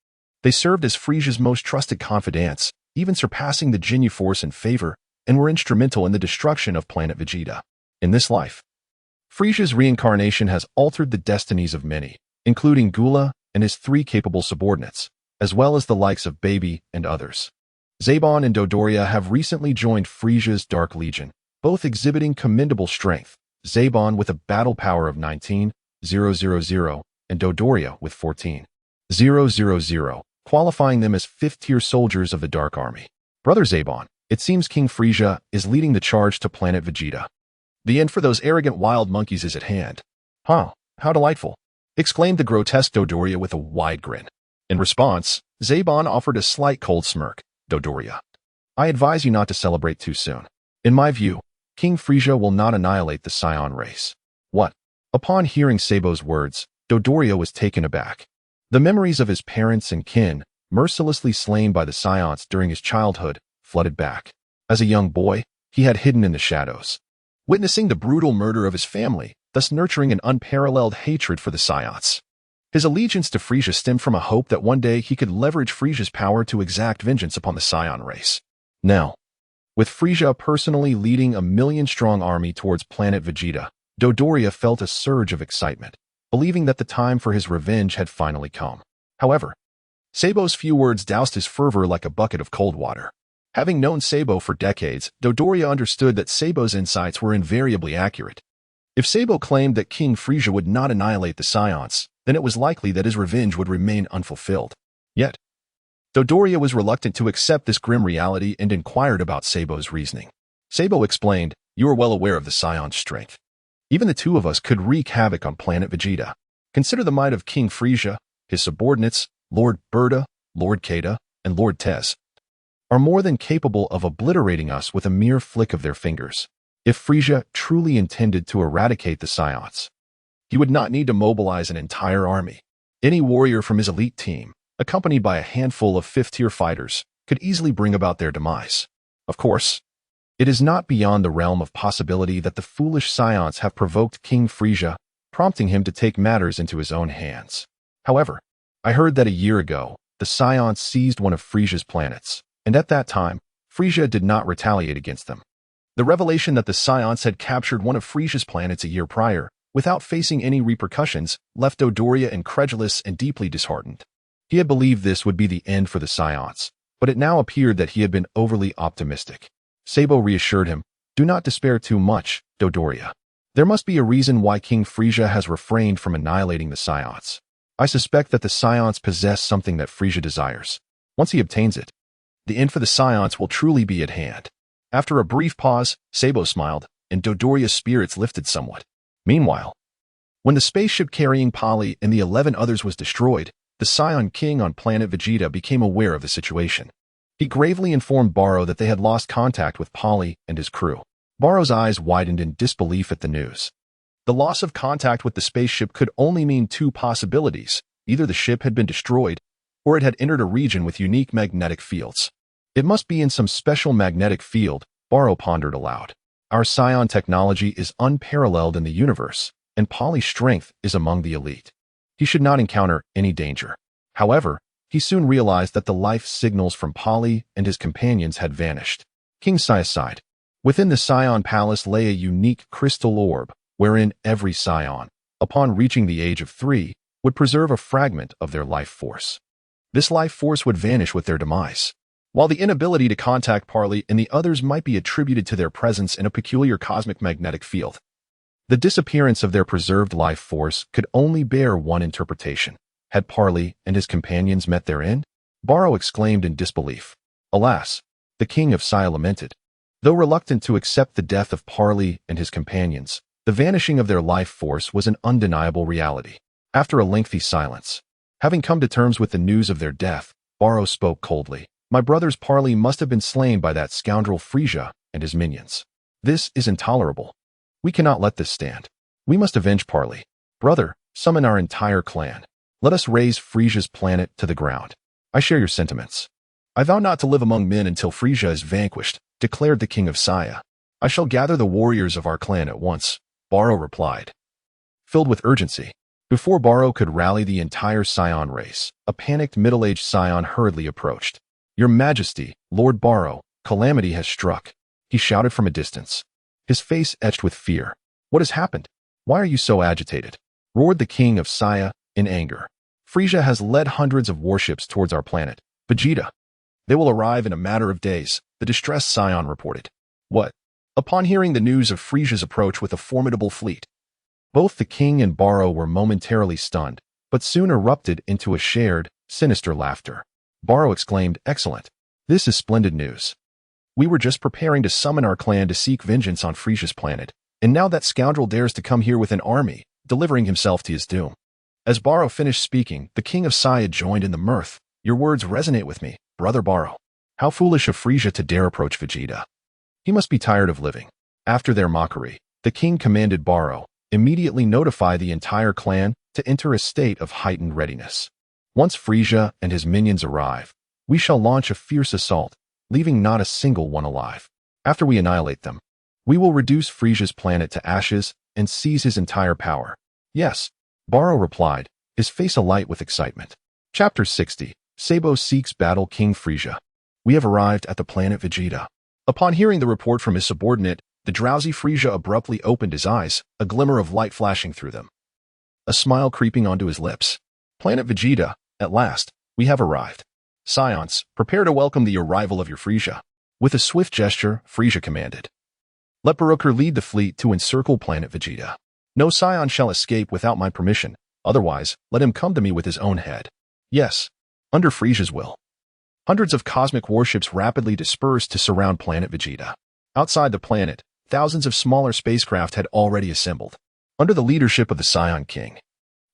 S1: they served as Frieza's most trusted confidants, even surpassing the Ginyu Force in favor, and were instrumental in the destruction of planet Vegeta. In this life, Frieza's reincarnation has altered the destinies of many, including Gula and his 3 capable subordinates, as well as the likes of Baby and others. Zabon and Dodoria have recently joined Frieza's Dark Legion, both exhibiting commendable strength. Zabon with a battle power of 19,000 and Dodoria with 14,000, qualifying them as 5th-tier soldiers of the Dark Army. Brother Zabon, it seems King Frieza is leading the charge to planet Vegeta. The end for those arrogant wild monkeys is at hand. Huh, how delightful, exclaimed the grotesque Dodoria with a wide grin. In response, Zabon offered a slight cold smirk. Dodoria, I advise you not to celebrate too soon. In my view, King Frieza will not annihilate the Scion race. What? Upon hearing Sabo's words, Dodoria was taken aback. The memories of his parents and kin, mercilessly slain by the Scions during his childhood, flooded back. As a young boy, he had hidden in the shadows, witnessing the brutal murder of his family, thus nurturing an unparalleled hatred for the Scions. His allegiance to Frieza stemmed from a hope that one day he could leverage Frieza's power to exact vengeance upon the Scion race. Now, with Frieza personally leading a 1,000,000-strong army towards planet Vegeta, Dodoria felt a surge of excitement, believing that the time for his revenge had finally come. However, Sabo's few words doused his fervor like a bucket of cold water. Having known Sabo for decades, Dodoria understood that Sabo's insights were invariably accurate. If Sabo claimed that King Frieza would not annihilate the Scions, then it was likely that his revenge would remain unfulfilled. Yet, Dodoria was reluctant to accept this grim reality and inquired about Sabo's reasoning. Sabo explained, "You are well aware of the Scion's strength. Even the 2 of us could wreak havoc on planet Vegeta. Consider the might of King Frieza, his subordinates, Lord Burda, Lord Keda, and Lord Tez, are more than capable of obliterating us with a mere flick of their fingers. If Frieza truly intended to eradicate the Scions, he would not need to mobilize an entire army. Any warrior from his elite team, accompanied by a handful of 5th-tier fighters, could easily bring about their demise. Of course, it is not beyond the realm of possibility that the foolish Scions have provoked King Frieza, prompting him to take matters into his own hands. However, I heard that a year ago, the Scions seized one of Frieza's planets, and at that time, Frieza did not retaliate against them. The revelation that the Scions had captured one of Frieza's planets a year prior, without facing any repercussions, left Dodoria incredulous and deeply disheartened. He had believed this would be the end for the Scions, but it now appeared that he had been overly optimistic. Sabo reassured him, "Do not despair too much, Dodoria. There must be a reason why King Frieza has refrained from annihilating the Scions. I suspect that the Scions possess something that Frieza desires. Once he obtains it, the end for the Scions will truly be at hand." After a brief pause, Sabo smiled, and Dodoria's spirits lifted somewhat. Meanwhile, when the spaceship carrying Polly and the 11 others was destroyed, the Scion King on planet Vegeta became aware of the situation. He gravely informed Barrow that they had lost contact with Polly and his crew. Barrow's eyes widened in disbelief at the news. The loss of contact with the spaceship could only mean two possibilities. Either the ship had been destroyed, or it had entered a region with unique magnetic fields. It must be in some special magnetic field, Barrow pondered aloud. Our psion technology is unparalleled in the universe, and Polly's strength is among the elite. He should not encounter any danger. However, he soon realized that the life signals from Polly and his companions had vanished. King Saya sighed. Within the Psion Palace lay a unique crystal orb, wherein every Psion, upon reaching the age of 3, would preserve a fragment of their life force. This life force would vanish with their demise. While the inability to contact Polly and the others might be attributed to their presence in a peculiar cosmic magnetic field, the disappearance of their preserved life force could only bear one interpretation. Had Polly and his companions met their end? Barrow exclaimed in disbelief. Alas, the king of Saya lamented. Though reluctant to accept the death of Polly and his companions, the vanishing of their life force was an undeniable reality. After a lengthy silence, having come to terms with the news of their death, Barrow spoke coldly. My brother's Polly must have been slain by that scoundrel Frieza and his minions. This is intolerable. We cannot let this stand. We must avenge Polly. Brother, summon our entire clan. Let us raze Frieza's planet to the ground. I share your sentiments. I vow not to live among men until Frieza is vanquished, declared the king of Saya. I shall gather the warriors of our clan at once, Barrow replied, filled with urgency. Before Barrow could rally the entire Psion race, a panicked middle-aged Psion hurriedly approached. Your Majesty, Lord Barrow, calamity has struck, he shouted from a distance, his face etched with fear. What has happened? Why are you so agitated? Roared the king of Saya in anger. Frieza has led hundreds of warships towards our planet. Vegeta. They will arrive in a matter of days, the distressed Psion reported. What? Upon hearing the news of Frieza's approach with a formidable fleet, both the king and Barrow were momentarily stunned, but soon erupted into a shared, sinister laughter. Barrow exclaimed, Excellent. This is splendid news. We were just preparing to summon our clan to seek vengeance on Frieza's planet, and now that scoundrel dares to come here with an army, delivering himself to his doom. As Barrow finished speaking, the king of Saya joined in the mirth. Your words resonate with me, brother Barrow. How foolish of Frieza to dare approach Vegeta. He must be tired of living. After their mockery, the king commanded Barrow, immediately notify the entire clan to enter a state of heightened readiness. Once Frieza and his minions arrive, we shall launch a fierce assault, leaving not a single one alive. After we annihilate them, we will reduce Frieza's planet to ashes and seize his entire power. Yes, Barrow replied, his face alight with excitement. Chapter 60. Sabo seeks battle King Frieza. We have arrived at the planet Vegeta. Upon hearing the report from his subordinate, the drowsy Frieza abruptly opened his eyes, a glimmer of light flashing through them. A smile creeping onto his lips. Planet Vegeta, at last, we have arrived. Scions, prepare to welcome the arrival of your Frieza. With a swift gesture, Frieza commanded. Let Barokur lead the fleet to encircle planet Vegeta. No Scion shall escape without my permission, otherwise, let him come to me with his own head. Yes, under Frieza's will. Hundreds of cosmic warships rapidly dispersed to surround planet Vegeta. Outside the planet, thousands of smaller spacecraft had already assembled. Under the leadership of the Psion King,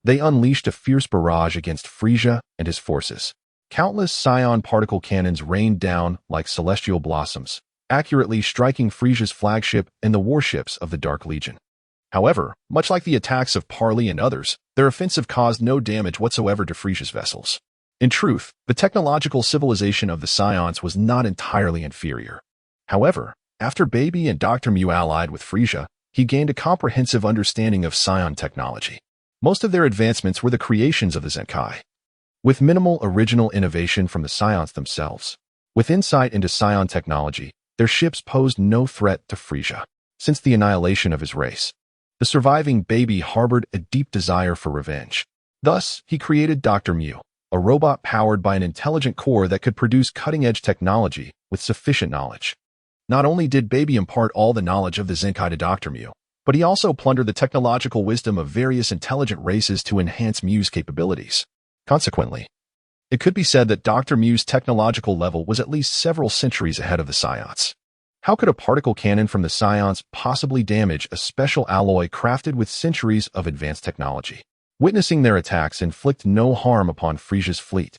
S1: they unleashed a fierce barrage against Frieza and his forces. Countless Psion particle cannons rained down like celestial blossoms, accurately striking Frieza's flagship and the warships of the Dark Legion. However, much like the attacks of Polly and others, their offensive caused no damage whatsoever to Frieza's vessels. In truth, the technological civilization of the Psions was not entirely inferior. However, after Baby and Dr. Mew allied with Frieza, he gained a comprehensive understanding of Psion technology. Most of their advancements were the creations of the Zenkai, with minimal original innovation from the Psions themselves. With insight into Psion technology, their ships posed no threat to Frieza. Since the annihilation of his race, the surviving Baby harbored a deep desire for revenge. Thus, he created Dr. Mew, a robot powered by an intelligent core that could produce cutting-edge technology with sufficient knowledge. Not only did Baby impart all the knowledge of the Zenkai to Dr. Mew, but he also plundered the technological wisdom of various intelligent races to enhance Mew's capabilities. Consequently, it could be said that Dr. Mew's technological level was at least several centuries ahead of the Psions. How could a particle cannon from the Psions possibly damage a special alloy crafted with centuries of advanced technology? Witnessing their attacks inflict no harm upon Frieza's fleet,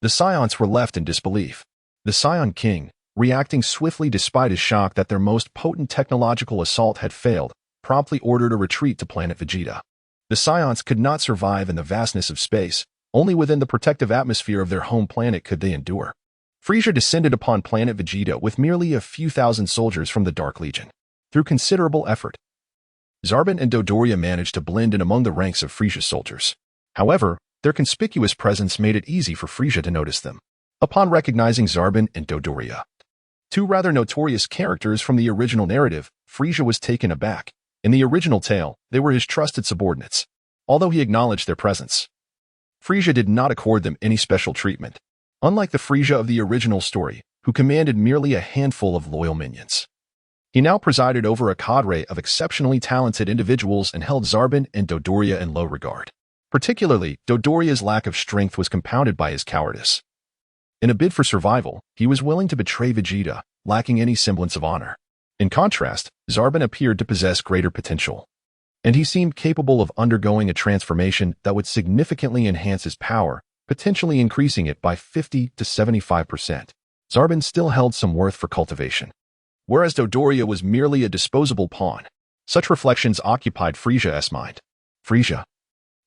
S1: the Psions were left in disbelief. The Scion King, reacting swiftly despite his shock that their most potent technological assault had failed, promptly ordered a retreat to planet Vegeta. The Scions could not survive in the vastness of space. Only within the protective atmosphere of their home planet could they endure. Frieza descended upon planet Vegeta with merely a few thousand soldiers from the Dark Legion. Through considerable effort, Zarbon and Dodoria managed to blend in among the ranks of Frieza's soldiers. However, their conspicuous presence made it easy for Frieza to notice them. Upon recognizing Zarbon and Dodoria, two rather notorious characters from the original narrative, Frieza was taken aback. In the original tale, they were his trusted subordinates. Although he acknowledged their presence, Frieza did not accord them any special treatment, unlike the Frieza of the original story, who commanded merely a handful of loyal minions. He now presided over a cadre of exceptionally talented individuals and held Zarbon and Dodoria in low regard. Particularly, Dodoria's lack of strength was compounded by his cowardice. In a bid for survival, he was willing to betray Vegeta, lacking any semblance of honor. In contrast, Zarbon appeared to possess greater potential, and he seemed capable of undergoing a transformation that would significantly enhance his power, potentially increasing it by 50 to 75%. Zarbon still held some worth for cultivation, whereas Dodoria was merely a disposable pawn. Such reflections occupied Frieza's mind. Frieza,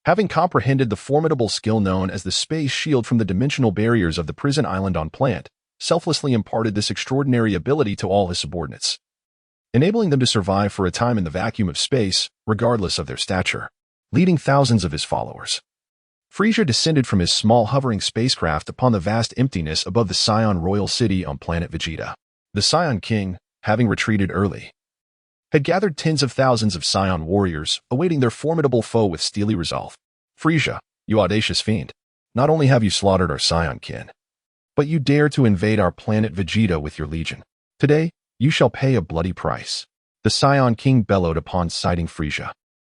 S1: having comprehended the formidable skill known as the space shield from the dimensional barriers of the prison island on Plant, selflessly imparted this extraordinary ability to all his subordinates, enabling them to survive for a time in the vacuum of space, regardless of their stature, leading thousands of his followers. Frieza descended from his small hovering spacecraft upon the vast emptiness above the Scion royal city on planet Vegeta. The Scion King, having retreated early, had gathered tens of thousands of Scion warriors, awaiting their formidable foe with steely resolve. Frieza, you audacious fiend, not only have you slaughtered our Scion kin, but you dare to invade our planet Vegeta with your legion. Today, you shall pay a bloody price. The Scion King bellowed upon sighting Frieza,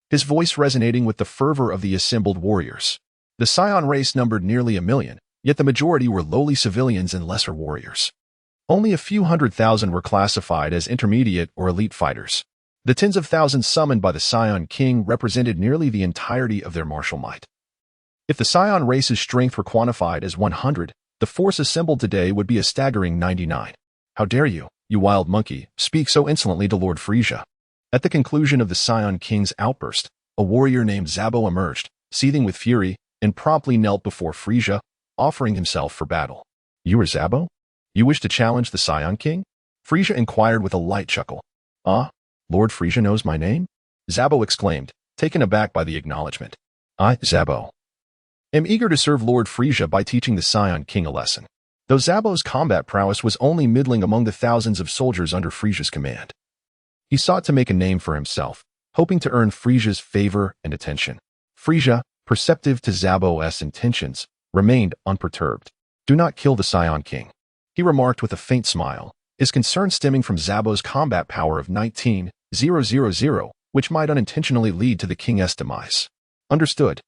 S1: his voice resonating with the fervor of the assembled warriors. The Scion race numbered nearly 1 million, yet the majority were lowly civilians and lesser warriors. Only a few 100,000 were classified as intermediate or elite fighters. The tens of thousands summoned by the Scion King represented nearly the entirety of their martial might. If the Scion race's strength were quantified as 100, the force assembled today would be a staggering 99. How dare you, you wild monkey, speak so insolently to Lord Frieza? At the conclusion of the Scion King's outburst, a warrior named Zabo emerged, seething with fury, and promptly knelt before Frieza, offering himself for battle. You are Zabo? You wish to challenge the Scion King? Frieza inquired with a light chuckle. Ah, Lord Frieza knows my name? Zabo exclaimed, taken aback by the acknowledgement. I, Zabo, am eager to serve Lord Frieza by teaching the Scion King a lesson. Though Zabo's combat prowess was only middling among the thousands of soldiers under Frieza's command, he sought to make a name for himself, hoping to earn Frieza's favor and attention. Frieza, perceptive to Zabo's intentions, remained unperturbed. Do not kill the Scion King, he remarked with a faint smile, his concern stemming from Zabo's combat power of 19,000, which might unintentionally lead to the king's demise. Understood.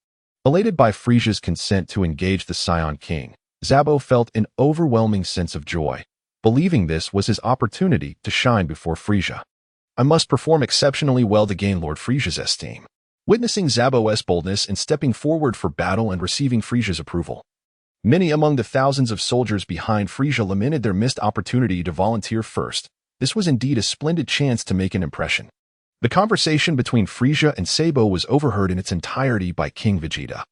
S1: Elated by Frieza's consent to engage the Scion King, Zabo felt an overwhelming sense of joy, believing this was his opportunity to shine before Frieza. I must perform exceptionally well to gain Lord Frieza's esteem. Witnessing Zabo's boldness and stepping forward for battle and receiving Frieza's approval, many among the thousands of soldiers behind Frieza lamented their missed opportunity to volunteer first. This was indeed a splendid chance to make an impression. The conversation between Frieza and Sabo was overheard in its entirety by King Vegeta,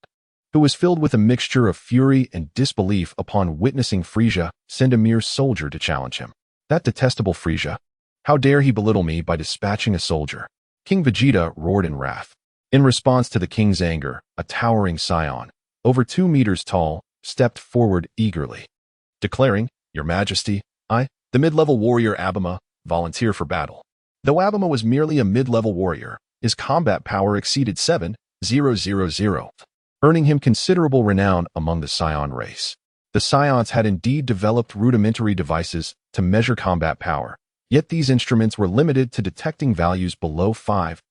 S1: who was filled with a mixture of fury and disbelief upon witnessing Frieza send a mere soldier to challenge him. That detestable Frieza! How dare he belittle me by dispatching a soldier? King Vegeta roared in wrath. In response to the king's anger, a towering Scion, over 2 meters tall, stepped forward eagerly, declaring, Your Majesty, I, the mid-level warrior Abama, volunteer for battle. Though Abama was merely a mid-level warrior, his combat power exceeded 7,000, earning him considerable renown among the Scion race. The Scions had indeed developed rudimentary devices to measure combat power, yet these instruments were limited to detecting values below 5,000.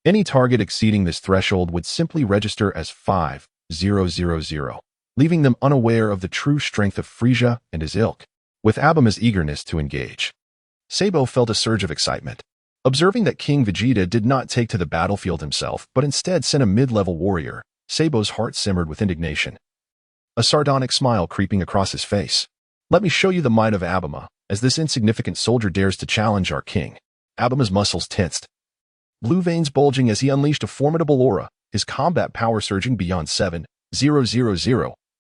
S1: Any target exceeding this threshold would simply register as 5,000, leaving them unaware of the true strength of Frieza and his ilk. With Abama's eagerness to engage, Sabo felt a surge of excitement. Observing that King Vegeta did not take to the battlefield himself, but instead sent a mid-level warrior, Sabo's heart simmered with indignation, a sardonic smile creeping across his face. Let me show you the might of Abuma, as this insignificant soldier dares to challenge our king. Abuma's muscles tensed, blue veins bulging as he unleashed a formidable aura, his combat power surging beyond 7,000,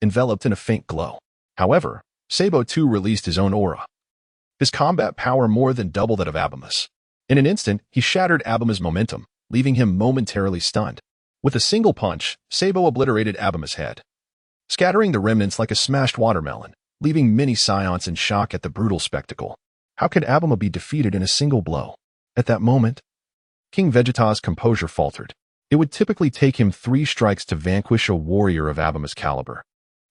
S1: enveloped in a faint glow. However, Sabo too released his own aura. His combat power more than double that of Abuma's. In an instant, he shattered Abuma's momentum, leaving him momentarily stunned. With a single punch, Sabo obliterated Abuma's head, scattering the remnants like a smashed watermelon, leaving many Scions in shock at the brutal spectacle. How could Abuma be defeated in a single blow? At that moment, King Vegeta's composure faltered. It would typically take him 3 strikes to vanquish a warrior of Abuma's caliber.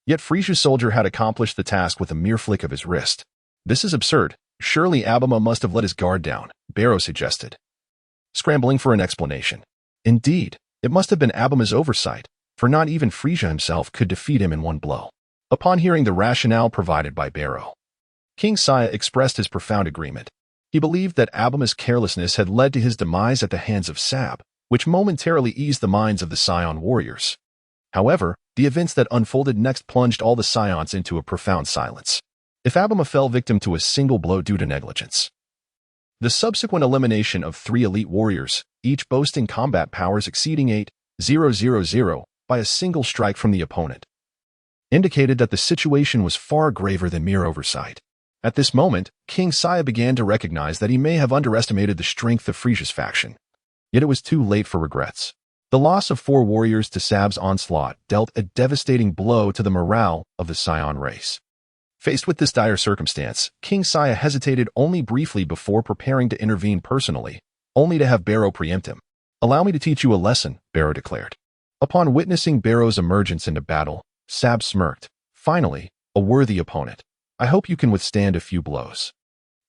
S1: Yet Frieza's soldier had accomplished the task with a mere flick of his wrist. This is absurd. Surely Abuma must have let his guard down, Barrow suggested, scrambling for an explanation. Indeed, it must have been Abuma's oversight, for not even Frieza himself could defeat him in one blow. Upon hearing the rationale provided by Barrow, King Saya expressed his profound agreement. He believed that Abuma's carelessness had led to his demise at the hands of Sab, which momentarily eased the minds of the Scion warriors. However, the events that unfolded next plunged all the Scions into a profound silence. If Abuma fell victim to a single blow due to negligence, the subsequent elimination of 3 elite warriors, each boasting combat powers exceeding 8,000, by a single strike from the opponent, indicated that the situation was far graver than mere oversight. At this moment, King Saya began to recognize that he may have underestimated the strength of Frieza's faction. Yet it was too late for regrets. The loss of 4 warriors to Sab's onslaught dealt a devastating blow to the morale of the Scion race. Faced with this dire circumstance, King Saya hesitated only briefly before preparing to intervene personally, only to have Barrow preempt him. "Allow me to teach you a lesson," Barrow declared. Upon witnessing Barrow's emergence into battle, Sab smirked. "Finally, a worthy opponent. I hope you can withstand a few blows."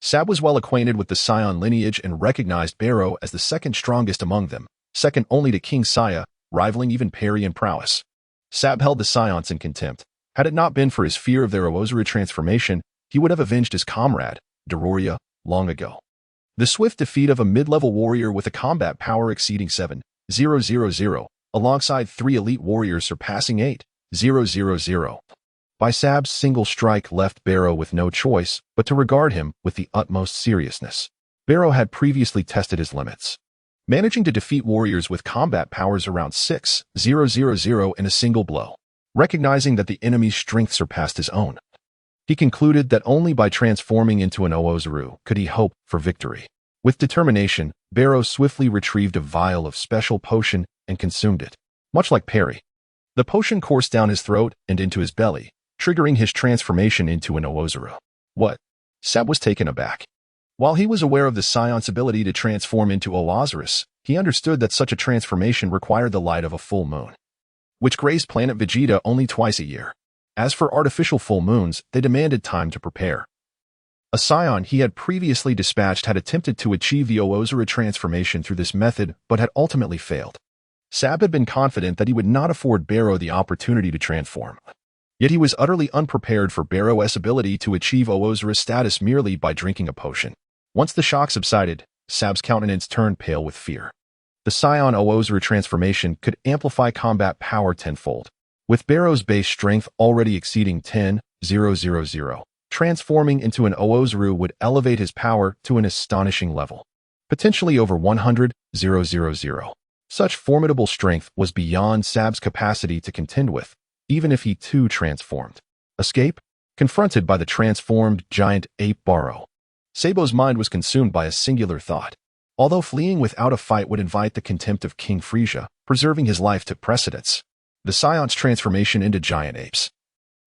S1: Sab was well acquainted with the Scion lineage and recognized Barrow as the second strongest among them, second only to King Saya, rivaling even Perry in prowess. Sab held the Scions in contempt. Had it not been for his fear of their Oozuru transformation, he would have avenged his comrade, Daruria, long ago. The swift defeat of a mid-level warrior with a combat power exceeding 7,000, alongside 3 elite warriors surpassing 8,000, by Sab's single strike left Barrow with no choice but to regard him with the utmost seriousness. Barrow had previously tested his limits, managing to defeat warriors with combat powers around 6,000 in a single blow. Recognizing that the enemy's strength surpassed his own, he concluded that only by transforming into an Oozuru could he hope for victory. With determination, Barrow swiftly retrieved a vial of special potion and consumed it. Much like Perry, the potion coursed down his throat and into his belly, triggering his transformation into an Oozuru. What? Sab was taken aback. While he was aware of the Scion's ability to transform into Oozurus, he understood that such a transformation required the light of a full moon, which grazed planet Vegeta only twice a year. As for artificial full moons, they demanded time to prepare. A Scion he had previously dispatched had attempted to achieve the Oozuru transformation through this method, but had ultimately failed. Sab had been confident that he would not afford Barrow the opportunity to transform. Yet he was utterly unprepared for Barrow's ability to achieve Oozuru status merely by drinking a potion. Once the shock subsided, Sab's countenance turned pale with fear. The Scion Oozuru transformation could amplify combat power tenfold. With Barrow's base strength already exceeding 10,000, transforming into an Oozuru would elevate his power to an astonishing level, potentially over 100,000. Such formidable strength was beyond Sab's capacity to contend with, even if he too transformed. Escape? Confronted by the transformed giant ape Barrow, Sabo's mind was consumed by a singular thought. Although fleeing without a fight would invite the contempt of King Frieza, preserving his life took precedence. The Scion's transformation into giant apes,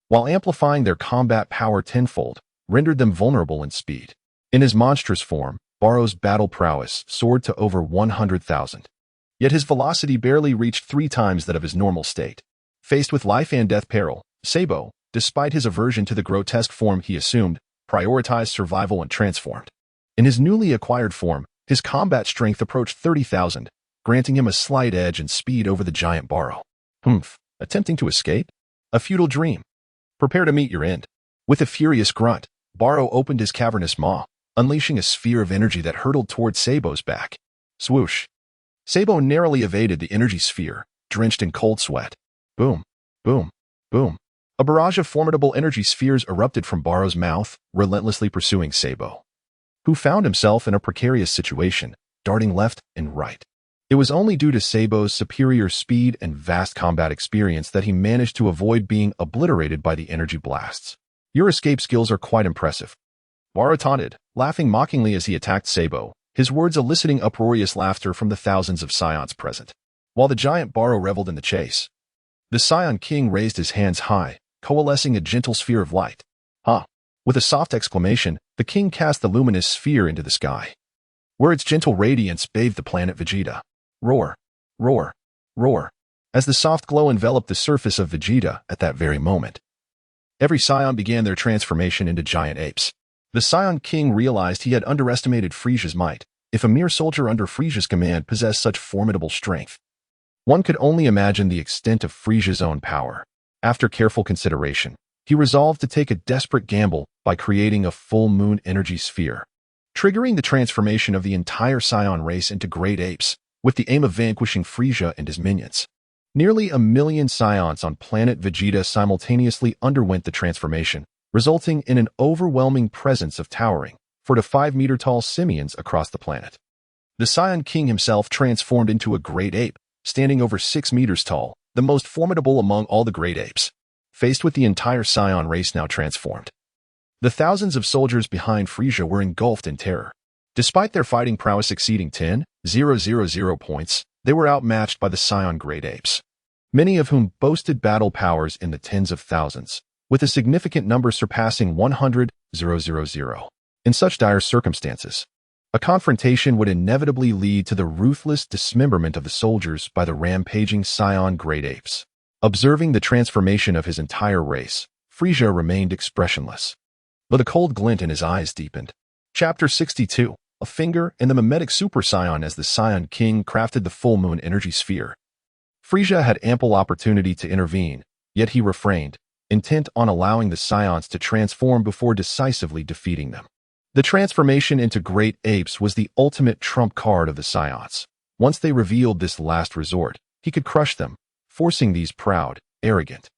S1: while amplifying their combat power tenfold, rendered them vulnerable in speed. In his monstrous form, Barrow's battle prowess soared to over 100,000. Yet his velocity barely reached 3 times that of his normal state. Faced with life and death peril, Sabo, despite his aversion to the grotesque form he assumed, prioritized survival and transformed. In his newly acquired form, his combat strength approached 30,000, granting him a slight edge in speed over the giant Barrow. Attempting to escape? A futile dream. Prepare to meet your end. With a furious grunt, Barrow opened his cavernous maw, unleashing a sphere of energy that hurtled toward Sabo's back. Swoosh. Sabo narrowly evaded the energy sphere, drenched in cold sweat. Boom, boom, boom. A barrage of formidable energy spheres erupted from Barrow's mouth, relentlessly pursuing Sabo, who found himself in a precarious situation, darting left and right. It was only due to Sabo's superior speed and vast combat experience that he managed to avoid being obliterated by the energy blasts. Your escape skills are quite impressive. Barrow taunted, laughing mockingly as he attacked Sabo, his words eliciting uproarious laughter from the thousands of scions present. While the giant Barrow reveled in the chase, the Scion King raised his hands high, coalescing a gentle sphere of light. Ha! With a soft exclamation, the king cast the luminous sphere into the sky, where its gentle radiance bathed the planet Vegeta. Roar! Roar! Roar! As the soft glow enveloped the surface of Vegeta at that very moment, every scion began their transformation into giant apes. The Scion King realized he had underestimated Frieza's might. If a mere soldier under Frieza's command possessed such formidable strength, one could only imagine the extent of Frieza's own power. After careful consideration, he resolved to take a desperate gamble by creating a full moon energy sphere, triggering the transformation of the entire Scion race into great apes, with the aim of vanquishing Frieza and his minions. Nearly 1,000,000 scions on planet Vegeta simultaneously underwent the transformation, resulting in an overwhelming presence of towering 4 to 5 meter tall simians across the planet. The Scion King himself transformed into a great ape, standing over 6 meters tall, the most formidable among all the great apes. Faced with the entire Scion race now transformed, the thousands of soldiers behind Frieza were engulfed in terror. Despite their fighting prowess exceeding 10,000 points, they were outmatched by the Scion great apes, many of whom boasted battle powers in the tens of thousands, with a significant number surpassing 100,000. In such dire circumstances, a confrontation would inevitably lead to the ruthless dismemberment of the soldiers by the rampaging Scion great apes. Observing the transformation of his entire race, Frieza remained expressionless, but a cold glint in his eyes deepened. Chapter 62. A finger in the mimetic Super Scion. As the Scion King crafted the full moon energy sphere, Frieza had ample opportunity to intervene, yet he refrained, intent on allowing the Scions to transform before decisively defeating them. The transformation into great apes was the ultimate trump card of the Scions. Once they revealed this last resort, he could crush them, forcing these proud, arrogant,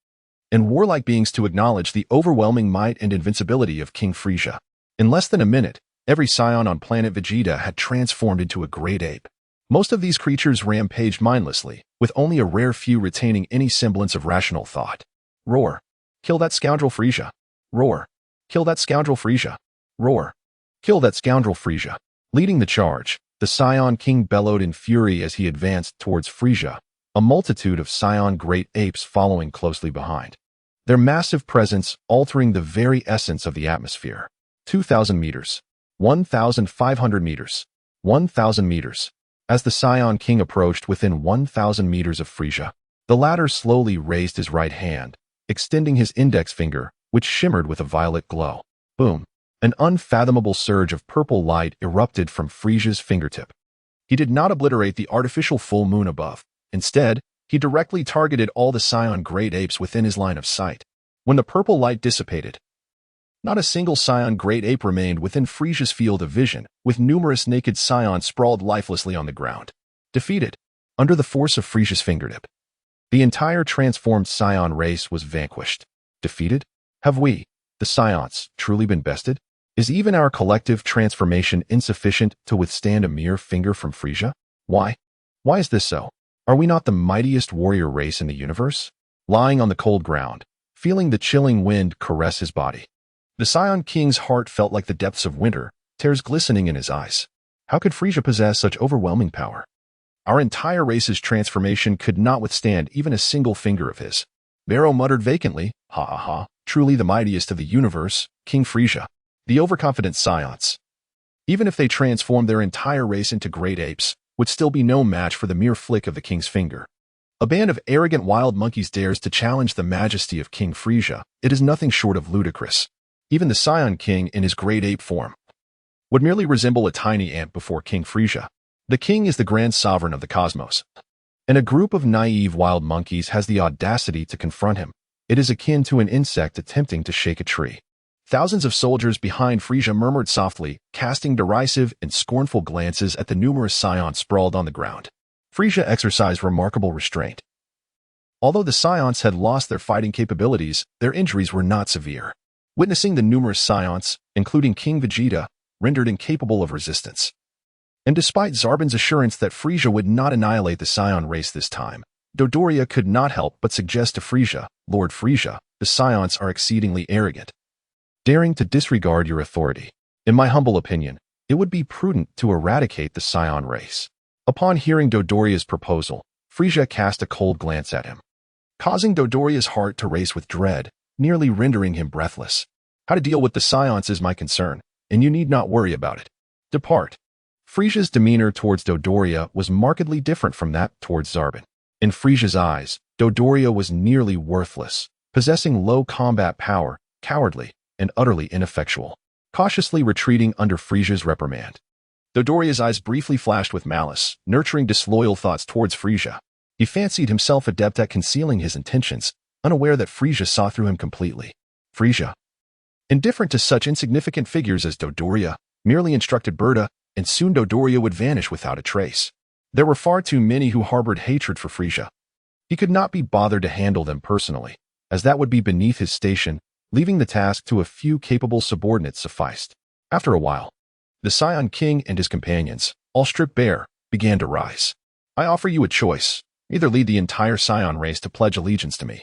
S1: and warlike beings to acknowledge the overwhelming might and invincibility of King Frieza. In less than a minute, every Scion on planet Vegeta had transformed into a great ape. Most of these creatures rampaged mindlessly, with only a rare few retaining any semblance of rational thought. Roar! Kill that scoundrel Frieza! Roar! Kill that scoundrel Frieza! Roar! Kill that scoundrel Frieza! Leading the charge, the Scion King bellowed in fury as he advanced towards Frieza, a multitude of Scion great apes following closely behind, their massive presence altering the very essence of the atmosphere. 2,000 meters. 1,500 meters. 1,000 meters. As the Scion King approached within 1,000 meters of Frieza, the latter slowly raised his right hand, extending his index finger, which shimmered with a violet glow. Boom! An unfathomable surge of purple light erupted from Frieza's fingertip. He did not obliterate the artificial full moon above. Instead, he directly targeted all the Scion great apes within his line of sight. When the purple light dissipated, not a single Scion great ape remained within Frieza's field of vision, with numerous naked Scions sprawled lifelessly on the ground. Defeated, under the force of Frieza's fingertip, the entire transformed Scion race was vanquished. Defeated? Have we, the Scions, truly been bested? Is even our collective transformation insufficient to withstand a mere finger from Frieza? Why? Why is this so? Are we not the mightiest warrior race in the universe? Lying on the cold ground, feeling the chilling wind caress his body, the Scion King's heart felt like the depths of winter, tears glistening in his eyes. How could Frieza possess such overwhelming power? Our entire race's transformation could not withstand even a single finger of his. Barrow muttered vacantly, ha ha ha, truly the mightiest of the universe, King Frieza. The overconfident Scions, even if they transformed their entire race into great apes, would still be no match for the mere flick of the king's finger. A band of arrogant wild monkeys dares to challenge the majesty of King Frieza. It is nothing short of ludicrous. Even the Scion King in his great ape form would merely resemble a tiny ant before King Frieza. The king is the grand sovereign of the cosmos, and a group of naive wild monkeys has the audacity to confront him. It is akin to an insect attempting to shake a tree. Thousands of soldiers behind Frieza murmured softly, casting derisive and scornful glances at the numerous Scions sprawled on the ground. Frieza exercised remarkable restraint. Although the Scions had lost their fighting capabilities, their injuries were not severe. Witnessing the numerous Scions, including King Vegeta, rendered incapable of resistance. And despite Zarbon's assurance that Frieza would not annihilate the Scion race this time, Dodoria could not help but suggest to Frieza, Lord Frieza, the Scions are exceedingly arrogant, daring to disregard your authority. In my humble opinion, it would be prudent to eradicate the Scion race. Upon hearing Dodoria's proposal, Frieza cast a cold glance at him, causing Dodoria's heart to race with dread, nearly rendering him breathless. How to deal with the Scions is my concern, and you need not worry about it. Depart. Frieza's demeanor towards Dodoria was markedly different from that towards Zarbon. In Frieza's eyes, Dodoria was nearly worthless, possessing low combat power, cowardly, and utterly ineffectual. Cautiously retreating under Frieza's reprimand, Dodoria's eyes briefly flashed with malice, nurturing disloyal thoughts towards Frieza. He fancied himself adept at concealing his intentions, unaware that Frieza saw through him completely. Frieza, indifferent to such insignificant figures as Dodoria, merely instructed Berta, and soon Dodoria would vanish without a trace. There were far too many who harbored hatred for Frieza. He could not be bothered to handle them personally, as that would be beneath his station, leaving the task to a few capable subordinates sufficed. After a while, the Scion King and his companions, all stripped bare, began to rise. I offer you a choice. Either lead the entire Scion race to pledge allegiance to me,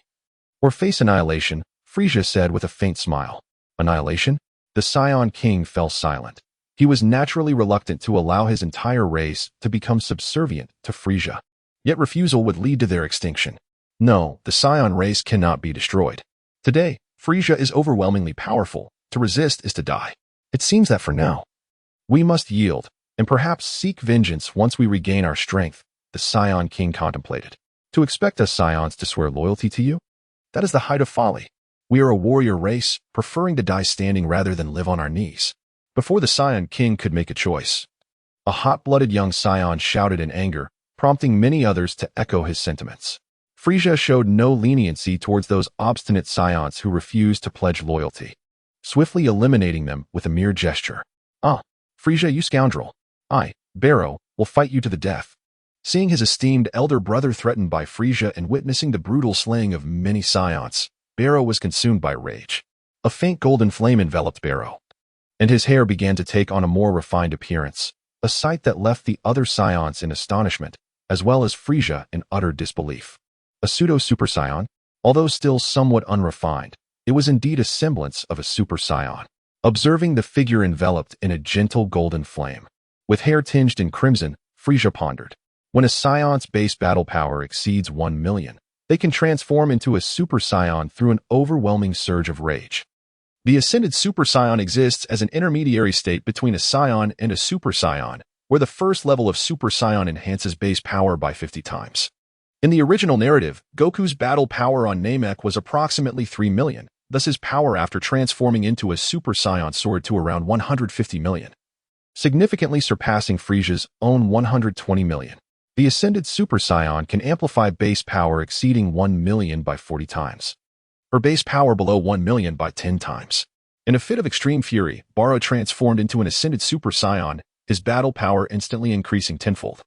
S1: or face annihilation, Frieza said with a faint smile. Annihilation? The Scion King fell silent. He was naturally reluctant to allow his entire race to become subservient to Frieza. Yet refusal would lead to their extinction. No, the Scion race cannot be destroyed. Today, Frieza is overwhelmingly powerful. To resist is to die. It seems that for now, we must yield, and perhaps seek vengeance once we regain our strength, the Scion King contemplated. To expect us Scions to swear loyalty to you? That is the height of folly. We are a warrior race, preferring to die standing rather than live on our knees. Before the Scion King could make a choice, a hot-blooded young Scion shouted in anger, prompting many others to echo his sentiments. Frieza showed no leniency towards those obstinate Scions who refused to pledge loyalty, swiftly eliminating them with a mere gesture. Ah, Frieza, you scoundrel. I, Barrow, will fight you to the death. Seeing his esteemed elder brother threatened by Frieza and witnessing the brutal slaying of many Scions, Barrow was consumed by rage. A faint golden flame enveloped Barrow, and his hair began to take on a more refined appearance, a sight that left the other Scions in astonishment, as well as Frieza in utter disbelief. A pseudo-Super Scion? Although still somewhat unrefined, it was indeed a semblance of a Super Scion. Observing the figure enveloped in a gentle golden flame, with hair tinged in crimson, Frieza pondered. When a Scion's base battle power exceeds 1 million, they can transform into a Super Scion through an overwhelming surge of rage. The Ascended Super Scion exists as an intermediary state between a Scion and a Super Scion, where the first level of Super Scion enhances base power by 50 times. In the original narrative, Goku's battle power on Namek was approximately 3 million, thus his power after transforming into a Super Scion soared to around 150 million, significantly surpassing Frieza's own 120 million. The Ascended Super Scion can amplify base power exceeding 1 million by 40 times, or base power below 1 million by 10 times. In a fit of extreme fury, Barrow transformed into an Ascended Super Scion, his battle power instantly increasing tenfold.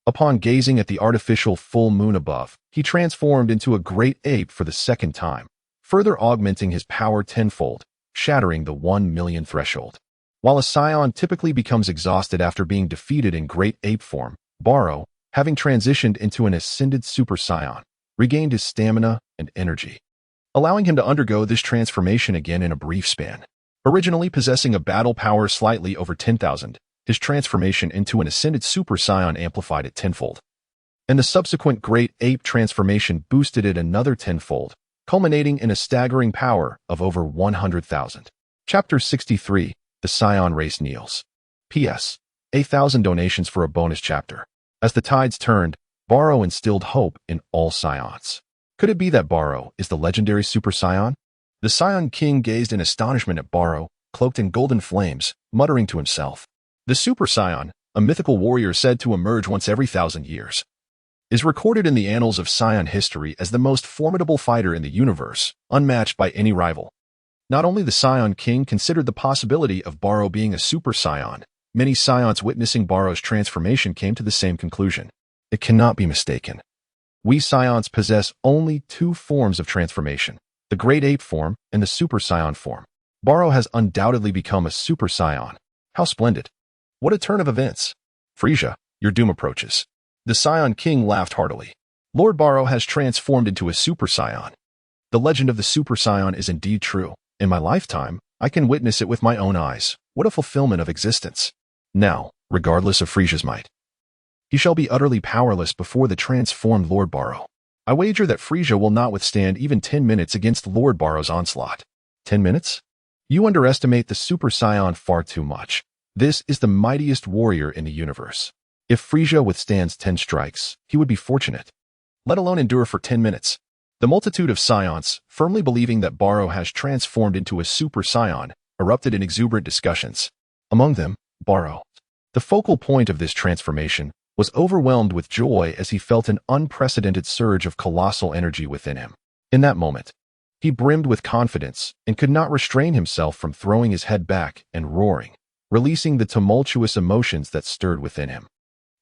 S1: Upon gazing at the artificial full moon above, he transformed into a great ape for the second time, further augmenting his power tenfold, shattering the 1 million threshold. While a Scion typically becomes exhausted after being defeated in great ape form, Barrow, having transitioned into an Ascended Super Scion, regained his stamina and energy, allowing him to undergo this transformation again in a brief span. Originally possessing a battle power slightly over 10,000, his transformation into an Ascended Super Scion amplified it tenfold, and the subsequent Great Ape transformation boosted it another tenfold, culminating in a staggering power of over 100,000. Chapter 63, The Scion Race Kneels. P.S. 8,000 donations for a bonus chapter. As the tides turned, Barrow instilled hope in all Scions. Could it be that Barrow is the legendary Super Scion? The Scion King gazed in astonishment at Barrow, cloaked in golden flames, muttering to himself. The Super Scion, a mythical warrior said to emerge once every 1,000 years, is recorded in the annals of Scion history as the most formidable fighter in the universe, unmatched by any rival. Not only the Scion King considered the possibility of Barrow being a Super Scion, many Scions witnessing Barrow's transformation came to the same conclusion. It cannot be mistaken. We Scions possess only two forms of transformation, the Great Ape form and the Super Scion form. Barrow has undoubtedly become a Super Scion. How splendid. What a turn of events. Frieza, your doom approaches. The Scion King laughed heartily. Lord Barrow has transformed into a Super Scion. The legend of the Super Scion is indeed true. In my lifetime, I can witness it with my own eyes. What a fulfillment of existence. Now, regardless of Frieza's might, he shall be utterly powerless before the transformed Lord Barrow. I wager that Frieza will not withstand even 10 minutes against Lord Barrow's onslaught. 10 minutes? You underestimate the Super Scion far too much. This is the mightiest warrior in the universe. If Frieza withstands 10 strikes, he would be fortunate. Let alone endure for 10 minutes. The multitude of Scions, firmly believing that Barrow has transformed into a Super Scion, erupted in exuberant discussions. Among them, Barrow, the focal point of this transformation, was overwhelmed with joy as he felt an unprecedented surge of colossal energy within him. In that moment, he brimmed with confidence and could not restrain himself from throwing his head back and roaring, releasing the tumultuous emotions that stirred within him.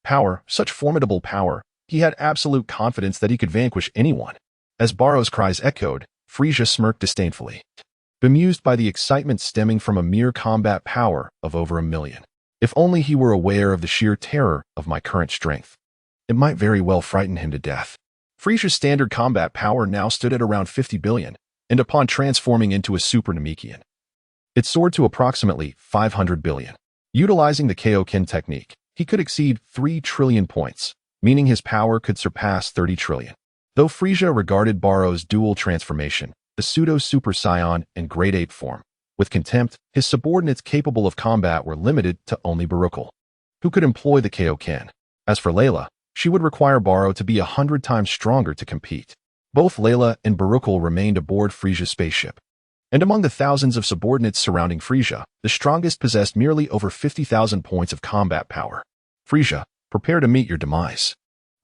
S1: Power, such formidable power, he had absolute confidence that he could vanquish anyone. As Barrow's cries echoed, Frieza smirked disdainfully, bemused by the excitement stemming from a mere combat power of over 1 million. If only he were aware of the sheer terror of my current strength. It might very well frighten him to death. Frieza's standard combat power now stood at around 50 billion, and upon transforming into a Super Namekian, it soared to approximately 500 billion. Utilizing the Kaioken technique, he could exceed 3 trillion points, meaning his power could surpass 30 trillion. Though Frieza regarded Barrow's dual transformation, the pseudo-Super Scion and Great Ape form, with contempt, his subordinates capable of combat were limited to only Baruchel, who could employ the Kaioken. As for Layla, she would require Barrow to be 100 times stronger to compete. Both Layla and Baruchel remained aboard Frieza's spaceship. And among the thousands of subordinates surrounding Frieza, the strongest possessed merely over 50,000 points of combat power. Frieza, prepare to meet your demise.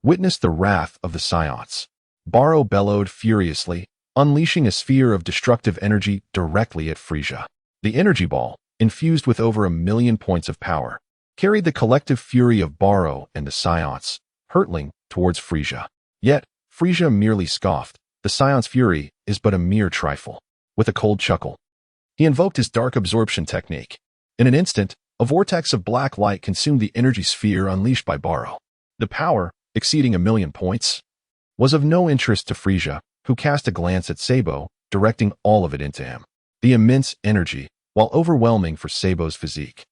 S1: Witness the wrath of the Scions. Barrow bellowed furiously, unleashing a sphere of destructive energy directly at Frieza. The energy ball, infused with over 1 million points of power, carried the collective fury of Barrow and the Scions, hurtling towards Frieza. Yet, Frieza merely scoffed. The Scion's fury is but a mere trifle. With a cold chuckle, he invoked his dark absorption technique. In an instant, a vortex of black light consumed the energy sphere unleashed by Barrow. The power, exceeding 1 million points, was of no interest to Frieza, who cast a glance at Sabo, directing all of it into him. The immense energy, while overwhelming for Sabo's physique,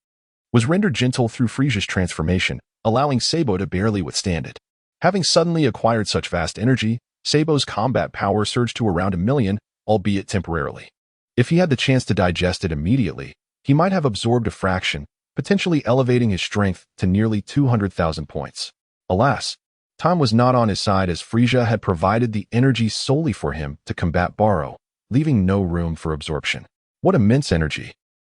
S1: was rendered gentle through Frieza's transformation, allowing Sabo to barely withstand it. Having suddenly acquired such vast energy, Sabo's combat power surged to around 1 million, albeit temporarily. If he had the chance to digest it immediately, he might have absorbed a fraction, potentially elevating his strength to nearly 200,000 points. Alas, time was not on his side as Frieza had provided the energy solely for him to combat Barrow, leaving no room for absorption. What immense energy!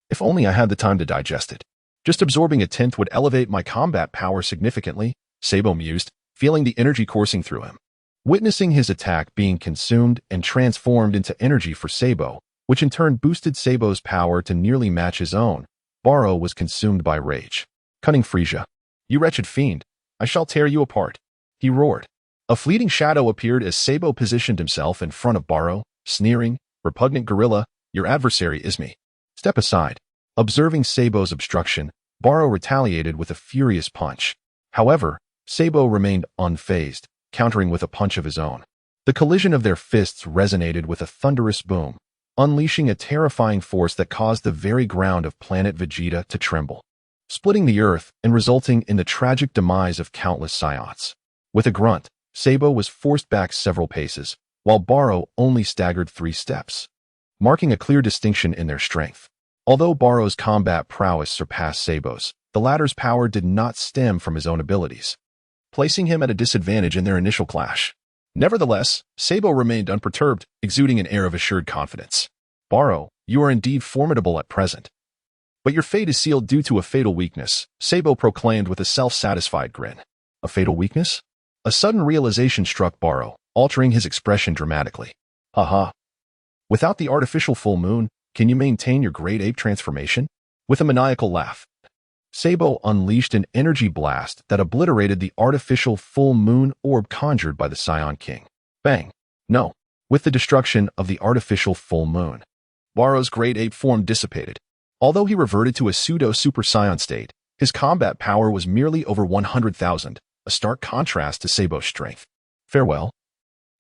S1: If only I had the time to digest it. Just absorbing a tenth would elevate my combat power significantly, Sabo mused, feeling the energy coursing through him. Witnessing his attack being consumed and transformed into energy for Sabo, which in turn boosted Sabo's power to nearly match his own, Barrow was consumed by rage. Cunning Frieza, you wretched fiend, I shall tear you apart, he roared. A fleeting shadow appeared as Sabo positioned himself in front of Barrow, sneering, repugnant gorilla, your adversary is me. Step aside. Observing Sabo's obstruction, Barrow retaliated with a furious punch. However, Sabo remained unfazed, countering with a punch of his own. The collision of their fists resonated with a thunderous boom, unleashing a terrifying force that caused the very ground of planet Vegeta to tremble, splitting the earth and resulting in the tragic demise of countless Scions. With a grunt, Sabo was forced back several paces, while Barrow only staggered 3 steps, marking a clear distinction in their strength. Although Barrow's combat prowess surpassed Sabo's, the latter's power did not stem from his own abilities, placing him at a disadvantage in their initial clash. Nevertheless, Sabo remained unperturbed, exuding an air of assured confidence. Barrow, you are indeed formidable at present, but your fate is sealed due to a fatal weakness, Sabo proclaimed with a self-satisfied grin. A fatal weakness? A sudden realization struck Barrow, altering his expression dramatically. Haha. Without the artificial full moon, can you maintain your Great Ape transformation? With a maniacal laugh, Sabo unleashed an energy blast that obliterated the artificial full moon orb conjured by the Scion King. Bang! No. With the destruction of the artificial full moon, Barrow's great ape form dissipated. Although he reverted to a pseudo-Super Saiyan state, his combat power was merely over 100,000, a stark contrast to Sabo's strength. Farewell.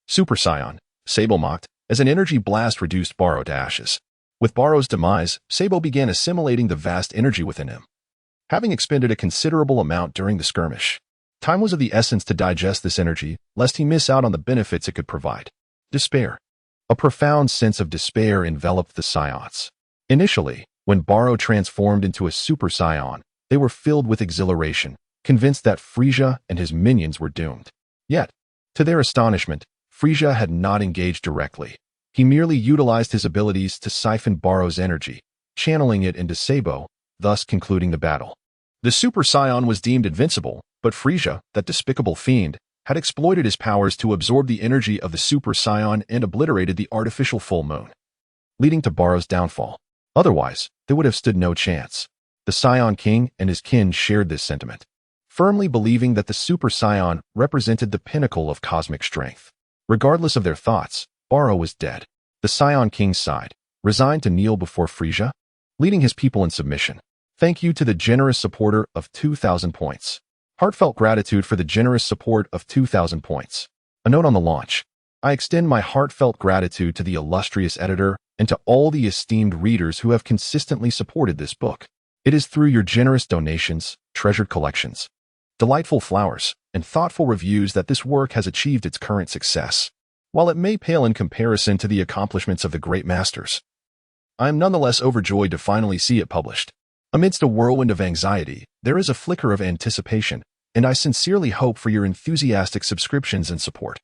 S1: Super Saiyan, Sabo mocked, as an energy blast reduced Barrow to ashes. With Barrow's demise, Sabo began assimilating the vast energy within him. Having expended a considerable amount during the skirmish, time was of the essence to digest this energy, lest he miss out on the benefits it could provide. Despair. A profound sense of despair enveloped the Scions. Initially, when Barrow transformed into a Super Saiyan, they were filled with exhilaration, convinced that Frieza and his minions were doomed. Yet, to their astonishment, Frieza had not engaged directly. He merely utilized his abilities to siphon Barrow's energy, channeling it into Sabo, thus concluding the battle. The Super Saiyan was deemed invincible, but Frieza, that despicable fiend, had exploited his powers to absorb the energy of the Super Saiyan and obliterated the artificial full moon, leading to Barrow's downfall. Otherwise, they would have stood no chance. The Scion King and his kin shared this sentiment, firmly believing that the Super Saiyan represented the pinnacle of cosmic strength. Regardless of their thoughts, Barrow was dead. The Scion King sighed, resigned to kneel before Frieza, leading his people in submission. Thank you to the generous supporter of 2,000 points. Heartfelt gratitude for the generous support of 2,000 points. A note on the launch. I extend my heartfelt gratitude to the illustrious editor and to all the esteemed readers who have consistently supported this book. It is through your generous donations, treasured collections, delightful flowers, and thoughtful reviews that this work has achieved its current success. While it may pale in comparison to the accomplishments of the great masters, I am nonetheless overjoyed to finally see it published. Amidst a whirlwind of anxiety, there is a flicker of anticipation, and I sincerely hope for your enthusiastic subscriptions and support.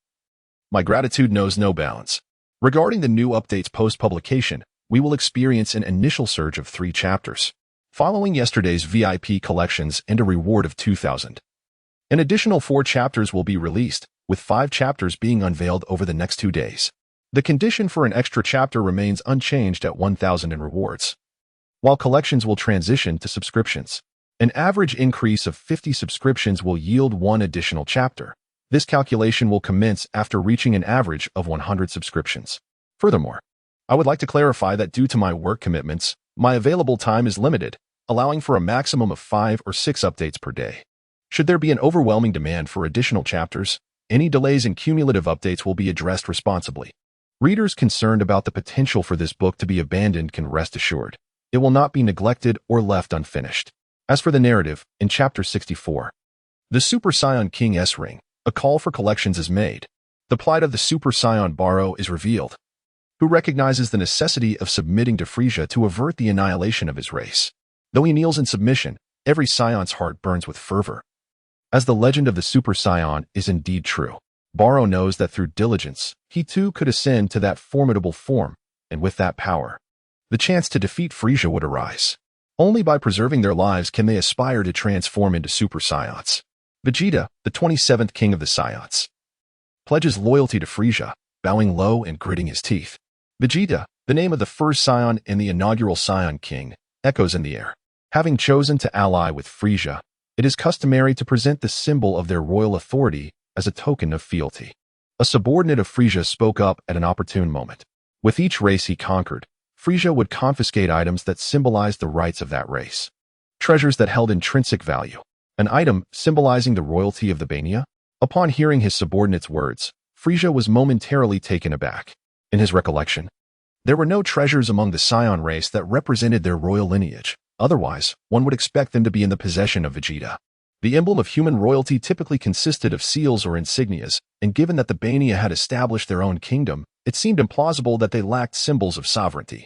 S1: My gratitude knows no bounds. Regarding the new updates post-publication, we will experience an initial surge of 3 chapters, following yesterday's VIP collections and a reward of 2,000. An additional 4 chapters will be released, with 5 chapters being unveiled over the next 2 days. The condition for an extra chapter remains unchanged at 1,000 in rewards, while collections will transition to subscriptions. An average increase of 50 subscriptions will yield 1 additional chapter. This calculation will commence after reaching an average of 100 subscriptions. Furthermore, I would like to clarify that due to my work commitments, my available time is limited, allowing for a maximum of 5 or 6 updates per day. Should there be an overwhelming demand for additional chapters, any delays in cumulative updates will be addressed responsibly. Readers concerned about the potential for this book to be abandoned can rest assured. It will not be neglected or left unfinished. As for the narrative, in Chapter 64, the Super Saiyan King S-Ring, a call for collections is made. The plight of the Super Saiyan Barrow is revealed, who recognizes the necessity of submitting to Frieza to avert the annihilation of his race. Though he kneels in submission, every Scion's heart burns with fervor. As the legend of the Super Saiyan is indeed true, Barrow knows that through diligence, he too could ascend to that formidable form, and with that power, the chance to defeat Frieza would arise. Only by preserving their lives can they aspire to transform into Super Saiyans. Vegeta, the 27th king of the Saiyans, pledges loyalty to Frieza, bowing low and gritting his teeth. Vegeta, the name of the first Saiyan and the inaugural Saiyan king, echoes in the air. Having chosen to ally with Frieza, it is customary to present the symbol of their royal authority as a token of fealty. A subordinate of Frieza spoke up at an opportune moment. With each race he conquered, Frieza would confiscate items that symbolized the rights of that race. Treasures that held intrinsic value. An item symbolizing the royalty of the Bania? Upon hearing his subordinate's words, Frieza was momentarily taken aback. In his recollection, there were no treasures among the Scion race that represented their royal lineage. Otherwise, one would expect them to be in the possession of Vegeta. The emblem of human royalty typically consisted of seals or insignias, and given that the Bania had established their own kingdom, it seemed implausible that they lacked symbols of sovereignty.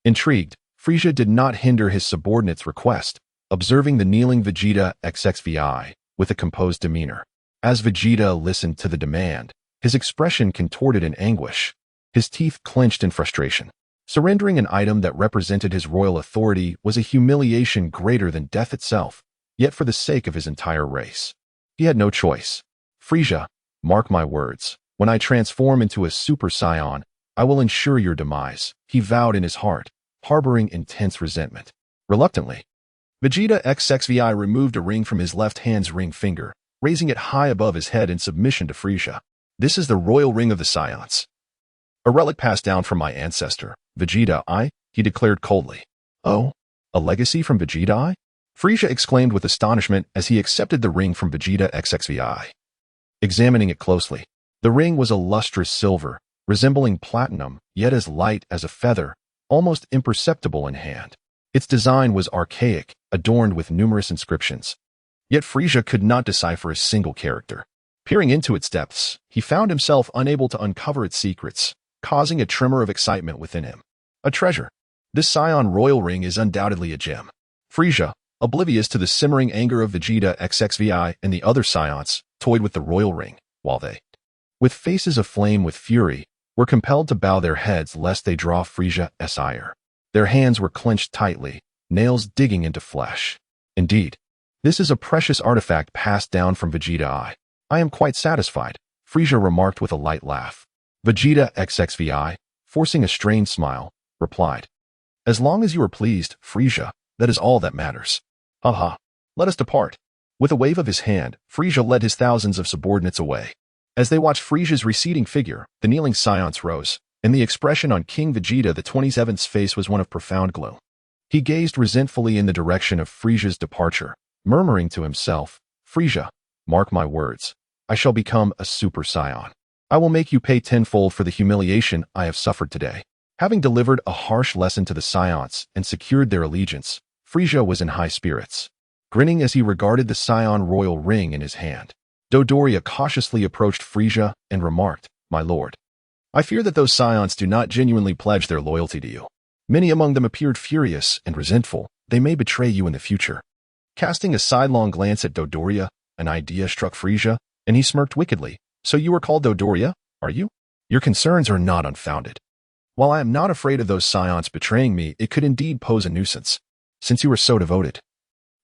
S1: Intrigued, Frieza did not hinder his subordinate's request, observing the kneeling Vegeta XXVI with a composed demeanor. As Vegeta listened to the demand, his expression contorted in anguish, his teeth clenched in frustration. Surrendering an item that represented his royal authority was a humiliation greater than death itself, yet for the sake of his entire race. He had no choice. Frieza, mark my words, when I transform into a Super Saiyan, I will ensure your demise, he vowed in his heart, harboring intense resentment. Reluctantly, Vegeta XXVI removed a ring from his left hand's ring finger, raising it high above his head in submission to Frieza. This is the royal ring of the Scions. A relic passed down from my ancestor, Vegeta I, he declared coldly. Oh, a legacy from Vegeta I? Frieza exclaimed with astonishment as he accepted the ring from Vegeta XXVI. Examining it closely, the ring was a lustrous silver, resembling platinum, yet as light as a feather, almost imperceptible in hand. Its design was archaic, adorned with numerous inscriptions. Yet Frieza could not decipher a single character. Peering into its depths, he found himself unable to uncover its secrets, causing a tremor of excitement within him. A treasure. This Scion royal ring is undoubtedly a gem. Frieza, oblivious to the simmering anger of Vegeta XXVI and the other Scions, toyed with the royal ring, while they, with faces aflame with fury, were compelled to bow their heads lest they draw Frieza's ire. Their hands were clenched tightly, nails digging into flesh. Indeed, this is a precious artifact passed down from Vegeta I am quite satisfied, Frieza remarked with a light laugh. Vegeta XXVI, forcing a strained smile, replied, As long as you are pleased, Frieza, that is all that matters. Haha, let us depart. With a wave of his hand, Frieza led his thousands of subordinates away. As they watched Frieza's receding figure, the kneeling Scions rose, and the expression on King Vegeta the 27th's face was one of profound gloom. He gazed resentfully in the direction of Frieza's departure, murmuring to himself, Frieza, mark my words, I shall become a Super Saiyan. I will make you pay tenfold for the humiliation I have suffered today. Having delivered a harsh lesson to the Scions and secured their allegiance, Frieza was in high spirits. Grinning as he regarded the Scion royal ring in his hand, Dodoria cautiously approached Frieza and remarked, My lord, I fear that those Scions do not genuinely pledge their loyalty to you. Many among them appeared furious and resentful. They may betray you in the future. Casting a sidelong glance at Dodoria, an idea struck Frieza, and he smirked wickedly. So you are called Dodoria, are you? Your concerns are not unfounded. While I am not afraid of those Scions betraying me, it could indeed pose a nuisance. Since you are so devoted,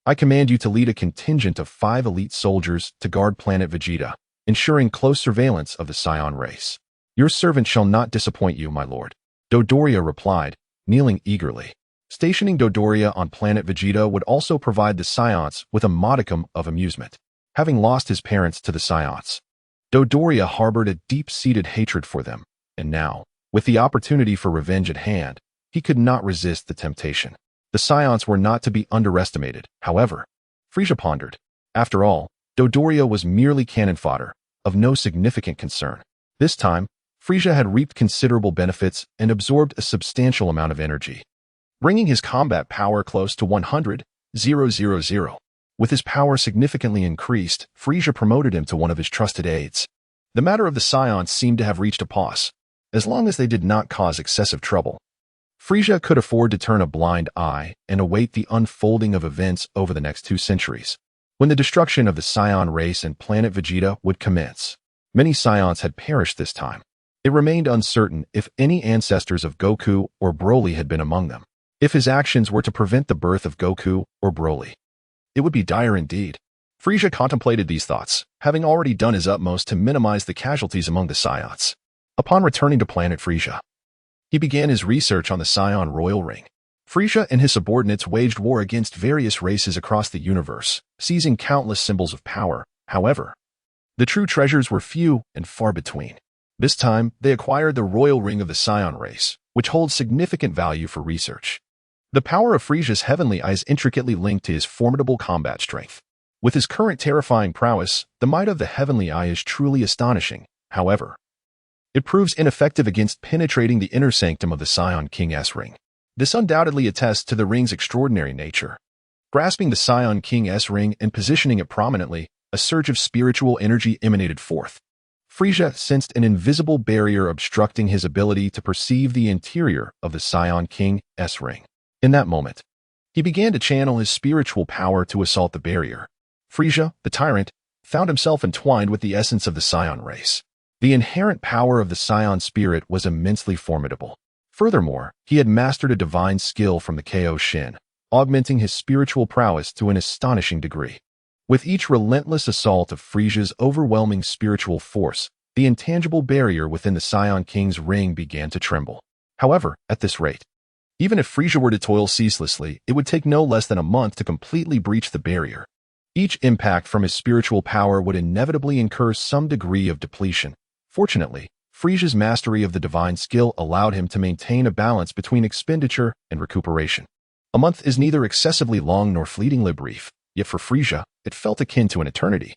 S1: I command you to lead a contingent of 5 elite soldiers to guard planet Vegeta, ensuring close surveillance of the Scion race. Your servant shall not disappoint you, my lord. Dodoria replied, kneeling eagerly. Stationing Dodoria on planet Vegeta would also provide the Scions with a modicum of amusement. Having lost his parents to the Scions, Dodoria harbored a deep-seated hatred for them, and now, with the opportunity for revenge at hand, he could not resist the temptation. The Scions were not to be underestimated, however. Frieza pondered. After all, Dodoria was merely cannon fodder, of no significant concern. This time, Frieza had reaped considerable benefits and absorbed a substantial amount of energy, bringing his combat power close to 100,000. With his power significantly increased, Frieza promoted him to one of his trusted aides. The matter of the Scions seemed to have reached a pause, as long as they did not cause excessive trouble. Frieza could afford to turn a blind eye and await the unfolding of events over the next 2 centuries, when the destruction of the Scion race and planet Vegeta would commence. Many Scions had perished this time. It remained uncertain if any ancestors of Goku or Broly had been among them. If his actions were to prevent the birth of Goku or Broly, it would be dire indeed. Frieza contemplated these thoughts, having already done his utmost to minimize the casualties among the Scions. Upon returning to planet Frieza, he began his research on the Scion royal ring. Frieza and his subordinates waged war against various races across the universe, seizing countless symbols of power. However, the true treasures were few and far between. This time, they acquired the royal ring of the Scion race, which holds significant value for research. The power of Frieza's heavenly eye is intricately linked to his formidable combat strength. With his current terrifying prowess, the might of the heavenly eye is truly astonishing. However, it proves ineffective against penetrating the inner sanctum of the Scion King's ring. This undoubtedly attests to the ring's extraordinary nature. Grasping the Scion King's ring and positioning it prominently, a surge of spiritual energy emanated forth. Frieza sensed an invisible barrier obstructing his ability to perceive the interior of the Scion King's ring. In that moment, he began to channel his spiritual power to assault the barrier. Frieza, the tyrant, found himself entwined with the essence of the Scion race. The inherent power of the Scion spirit was immensely formidable. Furthermore, he had mastered a divine skill from the Ko Shin, augmenting his spiritual prowess to an astonishing degree. With each relentless assault of Frieza's overwhelming spiritual force, the intangible barrier within the Scion King's ring began to tremble. However, at this rate, Even if Frieza were to toil ceaselessly, it would take no less than a month to completely breach the barrier. Each impact from his spiritual power would inevitably incur some degree of depletion. Fortunately, Frieza's mastery of the divine skill allowed him to maintain a balance between expenditure and recuperation. A month is neither excessively long nor fleetingly brief, yet for Frieza, it felt akin to an eternity.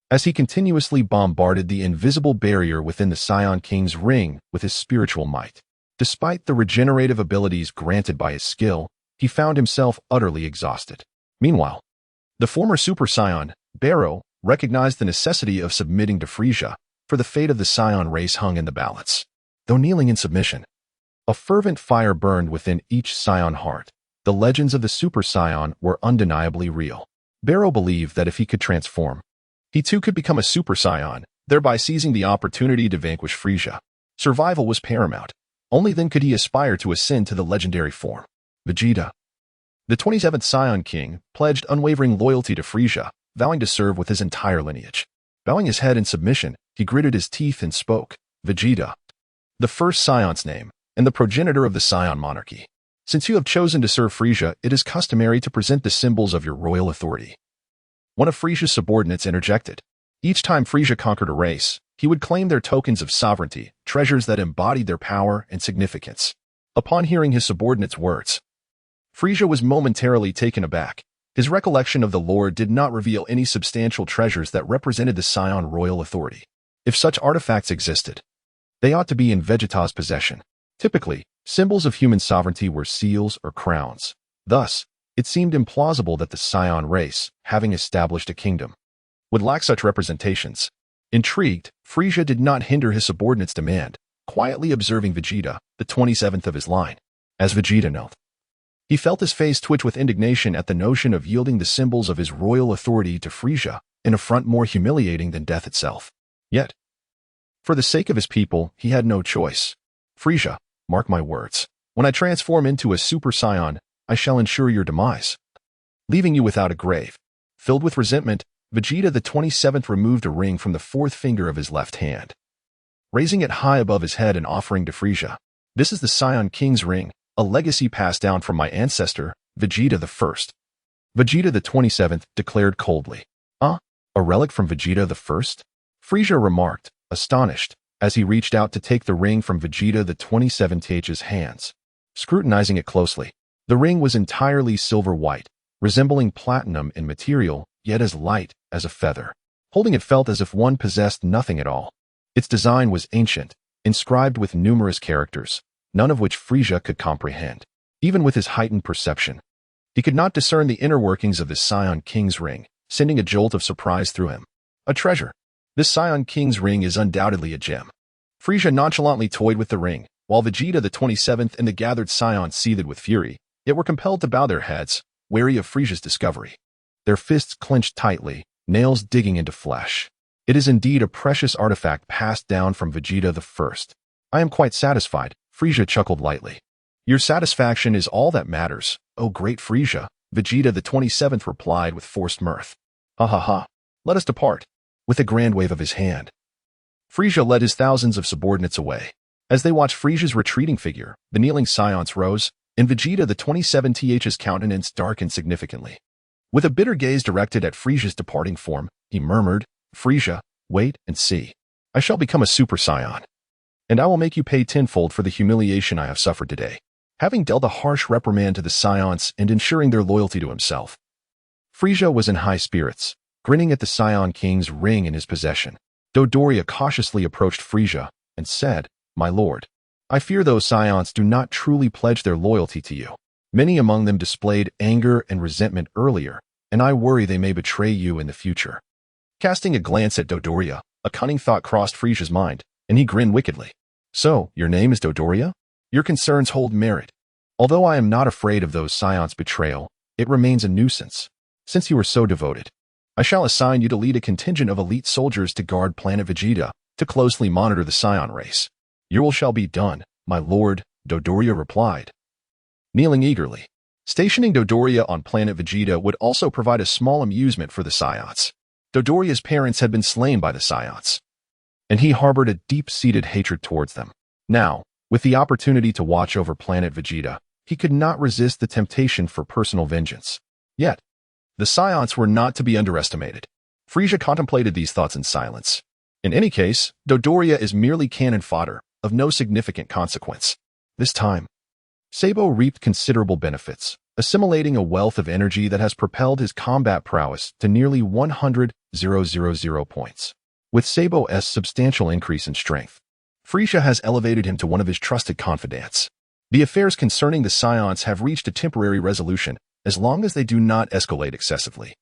S1: As he continuously bombarded the invisible barrier within the Scion King's ring with his spiritual might. Despite the regenerative abilities granted by his skill, he found himself utterly exhausted. Meanwhile, the former Super Saiyan, Barrow, recognized the necessity of submitting to Frieza, for the fate of the Scion race hung in the balance. Though kneeling in submission, a fervent fire burned within each Scion heart. The legends of the Super Saiyan were undeniably real. Barrow believed that if he could transform, he too could become a Super Saiyan, thereby seizing the opportunity to vanquish Frieza. Survival was paramount. Only then could he aspire to ascend to the legendary form. Vegeta, the 27th Scion King, pledged unwavering loyalty to Frieza, vowing to serve with his entire lineage. Bowing his head in submission, he gritted his teeth and spoke, Vegeta, the first Scion's name, and the progenitor of the Scion monarchy. Since you have chosen to serve Frieza, it is customary to present the symbols of your royal authority. One of Frieza's subordinates interjected. Each time Frieza conquered a race, he would claim their tokens of sovereignty, treasures that embodied their power and significance. Upon hearing his subordinate's words, Frieza was momentarily taken aback. His recollection of the lore did not reveal any substantial treasures that represented the Scion royal authority. If such artifacts existed, they ought to be in Vegeta's possession. Typically, symbols of human sovereignty were seals or crowns. Thus, it seemed implausible that the Scion race, having established a kingdom, would lack such representations. Intrigued, Frieza did not hinder his subordinate's demand, quietly observing Vegeta, the 27th of his line. As Vegeta knelt, he felt his face twitch with indignation at the notion of yielding the symbols of his royal authority to Frieza, an affront more humiliating than death itself. Yet, for the sake of his people, he had no choice. Frieza, mark my words. When I transform into a Super Saiyan, I shall ensure your demise, leaving you without a grave. Filled with resentment, Vegeta the 27th removed a ring from the fourth finger of his left hand, raising it high above his head and offering to Frieza. This is the Scion King's ring, a legacy passed down from my ancestor, Vegeta the First. Vegeta the 27th declared coldly. A relic from Vegeta the First? Frieza remarked, astonished, as he reached out to take the ring from Vegeta the 27th's hands. Scrutinizing it closely, the ring was entirely silver-white, resembling platinum in material, yet as light as a feather. Holding it felt as if one possessed nothing at all. Its design was ancient, inscribed with numerous characters, none of which Frieza could comprehend. Even with his heightened perception, he could not discern the inner workings of the Scion King's ring, sending a jolt of surprise through him. A treasure. This Scion King's ring is undoubtedly a gem. Frieza nonchalantly toyed with the ring, while Vegeta the 27th and the gathered Scions seethed with fury, yet were compelled to bow their heads, wary of Frieza's discovery. Their fists clenched tightly, nails digging into flesh. It is indeed a precious artifact passed down from Vegeta the First. I am quite satisfied, Frieza chuckled lightly. Your satisfaction is all that matters, O great Frieza, Vegeta the 27th replied with forced mirth. Ha ha ha, let us depart. With a grand wave of his hand, Frieza led his thousands of subordinates away. As they watched Frieza's retreating figure, the kneeling Scions rose, and Vegeta the 27th's countenance darkened significantly. With a bitter gaze directed at Frieza's departing form, he murmured, Frieza, wait and see. I shall become a Super Saiyan, and I will make you pay tenfold for the humiliation I have suffered today. Having dealt a harsh reprimand to the Scions and ensuring their loyalty to himself, Frieza was in high spirits, grinning at the Scion King's ring in his possession. Dodoria cautiously approached Frieza and said, My lord, I fear those Scions do not truly pledge their loyalty to you. Many among them displayed anger and resentment earlier, and I worry they may betray you in the future. Casting a glance at Dodoria, a cunning thought crossed Frieza's mind, and he grinned wickedly. So, your name is Dodoria? Your concerns hold merit. Although I am not afraid of those Scions' betrayal, it remains a nuisance. Since you are so devoted, I shall assign you to lead a contingent of elite soldiers to guard planet Vegeta, to closely monitor the Scion race. Your will shall be done, my lord, Dodoria replied, kneeling eagerly. Stationing Dodoria on planet Vegeta would also provide a small amusement for the Scions. Dodoria's parents had been slain by the Scions, and he harbored a deep-seated hatred towards them. Now, with the opportunity to watch over planet Vegeta, he could not resist the temptation for personal vengeance. Yet, the Scions were not to be underestimated. Frieza contemplated these thoughts in silence. In any case, Dodoria is merely cannon fodder, of no significant consequence. This time, Sabo reaped considerable benefits, assimilating a wealth of energy that has propelled his combat prowess to nearly 100,000 points. With Sabo's substantial increase in strength, Frieza has elevated him to one of his trusted confidants. The affairs concerning the Scions have reached a temporary resolution, as long as they do not escalate excessively.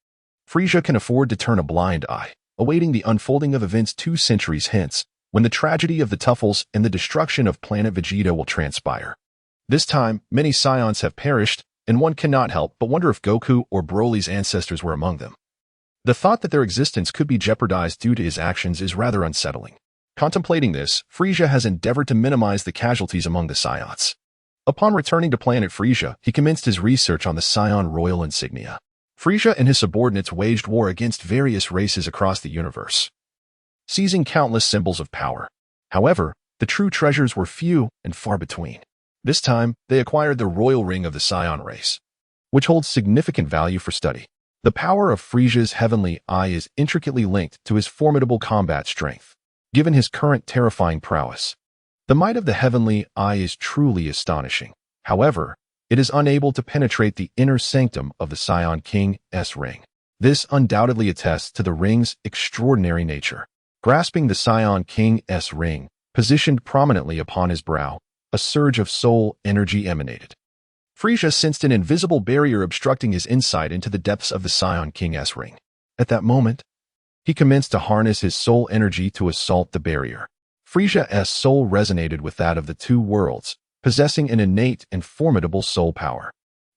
S1: Frieza can afford to turn a blind eye, awaiting the unfolding of events 2 centuries hence, when the tragedy of the Tuffles and the destruction of planet Vegeta will transpire. This time, many Scions have perished, and one cannot help but wonder if Goku or Broly's ancestors were among them. The thought that their existence could be jeopardized due to his actions is rather unsettling. Contemplating this, Frieza has endeavored to minimize the casualties among the Scions. Upon returning to planet Frieza, he commenced his research on the Scion royal insignia. Frieza and his subordinates waged war against various races across the universe, seizing countless symbols of power. However, the true treasures were few and far between. This time, they acquired the royal ring of the Scion race, which holds significant value for study. The power of Frieza's heavenly eye is intricately linked to his formidable combat strength. Given his current terrifying prowess, the might of the heavenly eye is truly astonishing. However, it is unable to penetrate the inner sanctum of the Scion King's ring. This undoubtedly attests to the ring's extraordinary nature. Grasping the Scion King's ring, positioned prominently upon his brow, a surge of soul energy emanated. Frieza sensed an invisible barrier obstructing his insight into the depths of the Scion King's ring. At that moment, he commenced to harness his soul energy to assault the barrier. Frieza's soul resonated with that of the 2 worlds, possessing an innate and formidable soul power.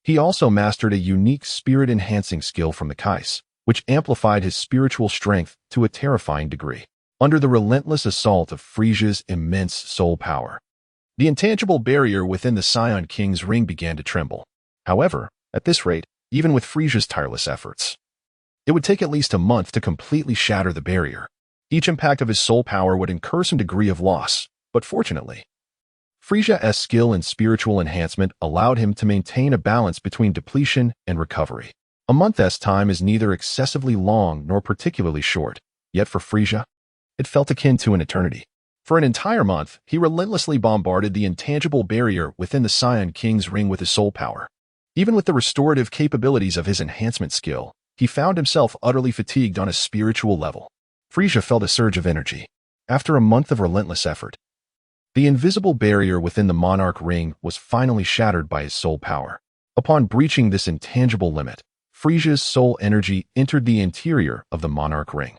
S1: He also mastered a unique spirit-enhancing skill from the Kais, which amplified his spiritual strength to a terrifying degree. Under the relentless assault of Frieza's immense soul power, the intangible barrier within the Scion King's ring began to tremble. However, at this rate, even with Frieza's tireless efforts, it would take at least a month to completely shatter the barrier. Each impact of his soul power would incur some degree of loss, but fortunately, Frieza's skill and spiritual enhancement allowed him to maintain a balance between depletion and recovery. A month's time is neither excessively long nor particularly short, yet for Frieza, it felt akin to an eternity. For an entire month, he relentlessly bombarded the intangible barrier within the Scion King's ring with his soul power. Even with the restorative capabilities of his enhancement skill, he found himself utterly fatigued on a spiritual level. Frieza felt a surge of energy. After a month of relentless effort, the invisible barrier within the Monarch ring was finally shattered by his soul power. Upon breaching this intangible limit, Frieza's soul energy entered the interior of the Monarch ring.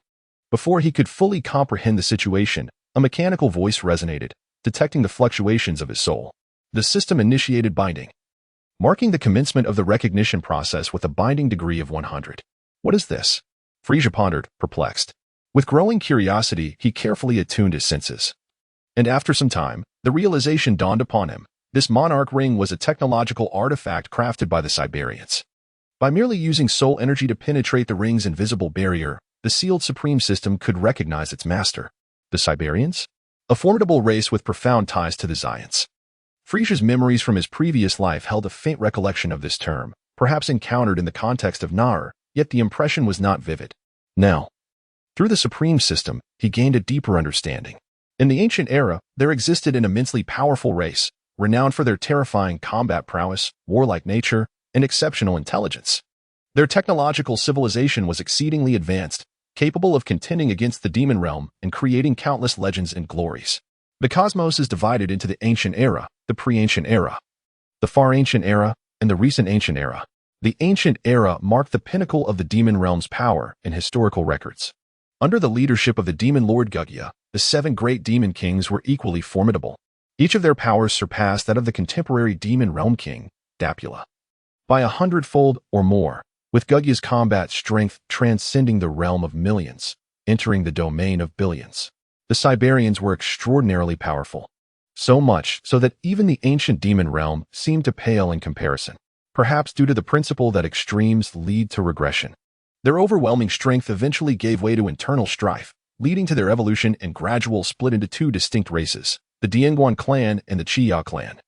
S1: Before he could fully comprehend the situation, a mechanical voice resonated, detecting the fluctuations of his soul. The system initiated binding, marking the commencement of the recognition process with a binding degree of 100. What is this? Frieza pondered, perplexed. With growing curiosity, he carefully attuned his senses. And after some time, the realization dawned upon him. This Monarch ring was a technological artifact crafted by the Cyberians. By merely using soul energy to penetrate the ring's invisible barrier, the sealed Supreme System could recognize its master. The Cyberians? A formidable race with profound ties to the Zions. Frieza's memories from his previous life held a faint recollection of this term, perhaps encountered in the context of Nahr, yet the impression was not vivid. Now, through the Supreme System, he gained a deeper understanding. In the ancient era, there existed an immensely powerful race, renowned for their terrifying combat prowess, warlike nature, and exceptional intelligence. Their technological civilization was exceedingly advanced, capable of contending against the demon realm and creating countless legends and glories. The cosmos is divided into the ancient era, the pre-ancient era, the far ancient era, and the recent ancient era. The ancient era marked the pinnacle of the demon realm's power and historical records. Under the leadership of the demon lord Kaguya, the 7 great demon kings were equally formidable. Each of their powers surpassed that of the contemporary demon realm king, Dapula, by 100-fold or more, with Kaguya's combat strength transcending the realm of millions, entering the domain of billions. The Cyberians were extraordinarily powerful, so much so that even the ancient demon realm seemed to pale in comparison, perhaps due to the principle that extremes lead to regression. Their overwhelming strength eventually gave way to internal strife, leading to their evolution and gradual split into 2 distinct races, the Dianguan clan and the Chiya clan.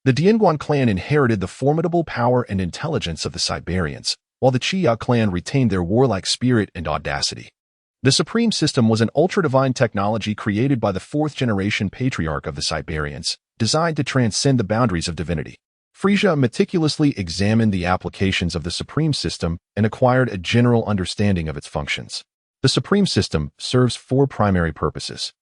S1: The Dianguan clan inherited the formidable power and intelligence of the Siberians, while the Chia clan retained their warlike spirit and audacity. The Supreme System was an ultra-divine technology created by the fourth-generation patriarch of the Siberians, designed to transcend the boundaries of divinity. Frieza meticulously examined the applications of the Supreme System and acquired a general understanding of its functions. The Supreme System serves four primary purposes.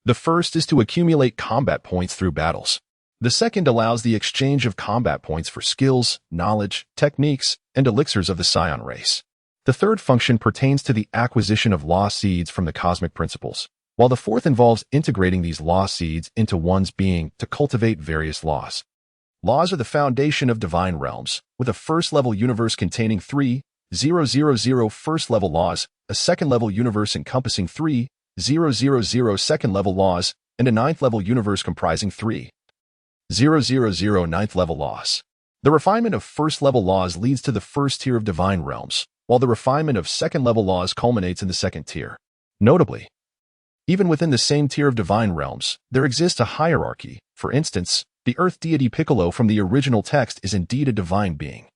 S1: The first is to accumulate combat points through battles. The second allows the exchange of combat points for skills, knowledge, techniques, and elixirs of the Scion race. The third function pertains to the acquisition of law seeds from the cosmic principles, while the fourth involves integrating these law seeds into one's being to cultivate various laws. Laws are the foundation of divine realms, with a first-level universe containing 3,000 first-level laws, a second-level universe encompassing 3,000 second-level laws, and a ninth-level universe comprising 3,000 ninth-level laws. The refinement of first-level laws leads to the first tier of divine realms, while the refinement of second-level laws culminates in the second tier. Notably, even within the same tier of divine realms, there exists a hierarchy. For instance, the earth deity Piccolo from the original text is indeed a divine being.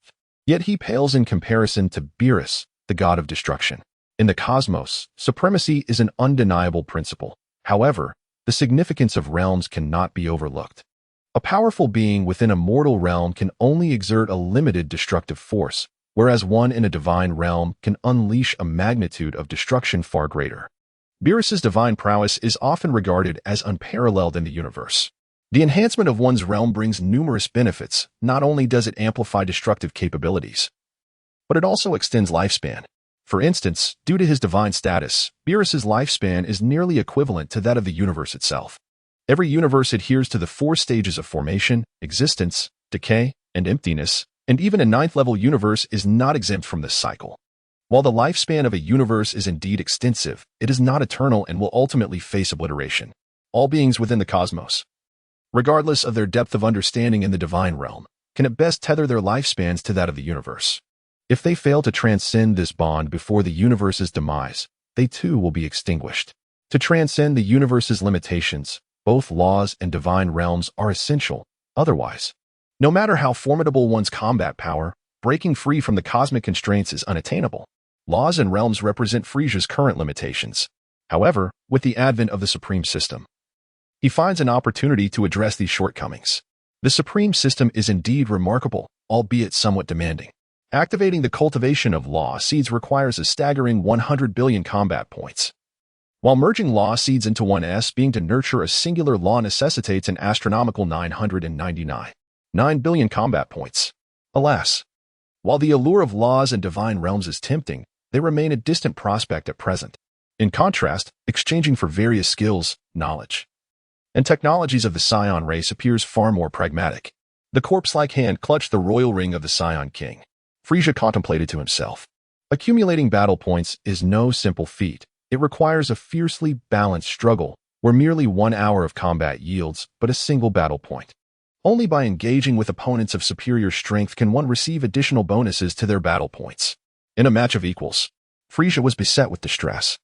S1: Yet he pales in comparison to Beerus, the god of destruction. In the cosmos, supremacy is an undeniable principle. However, the significance of realms cannot be overlooked. A powerful being within a mortal realm can only exert a limited destructive force, whereas one in a divine realm can unleash a magnitude of destruction far greater. Beerus's divine prowess is often regarded as unparalleled in the universe. The enhancement of one's realm brings numerous benefits. Not only does it amplify destructive capabilities, but it also extends lifespan. For instance, due to his divine status, Beerus's lifespan is nearly equivalent to that of the universe itself. Every universe adheres to the four stages of formation, existence, decay, and emptiness, and even a ninth-level universe is not exempt from this cycle. While the lifespan of a universe is indeed extensive, it is not eternal and will ultimately face obliteration. All beings within the cosmos, regardless of their depth of understanding in the divine realm, can at best tether their lifespans to that of the universe. If they fail to transcend this bond before the universe's demise, they too will be extinguished. To transcend the universe's limitations, both laws and divine realms are essential. Otherwise, no matter how formidable one's combat power, breaking free from the cosmic constraints is unattainable. Laws and realms represent Frieza's current limitations. However, with the advent of the Supreme System, he finds an opportunity to address these shortcomings. The Supreme System is indeed remarkable, albeit somewhat demanding. Activating the cultivation of law seeds requires a staggering 100 billion combat points, while merging law seeds into one's being to nurture a singular law necessitates an astronomical 999 billion combat points. Alas, while the allure of laws and divine realms is tempting, they remain a distant prospect at present. In contrast, exchanging for various skills, knowledge, and technologies of the Scion race appears far more pragmatic. The corpse-like hand clutched the royal ring of the Scion king. Frieza contemplated to himself. Accumulating battle points is no simple feat. It requires a fiercely balanced struggle, where merely 1 hour of combat yields but a single battle point. Only by engaging with opponents of superior strength can one receive additional bonuses to their battle points. In a match of equals, Frieza was beset with distress.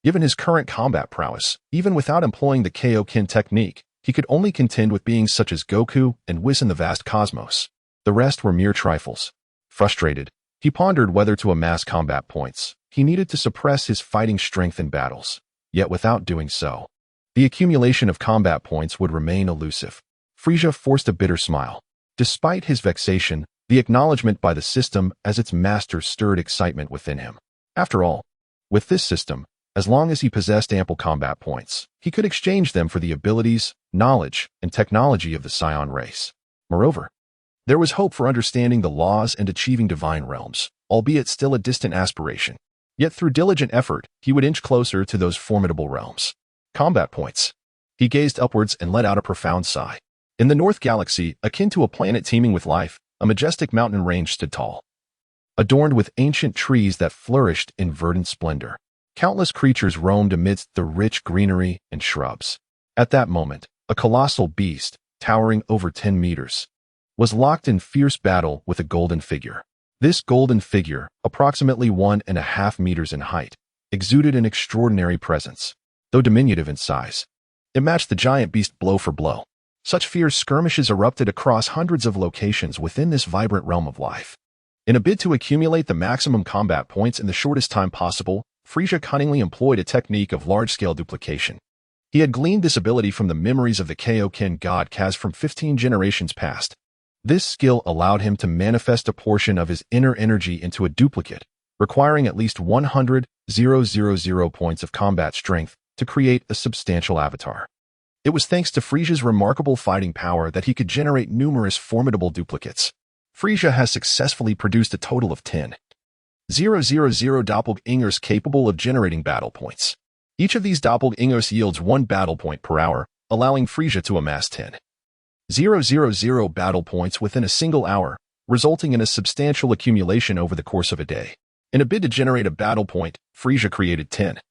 S1: Given his current combat prowess, even without employing the Kaioken technique, he could only contend with beings such as Goku and Whis in the vast cosmos. The rest were mere trifles. Frustrated, he pondered whether to amass combat points. He needed to suppress his fighting strength in battles. Yet without doing so, the accumulation of combat points would remain elusive. Frieza forced a bitter smile. Despite his vexation, the acknowledgement by the system as its master stirred excitement within him. After all, with this system, as long as he possessed ample combat points, he could exchange them for the abilities, knowledge, and technology of the Scion race. Moreover, there was hope for understanding the laws and achieving divine realms, albeit still a distant aspiration. Yet through diligent effort, he would inch closer to those formidable realms. Combat points. He gazed upwards and let out a profound sigh. In the North Galaxy, akin to a planet teeming with life, a majestic mountain range stood tall, adorned with ancient trees that flourished in verdant splendor. Countless creatures roamed amidst the rich greenery and shrubs. At that moment, a colossal beast, towering over 10 meters, was locked in fierce battle with a golden figure. This golden figure, approximately 1.5 meters in height, exuded an extraordinary presence. Though diminutive in size, it matched the giant beast blow for blow. Such fierce skirmishes erupted across hundreds of locations within this vibrant realm of life. In a bid to accumulate the maximum combat points in the shortest time possible, Frieza cunningly employed a technique of large-scale duplication. He had gleaned this ability from the memories of the Kaioken god Kaz from 15 generations past. This skill allowed him to manifest a portion of his inner energy into a duplicate, requiring at least 100,000 points of combat strength to create a substantial avatar. It was thanks to Frieza's remarkable fighting power that he could generate numerous formidable duplicates. Frieza has successfully produced a total of 10,000 doppelgangers capable of generating battle points. Each of these doppelgangers yields 1 battle point per hour, allowing Frieza to amass 10,000 battle points within a single hour, resulting in a substantial accumulation over the course of a day. In a bid to generate a battle point, Frieza created 10,000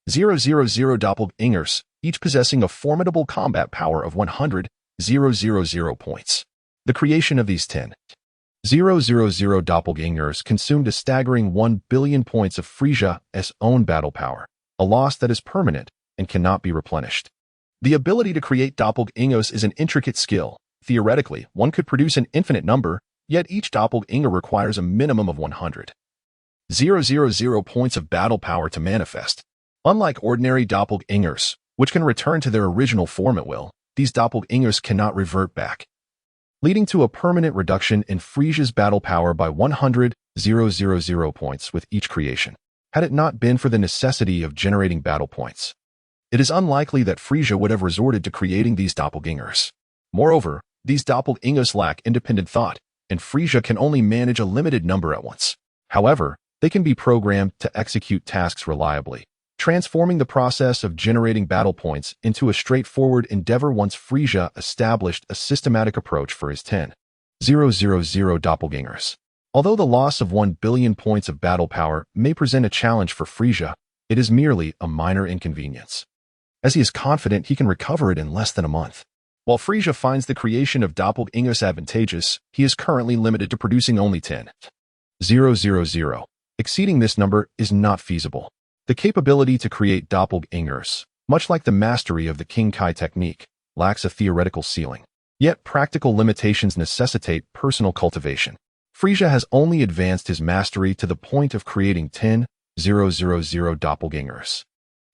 S1: doppelgangers, each possessing a formidable combat power of 100,000 points. The creation of these 10,000 doppelgangers consumed a staggering 1 billion points of Frieza's own battle power, a loss that is permanent and cannot be replenished. The ability to create doppelgangers is an intricate skill. Theoretically, one could produce an infinite number, yet each doppelganger requires a minimum of 100,000 points of battle power to manifest. Unlike ordinary doppelgangers, which can return to their original form at will, these doppelgangers cannot revert back, leading to a permanent reduction in Frieza's battle power by 100,000 points with each creation. Had it not been for the necessity of generating battle points, it is unlikely that Frieza would have resorted to creating these doppelgangers. Moreover, these doppelgangers lack independent thought, and Frieza can only manage a limited number at once. However, they can be programmed to execute tasks reliably, transforming the process of generating battle points into a straightforward endeavor once Frieza established a systematic approach for his 10,000 doppelgangers. Although the loss of 1 billion points of battle power may present a challenge for Frieza, it is merely a minor inconvenience, as he is confident he can recover it in less than a month. While Frieza finds the creation of doppelgangers advantageous, he is currently limited to producing only 10,000. Exceeding this number is not feasible. The capability to create doppelgangers, much like the mastery of the King Kai technique, lacks a theoretical ceiling. Yet practical limitations necessitate personal cultivation. Frieza has only advanced his mastery to the point of creating 10,000 doppelgangers,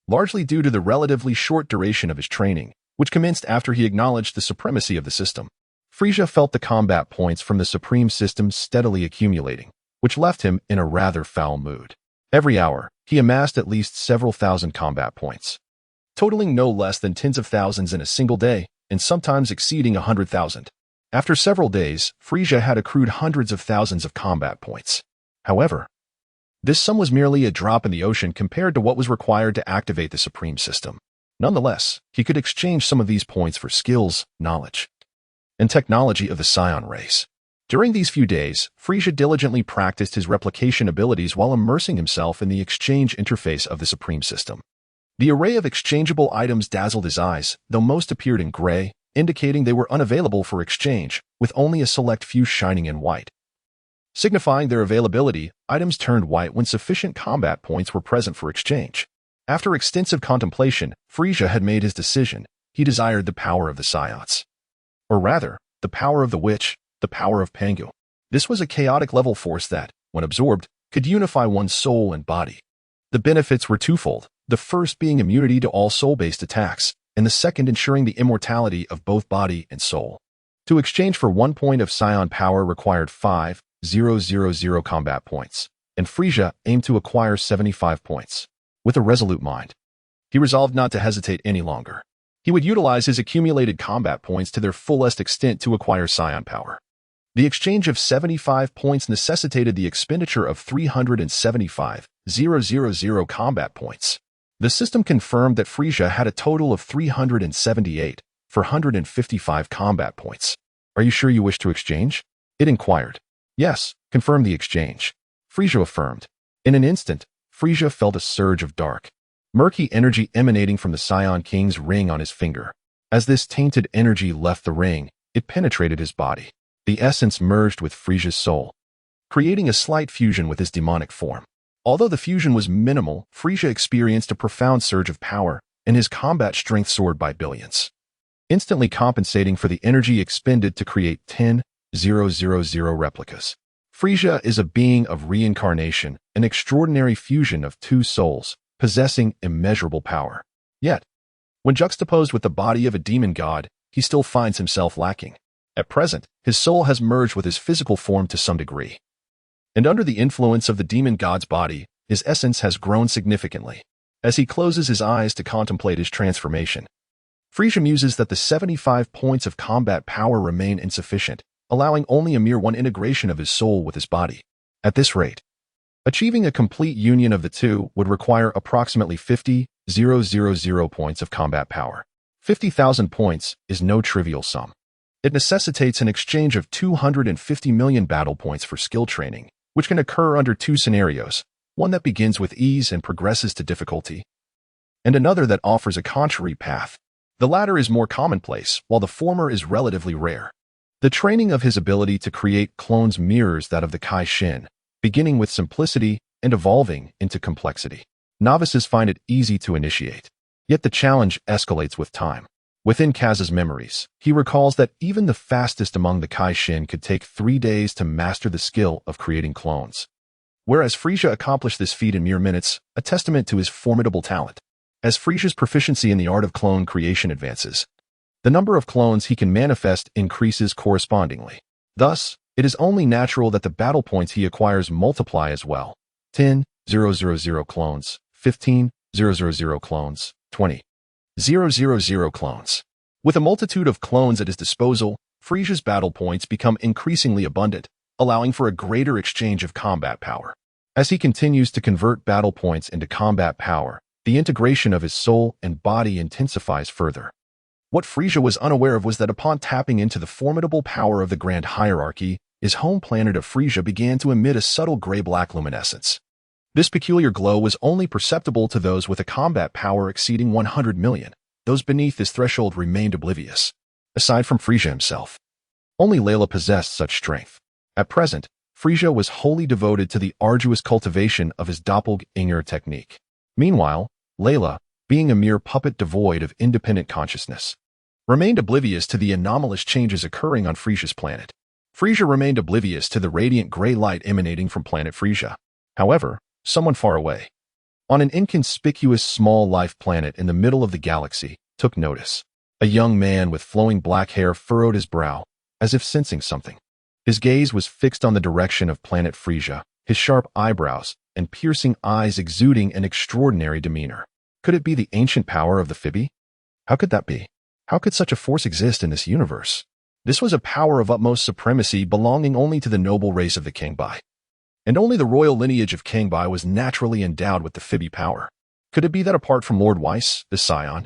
S1: largely due to the relatively short duration of his training, which commenced after he acknowledged the supremacy of the system. Frieza felt the combat points from the supreme system steadily accumulating, which left him in a rather foul mood. Every hour, he amassed at least several thousand combat points, totaling no less than tens of thousands in a single day, and sometimes exceeding 100,000. After several days, Frieza had accrued hundreds of thousands of combat points. However, this sum was merely a drop in the ocean compared to what was required to activate the supreme system. Nonetheless, he could exchange some of these points for skills, knowledge, and technology of the Scion race. During these few days, Frieza diligently practiced his replication abilities while immersing himself in the exchange interface of the supreme system. The array of exchangeable items dazzled his eyes, though most appeared in gray, indicating they were unavailable for exchange, with only a select few shining in white. Signifying their availability, items turned white when sufficient combat points were present for exchange. After extensive contemplation, Frieza had made his decision. He desired the power of the Scions. Or rather, the power of the witch, the power of Pangu. This was a chaotic level force that, when absorbed, could unify one's soul and body. The benefits were twofold, the first being immunity to all soul-based attacks, and the second ensuring the immortality of both body and soul. To exchange for 1 point of Scion power required 5,000 combat points, and Frieza aimed to acquire 75 points. With a resolute mind, he resolved not to hesitate any longer. He would utilize his accumulated combat points to their fullest extent to acquire Scion power. The exchange of 75 points necessitated the expenditure of 375,000 combat points. The system confirmed that Frieza had a total of 378 for 155 combat points. Are you sure you wish to exchange? It inquired. Yes, confirm the exchange. Frieza affirmed. In an instant, Frieza felt a surge of dark, murky energy emanating from the Scion King's ring on his finger. As this tainted energy left the ring, it penetrated his body. The essence merged with Frieza's soul, creating a slight fusion with his demonic form. Although the fusion was minimal, Frieza experienced a profound surge of power, and his combat strength soared by billions. instantly compensating for the energy expended to create 10,000 replicas. Frieza is a being of reincarnation, an extraordinary fusion of two souls, possessing immeasurable power. Yet, when juxtaposed with the body of a demon god, he still finds himself lacking. At present, his soul has merged with his physical form to some degree. And under the influence of the demon god's body, his essence has grown significantly. As he closes his eyes to contemplate his transformation, Frieza muses that the 75 points of combat power remain insufficient, allowing only a mere one integration of his soul with his body. At this rate, achieving a complete union of the two would require approximately 50,000 points of combat power. 50,000 points is no trivial sum. It necessitates an exchange of 250 million battle points for skill training, which can occur under two scenarios, one that begins with ease and progresses to difficulty, and another that offers a contrary path. The latter is more commonplace, while the former is relatively rare. The training of his ability to create clones mirrors that of the Kai Shin, beginning with simplicity and evolving into complexity. Novices find it easy to initiate, yet the challenge escalates with time. Within Kaz's memories, he recalls that even the fastest among the Kai Shin could take 3 days to master the skill of creating clones, whereas Frieza accomplished this feat in mere minutes, a testament to his formidable talent. As Frieza's proficiency in the art of clone creation advances, the number of clones he can manifest increases correspondingly. Thus, it is only natural that the battle points he acquires multiply as well. 10,000 clones, 15,000 clones, 20,000 clones. With a multitude of clones at his disposal, Frieza's battle points become increasingly abundant, allowing for a greater exchange of combat power. As he continues to convert battle points into combat power, the integration of his soul and body intensifies further. What Frieza was unaware of was that upon tapping into the formidable power of the Grand Hierarchy, his home planet of Frieza began to emit a subtle gray-black luminescence. This peculiar glow was only perceptible to those with a combat power exceeding 100 million. Those beneath this threshold remained oblivious. Aside from Frieza himself, only Layla possessed such strength. At present, Frieza was wholly devoted to the arduous cultivation of his doppelganger technique. Meanwhile, Layla, being a mere puppet devoid of independent consciousness, remained oblivious to the anomalous changes occurring on Frieza's planet. Frieza remained oblivious to the radiant gray light emanating from planet Frieza. However, someone far away, on an inconspicuous small life planet in the middle of the galaxy, took notice. A young man with flowing black hair furrowed his brow, as if sensing something. His gaze was fixed on the direction of planet Frieza, his sharp eyebrows and piercing eyes exuding an extraordinary demeanor. Could it be the ancient power of the Phoebe? How could that be? How could such a force exist in this universe? This was a power of utmost supremacy belonging only to the noble race of the Kangbai. And only the royal lineage of Kangbai was naturally endowed with the Phoebe power. Could it be that apart from Lord Weiss, the Scion,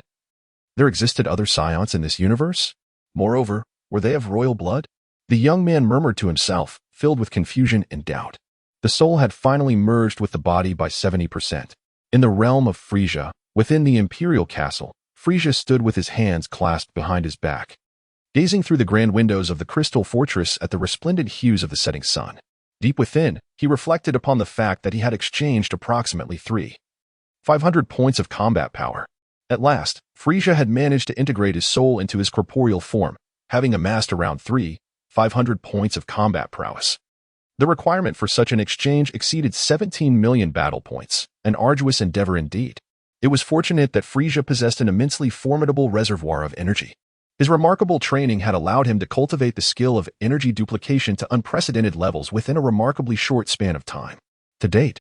S1: there existed other Scions in this universe? Moreover, were they of royal blood? The young man murmured to himself, filled with confusion and doubt. The soul had finally merged with the body by 70%. In the realm of Frieza, within the Imperial Castle, Frieza stood with his hands clasped behind his back, gazing through the grand windows of the crystal fortress at the resplendent hues of the setting sun. Deep within, he reflected upon the fact that he had exchanged approximately 3,500 points of combat power. At last, Frieza had managed to integrate his soul into his corporeal form, having amassed around 3,500 points of combat prowess. The requirement for such an exchange exceeded 17 million battle points, an arduous endeavor indeed. It was fortunate that Frieza possessed an immensely formidable reservoir of energy. His remarkable training had allowed him to cultivate the skill of energy duplication to unprecedented levels within a remarkably short span of time. To date,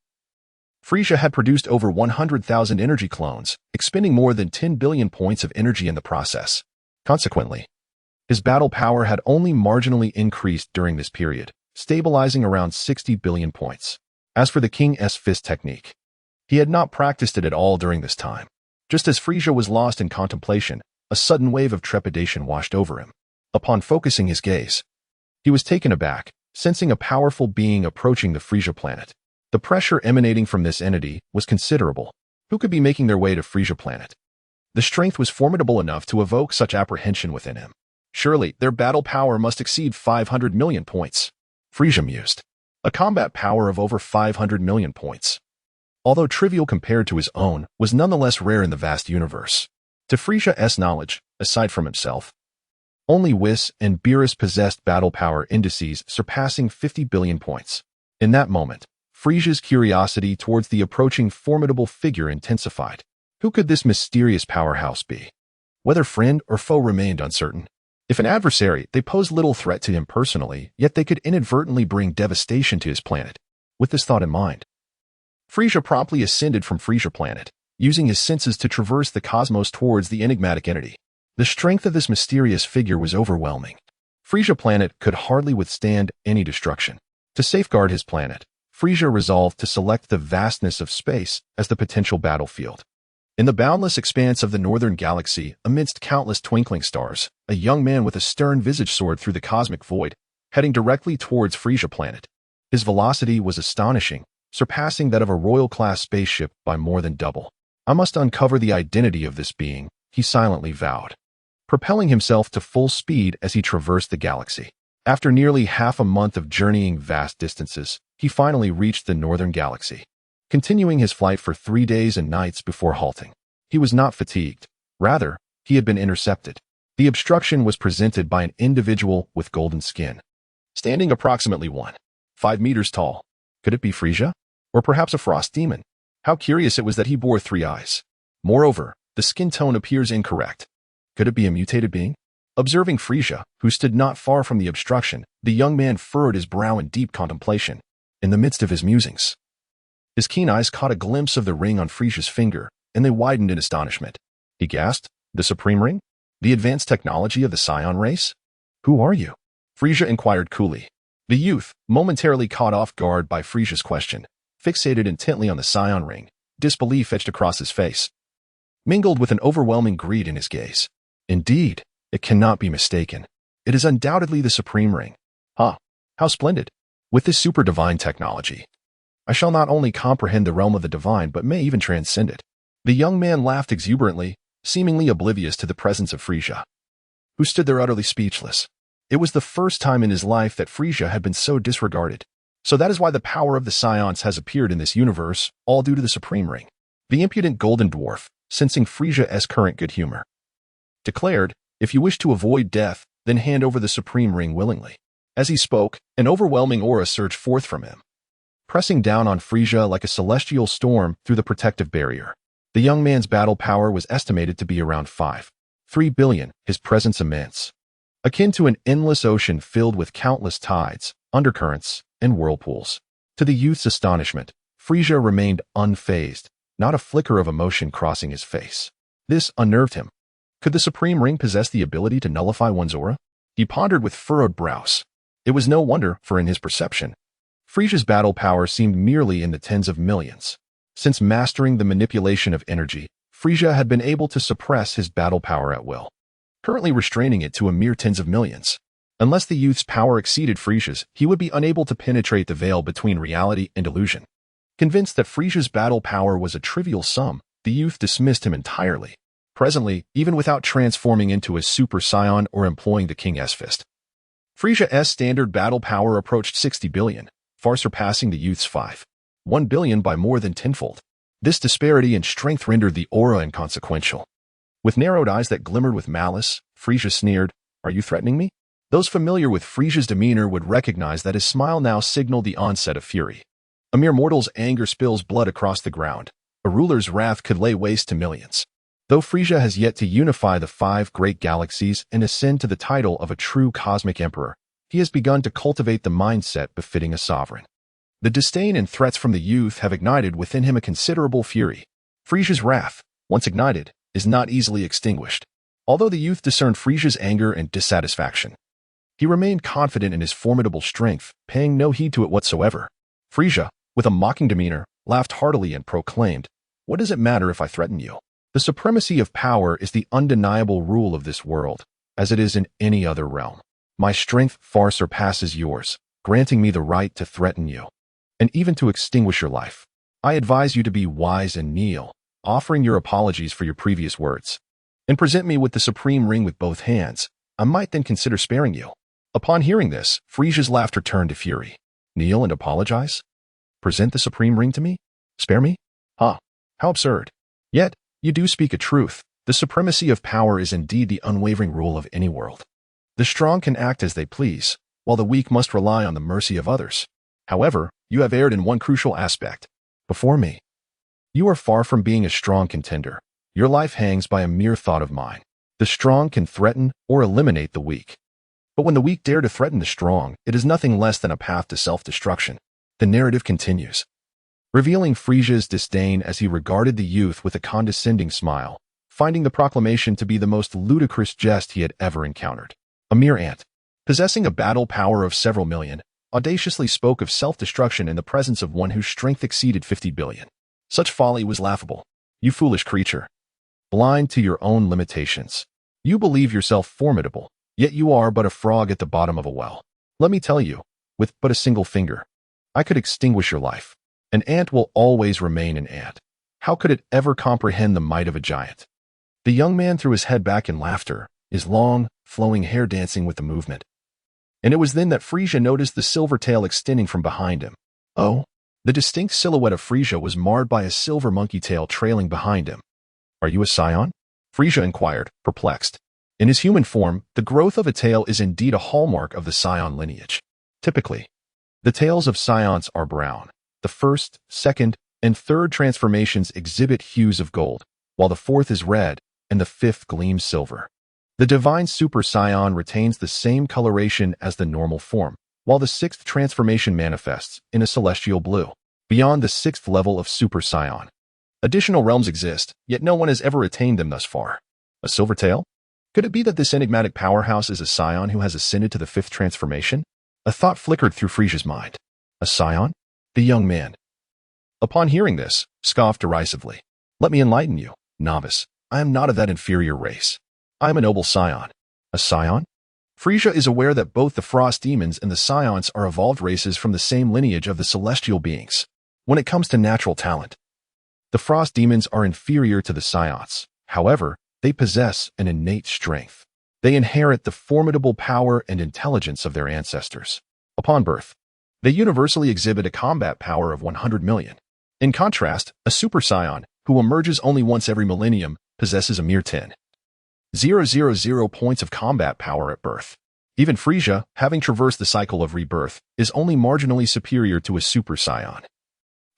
S1: Frieza had produced over 100,000 energy clones, expending more than 10 billion points of energy in the process. Consequently, his battle power had only marginally increased during this period, stabilizing around 60 billion points. As for the King's Fist technique, he had not practiced it at all during this time. Just as Frieza was lost in contemplation, a sudden wave of trepidation washed over him. Upon focusing his gaze, he was taken aback, sensing a powerful being approaching the Frieza planet. The pressure emanating from this entity was considerable. Who could be making their way to Frieza planet? The strength was formidable enough to evoke such apprehension within him. Surely, their battle power must exceed 500 million points. Frieza mused. A combat power of over 500 million points, although trivial compared to his own, was nonetheless rare in the vast universe. To Frieza's knowledge, aside from himself, only Whis and Beerus possessed battle power indices surpassing 50 billion points. In that moment, Frieza's curiosity towards the approaching formidable figure intensified. Who could this mysterious powerhouse be? Whether friend or foe remained uncertain. If an adversary, they posed little threat to him personally, yet they could inadvertently bring devastation to his planet. With this thought in mind, Frieza promptly ascended from Frieza planet, using his senses to traverse the cosmos towards the enigmatic entity. The strength of this mysterious figure was overwhelming. Frieza planet could hardly withstand any destruction. To safeguard his planet, Frieza resolved to select the vastness of space as the potential battlefield. In the boundless expanse of the northern galaxy, amidst countless twinkling stars, a young man with a stern visage soared through the cosmic void, heading directly towards Frieza planet. His velocity was astonishing, surpassing that of a royal-class spaceship by more than double. I must uncover the identity of this being, he silently vowed, propelling himself to full speed as he traversed the galaxy. After nearly half a month of journeying vast distances, he finally reached the northern galaxy, continuing his flight for 3 days and nights before halting. He was not fatigued. Rather, he had been intercepted. The obstruction was presented by an individual with golden skin, standing approximately 1.5 meters tall. Could it be Frieza? Or perhaps a frost demon? How curious it was that he bore 3 eyes. Moreover, the skin tone appears incorrect. Could it be a mutated being? Observing Frieza, who stood not far from the obstruction, the young man furrowed his brow in deep contemplation. In the midst of his musings, his keen eyes caught a glimpse of the ring on Frieza's finger, and they widened in astonishment. He gasped, "The Supreme Ring? The advanced technology of the Scion race? Who are you?" Frieza inquired coolly. The youth, momentarily caught off guard by Frieza's question, fixated intently on the Scion ring, disbelief etched across his face, mingled with an overwhelming greed in his gaze. Indeed, it cannot be mistaken. It is undoubtedly the Supreme Ring. Ah, how splendid! With this super divine technology, I shall not only comprehend the realm of the divine, but may even transcend it. The young man laughed exuberantly, seemingly oblivious to the presence of Frieza, who stood there utterly speechless. It was the first time in his life that Frieza had been so disregarded. So that is why the power of the Scions has appeared in this universe, all due to the Supreme Ring. The impudent golden dwarf, sensing Frieza's current good humor, declared, "If you wish to avoid death, then hand over the Supreme Ring willingly." As he spoke, an overwhelming aura surged forth from him, pressing down on Frieza like a celestial storm through the protective barrier. The young man's battle power was estimated to be around 5.3 billion, his presence immense, akin to an endless ocean filled with countless tides, undercurrents, and whirlpools. To the youth's astonishment, Frieza remained unfazed, not a flicker of emotion crossing his face. This unnerved him. Could the Supreme Ring possess the ability to nullify one's aura? He pondered with furrowed brows. It was no wonder, for in his perception, Frieza's battle power seemed merely in the tens of millions. Since mastering the manipulation of energy, Frieza had been able to suppress his battle power at will, currently restraining it to a mere tens of millions. Unless the youth's power exceeded Frieza's, he would be unable to penetrate the veil between reality and illusion. Convinced that Frieza's battle power was a trivial sum, the youth dismissed him entirely. Presently, even without transforming into a Super Saiyan or employing the King's Fist, Frieza's standard battle power approached 60 billion, far surpassing the youth's 5.1 billion by more than tenfold. This disparity in strength rendered the aura inconsequential. With narrowed eyes that glimmered with malice, Frieza sneered, "Are you threatening me?" Those familiar with Frieza's demeanor would recognize that his smile now signaled the onset of fury. A mere mortal's anger spills blood across the ground. A ruler's wrath could lay waste to millions. Though Frieza has yet to unify the 5 great galaxies and ascend to the title of a true cosmic emperor, he has begun to cultivate the mindset befitting a sovereign. The disdain and threats from the youth have ignited within him a considerable fury. Frieza's wrath, once ignited, is not easily extinguished. Although the youth discerned Frieza's anger and dissatisfaction, he remained confident in his formidable strength, paying no heed to it whatsoever. Frieza, with a mocking demeanor, laughed heartily and proclaimed, "What does it matter if I threaten you? The supremacy of power is the undeniable rule of this world, as it is in any other realm. My strength far surpasses yours, granting me the right to threaten you, and even to extinguish your life. I advise you to be wise and kneel, offering your apologies for your previous words, and present me with the Supreme Ring with both hands. I might then consider sparing you." Upon hearing this, Frieza's laughter turned to fury. Kneel and apologize? Present the Supreme Ring to me? Spare me? How absurd. Yet, you do speak a truth. The supremacy of power is indeed the unwavering rule of any world. The strong can act as they please, while the weak must rely on the mercy of others. However, you have erred in one crucial aspect. Before me, you are far from being a strong contender. Your life hangs by a mere thought of mine. The strong can threaten or eliminate the weak. But when the weak dare to threaten the strong, it is nothing less than a path to self-destruction. The narrative continues, revealing Frieza's disdain as he regarded the youth with a condescending smile, finding the proclamation to be the most ludicrous jest he had ever encountered. A mere ant, possessing a battle power of several million, audaciously spoke of self-destruction in the presence of one whose strength exceeded 50 billion. Such folly was laughable. You foolish creature. Blind to your own limitations. You believe yourself formidable, yet you are but a frog at the bottom of a well. Let me tell you, with but a single finger, I could extinguish your life. An ant will always remain an ant. How could it ever comprehend the might of a giant? The young man threw his head back in laughter, his long, flowing hair dancing with the movement. And it was then that Frieza noticed the silver tail extending from behind him. Oh, the distinct silhouette of Frieza was marred by a silver monkey tail trailing behind him. Are you a scion? Frieza inquired, perplexed. In his human form, the growth of a tail is indeed a hallmark of the scion lineage. Typically, the tails of scions are brown. The first, second, and third transformations exhibit hues of gold, while the fourth is red, and the fifth gleams silver. The divine Super Scion retains the same coloration as the normal form, while the sixth transformation manifests in a celestial blue. Beyond the sixth level of Super Scion, additional realms exist, yet no one has ever attained them thus far. A silver tail? Could it be that this enigmatic powerhouse is a scion who has ascended to the fifth transformation? A thought flickered through Frieza's mind. A scion? The young man, upon hearing this, scoffed derisively. Let me enlighten you, novice. I am not of that inferior race. I am a noble scion. A scion? Frieza is aware that both the frost demons and the scions are evolved races from the same lineage of the celestial beings. When it comes to natural talent, the frost demons are inferior to the scions. However, they possess an innate strength. They inherit the formidable power and intelligence of their ancestors. Upon birth, they universally exhibit a combat power of 100 million. In contrast, a super scion, who emerges only once every millennium, possesses a mere 10,000 points of combat power at birth. Even Frieza, having traversed the cycle of rebirth, is only marginally superior to a super scion,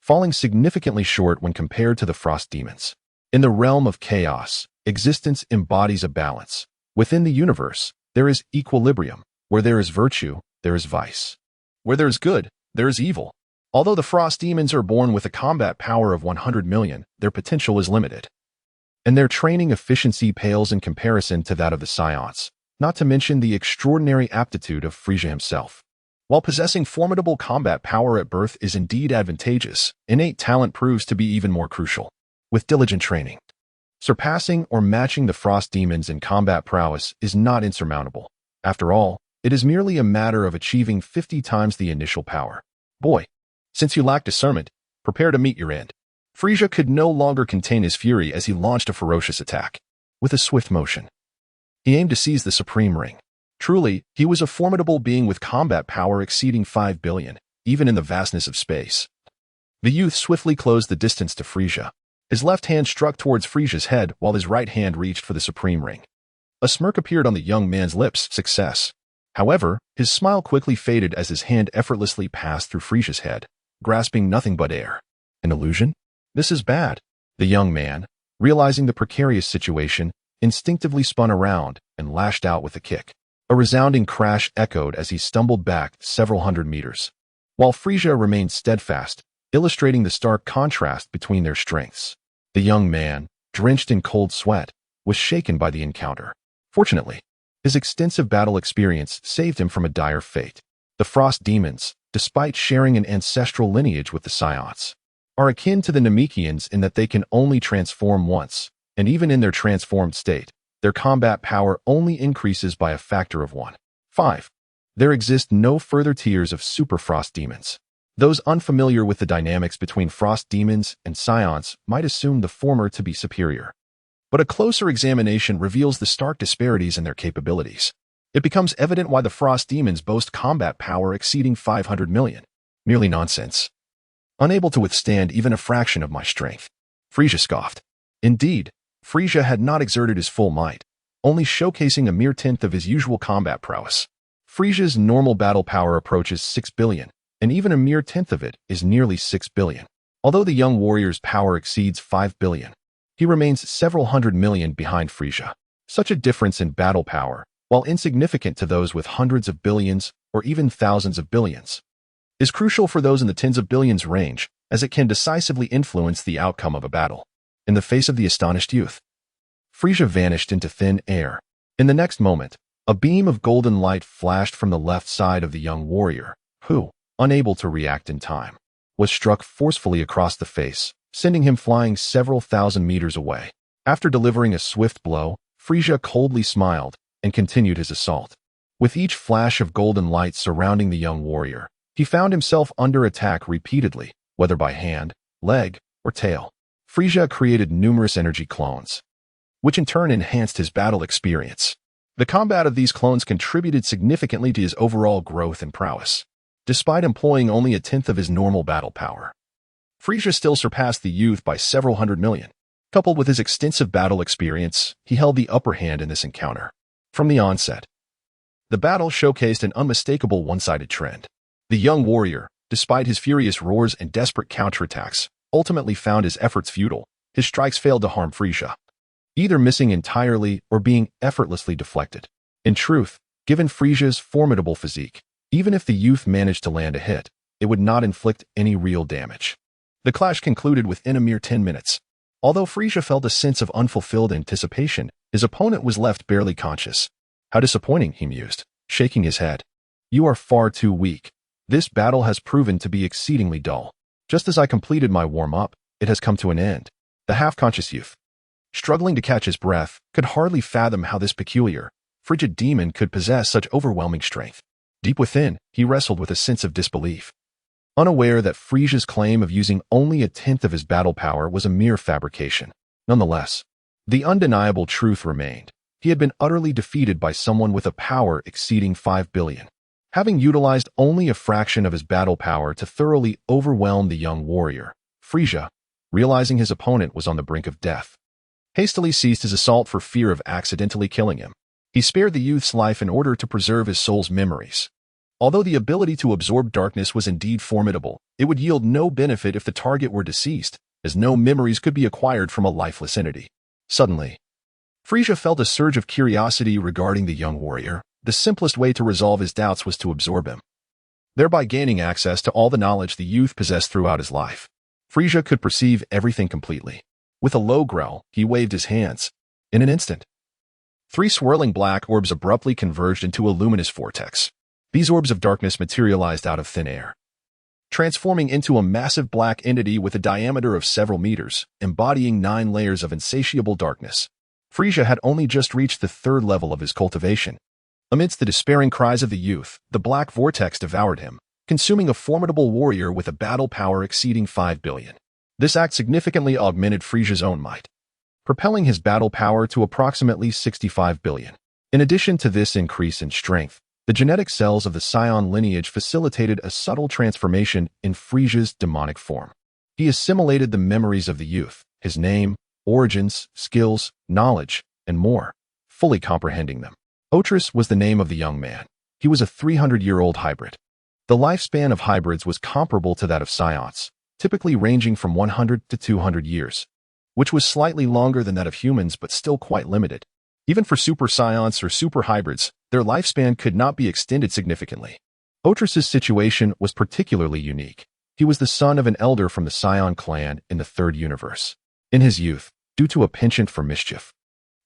S1: falling significantly short when compared to the frost demons. In the realm of chaos, existence embodies a balance. Within the universe, there is equilibrium. Where there is virtue, there is vice. Where there is good, there is evil. Although the frost demons are born with a combat power of 100 million, their potential is limited, and their training efficiency pales in comparison to that of the scions, not to mention the extraordinary aptitude of Frieza himself. While possessing formidable combat power at birth is indeed advantageous, innate talent proves to be even more crucial. With diligent training, surpassing or matching the frost demons in combat prowess is not insurmountable. After all, it is merely a matter of achieving 50 times the initial power. Boy, since you lack discernment, prepare to meet your end. Frieza could no longer contain his fury as he launched a ferocious attack. With a swift motion, he aimed to seize the supreme ring. Truly, he was a formidable being with combat power exceeding 5 billion, even in the vastness of space. The youth swiftly closed the distance to Frieza. His left hand struck towards Frieza's head while his right hand reached for the supreme ring. A smirk appeared on the young man's lips. Success. However, his smile quickly faded as his hand effortlessly passed through Frieza's head, grasping nothing but air. An illusion? This is bad. The young man, realizing the precarious situation, instinctively spun around and lashed out with a kick. A resounding crash echoed as he stumbled back several hundred meters, while Frieza remained steadfast, illustrating the stark contrast between their strengths. The young man, drenched in cold sweat, was shaken by the encounter. Fortunately, his extensive battle experience saved him from a dire fate. The frost demons, despite sharing an ancestral lineage with the scions, are akin to the Namekians in that they can only transform once, and even in their transformed state, their combat power only increases by a factor of 1. 5. There exist no further tiers of super frost demons. Those unfamiliar with the dynamics between frost demons and scions might assume the former to be superior. But a closer examination reveals the stark disparities in their capabilities. It becomes evident why the frost demons boast combat power exceeding 500 million. Merely nonsense. Unable to withstand even a fraction of my strength. Frieza scoffed. Indeed, Frieza had not exerted his full might, only showcasing a mere tenth of his usual combat prowess. Frieza's normal battle power approaches 6 billion, and even a mere tenth of it is nearly 6 billion. Although the young warrior's power exceeds 5 billion, he remains several hundred million behind Frieza. Such a difference in battle power, while insignificant to those with hundreds of billions or even thousands of billions, is crucial for those in the tens of billions range, as it can decisively influence the outcome of a battle. In the face of the astonished youth, Frieza vanished into thin air. In the next moment, a beam of golden light flashed from the left side of the young warrior, who, unable to react in time, was struck forcefully across the face, sending him flying several thousand meters away. After delivering a swift blow, Frieza coldly smiled and continued his assault. With each flash of golden light surrounding the young warrior, he found himself under attack repeatedly, whether by hand, leg, or tail. Frieza created numerous energy clones, which in turn enhanced his battle experience. The combat of these clones contributed significantly to his overall growth and prowess. Despite employing only a tenth of his normal battle power, Frieza still surpassed the youth by several hundred million. Coupled with his extensive battle experience, he held the upper hand in this encounter. From the onset, the battle showcased an unmistakable one-sided trend. The young warrior, despite his furious roars and desperate counterattacks, ultimately found his efforts futile. His strikes failed to harm Frieza, either missing entirely or being effortlessly deflected. In truth, given Frieza's formidable physique, even if the youth managed to land a hit, it would not inflict any real damage. The clash concluded within a mere 10 minutes. Although Frieza felt a sense of unfulfilled anticipation, his opponent was left barely conscious. How disappointing, he mused, shaking his head. You are far too weak. This battle has proven to be exceedingly dull. Just as I completed my warm-up, it has come to an end. The half-conscious youth, struggling to catch his breath, could hardly fathom how this peculiar, frigid demon could possess such overwhelming strength. Deep within, he wrestled with a sense of disbelief, unaware that Frieza's claim of using only a tenth of his battle power was a mere fabrication. Nonetheless, the undeniable truth remained. He had been utterly defeated by someone with a power exceeding 5 billion. Having utilized only a fraction of his battle power to thoroughly overwhelm the young warrior, Frieza, realizing his opponent was on the brink of death, hastily ceased his assault for fear of accidentally killing him. He spared the youth's life in order to preserve his soul's memories. Although the ability to absorb darkness was indeed formidable, it would yield no benefit if the target were deceased, as no memories could be acquired from a lifeless entity. Suddenly, Frieza felt a surge of curiosity regarding the young warrior. The simplest way to resolve his doubts was to absorb him, thereby gaining access to all the knowledge the youth possessed throughout his life. Frieza could perceive everything completely. With a low growl, he waved his hands. In an instant, 3 swirling black orbs abruptly converged into a luminous vortex. These orbs of darkness materialized out of thin air, transforming into a massive black entity with a diameter of several meters, embodying 9 layers of insatiable darkness. Frieza had only just reached the 3rd level of his cultivation. Amidst the despairing cries of the youth, the black vortex devoured him, consuming a formidable warrior with a battle power exceeding 5 billion. This act significantly augmented Frieza's own might, propelling his battle power to approximately 65 billion. In addition to this increase in strength, the genetic cells of the Scion lineage facilitated a subtle transformation in Frieza's demonic form. He assimilated the memories of the youth, his name, origins, skills, knowledge, and more, fully comprehending them. Otris was the name of the young man. He was a 300-year-old hybrid. The lifespan of hybrids was comparable to that of Scions, typically ranging from 100 to 200 years, which was slightly longer than that of humans but still quite limited. Even for super Scions or super hybrids, their lifespan could not be extended significantly. Otris's situation was particularly unique. He was the son of an elder from the Scion clan in the 3rd universe. In his youth, due to a penchant for mischief,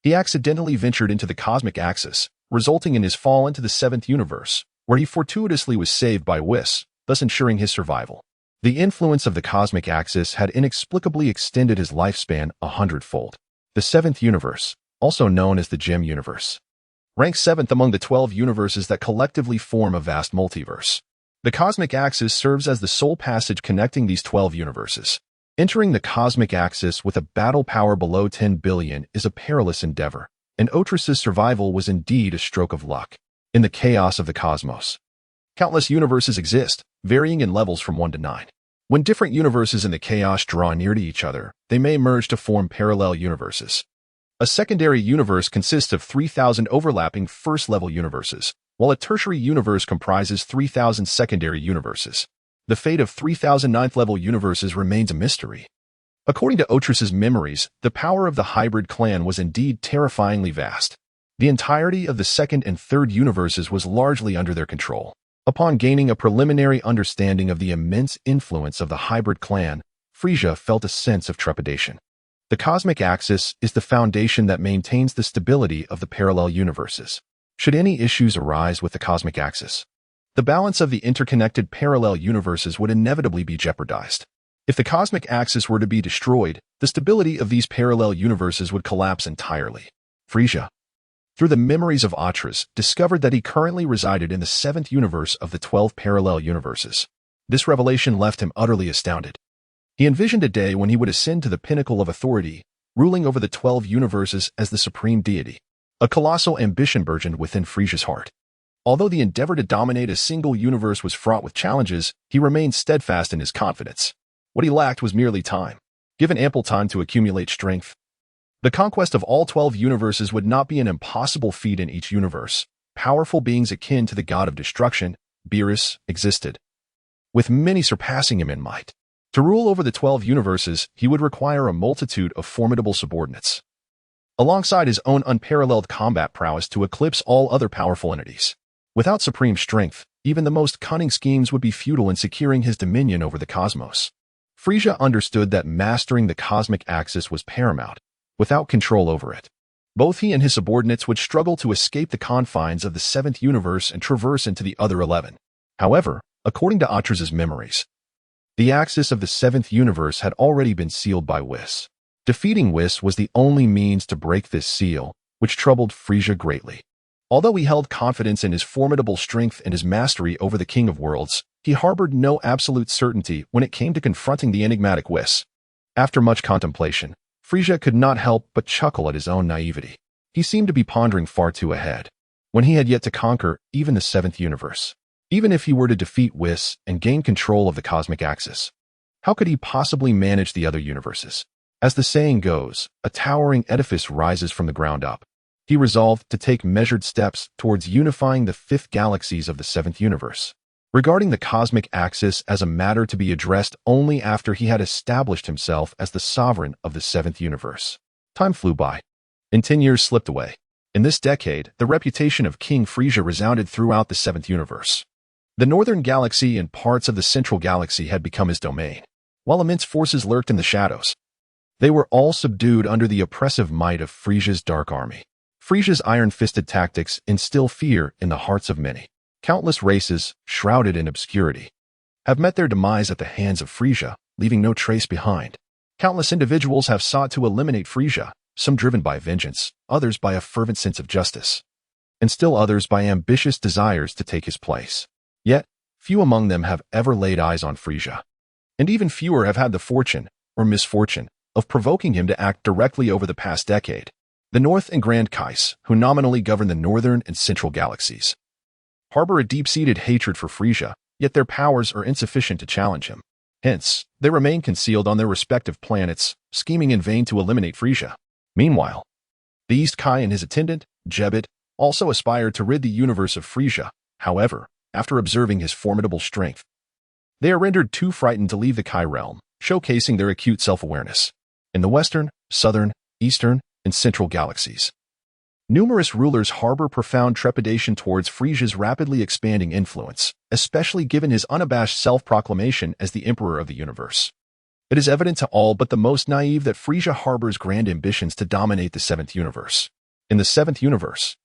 S1: he accidentally ventured into the cosmic axis, resulting in his fall into the 7th universe, where he fortuitously was saved by Whis, thus ensuring his survival. The influence of the cosmic axis had inexplicably extended his lifespan 100-fold. The 7th universe, also known as the Gem universe, ranks 7th among the 12 universes that collectively form a vast multiverse. The cosmic axis serves as the sole passage connecting these 12 universes. Entering the cosmic axis with a battle power below 10 billion is a perilous endeavor, and Otris's survival was indeed a stroke of luck. In the chaos of the cosmos, countless universes exist, varying in levels from 1 to 9. When different universes in the chaos draw near to each other, they may merge to form parallel universes. A secondary universe consists of 3,000 overlapping first-level universes, while a tertiary universe comprises 3,000 secondary universes. The fate of 3,000 ninth-level universes remains a mystery. According to Otris's memories, the power of the hybrid clan was indeed terrifyingly vast. The entirety of the second and third universes was largely under their control. Upon gaining a preliminary understanding of the immense influence of the hybrid clan, Frieza felt a sense of trepidation. The cosmic axis is the foundation that maintains the stability of the parallel universes. Should any issues arise with the cosmic axis, the balance of the interconnected parallel universes would inevitably be jeopardized. If the cosmic axis were to be destroyed, the stability of these parallel universes would collapse entirely. Frieza, through the memories of Otris, discovered that he currently resided in the 7th universe of the 12 parallel universes. This revelation left him utterly astounded. He envisioned a day when he would ascend to the pinnacle of authority, ruling over the 12 universes as the supreme deity. A colossal ambition burgeoned within Frieza's heart. Although the endeavor to dominate a single universe was fraught with challenges, he remained steadfast in his confidence. What he lacked was merely time. Given ample time to accumulate strength, the conquest of all 12 universes would not be an impossible feat in each universe. Powerful beings akin to the god of destruction, Beerus, existed, with many surpassing him in might. To rule over the 12 universes, he would require a multitude of formidable subordinates, alongside his own unparalleled combat prowess to eclipse all other powerful entities. Without supreme strength, even the most cunning schemes would be futile in securing his dominion over the cosmos. Frieza understood that mastering the cosmic axis was paramount. Without control over it, both he and his subordinates would struggle to escape the confines of the 7th universe and traverse into the other 11. However, according to Otris's memories, the axis of the 7th universe had already been sealed by Whis. Defeating Whis was the only means to break this seal, which troubled Frieza greatly. Although he held confidence in his formidable strength and his mastery over the King of Worlds, he harbored no absolute certainty when it came to confronting the enigmatic Whis. After much contemplation, Frieza could not help but chuckle at his own naivety. He seemed to be pondering far too ahead, when he had yet to conquer even the 7th universe. Even if he were to defeat Whis and gain control of the cosmic axis, how could he possibly manage the other universes? As the saying goes, a towering edifice rises from the ground up. He resolved to take measured steps towards unifying the 5th galaxies of the 7th universe, regarding the cosmic axis as a matter to be addressed only after he had established himself as the sovereign of the 7th universe. Time flew by, and 10 years slipped away. In this decade, the reputation of King Frieza resounded throughout the 7th universe. The northern galaxy and parts of the central galaxy had become his domain, while immense forces lurked in the shadows. They were all subdued under the oppressive might of Frieza's dark army. Frieza's iron-fisted tactics instill fear in the hearts of many. Countless races, shrouded in obscurity, have met their demise at the hands of Frieza, leaving no trace behind. Countless individuals have sought to eliminate Frieza, some driven by vengeance, others by a fervent sense of justice, and still others by ambitious desires to take his place. Yet, few among them have ever laid eyes on Frieza, and even fewer have had the fortune, or misfortune, of provoking him to act directly over the past decade. The North and Grand Kais, who nominally govern the northern and central galaxies, harbor a deep-seated hatred for Frieza, yet their powers are insufficient to challenge him. Hence, they remain concealed on their respective planets, scheming in vain to eliminate Frieza. Meanwhile, the East Kai and his attendant, Jebbet, also aspired to rid the universe of Frieza. However, after observing his formidable strength, they are rendered too frightened to leave the Kai realm, showcasing their acute self-awareness. In the western, southern, eastern, and central galaxies, numerous rulers harbor profound trepidation towards Frieza's rapidly expanding influence, especially given his unabashed self-proclamation as the Emperor of the universe. It is evident to all but the most naive that Frieza harbors grand ambitions to dominate the 7th universe. In the 7th universe,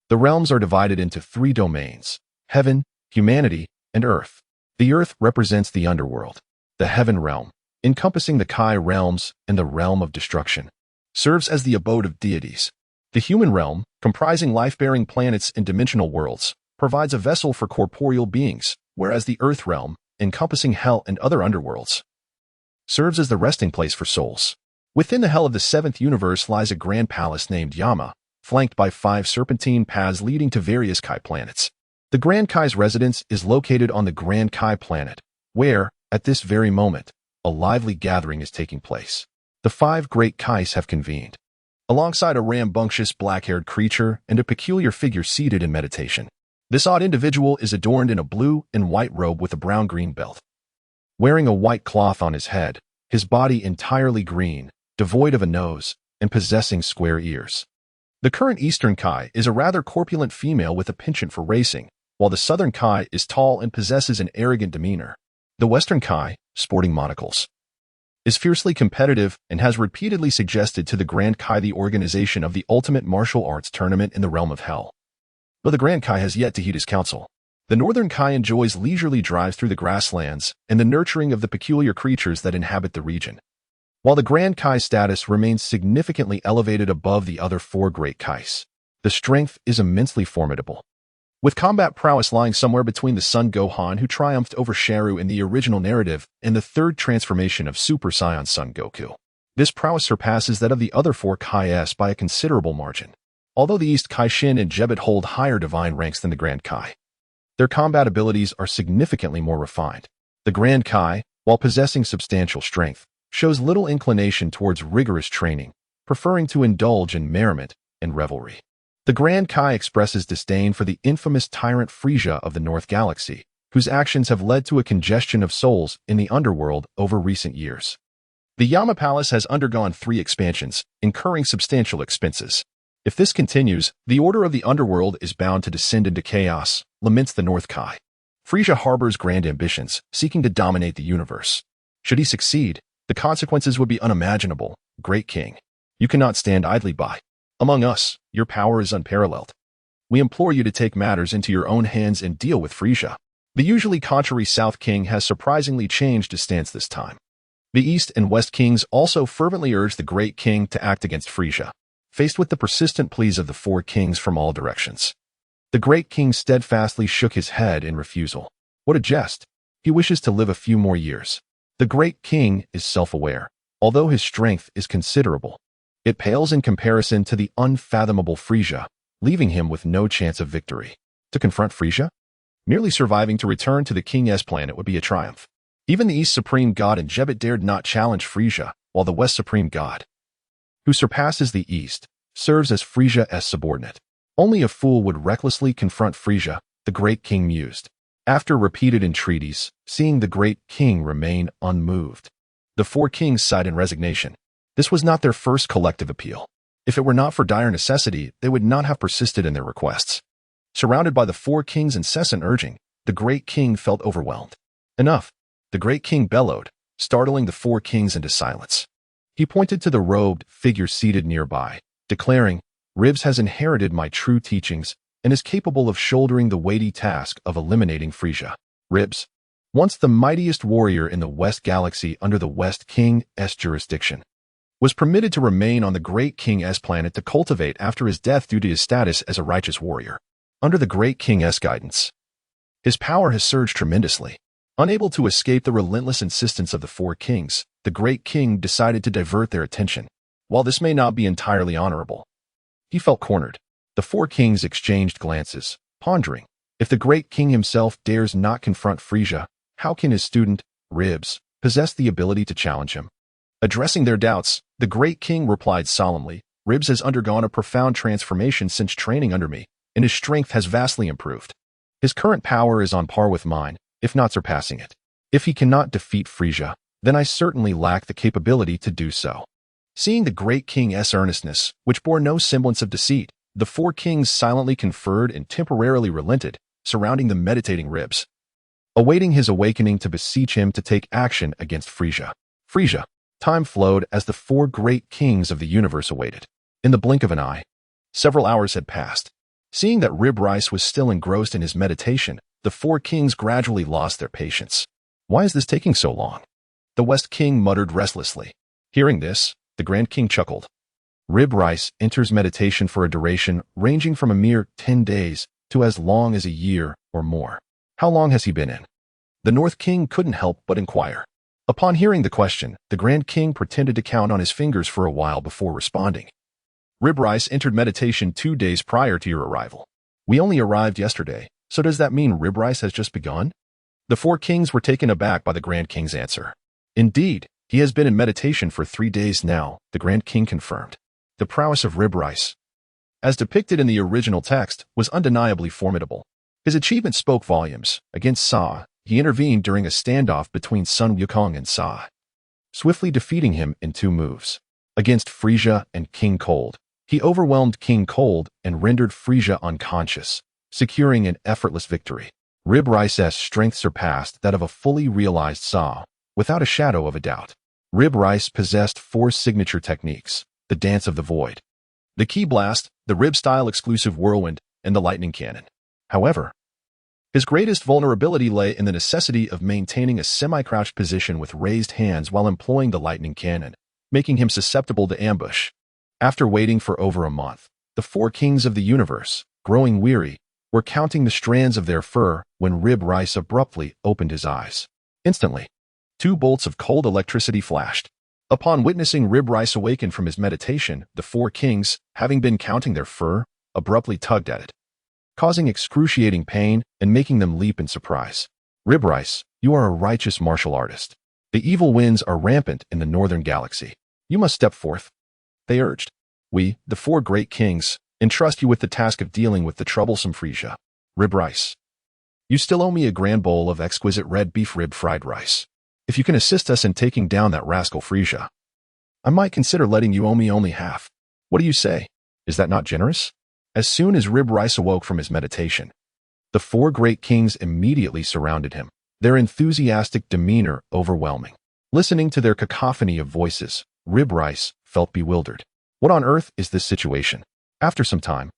S1: the realms are divided into 3 domains: heaven, humanity, and earth. The earth represents the underworld. The heaven realm, encompassing the Kai realms and the realm of destruction, serves as the abode of deities. The human realm, comprising life-bearing planets and dimensional worlds, provides a vessel for corporeal beings, whereas the earth realm, encompassing hell and other underworlds, serves as the resting place for souls. Within the hell of the 7th universe lies a grand palace named Yama, flanked by 5 serpentine paths leading to various Kai planets. The Grand Kai's residence is located on the Grand Kai planet, where, at this very moment, a lively gathering is taking place. The 5 great Kais have convened. alongside a rambunctious black-haired creature and a peculiar figure seated in meditation. This odd individual is adorned in a blue and white robe with a brown-green belt. Wearing a white cloth on his head, his body entirely green, devoid of a nose, and possessing square ears. The current Eastern Kai is a rather corpulent female with a penchant for racing, while the Southern Kai is tall and possesses an arrogant demeanor. The Western Kai, sporting monocles, is fiercely competitive and has repeatedly suggested to the Grand Kai the organization of the ultimate martial arts tournament in the realm of hell. Though the Grand Kai has yet to heed his counsel, the Northern Kai enjoys leisurely drives through the grasslands and the nurturing of the peculiar creatures that inhabit the region. While the Grand Kai status remains significantly elevated above the other four Great Kais, the strength is immensely formidable. With combat prowess lying somewhere between the Son Gohan who triumphed over Sharu in the original narrative and the third transformation of Super Saiyan Son Goku, this prowess surpasses that of the other four Kais by a considerable margin. Although the East Kai Shin and Jebet hold higher divine ranks than the Grand Kai, their combat abilities are significantly more refined. The Grand Kai, while possessing substantial strength, shows little inclination towards rigorous training, preferring to indulge in merriment and revelry. The Grand Kai expresses disdain for the infamous tyrant Frieza of the North Galaxy, whose actions have led to a congestion of souls in the underworld over recent years. The Yama Palace has undergone 3 expansions, incurring substantial expenses. If this continues, the order of the underworld is bound to descend into chaos, laments the North Kai. Frieza harbors grand ambitions, seeking to dominate the universe. Should he succeed, the consequences would be unimaginable. Great King, you cannot stand idly by. Among us, your power is unparalleled. We implore you to take matters into your own hands and deal with Frieza. The usually contrary South King has surprisingly changed his stance this time. The East and West Kings also fervently urge the Great King to act against Frieza, faced with the persistent pleas of the 4 kings from all directions. The Great King steadfastly shook his head in refusal. What a jest! He wishes to live a few more years. The Great King is self-aware, although his strength is considerable. It pales in comparison to the unfathomable Frieza, leaving him with no chance of victory. To confront Frieza? Merely surviving to return to the King's planet would be a triumph. Even the East Supreme God and Jebet dared not challenge Frieza, while the West Supreme God, who surpasses the East, serves as Frieza's subordinate. Only a fool would recklessly confront Frieza, the Great King mused. After repeated entreaties, seeing the Great King remain unmoved, the 4 kings sighed in resignation. This was not their first collective appeal. If it were not for dire necessity, they would not have persisted in their requests. Surrounded by the 4 kings' incessant urging, the Great King felt overwhelmed. Enough, the Great King bellowed, startling the 4 kings into silence. He pointed to the robed figure seated nearby, declaring, Ribs has inherited my true teachings and is capable of shouldering the weighty task of eliminating Frieza. Ribs, once the mightiest warrior in the West Galaxy under the West King's jurisdiction, was permitted to remain on the Great King's planet to cultivate after his death due to his status as a righteous warrior. Under the Great King's guidance, his power has surged tremendously. Unable to escape the relentless insistence of the 4 kings, the Great King decided to divert their attention. While this may not be entirely honorable, he felt cornered. The 4 kings exchanged glances, pondering, if the Great King himself dares not confront Frieza, how can his student, Ribs, possess the ability to challenge him? Addressing their doubts, the Great King replied solemnly, Ribs has undergone a profound transformation since training under me, and his strength has vastly improved. His current power is on par with mine, if not surpassing it. If he cannot defeat Frieza, then I certainly lack the capability to do so. Seeing the Great King's earnestness, which bore no semblance of deceit, the 4 kings silently conferred and temporarily relented, surrounding the meditating Ribs, awaiting his awakening to beseech him to take action against Frieza. Frieza. Time flowed as the 4 great kings of the universe awaited. In the blink of an eye, several hours had passed. Seeing that Rib Rice was still engrossed in his meditation, the 4 kings gradually lost their patience. Why is this taking so long? The West King muttered restlessly. Hearing this, the Grand King chuckled. Rib Rice enters meditation for a duration ranging from a mere 10 days to as long as a year or more. How long has he been in? The North King couldn't help but inquire. Upon hearing the question, the Grand King pretended to count on his fingers for a while before responding. Rib Rice entered meditation 2 days prior to your arrival. We only arrived yesterday, so does that mean Rib Rice has just begun? The 4 kings were taken aback by the Grand King's answer. Indeed, he has been in meditation for 3 days now, the Grand King confirmed. the prowess of Rib Rice, as depicted in the original text, was undeniably formidable. His achievement spoke volumes. Against Sa, he intervened during a standoff between Sun Wukong and Sa, swiftly defeating him in 2 moves. Against Frieza and King Cold, he overwhelmed King Cold and rendered Frieza unconscious, securing an effortless victory. Rib Rice's strength surpassed that of a fully realized Sa, without a shadow of a doubt. Rib Rice possessed 4 signature techniques: the Dance of the Void, the Ki Blast, the Rib-style exclusive Whirlwind, and the Lightning Cannon. However, his greatest vulnerability lay in the necessity of maintaining a semi-crouched position with raised hands while employing the Lightning Cannon, making him susceptible to ambush. After waiting for over a month, the 4 kings of the universe, growing weary, were counting the strands of their fur when Rib Rice abruptly opened his eyes. Instantly, 2 bolts of cold electricity flashed. Upon witnessing Rib Rice awaken from his meditation, the 4 kings, having been counting their fur, abruptly tugged at it, causing excruciating pain and making them leap in surprise. Rib Rice, you are a righteous martial artist. The evil winds are rampant in the northern galaxy. You must step forth, they urged. We, the 4 great kings, entrust you with the task of dealing with the troublesome Frieza. Rib Rice, you still owe me a grand bowl of exquisite red beef rib fried rice. If you can assist us in taking down that rascal Frieza, I might consider letting you owe me only half. What do you say? Is that not generous? As soon as Rib Rice awoke from his meditation, the 4 great kings immediately surrounded him, their enthusiastic demeanor overwhelming. Listening to their cacophony of voices, Rib Rice felt bewildered. What on earth is this situation? After some time,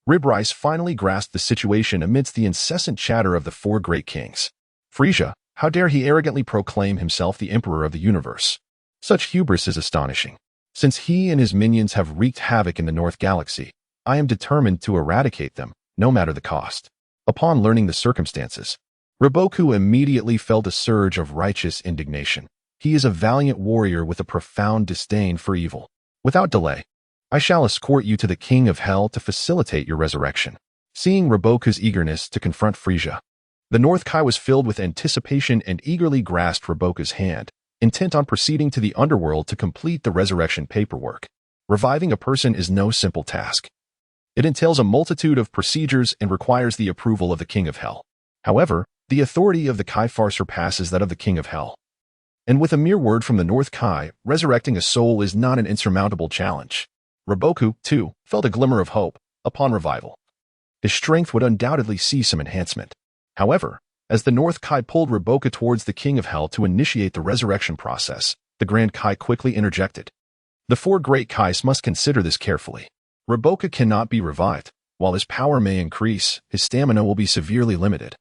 S1: Rib Rice finally grasped the situation amidst the incessant chatter of the 4 great kings. Frieza, how dare he arrogantly proclaim himself the emperor of the universe? Such hubris is astonishing. Since he and his minions have wreaked havoc in the North Galaxy, I am determined to eradicate them, no matter the cost. Upon learning the circumstances, Riboku immediately felt a surge of righteous indignation. He is a valiant warrior with a profound disdain for evil. Without delay, I shall escort you to the King of Hell to facilitate your resurrection. Seeing Riboku's eagerness to confront Frieza, the North Kai was filled with anticipation and eagerly grasped Riboku's hand, intent on proceeding to the underworld to complete the resurrection paperwork. Reviving a person is no simple task. It entails a multitude of procedures and requires the approval of the King of Hell. However, the authority of the Kai far surpasses that of the King of Hell. And with a mere word from the North Kai, resurrecting a soul is not an insurmountable challenge. Riboku, too, felt a glimmer of hope. Upon revival, his strength would undoubtedly see some enhancement. However, as the North Kai pulled Riboku towards the King of Hell to initiate the resurrection process, the Grand Kai quickly interjected. The 4 great Kais must consider this carefully. Riboku cannot be revived. While his power may increase, his stamina will be severely limited,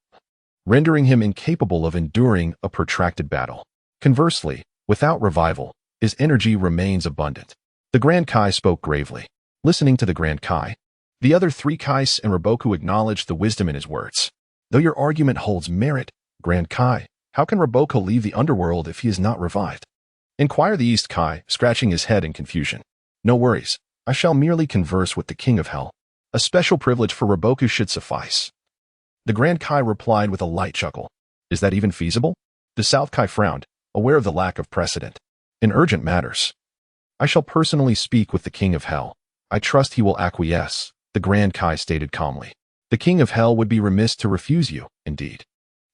S1: rendering him incapable of enduring a protracted battle. Conversely, without revival, his energy remains abundant. The Grand Kai spoke gravely. Listening to the Grand Kai, the other 3 Kais and Riboku acknowledged the wisdom in his words. Though your argument holds merit, Grand Kai, how can Riboku leave the underworld if he is not revived? Inquired the East Kai, scratching his head in confusion. No worries. I shall merely converse with the King of Hell. A special privilege for Riboku should suffice. The Grand Kai replied with a light chuckle. Is that even feasible? The South Kai frowned, aware of the lack of precedent. In urgent matters, I shall personally speak with the King of Hell. I trust he will acquiesce, the Grand Kai stated calmly. The King of Hell would be remiss to refuse you, indeed.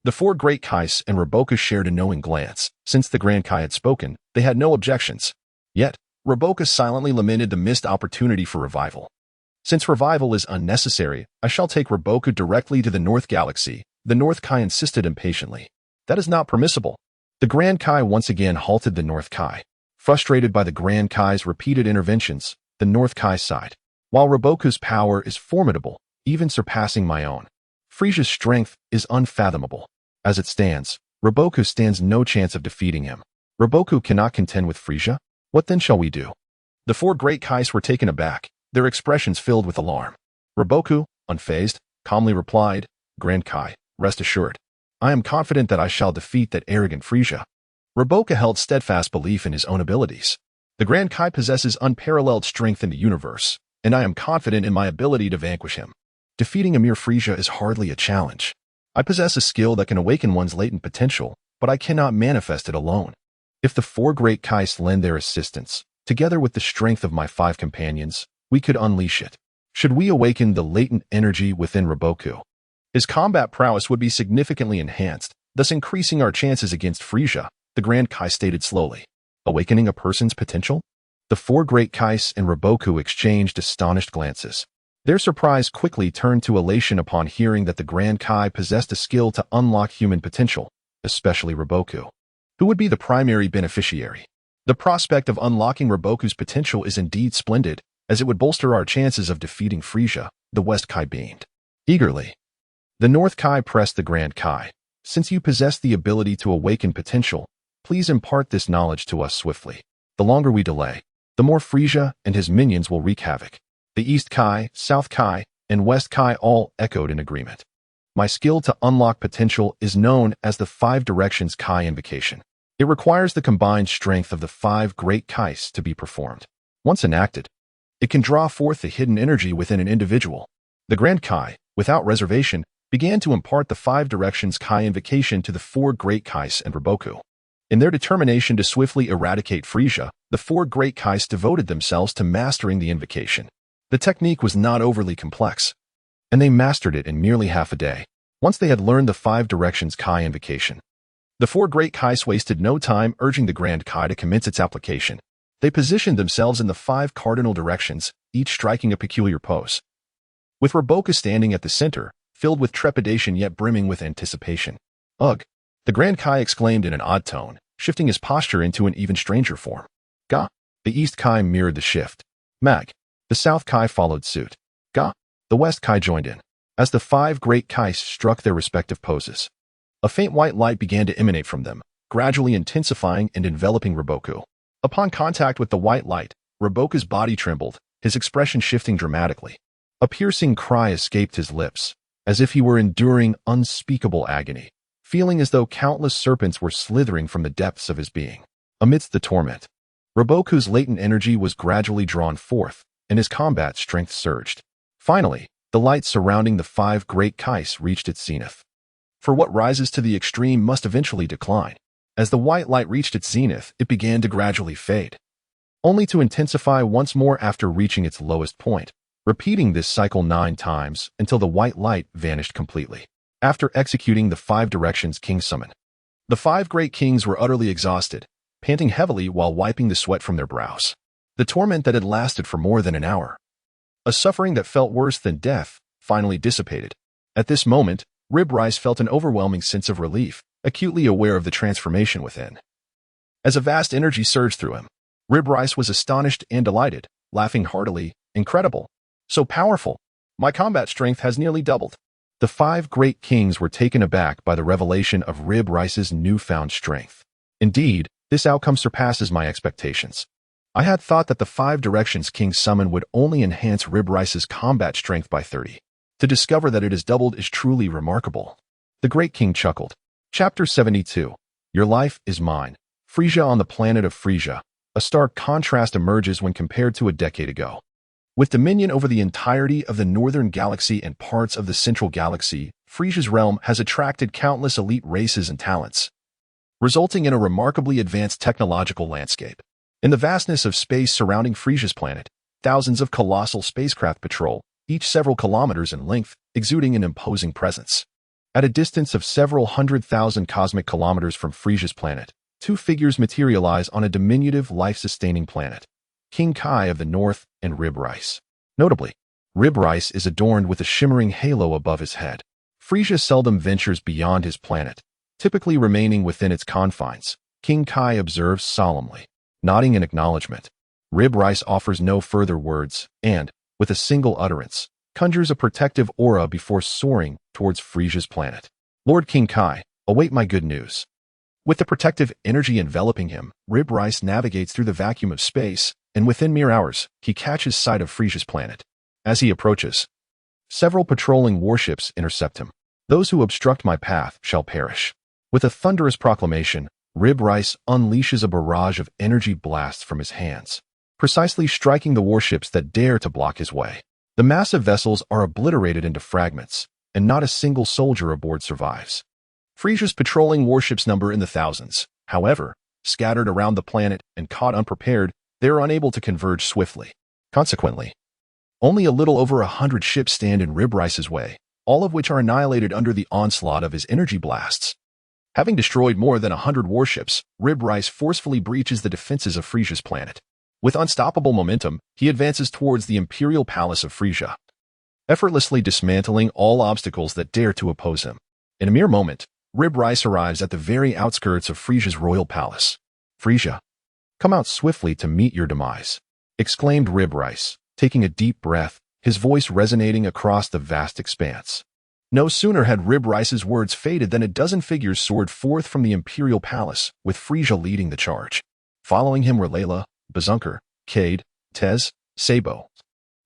S1: The 4 great Kais and Riboku shared a knowing glance. Since the Grand Kai had spoken, they had no objections. Yet, Riboku silently lamented the missed opportunity for revival. Since revival is unnecessary, I shall take Riboku directly to the North Galaxy, the North Kai insisted impatiently. That is not permissible. The Grand Kai once again halted the North Kai. Frustrated by the Grand Kai's repeated interventions, the North Kai sighed. While Riboku's power is formidable, even surpassing my own, Frieza's strength is unfathomable. As it stands, Riboku stands no chance of defeating him. Riboku cannot contend with Frieza? What then shall we do? The 4 great Kais were taken aback, their expressions filled with alarm. Riboku, unfazed, calmly replied, Grand Kai, rest assured. I am confident that I shall defeat that arrogant Frieza. Riboku held steadfast belief in his own abilities. The Grand Kai possesses unparalleled strength in the universe, and I am confident in my ability to vanquish him. Defeating a mere Frieza is hardly a challenge. I possess a skill that can awaken one's latent potential, but I cannot manifest it alone. If the 4 great Kais lend their assistance, Together with the strength of my 5 companions, we could unleash it. Should we awaken the latent energy within Riboku, his combat prowess would be significantly enhanced, thus increasing our chances against Frieza, the Grand Kai stated slowly. Awakening a person's potential? The 4 great Kais and Riboku exchanged astonished glances. Their surprise quickly turned to elation upon hearing that the Grand Kai possessed a skill to unlock human potential, especially Riboku. Who would be the primary beneficiary? The prospect of unlocking Riboku's potential is indeed splendid, as it would bolster our chances of defeating Frieza, the West Kai beamed. Eagerly, the North Kai pressed the Grand Kai. Since you possess the ability to awaken potential, please impart this knowledge to us swiftly. The longer we delay, the more Frieza and his minions will wreak havoc. The East Kai, South Kai, and West Kai all echoed in agreement. My skill to unlock potential is known as the 5 Directions Kai Invocation. It requires the combined strength of the 5 great Kais to be performed. Once enacted, it can draw forth the hidden energy within an individual. The Grand Kai, without reservation, began to impart the 5 Directions Kai Invocation to the 4 great Kais and Riboku. In their determination to swiftly eradicate Frieza, the 4 great Kais devoted themselves to mastering the invocation. The technique was not overly complex, and they mastered it in merely half a day. Once they had learned the 5 Directions Kai Invocation, the 4 great Kais wasted no time urging the Grand Kai to commence its application. They positioned themselves in the 5 cardinal directions, each striking a peculiar pose. With Riboku standing at the center, filled with trepidation yet brimming with anticipation. Ugh! The Grand Kai exclaimed in an odd tone, shifting his posture into an even stranger form. Ga! The East Kai mirrored the shift. Mag! The South Kai followed suit. Ga! The West Kai joined in. As the 5 great Kais struck their respective poses, a faint white light began to emanate from them, gradually intensifying and enveloping Riboku. Upon contact with the white light, Riboku's body trembled, his expression shifting dramatically. A piercing cry escaped his lips, as if he were enduring unspeakable agony, feeling as though countless serpents were slithering from the depths of his being. Amidst the torment, Riboku's latent energy was gradually drawn forth, and his combat strength surged. Finally, the light surrounding the 5 great Kais reached its zenith. For what rises to the extreme must eventually decline. As the white light reached its zenith, it began to gradually fade, only to intensify once more after reaching its lowest point, repeating this cycle 9 times until the white light vanished completely. After executing the 5 Directions King Summon, the 5 great kings were utterly exhausted, panting heavily while wiping the sweat from their brows. The torment that had lasted for more than an hour, a suffering that felt worse than death, finally dissipated. At this moment, Rib Rice felt an overwhelming sense of relief, acutely aware of the transformation within. As a vast energy surged through him, Rib Rice was astonished and delighted, laughing heartily. Incredible! So powerful! My combat strength has nearly doubled. The 5 great kings were taken aback by the revelation of Rib Rice's newfound strength. Indeed, this outcome surpasses my expectations. I had thought that the 5 Directions King Summon would only enhance Rib Rice's combat strength by 30. To discover that it has doubled is truly remarkable. The Great King chuckled. Chapter 72. Your life is mine. Frieza on the planet of Frieza. A stark contrast emerges when compared to a decade ago. With dominion over the entirety of the northern galaxy and parts of the central galaxy, Frieza's realm has attracted countless elite races and talents, resulting in a remarkably advanced technological landscape. In the vastness of space surrounding Frieza's planet, thousands of colossal spacecraft patrol, each several kilometers in length, exuding an imposing presence. At a distance of several 100,000 cosmic kilometers from Frieza's planet, 2 figures materialize on a diminutive, life-sustaining planet. King Kai of the North and Rib Rice. Notably, Rib Rice is adorned with a shimmering halo above his head. Frieza seldom ventures beyond his planet, typically remaining within its confines. King Kai observes solemnly, nodding in acknowledgement. Rib Rice offers no further words and, with a single utterance, conjures a protective aura before soaring towards Frieza's planet. Lord King Kai, await my good news. With the protective energy enveloping him, Rib Rice navigates through the vacuum of space, and within mere hours, he catches sight of Frieza's planet. As he approaches, several patrolling warships intercept him. Those who obstruct my path shall perish. With a thunderous proclamation, Rib Rice unleashes a barrage of energy blasts from his hands, precisely striking the warships that dare to block his way. The massive vessels are obliterated into fragments, and not a single soldier aboard survives. Frieza's patrolling warships number in the thousands. However, scattered around the planet and caught unprepared, they are unable to converge swiftly. Consequently, only a little over 100 ships stand in Ribrice's way, all of which are annihilated under the onslaught of his energy blasts. Having destroyed more than 100 warships, Ribrice forcefully breaches the defenses of Frieza's planet. With unstoppable momentum, he advances towards the Imperial Palace of Frieza, effortlessly dismantling all obstacles that dare to oppose him. In a mere moment, Ribrice arrives at the very outskirts of Frieza's royal palace. "Frieza, come out swiftly to meet your demise," exclaimed Ribrice, taking a deep breath, his voice resonating across the vast expanse. No sooner had Ribrice's words faded than a dozen figures soared forth from the Imperial Palace, with Frieza leading the charge. Following him were Layla, Bazunker, Cade, Tez, Sabo,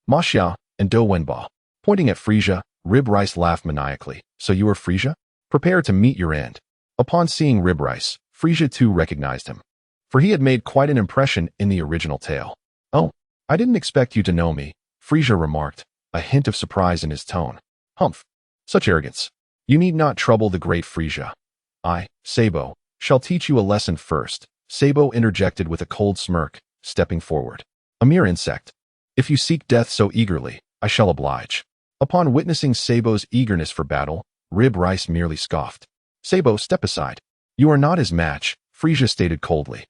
S1: Masha, and Do Wenba. Pointing at Frieza, Ribrice laughed maniacally. "So you are Frieza? Prepare to meet your end." Upon seeing Ribrice, Frieza too recognized him, for he had made quite an impression in the original tale. "Oh, I didn't expect you to know me," Frieza remarked, a hint of surprise in his tone. "Humph, such arrogance. You need not trouble the great Frieza. I, Sabo, shall teach you a lesson first," Sabo interjected with a cold smirk, stepping forward. "A mere insect. If you seek death so eagerly, I shall oblige." Upon witnessing Sabo's eagerness for battle, Ribrice merely scoffed. "Sabo, step aside. You are not his match," Frieza stated coldly,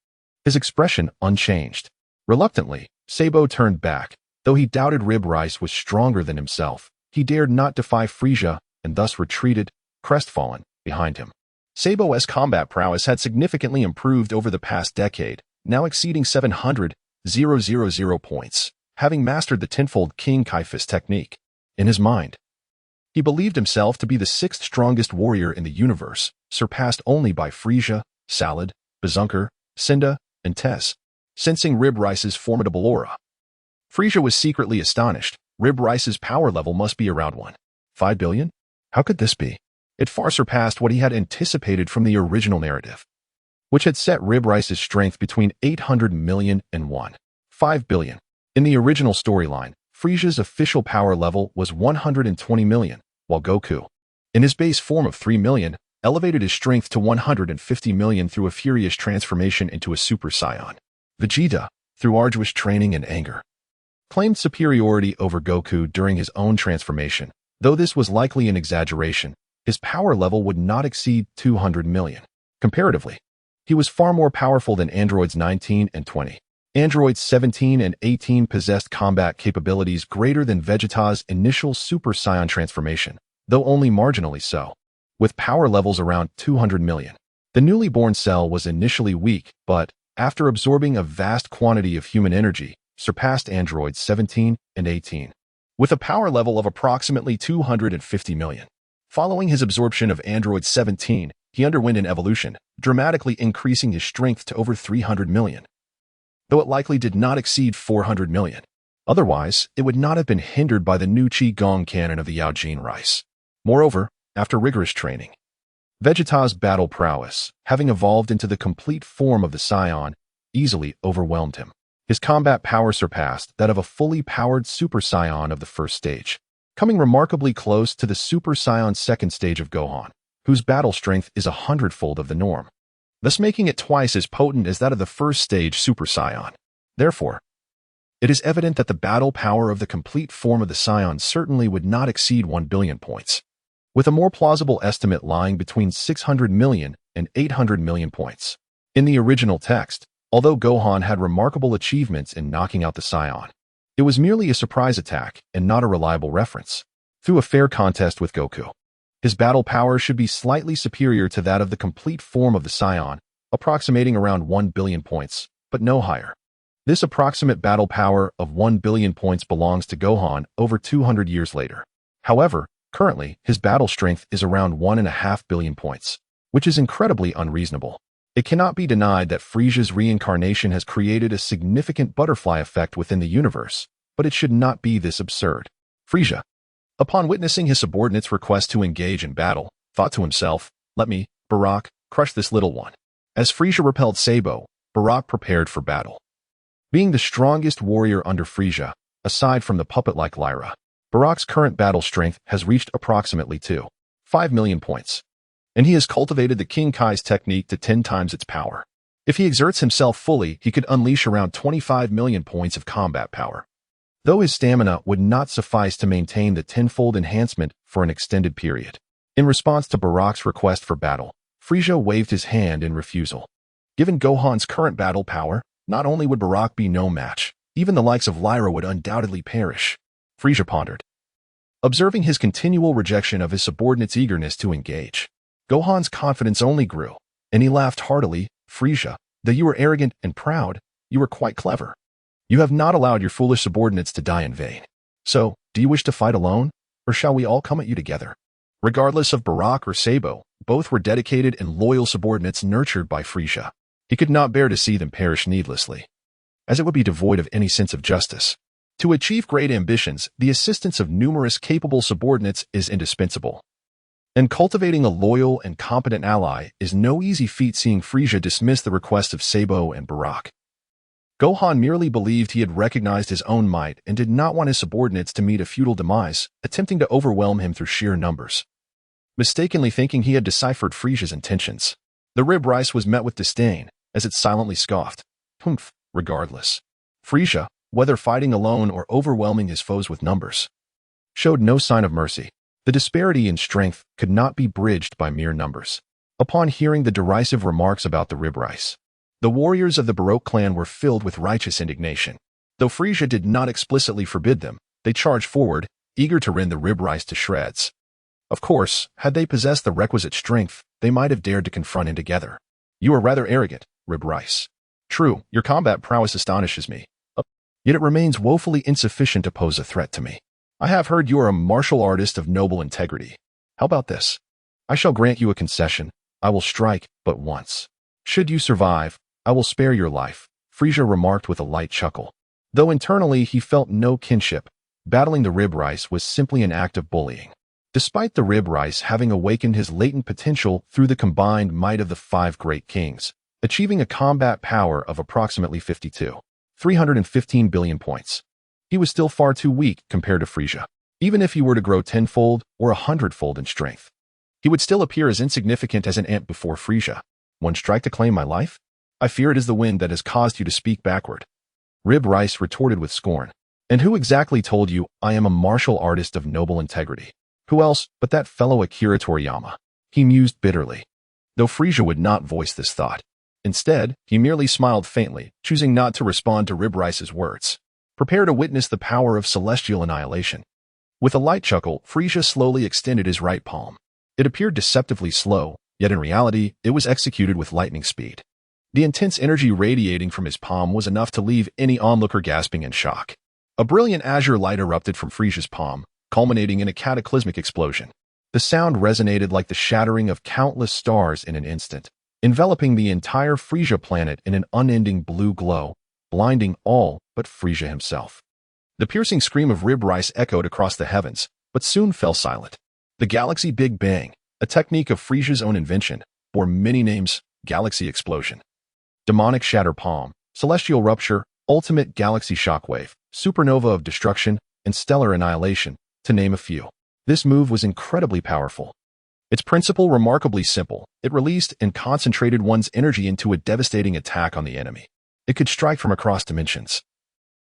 S1: his expression unchanged. Reluctantly, Sabo turned back. Though he doubted Ribrice was stronger than himself, he dared not defy Frieza and thus retreated, crestfallen, behind him. Sabo's combat prowess had significantly improved over the past decade, now exceeding 700,000 points, having mastered the tenfold King Kai's technique. In his mind, he believed himself to be the sixth strongest warrior in the universe, surpassed only by Frieza, Salad, Bazunker, Cinda, and Tess. Sensing Ribrice's formidable aura, Frieza was secretly astonished. Ribrice's power level must be around 1.5 billion? How could this be? It far surpassed what he had anticipated from the original narrative, which had set Ribrice's strength between 800 million and 1.5 billion. In the original storyline, Frieza's official power level was 120 million, while Goku, in his base form of 3 million, elevated his strength to 150 million through a furious transformation into a Super Saiyan. Vegeta, through arduous training and anger, claimed superiority over Goku during his own transformation. Though this was likely an exaggeration, his power level would not exceed 200 million. Comparatively, he was far more powerful than androids 19 and 20. Androids 17 and 18 possessed combat capabilities greater than Vegeta's initial Super Saiyan transformation, though only marginally so, with power levels around 200 million. The newly born Cell was initially weak, but, after absorbing a vast quantity of human energy, surpassed androids 17 and 18, with a power level of approximately 250 million. Following his absorption of android 17, he underwent an evolution, dramatically increasing his strength to over 300 million. Though it likely did not exceed 400 million. Otherwise, it would not have been hindered by the new Qi-Gong cannon of the Yaojin rice. Moreover, after rigorous training, Vegeta's battle prowess, having evolved into the complete form of the Saiyan, easily overwhelmed him. His combat power surpassed that of a fully powered Super Saiyan of the first stage, coming remarkably close to the Super Saiyan's second stage of Gohan, whose battle strength is 100-fold of the norm, thus making it twice as potent as that of the first stage Super Saiyan. Therefore, it is evident that the battle power of the complete form of the Saiyan certainly would not exceed 1 billion points, with a more plausible estimate lying between 600 million and 800 million points. In the original text, although Gohan had remarkable achievements in knocking out the Saiyan, it was merely a surprise attack and not a reliable reference. Through a fair contest with Goku, his battle power should be slightly superior to that of the complete form of the Saiyan, approximating around 1 billion points, but no higher. This approximate battle power of 1 billion points belongs to Gohan over 200 years later. However, currently, his battle strength is around 1.5 billion points, which is incredibly unreasonable. It cannot be denied that Frieza's reincarnation has created a significant butterfly effect within the universe, but it should not be this absurd. Frieza, upon witnessing his subordinate's request to engage in battle, thought to himself, "Let me, Barak, crush this little one." As Frieza repelled Sabo, Barak prepared for battle. Being the strongest warrior under Frieza, aside from the puppet-like Lyra, Barak's current battle strength has reached approximately 2.5 million points, and he has cultivated the King Kai's technique to 10 times its power. If he exerts himself fully, he could unleash around 25 million points of combat power. Though his stamina would not suffice to maintain the tenfold enhancement for an extended period. In response to Barak's request for battle, Frieza waved his hand in refusal. Given Gohan's current battle power, not only would Barak be no match, even the likes of Lyra would undoubtedly perish. Frieza pondered. Observing his continual rejection of his subordinate's eagerness to engage, Gohan's confidence only grew, and he laughed heartily. Frieza, though you were arrogant and proud, you were quite clever. You have not allowed your foolish subordinates to die in vain. So, do you wish to fight alone, or shall we all come at you together? Regardless of Barak or Sabo, both were dedicated and loyal subordinates nurtured by Frieza. He could not bear to see them perish needlessly, as it would be devoid of any sense of justice. To achieve great ambitions, the assistance of numerous capable subordinates is indispensable. And cultivating a loyal and competent ally is no easy feat. Seeing Frieza dismiss the request of Sabo and Barak, Gohan merely believed he had recognized his own might and did not want his subordinates to meet a futile demise, attempting to overwhelm him through sheer numbers. Mistakenly thinking he had deciphered Frieza's intentions, the rib rice was met with disdain, as it silently scoffed. Humph, regardless. Frieza, whether fighting alone or overwhelming his foes with numbers, showed no sign of mercy. The disparity in strength could not be bridged by mere numbers. Upon hearing the derisive remarks about the rib rice, the warriors of the Baroque clan were filled with righteous indignation. Though Frieza did not explicitly forbid them, they charged forward, eager to rend the rib rice to shreds. Of course, had they possessed the requisite strength, they might have dared to confront him together. You are rather arrogant, rib rice. True, your combat prowess astonishes me, yet it remains woefully insufficient to pose a threat to me. I have heard you are a martial artist of noble integrity. How about this? I shall grant you a concession. I will strike but once. Should you survive, I will spare your life, Frieza remarked with a light chuckle. Though internally he felt no kinship, battling the rib rice was simply an act of bullying. Despite the rib rice having awakened his latent potential through the combined might of the 5 great kings, achieving a combat power of approximately 315 billion points. He was still far too weak compared to Frieza. Even if he were to grow 10-fold or 100-fold in strength, he would still appear as insignificant as an ant before Frieza. One strike to claim my life? I fear it is the wind that has caused you to speak backward. Rib rice retorted with scorn. And who exactly told you I am a martial artist of noble integrity? Who else but that fellow Akira Toriyama? He mused bitterly, though Frieza would not voice this thought. Instead, he merely smiled faintly, choosing not to respond to rib rice's words. Prepare to witness the power of celestial annihilation. With a light chuckle, Frieza slowly extended his right palm. It appeared deceptively slow, yet in reality, it was executed with lightning speed. The intense energy radiating from his palm was enough to leave any onlooker gasping in shock. A brilliant azure light erupted from Frieza's palm, culminating in a cataclysmic explosion. The sound resonated like the shattering of countless stars in an instant, enveloping the entire Frieza planet in an unending blue glow, blinding all but Frieza himself. The piercing scream of rib rice echoed across the heavens, but soon fell silent. The Galaxy Big Bang, a technique of Frieza's own invention, bore many names: Galaxy Explosion, Demonic Shatter Palm, Celestial Rupture, Ultimate Galaxy Shockwave, Supernova of Destruction, and Stellar Annihilation, to name a few. This move was incredibly powerful. Its principle remarkably simple. It released and concentrated one's energy into a devastating attack on the enemy. It could strike from across dimensions,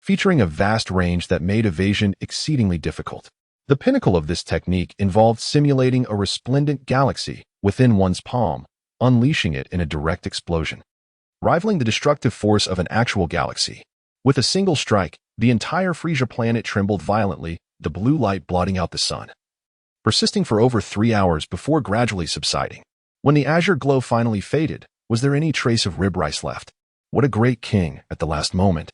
S1: featuring a vast range that made evasion exceedingly difficult. The pinnacle of this technique involved simulating a resplendent galaxy within one's palm, unleashing it in a direct explosion, rivaling the destructive force of an actual galaxy. With a single strike, the entire Frieza planet trembled violently, the blue light blotting out the sun, persisting for over 3 hours before gradually subsiding. When the azure glow finally faded, was there any trace of rib rice left? What a great king at the last moment.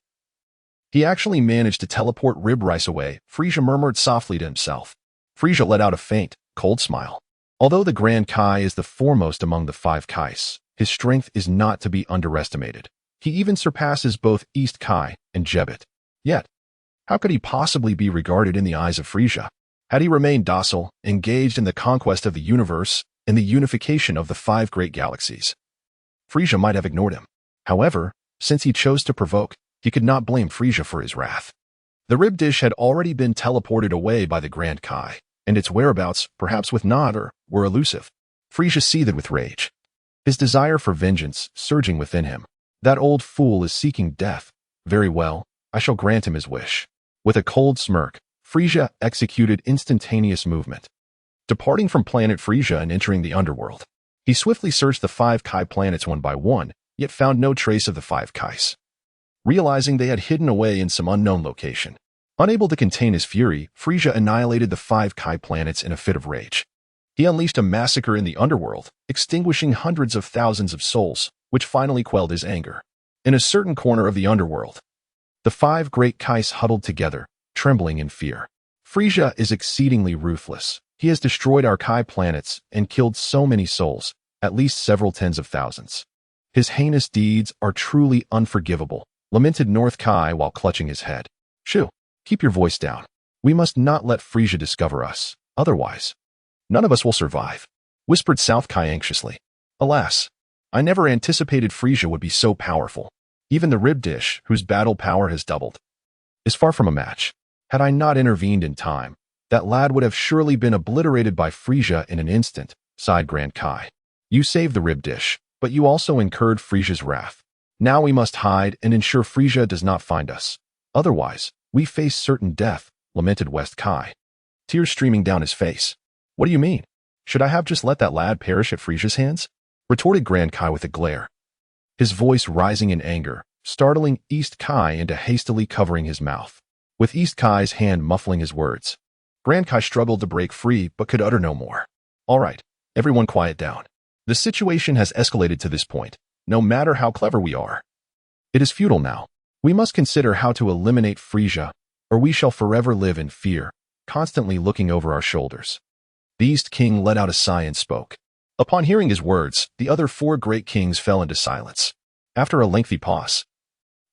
S1: He actually managed to teleport rib rice away, Frieza murmured softly to himself. Frieza let out a faint, cold smile. Although the Grand Kai is the foremost among the 5 Kais, his strength is not to be underestimated. He even surpasses both East Kai and Jebet. Yet, how could he possibly be regarded in the eyes of Frieza? Had he remained docile, engaged in the conquest of the universe and the unification of the 5 great galaxies, Frieza might have ignored him. However, since he chose to provoke, he could not blame Frieza for his wrath. The rib dish had already been teleported away by the Grand Kai, and its whereabouts, perhaps with Nader, were elusive. Frieza seethed with rage, his desire for vengeance surging within him. That old fool is seeking death. Very well, I shall grant him his wish. With a cold smirk, Frieza executed instantaneous movement. Departing from planet Frieza and entering the underworld, he swiftly searched the 5 Kai planets one by one, yet found no trace of the 5 Kais. Realizing they had hidden away in some unknown location, unable to contain his fury, Frieza annihilated the 5 Kai planets in a fit of rage. He unleashed a massacre in the underworld, extinguishing hundreds of thousands of souls, which finally quelled his anger. In a certain corner of the underworld, the 5 great Kais huddled together, trembling in fear. Frieza is exceedingly ruthless. He has destroyed our Kai planets and killed so many souls, at least several tens of thousands. His heinous deeds are truly unforgivable, lamented North Kai while clutching his head. Shoo, keep your voice down. We must not let Frieza discover us, otherwise none of us will survive, whispered South Kai anxiously. Alas, I never anticipated Frieza would be so powerful. Even the rib dish, whose battle power has doubled, is far from a match. Had I not intervened in time, that lad would have surely been obliterated by Frieza in an instant, sighed Grand Kai. You saved the rib dish, but you also incurred Frieza's wrath. Now we must hide and ensure Frieza does not find us. Otherwise, we face certain death, lamented West Kai, tears streaming down his face. What do you mean? Should I have just let that lad perish at Frieza's hands? Retorted Grand Kai with a glare, his voice rising in anger, startling East Kai into hastily covering his mouth. With East Kai's hand muffling his words, Grand Kai struggled to break free but could utter no more. All right, everyone quiet down. The situation has escalated to this point, no matter how clever we are. It is futile now. We must consider how to eliminate Frieza, or we shall forever live in fear, constantly looking over our shoulders. The East King let out a sigh and spoke. Upon hearing his words, the other 4 great kings fell into silence. After a lengthy pause,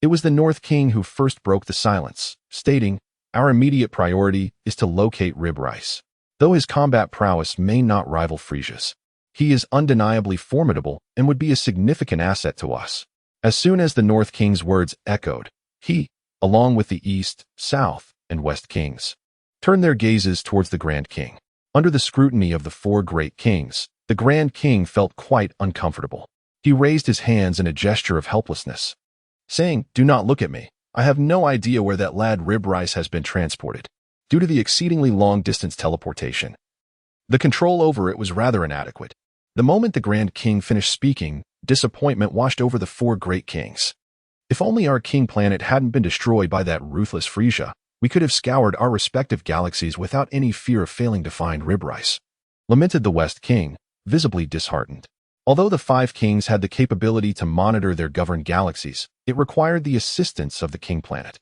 S1: it was the North King who first broke the silence, stating, Our immediate priority is to locate Rib Rice. Though his combat prowess may not rival Frieza's, he is undeniably formidable and would be a significant asset to us. As soon as the North King's words echoed, he, along with the East, South, and West Kings, turned their gazes towards the Grand King. Under the scrutiny of the 4 great kings, the Grand King felt quite uncomfortable. He raised his hands in a gesture of helplessness, saying, Do not look at me. I have no idea where that lad Rib Rice has been transported. Due to the exceedingly long-distance teleportation, the control over it was rather inadequate. The moment the Grand King finished speaking, disappointment washed over the 4 great kings. If only our king planet hadn't been destroyed by that ruthless Frieza, we could have scoured our respective galaxies without any fear of failing to find Rib Rice, lamented the West King, visibly disheartened. Although the 5 kings had the capability to monitor their governed galaxies, it required the assistance of the king planet.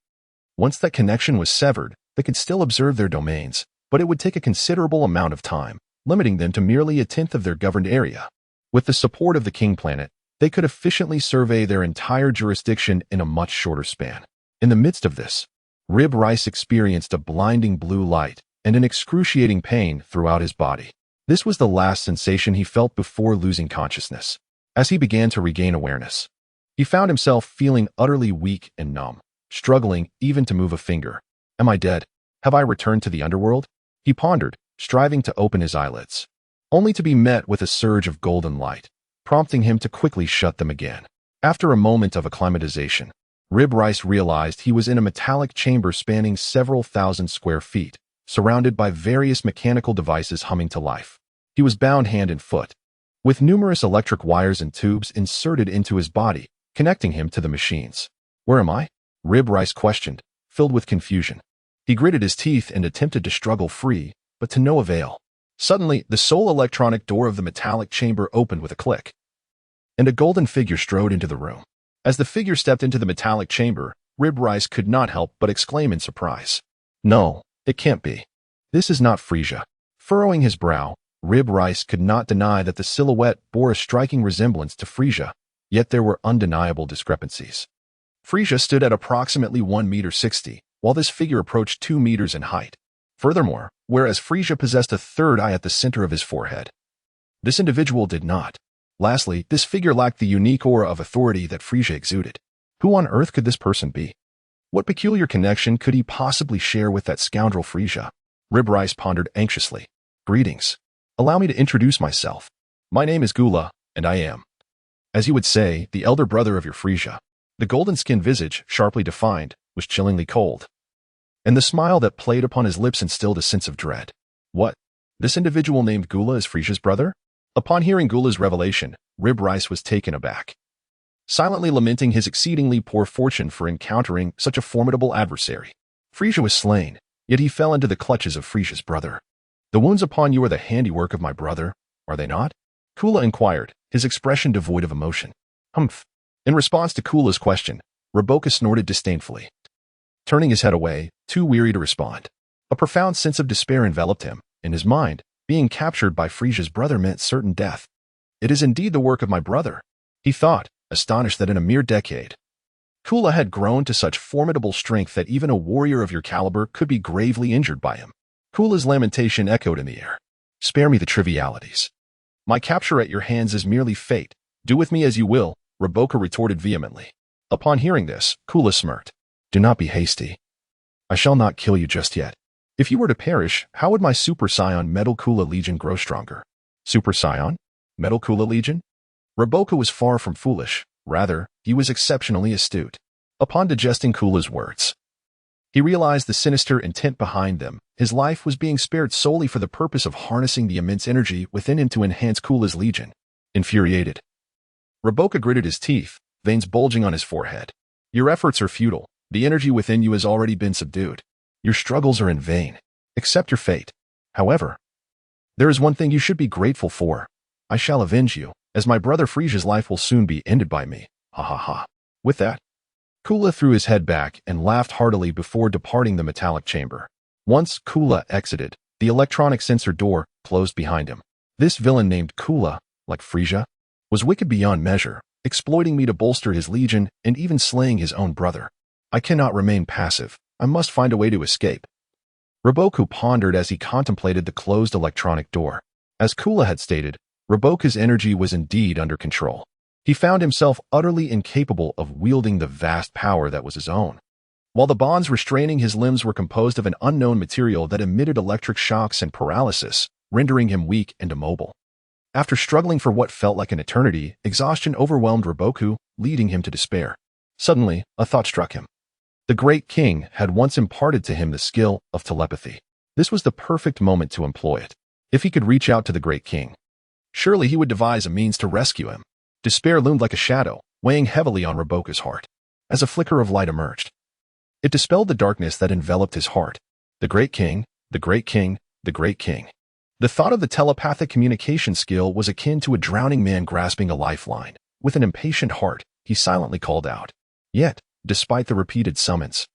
S1: Once that connection was severed, they could still observe their domains, but it would take a considerable amount of time, limiting them to merely a tenth of their governed area. With the support of the king planet, they could efficiently survey their entire jurisdiction in a much shorter span. In the midst of this, Rib Rice experienced a blinding blue light and an excruciating pain throughout his body. This was the last sensation he felt before losing consciousness. As he began to regain awareness, he found himself feeling utterly weak and numb, struggling even to move a finger. Am I dead? Have I returned to the underworld? He pondered, striving to open his eyelids, only to be met with a surge of golden light, prompting him to quickly shut them again. After a moment of acclimatization, Rib Rice realized he was in a metallic chamber spanning several thousand square feet, surrounded by various mechanical devices humming to life. He was bound hand and foot, with numerous electric wires and tubes inserted into his body, connecting him to the machines. Where am I? Rib Rice questioned, filled with confusion. He gritted his teeth and attempted to struggle free, but to no avail. Suddenly, the sole electronic door of the metallic chamber opened with a click, and a golden figure strode into the room. As the figure stepped into the metallic chamber, Rib Rice could not help but exclaim in surprise. No, it can't be. This is not Frieza. Furrowing his brow, Rib Rice could not deny that the silhouette bore a striking resemblance to Frieza, yet there were undeniable discrepancies. Frieza stood at approximately 1.60 meters, while this figure approached 2 meters in height. Furthermore, whereas Frieza possessed a third eye at the center of his forehead, this individual did not. Lastly, this figure lacked the unique aura of authority that Frieza exuded. Who on earth could this person be? What peculiar connection could he possibly share with that scoundrel Frieza? Rib Rice pondered anxiously. Greetings. Allow me to introduce myself. My name is Gula, and I am As you would say, the elder brother of your Frieza. The golden-skinned visage, sharply defined, was chillingly cold. And the smile that played upon his lips instilled a sense of dread. What? This individual named Gula is Frieza's brother? Upon hearing Gula's revelation, Rib Rice was taken aback, silently lamenting his exceedingly poor fortune for encountering such a formidable adversary. Frieza was slain, yet he fell into the clutches of Frieza's brother. The wounds upon you are the handiwork of my brother, are they not? Kula inquired, his expression devoid of emotion. Humph. In response to Kula's question, Raboka snorted disdainfully, turning his head away, too weary to respond. A profound sense of despair enveloped him. In his mind, being captured by Frieza's brother meant certain death. It is indeed the work of my brother, he thought, astonished that in a mere decade, Kula had grown to such formidable strength that even a warrior of your caliber could be gravely injured by him. Kula's lamentation echoed in the air. Spare me the trivialities. My capture at your hands is merely fate. Do with me as you will, Raboka retorted vehemently. Upon hearing this, Kula smirked. Do not be hasty. I shall not kill you just yet. If you were to perish, how would my Super Saiyan Metal Kula Legion grow stronger? Super Saiyan? Metal Kula Legion? Raboka was far from foolish. Rather, he was exceptionally astute. Upon digesting Kula's words, he realized the sinister intent behind them. His life was being spared solely for the purpose of harnessing the immense energy within him to enhance Kula's Legion. Infuriated, Raboka gritted his teeth, veins bulging on his forehead. Your efforts are futile. The energy within you has already been subdued. Your struggles are in vain. Accept your fate. However, there is one thing you should be grateful for. I shall avenge you, as my brother Frieza's life will soon be ended by me. Ha ha ha. With that, Kula threw his head back and laughed heartily before departing the metallic chamber. Once Kula exited, the electronic sensor door closed behind him. This villain named Kula, like Frieza, was wicked beyond measure, exploiting me to bolster his legion and even slaying his own brother. I cannot remain passive. I must find a way to escape. Raboku pondered as he contemplated the closed electronic door. As Kula had stated, Raboku's energy was indeed under control. He found himself utterly incapable of wielding the vast power that was his own. While the bonds restraining his limbs were composed of an unknown material that emitted electric shocks and paralysis, rendering him weak and immobile. After struggling for what felt like an eternity, exhaustion overwhelmed Raboku, leading him to despair. Suddenly, a thought struck him. The Great King had once imparted to him the skill of telepathy. This was the perfect moment to employ it. If he could reach out to the Great King, surely he would devise a means to rescue him. Despair loomed like a shadow, weighing heavily on Raboka's heart. As a flicker of light emerged, it dispelled the darkness that enveloped his heart. The Great King, the Great King, the Great King. The thought of the telepathic communication skill was akin to a drowning man grasping a lifeline. With an impatient heart, he silently called out. Yet, despite the repeated summons,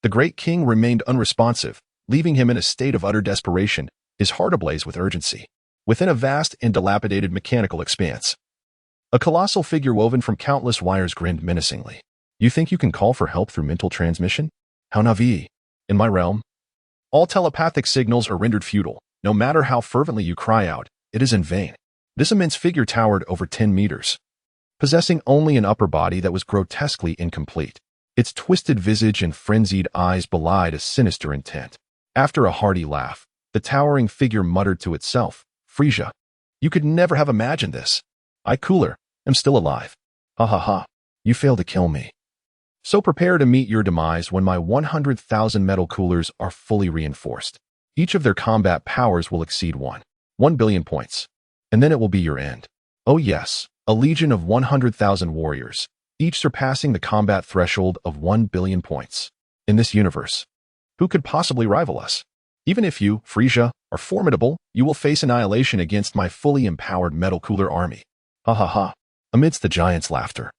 S1: the Great King remained unresponsive, leaving him in a state of utter desperation, his heart ablaze with urgency. Within a vast and dilapidated mechanical expanse, a colossal figure woven from countless wires grinned menacingly. You think you can call for help through mental transmission? How naive. In my realm, all telepathic signals are rendered futile. No matter how fervently you cry out, it is in vain. This immense figure towered over 10 meters, possessing only an upper body that was grotesquely incomplete. Its twisted visage and frenzied eyes belied a sinister intent. After a hearty laugh, the towering figure muttered to itself, Frieza, you could never have imagined this. I, Cooler, am still alive. Ha ha ha. You failed to kill me. So prepare to meet your demise when my 100,000 metal coolers are fully reinforced. Each of their combat powers will exceed 1 billion points. And then it will be your end. Oh yes, a legion of 100,000 warriors, each surpassing the combat threshold of 1 billion points. In this universe, who could possibly rival us? Even if you, Frieza, are formidable, you will face annihilation against my fully empowered metal cooler army. Ha ha ha. Amidst the giant's laughter,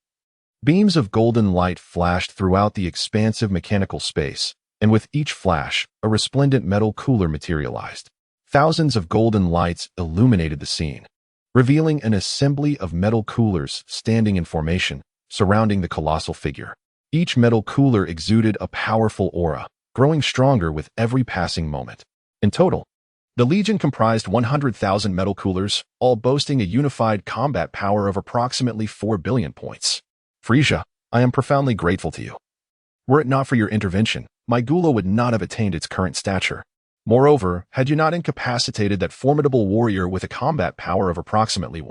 S1: beams of golden light flashed throughout the expansive mechanical space, and with each flash, a resplendent metal cooler materialized. Thousands of golden lights illuminated the scene, revealing an assembly of metal coolers standing in formation, surrounding the colossal figure. Each metal cooler exuded a powerful aura, growing stronger with every passing moment. In total, the Legion comprised 100,000 metal coolers, all boasting a unified combat power of approximately 4 billion points. Frieza, I am profoundly grateful to you. Were it not for your intervention, my Gula would not have attained its current stature. Moreover, had you not incapacitated that formidable warrior with a combat power of approximately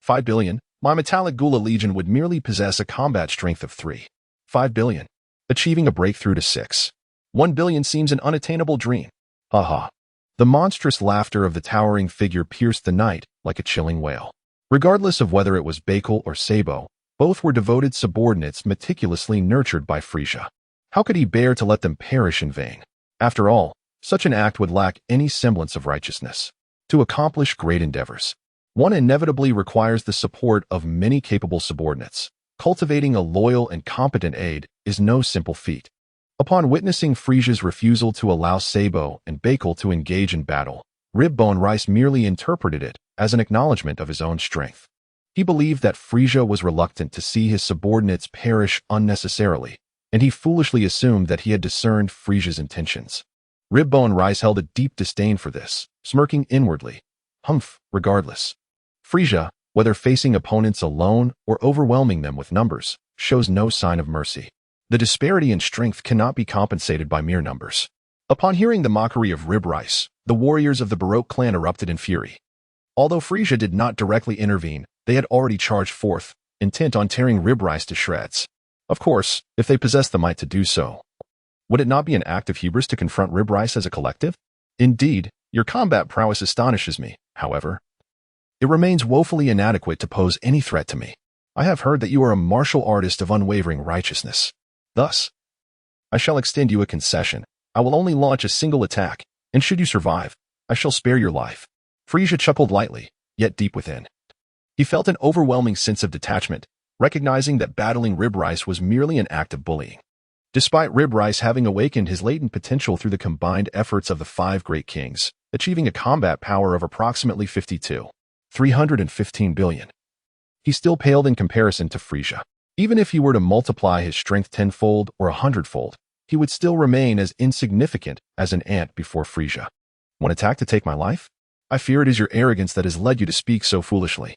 S1: 5 billion, my metallic Gula Legion would merely possess a combat strength of 3.5 billion. Achieving a breakthrough to 6.1 billion seems an unattainable dream. Haha. The monstrous laughter of the towering figure pierced the night like a chilling wail. Regardless of whether it was Bakel or Sabo, both were devoted subordinates meticulously nurtured by Frieza. How could he bear to let them perish in vain? After all, such an act would lack any semblance of righteousness. To accomplish great endeavors, one inevitably requires the support of many capable subordinates. Cultivating a loyal and competent aide is no simple feat. Upon witnessing Frieza's refusal to allow Sabo and Bakel to engage in battle, Ribbone Rice merely interpreted it as an acknowledgement of his own strength. He believed that Frieza was reluctant to see his subordinates perish unnecessarily, and he foolishly assumed that he had discerned Frieza's intentions. Ribbone Rice held a deep disdain for this, smirking inwardly. Regardless. Frieza, whether facing opponents alone or overwhelming them with numbers, shows no sign of mercy. The disparity in strength cannot be compensated by mere numbers. Upon hearing the mockery of Rib Rice, the warriors of the Baroque clan erupted in fury. Although Frieza did not directly intervene, they had already charged forth, intent on tearing Rib Rice to shreds. Of course, if they possessed the might to do so. Would it not be an act of hubris to confront Rib Rice as a collective? Indeed, your combat prowess astonishes me, however. It remains woefully inadequate to pose any threat to me. I have heard that you are a martial artist of unwavering righteousness. Thus, I shall extend you a concession. I will only launch a single attack, and should you survive, I shall spare your life. Frieza chuckled lightly, yet deep within. He felt an overwhelming sense of detachment, recognizing that battling Rib Rice was merely an act of bullying. Despite Rib Rice having awakened his latent potential through the combined efforts of the 5 great kings, achieving a combat power of approximately 315 billion, he still paled in comparison to Frieza. Even if he were to multiply his strength 10-fold or 100-fold, he would still remain as insignificant as an ant before Frieza. One attack to take my life? I fear it is your arrogance that has led you to speak so foolishly.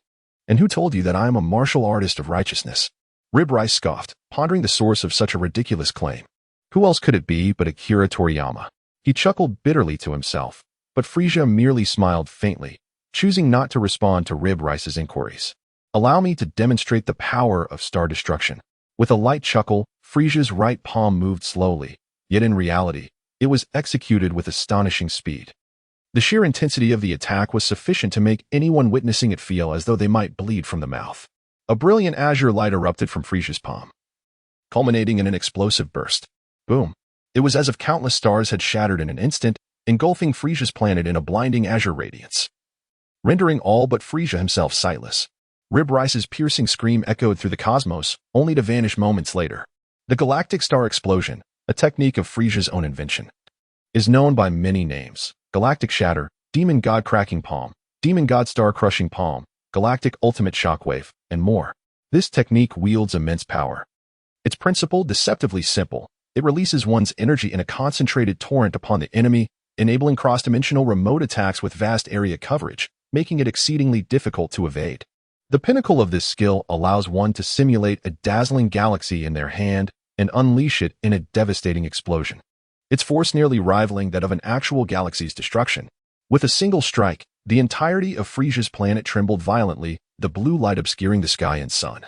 S1: And who told you that I am a martial artist of righteousness? Rib Rice scoffed, pondering the source of such a ridiculous claim. Who else could it be but Akira Toriyama? He chuckled bitterly to himself, but Frieza merely smiled faintly, choosing not to respond to Rib Rice's inquiries. Allow me to demonstrate the power of star destruction. With a light chuckle, Frieza's right palm moved slowly, yet in reality, it was executed with astonishing speed. The sheer intensity of the attack was sufficient to make anyone witnessing it feel as though they might bleed from the mouth. A brilliant azure light erupted from Frieza's palm, culminating in an explosive burst. Boom! It was as if countless stars had shattered in an instant, engulfing Frieza's planet in a blinding azure radiance, rendering all but Frieza himself sightless. Rib Rice's piercing scream echoed through the cosmos, only to vanish moments later. The galactic star explosion, a technique of Frieza's own invention, is known by many names: Galactic Shatter, Demon God Cracking Palm, Demon God Star Crushing Palm, Galactic Ultimate Shockwave, and more. This technique wields immense power. Its principle deceptively simple. It releases one's energy in a concentrated torrent upon the enemy, enabling cross-dimensional remote attacks with vast area coverage, making it exceedingly difficult to evade. The pinnacle of this skill allows one to simulate a dazzling galaxy in their hand and unleash it in a devastating explosion, its force nearly rivaling that of an actual galaxy's destruction. With a single strike, the entirety of Frieza's planet trembled violently, the blue light obscuring the sky and sun,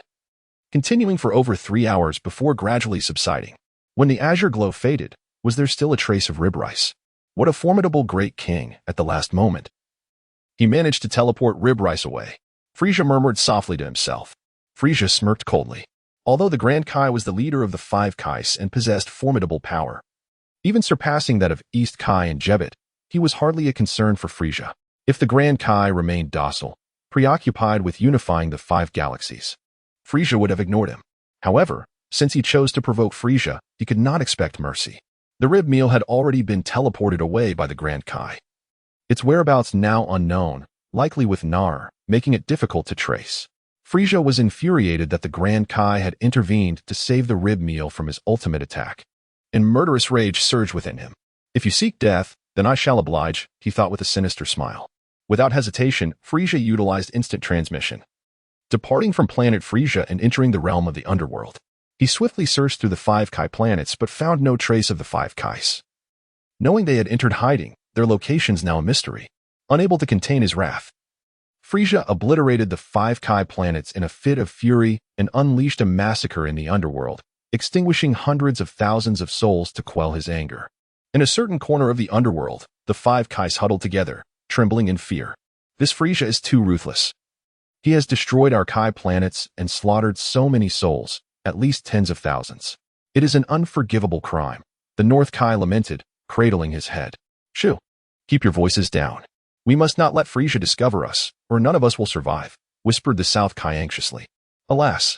S1: continuing for over 3 hours before gradually subsiding. When the azure glow faded, was there still a trace of Rib Rice? What a formidable great king at the last moment. He managed to teleport Rib Rice away. Frieza murmured softly to himself. Frieza smirked coldly. Although the Grand Kai was the leader of the 5 Kais and possessed formidable power, even surpassing that of East Kai and Jebet, he was hardly a concern for Frieza. If the Grand Kai remained docile, preoccupied with unifying the 5 galaxies, Frieza would have ignored him. However, since he chose to provoke Frieza, he could not expect mercy. The rib meal had already been teleported away by the Grand Kai, its whereabouts now unknown, likely with Nar, making it difficult to trace. Frieza was infuriated that the Grand Kai had intervened to save the rib meal from his ultimate attack, and murderous rage surged within him. If you seek death, then I shall oblige, he thought with a sinister smile. Without hesitation, Frieza utilized instant transmission. Departing from planet Frieza and entering the realm of the underworld, he swiftly searched through the 5 Kai planets but found no trace of the 5 Kais. Knowing they had entered hiding, their locations now a mystery. Unable to contain his wrath, Frieza obliterated the 5 Kai planets in a fit of fury and unleashed a massacre in the underworld, extinguishing hundreds of thousands of souls to quell his anger. In a certain corner of the underworld, the 5 Kais huddled together, trembling in fear. This Frieza is too ruthless. He has destroyed our Kai planets and slaughtered so many souls, at least tens of thousands. It is an unforgivable crime. The North Kai lamented, cradling his head. Shoo! Keep your voices down. We must not let Frieza discover us, or none of us will survive, whispered the South Kai anxiously. Alas!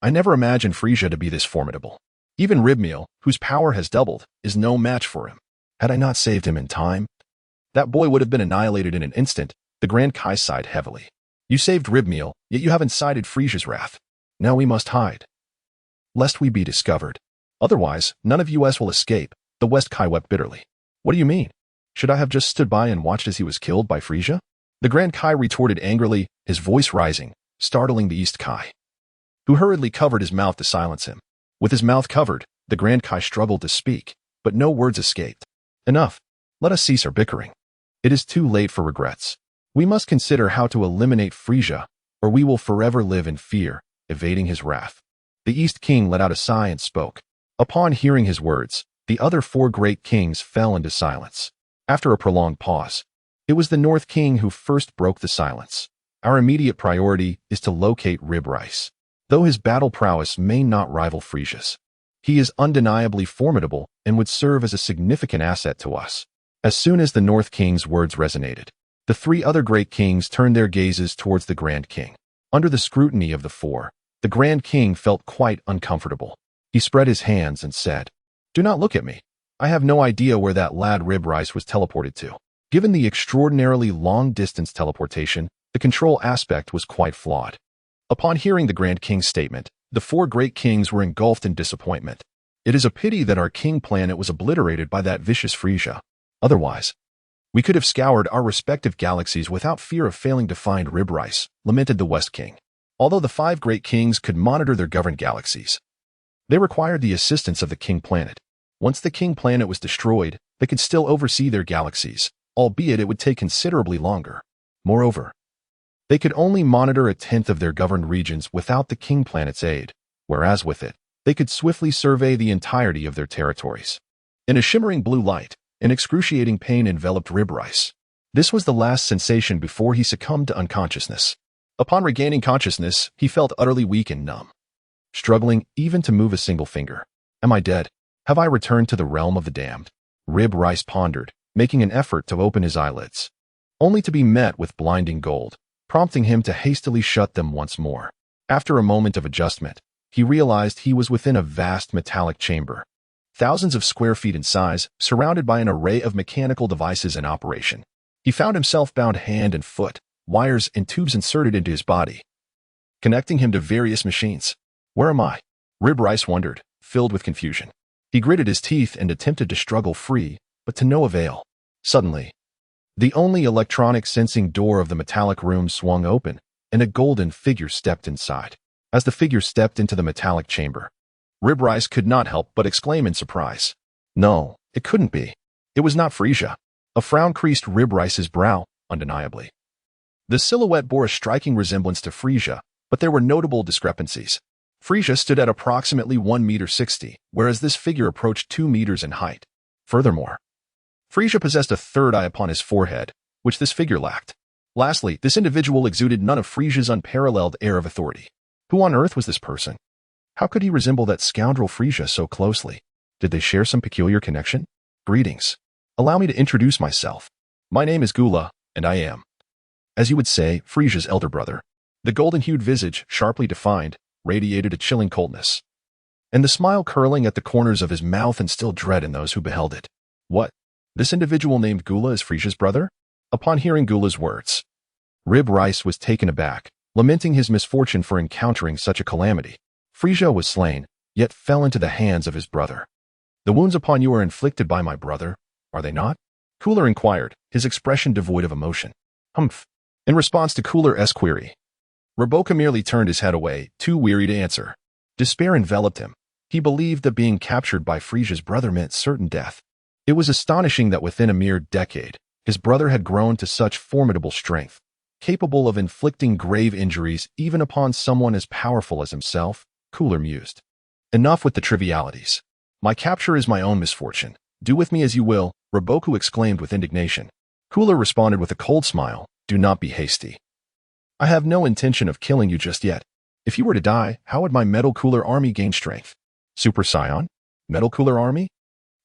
S1: I never imagined Frieza to be this formidable. Even Ribmeal, whose power has doubled, is no match for him. Had I not saved him in time, that boy would have been annihilated in an instant. The Grand Kai sighed heavily. You saved Ribmeal, yet you have incited Frieza's wrath. Now we must hide, lest we be discovered. Otherwise, none of us will escape. The West Kai wept bitterly. What do you mean? Should I have just stood by and watched as he was killed by Frieza? The Grand Kai retorted angrily, his voice rising, startling the East Kai, who hurriedly covered his mouth to silence him. With his mouth covered, the Grand Kai struggled to speak, but no words escaped. Enough. Let us cease our bickering. It is too late for regrets. We must consider how to eliminate Frieza, or we will forever live in fear, evading his wrath. The East King let out a sigh and spoke. Upon hearing his words, the other 4 great kings fell into silence. After a prolonged pause, it was the North King who first broke the silence. Our immediate priority is to locate Rib Rice. Though his battle prowess may not rival Frieza's, he is undeniably formidable and would serve as a significant asset to us. As soon as the North King's words resonated, the 3 other great kings turned their gazes towards the Grand King. Under the scrutiny of the 4, the Grand King felt quite uncomfortable. He spread his hands and said, "Do not look at me. I have no idea where that lad Rib Rice was teleported to." Given the extraordinarily long-distance teleportation, the control aspect was quite flawed. Upon hearing the Grand King's statement, the 4 great kings were engulfed in disappointment. It is a pity that our king planet was obliterated by that vicious Frieza. Otherwise, we could have scoured our respective galaxies without fear of failing to find Rib Rice, lamented the West King. Although the 5 great kings could monitor their governed galaxies, they required the assistance of the king planet. Once the king planet was destroyed, they could still oversee their galaxies, albeit it would take considerably longer. Moreover, they could only monitor a tenth of their governed regions without the king planet's aid, whereas with it, they could swiftly survey the entirety of their territories. In a shimmering blue light, an excruciating pain enveloped Rib Rice. This was the last sensation before he succumbed to unconsciousness. Upon regaining consciousness, he felt utterly weak and numb, struggling even to move a single finger. Am I dead? Have I returned to the realm of the damned? Rib Rice pondered, making an effort to open his eyelids, only to be met with blinding gold, prompting him to hastily shut them once more. After a moment of adjustment, he realized he was within a vast metallic chamber, thousands of square feet in size, surrounded by an array of mechanical devices in operation. He found himself bound hand and foot, wires and tubes inserted into his body, connecting him to various machines. Where am I? Rib Rice wondered, filled with confusion. He gritted his teeth and attempted to struggle free, but to no avail. Suddenly, the only electronic sensing door of the metallic room swung open, and a golden figure stepped inside. As the figure stepped into the metallic chamber, Rib Rice could not help but exclaim in surprise. No, it couldn't be. It was not Frieza. A frown creased Rib Rice's brow, undeniably. The silhouette bore a striking resemblance to Frieza, but there were notable discrepancies. Frieza stood at approximately 1.60 meters, whereas this figure approached 2 meters in height. Furthermore, Frieza possessed a third eye upon his forehead, which this figure lacked. Lastly, this individual exuded none of Frieza's unparalleled air of authority. Who on earth was this person? How could he resemble that scoundrel Frieza so closely? Did they share some peculiar connection? Greetings. Allow me to introduce myself. My name is Gula, and I am, as you would say, Frieza's elder brother. The golden-hued visage, sharply defined, radiated a chilling coldness, and the smile curling at the corners of his mouth instilled dread in those who beheld it. What? This individual named Gula is Frieza's brother? Upon hearing Gula's words, Rib Rice was taken aback, lamenting his misfortune for encountering such a calamity. Frieza was slain, yet fell into the hands of his brother. The wounds upon you are inflicted by my brother, are they not? Cooler inquired, his expression devoid of emotion. Humph. In response to Cooler's query, Raboka merely turned his head away, too weary to answer. Despair enveloped him. He believed that being captured by Frieza's brother meant certain death. It was astonishing that within a mere decade, his brother had grown to such formidable strength. capable of inflicting grave injuries even upon someone as powerful as himself, Cooler mused. Enough with the trivialities. My capture is my own misfortune. Do with me as you will, Roboku exclaimed with indignation. Cooler responded with a cold smile. Do not be hasty. I have no intention of killing you just yet. If you were to die, how would my Metal Cooler army gain strength? Super Saiyan? Metal Cooler army?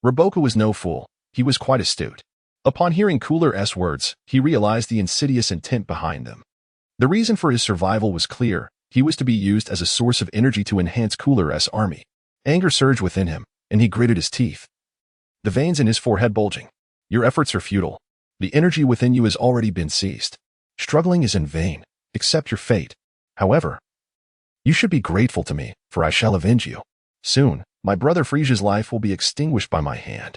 S1: Roboku was no fool. He was quite astute. Upon hearing Cooler's words, he realized the insidious intent behind them. The reason for his survival was clear. He was to be used as a source of energy to enhance Cooler's army. Anger surged within him, and he gritted his teeth. The veins in his forehead bulging. Your efforts are futile. The energy within you has already been seized. Struggling is in vain. Accept your fate. However, you should be grateful to me, for I shall avenge you. Soon, my brother Frieza's life will be extinguished by my hand.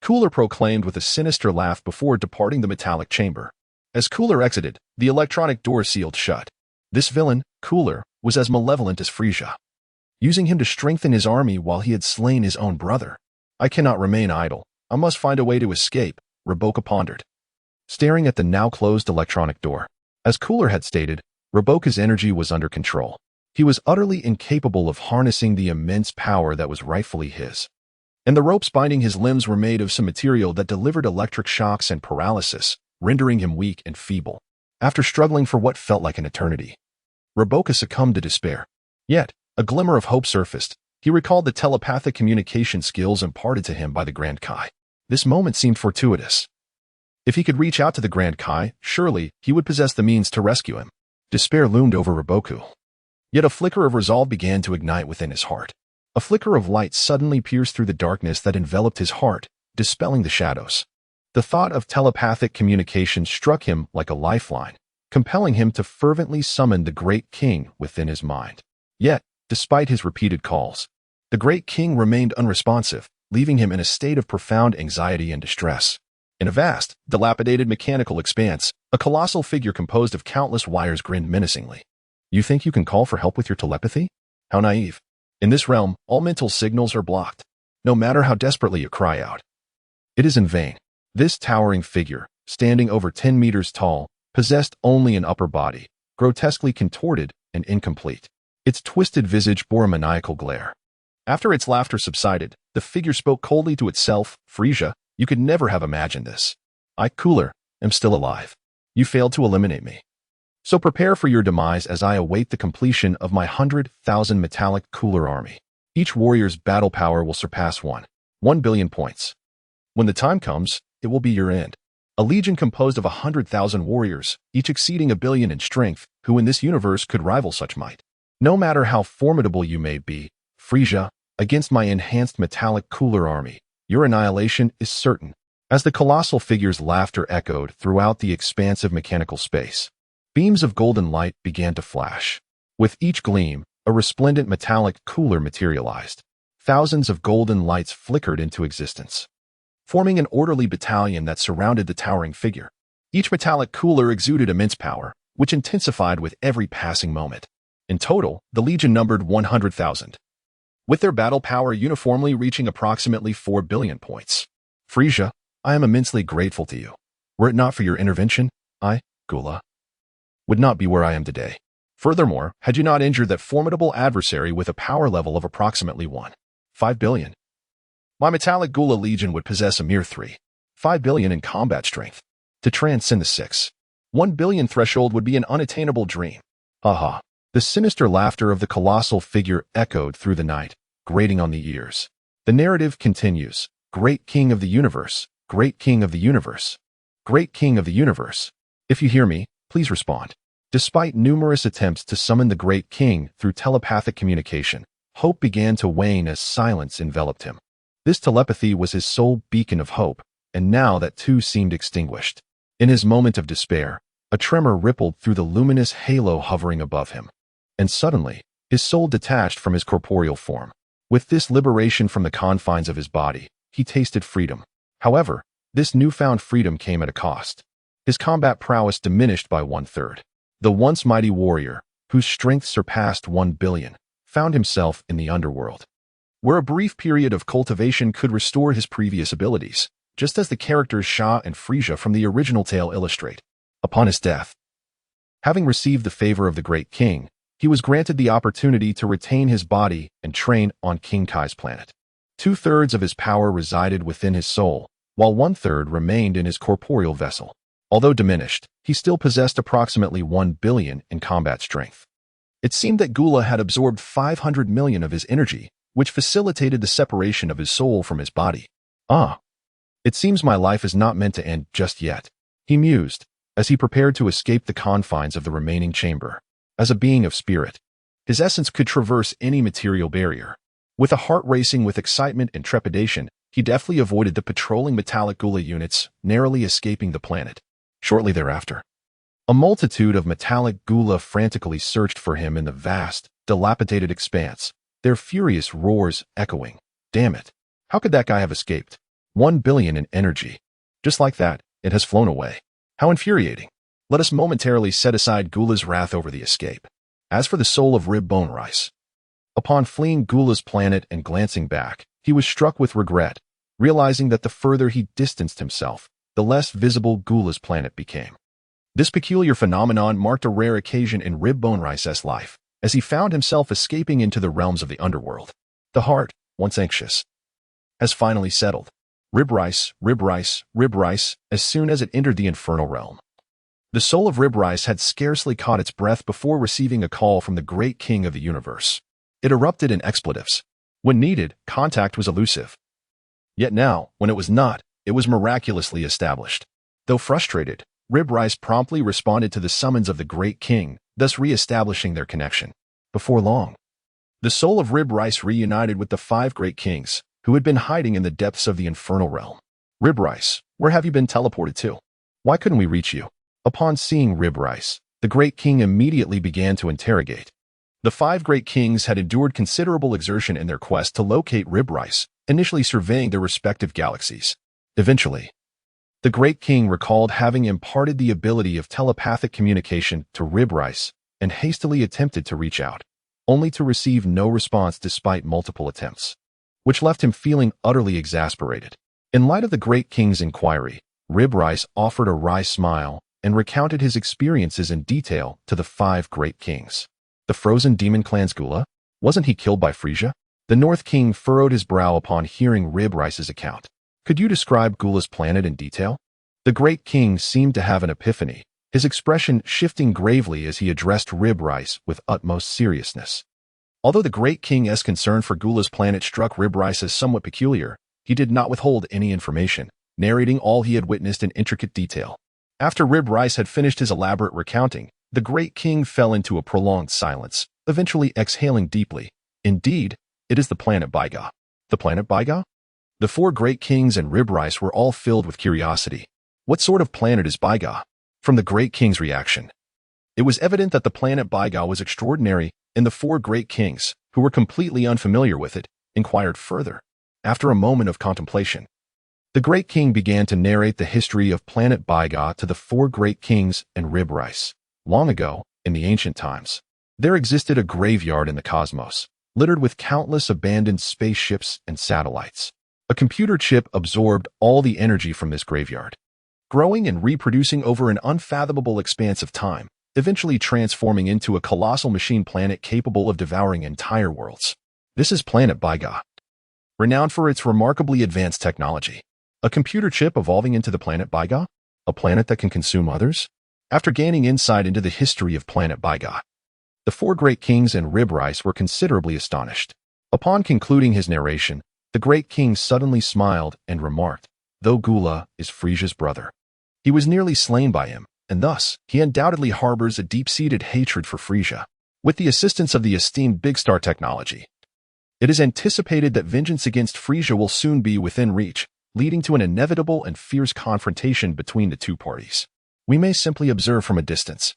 S1: Cooler proclaimed with a sinister laugh before departing the metallic chamber. As Cooler exited, the electronic door sealed shut. This villain, Cooler, was as malevolent as Frieza, using him to strengthen his army while he had slain his own brother. I cannot remain idle. I must find a way to escape, Roboku pondered, staring at the now-closed electronic door. As Cooler had stated, Roboku's energy was under control. He was utterly incapable of harnessing the immense power that was rightfully his. And the ropes binding his limbs were made of some material that delivered electric shocks and paralysis, rendering him weak and feeble. After struggling for what felt like an eternity, Roboku succumbed to despair. Yet, a glimmer of hope surfaced. He recalled the telepathic communication skills imparted to him by the Grand Kai. This moment seemed fortuitous. If he could reach out to the Grand Kai, surely he would possess the means to rescue him. Despair loomed over Roboku. Yet a flicker of resolve began to ignite within his heart. A flicker of light suddenly pierced through the darkness that enveloped his heart, dispelling the shadows. The thought of telepathic communication struck him like a lifeline, compelling him to fervently summon the Great King within his mind. Yet, despite his repeated calls, the Great King remained unresponsive, leaving him in a state of profound anxiety and distress. In a vast, dilapidated mechanical expanse, a colossal figure composed of countless wires grinned menacingly. You think you can call for help with your telepathy? How naive. In this realm, all mental signals are blocked, no matter how desperately you cry out. It is in vain. This towering figure, standing over 10 meters tall, possessed only an upper body, grotesquely contorted and incomplete. Its twisted visage bore a maniacal glare. After its laughter subsided, the figure spoke coldly to itself. Frieza, you could never have imagined this. I, Cooler, am still alive. You failed to eliminate me. So prepare for your demise as I await the completion of my 100,000 metallic Cooler army. Each warrior's battle power will surpass 1 billion points. When the time comes, it will be your end. A legion composed of 100,000 warriors, each exceeding 1 billion in strength, who in this universe could rival such might. No matter how formidable you may be, Frieza, against my enhanced metallic Cooler army, your annihilation is certain. As the colossal figure's laughter echoed throughout the expansive mechanical space, beams of golden light began to flash. With each gleam, a resplendent metallic Cooler materialized. Thousands of golden lights flickered into existence, forming an orderly battalion that surrounded the towering figure. Each metallic Cooler exuded immense power, which intensified with every passing moment. In total, the legion numbered 100,000, with their battle power uniformly reaching approximately 4 billion points. Frieza, I am immensely grateful to you. Were it not for your intervention, I, Gula, would not be where I am today. Furthermore, had you not injured that formidable adversary with a power level of approximately 5 billion, my metallic Gula legion would possess a mere 5 billion in combat strength. To transcend the 1 billion threshold would be an unattainable dream. Haha. The sinister laughter of the colossal figure echoed through the night, grating on the ears. The narrative continues. Great King of the Universe, Great King of the Universe, Great King of the Universe. If you hear me, please respond. Despite numerous attempts to summon the Great King through telepathic communication, hope began to wane as silence enveloped him. This telepathy was his sole beacon of hope, and now that too seemed extinguished. In his moment of despair, a tremor rippled through the luminous halo hovering above him. And suddenly, his soul detached from his corporeal form. With this liberation from the confines of his body, he tasted freedom. However, this newfound freedom came at a cost. His combat prowess diminished by 1/3. The once mighty warrior, whose strength surpassed 1 billion, found himself in the underworld, where a brief period of cultivation could restore his previous abilities, just as the characters Shah and Frieza from the original tale illustrate. Upon his death, Having received the favor of the Great King, he was granted the opportunity to retain his body and train on King Kai's planet. 2/3 of his power resided within his soul, while 1/3 remained in his corporeal vessel. Although diminished, he still possessed approximately 1 billion in combat strength. It seemed that Gula had absorbed 500 million of his energy, which facilitated the separation of his soul from his body. Ah, it seems my life is not meant to end just yet, he mused, as he prepared to escape the confines of the remaining chamber. As a being of spirit, his essence could traverse any material barrier. With a heart racing with excitement and trepidation, he deftly avoided the patrolling metallic Gula units, narrowly escaping the planet. Shortly thereafter, a multitude of metallic Gula frantically searched for him in the vast, dilapidated expanse, their furious roars echoing. Damn it! How could that guy have escaped? 1 billion in energy. Just like that, it has flown away. How infuriating. Let us momentarily set aside Gula's wrath over the escape. As for the soul of Rib Bone Rice, upon fleeing Gula's planet and glancing back, he was struck with regret, realizing that the further he distanced himself, the less visible Gula's planet became. This peculiar phenomenon marked a rare occasion in Rib Bone Rice's life, as he found himself escaping into the realms of the underworld. The heart, once anxious, has finally settled. Rib Rice, Rib Rice, Rib Rice, as soon as it entered the infernal realm. The soul of Rib Rice had scarcely caught its breath before receiving a call from the Great King of the universe. It erupted in expletives. When needed, contact was elusive. Yet now, when it was not, it was miraculously established. Though frustrated, Rib Rice promptly responded to the summons of the Great King, thus re-establishing their connection. Before long, the soul of Rib Rice reunited with the 5 Great Kings, who had been hiding in the depths of the infernal realm. Rib Rice, where have you been teleported to? Why couldn't we reach you? Upon seeing Rib Rice, the Great King immediately began to interrogate. The 5 Great Kings had endured considerable exertion in their quest to locate Rib Rice, initially surveying their respective galaxies. Eventually, the Great King recalled having imparted the ability of telepathic communication to Rib Rice and hastily attempted to reach out, only to receive no response despite multiple attempts, which left him feeling utterly exasperated. In light of the Great King's inquiry, Rib Rice offered a wry smile and recounted his experiences in detail to the 5 Great Kings. The frozen demon clan's Gula? Wasn't he killed by Frieza? The North King furrowed his brow upon hearing Rib Rice's account. Could you describe Gula's planet in detail? The Great King seemed to have an epiphany, his expression shifting gravely as he addressed Rib Rice with utmost seriousness. Although the Great King's concern for Gula's planet struck Rib Rice as somewhat peculiar, he did not withhold any information, narrating all he had witnessed in intricate detail. After Rib Rice had finished his elaborate recounting, the Great King fell into a prolonged silence, eventually exhaling deeply. Indeed, it is the planet Baiga. The planet Baiga? The 4 Great Kings and Rib Rice were all filled with curiosity. What sort of planet is Baiga? From the Great King's reaction, it was evident that the planet Baiga was extraordinary, and the 4 Great Kings, who were completely unfamiliar with it, inquired further. After a moment of contemplation, the Great King began to narrate the history of planet Baiga to the 4 Great Kings and Rib Rice. Long ago, in the ancient times, there existed a graveyard in the cosmos, littered with countless abandoned spaceships and satellites. A computer chip absorbed all the energy from this graveyard, growing and reproducing over an unfathomable expanse of time, eventually transforming into a colossal machine planet capable of devouring entire worlds. This is planet Baiga, renowned for its remarkably advanced technology. A computer chip evolving into the planet Baiga? A planet that can consume others? After gaining insight into the history of planet Baiga, the 4 Great Kings and Rib Rice were considerably astonished. Upon concluding his narration, the Great King suddenly smiled and remarked, "Though Gula is Frieza's brother, he was nearly slain by him, and thus he undoubtedly harbors a deep-seated hatred for Frieza. With the assistance of the esteemed Big Star technology, it is anticipated that vengeance against Frieza will soon be within reach, leading to an inevitable and fierce confrontation between the 2 parties. We may simply observe from a distance,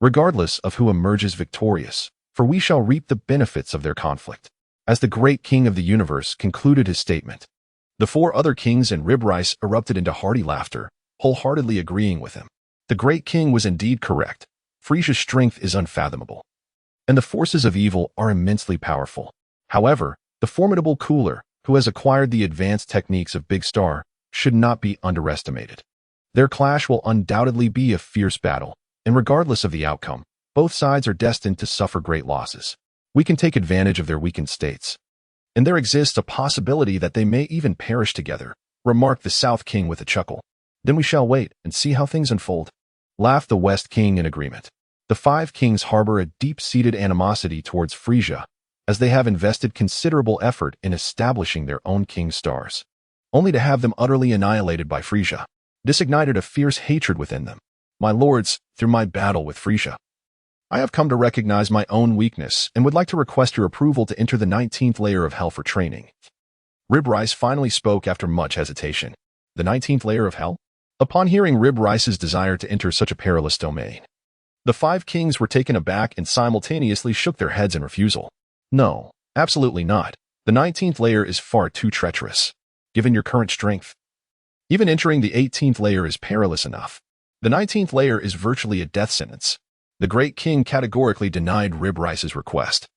S1: regardless of who emerges victorious, for we shall reap the benefits of their conflict." As the Great King of the universe concluded his statement, the 4 other kings and Rib Rice erupted into hearty laughter, wholeheartedly agreeing with him. The Great King was indeed correct. Frieza's strength is unfathomable, and the forces of evil are immensely powerful. However, the formidable Cooler, who has acquired the advanced techniques of Big Star, should not be underestimated. Their clash will undoubtedly be a fierce battle, And regardless of the outcome, both sides are destined to suffer great losses. We can take advantage of their weakened states. And there exists a possibility that they may even perish together, remarked the South King with a chuckle. Then we shall wait and see how things unfold, laughed the West King in agreement. The five kings harbor a deep-seated animosity towards Frieza, as they have invested considerable effort in establishing their own king stars, only to have them utterly annihilated by Frieza. This ignited a fierce hatred within them. My lords, through my battle with Frieza, I have come to recognize my own weakness and would like to request your approval to enter the 19th layer of hell for training. Rib Rice finally spoke after much hesitation. The 19th layer of hell? Upon hearing Rib Rice's desire to enter such a perilous domain, the five kings were taken aback and simultaneously shook their heads in refusal. No, absolutely not. The 19th layer is far too treacherous, given your current strength. Even entering the 18th layer is perilous enough. The 19th layer is virtually a death sentence. The great king categorically denied Rib Rice's request.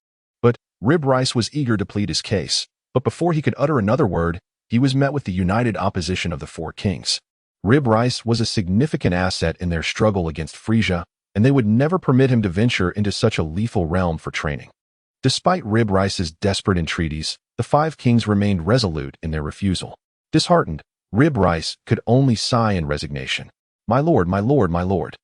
S1: But Rib Rice was eager to plead his case. But before he could utter another word, he was met with the united opposition of the four kings. Rib Rice was a significant asset in their struggle against Frieza, and they would never permit him to venture into such a lethal realm for training. Despite Rib Rice's desperate entreaties, the five kings remained resolute in their refusal. Disheartened, Rib Rice could only sigh in resignation. My lord, my lord, my lord.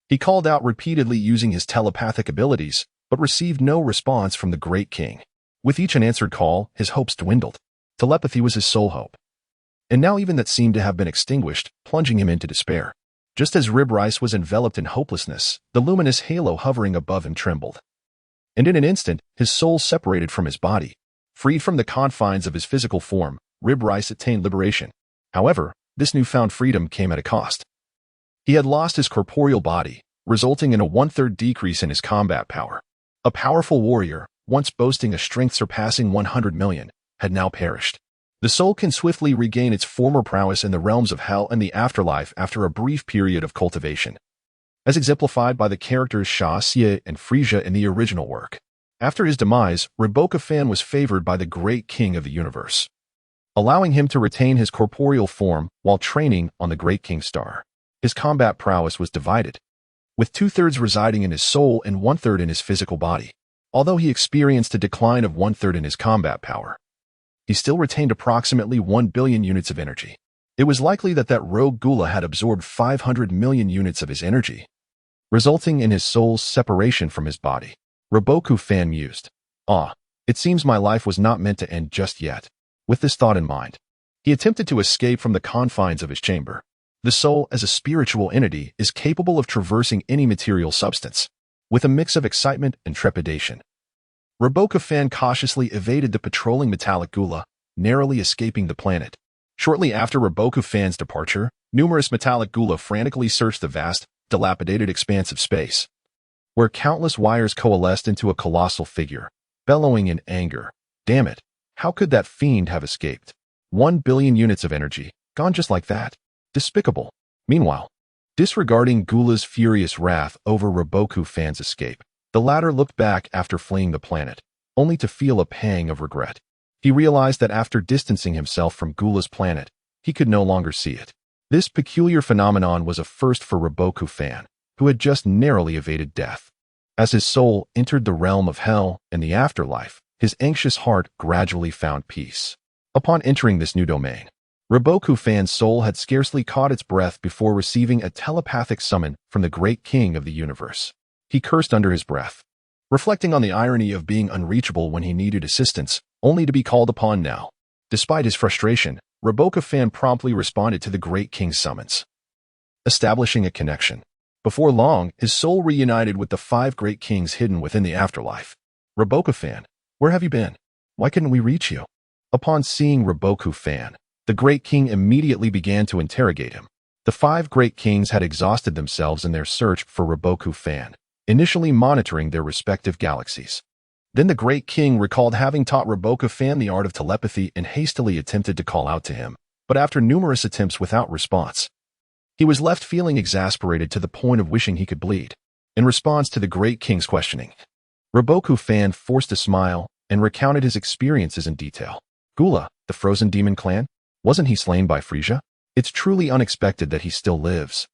S1: He called out repeatedly using his telepathic abilities, but received no response from the great king. With each unanswered call, his hopes dwindled. Telepathy was his sole hope. And now even that seemed to have been extinguished, plunging him into despair. Just as Rib Rice was enveloped in hopelessness, the luminous halo hovering above him trembled. And in an instant, his soul separated from his body. Freed from the confines of his physical form, Rib Rice attained liberation. However, this newfound freedom came at a cost. He had lost his corporeal body, resulting in a one-third decrease in his combat power. A powerful warrior, once boasting a strength surpassing 100 million, had now perished. The soul can swiftly regain its former prowess in the realms of hell and the afterlife after a brief period of cultivation, as exemplified by the characters Sha, Xie, and Frieza in the original work. After his demise, Fan was favored by the great king of the universe, allowing him to retain his corporeal form while training on the great king star. His combat prowess was divided, with 2/3 residing in his soul and 1/3 in his physical body. Although he experienced a decline of 1/3 in his combat power, he still retained approximately 1 billion units of energy. It was likely that rogue Gula had absorbed 500 million units of his energy, resulting in his soul's separation from his body. Fan mused. It seems my life was not meant to end just yet. With this thought in mind, he attempted to escape from the confines of his chamber. The soul, as a spiritual entity, is capable of traversing any material substance, with a mix of excitement and trepidation. Fan cautiously evaded the patrolling metallic Gula, narrowly escaping the planet. Shortly after Fan's departure, numerous metallic Gula frantically searched the vast, dilapidated expanse of space, where countless wires coalesced into a colossal figure, bellowing in anger. Damn it, how could that fiend have escaped? 1 billion units of energy, gone just like that. Despicable. Meanwhile, disregarding Gula's furious wrath over Fan's escape, the latter looked back after fleeing the planet, only to feel a pang of regret. He realized that after distancing himself from Gula's planet, he could no longer see it. This peculiar phenomenon was a first for Fan, who had just narrowly evaded death. As his soul entered the realm of hell and the afterlife, his anxious heart gradually found peace. Upon entering this new domain, Fan's soul had scarcely caught its breath before receiving a telepathic summon from the great king of the universe. He cursed under his breath, reflecting on the irony of being unreachable when he needed assistance, only to be called upon now. Despite his frustration, Fan promptly responded to the great king's summons, establishing a connection. Before long, his soul reunited with the 5 great kings hidden within the afterlife. Fan, where have you been? Why couldn't we reach you? Upon seeing Fan, the great king immediately began to interrogate him. The 5 great kings had exhausted themselves in their search for Fan, initially monitoring their respective galaxies. Then the great king recalled having taught Fan the art of telepathy and hastily attempted to call out to him, but after numerous attempts without response, he was left feeling exasperated to the point of wishing he could bleed. In response to the great king's questioning, Fan forced a smile and recounted his experiences in detail. Gula, the frozen demon clan? Wasn't he slain by Frieza? It's truly unexpected that he still lives.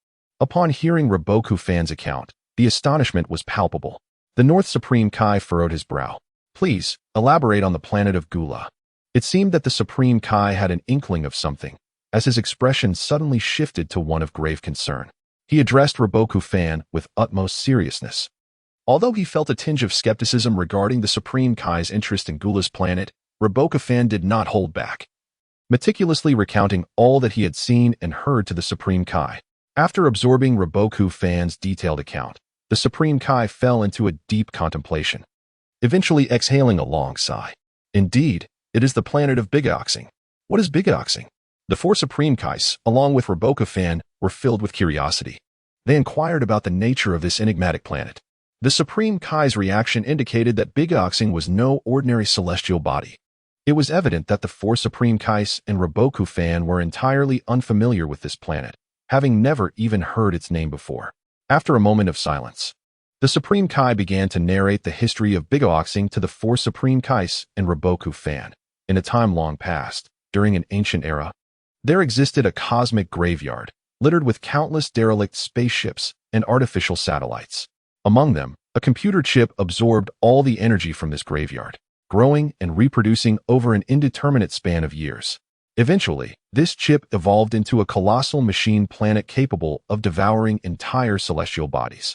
S1: Upon hearing Reboku Fan's account, the astonishment was palpable. The North Supreme Kai furrowed his brow. Please, elaborate on the planet of Gula. It seemed that the Supreme Kai had an inkling of something, as his expression suddenly shifted to one of grave concern. He addressed Reboku Fan with utmost seriousness. Although he felt a tinge of skepticism regarding the Supreme Kai's interest in Gula's planet, Reboku Fan did not hold back, meticulously recounting all that he had seen and heard to the Supreme Kai. After absorbing Reboku Fan's detailed account, the Supreme Kai fell into a deep contemplation, eventually exhaling a long sigh. Indeed, it is the planet of Bigoxing. What is Bigoxing? The four Supreme Kais, along with Reboku Fan, were filled with curiosity. They inquired about the nature of this enigmatic planet. The Supreme Kai's reaction indicated that Bigoxing was no ordinary celestial body. It was evident that the four Supreme Kais and Reboku Fan were entirely unfamiliar with this planet, having never even heard its name before. After a moment of silence, the Supreme Kai began to narrate the history of Bigoxing to the four Supreme Kais and Reboku Fan. In a time long past, during an ancient era, there existed a cosmic graveyard, littered with countless derelict spaceships and artificial satellites. Among them, a computer chip absorbed all the energy from this graveyard, growing and reproducing over an indeterminate span of years. Eventually, this chip evolved into a colossal machine planet capable of devouring entire celestial bodies.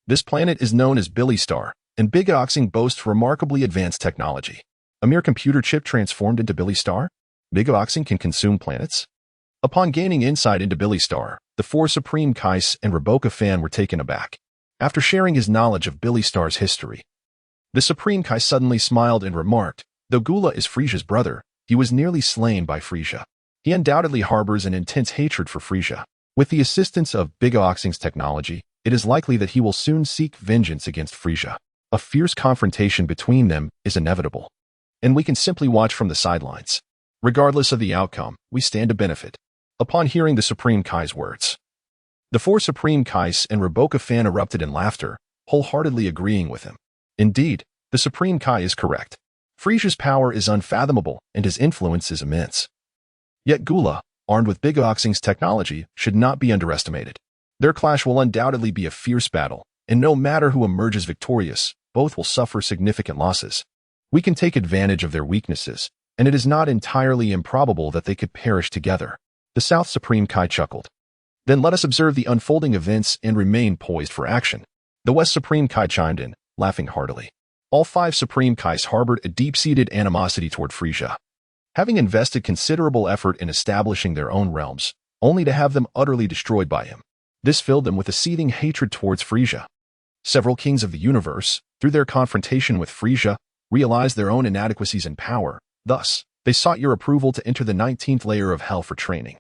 S1: This planet is known as Billy Star, and Bigoxing boasts remarkably advanced technology. A mere computer chip transformed into Billy Star? Bigoxing can consume planets? Upon gaining insight into Billy Star, the four Supreme Kais and Reboku Fan were taken aback. After sharing his knowledge of Billy Star's history, the Supreme Kai suddenly smiled and remarked, though Gula is Frieza's brother, he was nearly slain by Frieza. He undoubtedly harbors an intense hatred for Frieza. With the assistance of Bigoxing's technology, it is likely that he will soon seek vengeance against Frieza. A fierce confrontation between them is inevitable, and we can simply watch from the sidelines. Regardless of the outcome, we stand to benefit. Upon hearing the Supreme Kai's words, the four Supreme Kais and Reboku Fan erupted in laughter, wholeheartedly agreeing with him. Indeed, the Supreme Kai is correct. Frieza's power is unfathomable and his influence is immense. Yet Gula, armed with Bigoxing's technology, should not be underestimated. Their clash will undoubtedly be a fierce battle, and no matter who emerges victorious, both will suffer significant losses. We can take advantage of their weaknesses, and it is not entirely improbable that they could perish together. The South Supreme Kai chuckled. Then let us observe the unfolding events and remain poised for action. The West Supreme Kai chimed in, laughing heartily. All five Supreme Kais harbored a deep-seated animosity toward Frieza, having invested considerable effort in establishing their own realms, only to have them utterly destroyed by him. This filled them with a seething hatred towards Frieza. Several kings of the universe, through their confrontation with Frieza, realized their own inadequacies in power. Thus, they sought your approval to enter the 19th layer of hell for training.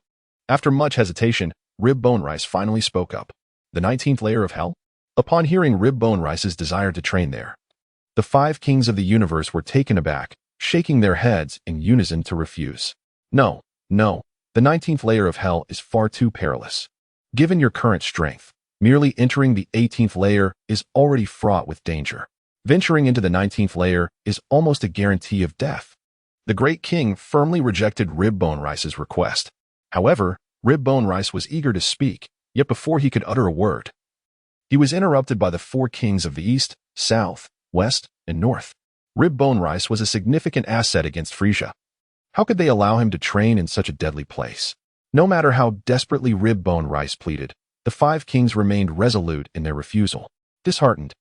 S1: After much hesitation, Rib Bone Rice finally spoke up. The 19th layer of hell? Upon hearing Rib Bone Rice's desire to train there, the five kings of the universe were taken aback, shaking their heads in unison to refuse. No, the 19th layer of hell is far too perilous. Given your current strength, merely entering the 18th layer is already fraught with danger. Venturing into the 19th layer is almost a guarantee of death. The Great King firmly rejected Rib Bone Rice's request. However, Rib Bone Rice was eager to speak, yet before he could utter a word, he was interrupted by the four kings of the East, South, West, and North. Rib Bone Rice was a significant asset against Frieza. How could they allow him to train in such a deadly place? No matter how desperately Rib Bone Rice pleaded, the five kings remained resolute in their refusal. Disheartened,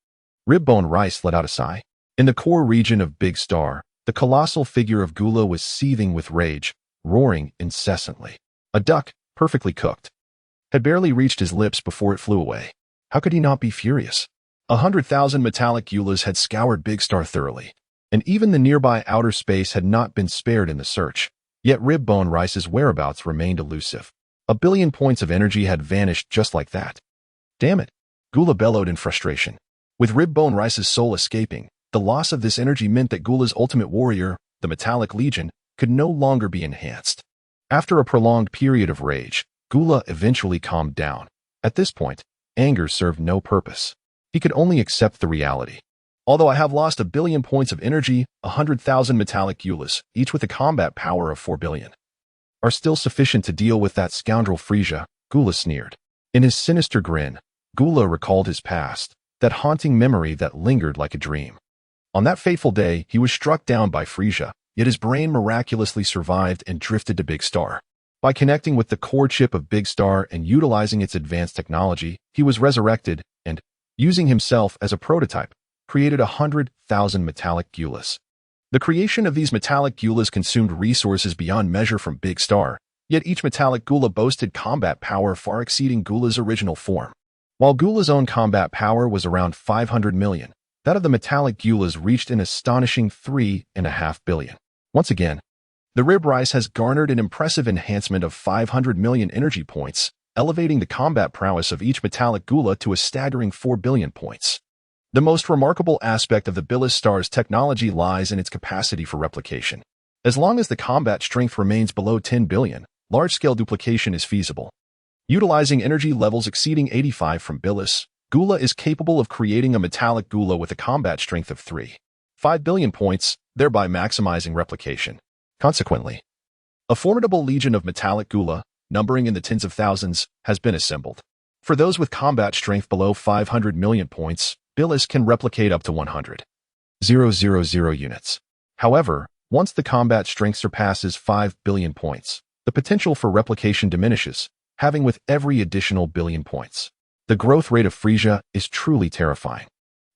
S1: Rib Bone Rice let out a sigh. In the core region of Big Star, the colossal figure of Gula was seething with rage, roaring incessantly. A duck, perfectly cooked, had barely reached his lips before it flew away. How could he not be furious? 100,000 metallic Gulas had scoured Big Star thoroughly, and even the nearby outer space had not been spared in the search. Yet Rib Bone Rice's whereabouts remained elusive. 1 billion points of energy had vanished just like that. Damn it! Gula bellowed in frustration. With Rib Bone Rice's soul escaping, the loss of this energy meant that Gula's ultimate warrior, the Metallic Legion, could no longer be enhanced. After a prolonged period of rage, Gula eventually calmed down. At this point, anger served no purpose. He could only accept the reality. Although I have lost 1 billion points of energy, 100,000 metallic Gulas, each with a combat power of 4 billion, are still sufficient to deal with that scoundrel Frieza, Gula sneered. In his sinister grin, Gula recalled his past, that haunting memory that lingered like a dream. On that fateful day, he was struck down by Frieza, yet his brain miraculously survived and drifted to Big Star. By connecting with the core chip of Big Star and utilizing its advanced technology, he was resurrected and, using himself as a prototype, created 100,000 metallic Gulas. The creation of these metallic Gulas consumed resources beyond measure from Big Star, yet each metallic Gula boasted combat power far exceeding Gula's original form. While Gula's own combat power was around 500 million, that of the metallic Gulas reached an astonishing 3.5 billion. Once again, the rib rice has garnered an impressive enhancement of 500 million energy points, elevating the combat prowess of each metallic Gula to a staggering 4 billion points. The most remarkable aspect of the Billis Star's technology lies in its capacity for replication. As long as the combat strength remains below 10 billion, large-scale duplication is feasible. Utilizing energy levels exceeding 85 from Billis, Gula is capable of creating a metallic Gula with a combat strength of 3.5 billion points, thereby maximizing replication. Consequently, a formidable legion of metallic Gula, numbering in the tens of thousands, has been assembled. For those with combat strength below 500 million points, Billis can replicate up to 100,000 units. However, once the combat strength surpasses 5 billion points, the potential for replication diminishes, having with every additional billion points. The growth rate of Frieza is truly terrifying.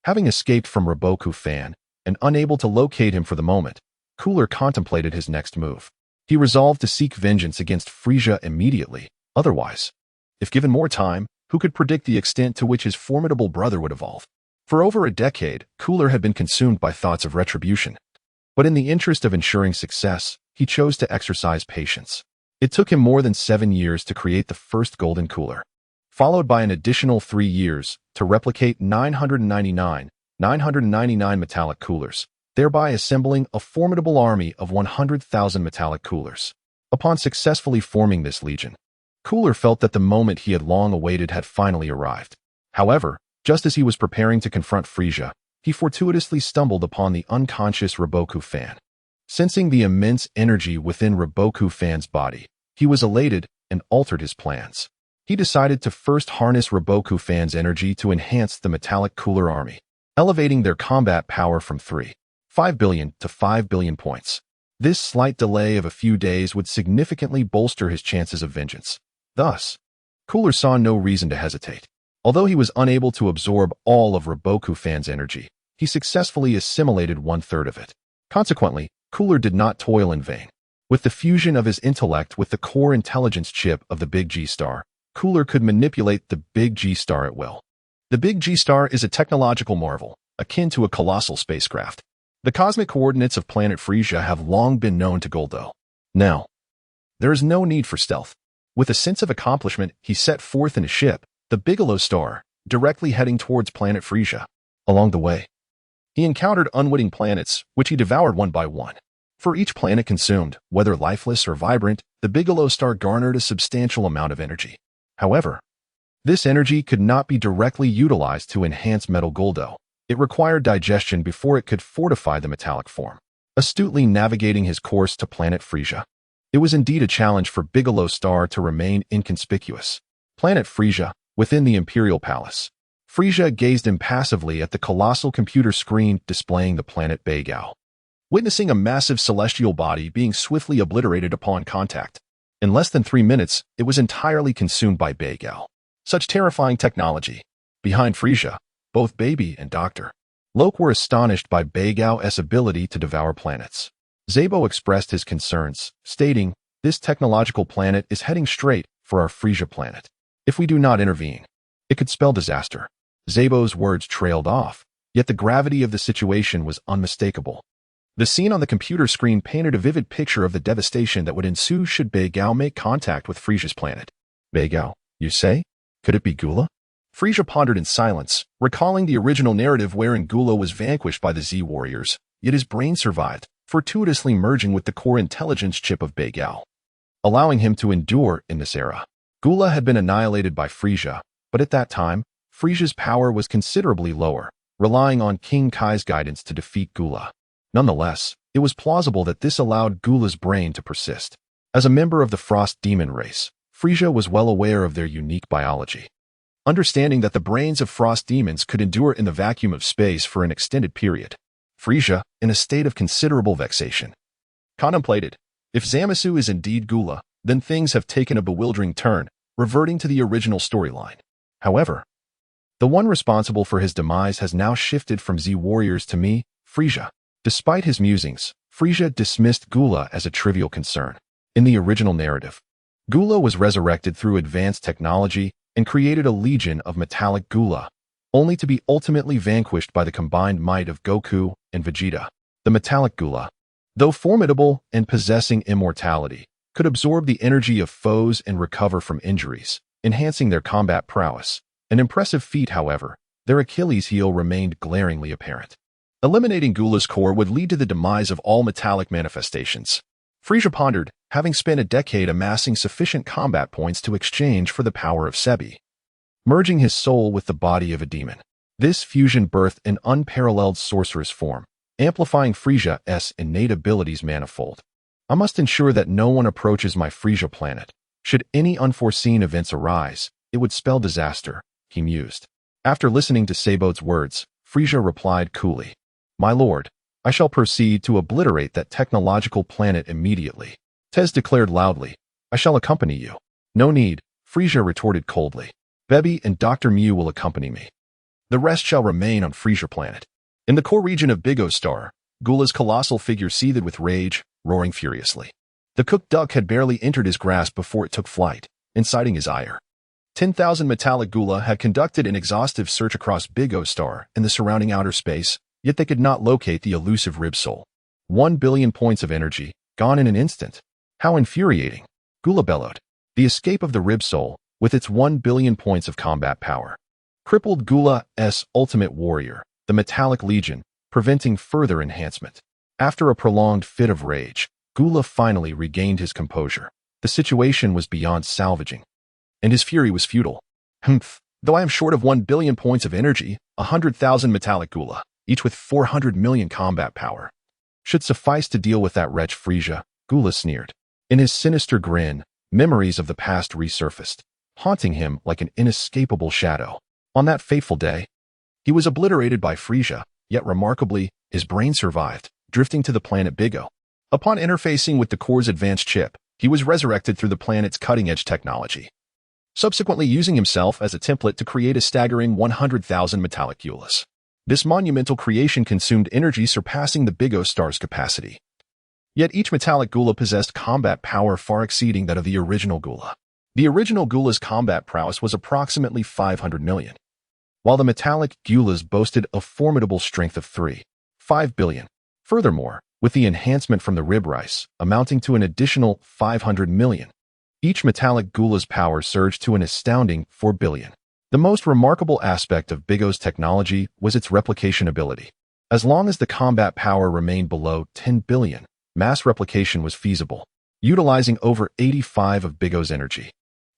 S1: Having escaped from Raboku Fan and unable to locate him for the moment, Cooler contemplated his next move. He resolved to seek vengeance against Frieza immediately. Otherwise, if given more time, who could predict the extent to which his formidable brother would evolve? For over a decade, Cooler had been consumed by thoughts of retribution. But in the interest of ensuring success, he chose to exercise patience. It took him more than 7 years to create the first golden Cooler, followed by an additional 3 years to replicate 999 metallic Coolers, thereby assembling a formidable army of 100,000 metallic Coolers. Upon successfully forming this legion, Cooler felt that the moment he had long awaited had finally arrived. However, just as he was preparing to confront Frieza, he fortuitously stumbled upon the unconscious Raboku Fan. Sensing the immense energy within Raboku Fan's body, he was elated and altered his plans. He decided to first harness Raboku Fan's energy to enhance the metallic Cooler army, elevating their combat power from 3.5 billion to 5 billion points. This slight delay of a few days would significantly bolster his chances of vengeance. Thus, Cooler saw no reason to hesitate. Although he was unable to absorb all of Raboku Fan's energy, he successfully assimilated 1/3 of it. Consequently, Cooler did not toil in vain. With the fusion of his intellect with the core intelligence chip of the Big G Star, Cooler could manipulate the Big G Star at will. The Big G Star is a technological marvel, akin to a colossal spacecraft. The cosmic coordinates of planet Frieza have long been known to Goldo. Now, there is no need for stealth. With a sense of accomplishment, he set forth in a ship, the Bigelow Star, directly heading towards planet Frieza. Along the way, he encountered unwitting planets, which he devoured one by one. For each planet consumed, whether lifeless or vibrant, the Bigelow Star garnered a substantial amount of energy. However, this energy could not be directly utilized to enhance Metal Goldo. It required digestion before it could fortify the metallic form. Astutely navigating his course to planet Frieza, it was indeed a challenge for Bigelow Star to remain inconspicuous. Planet Frieza, within the Imperial Palace, Frieza gazed impassively at the colossal computer screen displaying the planet Beigao, witnessing a massive celestial body being swiftly obliterated upon contact. In less than 3 minutes, it was entirely consumed by Beigao. Such terrifying technology. Behind Frieza, both Baby and Dr. Loke were astonished by Beigao's ability to devour planets. Zabo expressed his concerns, stating, "This technological planet is heading straight for our Frieza planet. If we do not intervene, it could spell disaster." Zabo's words trailed off, yet the gravity of the situation was unmistakable. The scene on the computer screen painted a vivid picture of the devastation that would ensue should Beigao make contact with Frieza's planet. Beigao, you say? Could it be Gula? Frieza pondered in silence, recalling the original narrative wherein Gula was vanquished by the Z-Warriors, yet his brain survived, fortuitously merging with the core intelligence chip of Beigao, allowing him to endure in this era. Gula had been annihilated by Frieza, but at that time, Frieza's power was considerably lower, relying on King Kai's guidance to defeat Gula. Nonetheless, it was plausible that this allowed Gula's brain to persist. As a member of the Frost Demon race, Frieza was well aware of their unique biology. Understanding that the brains of frost demons could endure in the vacuum of space for an extended period, Frieza, in a state of considerable vexation, contemplated, if Zamasu is indeed Gula, then things have taken a bewildering turn, reverting to the original storyline. However, the one responsible for his demise has now shifted from Z-Warriors to me, Frieza. Despite his musings, Frieza dismissed Gula as a trivial concern. In the original narrative, Gula was resurrected through advanced technology and created a legion of metallic Gula, only to be ultimately vanquished by the combined might of Goku and Vegeta. The metallic Gula, though formidable and possessing immortality, could absorb the energy of foes and recover from injuries, enhancing their combat prowess. An impressive feat, however, their Achilles heel remained glaringly apparent. Eliminating Gula's core would lead to the demise of all metallic manifestations. Frieza pondered, having spent a decade amassing sufficient combat points to exchange for the power of Sebi, merging his soul with the body of a demon. This fusion birthed an unparalleled sorceress form, amplifying Frieza's innate abilities manifold. I must ensure that no one approaches my Frieza planet. Should any unforeseen events arise, it would spell disaster, he mused. After listening to Sabo's words, Frieza replied coolly, "My lord, I shall proceed to obliterate that technological planet immediately." Tez declared loudly, "I shall accompany you." "No need," Frieza retorted coldly. "Bebi and Dr. Mew will accompany me. The rest shall remain on Frieza planet." In the core region of Big O Star, Gula's colossal figure seethed with rage, roaring furiously. The cooked duck had barely entered his grasp before it took flight, inciting his ire. 10,000 metallic Gula had conducted an exhaustive search across Big O Star and the surrounding outer space, yet they could not locate the elusive rib soul. 1 billion points of energy, gone in an instant. How infuriating! Gula bellowed. The escape of the rib soul, with its 1 billion points of combat power, crippled Gula's ultimate warrior, the Metallic Legion, preventing further enhancement. After a prolonged fit of rage, Gula finally regained his composure. The situation was beyond salvaging, and his fury was futile. "Humph, though I am short of 1 billion points of energy, 100,000 metallic Gula, each with 400 million combat power, should suffice to deal with that wretch Frieza," Gula sneered. In his sinister grin, memories of the past resurfaced, haunting him like an inescapable shadow. On that fateful day, he was obliterated by Frieza, yet remarkably, his brain survived, drifting to the planet Big O. Upon interfacing with the core's advanced chip, he was resurrected through the planet's cutting-edge technology, subsequently using himself as a template to create a staggering 100,000 metallic Gulas. This monumental creation consumed energy surpassing the Big O Star's capacity. Yet each metallic Gula possessed combat power far exceeding that of the original Gula. The original Gula's combat prowess was approximately 500 million, while the metallic Gulas boasted a formidable strength of 3.5 billion. Furthermore, with the enhancement from the rib rice, amounting to an additional 500 million, each metallic Gula's power surged to an astounding 4 billion. The most remarkable aspect of Big O's technology was its replication ability. As long as the combat power remained below 10 billion, mass replication was feasible, utilizing over 85 of Big O's energy.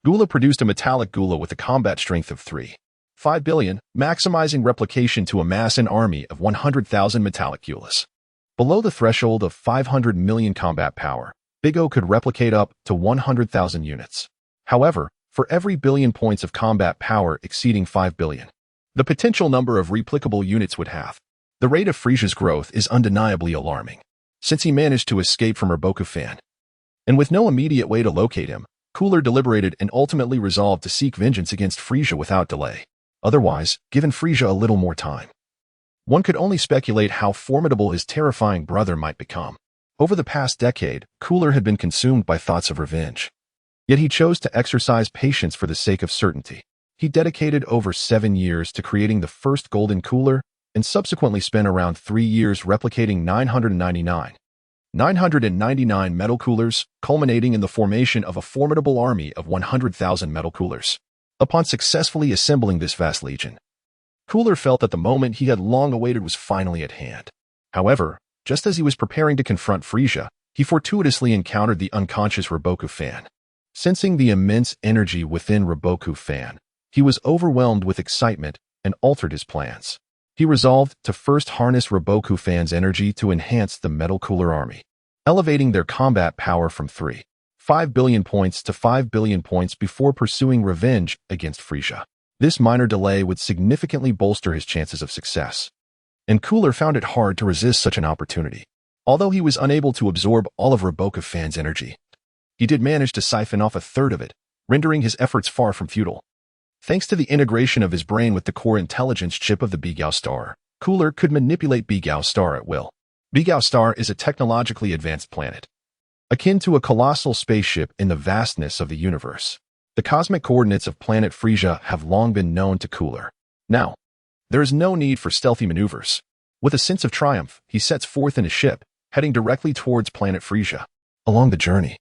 S1: Gula produced a metallic Gula with a combat strength of 3.5 billion, maximizing replication to amass an army of 100,000 metallic Gulas. Below the threshold of 500 million combat power, Big O could replicate up to 100,000 units. However, for every billion points of combat power exceeding 5 billion, the potential number of replicable units would halve. The rate of Frieza's growth is undeniably alarming, since he managed to escape from Roboku Fan. And with no immediate way to locate him, Cooler deliberated and ultimately resolved to seek vengeance against Frieza without delay. Otherwise, given Frieza a little more time, one could only speculate how formidable his terrifying brother might become. Over the past decade, Cooler had been consumed by thoughts of revenge. Yet he chose to exercise patience for the sake of certainty. He dedicated over 7 years to creating the first golden Cooler, and subsequently spent around 3 years replicating 999 metal coolers, culminating in the formation of a formidable army of 100,000 metal coolers. Upon successfully assembling this vast legion, Cooler felt that the moment he had long awaited was finally at hand. However, just as he was preparing to confront Frieza, he fortuitously encountered the unconscious Roboku Fan. Sensing the immense energy within Roboku Fan, he was overwhelmed with excitement and altered his plans. He resolved to first harness Roboku Fan's energy to enhance the Metal Cooler army, elevating their combat power from 5 billion points to 5 billion points before pursuing revenge against Frieza. This minor delay would significantly bolster his chances of success. And Cooler found it hard to resist such an opportunity. Although he was unable to absorb all of Fan's energy, he did manage to siphon off a third of it, rendering his efforts far from futile. Thanks to the integration of his brain with the core intelligence chip of the Bigao star, Cooler could manipulate Bigao star at will. Bigao star is a technologically advanced planet, akin to a colossal spaceship in the vastness of the universe. The cosmic coordinates of planet Frieza have long been known to Cooler. Now, there is no need for stealthy maneuvers. With a sense of triumph, he sets forth in his ship, heading directly towards planet Frieza. Along the journey,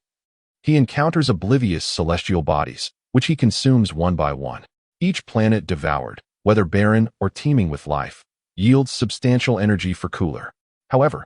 S1: he encounters oblivious celestial bodies, which he consumes one by one. Each planet devoured, whether barren or teeming with life, yields substantial energy for Cooler. However,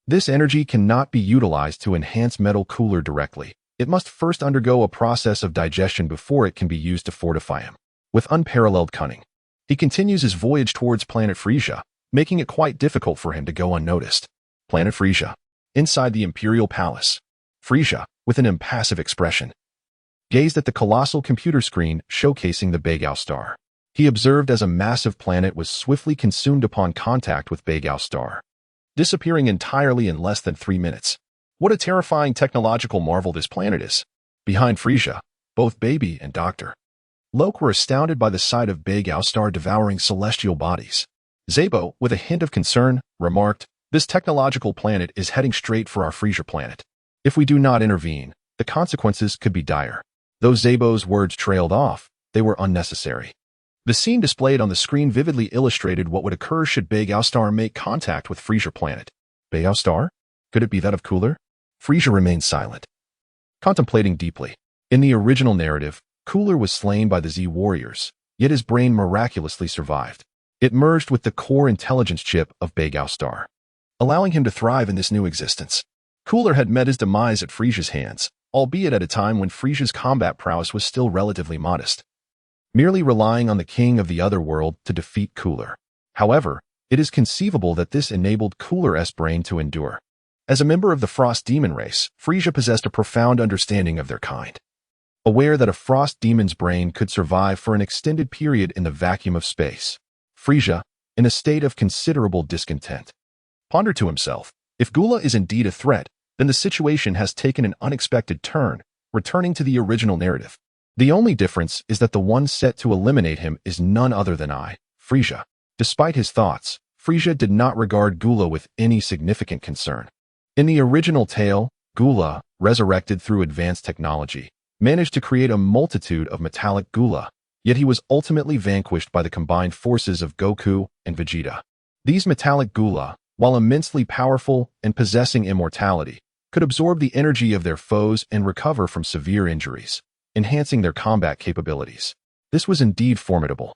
S1: this energy cannot be utilized to enhance Metal Cooler directly. It must first undergo a process of digestion before it can be used to fortify him. With unparalleled cunning, he continues his voyage towards planet Frieza, making it quite difficult for him to go unnoticed. Planet Frieza. Inside the Imperial Palace, Frieza, with an impassive expression, gazed at the colossal computer screen showcasing the Bigao star. He observed as a massive planet was swiftly consumed upon contact with Bigao star, disappearing entirely in less than 3 minutes. What a terrifying technological marvel this planet is. Behind Frieza, both Baby and Dr. Loke were astounded by the sight of Bigao star devouring celestial bodies. Zabo, with a hint of concern, remarked, "This technological planet is heading straight for our Frieza planet. If we do not intervene, the consequences could be dire." Though Zabo's words trailed off, they were unnecessary. The scene displayed on the screen vividly illustrated what would occur should Bigao star make contact with Frieza planet. Bigao star? Could it be that of Cooler? Frieza remained silent, contemplating deeply. In the original narrative, Cooler was slain by the Z warriors, yet his brain miraculously survived. It merged with the core intelligence chip of Bigao star, allowing him to thrive in this new existence. Cooler had met his demise at Frieza's hands, albeit at a time when Frieza's combat prowess was still relatively modest, merely relying on the king of the other world to defeat Cooler. However, it is conceivable that this enabled Cooler's brain to endure. As a member of the Frost Demon race, Frieza possessed a profound understanding of their kind. Aware that a Frost Demon's brain could survive for an extended period in the vacuum of space, Frieza, in a state of considerable discontent, pondered to himself, if Gula is indeed a threat, then the situation has taken an unexpected turn, returning to the original narrative. The only difference is that the one set to eliminate him is none other than Frieza. Despite his thoughts, Frieza did not regard Gula with any significant concern. In the original tale, Gula, resurrected through advanced technology, managed to create a multitude of metallic Gula, yet he was ultimately vanquished by the combined forces of Goku and Vegeta. These metallic Gula, while immensely powerful and possessing immortality, could absorb the energy of their foes and recover from severe injuries, enhancing their combat capabilities. This was indeed formidable.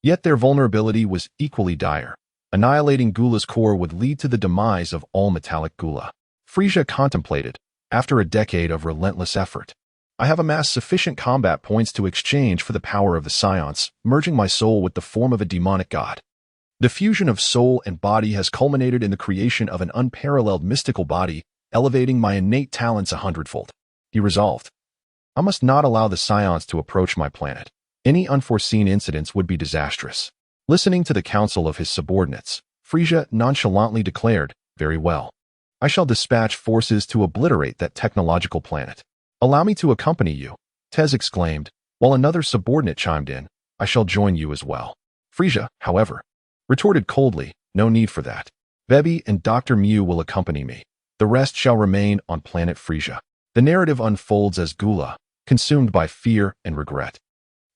S1: Yet their vulnerability was equally dire. Annihilating Gula's core would lead to the demise of all metallic Gula. Frieza contemplated, after a decade of relentless effort, I have amassed sufficient combat points to exchange for the power of the Science, merging my soul with the form of a demonic god. The fusion of soul and body has culminated in the creation of an unparalleled mystical body, elevating my innate talents 100-fold. He resolved, I must not allow the Science to approach my planet. Any unforeseen incidents would be disastrous. Listening to the counsel of his subordinates, Frieza nonchalantly declared, very well. I shall dispatch forces to obliterate that technological planet. Allow me to accompany you, Tez exclaimed, while another subordinate chimed in, I shall join you as well. Frieza, however, retorted coldly, no need for that. Bebby and Dr. Mew will accompany me. The rest shall remain on planet Frieza. The narrative unfolds as Gula, consumed by fear and regret,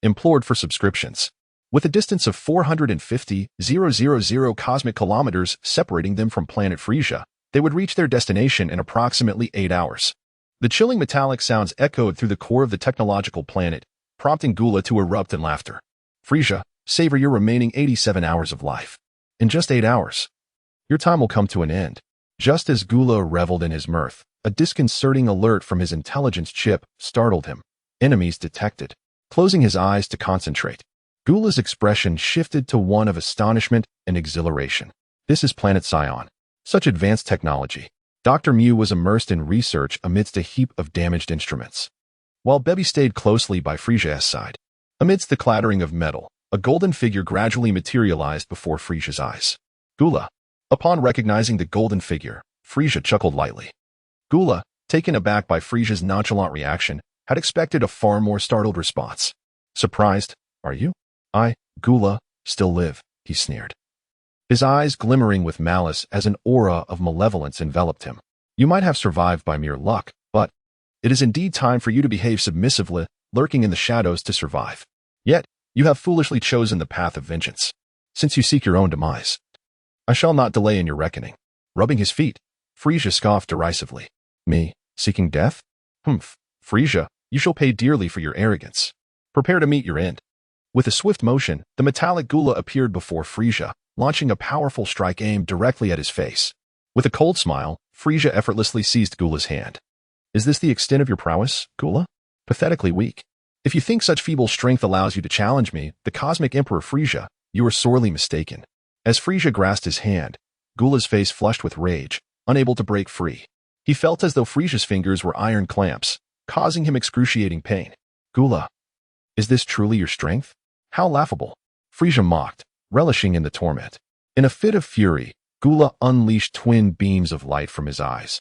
S1: implored for subscriptions. With a distance of 450,000 cosmic kilometers separating them from planet Frieza, they would reach their destination in approximately 8 hours. The chilling metallic sounds echoed through the core of the technological planet, prompting Gula to erupt in laughter. Frieza, savor your remaining 87 hours of life. In just 8 hours, your time will come to an end. Just as Gula reveled in his mirth, a disconcerting alert from his intelligence chip startled him. Enemies detected. Closing his eyes to concentrate, Gula's expression shifted to one of astonishment and exhilaration. This is Planet Sion. Such advanced technology. Dr. Mew was immersed in research amidst a heap of damaged instruments, while Bebby stayed closely by Frieza's side. Amidst the clattering of metal, a golden figure gradually materialized before Frieza's eyes. Gula. Upon recognizing the golden figure, Frieza chuckled lightly. Gula, taken aback by Frieza's nonchalant reaction, had expected a far more startled response. Surprised, are you? I, Gula, still live, he sneered, his eyes glimmering with malice as an aura of malevolence enveloped him. You might have survived by mere luck, but it is indeed time for you to behave submissively, lurking in the shadows to survive. Yet, you have foolishly chosen the path of vengeance. Since you seek your own demise, I shall not delay in your reckoning. Rubbing his feet, Frieza scoffed derisively. Me, seeking death? Humph, Frieza, you shall pay dearly for your arrogance. Prepare to meet your end. With a swift motion, the metallic Gula appeared before Frieza, launching a powerful strike aimed directly at his face. With a cold smile, Frieza effortlessly seized Gula's hand. Is this the extent of your prowess, Gula? Pathetically weak. If you think such feeble strength allows you to challenge me, the Cosmic Emperor Frieza, you are sorely mistaken. As Frieza grasped his hand, Gula's face flushed with rage, unable to break free. He felt as though Frieza's fingers were iron clamps, causing him excruciating pain. Gula, is this truly your strength? How laughable. Frieza mocked, relishing in the torment. In a fit of fury, Gula unleashed twin beams of light from his eyes,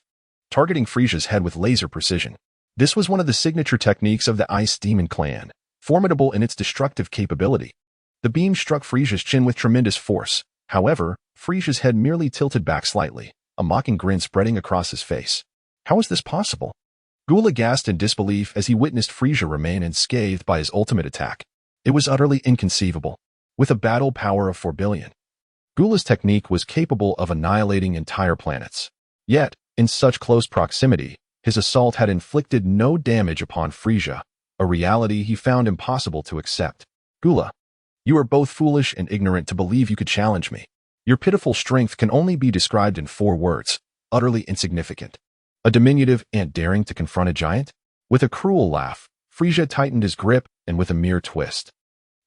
S1: targeting Frieza's head with laser precision. This was one of the signature techniques of the Ice Demon clan, formidable in its destructive capability. The beam struck Frieza's chin with tremendous force. However, Frieza's head merely tilted back slightly, a mocking grin spreading across his face. How is this possible? Gula gasped in disbelief as he witnessed Frieza remain unscathed by his ultimate attack. It was utterly inconceivable. With a battle power of 4 billion, Gula's technique was capable of annihilating entire planets. Yet, in such close proximity, his assault had inflicted no damage upon Frieza, a reality he found impossible to accept. Gula, you are both foolish and ignorant to believe you could challenge me. Your pitiful strength can only be described in 4 words, utterly insignificant. A diminutive ant daring to confront a giant? With a cruel laugh, Frieza tightened his grip, and with a mere twist,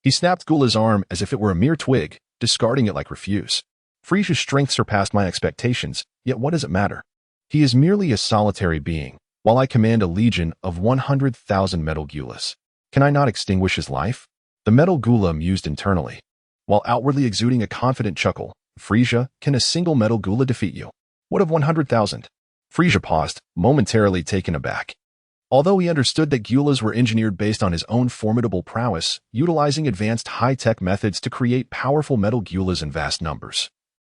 S1: he snapped Gula's arm as if it were a mere twig, discarding it like refuse. Frieza's strength surpassed my expectations, yet what does it matter? He is merely a solitary being, while I command a legion of 100,000 metal Gulas. Can I not extinguish his life? The metal Gula mused internally. While outwardly exuding a confident chuckle, Frieza, can a single metal Gula defeat you? What of 100,000? Frieza paused, momentarily taken aback. Although he understood that Gulas were engineered based on his own formidable prowess, utilizing advanced high-tech methods to create powerful metal Gulas in vast numbers,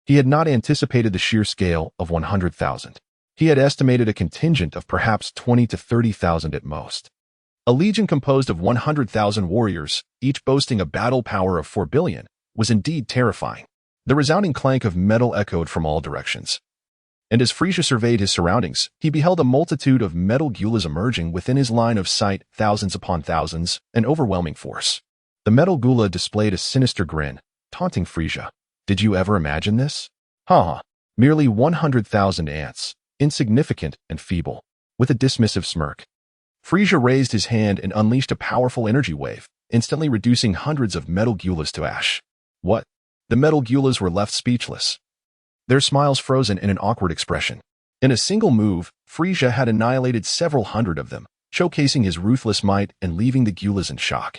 S1: he had not anticipated the sheer scale of 100,000. He had estimated a contingent of perhaps 20 to 30,000 at most. A legion composed of 100,000 warriors, each boasting a battle power of 4 billion, was indeed terrifying. The resounding clank of metal echoed from all directions. And as Frieza surveyed his surroundings, he beheld a multitude of metal Gulas emerging within his line of sight, thousands upon thousands, an overwhelming force. The metal Gula displayed a sinister grin, taunting Frieza. Did you ever imagine this? Ha! Merely 100,000 ants, insignificant and feeble. With a dismissive smirk, Frieza raised his hand and unleashed a powerful energy wave, instantly reducing hundreds of metal Gulas to ash. What? The metal Gulas were left speechless, their smiles frozen in an awkward expression. In a single move, Frieza had annihilated several hundred of them, showcasing his ruthless might and leaving the Gulas in shock.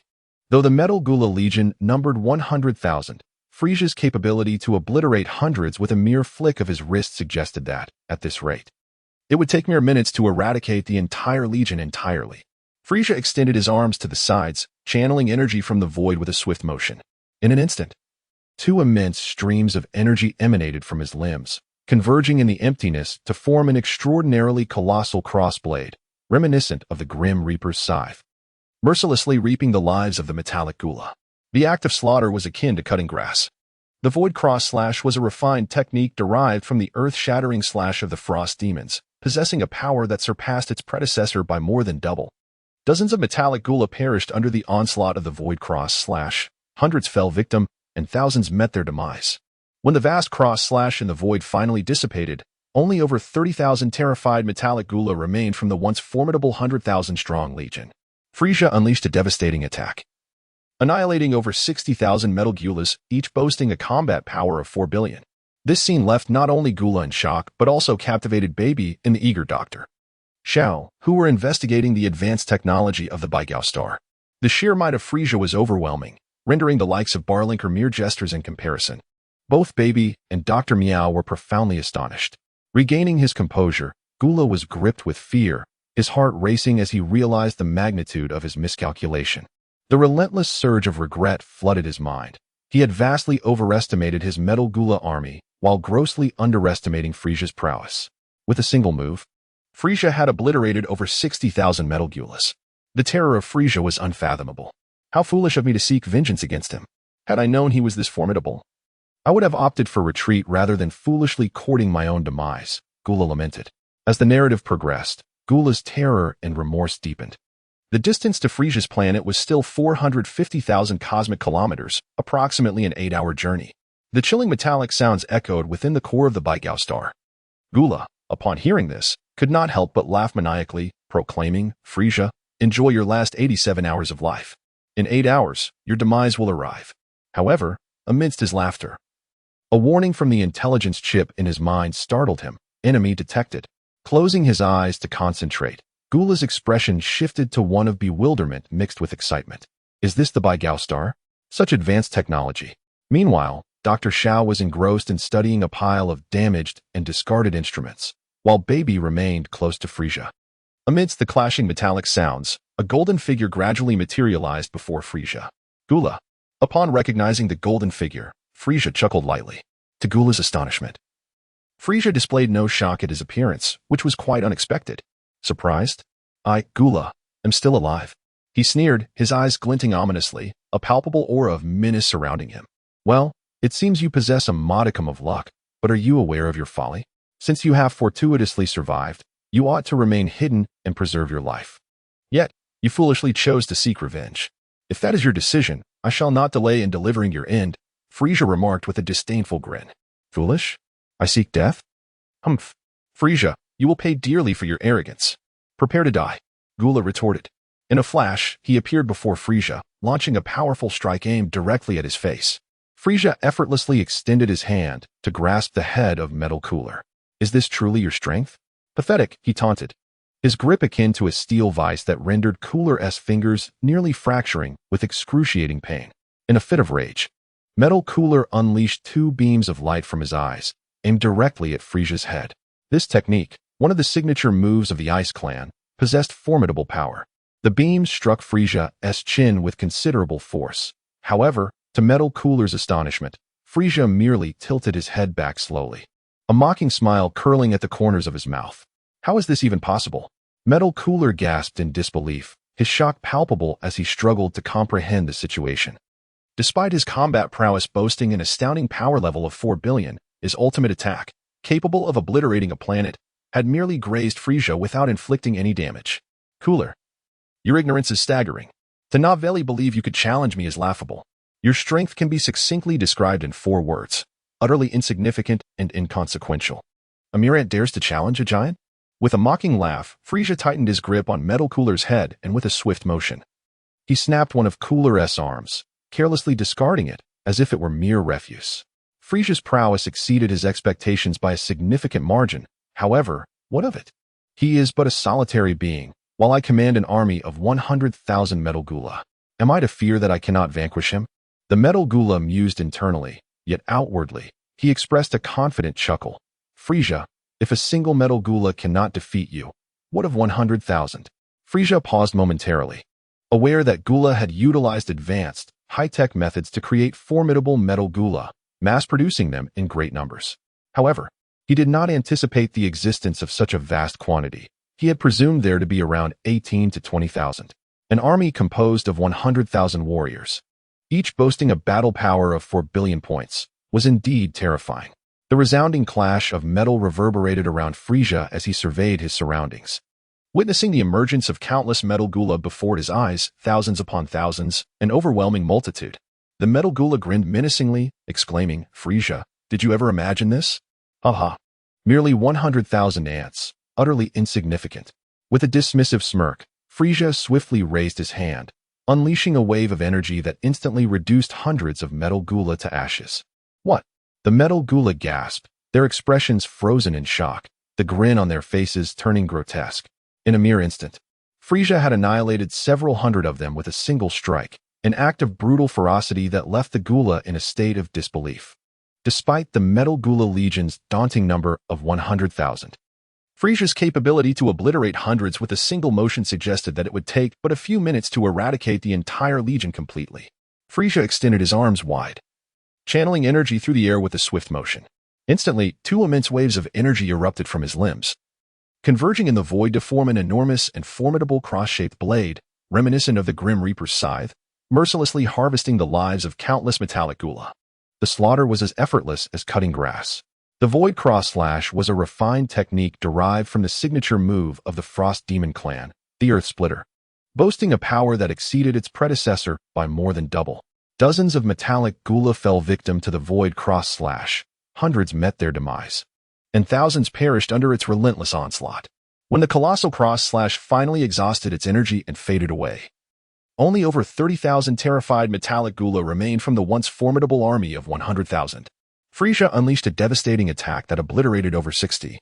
S1: Though the Metal Gula Legion numbered 100,000, Frieza's capability to obliterate hundreds with a mere flick of his wrist suggested that, at this rate, it would take mere minutes to eradicate the entire Legion entirely. Frieza extended his arms to the sides, channeling energy from the void with a swift motion. In an instant, 2 immense streams of energy emanated from his limbs, converging in the emptiness to form an extraordinarily colossal crossblade, reminiscent of the Grim Reaper's scythe, mercilessly reaping the lives of the metallic Gula. The act of slaughter was akin to cutting grass. The Void Cross Slash was a refined technique derived from the earth-shattering slash of the Frost Demons, possessing a power that surpassed its predecessor by more than double. Dozens of metallic Gula perished under the onslaught of the Void Cross Slash, hundreds fell victim, and thousands met their demise. When the vast cross slash in the void finally dissipated, only over 30,000 terrified metallic Gula remained from the once formidable 100,000-strong legion. Frieza unleashed a devastating attack, annihilating over 60,000 metal Gulas, each boasting a combat power of 4 billion. This scene left not only Gula in shock, but also captivated Baby and the eager Dr. Xiao, who were investigating the advanced technology of the Baigao star. The sheer might of Frieza was overwhelming, rendering the likes of Barlinker mere jesters in comparison. Both Baby and Dr. Miao were profoundly astonished. Regaining his composure, Gula was gripped with fear, his heart racing as he realized the magnitude of his miscalculation. The relentless surge of regret flooded his mind. He had vastly overestimated his Metal Gula army, while grossly underestimating Frieza's prowess. With a single move, Frieza had obliterated over 60,000 Metal Gulas. The terror of Frieza was unfathomable. How foolish of me to seek vengeance against him. Had I known he was this formidable, I would have opted for retreat rather than foolishly courting my own demise, Gula lamented. As the narrative progressed, Gula's terror and remorse deepened. The distance to Frieza's planet was still 450,000 cosmic kilometers, approximately an 8-hour journey. The chilling metallic sounds echoed within the core of the Baigao star. Gula, upon hearing this, could not help but laugh maniacally, proclaiming, "Frieza, enjoy your last 87 hours of life. In 8 hours, your demise will arrive." However, amidst his laughter, a warning from the intelligence chip in his mind startled him. Enemy detected. Closing his eyes to concentrate, Gula's expression shifted to one of bewilderment mixed with excitement. Is this the Baigao star? Such advanced technology. Meanwhile, Dr. Xiao was engrossed in studying a pile of damaged and discarded instruments, while Baby remained close to Frieza. Amidst the clashing metallic sounds, a golden figure gradually materialized before Frieza. Gula. Upon recognizing the golden figure, Frieza chuckled lightly. To Gula's astonishment, Frieza displayed no shock at his appearance, which was quite unexpected. Surprised? I, Gula, am still alive. He sneered, his eyes glinting ominously, a palpable aura of menace surrounding him. Well, it seems you possess a modicum of luck, but are you aware of your folly? Since you have fortuitously survived, you ought to remain hidden and preserve your life. Yet, you foolishly chose to seek revenge. If that is your decision, I shall not delay in delivering your end, Frieza remarked with a disdainful grin. Foolish? I seek death? Humph. Frieza, you will pay dearly for your arrogance. Prepare to die, Gula retorted. In a flash, he appeared before Frieza, launching a powerful strike aimed directly at his face. Frieza effortlessly extended his hand to grasp the head of Metal Cooler. Is this truly your strength? Pathetic, he taunted. His grip akin to a steel vice that rendered Cooler's fingers nearly fracturing with excruciating pain. In a fit of rage, Metal Cooler unleashed 2 beams of light from his eyes, aimed directly at Frieza's head. This technique, one of the signature moves of the Ice Clan, possessed formidable power. The beams struck Frieza's chin with considerable force. However, to Metal Cooler's astonishment, Frieza merely tilted his head back slowly, a mocking smile curling at the corners of his mouth. How is this even possible? Metal Cooler gasped in disbelief, his shock palpable as he struggled to comprehend the situation. Despite his combat prowess boasting an astounding power level of 4 billion, his ultimate attack, capable of obliterating a planet, had merely grazed Frieza without inflicting any damage. Cooler. Your ignorance is staggering. To not really believe you could challenge me is laughable. Your strength can be succinctly described in 4 words. Utterly insignificant and inconsequential. A mere ant dares to challenge a giant? With a mocking laugh, Frieza tightened his grip on Metal Cooler's head and with a swift motion, he snapped one of Cooler's arms, carelessly discarding it as if it were mere refuse. Frieza's prowess exceeded his expectations by a significant margin. However, what of it? He is but a solitary being, while I command an army of 100,000 Metal Gula. Am I to fear that I cannot vanquish him? The Metal Gula mused internally, yet outwardly, he expressed a confident chuckle. Frieza, if a single Metal Gula cannot defeat you, what of 100,000? Frieza paused momentarily, aware that Gula had utilized advanced, high-tech methods to create formidable Metal Gula, mass-producing them in great numbers. However, he did not anticipate the existence of such a vast quantity. He had presumed there to be around 18 to 20,000. An army composed of 100,000 warriors, each boasting a battle power of 4 billion points, was indeed terrifying. The resounding clash of metal reverberated around Frieza as he surveyed his surroundings. Witnessing the emergence of countless Metal Gula before his eyes, thousands upon thousands, an overwhelming multitude, the Metal Gula grinned menacingly, exclaiming, Frieza, did you ever imagine this? Haha. Merely 100,000 ants, utterly insignificant. With a dismissive smirk, Frieza swiftly raised his hand, unleashing a wave of energy that instantly reduced hundreds of Metal Gula to ashes. What? The metal Gula gasped, their expressions frozen in shock, the grin on their faces turning grotesque. In a mere instant, Frieza had annihilated several hundred of them with a single strike, an act of brutal ferocity that left the Gula in a state of disbelief. Despite the Metal Gula Legion's daunting number of 100,000, Frieza's capability to obliterate hundreds with a single motion suggested that it would take but a few minutes to eradicate the entire legion completely. Frieza extended his arms wide, channeling energy through the air with a swift motion. Instantly, two immense waves of energy erupted from his limbs, converging in the void to form an enormous and formidable cross-shaped blade, reminiscent of the Grim Reaper's scythe, mercilessly harvesting the lives of countless metallic Gula. The slaughter was as effortless as cutting grass. The Void Cross Slash was a refined technique derived from the signature move of the Frost Demon clan, the Earth Splitter, boasting a power that exceeded its predecessor by more than double. Dozens of metallic Gula fell victim to the Void Cross Slash, hundreds met their demise, and thousands perished under its relentless onslaught. When the colossal Cross Slash finally exhausted its energy and faded away, only over 30,000 terrified metallic Gula remained from the once formidable army of 100,000. Frieza unleashed a devastating attack that obliterated over 60,000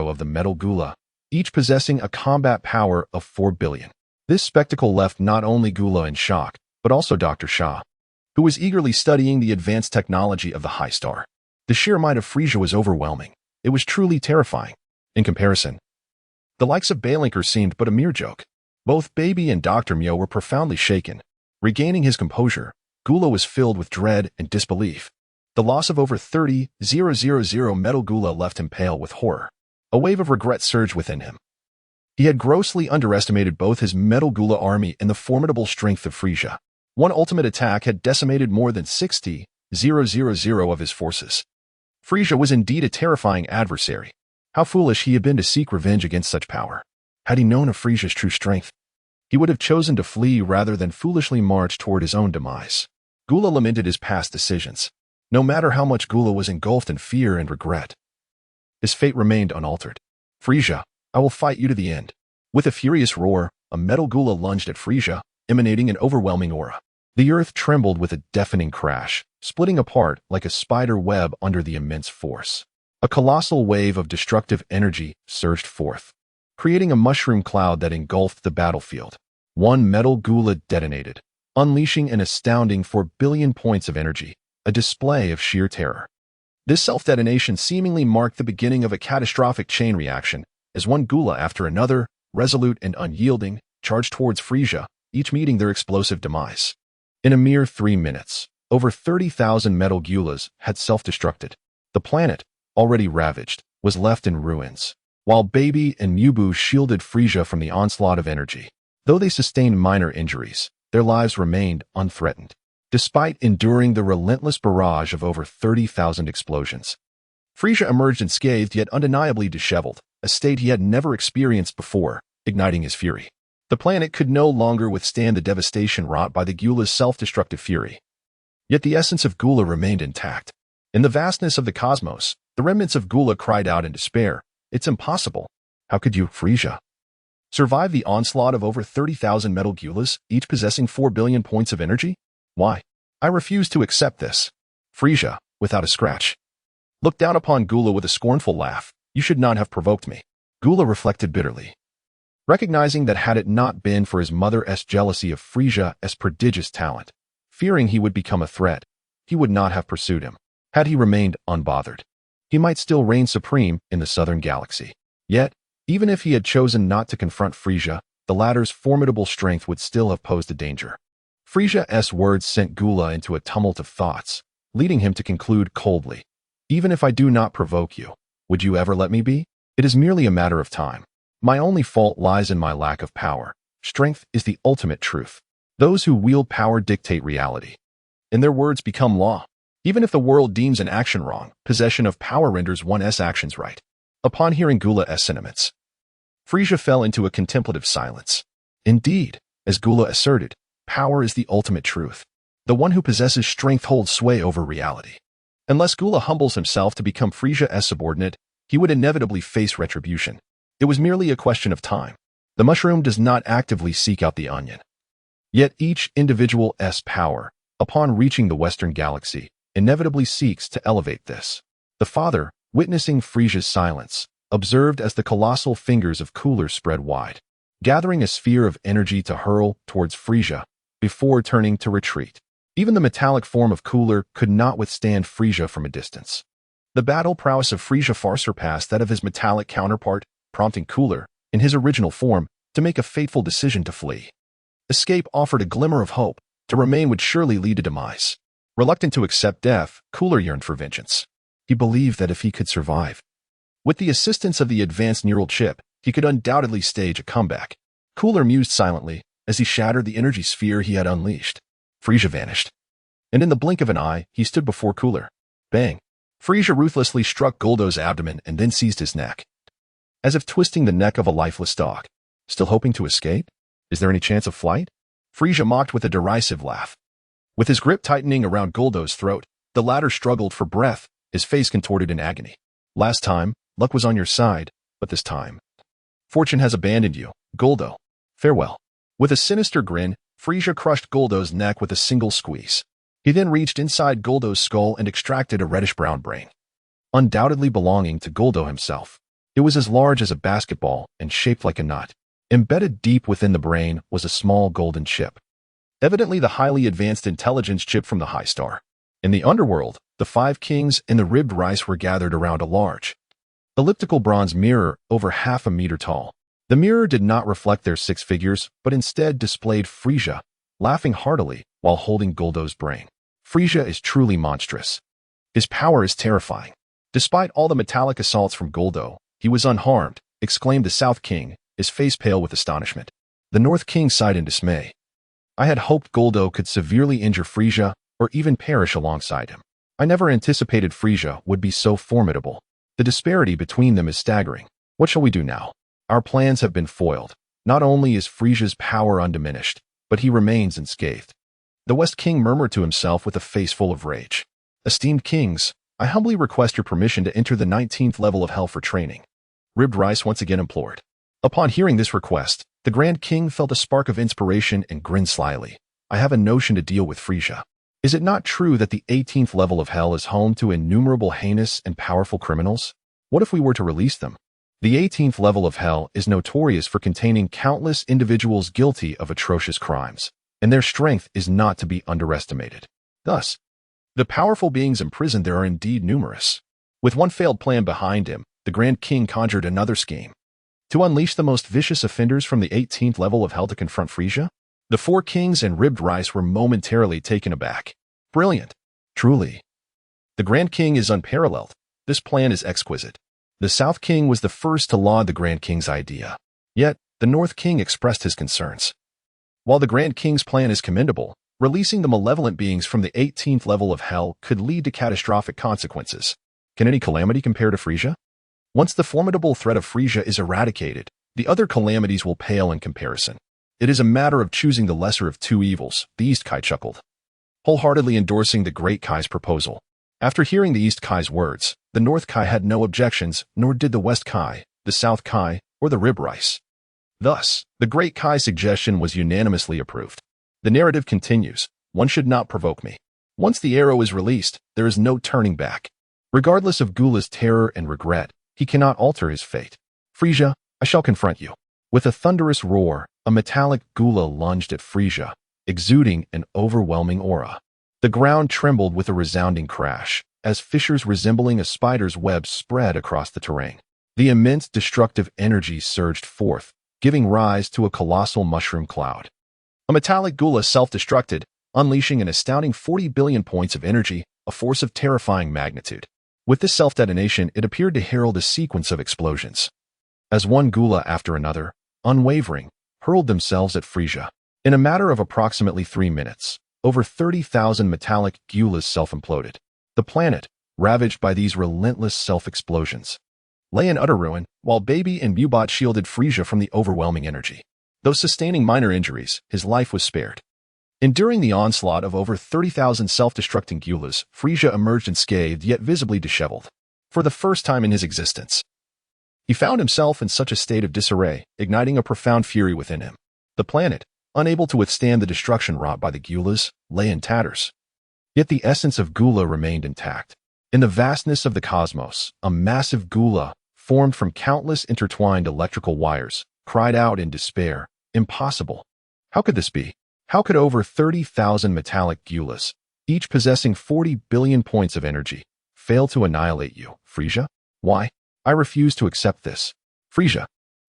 S1: of the metal Gula, each possessing a combat power of 4 billion. This spectacle left not only Gula in shock, but also Dr. Shah, who was eagerly studying the advanced technology of the High Star. The sheer might of Frieza was overwhelming. It was truly terrifying. In comparison, the likes of Balinker seemed but a mere joke. Both Baby and Dr. Myo were profoundly shaken. Regaining his composure, Gula was filled with dread and disbelief. The loss of over 30,000 metal Gula left him pale with horror. A wave of regret surged within him. He had grossly underestimated both his metal Gula army and the formidable strength of Frieza. One ultimate attack had decimated more than 60,000 of his forces. Frieza was indeed a terrifying adversary. How foolish he had been to seek revenge against such power. Had he known of Frieza's true strength, he would have chosen to flee rather than foolishly march toward his own demise. Gula lamented his past decisions. No matter how much Gula was engulfed in fear and regret, his fate remained unaltered. Frieza, I will fight you to the end. With a furious roar, a metal Gula lunged at Frieza, emanating an overwhelming aura. The earth trembled with a deafening crash, splitting apart like a spider web under the immense force. A colossal wave of destructive energy surged forth, creating a mushroom cloud that engulfed the battlefield. One metal Gula detonated, unleashing an astounding 4 billion points of energy, a display of sheer terror. This self-detonation seemingly marked the beginning of a catastrophic chain reaction, as one Gula after another, resolute and unyielding, charged towards Frieza, each meeting their explosive demise. In a mere 3 minutes, over 30,000 metal Gulas had self-destructed. The planet, already ravaged, was left in ruins, while Baby and Mubu shielded Frieza from the onslaught of energy. Though they sustained minor injuries, their lives remained unthreatened, despite enduring the relentless barrage of over 30,000 explosions. Frieza emerged unscathed yet undeniably disheveled, a state he had never experienced before, igniting his fury. The planet could no longer withstand the devastation wrought by the Gula's self-destructive fury. Yet the essence of Gula remained intact. In the vastness of the cosmos, the remnants of Gula cried out in despair, "It's impossible. How could you, Frieza, survive the onslaught of over 30,000 metal Gulas, each possessing 4 billion points of energy? Why? I refuse to accept this." Frieza, without a scratch, looked down upon Gula with a scornful laugh. "You should not have provoked me." Gula reflected bitterly, recognizing that had it not been for his mother's jealousy of Frieza's prodigious talent, fearing he would become a threat, he would not have pursued him. Had he remained unbothered, he might still reign supreme in the southern galaxy. Yet, even if he had chosen not to confront Frieza, the latter's formidable strength would still have posed a danger. Frieza's words sent Gula into a tumult of thoughts, leading him to conclude coldly, "Even if I do not provoke you, would you ever let me be? It is merely a matter of time. My only fault lies in my lack of power. Strength is the ultimate truth. Those who wield power dictate reality, and their words become law. Even if the world deems an action wrong, possession of power renders one's actions right." Upon hearing Gula's sentiments, Frieza fell into a contemplative silence. Indeed, as Gula asserted, power is the ultimate truth. The one who possesses strength holds sway over reality. Unless Gula humbles himself to become Frieza's subordinate, he would inevitably face retribution. It was merely a question of time. The mushroom does not actively seek out the onion. Yet each individual's power, upon reaching the Western Galaxy, inevitably seeks to elevate this. The father, witnessing Frieza's silence, observed as the colossal fingers of Cooler spread wide, gathering a sphere of energy to hurl towards Frieza before turning to retreat. Even the metallic form of Cooler could not withstand Frieza from a distance. The battle prowess of Frieza far surpassed that of his metallic counterpart, prompting Cooler, in his original form, to make a fateful decision to flee. Escape offered a glimmer of hope. To remain would surely lead to demise. Reluctant to accept death, Cooler yearned for vengeance. He believed that if he could survive, with the assistance of the advanced neural chip, he could undoubtedly stage a comeback. Cooler mused silently as he shattered the energy sphere he had unleashed. Frieza vanished. And in the blink of an eye, he stood before Cooler. Bang! Frieza ruthlessly struck Guldo's abdomen and then seized his neck, as if twisting the neck of a lifeless dog. Still hoping to escape? Is there any chance of flight? Frieza mocked with a derisive laugh. With his grip tightening around Guldo's throat, the latter struggled for breath, his face contorted in agony. Last time, luck was on your side, but this time, fortune has abandoned you, Guldo. Farewell. With a sinister grin, Frieza crushed Guldo's neck with a single squeeze. He then reached inside Guldo's skull and extracted a reddish-brown brain, undoubtedly belonging to Guldo himself. It was as large as a basketball and shaped like a nut. Embedded deep within the brain was a small golden chip, evidently the highly advanced intelligence chip from the High Star. In the underworld, the 5 kings and the ribbed rice were gathered around a large, elliptical bronze mirror over half a meter tall. The mirror did not reflect their 6 figures, but instead displayed Frieza, laughing heartily while holding Guldo's brain. Frieza is truly monstrous. His power is terrifying. Despite all the metallic assaults from Guldo, he was unharmed, exclaimed the South King, his face pale with astonishment. The North King sighed in dismay. I had hoped Guldo could severely injure Frieza, or even perish alongside him. I never anticipated Frieza would be so formidable. The disparity between them is staggering. What shall we do now? Our plans have been foiled. Not only is Frieza's power undiminished, but he remains unscathed. The West King murmured to himself with a face full of rage. Esteemed kings, I humbly request your permission to enter the 19th level of hell for training. Ribbed Rice once again implored. Upon hearing this request, the Grand King felt a spark of inspiration and grinned slyly. I have a notion to deal with Frieza. Is it not true that the 18th level of hell is home to innumerable heinous and powerful criminals? What if we were to release them? The 18th level of hell is notorious for containing countless individuals guilty of atrocious crimes, and their strength is not to be underestimated. Thus, the powerful beings imprisoned there are indeed numerous. With one failed plan behind him, the Grand King conjured another scheme. To unleash the most vicious offenders from the 18th level of hell to confront Frieza? The 4 kings and Ribbed Rice were momentarily taken aback. Brilliant. Truly. The Grand King is unparalleled. This plan is exquisite. The South King was the first to laud the Grand King's idea. Yet, the North King expressed his concerns. While the Grand King's plan is commendable, releasing the malevolent beings from the 18th level of hell could lead to catastrophic consequences. Can any calamity compare to Frieza? Once the formidable threat of Frieza is eradicated, the other calamities will pale in comparison. It is a matter of choosing the lesser of 2 evils, the East Kai chuckled, wholeheartedly endorsing the Great Kai's proposal. After hearing the East Kai's words, the North Kai had no objections, nor did the West Kai, the South Kai, or the Rib Rice. Thus, the Great Kai's suggestion was unanimously approved. The narrative continues. One should not provoke me. Once the arrow is released, there is no turning back. Regardless of Gula's terror and regret, he cannot alter his fate. Frieza, I shall confront you. With a thunderous roar, a metallic Gula lunged at Frieza, exuding an overwhelming aura. The ground trembled with a resounding crash, as fissures resembling a spider's web spread across the terrain. The immense destructive energy surged forth, giving rise to a colossal mushroom cloud. A metallic Gula self-destructed, unleashing an astounding 40 billion points of energy, a force of terrifying magnitude. With this self-detonation, it appeared to herald a sequence of explosions, as one Gula after another, unwavering, hurled themselves at Frieza. In a matter of approximately 3 minutes, over 30,000 metallic Gulas self-imploded. The planet, ravaged by these relentless self-explosions, lay in utter ruin, while Baby and Mubot shielded Frieza from the overwhelming energy. Though sustaining minor injuries, his life was spared. Enduring the onslaught of over 30,000 self-destructing Gulas, Frieza emerged unscathed yet visibly disheveled. For the first time in his existence, he found himself in such a state of disarray, igniting a profound fury within him. The planet, unable to withstand the destruction wrought by the Gulas, lay in tatters. Yet the essence of Gula remained intact. In the vastness of the cosmos, a massive Gula, formed from countless intertwined electrical wires, cried out in despair, "Impossible! How could this be? How could over 30,000 metallic Gulas, each possessing 40 billion points of energy, fail to annihilate you, Frieza? Why? I refuse to accept this." Frieza,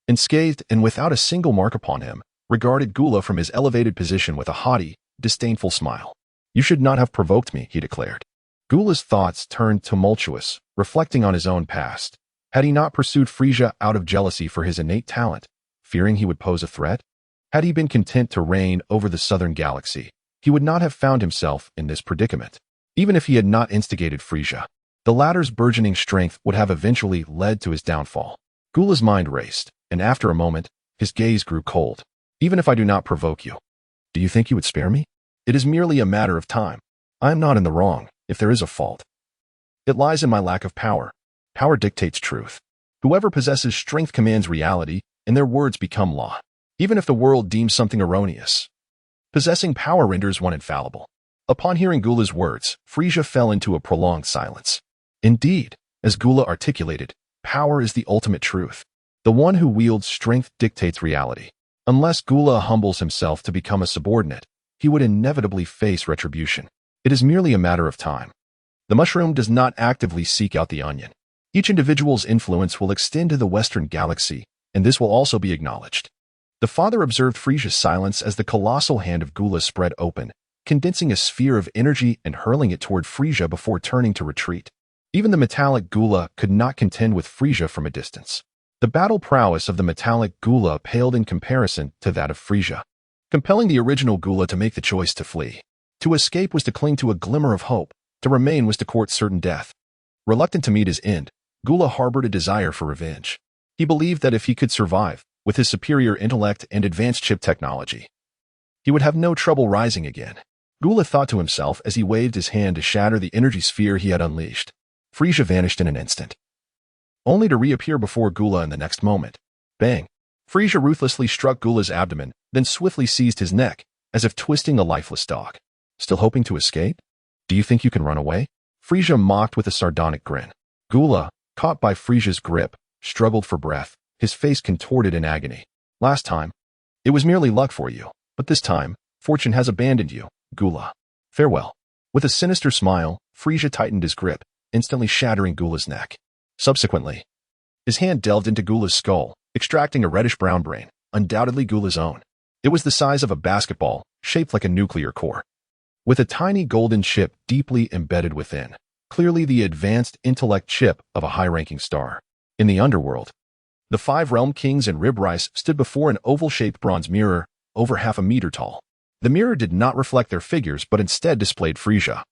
S1: unscathed and without a single mark upon him, regarded Gula from his elevated position with a haughty, disdainful smile. "You should not have provoked me," he declared. Gula's thoughts turned tumultuous, reflecting on his own past. Had he not pursued Frieza out of jealousy for his innate talent, fearing he would pose a threat? Had he been content to reign over the southern galaxy, he would not have found himself in this predicament. Even if he had not instigated Frieza, the latter's burgeoning strength would have eventually led to his downfall. Gula's mind raced, and after a moment, his gaze grew cold. "Even if I do not provoke you, do you think you would spare me? It is merely a matter of time. I am not in the wrong, if there is a fault. It lies in my lack of power. Power dictates truth. Whoever possesses strength commands reality, and their words become law, even if the world deems something erroneous. Possessing power renders one infallible." Upon hearing Gula's words, Frieza fell into a prolonged silence. Indeed, as Gula articulated, power is the ultimate truth. The one who wields strength dictates reality. Unless Gula humbles himself to become a subordinate, he would inevitably face retribution. It is merely a matter of time. The mushroom does not actively seek out the onion. Each individual's influence will extend to the Western galaxy, and this will also be acknowledged. The father observed Frieza's silence as the colossal hand of Gula spread open, condensing a sphere of energy and hurling it toward Frieza before turning to retreat. Even the metallic Gula could not contend with Frieza from a distance. The battle prowess of the metallic Gula paled in comparison to that of Frieza, compelling the original Gula to make the choice to flee. To escape was to cling to a glimmer of hope. To remain was to court certain death. Reluctant to meet his end, Gula harbored a desire for revenge. He believed that if he could survive, with his superior intellect and advanced chip technology, he would have no trouble rising again. Gula thought to himself as he waved his hand to shatter the energy sphere he had unleashed. Frieza vanished in an instant, only to reappear before Gula in the next moment. Bang! Frieza ruthlessly struck Gula's abdomen, then swiftly seized his neck, as if twisting a lifeless dog. "Still hoping to escape? Do you think you can run away?" Frieza mocked with a sardonic grin. Gula, caught by Frieza's grip, struggled for breath, his face contorted in agony. "Last time, it was merely luck for you, but this time, fortune has abandoned you, Gula. Farewell." With a sinister smile, Frieza tightened his grip, instantly shattering Gula's neck. Subsequently, his hand delved into Gula's skull, extracting a reddish-brown brain, undoubtedly Gula's own. It was the size of a basketball, shaped like a nuclear core, with a tiny golden chip deeply embedded within, clearly the advanced intellect chip of a high-ranking star. In the underworld, the 5 realm kings and Ribrice stood before an oval-shaped bronze mirror, over half a meter tall. The mirror did not reflect their figures but instead displayed Frieza,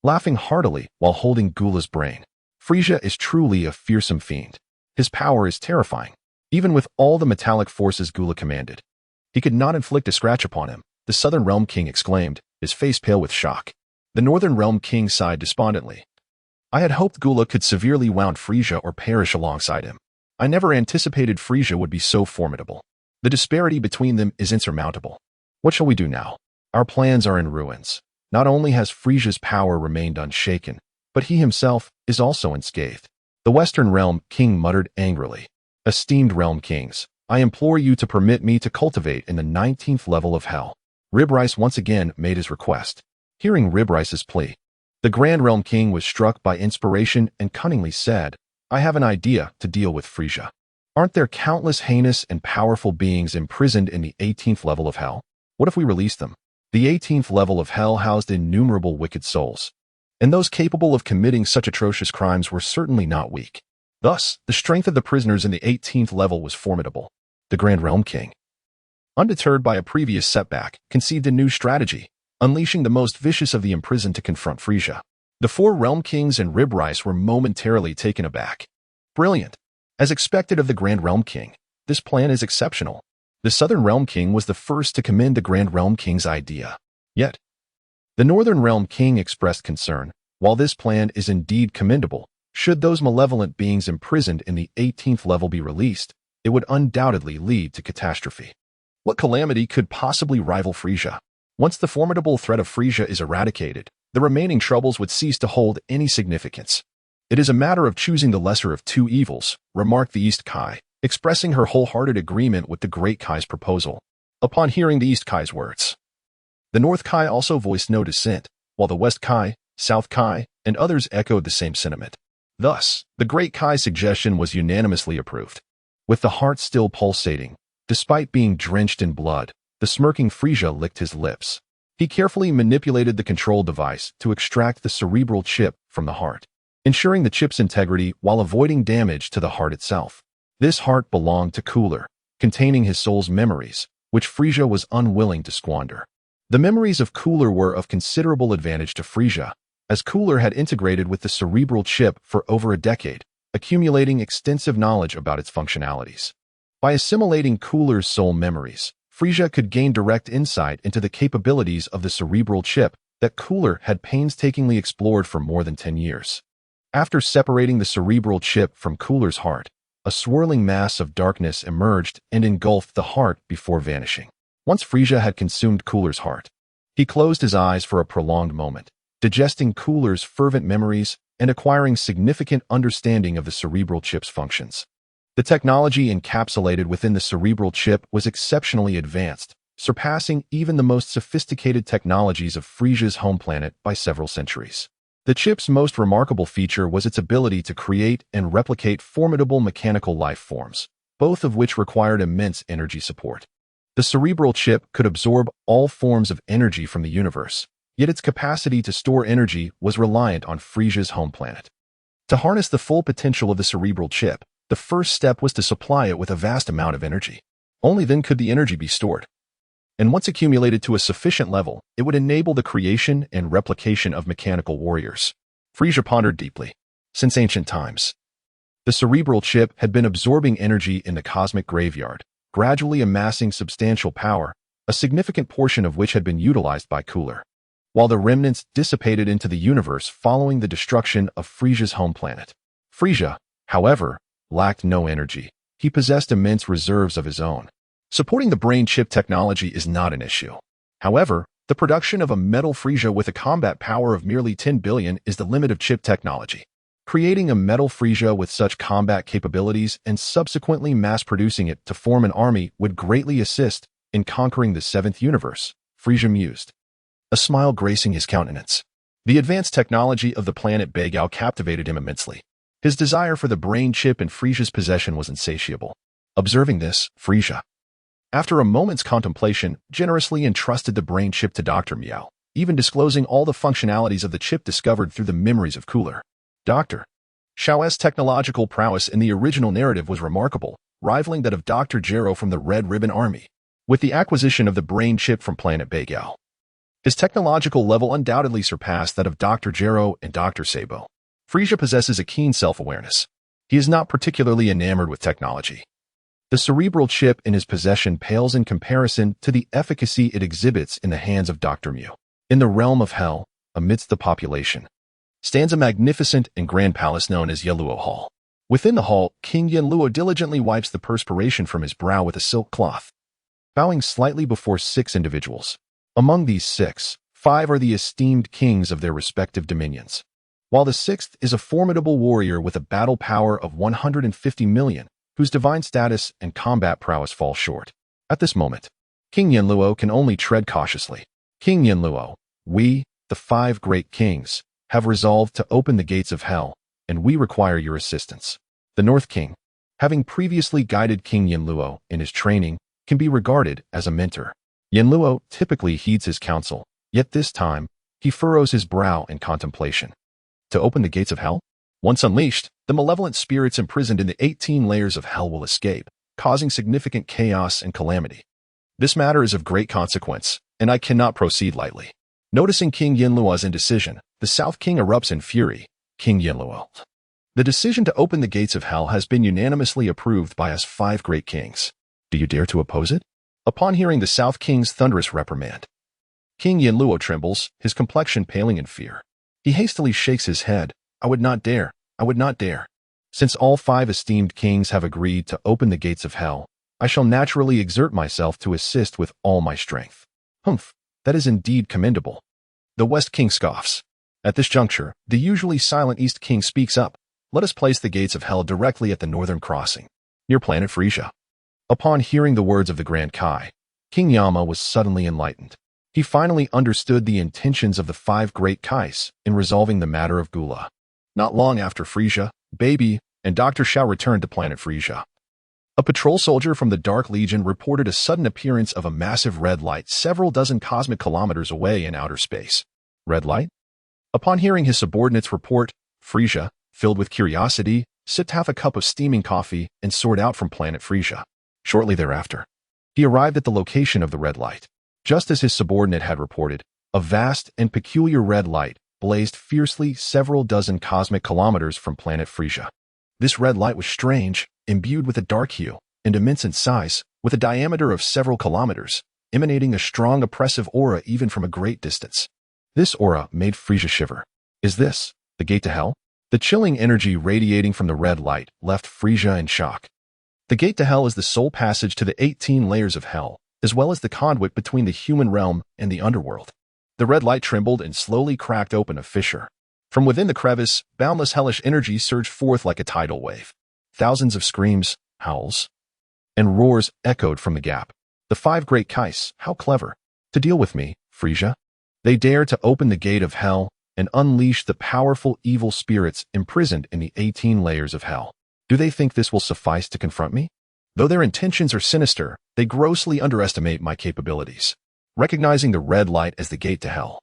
S1: laughing heartily while holding Gula's brain. Frieza is truly a fearsome fiend. His power is terrifying, even with all the metallic forces Gula commanded. He could not inflict a scratch upon him, the Southern Realm King exclaimed, his face pale with shock. The Northern Realm King sighed despondently. "I had hoped Gula could severely wound Frieza or perish alongside him. I never anticipated Frieza would be so formidable. The disparity between them is insurmountable. What shall we do now? Our plans are in ruins. Not only has Frieza's power remained unshaken, but he himself is also unscathed." The Western Realm King muttered angrily. "Esteemed Realm Kings, I implore you to permit me to cultivate in the 19th level of Hell." Ribrice once again made his request. Hearing Ribrice's plea, the Grand Realm King was struck by inspiration and cunningly said, "I have an idea to deal with Frieza. Aren't there countless heinous and powerful beings imprisoned in the 18th level of Hell? What if we release them?" The 18th level of Hell housed innumerable wicked souls, and those capable of committing such atrocious crimes were certainly not weak. Thus, the strength of the prisoners in the 18th level was formidable. The Grand Realm King, undeterred by a previous setback, conceived a new strategy, unleashing the most vicious of the imprisoned to confront Frieza. The 4 Realm Kings and Ribrice were momentarily taken aback. Brilliant! As expected of the Grand Realm King, this plan is exceptional. The Southern Realm King was the first to commend the Grand Realm King's idea. Yet, the Northern Realm King expressed concern. While this plan is indeed commendable, should those malevolent beings imprisoned in the 18th level be released, it would undoubtedly lead to catastrophe. What calamity could possibly rival Frieza? Once the formidable threat of Frieza is eradicated, the remaining troubles would cease to hold any significance. It is a matter of choosing the lesser of two evils, remarked the East Kai, expressing her wholehearted agreement with the Great Kai's proposal. Upon hearing the East Kai's words, the North Kai also voiced no dissent, while the West Kai, South Kai, and others echoed the same sentiment. Thus, the Great Kai's suggestion was unanimously approved. With the heart still pulsating, despite being drenched in blood, the smirking Frieza licked his lips. He carefully manipulated the control device to extract the cerebral chip from the heart, ensuring the chip's integrity while avoiding damage to the heart itself. This heart belonged to Cooler, containing his soul's memories, which Frieza was unwilling to squander. The memories of Cooler were of considerable advantage to Frieza, as Cooler had integrated with the cerebral chip for over a decade, accumulating extensive knowledge about its functionalities. By assimilating Cooler's soul memories, Frieza could gain direct insight into the capabilities of the cerebral chip that Cooler had painstakingly explored for more than 10 years. After separating the cerebral chip from Cooler's heart, a swirling mass of darkness emerged and engulfed the heart before vanishing. Once Frieza had consumed Cooler's heart, he closed his eyes for a prolonged moment, digesting Cooler's fervent memories and acquiring significant understanding of the cerebral chip's functions. The technology encapsulated within the cerebral chip was exceptionally advanced, surpassing even the most sophisticated technologies of Frieza's home planet by several centuries. The chip's most remarkable feature was its ability to create and replicate formidable mechanical life forms, both of which required immense energy support. The cerebral chip could absorb all forms of energy from the universe, yet its capacity to store energy was reliant on Frieza's home planet. To harness the full potential of the cerebral chip, the first step was to supply it with a vast amount of energy. Only then could the energy be stored. And once accumulated to a sufficient level, it would enable the creation and replication of mechanical warriors. Frieza pondered deeply. Since ancient times, the cerebral chip had been absorbing energy in the cosmic graveyard, gradually amassing substantial power, a significant portion of which had been utilized by Cooler, while the remnants dissipated into the universe following the destruction of Frieza's home planet. Frieza, however, lacked no energy. He possessed immense reserves of his own. Supporting the brain chip technology is not an issue. However, the production of a metal Frieza with a combat power of merely 10 billion is the limit of chip technology. Creating a metal Frieza with such combat capabilities and subsequently mass-producing it to form an army would greatly assist in conquering the seventh universe, Frieza mused, a smile gracing his countenance. The advanced technology of the planet Begao captivated him immensely. His desire for the brain chip in Frieza's possession was insatiable. Observing this, Frieza, after a moment's contemplation, generously entrusted the brain chip to Dr. Meow, even disclosing all the functionalities of the chip discovered through the memories of Cooler. Dr. Xiao's technological prowess in the original narrative was remarkable, rivaling that of Dr. Gero from the Red Ribbon Army. With the acquisition of the brain chip from planet Begao, his technological level undoubtedly surpassed that of Dr. Gero and Dr. Sabo. Frieza possesses a keen self-awareness. He is not particularly enamored with technology. The cerebral chip in his possession pales in comparison to the efficacy it exhibits in the hands of Dr. Mew. In the realm of hell, amidst the population, stands a magnificent and grand palace known as Yeluo Hall. Within the hall, King Yenluo diligently wipes the perspiration from his brow with a silk cloth, bowing slightly before 6 individuals. Among these 6, 5 are the esteemed kings of their respective dominions, while the 6th is a formidable warrior with a battle power of 150 million, whose divine status and combat prowess fall short. At this moment, King Yenluo can only tread cautiously. King Yenluo, we, the 5 great kings, have resolved to open the gates of hell, and we require your assistance. The North King, having previously guided King Yenluo in his training, can be regarded as a mentor. Yenluo typically heeds his counsel, yet this time, he furrows his brow in contemplation. To open the gates of hell? Once unleashed, the malevolent spirits imprisoned in the 18 layers of hell will escape, causing significant chaos and calamity. This matter is of great consequence, and I cannot proceed lightly. Noticing King Yenluo's indecision, the South King erupts in fury. King Yenluo, the decision to open the gates of hell has been unanimously approved by us 5 great kings. Do you dare to oppose it? Upon hearing the South King's thunderous reprimand, King Yenluo trembles, his complexion paling in fear. He hastily shakes his head. I would not dare. I would not dare. Since all 5 esteemed kings have agreed to open the gates of hell, I shall naturally exert myself to assist with all my strength. Humph, that is indeed commendable. The West King scoffs. At this juncture, the usually silent East King speaks up. Let us place the gates of hell directly at the northern crossing, near planet Frieza. Upon hearing the words of the Grand Kai, King Yama was suddenly enlightened. He finally understood the intentions of the 5 great Kais in resolving the matter of Gula. Not long after Frieza, Baby, and Dr. Xiao returned to planet Frieza. A patrol soldier from the Dark Legion reported a sudden appearance of a massive red light several dozen cosmic kilometers away in outer space. Red light? Upon hearing his subordinate's report, Frieza, filled with curiosity, sipped half a cup of steaming coffee and soared out from planet Frieza. Shortly thereafter, he arrived at the location of the red light. Just as his subordinate had reported, a vast and peculiar red light blazed fiercely several dozen cosmic kilometers from planet Frieza. This red light was strange, imbued with a dark hue, and immense in size, with a diameter of several kilometers, emanating a strong oppressive aura even from a great distance. This aura made Frieza shiver. Is this the gate to hell? The chilling energy radiating from the red light left Frieza in shock. The gate to hell is the sole passage to the 18 layers of hell, as well as the conduit between the human realm and the underworld. The red light trembled and slowly cracked open a fissure. From within the crevice, boundless hellish energy surged forth like a tidal wave. Thousands of screams, howls, and roars echoed from the gap. The 5 great Kais, how clever. To deal with me, Frieza. They dare to open the gate of hell and unleash the powerful evil spirits imprisoned in the 18 layers of hell. Do they think this will suffice to confront me? Though their intentions are sinister, they grossly underestimate my capabilities. Recognizing the red light as the gate to hell,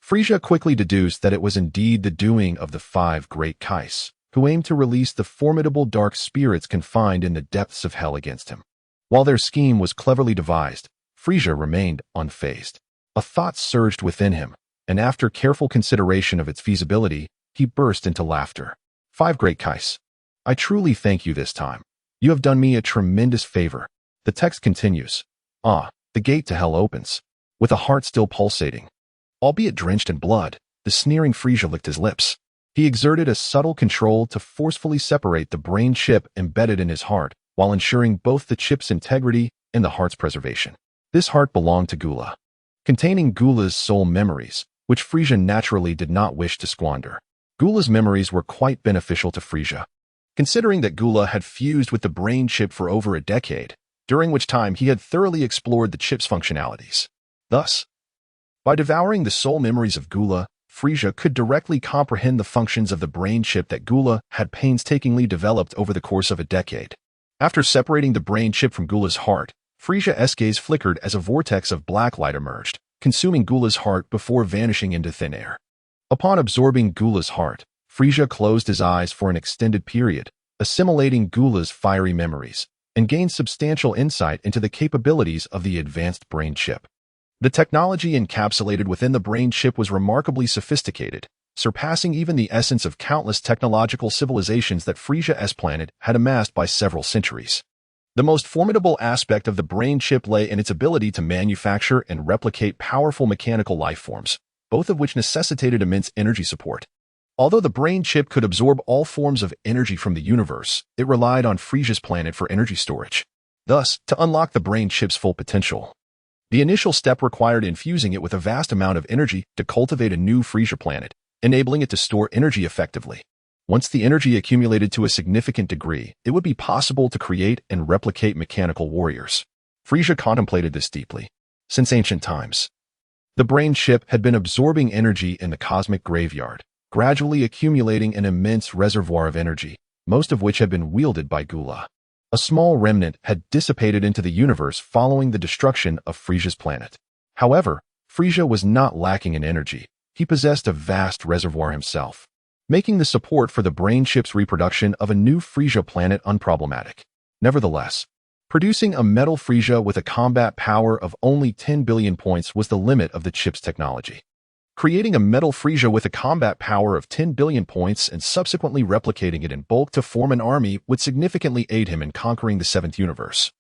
S1: Frieza quickly deduced that it was indeed the doing of the 5 great Kais, who aimed to release the formidable dark spirits confined in the depths of hell against him. While their scheme was cleverly devised, Frieza remained unfazed. A thought surged within him, and after careful consideration of its feasibility, he burst into laughter. 5 great Kais, I truly thank you this time. You have done me a tremendous favor. The text continues. The gate to hell opens. With a heart still pulsating, albeit drenched in blood, the sneering Frieza licked his lips. He exerted a subtle control to forcefully separate the brain chip embedded in his heart, while ensuring both the chip's integrity and the heart's preservation. This heart belonged to Gula, containing Gula's soul memories, which Frieza naturally did not wish to squander. Gula's memories were quite beneficial to Frieza, considering that Gula had fused with the brain chip for over a decade, during which time he had thoroughly explored the chip's functionalities. Thus, by devouring the soul memories of Gula, Frieza could directly comprehend the functions of the brain chip that Gula had painstakingly developed over the course of a decade. After separating the brain chip from Gula's heart, Frieza's gaze flickered as a vortex of black light emerged, consuming Gula's heart before vanishing into thin air. Upon absorbing Gula's heart, Frieza closed his eyes for an extended period, assimilating Gula's fiery memories, and gained substantial insight into the capabilities of the advanced brain chip. The technology encapsulated within the brain chip was remarkably sophisticated, surpassing even the essence of countless technological civilizations that Frieza's planet had amassed by several centuries. The most formidable aspect of the brain chip lay in its ability to manufacture and replicate powerful mechanical life forms, both of which necessitated immense energy support. Although the brain chip could absorb all forms of energy from the universe, it relied on Frieza's planet for energy storage. Thus, to unlock the brain chip's full potential, the initial step required infusing it with a vast amount of energy to cultivate a new Frieza planet, enabling it to store energy effectively. Once the energy accumulated to a significant degree, it would be possible to create and replicate mechanical warriors. Frieza contemplated this deeply. Since ancient times, the brain chip had been absorbing energy in the cosmic graveyard, gradually accumulating an immense reservoir of energy, most of which had been wielded by Gula. A small remnant had dissipated into the universe following the destruction of Frieza's planet. However, Frieza was not lacking in energy. He possessed a vast reservoir himself, making the support for the brain chip's reproduction of a new Frieza planet unproblematic. Nevertheless, producing a metal Frieza with a combat power of only 10 billion points was the limit of the chip's technology. Creating a metal Frieza with a combat power of 10 billion points and subsequently replicating it in bulk to form an army would significantly aid him in conquering the 7th universe.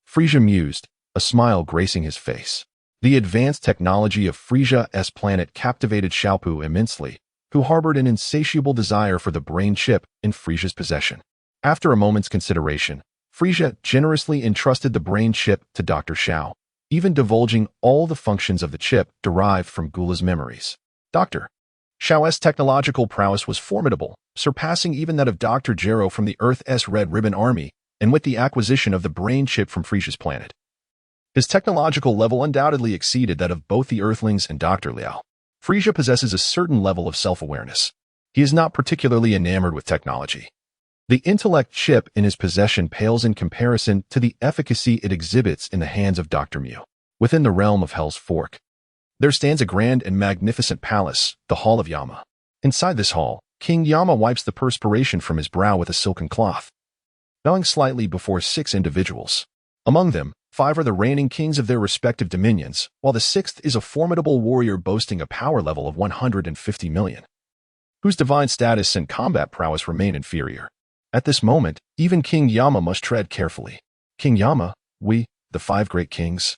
S1: Frieza mused, a smile gracing his face. The advanced technology of Frieza's planet captivated Xiaopu immensely, who harbored an insatiable desire for the brain chip in Frieza's possession. After a moment's consideration, Frieza generously entrusted the brain chip to Dr. Xiao, even divulging all the functions of the chip derived from Gula's memories. Dr. Xiao's technological prowess was formidable, surpassing even that of Dr. Gero from the Earth's Red Ribbon Army, and with the acquisition of the brain chip from Frieza's planet. His technological level undoubtedly exceeded that of both the Earthlings and Dr. Liao. Frieza possesses a certain level of self-awareness. He is not particularly enamored with technology. The intellect chip in his possession pales in comparison to the efficacy it exhibits in the hands of Dr. Mu. Within the realm of Hell's Fork, there stands a grand and magnificent palace, the Hall of Yama. Inside this hall, King Yama wipes the perspiration from his brow with a silken cloth, bowing slightly before 6 individuals. Among them, 5 are the reigning kings of their respective dominions, while the 6th is a formidable warrior boasting a power level of 150 million, whose divine status and combat prowess remain inferior. At this moment, even King Yama must tread carefully. King Yama, we, the 5 great kings,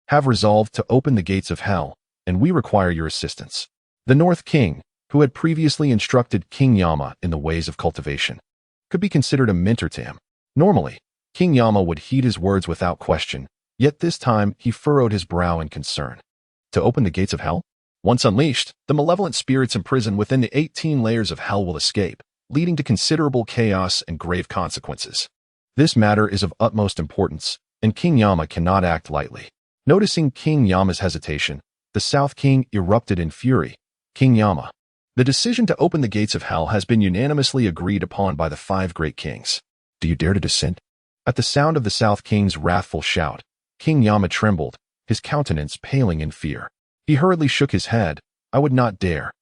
S1: have resolved to open the gates of hell, and we require your assistance. The North King, who had previously instructed King Yama in the ways of cultivation, could be considered a mentor to him. Normally, King Yama would heed his words without question, yet this time he furrowed his brow in concern. To open the gates of hell? Once unleashed, the malevolent spirits imprisoned within the 18 layers of hell will escape, leading to considerable chaos and grave consequences. This matter is of utmost importance, and King Yama cannot act lightly. Noticing King Yama's hesitation, the South King erupted in fury. King Yama, the decision to open the gates of hell has been unanimously agreed upon by the 5 great kings. Do you dare to dissent? At the sound of the South King's wrathful shout, King Yama trembled, his countenance paling in fear. He hurriedly shook his head. I would not dare.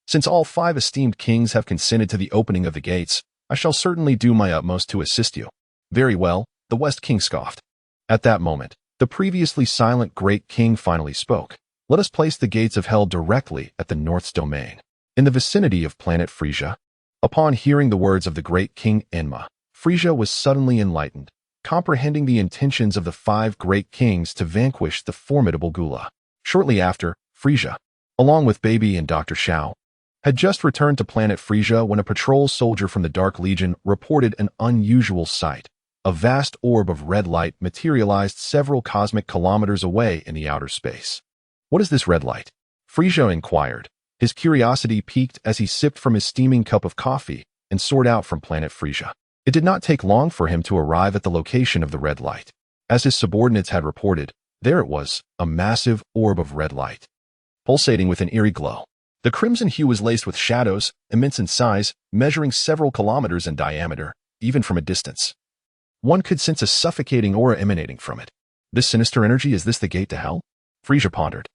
S1: Since all 5 esteemed kings have consented to the opening of the gates, I shall certainly do my utmost to assist you. Very well, the West King scoffed. At that moment, the previously silent great king finally spoke. Let us place the gates of hell directly at the North's domain, in the vicinity of planet Frieza. Upon hearing the words of the great King Enma, Frieza was suddenly enlightened, comprehending the intentions of the 5 great kings to vanquish the formidable Gula. Shortly after, Frieza, along with Baby and Dr. Xiao, had just returned to planet Frieza when a patrol soldier from the Dark Legion reported an unusual sight. A vast orb of red light materialized several cosmic kilometers away in the outer space. What is this red light? Frieza inquired. His curiosity piqued as he sipped from his steaming cup of coffee and soared out from planet Frieza. It did not take long for him to arrive at the location of the red light. As his subordinates had reported, there it was, a massive orb of red light, pulsating with an eerie glow. The crimson hue was laced with shadows, immense in size, measuring several kilometers in diameter, even from a distance. One could sense a suffocating aura emanating from it. This sinister energy, is this the gate to hell? Frieza pondered,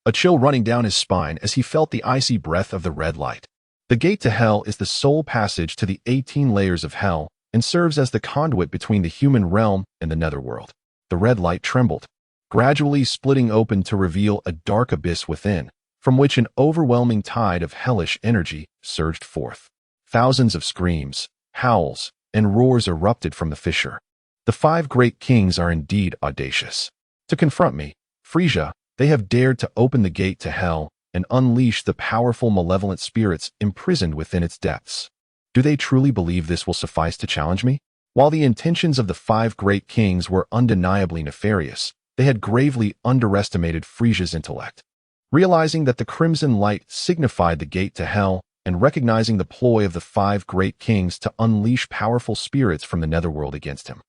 S1: a chill running down his spine as he felt the icy breath of the red light. The gate to hell is the sole passage to the 18 layers of hell and serves as the conduit between the human realm and the netherworld. The red light trembled, gradually splitting open to reveal a dark abyss within, from which an overwhelming tide of hellish energy surged forth. Thousands of screams, howls, and roars erupted from the fissure. The 5 great kings are indeed audacious. To confront me, Frieza, they have dared to open the gate to hell and unleash the powerful malevolent spirits imprisoned within its depths. Do they truly believe this will suffice to challenge me? While the intentions of the 5 great kings were undeniably nefarious, they had gravely underestimated Frieza's intellect. Realizing that the crimson light signified the gate to hell, and recognizing the ploy of the 5 great kings to unleash powerful spirits from the netherworld against him,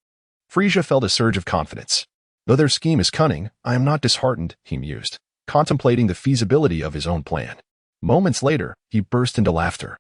S1: Frieza felt a surge of confidence. Though their scheme is cunning, I am not disheartened, he mused, contemplating the feasibility of his own plan. Moments later, he burst into laughter,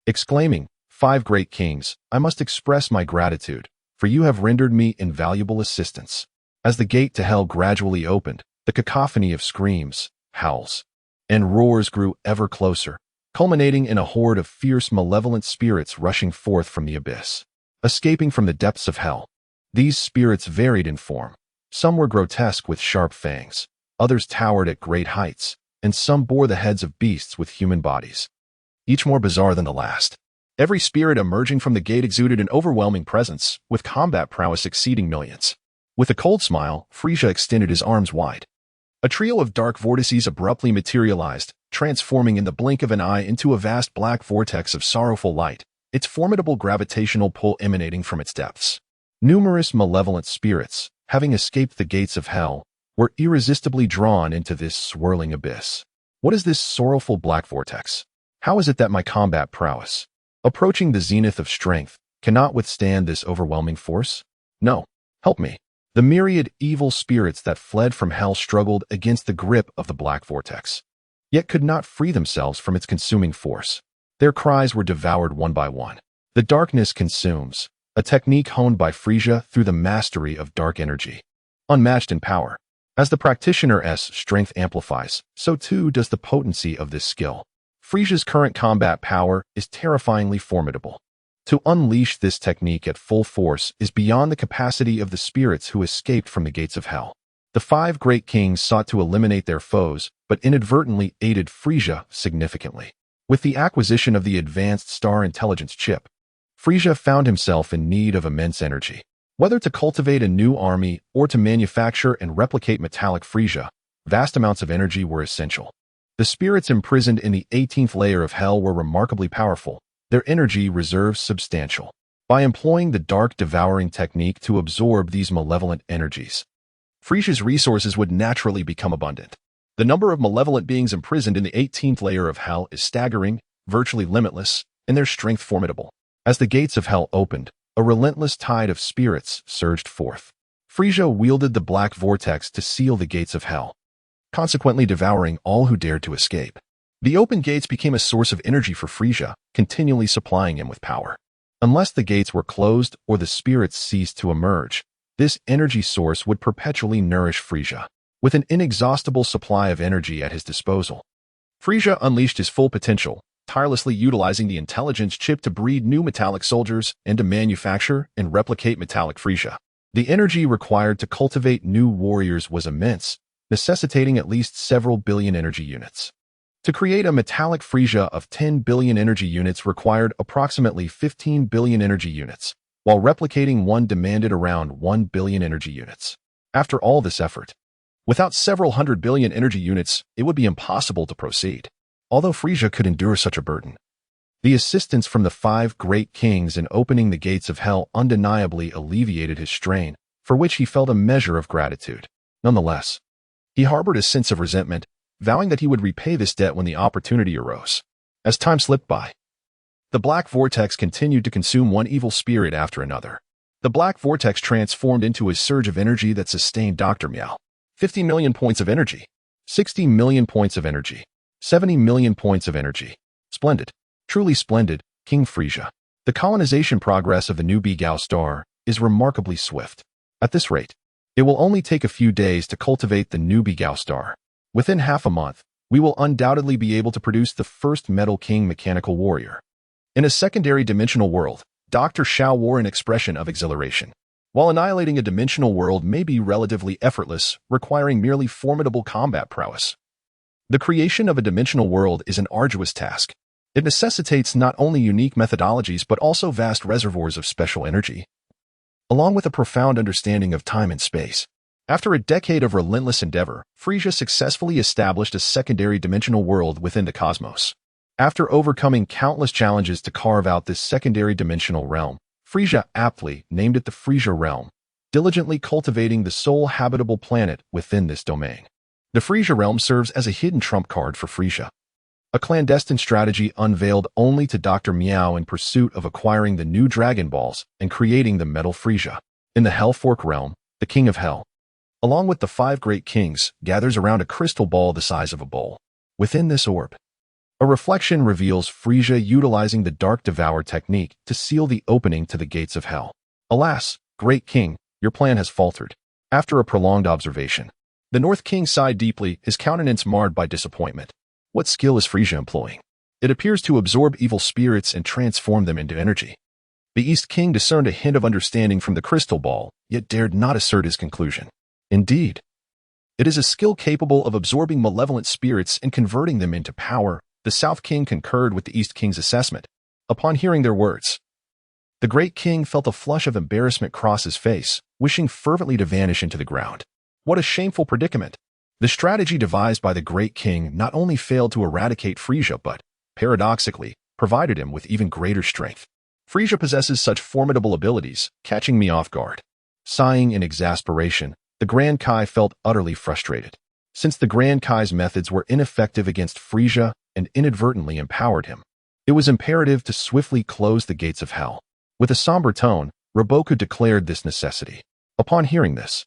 S1: exclaiming, 5 great kings, I must express my gratitude, for you have rendered me invaluable assistance. As the gate to hell gradually opened, the cacophony of screams, howls, and roars grew ever closer, culminating in a horde of fierce malevolent spirits rushing forth from the abyss. Escaping from the depths of hell, these spirits varied in form. Some were grotesque with sharp fangs, others towered at great heights, and some bore the heads of beasts with human bodies, each more bizarre than the last. Every spirit emerging from the gate exuded an overwhelming presence, with combat prowess exceeding millions. With a cold smile, Frieza extended his arms wide. A trio of dark vortices abruptly materialized, transforming in the blink of an eye into a vast black vortex of sorrowful light, its formidable gravitational pull emanating from its depths. Numerous malevolent spirits, having escaped the gates of hell, were irresistibly drawn into this swirling abyss. What is this sorrowful black vortex? How is it that my combat prowess, approaching the zenith of strength, cannot withstand this overwhelming force? No, help me. The myriad evil spirits that fled from hell struggled against the grip of the black vortex, yet could not free themselves from its consuming force. Their cries were devoured one by one. The darkness consumes, a technique honed by Frieza through the mastery of dark energy. Unmatched in power. As the practitioner's strength amplifies, so too does the potency of this skill. Frieza's current combat power is terrifyingly formidable. To unleash this technique at full force is beyond the capacity of the spirits who escaped from the gates of hell. The 5 great kings sought to eliminate their foes, but inadvertently aided Frieza significantly. With the acquisition of the advanced star intelligence chip, Frieza found himself in need of immense energy. Whether to cultivate a new army or to manufacture and replicate metallic Frieza, vast amounts of energy were essential. The spirits imprisoned in the 18th layer of hell were remarkably powerful, their energy reserves substantial. By employing the dark devouring technique to absorb these malevolent energies, Frieza's resources would naturally become abundant. The number of malevolent beings imprisoned in the 18th layer of hell is staggering, virtually limitless, and their strength formidable. As the gates of hell opened, a relentless tide of spirits surged forth. Frieza wielded the black vortex to seal the gates of hell, consequently devouring all who dared to escape. The open gates became a source of energy for Frieza, continually supplying him with power. Unless the gates were closed or the spirits ceased to emerge, this energy source would perpetually nourish Frieza. With an inexhaustible supply of energy at his disposal, Frieza unleashed his full potential, tirelessly utilizing the intelligence chip to breed new metallic soldiers and to manufacture and replicate metallic Frieza. The energy required to cultivate new warriors was immense, necessitating at least several billion energy units. To create a metallic Frieza of 10 billion energy units required approximately 15 billion energy units, while replicating one demanded around 1 billion energy units. After all this effort, without several hundred billion energy units, it would be impossible to proceed. Although Frieza could endure such a burden, the assistance from the 5 great kings in opening the gates of hell undeniably alleviated his strain, for which he felt a measure of gratitude. Nonetheless, he harbored a sense of resentment, vowing that he would repay this debt when the opportunity arose. As time slipped by, the black vortex continued to consume one evil spirit after another. The black vortex transformed into a surge of energy that sustained Dr. Meow. 50 million points of energy. 60 million points of energy. 70 million points of energy. Splendid. Truly splendid, King Frieza. The colonization progress of the new Bigao star is remarkably swift. At this rate, it will only take a few days to cultivate the new Bigao star. Within half a month, we will undoubtedly be able to produce the first Metal King mechanical warrior. In a secondary dimensional world, Dr. Xiao wore an expression of exhilaration. While annihilating a dimensional world may be relatively effortless, requiring merely formidable combat prowess, the creation of a dimensional world is an arduous task. It necessitates not only unique methodologies but also vast reservoirs of special energy, along with a profound understanding of time and space. After a decade of relentless endeavor, Frieza successfully established a secondary dimensional world within the cosmos. After overcoming countless challenges to carve out this secondary dimensional realm, Frieza aptly named it the Frieza realm, diligently cultivating the sole habitable planet within this domain. The Frieza realm serves as a hidden trump card for Frieza, a clandestine strategy unveiled only to Dr. Meow in pursuit of acquiring the new Dragon Balls and creating the Metal Frieza. In the Hellfork realm, the King of Hell, along with the 5 great kings, gathers around a crystal ball the size of a bowl. Within this orb, a reflection reveals Frieza utilizing the Dark Devour technique to seal the opening to the gates of hell. Alas, Great King, your plan has faltered. After a prolonged observation, the North King sighed deeply, his countenance marred by disappointment. What skill is Frieza employing? It appears to absorb evil spirits and transform them into energy. The East King discerned a hint of understanding from the crystal ball, yet dared not assert his conclusion. Indeed, it is a skill capable of absorbing malevolent spirits and converting them into power. The South King concurred with the East King's assessment. Upon hearing their words, the Great King felt a flush of embarrassment cross his face, wishing fervently to vanish into the ground. What a shameful predicament! The strategy devised by the Great King not only failed to eradicate Frieza but, paradoxically, provided him with even greater strength. Frieza possesses such formidable abilities, catching me off guard. Sighing in exasperation, The Grand Kai felt utterly frustrated. Since the Grand Kai's methods were ineffective against Frieza and inadvertently empowered him, it was imperative to swiftly close the gates of hell. With a somber tone, Roboku declared this necessity. Upon hearing this,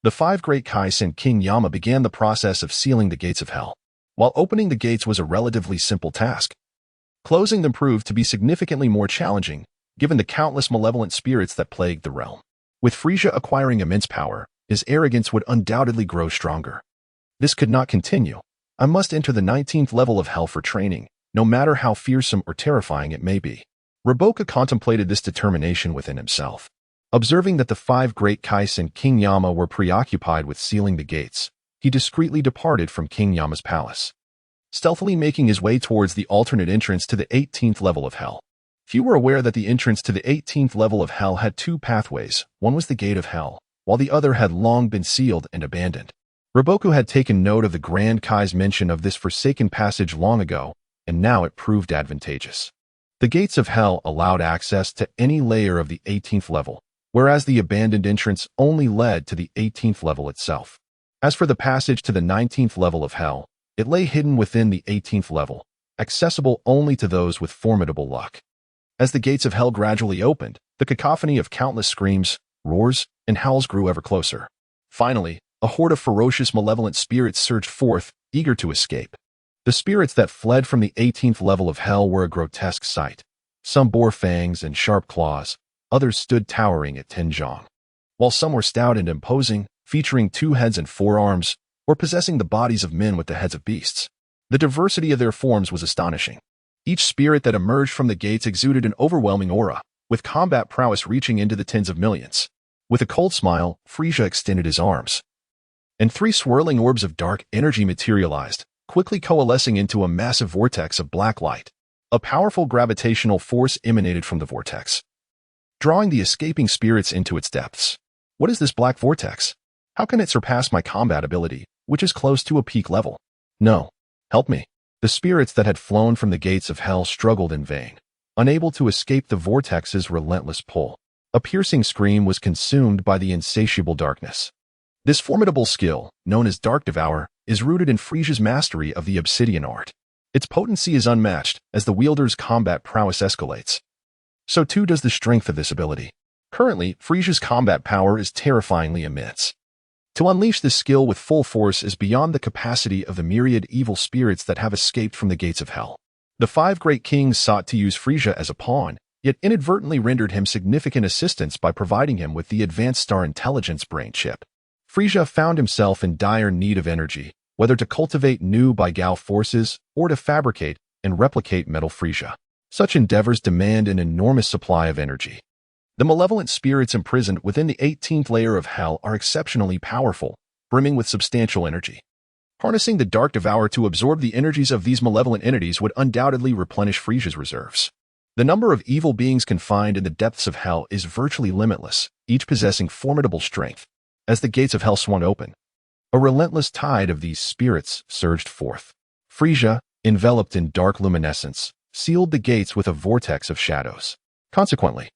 S1: the 5 Great Kais and King Yama began the process of sealing the gates of hell. While opening the gates was a relatively simple task, closing them proved to be significantly more challenging, given the countless malevolent spirits that plagued the realm. With Frieza acquiring immense power, his arrogance would undoubtedly grow stronger. This could not continue. I must enter the 19th level of hell for training, no matter how fearsome or terrifying it may be. Roboku contemplated this determination within himself. Observing that the 5 Great Kais and King Yama were preoccupied with sealing the gates, he discreetly departed from King Yama's palace, stealthily making his way towards the alternate entrance to the 18th level of hell. Few were aware that the entrance to the 18th level of hell had 2 pathways. One was the gate of hell, while the other had long been sealed and abandoned. Roboku had taken note of the Grand Kai's mention of this forsaken passage long ago, and now it proved advantageous. The gates of hell allowed access to any layer of the 18th level, whereas the abandoned entrance only led to the 18th level itself. As for the passage to the 19th level of hell, it lay hidden within the 18th level, accessible only to those with formidable luck. As the gates of hell gradually opened, the cacophony of countless screams, roars, and howls grew ever closer. Finally, a horde of ferocious malevolent spirits surged forth, eager to escape. The spirits that fled from the 18th level of hell were a grotesque sight. Some bore fangs and sharp claws, others stood towering at 10 jong. While some were stout and imposing, featuring 2 heads and 4 arms, or possessing the bodies of men with the heads of beasts. The diversity of their forms was astonishing. Each spirit that emerged from the gates exuded an overwhelming aura, with combat prowess reaching into the tens of millions. With a cold smile, Frieza extended his arms, and 3 swirling orbs of dark energy materialized, quickly coalescing into a massive vortex of black light. A powerful gravitational force emanated from the vortex, drawing the escaping spirits into its depths. What is this black vortex? How can it surpass my combat ability, which is close to a peak level? No. Help me. The spirits that had flown from the gates of hell struggled in vain, unable to escape the vortex's relentless pull. A piercing scream was consumed by the insatiable darkness. This formidable skill, known as Dark Devour, is rooted in Frieza's mastery of the obsidian art. Its potency is unmatched as the wielder's combat prowess escalates. So too does the strength of this ability. Currently, Frieza's combat power is terrifyingly immense. To unleash this skill with full force is beyond the capacity of the myriad evil spirits that have escaped from the gates of hell. The 5 Great Kings sought to use Frieza as a pawn, yet inadvertently rendered him significant assistance by providing him with the advanced star intelligence brain chip. Frieza found himself in dire need of energy, whether to cultivate new Bai-Gao forces or to fabricate and replicate metal Frieza. Such endeavors demand an enormous supply of energy. The malevolent spirits imprisoned within the 18th layer of hell are exceptionally powerful, brimming with substantial energy. Harnessing the Dark Devourer to absorb the energies of these malevolent entities would undoubtedly replenish Frieza's reserves. The number of evil beings confined in the depths of hell is virtually limitless, each possessing formidable strength. As the gates of hell swung open, a relentless tide of these spirits surged forth. Frieza, enveloped in dark luminescence, sealed the gates with a vortex of shadows. Consequently,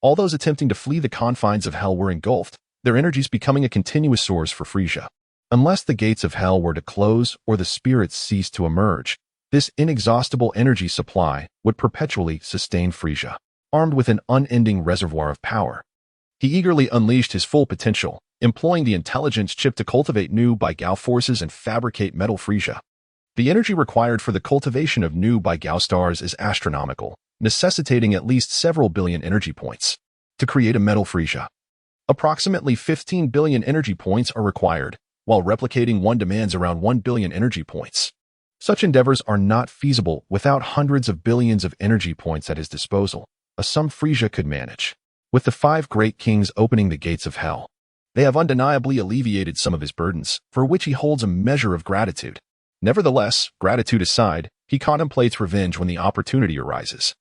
S1: all those attempting to flee the confines of hell were engulfed, their energies becoming a continuous source for Frieza. Unless the gates of hell were to close or the spirits cease to emerge, this inexhaustible energy supply would perpetually sustain Frieza. Armed with an unending reservoir of power, he eagerly unleashed his full potential, employing the intelligence chip to cultivate new Bai-Gao forces and fabricate metal Frieza. The energy required for the cultivation of new Bai-Gao stars is astronomical, necessitating at least several billion energy points. To create a metal Frieza, approximately 15 billion energy points are required, while replicating one demands around 1 billion energy points. Such endeavors are not feasible without hundreds of billions of energy points at his disposal, a sum Frieza could manage. With the 5 Great Kings opening the gates of hell, they have undeniably alleviated some of his burdens, for which he holds a measure of gratitude. Nevertheless, gratitude aside, he contemplates revenge when the opportunity arises.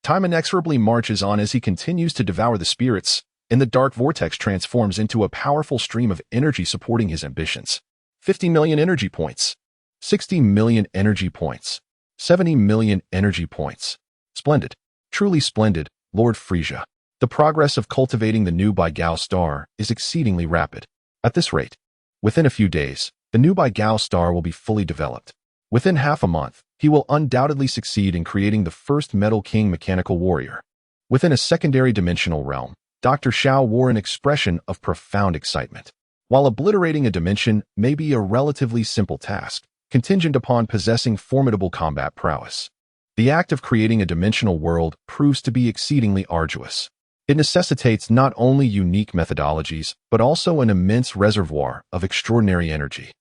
S1: Time inexorably marches on as he continues to devour the spirits, and the dark vortex transforms into a powerful stream of energy supporting his ambitions. 50 million energy points. 60 million energy points. 70 million energy points. Splendid. Truly splendid, Lord Frieza. The progress of cultivating the new Bai-Gao star is exceedingly rapid. At this rate, within a few days, the new Gao star will be fully developed. Within half a month, he will undoubtedly succeed in creating the first Metal King mechanical warrior. Within a secondary dimensional realm, Dr. Xiao wore an expression of profound excitement. While obliterating a dimension may be a relatively simple task, contingent upon possessing formidable combat prowess, the act of creating a dimensional world proves to be exceedingly arduous. It necessitates not only unique methodologies, but also an immense reservoir of extraordinary energy,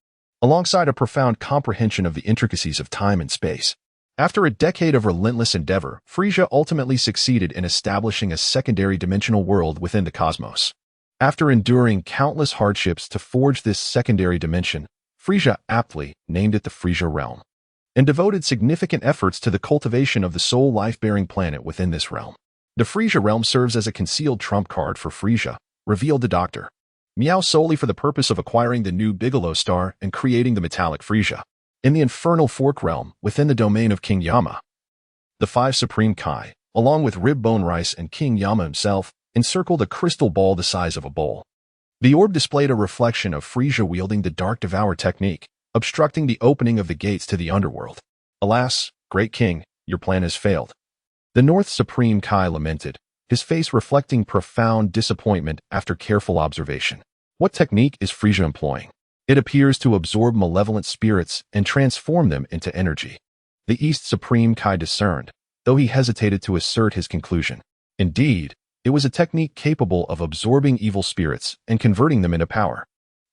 S1: alongside a profound comprehension of the intricacies of time and space. After a decade of relentless endeavor, Frieza ultimately succeeded in establishing a secondary dimensional world within the cosmos. After enduring countless hardships to forge this secondary dimension, Frieza aptly named it the Frieza realm, and devoted significant efforts to the cultivation of the sole life-bearing planet within this realm. The Frieza realm serves as a concealed trump card for Frieza, revealed the Dr. Meow solely for the purpose of acquiring the new Bigelow star and creating the metallic Frieza. In the Infernal Fork realm, within the domain of King Yama, the 5 Supreme Kai, along with Rib Bone Rice and King Yama himself, encircled a crystal ball the size of a bowl. The orb displayed a reflection of Frieza wielding the Dark Devour technique, obstructing the opening of the gates to the underworld. Alas, great king, your plan has failed. The North Supreme Kai lamented, his face reflecting profound disappointment after careful observation. What technique is Frieza employing? It appears to absorb malevolent spirits and transform them into energy. The East Supreme Kai discerned, though he hesitated to assert his conclusion. Indeed, it was a technique capable of absorbing evil spirits and converting them into power.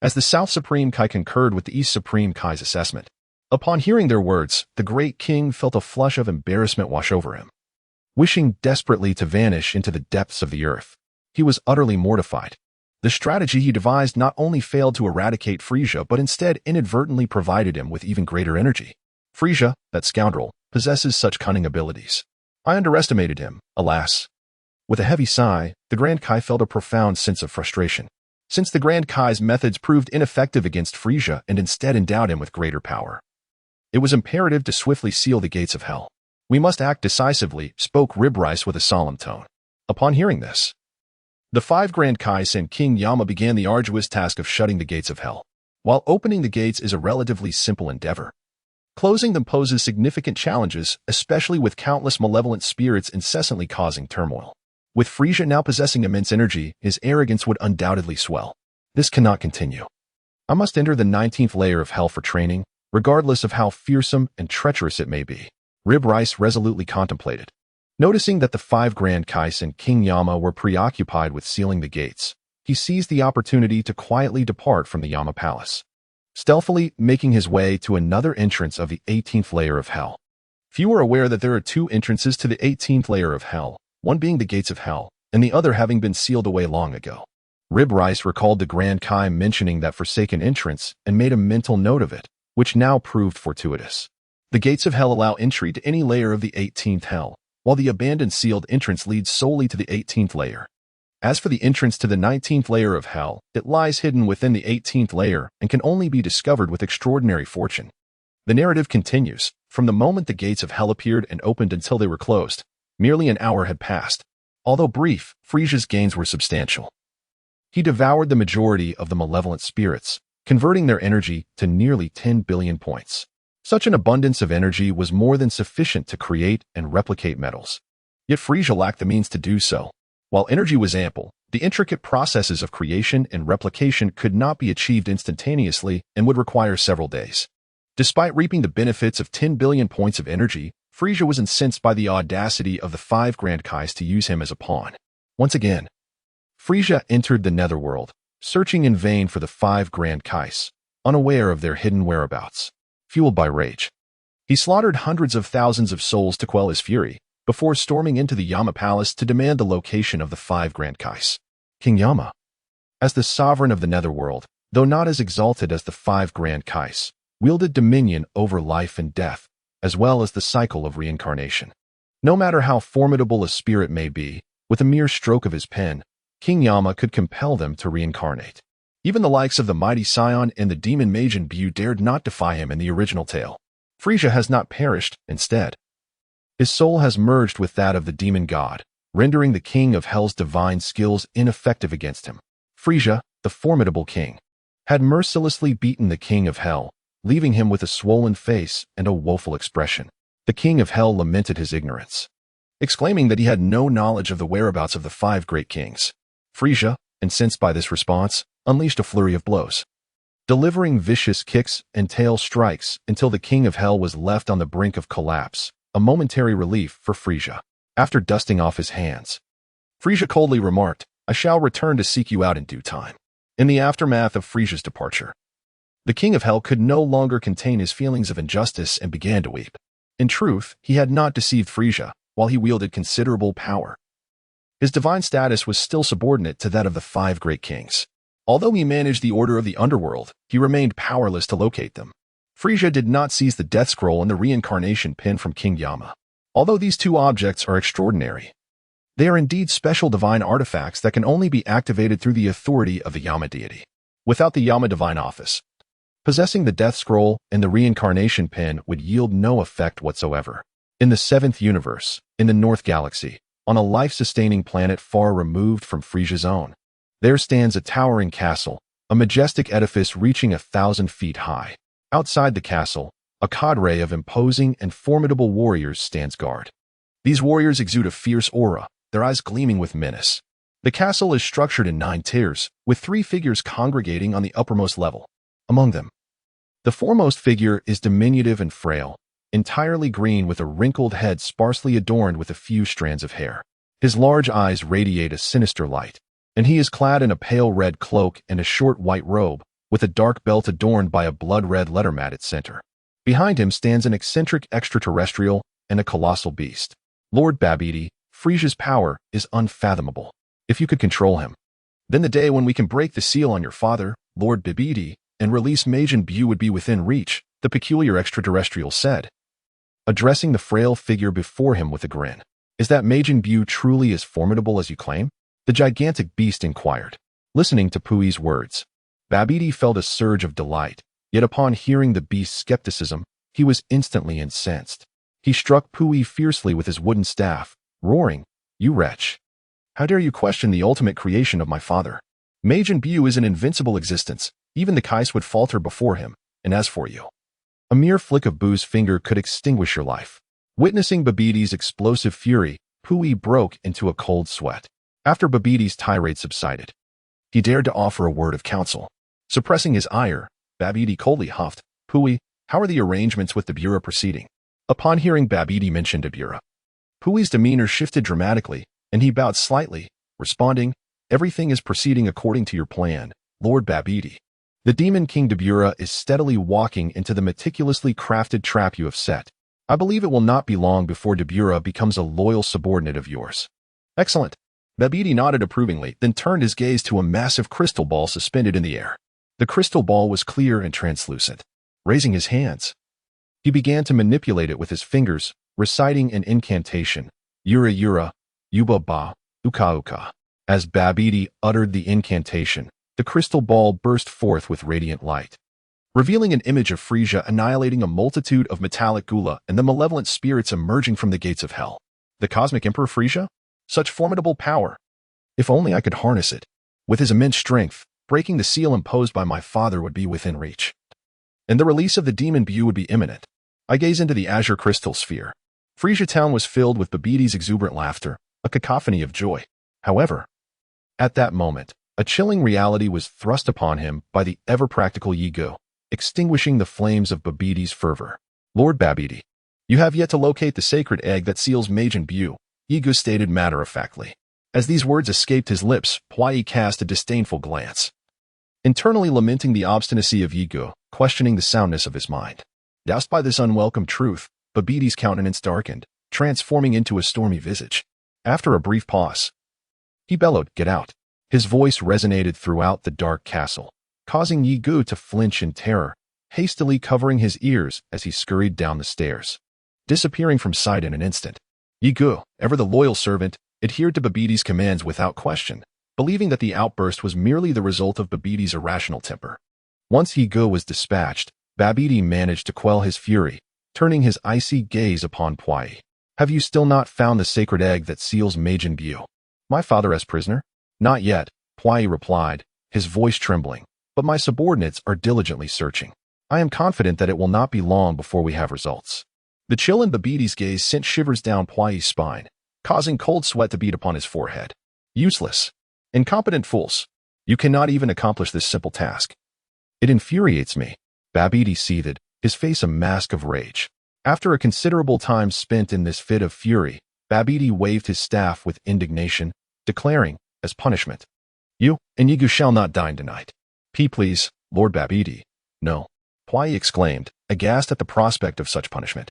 S1: As the South Supreme Kai concurred with the East Supreme Kai's assessment, upon hearing their words, the great king felt a flush of embarrassment wash over him. Wishing desperately to vanish into the depths of the earth, he was utterly mortified. The strategy he devised not only failed to eradicate Frieza, but instead inadvertently provided him with even greater energy. Frieza, that scoundrel, possesses such cunning abilities. I underestimated him, alas. With a heavy sigh, the Grand Kai felt a profound sense of frustration. Since the Grand Kai's methods proved ineffective against Frieza and instead endowed him with greater power, it was imperative to swiftly seal the gates of hell. We must act decisively, spoke Rib Rice with a solemn tone. Upon hearing this, the 5 Grand Kais and King Yama began the arduous task of shutting the gates of hell. While opening the gates is a relatively simple endeavor, closing them poses significant challenges, especially with countless malevolent spirits incessantly causing turmoil. With Frieza now possessing immense energy, his arrogance would undoubtedly swell. This cannot continue. I must enter the 19th layer of hell for training, regardless of how fearsome and treacherous it may be. Rib Rice resolutely contemplated. Noticing that the 5 Grand Kais and King Yama were preoccupied with sealing the gates, he seized the opportunity to quietly depart from the Yama Palace, stealthily making his way to another entrance of the 18th layer of hell. Few are aware that there are 2 entrances to the 18th layer of hell, one being the gates of hell, and the other having been sealed away long ago. Rib Rice recalled the Grand Kai mentioning that forsaken entrance and made a mental note of it, which now proved fortuitous. The gates of hell allow entry to any layer of the 18th hell, while the abandoned sealed entrance leads solely to the 18th layer. As for the entrance to the 19th layer of hell, it lies hidden within the 18th layer and can only be discovered with extraordinary fortune. The narrative continues. From the moment the gates of hell appeared and opened until they were closed, merely an hour had passed. Although brief, Frieza's gains were substantial. He devoured the majority of the malevolent spirits, converting their energy to nearly 10 billion points. Such an abundance of energy was more than sufficient to create and replicate metals. Yet Frieza lacked the means to do so. While energy was ample, the intricate processes of creation and replication could not be achieved instantaneously and would require several days. Despite reaping the benefits of 10 billion points of energy, Frieza was incensed by the audacity of the 5 Grand Kais to use him as a pawn. Once again, Frieza entered the netherworld, searching in vain for the 5 Grand Kais, unaware of their hidden whereabouts. Fueled by rage, he slaughtered hundreds of thousands of souls to quell his fury, before storming into the Yama Palace to demand the location of the 5 Grand Kais. King Yama, as the sovereign of the netherworld, though not as exalted as the 5 Grand Kais, wielded dominion over life and death, as well as the cycle of reincarnation. No matter how formidable a spirit may be, with a mere stroke of his pen, King Yama could compel them to reincarnate. Even the likes of the mighty Scion and the demon mage and Bu dared not defy him in the original tale. Frieza has not perished, instead. His soul has merged with that of the demon god, rendering the king of hell's divine skills ineffective against him. Frieza, the formidable king, had mercilessly beaten the king of hell, leaving him with a swollen face and a woeful expression. The king of hell lamented his ignorance, exclaiming that he had no knowledge of the whereabouts of the 5 great kings. Frieza, incensed by this response, unleashed a flurry of blows, delivering vicious kicks and tail strikes until the king of hell was left on the brink of collapse, a momentary relief for Frieza. After dusting off his hands, Frieza coldly remarked, "I shall return to seek you out in due time." In the aftermath of Frieza's departure, the king of hell could no longer contain his feelings of injustice and began to weep. In truth, he had not deceived Frieza, while he wielded considerable power. His divine status was still subordinate to that of the 5 great kings. Although he managed the order of the underworld, he remained powerless to locate them. Frieza did not seize the death scroll and the reincarnation pin from King Yama. Although these 2 objects are extraordinary, they are indeed special divine artifacts that can only be activated through the authority of the Yama deity. Without the Yama divine office, possessing the death scroll and the reincarnation pin would yield no effect whatsoever. In the 7th universe, in the North Galaxy, on a life-sustaining planet far removed from Frieza's own, there stands a towering castle, a majestic edifice reaching 1,000 feet high. Outside the castle, a cadre of imposing and formidable warriors stands guard. These warriors exude a fierce aura, their eyes gleaming with menace. The castle is structured in 9 tiers, with 3 figures congregating on the uppermost level. Among them, the foremost figure is diminutive and frail, entirely green with a wrinkled head sparsely adorned with a few strands of hair. His large eyes radiate a sinister light, and he is clad in a pale red cloak and a short white robe, with a dark belt adorned by a blood-red letter mat at center. Behind him stands an eccentric extraterrestrial and a colossal beast. Lord Babidi, Frieza's power is unfathomable. If you could control him, then the day when we can break the seal on your father, Lord Babidi, and release Majin Buu would be within reach, the peculiar extraterrestrial said, addressing the frail figure before him with a grin. Is that Majin Buu truly as formidable as you claim? The gigantic beast inquired. Listening to Pui's words, Babidi felt a surge of delight, yet upon hearing the beast's skepticism, he was instantly incensed. He struck Pui fiercely with his wooden staff, roaring, "You wretch! How dare you question the ultimate creation of my father? Majin Buu is an invincible existence, even the Kais would falter before him, and as for you, a mere flick of Buu's finger could extinguish your life." Witnessing Babidi's explosive fury, Pui broke into a cold sweat. After Babidi's tirade subsided, he dared to offer a word of counsel. Suppressing his ire, Babidi coldly huffed, "Pui, how are the arrangements with Dabura proceeding?" Upon hearing Babidi mention Dabura, Pui's demeanor shifted dramatically, and he bowed slightly, responding, "Everything is proceeding according to your plan, Lord Babidi. The Demon King Dabura is steadily walking into the meticulously crafted trap you have set. I believe it will not be long before Dabura becomes a loyal subordinate of yours." "Excellent." Babidi nodded approvingly, then turned his gaze to a massive crystal ball suspended in the air. The crystal ball was clear and translucent. Raising his hands, he began to manipulate it with his fingers, reciting an incantation, "Yura Yura, Yuba Ba, Uka Uka." As Babidi uttered the incantation, the crystal ball burst forth with radiant light, revealing an image of Frieza annihilating a multitude of metallic gula and the malevolent spirits emerging from the gates of hell. The Cosmic Emperor Frieza? Such formidable power! If only I could harness it. With his immense strength, breaking the seal imposed by my father would be within reach, and the release of the Demon Buu would be imminent. I gaze into the azure crystal sphere. Frieza Town was filled with Babidi's exuberant laughter, a cacophony of joy. However, at that moment, a chilling reality was thrust upon him by the ever-practical Yigo, extinguishing the flames of Babidi's fervor. "Lord Babidi, you have yet to locate the sacred egg that seals Majin Buu," Yigo stated matter-of-factly. As these words escaped his lips, Pui cast a disdainful glance, internally lamenting the obstinacy of Yigo, questioning the soundness of his mind. Doused by this unwelcome truth, Babidi's countenance darkened, transforming into a stormy visage. After a brief pause, he bellowed, "Get out." His voice resonated throughout the dark castle, causing Yigo to flinch in terror, hastily covering his ears as he scurried down the stairs, disappearing from sight in an instant. Yigo, ever the loyal servant, adhered to Babidi's commands without question, believing that the outburst was merely the result of Babidi's irrational temper. Once Yigo was dispatched, Babidi managed to quell his fury, turning his icy gaze upon Pui. "Have you still not found the sacred egg that seals Majin Buu? My father as prisoner?" "Not yet," Pui replied, his voice trembling. but my subordinates are diligently searching. I am confident that it will not be long before we have results." The chill in Babiti's gaze sent shivers down Puyi's spine, causing cold sweat to beat upon his forehead. "Useless. Incompetent fools. You cannot even accomplish this simple task." "It infuriates me." Babidi seethed, his face a mask of rage. After a considerable time spent in this fit of fury, Babidi waved his staff with indignation, declaring, as punishment, "You and Yigu shall not dine tonight." Please, Lord Babidi." "No," Puyi exclaimed, aghast at the prospect of such punishment.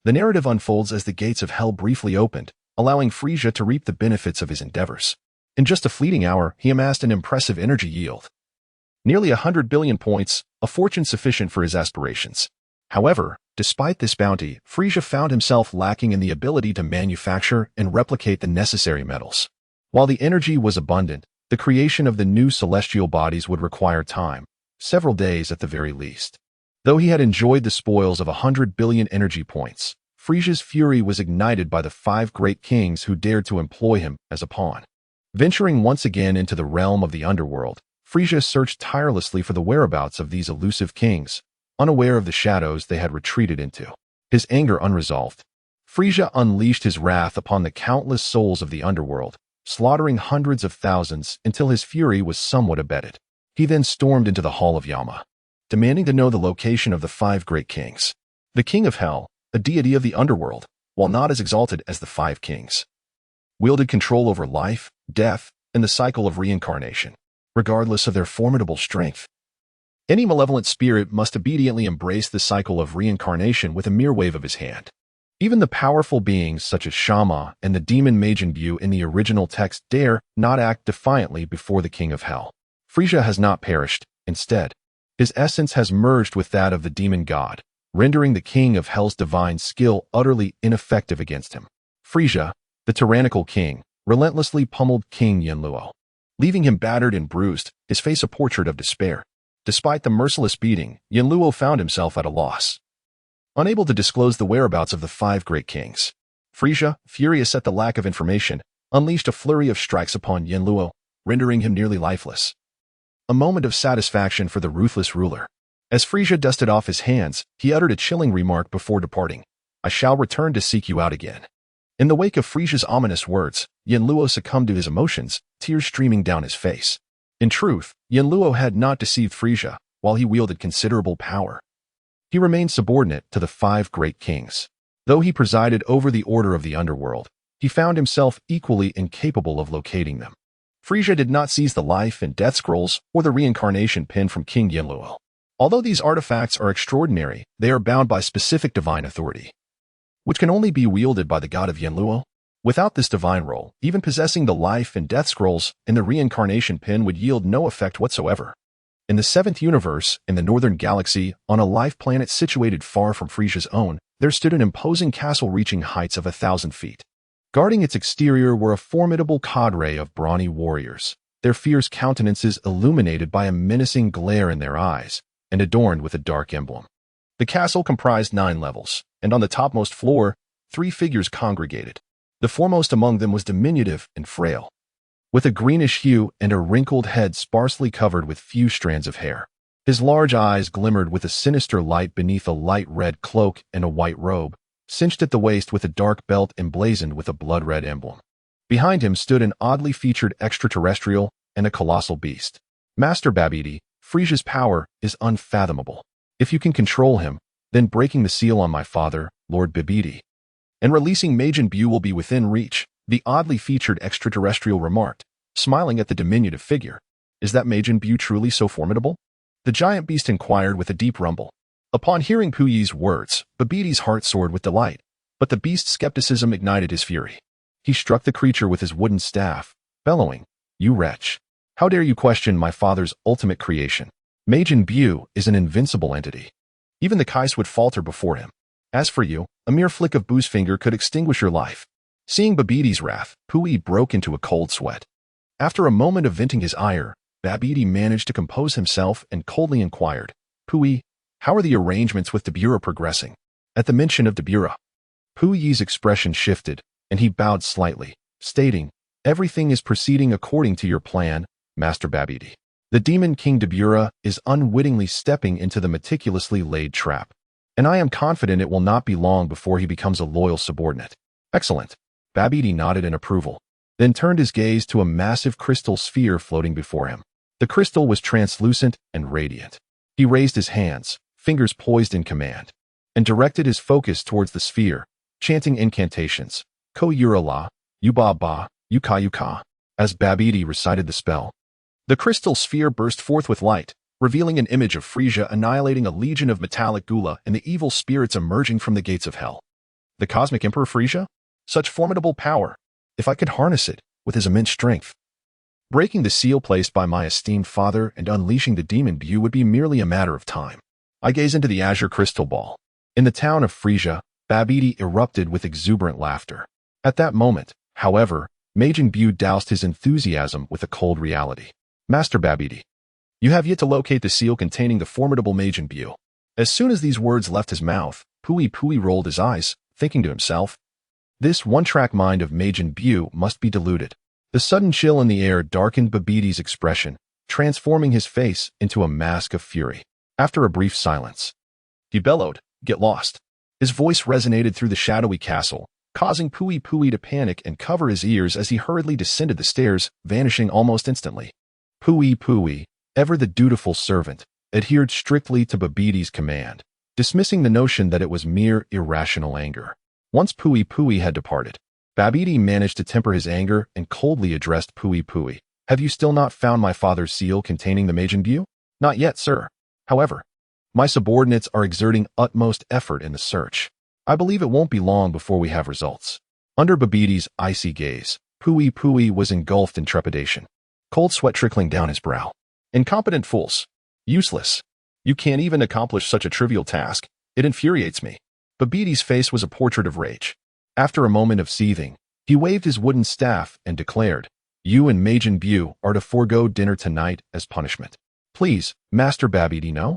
S1: The narrative unfolds as the gates of hell briefly opened, allowing Frieza to reap the benefits of his endeavors. In just a fleeting hour, he amassed an impressive energy yield. Nearly 100 billion points, a fortune sufficient for his aspirations. However, despite this bounty, Frieza found himself lacking in the ability to manufacture and replicate the necessary metals. While the energy was abundant, the creation of the new celestial bodies would require time, several days at the very least. Though he had enjoyed the spoils of 100 billion energy points, Frieza's fury was ignited by the 5 great kings who dared to employ him as a pawn. Venturing once again into the realm of the underworld, Frieza searched tirelessly for the whereabouts of these elusive kings, unaware of the shadows they had retreated into. His anger unresolved, Frieza unleashed his wrath upon the countless souls of the underworld, slaughtering hundreds of thousands until his fury was somewhat abated. He then stormed into the Hall of Yama, demanding to know the location of the 5 great kings. The King of Hell, a deity of the underworld, while not as exalted as the 5 kings, wielded control over life, death, and the cycle of reincarnation, regardless of their formidable strength. Any malevolent spirit must obediently embrace the cycle of reincarnation with a mere wave of his hand. Even the powerful beings such as Shama and the demon Majin Buu in the original text dare not act defiantly before the King of Hell. Frieza has not perished. Instead, his essence has merged with that of the demon god, rendering the King of Hell's divine skill utterly ineffective against him. Frieza, the tyrannical king, relentlessly pummeled King Yanluo, leaving him battered and bruised, his face a portrait of despair. Despite the merciless beating, Yanluo found himself at a loss. Unable to disclose the whereabouts of the 5 great kings, Frieza, furious at the lack of information, unleashed a flurry of strikes upon Yanluo, rendering him nearly lifeless. A moment of satisfaction for the ruthless ruler. As Frieza dusted off his hands, he uttered a chilling remark before departing. "I shall return to seek you out again." In the wake of Frieza's ominous words, Yanluo succumbed to his emotions, tears streaming down his face. In truth, Yanluo had not deceived Frieza, while he wielded considerable power. He remained subordinate to the 5 great kings. Though he presided over the order of the underworld, he found himself equally incapable of locating them. Frieza did not seize the life and death scrolls or the reincarnation pin from King Yanluo. Although these artifacts are extraordinary, they are bound by specific divine authority, which can only be wielded by the god of Yanluo. Without this divine role, even possessing the life and death scrolls and the reincarnation pin would yield no effect whatsoever. In the 7th universe, in the northern galaxy, on a life planet situated far from Frieza's own, there stood an imposing castle reaching heights of 1,000 feet. Guarding its exterior were a formidable cadre of brawny warriors, their fierce countenances illuminated by a menacing glare in their eyes, and adorned with a dark emblem. The castle comprised 9 levels, and on the topmost floor, 3 figures congregated. The foremost among them was diminutive and frail, with a greenish hue and a wrinkled head sparsely covered with few strands of hair. His large eyes glimmered with a sinister light beneath a light red cloak and a white robe, cinched at the waist with a dark belt emblazoned with a blood-red emblem. Behind him stood an oddly featured extraterrestrial and a colossal beast. Master Babidi, Frieza's power is unfathomable. If you can control him, then breaking the seal on my father, Lord Babidi, and releasing Majin Buu will be within reach, the oddly featured extraterrestrial remarked, smiling at the diminutive figure. Is that Majin Buu truly so formidable? The giant beast inquired with a deep rumble. Upon hearing Puyi's words, Babidi's heart soared with delight, but the beast's skepticism ignited his fury. He struck the creature with his wooden staff, bellowing, "You wretch! How dare you question my father's ultimate creation? Majin Buu is an invincible entity. Even the Kais would falter before him. As for you, a mere flick of Buu's finger could extinguish your life." Seeing Babidi's wrath, Puyi broke into a cold sweat. After a moment of venting his ire, Babidi managed to compose himself and coldly inquired, "Puyi, how are the arrangements with Dabura progressing?" At the mention of Dabura, Puyi's expression shifted, and he bowed slightly, stating, "Everything is proceeding according to your plan, Master Babidi." The demon King Dabura is unwittingly stepping into the meticulously laid trap, and I am confident it will not be long before he becomes a loyal subordinate. Excellent. Babidi nodded in approval, then turned his gaze to a massive crystal sphere floating before him. The crystal was translucent and radiant. He raised his hands, fingers poised in command, and directed his focus towards the sphere, chanting incantations, Ko Yura La, Yuba Ba, Yuka Yuka, as Babidi recited the spell. The crystal sphere burst forth with light, revealing an image of Frieza annihilating a legion of metallic gula and the evil spirits emerging from the gates of hell. The Cosmic Emperor Frieza? Such formidable power, if I could harness it with his immense strength. Breaking the seal placed by my esteemed father and unleashing the demon Bu would be merely a matter of time. I gaze into the azure crystal ball. In the town of Frieza, Babidi erupted with exuberant laughter. At that moment, however, Majin Bu doused his enthusiasm with a cold reality. Master Babidi, you have yet to locate the seal containing the formidable Majin Bu. As soon as these words left his mouth, Pui rolled his eyes, thinking to himself, this one-track mind of Majin Bu must be deluded. The sudden chill in the air darkened Babidi's expression, transforming his face into a mask of fury. After a brief silence, he bellowed, "Get lost." His voice resonated through the shadowy castle, causing Pui to panic and cover his ears as he hurriedly descended the stairs, vanishing almost instantly. Pui, ever the dutiful servant, adhered strictly to Babidi's command, dismissing the notion that it was mere irrational anger. Once Pui had departed, Babidi managed to temper his anger and coldly addressed Pui. Have you still not found my father's seal containing the Majin Bu? Not yet, sir. However, my subordinates are exerting utmost effort in the search. I believe it won't be long before we have results. Under Babidi's icy gaze, Pui was engulfed in trepidation, cold sweat trickling down his brow. Incompetent fools. Useless. You can't even accomplish such a trivial task. It infuriates me. Babidi's face was a portrait of rage. After a moment of seething, he waved his wooden staff and declared, you and Majin Bu are to forego dinner tonight as punishment. Please, Master Babidi, no?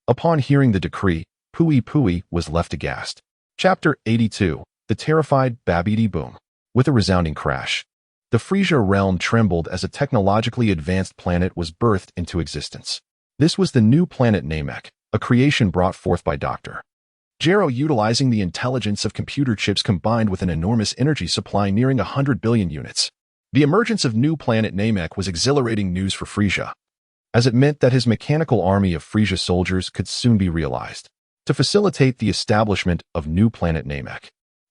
S1: Upon hearing the decree, Pui was left aghast. Chapter 82. The Terrified Babidi Boom. With a resounding crash, the Frieza realm trembled as a technologically advanced planet was birthed into existence. This was the new planet Namek, a creation brought forth by Dr. Gero utilizing the intelligence of computer chips combined with an enormous energy supply nearing 100 billion units. The emergence of new planet Namek was exhilarating news for Frieza, as it meant that his mechanical army of Frieza soldiers could soon be realized. To facilitate the establishment of new planet Namek,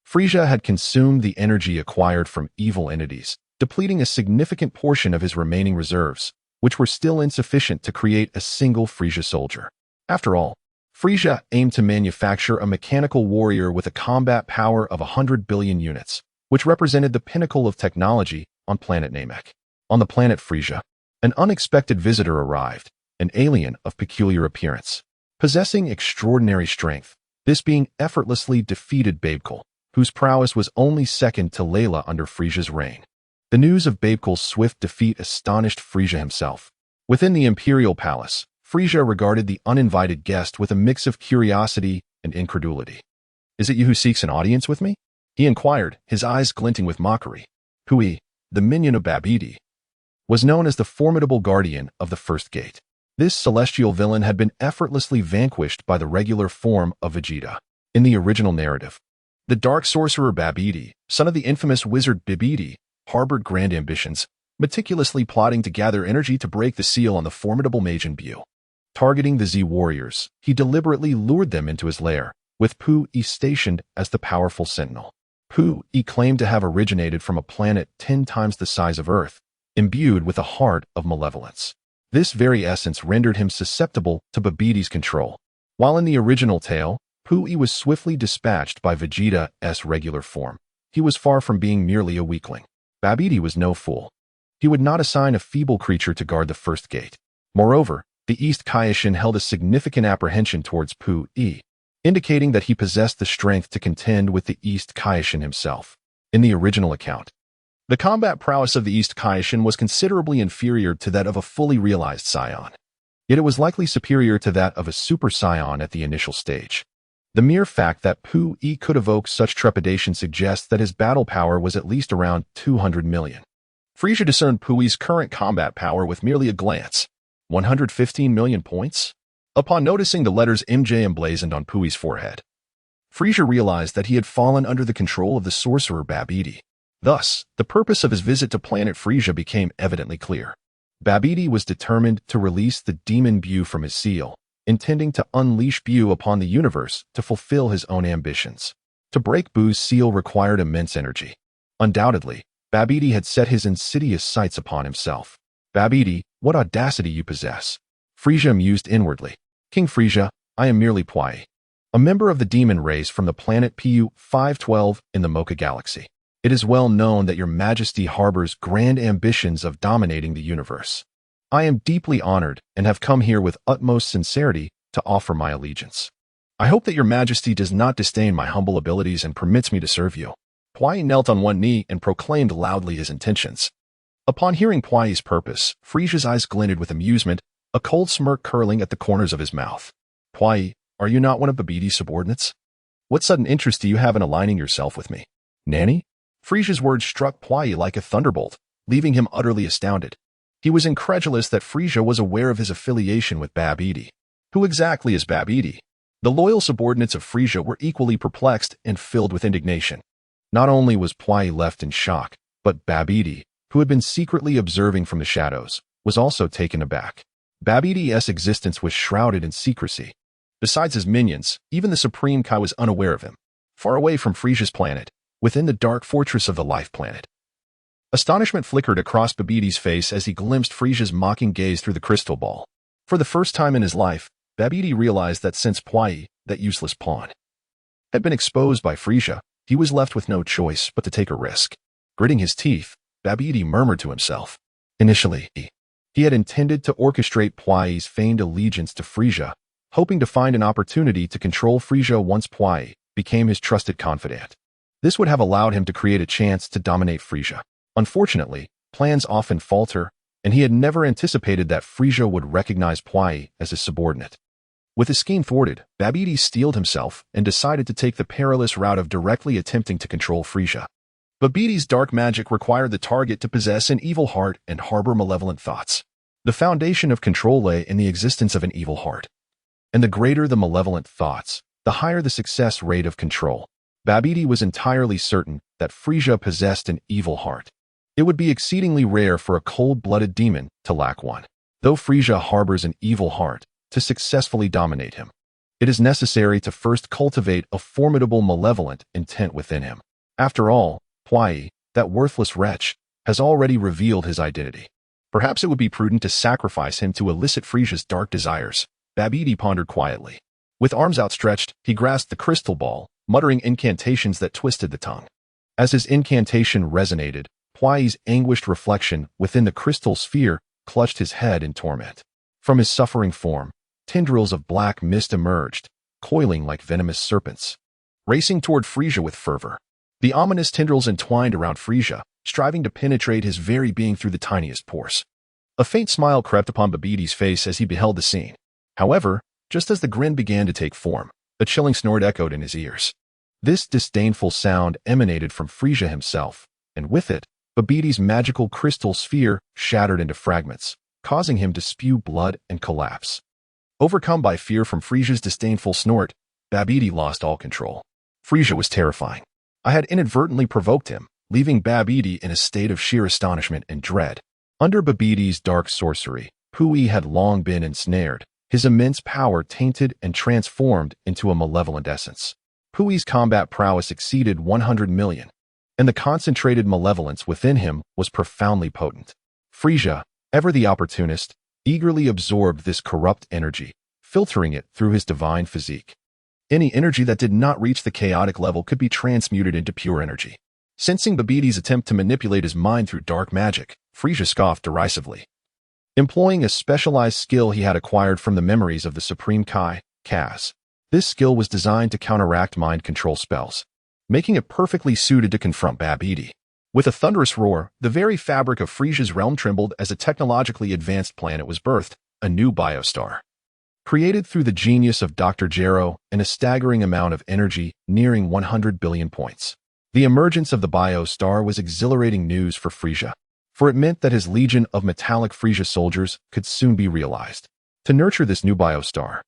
S1: Frieza had consumed the energy acquired from evil entities, depleting a significant portion of his remaining reserves, which were still insufficient to create a single Frieza soldier. After all, Frieza aimed to manufacture a mechanical warrior with a combat power of 100 billion units, which represented the pinnacle of technology on planet Namek. On the planet Frieza, an unexpected visitor arrived, an alien of peculiar appearance, possessing extraordinary strength, this being effortlessly defeated Babekul, whose prowess was only second to Layla under Frieza's reign. The news of Babekul's swift defeat astonished Frieza himself. Within the Imperial Palace, Frieza regarded the uninvited guest with a mix of curiosity and incredulity. Is it you who seeks an audience with me? He inquired, his eyes glinting with mockery. Pui, the minion of Babidi, was known as the formidable guardian of the first gate. This celestial villain had been effortlessly vanquished by the regular form of Vegeta. In the original narrative, the dark sorcerer Babidi, son of the infamous wizard Bibidi, harbored grand ambitions, meticulously plotting to gather energy to break the seal on the formidable Majin Bu. Targeting the Z warriors, he deliberately lured them into his lair, with Pui stationed as the powerful sentinel. Pui claimed to have originated from a planet 10 times the size of Earth, imbued with a heart of malevolence. This very essence rendered him susceptible to Babidi's control. While in the original tale, Pui was swiftly dispatched by Vegeta's regular form. He was far from being merely a weakling. Babidi was no fool. He would not assign a feeble creature to guard the first gate. Moreover, the East Kaishin held a significant apprehension towards Pui, indicating that he possessed the strength to contend with the East Kaishin himself. In the original account, the combat prowess of the East Kaishin was considerably inferior to that of a fully realized Scion. Yet it was likely superior to that of a Super Scion at the initial stage. The mere fact that Pui could evoke such trepidation suggests that his battle power was at least around 200 million. Frieza discerned Pui's current combat power with merely a glance. 115 million points? Upon noticing the letters MJ emblazoned on Pui's forehead, Frieza realized that he had fallen under the control of the sorcerer Babidi. Thus, the purpose of his visit to planet Frieza became evidently clear. Babidi was determined to release the demon Bu from his seal, intending to unleash Bu upon the universe to fulfill his own ambitions. To break Bu's seal required immense energy. Undoubtedly, Babidi had set his insidious sights upon himself. Babidi, what audacity you possess! Frieza mused inwardly. King Frieza, I am merely Pui, a member of the demon race from the planet Pu 512 in the Mocha Galaxy. It is well known that your majesty harbors grand ambitions of dominating the universe. I am deeply honored and have come here with utmost sincerity to offer my allegiance. I hope that your majesty does not disdain my humble abilities and permits me to serve you. Pui knelt on one knee and proclaimed loudly his intentions. Upon hearing Pui's purpose, Frieza's eyes glinted with amusement, a cold smirk curling at the corners of his mouth. Pui, are you not one of Babidi's subordinates? What sudden interest do you have in aligning yourself with me? Nanny? Frieza's words struck Pui like a thunderbolt, leaving him utterly astounded. He was incredulous that Frieza was aware of his affiliation with Babidi. Who exactly is Babidi? The loyal subordinates of Frieza were equally perplexed and filled with indignation. Not only was Pui left in shock, but Babidi, who had been secretly observing from the shadows, was also taken aback. Babidi's existence was shrouded in secrecy. Besides his minions, even the Supreme Kai was unaware of him. Far away from Frieza's planet, within the dark fortress of the Life Planet. Astonishment flickered across Babidi's face as he glimpsed Frieza's mocking gaze through the crystal ball. For the first time in his life, Babidi realized that since Pui, that useless pawn, had been exposed by Frieza, he was left with no choice but to take a risk. Gritting his teeth, Babidi murmured to himself. Initially, he had intended to orchestrate Pui's feigned allegiance to Frieza, hoping to find an opportunity to control Frieza once Pui became his trusted confidant. This would have allowed him to create a chance to dominate Frieza. Unfortunately, plans often falter, and he had never anticipated that Frieza would recognize Pui as his subordinate. With his scheme thwarted, Babidi steeled himself and decided to take the perilous route of directly attempting to control Frieza. Babidi's dark magic required the target to possess an evil heart and harbor malevolent thoughts. The foundation of control lay in the existence of an evil heart. And the greater the malevolent thoughts, the higher the success rate of control. Babidi was entirely certain that Frieza possessed an evil heart. It would be exceedingly rare for a cold-blooded demon to lack one. Though Frieza harbors an evil heart, to successfully dominate him, it is necessary to first cultivate a formidable malevolent intent within him. After all, Pui, that worthless wretch, has already revealed his identity. Perhaps it would be prudent to sacrifice him to elicit Frieza's dark desires. Babidi pondered quietly. With arms outstretched, he grasped the crystal ball, muttering incantations that twisted the tongue. As his incantation resonated, Pui's anguished reflection within the crystal sphere clutched his head in torment. From his suffering form, tendrils of black mist emerged, coiling like venomous serpents, racing toward Frieza with fervor. The ominous tendrils entwined around Frieza, striving to penetrate his very being through the tiniest pores. A faint smile crept upon Babidi's face as he beheld the scene. However, just as the grin began to take form, a chilling snort echoed in his ears. This disdainful sound emanated from Frieza himself, and with it, Babidi's magical crystal sphere shattered into fragments, causing him to spew blood and collapse. Overcome by fear from Frieza's disdainful snort, Babidi lost all control. Frieza was terrifying. I had inadvertently provoked him, leaving Babidi in a state of sheer astonishment and dread. Under Babidi's dark sorcery, Pui had long been ensnared, his immense power tainted and transformed into a malevolent essence. Pui's combat prowess exceeded 100 million, and the concentrated malevolence within him was profoundly potent. Frieza, ever the opportunist, eagerly absorbed this corrupt energy, filtering it through his divine physique. Any energy that did not reach the chaotic level could be transmuted into pure energy. Sensing Babidi's attempt to manipulate his mind through dark magic, Frieza scoffed derisively. Employing a specialized skill he had acquired from the memories of the Supreme Kai, Kaz. This skill was designed to counteract mind control spells, making it perfectly suited to confront Babidi. With a thunderous roar, the very fabric of Frieza's realm trembled as a technologically advanced planet was birthed, a new biostar. Created through the genius of Dr. Gero and a staggering amount of energy nearing 100 billion points. The emergence of the biostar was exhilarating news for Frieza. for it meant that his legion of metallic Frieza soldiers could soon be realized. To nurture this new biostar,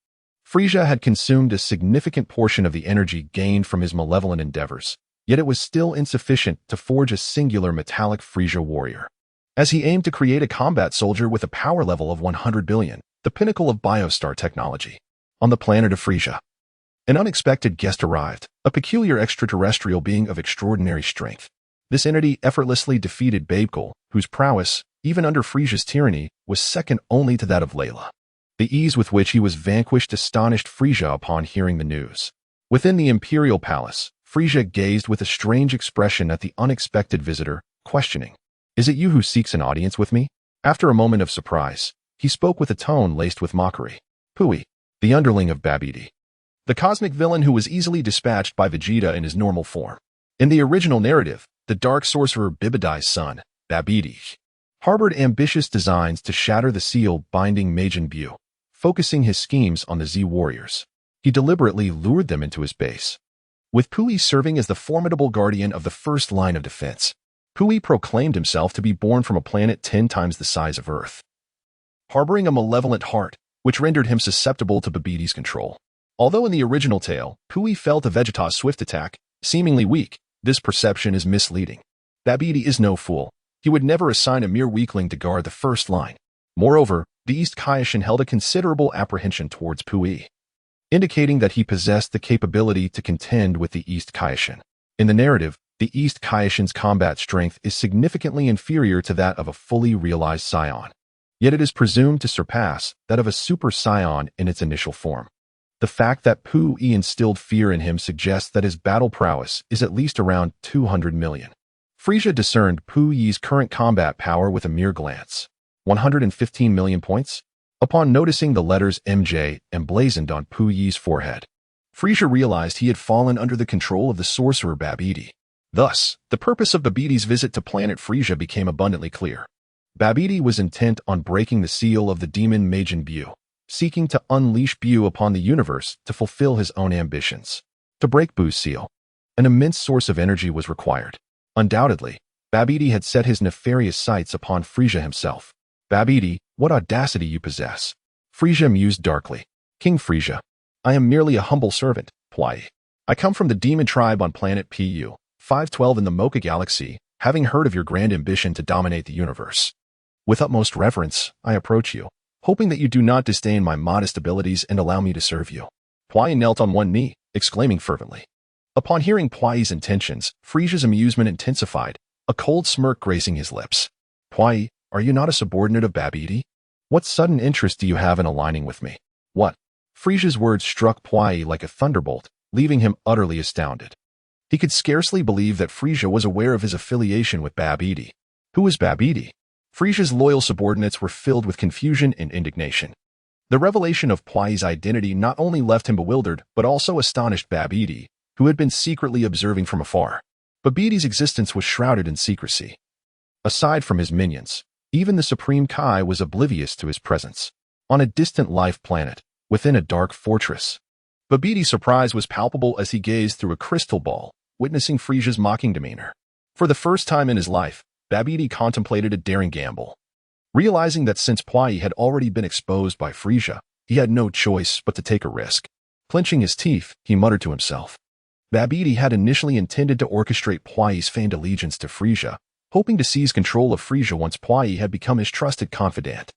S1: Frieza had consumed a significant portion of the energy gained from his malevolent endeavors, yet it was still insufficient to forge a singular metallic Frieza warrior. As he aimed to create a combat soldier with a power level of 100 billion, the pinnacle of biostar technology, on the planet of Frieza, an unexpected guest arrived, a peculiar extraterrestrial being of extraordinary strength. This entity effortlessly defeated Babel, whose prowess, even under Frieza's tyranny, was second only to that of Layla. The ease with which he was vanquished astonished Frieza upon hearing the news. Within the Imperial Palace, Frieza gazed with a strange expression at the unexpected visitor, questioning, "Is it you who seeks an audience with me?" After a moment of surprise, he spoke with a tone laced with mockery. Pui, the underling of Babidi, the cosmic villain who was easily dispatched by Vegeta in his normal form. In the original narrative, the dark sorcerer Bibidai's son, Babidi, harbored ambitious designs to shatter the seal binding Majin Buu, focusing his schemes on the Z warriors. He deliberately lured them into his base, with Pui serving as the formidable guardian of the first line of defense. Pui proclaimed himself to be born from a planet 10 times the size of Earth, harboring a malevolent heart, which rendered him susceptible to Babidi's control. Although in the original tale, Pui fell to Vegeta's swift attack, seemingly weak, this perception is misleading. Babidi is no fool. He would never assign a mere weakling to guard the first line. Moreover, the East Kaishin held a considerable apprehension towards Pui, indicating that he possessed the capability to contend with the East Kaishin. In the narrative, the East Kaishin's combat strength is significantly inferior to that of a fully realized Scion, yet it is presumed to surpass that of a Super Scion in its initial form. The fact that Pui instilled fear in him suggests that his battle prowess is at least around 200 million. Frieza discerned Pui's current combat power with a mere glance. 115 million points? Upon noticing the letters MJ emblazoned on Pui's forehead, Frieza realized he had fallen under the control of the sorcerer Babidi. Thus, the purpose of Babidi's visit to planet Frieza became abundantly clear. Babidi was intent on breaking the seal of the demon Majin Buu, seeking to unleash Buu upon the universe to fulfill his own ambitions. To break Buu's seal, an immense source of energy was required. Undoubtedly, Babidi had set his nefarious sights upon Frieza himself. Babidi, what audacity you possess! Frieza mused darkly. King Frieza, I am merely a humble servant, Pui. I come from the demon tribe on planet Pu 512 in the Mocha Galaxy, having heard of your grand ambition to dominate the universe. With utmost reverence, I approach you, hoping that you do not disdain my modest abilities and allow me to serve you. Pui knelt on one knee, exclaiming fervently. Upon hearing Pui's intentions, Frieza's amusement intensified, a cold smirk gracing his lips. Pui, are you not a subordinate of Babidi? What sudden interest do you have in aligning with me? What? Frieza's words struck Pui like a thunderbolt, leaving him utterly astounded. He could scarcely believe that Frieza was aware of his affiliation with Babidi. Who was Babidi? Frieza's loyal subordinates were filled with confusion and indignation. The revelation of Pui's identity not only left him bewildered, but also astonished Babidi, who had been secretly observing from afar. Babidi's existence was shrouded in secrecy. Aside from his minions, even the Supreme Kai was oblivious to his presence. On a distant life planet, within a dark fortress, Babidi's surprise was palpable as he gazed through a crystal ball, witnessing Frieza's mocking demeanor. For the first time in his life, Babidi contemplated a daring gamble. Realizing that since Pui had already been exposed by Frieza, he had no choice but to take a risk. Clenching his teeth, he muttered to himself. Babidi had initially intended to orchestrate Pui's feigned allegiance to Frieza, hoping to seize control of Frieza once Pui had become his trusted confidant.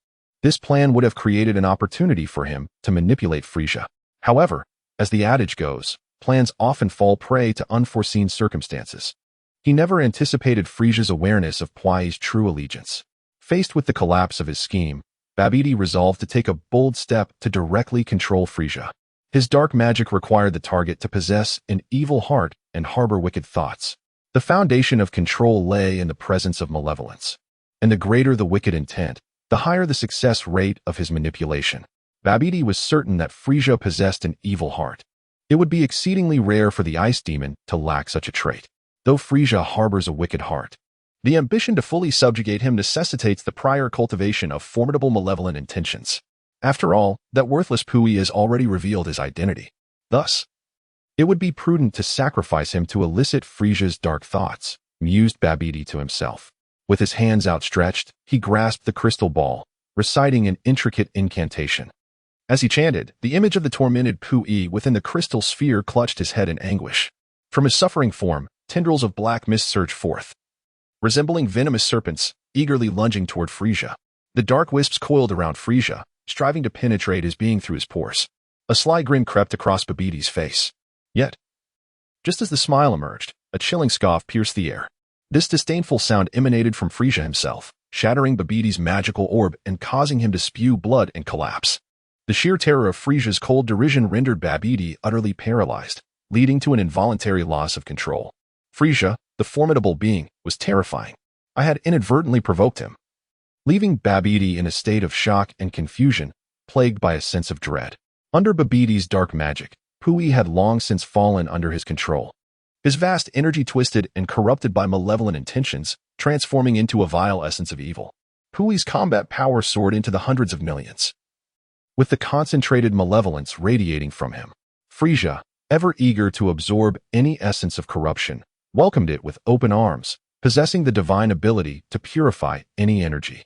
S1: This plan would have created an opportunity for him to manipulate Frieza. However, as the adage goes, plans often fall prey to unforeseen circumstances. He never anticipated Frieza's awareness of Pui's true allegiance. Faced with the collapse of his scheme, Babidi resolved to take a bold step to directly control Frieza. His dark magic required the target to possess an evil heart and harbor wicked thoughts. The foundation of control lay in the presence of malevolence. And the greater the wicked intent, the higher the success rate of his manipulation. Babidi was certain that Frieza possessed an evil heart. It would be exceedingly rare for the ice demon to lack such a trait. Though Frieza harbors a wicked heart, the ambition to fully subjugate him necessitates the prior cultivation of formidable malevolent intentions. After all, that worthless Pui has already revealed his identity. Thus, it would be prudent to sacrifice him to elicit Frieza's dark thoughts, mused Babidi to himself. With his hands outstretched, he grasped the crystal ball, reciting an intricate incantation. As he chanted, the image of the tormented Pui within the crystal sphere clutched his head in anguish. From his suffering form, tendrils of black mist surged forth, resembling venomous serpents, eagerly lunging toward Frieza. The dark wisps coiled around Frieza, striving to penetrate his being through his pores. A sly grin crept across Babbidi's face. Yet, just as the smile emerged, a chilling scoff pierced the air. This disdainful sound emanated from Frieza himself, shattering Babbidi's magical orb and causing him to spew blood and collapse. The sheer terror of Frieza's cold derision rendered Babbidi utterly paralyzed, leading to an involuntary loss of control. Frieza, the formidable being, was terrifying. I had inadvertently provoked him, leaving Babbidi in a state of shock and confusion, plagued by a sense of dread. Under Babbidi's dark magic, Pui had long since fallen under his control. His vast energy twisted and corrupted by malevolent intentions, transforming into a vile essence of evil. Pui's combat power soared into the hundreds of millions, with the concentrated malevolence radiating from him. Frieza, ever eager to absorb any essence of corruption, welcomed it with open arms, possessing the divine ability to purify any energy,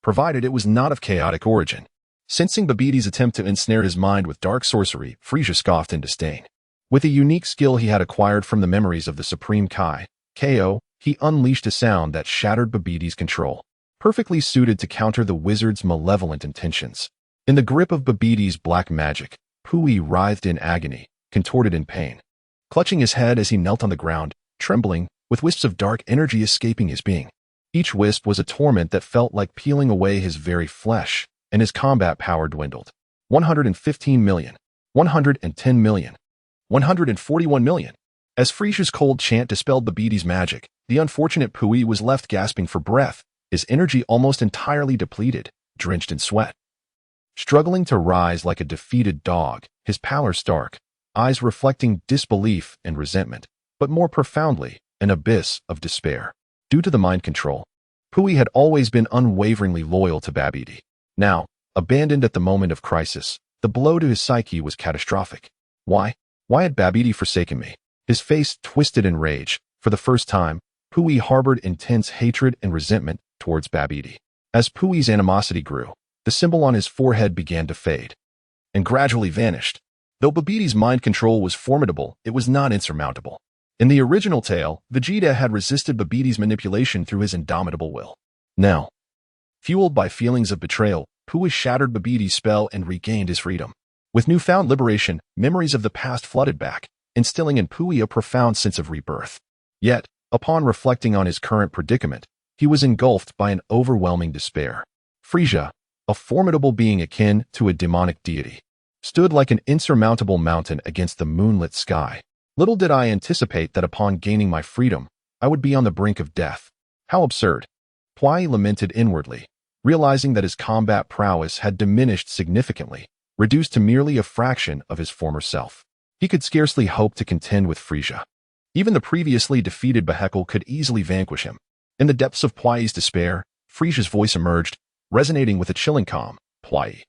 S1: provided it was not of chaotic origin. Sensing Babbidi's attempt to ensnare his mind with dark sorcery, Frieza scoffed in disdain. With a unique skill he had acquired from the memories of the Supreme Kai, KO, he unleashed a sound that shattered Babbidi's control, perfectly suited to counter the wizard's malevolent intentions. In the grip of Babbidi's black magic, Pui writhed in agony, contorted in pain, clutching his head as he knelt on the ground, trembling, with wisps of dark energy escaping his being. Each wisp was a torment that felt like peeling away his very flesh, and his combat power dwindled. 115 million, 110 million, 141 million. As Frieza's cold chant dispelled Babbidi's magic, the unfortunate Pui was left gasping for breath, his energy almost entirely depleted, drenched in sweat. Struggling to rise like a defeated dog, his pallor stark, eyes reflecting disbelief and resentment, but more profoundly, an abyss of despair. Due to the mind control, Pui had always been unwaveringly loyal to Babbidi. Now, abandoned at the moment of crisis, the blow to his psyche was catastrophic. Why? Why had Babbidi forsaken me? His face twisted in rage. For the first time, Pui harbored intense hatred and resentment towards Babbidi. As Pui's animosity grew, the symbol on his forehead began to fade, and gradually vanished. Though Babbidi's mind control was formidable, it was not insurmountable. In the original tale, Vegeta had resisted Babbidi's manipulation through his indomitable will. Now, fueled by feelings of betrayal, Pui shattered Babbidi's spell and regained his freedom. With newfound liberation, memories of the past flooded back, instilling in Pui a profound sense of rebirth. Yet, upon reflecting on his current predicament, he was engulfed by an overwhelming despair. Frieza, a formidable being akin to a demonic deity, stood like an insurmountable mountain against the moonlit sky. Little did I anticipate that upon gaining my freedom, I would be on the brink of death. How absurd! Pui lamented inwardly, realizing that his combat prowess had diminished significantly, reduced to merely a fraction of his former self. He could scarcely hope to contend with Frieza. Even the previously defeated Vehicle could easily vanquish him. In the depths of Pui's despair, Frieza's voice emerged, resonating with a chilling calm. Pui,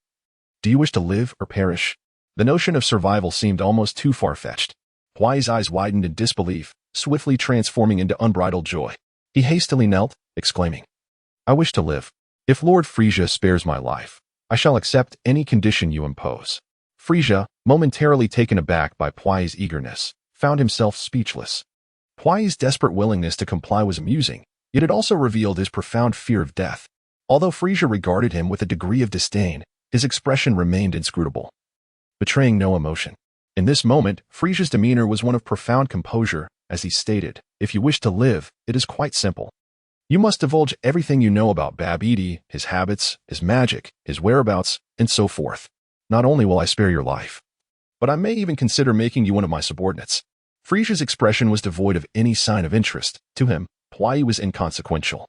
S1: do you wish to live or perish? The notion of survival seemed almost too far-fetched. Pui's eyes widened in disbelief, swiftly transforming into unbridled joy. He hastily knelt, exclaiming, I wish to live. If Lord Frieza spares my life, I shall accept any condition you impose. Frieza, momentarily taken aback by Pui's eagerness, found himself speechless. Pui's desperate willingness to comply was amusing, yet it also revealed his profound fear of death. Although Frieza regarded him with a degree of disdain, his expression remained inscrutable, betraying no emotion. In this moment, Frieza's demeanor was one of profound composure, as he stated, if you wish to live, it is quite simple. You must divulge everything you know about Babbidi, his habits, his magic, his whereabouts, and so forth. Not only will I spare your life, but I may even consider making you one of my subordinates. Frieza's expression was devoid of any sign of interest. To him, Pui was inconsequential.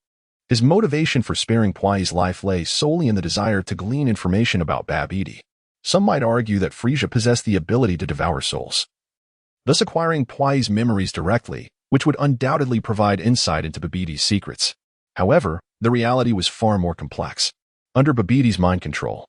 S1: His motivation for sparing Pui's life lay solely in the desire to glean information about Babbidi. Some might argue that Frieza possessed the ability to devour souls, thus acquiring Pui's memories directly, which would undoubtedly provide insight into Babbidi's secrets. However, the reality was far more complex. Under Babbidi's mind control,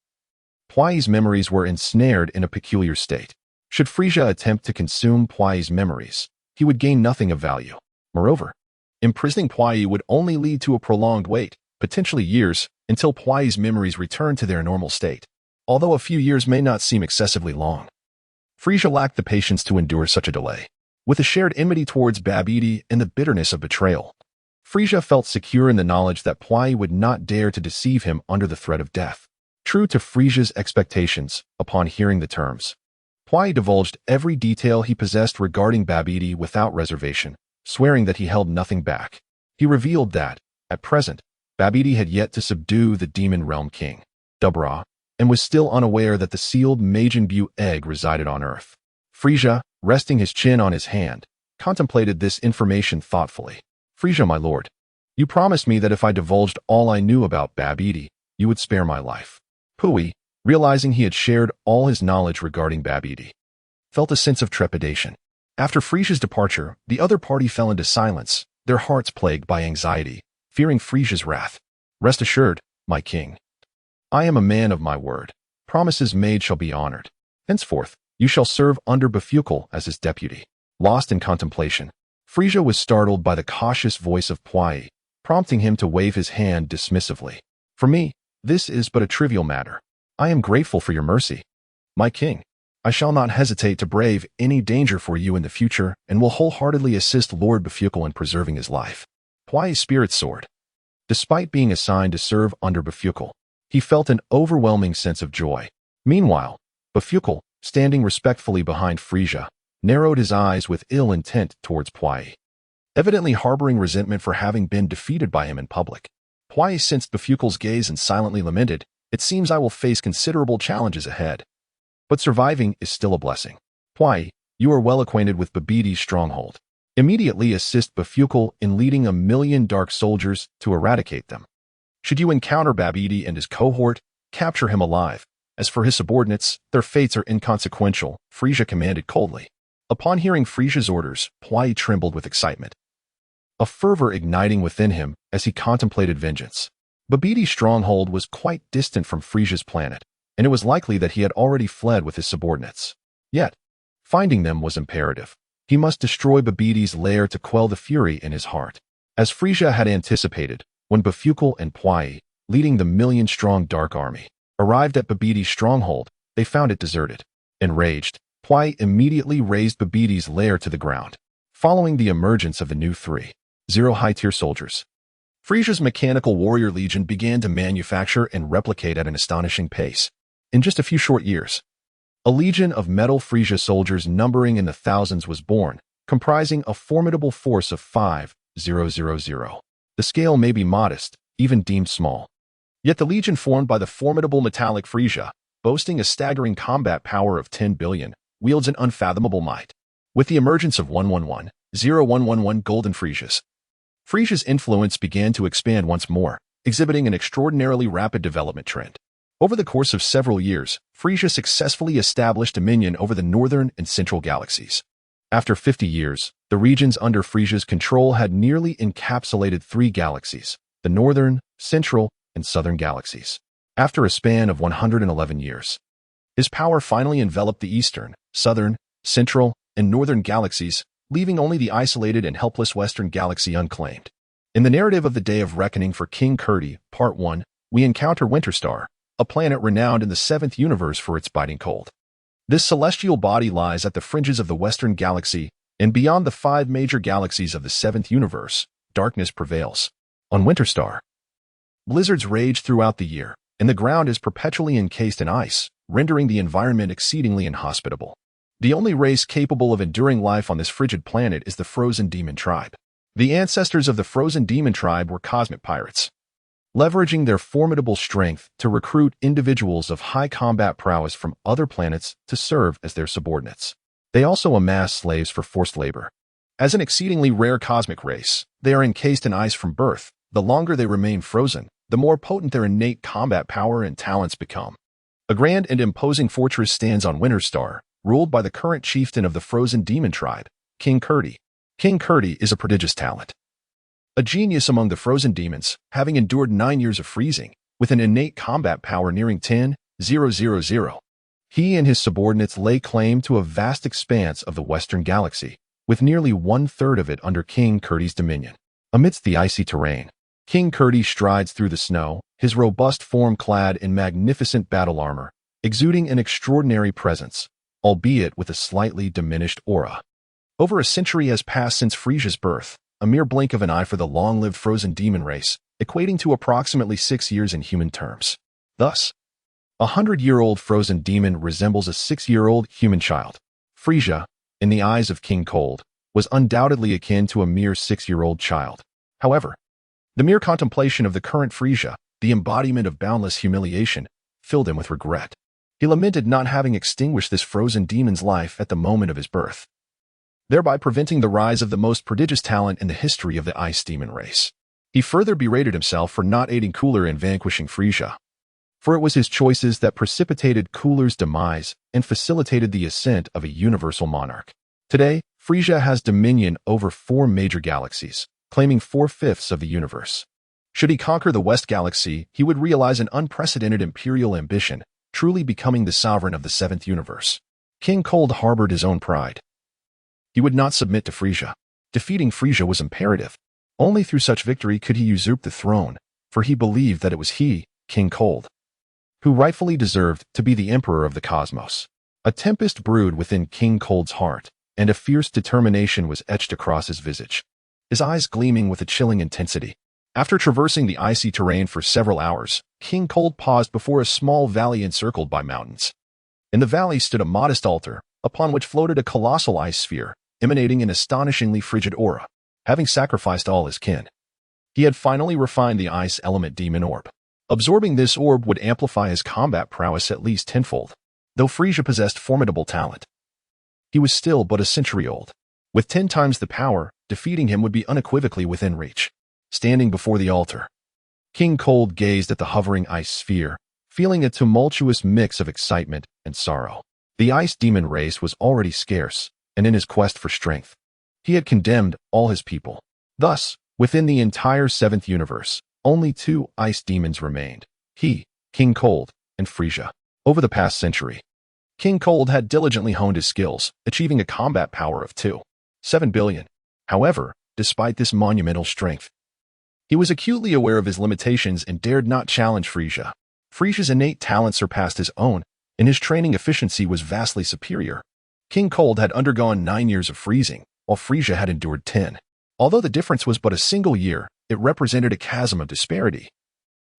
S1: Pui's memories were ensnared in a peculiar state. Should Frieza attempt to consume Pui's memories, he would gain nothing of value. Moreover, Imprisoning Pwai would only lead to a prolonged wait, potentially years, until Pwai's memories return to their normal state. Although a few years may not seem excessively long, Frieza lacked the patience to endure such a delay. With a shared enmity towards Babidi and the bitterness of betrayal, Frieza felt secure in the knowledge that Pwai would not dare to deceive him under the threat of death. True to Frieza's expectations, upon hearing the terms, Pwai divulged every detail he possessed regarding Babidi without reservation, swearing that he held nothing back. He revealed that, at present, Babidi had yet to subdue the Demon Realm King, Dubra, and was still unaware that the sealed Majin Buu egg resided on Earth. Frieza, resting his chin on his hand, contemplated this information thoughtfully. Frieza, my lord, you promised me that if I divulged all I knew about Babidi, you would spare my life. Pui, realizing he had shared all his knowledge regarding Babidi, felt a sense of trepidation. After Frieza's departure, the other party fell into silence, their hearts plagued by anxiety, fearing Frieza's wrath. Rest assured, my king, I am a man of my word. Promises made shall be honored. Henceforth, you shall serve under Bafukal as his deputy. Lost in contemplation, Frieza was startled by the cautious voice of Pwai, prompting him to wave his hand dismissively. For me, this is but a trivial matter. I am grateful for your mercy. My king, I shall not hesitate to brave any danger for you in the future and will wholeheartedly assist Lord Bafukal in preserving his life. Pwai's spirit soared. Despite being assigned to serve under Bafukal, he felt an overwhelming sense of joy. Meanwhile, Bafukal, standing respectfully behind Frieza, narrowed his eyes with ill intent towards Pwai, evidently harboring resentment for having been defeated by him in public. Pwai sensed Bafukal's gaze and silently lamented, "It seems I will face considerable challenges ahead. But surviving is still a blessing. Pwai, you are well acquainted with Babidi's stronghold. Immediately assist Bafukal in leading 1,000,000 dark soldiers to eradicate them. Should you encounter Babidi and his cohort, capture him alive. As for his subordinates, their fates are inconsequential," Frieza commanded coldly. Upon hearing Frieza's orders, Pwai trembled with excitement, a fervor igniting within him as he contemplated vengeance. Babidi's stronghold was quite distant from Frieza's planet, and it was likely that he had already fled with his subordinates. Yet, finding them was imperative. He must destroy Babidi's lair to quell the fury in his heart. As Frieza had anticipated, when Bafukal and Pwai, leading the 1,000,000-strong Dark Army, arrived at Babidi's stronghold, they found it deserted. Enraged, Pwai immediately razed Babidi's lair to the ground, following the emergence of the new 3-0 high-tier soldiers. Frieza's mechanical warrior legion began to manufacture and replicate at an astonishing pace. In just a few short years, a legion of metal Frieza soldiers numbering in the thousands was born, comprising a formidable force of 5,000. The scale may be modest, even deemed small. Yet the legion formed by the formidable metallic Frieza, boasting a staggering combat power of 10 billion, wields an unfathomable might. With the emergence of 111 golden Friezas, Frieza's influence began to expand once more, exhibiting an extraordinarily rapid development trend. Over the course of several years, Frieza successfully established dominion over the northern and central galaxies. After 50 years, the regions under Frieza's control had nearly encapsulated 3 galaxies, the northern, central, and southern galaxies. After a span of 111 years, his power finally enveloped the eastern, southern, central, and northern galaxies, leaving only the isolated and helpless western galaxy unclaimed. In the narrative of the Day of Reckoning for King Kurti, Part 1, we encounter Winterstar, a planet renowned in the 7th universe for its biting cold. This celestial body lies at the fringes of the western galaxy, and beyond the 5 major galaxies of the 7th universe, darkness prevails. On Winterstar, blizzards rage throughout the year, and the ground is perpetually encased in ice, rendering the environment exceedingly inhospitable. The only race capable of enduring life on this frigid planet is the Frozen Demon Tribe. The ancestors of the Frozen Demon Tribe were cosmic pirates, leveraging their formidable strength to recruit individuals of high combat prowess from other planets to serve as their subordinates. They also amass slaves for forced labor. As an exceedingly rare cosmic race, they are encased in ice from birth. The longer they remain frozen, the more potent their innate combat power and talents become. A grand and imposing fortress stands on Winterstar, ruled by the current chieftain of the Frozen Demon Tribe, King Kurti. King Kurti is a prodigious talent, a genius among the frozen demons, having endured 9 years of freezing, with an innate combat power nearing 10,000. He and his subordinates lay claim to a vast expanse of the western galaxy, with nearly 1/3 of it under King Kurti's dominion. Amidst the icy terrain, King Kurdi strides through the snow, his robust form clad in magnificent battle armor, exuding an extraordinary presence, albeit with a slightly diminished aura. Over a century has passed since Frieza's birth, a mere blink of an eye for the long-lived frozen demon race, equating to approximately 6 years in human terms. Thus, a 100-year-old frozen demon resembles a 6-year-old human child. Frieza, in the eyes of King Cold, was undoubtedly akin to a mere 6-year-old child. However, the mere contemplation of the current Frieza, the embodiment of boundless humiliation, filled him with regret. He lamented not having extinguished this frozen demon's life at the moment of his birth, thereby preventing the rise of the most prodigious talent in the history of the ice demon race. He further berated himself for not aiding Cooler in vanquishing Frieza, for it was his choices that precipitated Cooler's demise and facilitated the ascent of a universal monarch. Today, Frieza has dominion over 4 major galaxies, claiming 4/5 of the universe. Should he conquer the West Galaxy, he would realize an unprecedented imperial ambition, truly becoming the sovereign of the 7th universe. King Cold harbored his own pride. He would not submit to Frieza. Defeating Frieza was imperative. Only through such victory could he usurp the throne, for he believed that it was he, King Cold, who rightfully deserved to be the emperor of the cosmos. A tempest brewed within King Cold's heart, and a fierce determination was etched across his visage, his eyes gleaming with a chilling intensity. After traversing the icy terrain for several hours, King Cold paused before a small valley encircled by mountains. In the valley stood a modest altar, upon which floated a colossal ice sphere, emanating an astonishingly frigid aura. Having sacrificed all his kin, he had finally refined the ice element demon orb. Absorbing this orb would amplify his combat prowess at least tenfold. Though Frieza possessed formidable talent, he was still but a century old. With 10 times the power, defeating him would be unequivocally within reach. Standing before the altar, King Cold gazed at the hovering ice sphere, feeling a tumultuous mix of excitement and sorrow. The ice demon race was already scarce, and in his quest for strength, he had condemned all his people. Thus, within the entire 7th universe, only 2 ice demons remained: he, King Cold, and Frieza. Over the past century, King Cold had diligently honed his skills, achieving a combat power of 2.7 billion. However, despite this monumental strength, he was acutely aware of his limitations and dared not challenge Frieza. Frieza's innate talent surpassed his own, and his training efficiency was vastly superior. King Cold had undergone 9 years of freezing, while Frieza had endured 10. Although the difference was but a single year, it represented a chasm of disparity.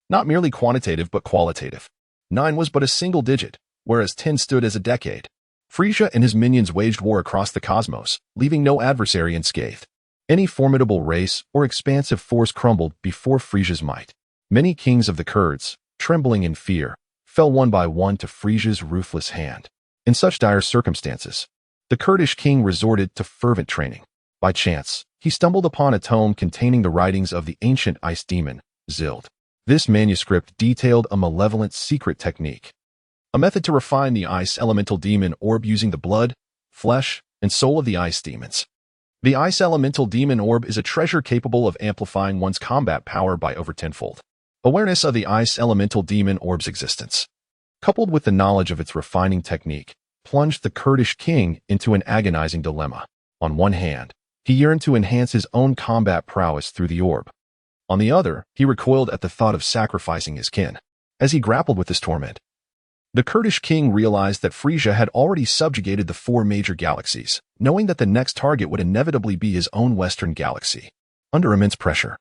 S1: Not merely quantitative but qualitative. 9 was but a single digit, whereas 10 stood as a decade. Frieza and his minions waged war across the cosmos, leaving no adversary unscathed. Any formidable race or expansive force crumbled before Frieza's might. Many kings of the Kurds, trembling in fear, fell one by one to Frieza's ruthless hand. In such dire circumstances, the Kurdish king resorted to fervent training. By chance, he stumbled upon a tome containing the writings of the ancient ice demon, Zild. This manuscript detailed a malevolent secret technique, a method to refine the ice elemental demon orb using the blood, flesh, and soul of the ice demons. The ice elemental demon orb is a treasure capable of amplifying one's combat power by over tenfold. Awareness of the ice elemental demon orb's existence, coupled with the knowledge of its refining technique, plunged the Kurdish king into an agonizing dilemma. On one hand, he yearned to enhance his own combat prowess through the orb. On the other, he recoiled at the thought of sacrificing his kin. As he grappled with this torment, the Kurdish king realized that Frieza had already subjugated the 4 major galaxies, knowing that the next target would inevitably be his own western galaxy. Under immense pressure,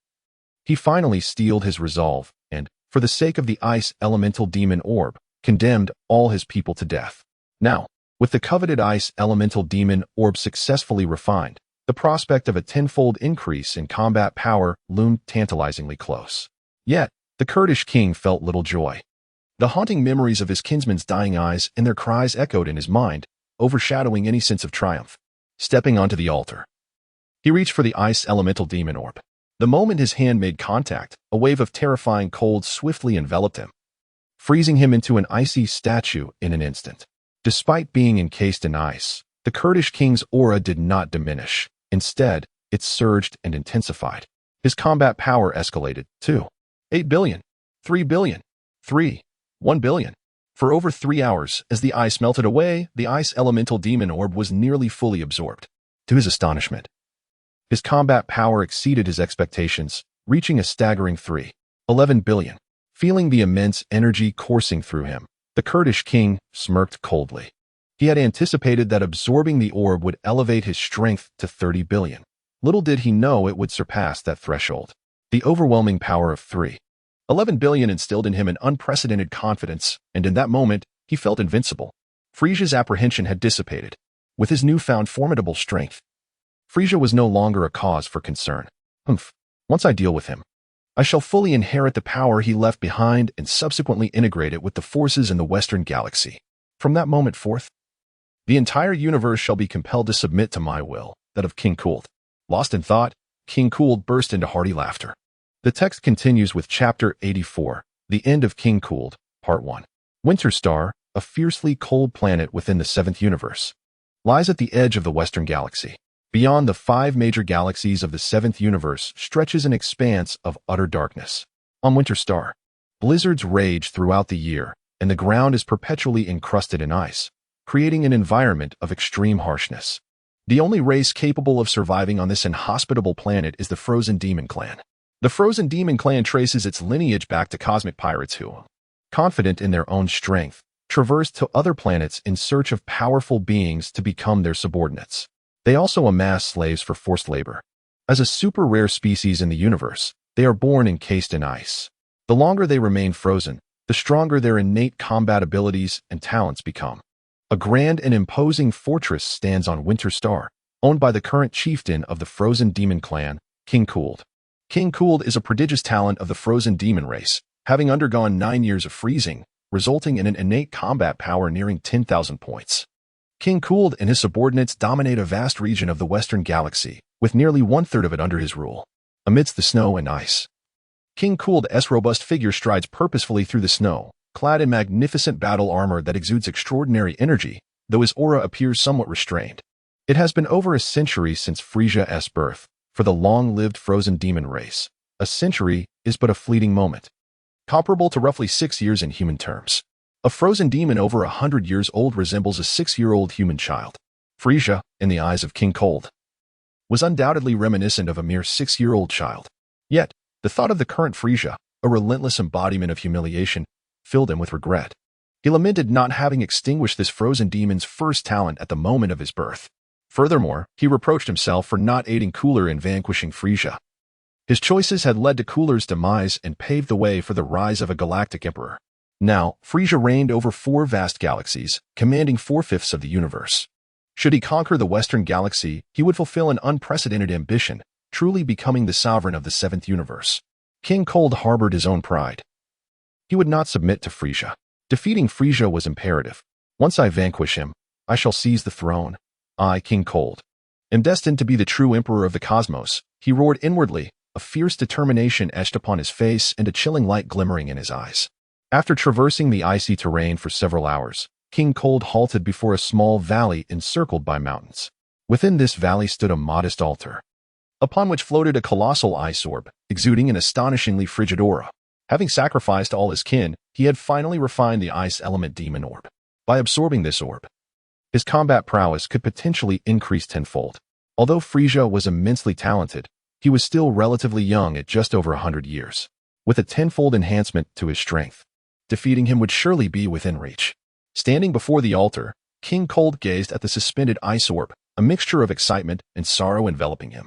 S1: he finally steeled his resolve and, for the sake of the ice elemental demon orb, condemned all his people to death. Now, with the coveted ice elemental demon orb successfully refined, the prospect of a tenfold increase in combat power loomed tantalizingly close. Yet, the Kurdish king felt little joy. The haunting memories of his kinsmen's dying eyes and their cries echoed in his mind, overshadowing any sense of triumph. Stepping onto the altar, he reached for the ice elemental demon orb. The moment his hand made contact, a wave of terrifying cold swiftly enveloped him, freezing him into an icy statue in an instant. Despite being encased in ice, the Kurdish king's aura did not diminish. Instead, it surged and intensified. His combat power escalated to 8 billion, 3 billion, 1 billion. For over 3 hours, as the ice melted away, the ice elemental demon orb was nearly fully absorbed. To his astonishment, His combat power exceeded his expectations, reaching a staggering 311 billion. Feeling the immense energy coursing through him, the Kurdish king smirked coldly. He had anticipated that absorbing the orb would elevate his strength to 30 billion. Little did he know it would surpass that threshold. The overwhelming power of 311 billion instilled in him an unprecedented confidence, and in that moment, he felt invincible. Frieza's apprehension had dissipated. With his newfound formidable strength, Frieza was no longer a cause for concern. Once I deal with him, I shall fully inherit the power he left behind and subsequently integrate it with the forces in the Western Galaxy. From that moment forth, the entire universe shall be compelled to submit to my will, that of King Cold. Lost in thought, King Cold burst into hearty laughter. The text continues with Chapter 84, The End of King Cold, Part 1. Winter Star, a fiercely cold planet within the 7th universe, lies at the edge of the Western Galaxy. Beyond the 5 major galaxies of the 7th universe stretches an expanse of utter darkness. On Winter Star, blizzards rage throughout the year, and the ground is perpetually encrusted in ice, creating an environment of extreme harshness. The only race capable of surviving on this inhospitable planet is the Frozen Demon Clan. The Frozen Demon Clan traces its lineage back to cosmic pirates who, confident in their own strength, traversed to other planets in search of powerful beings to become their subordinates. They also amass slaves for forced labor. As a super rare species in the universe, they are born encased in ice. The longer they remain frozen, the stronger their innate combat abilities and talents become. A grand and imposing fortress stands on Winter Star, owned by the current chieftain of the Frozen Demon Clan, King Cold. King Cold is a prodigious talent of the Frozen Demon race, having undergone 9 years of freezing, resulting in an innate combat power nearing 10,000 points. King Cold and his subordinates dominate a vast region of the Western Galaxy, with nearly 1/3 of it under his rule. Amidst the snow and ice, King Cold's robust figure strides purposefully through the snow, clad in magnificent battle armor that exudes extraordinary energy, though his aura appears somewhat restrained. It has been over a century since Frieza's birth. For the long-lived Frozen Demon race, a century is but a fleeting moment, comparable to roughly 6 years in human terms. A frozen demon over 100 years old resembles a 6-year-old human child. Frieza, in the eyes of King Cold, was undoubtedly reminiscent of a mere 6-year-old child. Yet, the thought of the current Frieza, a relentless embodiment of humiliation, filled him with regret. He lamented not having extinguished this frozen demon's first talent at the moment of his birth. Furthermore, he reproached himself for not aiding Cooler in vanquishing Frieza. His choices had led to Cooler's demise and paved the way for the rise of a galactic emperor. Now, Frieza reigned over 4 vast galaxies, commanding 4/5 of the universe. Should he conquer the Western Galaxy, he would fulfill an unprecedented ambition, truly becoming the sovereign of the 7th universe. King Cold harbored his own pride. He would not submit to Frieza. Defeating Frieza was imperative. Once I vanquish him, I shall seize the throne. I, King Cold, am destined to be the true emperor of the cosmos, he roared inwardly, a fierce determination etched upon his face and a chilling light glimmering in his eyes. After traversing the icy terrain for several hours, King Cold halted before a small valley encircled by mountains. Within this valley stood a modest altar, upon which floated a colossal ice orb, exuding an astonishingly frigid aura. Having sacrificed all his kin, he had finally refined the ice element demon orb. By absorbing this orb, his combat prowess could potentially increase tenfold. Although Frieza was immensely talented, he was still relatively young at just over 100 years. With a tenfold enhancement to his strength, defeating him would surely be within reach. Standing before the altar, King Cold gazed at the suspended ice orb, a mixture of excitement and sorrow enveloping him.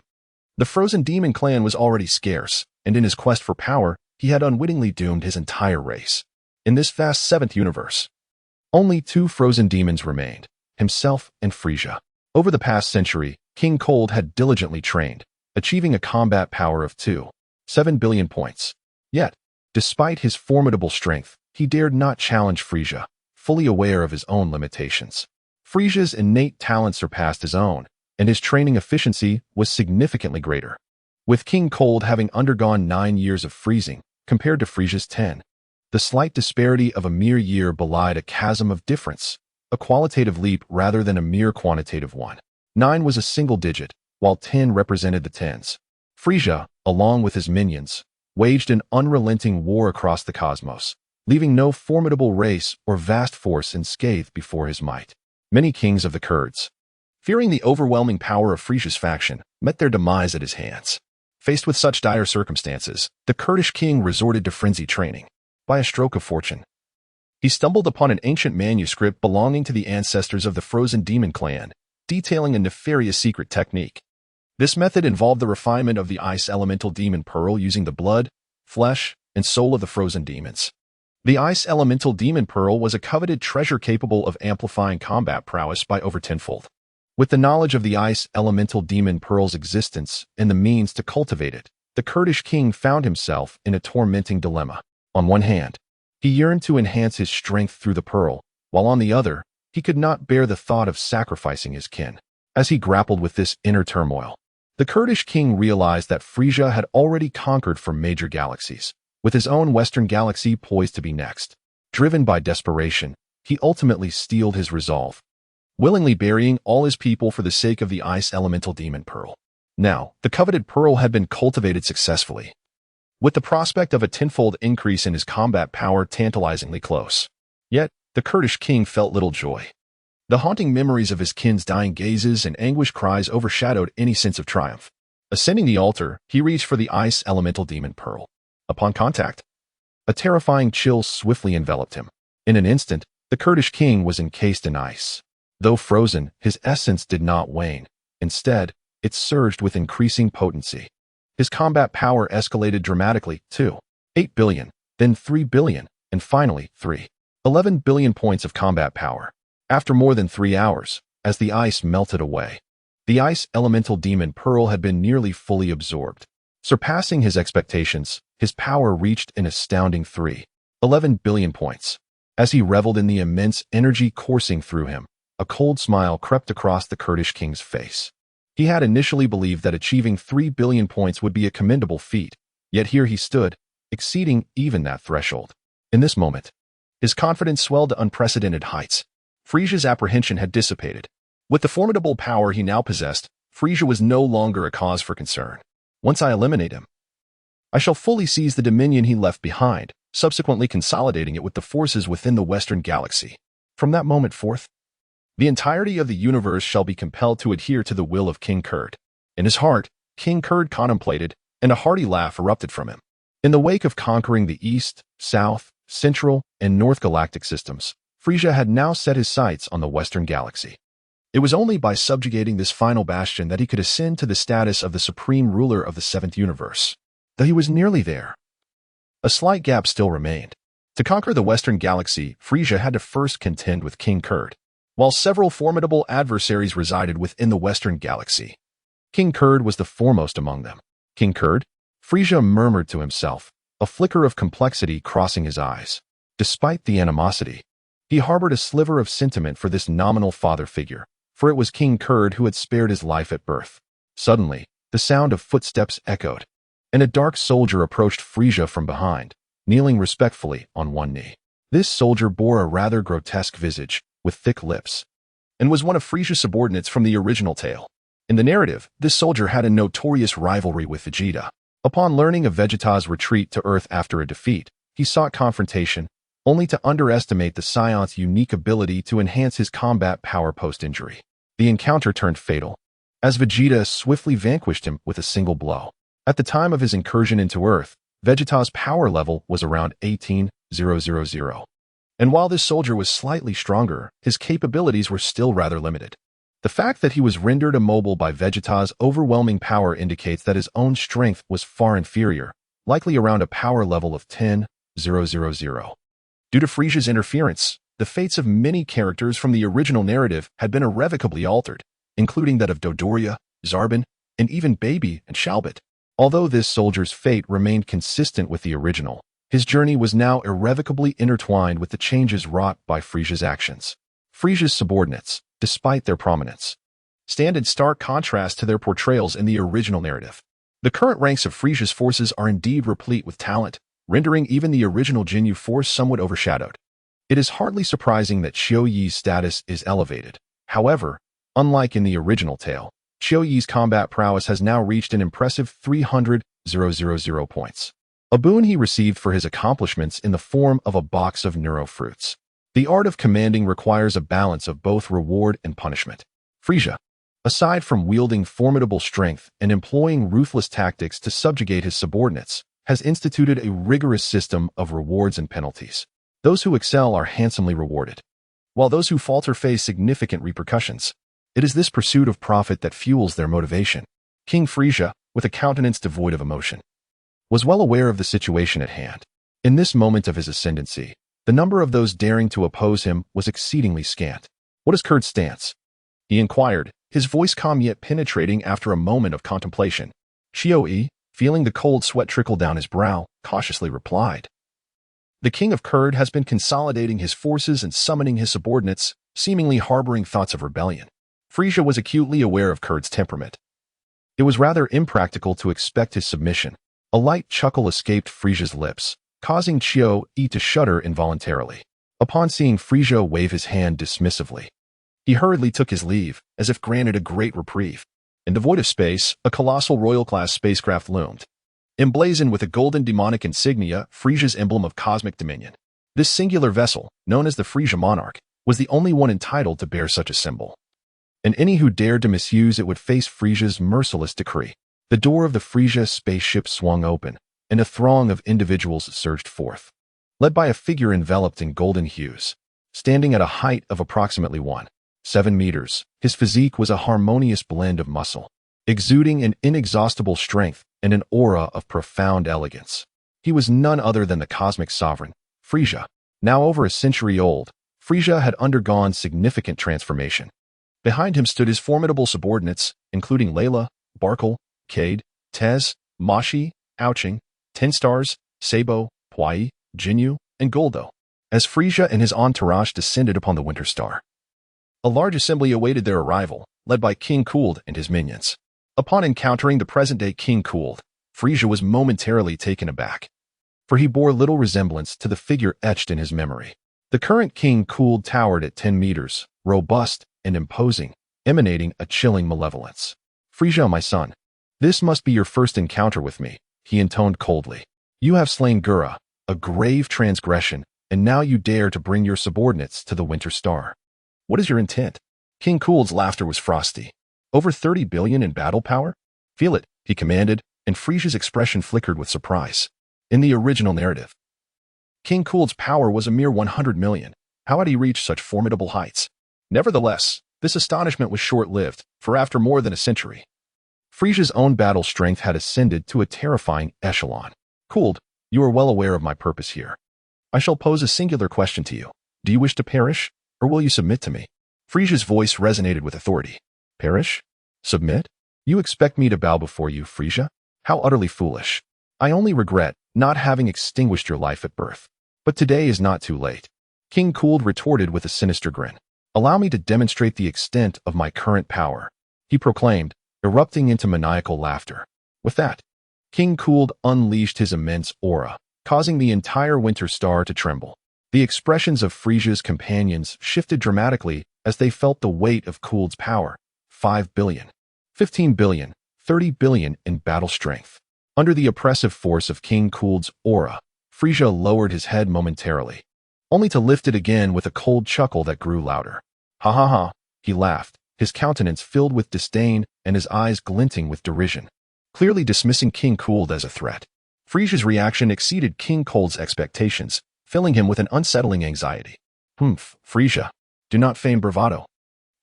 S1: The Frozen Demon Clan was already scarce, and in his quest for power, he had unwittingly doomed his entire race. In this vast 7th universe, only 2 frozen demons remained, himself and Frieza. Over the past century, King Cold had diligently trained, achieving a combat power of 2.7 billion points. Yet, despite his formidable strength, he dared not challenge Frieza, fully aware of his own limitations. Frieza's innate talent surpassed his own, and his training efficiency was significantly greater. With King Cold having undergone 9 years of freezing, compared to Frieza's 10, the slight disparity of a mere year belied a chasm of difference, a qualitative leap rather than a mere quantitative one. 9 was a single digit, while 10 represented the tens. Frieza, along with his minions, waged an unrelenting war across the cosmos, leaving no formidable race or vast force unscathed before his might. Many kings of the Kurds fearing the overwhelming power of Frieza's faction, met their demise at his hands. Faced with such dire circumstances, the Kurdish king resorted to frenzied training. By a stroke of fortune, he stumbled upon an ancient manuscript belonging to the ancestors of the Frozen Demon clan, detailing a nefarious secret technique. This method involved the refinement of the ice elemental demon pearl using the blood, flesh, and soul of the frozen demons. The ice elemental demon pearl was a coveted treasure capable of amplifying combat prowess by over tenfold. With the knowledge of the ice elemental demon pearl's existence and the means to cultivate it, the Kurdish king found himself in a tormenting dilemma. On one hand, he yearned to enhance his strength through the pearl, while on the other, he could not bear the thought of sacrificing his kin. As he grappled with this inner turmoil, the Kurdish king realized that Frieza had already conquered for major galaxies, with his own western galaxy poised to be next. Driven by desperation, he ultimately steeled his resolve, willingly burying all his people for the sake of the ice elemental demon pearl. Now, the coveted pearl had been cultivated successfully, with the prospect of a tenfold increase in his combat power tantalizingly close. Yet, the Kurdish king felt little joy. The haunting memories of his kin's dying gazes and anguished cries overshadowed any sense of triumph. Ascending the altar, he reached for the ice elemental demon pearl. Upon contact, a terrifying chill swiftly enveloped him. In an instant, the Kurdish king was encased in ice. Though frozen, his essence did not wane. Instead, it surged with increasing potency. His combat power escalated dramatically to 8 billion, then 3 billion, and finally 11 billion points of combat power. After more than 3 hours, as the ice melted away, the ice elemental demon pearl had been nearly fully absorbed. Surpassing his expectations, his power reached an astounding 11 billion points. As he reveled in the immense energy coursing through him, a cold smile crept across the Kurdish king's face. He had initially believed that achieving 3 billion points would be a commendable feat, yet here he stood, exceeding even that threshold. In this moment, his confidence swelled to unprecedented heights. Frieza's apprehension had dissipated. With the formidable power he now possessed, Frieza was no longer a cause for concern. Once I eliminate him, I shall fully seize the dominion he left behind, subsequently consolidating it with the forces within the Western Galaxy. From that moment forth, the entirety of the universe shall be compelled to adhere to the will of King Kurd. In his heart, King Kurd contemplated, and a hearty laugh erupted from him. In the wake of conquering the East, South, Central, and North galactic systems, Frieza had now set his sights on the Western Galaxy. It was only by subjugating this final bastion that he could ascend to the status of the supreme ruler of the seventh universe. Though he was nearly there, a slight gap still remained. To conquer the Western Galaxy, Frieza had to first contend with King Kurd. While several formidable adversaries resided within the Western Galaxy, King Kurd was the foremost among them. King Kurd? Frieza murmured to himself, a flicker of complexity crossing his eyes. Despite the animosity, he harbored a sliver of sentiment for this nominal father figure, for it was King Kurd who had spared his life at birth. Suddenly, the sound of footsteps echoed, and a dark soldier approached Frieza from behind, kneeling respectfully on one knee. This soldier bore a rather grotesque visage, with thick lips, and was one of Frieza's subordinates from the original tale. In the narrative, this soldier had a notorious rivalry with Vegeta. Upon learning of Vegeta's retreat to Earth after a defeat, he sought confrontation, only to underestimate the Scion's unique ability to enhance his combat power post-injury. The encounter turned fatal, as Vegeta swiftly vanquished him with a single blow. At the time of his incursion into Earth, Vegeta's power level was around 18,000. And while this soldier was slightly stronger, his capabilities were still rather limited. The fact that he was rendered immobile by Vegeta's overwhelming power indicates that his own strength was far inferior, likely around a power level of 10,000. Due to Frieza's interference, the fates of many characters from the original narrative had been irrevocably altered, including that of Dodoria, Zarbon, and even Baby and Shalbit. Although this soldier's fate remained consistent with the original, his journey was now irrevocably intertwined with the changes wrought by Frieza's actions. Frieza's subordinates, despite their prominence, stand in stark contrast to their portrayals in the original narrative. The current ranks of Frieza's forces are indeed replete with talent, rendering even the original Jinyu force somewhat overshadowed. It is hardly surprising that Xiao Yi's status is elevated. However, unlike in the original tale, Xiao Yi's combat prowess has now reached an impressive 300,000 points. A boon he received for his accomplishments in the form of a box of neurofruits. The art of commanding requires a balance of both reward and punishment. Frieza, Aside from wielding formidable strength and employing ruthless tactics to subjugate his subordinates, has instituted a rigorous system of rewards and penalties. Those who excel are handsomely rewarded, while those who falter face significant repercussions. It is this pursuit of profit that fuels their motivation. King Frieza, with a countenance devoid of emotion, was well aware of the situation at hand. In this moment of his ascendancy, the number of those daring to oppose him was exceedingly scant. "What is Kurd's stance?" he inquired, his voice calm yet penetrating after a moment of contemplation. Chioe, feeling the cold sweat trickle down his brow, cautiously replied. The king of Kurd has been consolidating his forces and summoning his subordinates, seemingly harboring thoughts of rebellion. Frieza was acutely aware of Kurd's temperament. It was rather impractical to expect his submission. A light chuckle escaped Frieza's lips, causing Chioe to shudder involuntarily. Upon seeing Frieza wave his hand dismissively, he hurriedly took his leave, as if granted a great reprieve. In the void of space, a colossal royal-class spacecraft loomed, emblazoned with a golden demonic insignia, Frieza's emblem of cosmic dominion. This singular vessel, known as the Frieza Monarch, was the only one entitled to bear such a symbol, and any who dared to misuse it would face Frieza's merciless decree. The door of the Frieza spaceship swung open, and a throng of individuals surged forth, led by a figure enveloped in golden hues. Standing at a height of approximately 1.7 meters, his physique was a harmonious blend of muscle, exuding an inexhaustible strength and an aura of profound elegance. He was none other than the cosmic sovereign, Frieza. Now over a century old, Frieza had undergone significant transformation. Behind him stood his formidable subordinates, including Layla, Barkle, Cade, Tez, Mashi, Ouching, Ten Stars, Sabo, Pwai, Jinyu, and Goldo, as Frieza and his entourage descended upon the Winter Star. A large assembly awaited their arrival, led by King Cooled and his minions. Upon encountering the present-day King Cooled, Frieza was momentarily taken aback, for he bore little resemblance to the figure etched in his memory. The current King Cooled towered at 10 meters, robust and imposing, emanating a chilling malevolence. "Frieza, my son, this must be your first encounter with me," he intoned coldly. "You have slain Gura, a grave transgression, and now you dare to bring your subordinates to the Winter Star. What is your intent?" King Cooled's laughter was frosty. "Over 30 billion in battle power? Feel it," he commanded, and Frieza's expression flickered with surprise. In the original narrative, King Cooled's power was a mere 100 million. How had he reached such formidable heights? Nevertheless, this astonishment was short-lived, for after more than a century, Frieza's own battle strength had ascended to a terrifying echelon. "Cooled, you are well aware of my purpose here. I shall pose a singular question to you. Do you wish to perish, or will you submit to me?" Frieza's voice resonated with authority. "Perish? Submit? You expect me to bow before you, Frieza? How utterly foolish. I only regret not having extinguished your life at birth. But today is not too late." King Cooled retorted with a sinister grin. "Allow me to demonstrate the extent of my current power," he proclaimed, erupting into maniacal laughter. With that, King Cooled unleashed his immense aura, causing the entire Winter Star to tremble. The expressions of Frieza's companions shifted dramatically as they felt the weight of Cooled's power. 5 billion, 15 billion, 30 billion in battle strength. Under the oppressive force of King Cooled's aura, Frieza lowered his head momentarily, only to lift it again with a cold chuckle that grew louder. "Ha ha ha," he laughed, his countenance filled with disdain and his eyes glinting with derision, clearly dismissing King Cooled as a threat. Frieza's reaction exceeded King Cold's expectations, filling him with an unsettling anxiety. Frieza, do not feign bravado.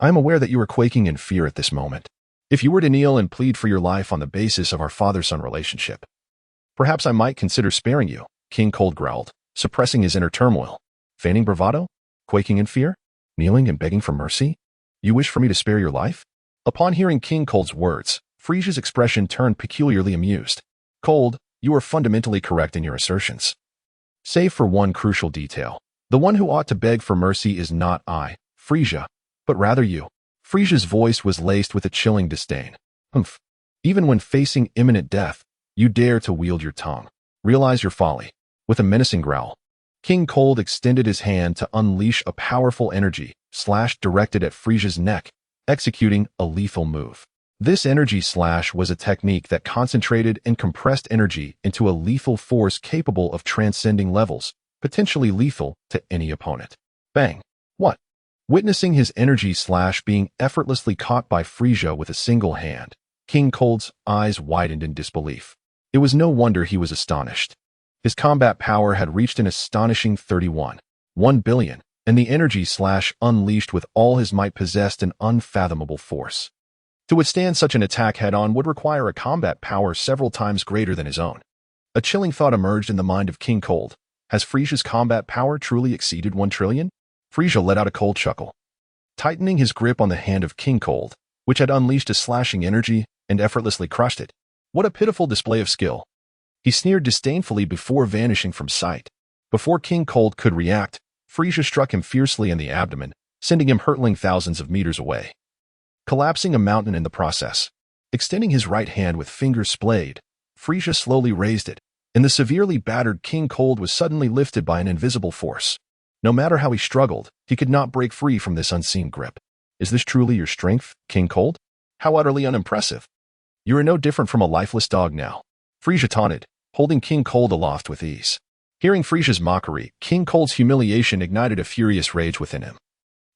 S1: I am aware that you are quaking in fear at this moment. If you were to kneel and plead for your life on the basis of our father-son relationship, perhaps I might consider sparing you," King Cold growled, suppressing his inner turmoil. "Feigning bravado? Quaking in fear? Kneeling and begging for mercy? You wish for me to spare your life?" Upon hearing King Cold's words, Frieza's expression turned peculiarly amused. "Cold, you are fundamentally correct in your assertions. Save for one crucial detail. The one who ought to beg for mercy is not I, Frieza, but rather you." Frieza's voice was laced with a chilling disdain. Even when facing imminent death, you dare to wield your tongue. Realize your folly." With a menacing growl, King Cold extended his hand to unleash a powerful energy slash directed at Frieza's neck, executing a lethal move. This energy slash was a technique that concentrated and compressed energy into a lethal force capable of transcending levels, potentially lethal to any opponent. Bang! What? Witnessing his energy slash being effortlessly caught by Frieza with a single hand, King Cold's eyes widened in disbelief. It was no wonder he was astonished. His combat power had reached an astonishing 1 billion, and the energy slash unleashed with all his might possessed an unfathomable force. To withstand such an attack head-on would require a combat power several times greater than his own. A chilling thought emerged in the mind of King Cold. Has Frieza's combat power truly exceeded 1 trillion? Frieza let out a cold chuckle. Tightening his grip on the hand of King Cold, which had unleashed a slashing energy and effortlessly crushed it. What a pitiful display of skill. He sneered disdainfully before vanishing from sight. Before King Cold could react, Frieza struck him fiercely in the abdomen, sending him hurtling thousands of meters away, collapsing a mountain in the process. Extending his right hand with fingers splayed, Frieza slowly raised it, and the severely battered King Cold was suddenly lifted by an invisible force. No matter how he struggled, he could not break free from this unseen grip. Is this truly your strength, King Cold? How utterly unimpressive. You are no different from a lifeless dog now, Frieza taunted, holding King Cold aloft with ease. Hearing Frieza's mockery, King Cold's humiliation ignited a furious rage within him,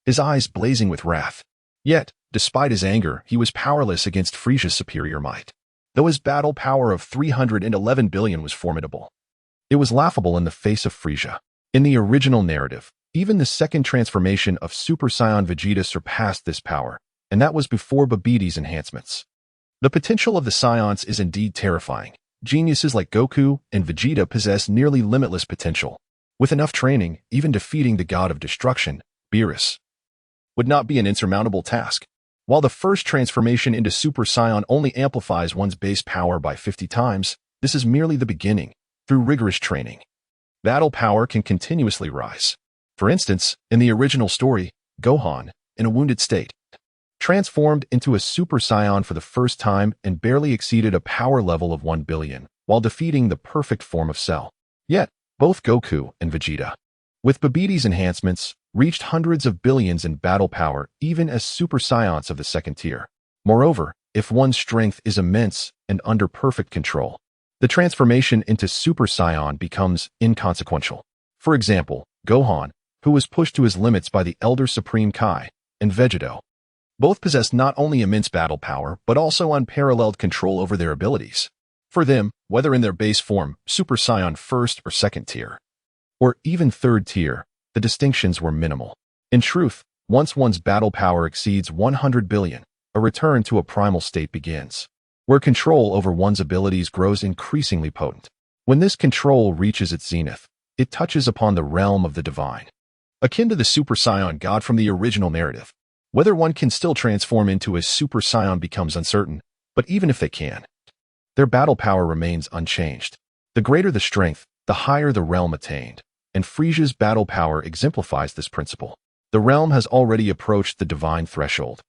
S1: his eyes blazing with wrath. Yet, despite his anger, he was powerless against Frieza's superior might. Though his battle power of 311 billion was formidable, it was laughable in the face of Frieza. In the original narrative, even the second transformation of Super Saiyan Vegeta surpassed this power, and that was before Babbidi's enhancements. The potential of the Saiyans is indeed terrifying. Geniuses like Goku and Vegeta possess nearly limitless potential. With enough training, even defeating the god of destruction, Beerus, would not be an insurmountable task. While the first transformation into Super Saiyan only amplifies one's base power by 50 times, this is merely the beginning. Through rigorous training, battle power can continuously rise. For instance, in the original story, Gohan, in a wounded state, transformed into a Super Saiyan for the first time and barely exceeded a power level of 1 billion, while defeating the perfect form of Cell. Yet, both Goku and Vegeta, with Babbidi's enhancements, reached hundreds of billions in battle power even as Super Saiyans of the second tier. Moreover, if one's strength is immense and under perfect control, the transformation into Super Saiyan becomes inconsequential. For example, Gohan, who was pushed to his limits by the Elder Supreme Kai, and Vegeta, both possessed not only immense battle power but also unparalleled control over their abilities. For them, whether in their base form, Super Saiyan first or second tier, or even third tier, the distinctions were minimal. In truth, once one's battle power exceeds 100 billion, a return to a primal state begins, where control over one's abilities grows increasingly potent. When this control reaches its zenith, it touches upon the realm of the divine, akin to the Super Saiyan god from the original narrative. Whether one can still transform into a Super Saiyan becomes uncertain, but even if they can, their battle power remains unchanged. The greater the strength, the higher the realm attained, and Frieza's battle power exemplifies this principle. The realm has already approached the divine threshold,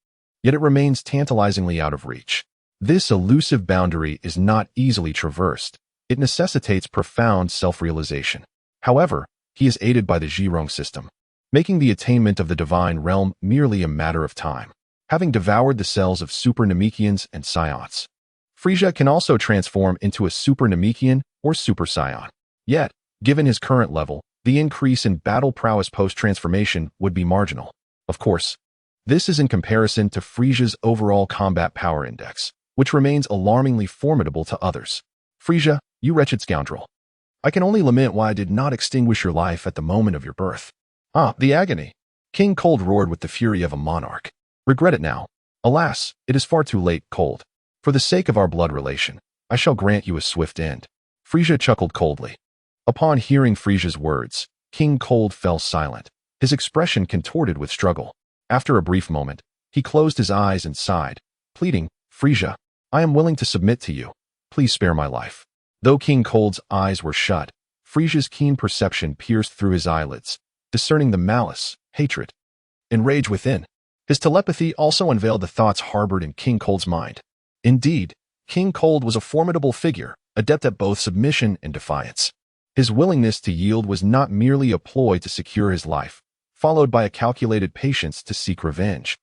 S1: yet it remains tantalizingly out of reach. This elusive boundary is not easily traversed. It necessitates profound self-realization. However, he is aided by the Zhirong system, making the attainment of the divine realm merely a matter of time. Having devoured the cells of Super Namekians and Saiyans, Frieza can also transform into a Super Namekian or Super Saiyan. Yet, given his current level, the increase in battle prowess post-transformation would be marginal. Of course, this is in comparison to Frieza's overall combat power index, which remains alarmingly formidable to others. Frieza, you wretched scoundrel. I can only lament why I did not extinguish your life at the moment of your birth. Ah, the agony. King Cold roared with the fury of a monarch. Regret it now. Alas, it is far too late, Cold. For the sake of our blood relation, I shall grant you a swift end. Frieza chuckled coldly. Upon hearing Frieza's words, King Cold fell silent, his expression contorted with struggle. After a brief moment, he closed his eyes and sighed, pleading, Frieza, I am willing to submit to you. Please spare my life. Though King Cold's eyes were shut, Frieza's keen perception pierced through his eyelids, discerning the malice, hatred, and rage within. His telepathy also unveiled the thoughts harbored in King Cold's mind. Indeed, King Cold was a formidable figure, adept at both submission and defiance. His willingness to yield was not merely a ploy to secure his life, followed by a calculated patience to seek revenge.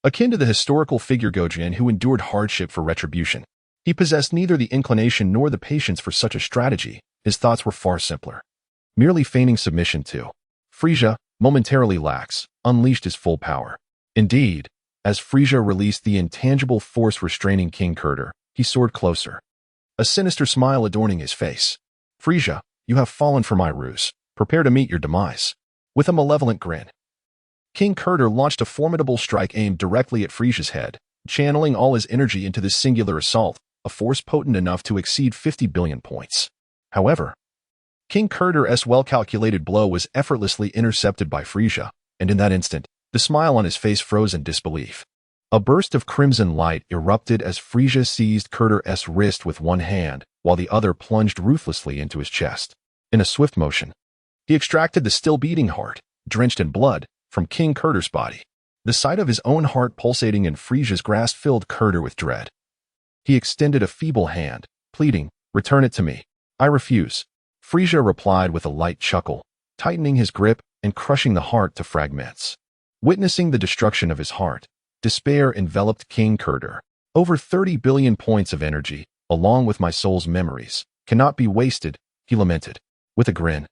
S1: Akin to the historical figure Gojian who endured hardship for retribution, he possessed neither the inclination nor the patience for such a strategy. His thoughts were far simpler. Merely feigning submission to Frieza, momentarily lax, unleashed his full power. Indeed, as Frieza released the intangible force restraining King Kurter, he soared closer, a sinister smile adorning his face. Frieza, you have fallen for my ruse. Prepare to meet your demise. With a malevolent grin, King Kurter launched a formidable strike aimed directly at Frieza's head, channeling all his energy into this singular assault, a force potent enough to exceed 50 billion points. However, King Kurter's well-calculated blow was effortlessly intercepted by Frieza, and in that instant, the smile on his face froze in disbelief. A burst of crimson light erupted as Frieza seized Kurter's wrist with one hand, while the other plunged ruthlessly into his chest. In a swift motion, he extracted the still-beating heart, drenched in blood, from King Kurter's body. The sight of his own heart pulsating in Frieza's grasp filled Kurter with dread. He extended a feeble hand, pleading, "Return it to me." "I refuse," Frieza replied with a light chuckle, tightening his grip and crushing the heart to fragments. Witnessing the destruction of his heart, despair enveloped King Kurter. "Over 30 billion points of energy, along with my soul's memories, cannot be wasted," he lamented. With a grin,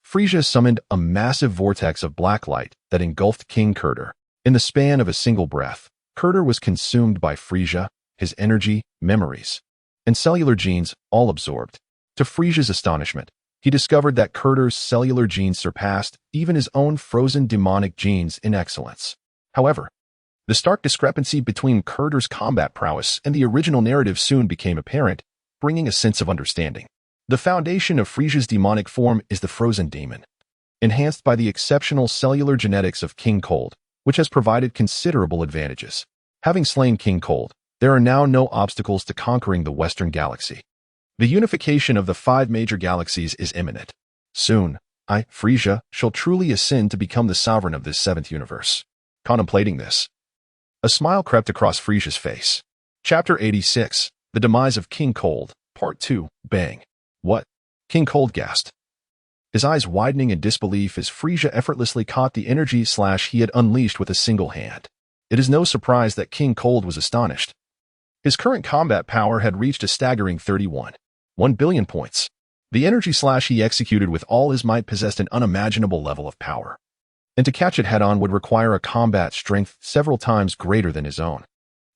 S1: Frieza summoned a massive vortex of black light that engulfed King Kurter. In the span of a single breath, Kurter was consumed by Frieza, his energy, memories, and cellular genes all absorbed. To Frieza's astonishment, he discovered that Kurter's cellular genes surpassed even his own frozen demonic genes in excellence. However, the stark discrepancy between Kurter's combat prowess and the original narrative soon became apparent, bringing a sense of understanding. The foundation of Frieza's demonic form is the frozen demon, enhanced by the exceptional cellular genetics of King Cold, which has provided considerable advantages. Having slain King Cold, there are now no obstacles to conquering the Western Galaxy. The unification of the 5 major galaxies is imminent. Soon, I, Frieza, shall truly ascend to become the sovereign of this 7th universe. Contemplating this, a smile crept across Frieza's face. Chapter 86, The Demise of King Cold, Part 2, Bang. "What?" King Cold gasped, his eyes widening in disbelief as Frieza effortlessly caught the energy slash he had unleashed with a single hand. It is no surprise that King Cold was astonished. His current combat power had reached a staggering 31 billion points. The energy slash he executed with all his might possessed an unimaginable level of power, and to catch it head-on would require a combat strength several times greater than his own.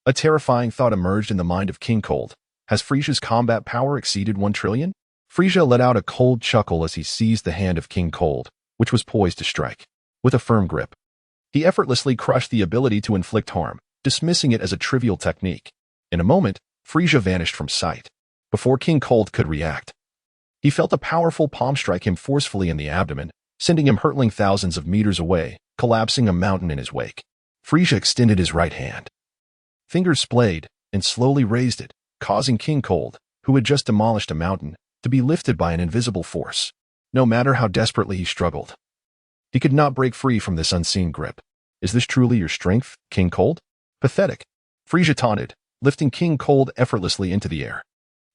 S1: A terrifying thought emerged in the mind of King Cold. Has Frieza's combat power exceeded 1 trillion? Frieza let out a cold chuckle as he seized the hand of King Cold, which was poised to strike. With a firm grip, he effortlessly crushed the ability to inflict harm, dismissing it as a trivial technique. In a moment, Frieza vanished from sight. Before King Cold could react, he felt a powerful palm strike him forcefully in the abdomen, sending him hurtling thousands of meters away, collapsing a mountain in his wake. Frieza extended his right hand, fingers splayed, and slowly raised it, causing King Cold, who had just demolished a mountain, to be lifted by an invisible force. No matter how desperately he struggled, he could not break free from this unseen grip. "Is this truly your strength, King Cold?" "Pathetic," Frieza taunted, lifting King Cold effortlessly into the air.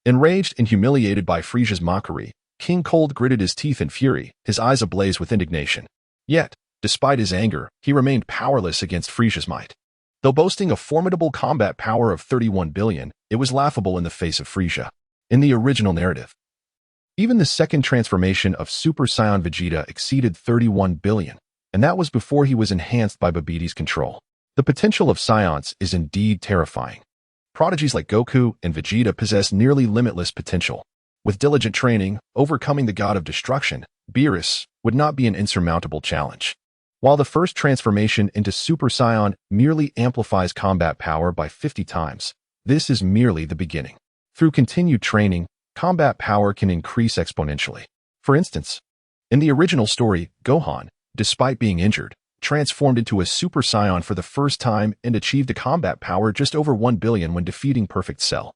S1: Enraged and humiliated by Frieza's mockery, King Cold gritted his teeth in fury, his eyes ablaze with indignation. Yet, despite his anger, he remained powerless against Frieza's might. Though boasting a formidable combat power of 31 billion, it was laughable in the face of Frieza. In the original narrative, even the second transformation of Super Saiyan Vegeta exceeded 31 billion, and that was before he was enhanced by Babbidi's control. The potential of Saiyans is indeed terrifying. Prodigies like Goku and Vegeta possess nearly limitless potential. With diligent training, overcoming the god of destruction, Beerus, would not be an insurmountable challenge. While the first transformation into Super Saiyan merely amplifies combat power by 50 times, this is merely the beginning. Through continued training, combat power can increase exponentially. For instance, in the original story, Gohan, despite being injured, transformed into a Super Saiyan for the first time and achieved a combat power just over 1 billion when defeating Perfect Cell.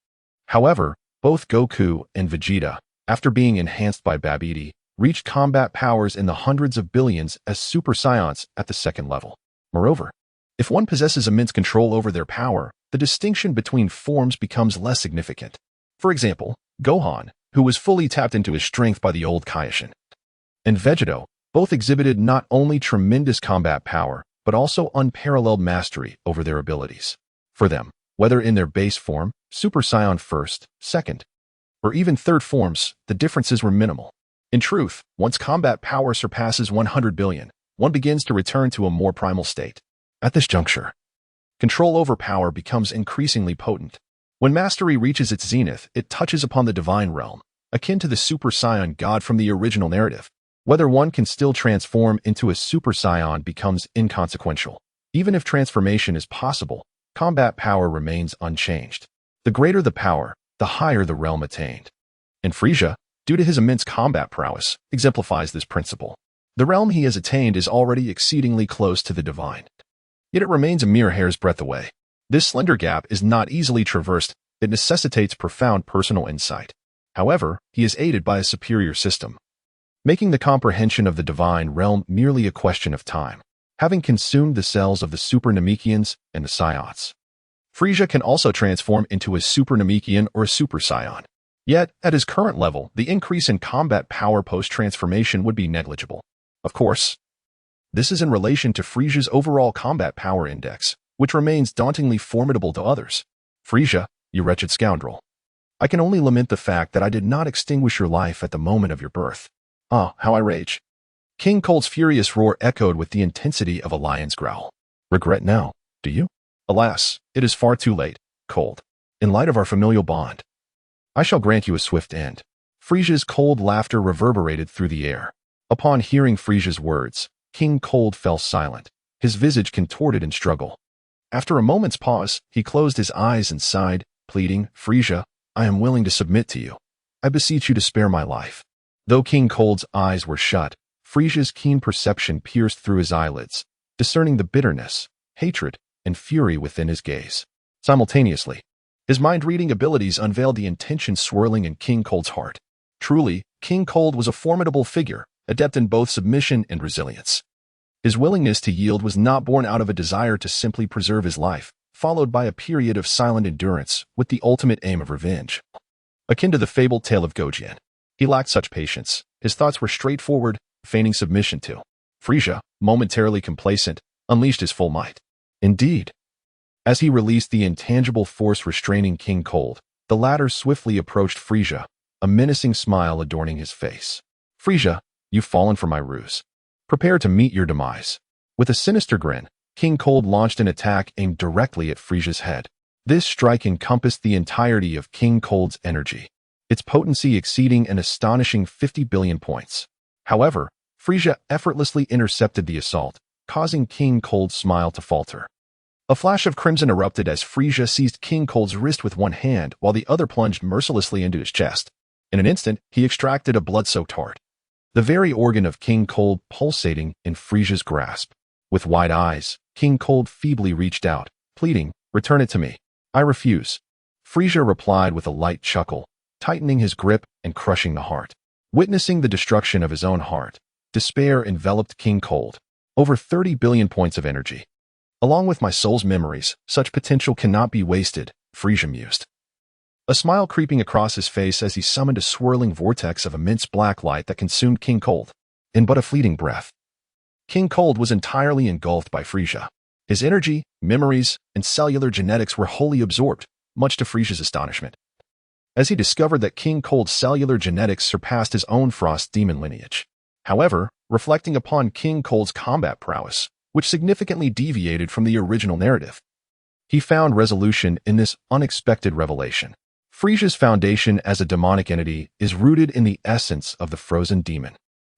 S1: However, both Goku and Vegeta, after being enhanced by Babidi, reached combat powers in the hundreds of billions as Super Saiyans at the second level. Moreover, if one possesses immense control over their power, the distinction between forms becomes less significant. For example, Gohan, who was fully tapped into his strength by the old Kaioshin, and Vegito, both exhibited not only tremendous combat power, but also unparalleled mastery over their abilities. For them, whether in their base form, Super Saiyan first, second, or even third forms, the differences were minimal. In truth, once combat power surpasses 100 billion, one begins to return to a more primal state. At this juncture, control over power becomes increasingly potent. When mastery reaches its zenith, it touches upon the divine realm, akin to the Super Saiyan god from the original narrative. Whether one can still transform into a Super Saiyan becomes inconsequential. Even if transformation is possible, combat power remains unchanged. The greater the power, the higher the realm attained. And Frieza, due to his immense combat prowess, exemplifies this principle. The realm he has attained is already exceedingly close to the divine. Yet it remains a mere hair's breadth away. This slender gap is not easily traversed. It necessitates profound personal insight. However, he is aided by a superior system, making the comprehension of the divine realm merely a question of time. Having consumed the cells of the Super Namekians and the Saiyans, Frieza can also transform into a Super Namekian or a Super Saiyan. Yet, at his current level, the increase in combat power post-transformation would be negligible. Of course, this is in relation to Frieza's overall combat power index, which remains dauntingly formidable to others. Frieza, you wretched scoundrel. I can only lament the fact that I did not extinguish your life at the moment of your birth. Ah, how I rage. King Cold's furious roar echoed with the intensity of a lion's growl. Regret now, do you? Alas, it is far too late, Cold. In light of our familial bond, I shall grant you a swift end. Frieza's cold laughter reverberated through the air. Upon hearing Frieza's words, King Cold fell silent, his visage contorted in struggle. After a moment's pause, he closed his eyes and sighed, pleading, Frieza, I am willing to submit to you. I beseech you to spare my life. Though King Cold's eyes were shut, Frieza's keen perception pierced through his eyelids, discerning the bitterness, hatred, and fury within his gaze. Simultaneously, his mind-reading abilities unveiled the intention swirling in King Cold's heart. Truly, King Cold was a formidable figure, adept in both submission and resilience. His willingness to yield was not born out of a desire to simply preserve his life, followed by a period of silent endurance with the ultimate aim of revenge. Akin to the fabled tale of Gojian, he lacked such patience. His thoughts were straightforward, feigning submission to. Frieza, momentarily complacent, unleashed his full might. Indeed, as he released the intangible force restraining King Cold, the latter swiftly approached Frieza, a menacing smile adorning his face. Frieza, you've fallen for my ruse. Prepare to meet your demise. With a sinister grin, King Cold launched an attack aimed directly at Frieza's head. This strike encompassed the entirety of King Cold's energy, its potency exceeding an astonishing 50 billion points. However, Frieza effortlessly intercepted the assault, causing King Cold's smile to falter. A flash of crimson erupted as Frieza seized King Cold's wrist with one hand while the other plunged mercilessly into his chest. In an instant, he extracted a blood-soaked heart, the very organ of King Cold pulsating in Frieza's grasp. With wide eyes, King Cold feebly reached out, pleading, return it to me. I refuse. Frieza replied with a light chuckle, tightening his grip and crushing the heart. Witnessing the destruction of his own heart, despair enveloped King Cold. Over 30 billion points of energy. Along with my soul's memories, such potential cannot be wasted, Frieza mused. A smile creeping across his face as he summoned a swirling vortex of immense black light that consumed King Cold. In but a fleeting breath, King Cold was entirely engulfed by Frieza. His energy, memories, and cellular genetics were wholly absorbed, much to Frieza's astonishment, as he discovered that King Cold's cellular genetics surpassed his own Frost demon lineage. However, reflecting upon King Cold's combat prowess, which significantly deviated from the original narrative, he found resolution in this unexpected revelation. Frieza's foundation as a demonic entity is rooted in the essence of the frozen demon,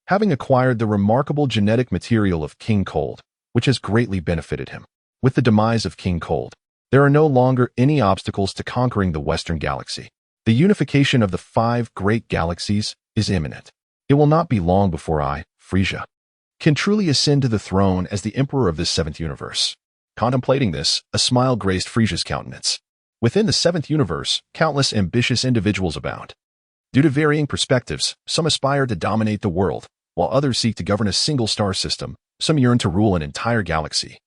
S1: having acquired the remarkable genetic material of King Cold, which has greatly benefited him. With the demise of King Cold, there are no longer any obstacles to conquering the Western Galaxy. The unification of the 5 great galaxies is imminent. It will not be long before I, Frieza, can truly ascend to the throne as the Emperor of this 7th universe. Contemplating this, a smile graced Frieza's countenance. Within the 7th universe, countless ambitious individuals abound. Due to varying perspectives, some aspire to dominate the world, while others seek to govern a single star system. Some yearn to rule an entire galaxy,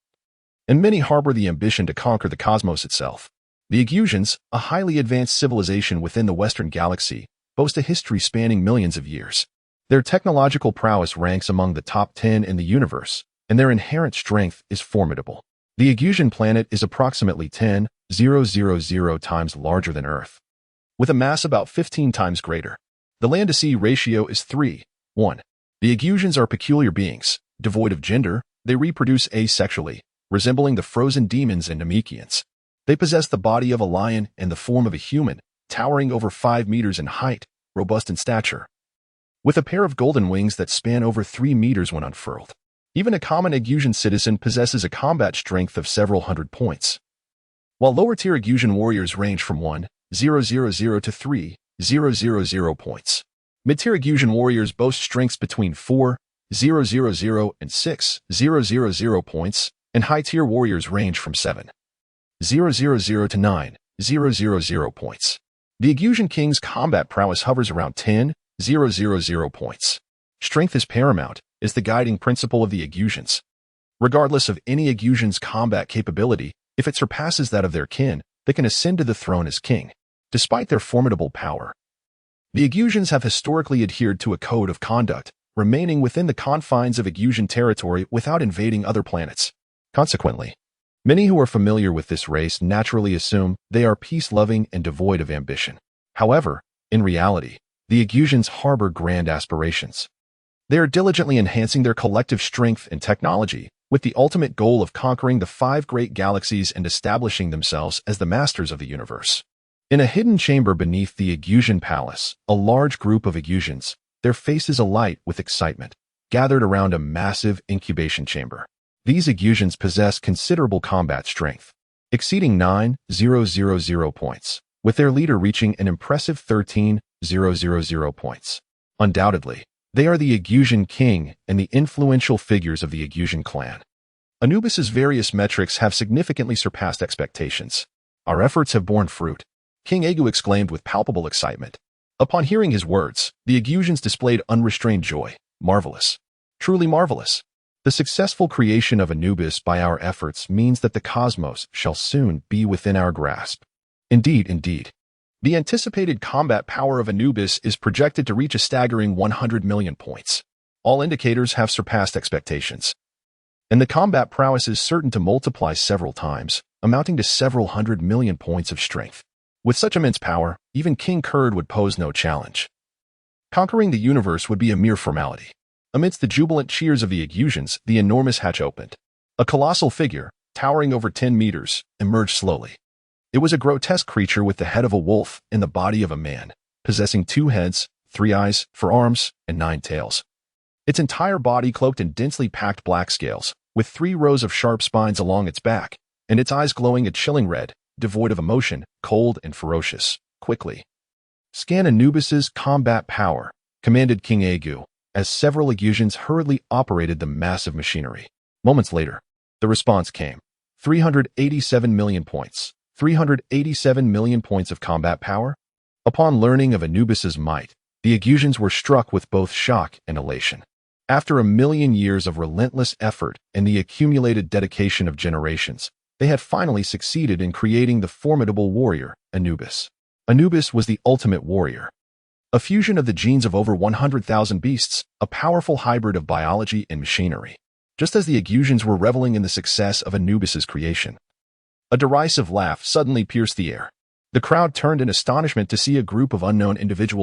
S1: and many harbor the ambition to conquer the cosmos itself. The Agusians, a highly advanced civilization within the Western Galaxy, boast a history spanning millions of years. Their technological prowess ranks among the top 10 in the universe, and their inherent strength is formidable. The Agusian planet is approximately 10,000 times larger than Earth, with a mass about 15 times greater. The land-to-sea ratio is 3:1. The Agusians are peculiar beings, Devoid of gender, they reproduce asexually, resembling the frozen demons and Namekians. They possess the body of a lion and the form of a human, towering over 5 meters in height, robust in stature, with a pair of golden wings that span over 3 meters when unfurled. Even a common Agusian citizen possesses a combat strength of several hundred points, while lower-tier Agusian warriors range from 1,000 to 3,000 points. Mid-tier Agusian warriors boast strengths between 4,000 and 6,000 points, and high-tier warriors range from 7,000 to 9,000 points. The Agusian king's combat prowess hovers around 10,000 points. Strength is paramount, is the guiding principle of the Agusians. Regardless of any Agusian's combat capability, if it surpasses that of their kin, they can ascend to the throne as king. Despite their formidable power, the Agusians have historically adhered to a code of conduct, remaining within the confines of Agusian territory without invading other planets. Consequently, many who are familiar with this race naturally assume they are peace-loving and devoid of ambition. However, in reality, the Agusians harbor grand aspirations. They are diligently enhancing their collective strength and technology, with the ultimate goal of conquering the 5 great galaxies and establishing themselves as the masters of the universe. In a hidden chamber beneath the Agusian palace, a large group of Agusians, their faces alight with excitement, gathered around a massive incubation chamber. These Agusians possess considerable combat strength, exceeding 9,000 points, with their leader reaching an impressive 13,000 points. Undoubtedly, they are the Agusian king and the influential figures of the Agusian clan. Anubis's various metrics have significantly surpassed expectations. Our efforts have borne fruit, King Agu exclaimed with palpable excitement. Upon hearing his words, the Agusians displayed unrestrained joy. Marvelous. Truly marvelous. The successful creation of Anubis by our efforts means that the cosmos shall soon be within our grasp. Indeed. The anticipated combat power of Anubis is projected to reach a staggering 100 million points. All indicators have surpassed expectations, and the combat prowess is certain to multiply several times, amounting to several 100 million points of strength. With such immense power, even King Kurd would pose no challenge. Conquering the universe would be a mere formality. Amidst the jubilant cheers of the Agusians, the enormous hatch opened. A colossal figure, towering over 10 meters, emerged slowly. It was a grotesque creature with the head of a wolf and the body of a man, possessing 2 heads, 3 eyes, 4 arms, and 9 tails. Its entire body cloaked in densely packed black scales, with 3 rows of sharp spines along its back, and its eyes glowing a chilling red, devoid of emotion, cold and ferocious. Quickly scan Anubis's combat power, commanded King Agu, as several Agusians hurriedly operated the massive machinery. Moments later, the response came. 387 million points. 387 million points of combat power? Upon learning of Anubis's might, the Agusians were struck with both shock and elation. After a million years of relentless effort and the accumulated dedication of generations, they had finally succeeded in creating the formidable warrior, Anubis. Anubis was the ultimate warrior, a fusion of the genes of over 100,000 beasts, a powerful hybrid of biology and machinery. Just as the Agusians were reveling in the success of Anubis's creation, a derisive laugh suddenly pierced the air. The crowd turned in astonishment to see a group of unknown individuals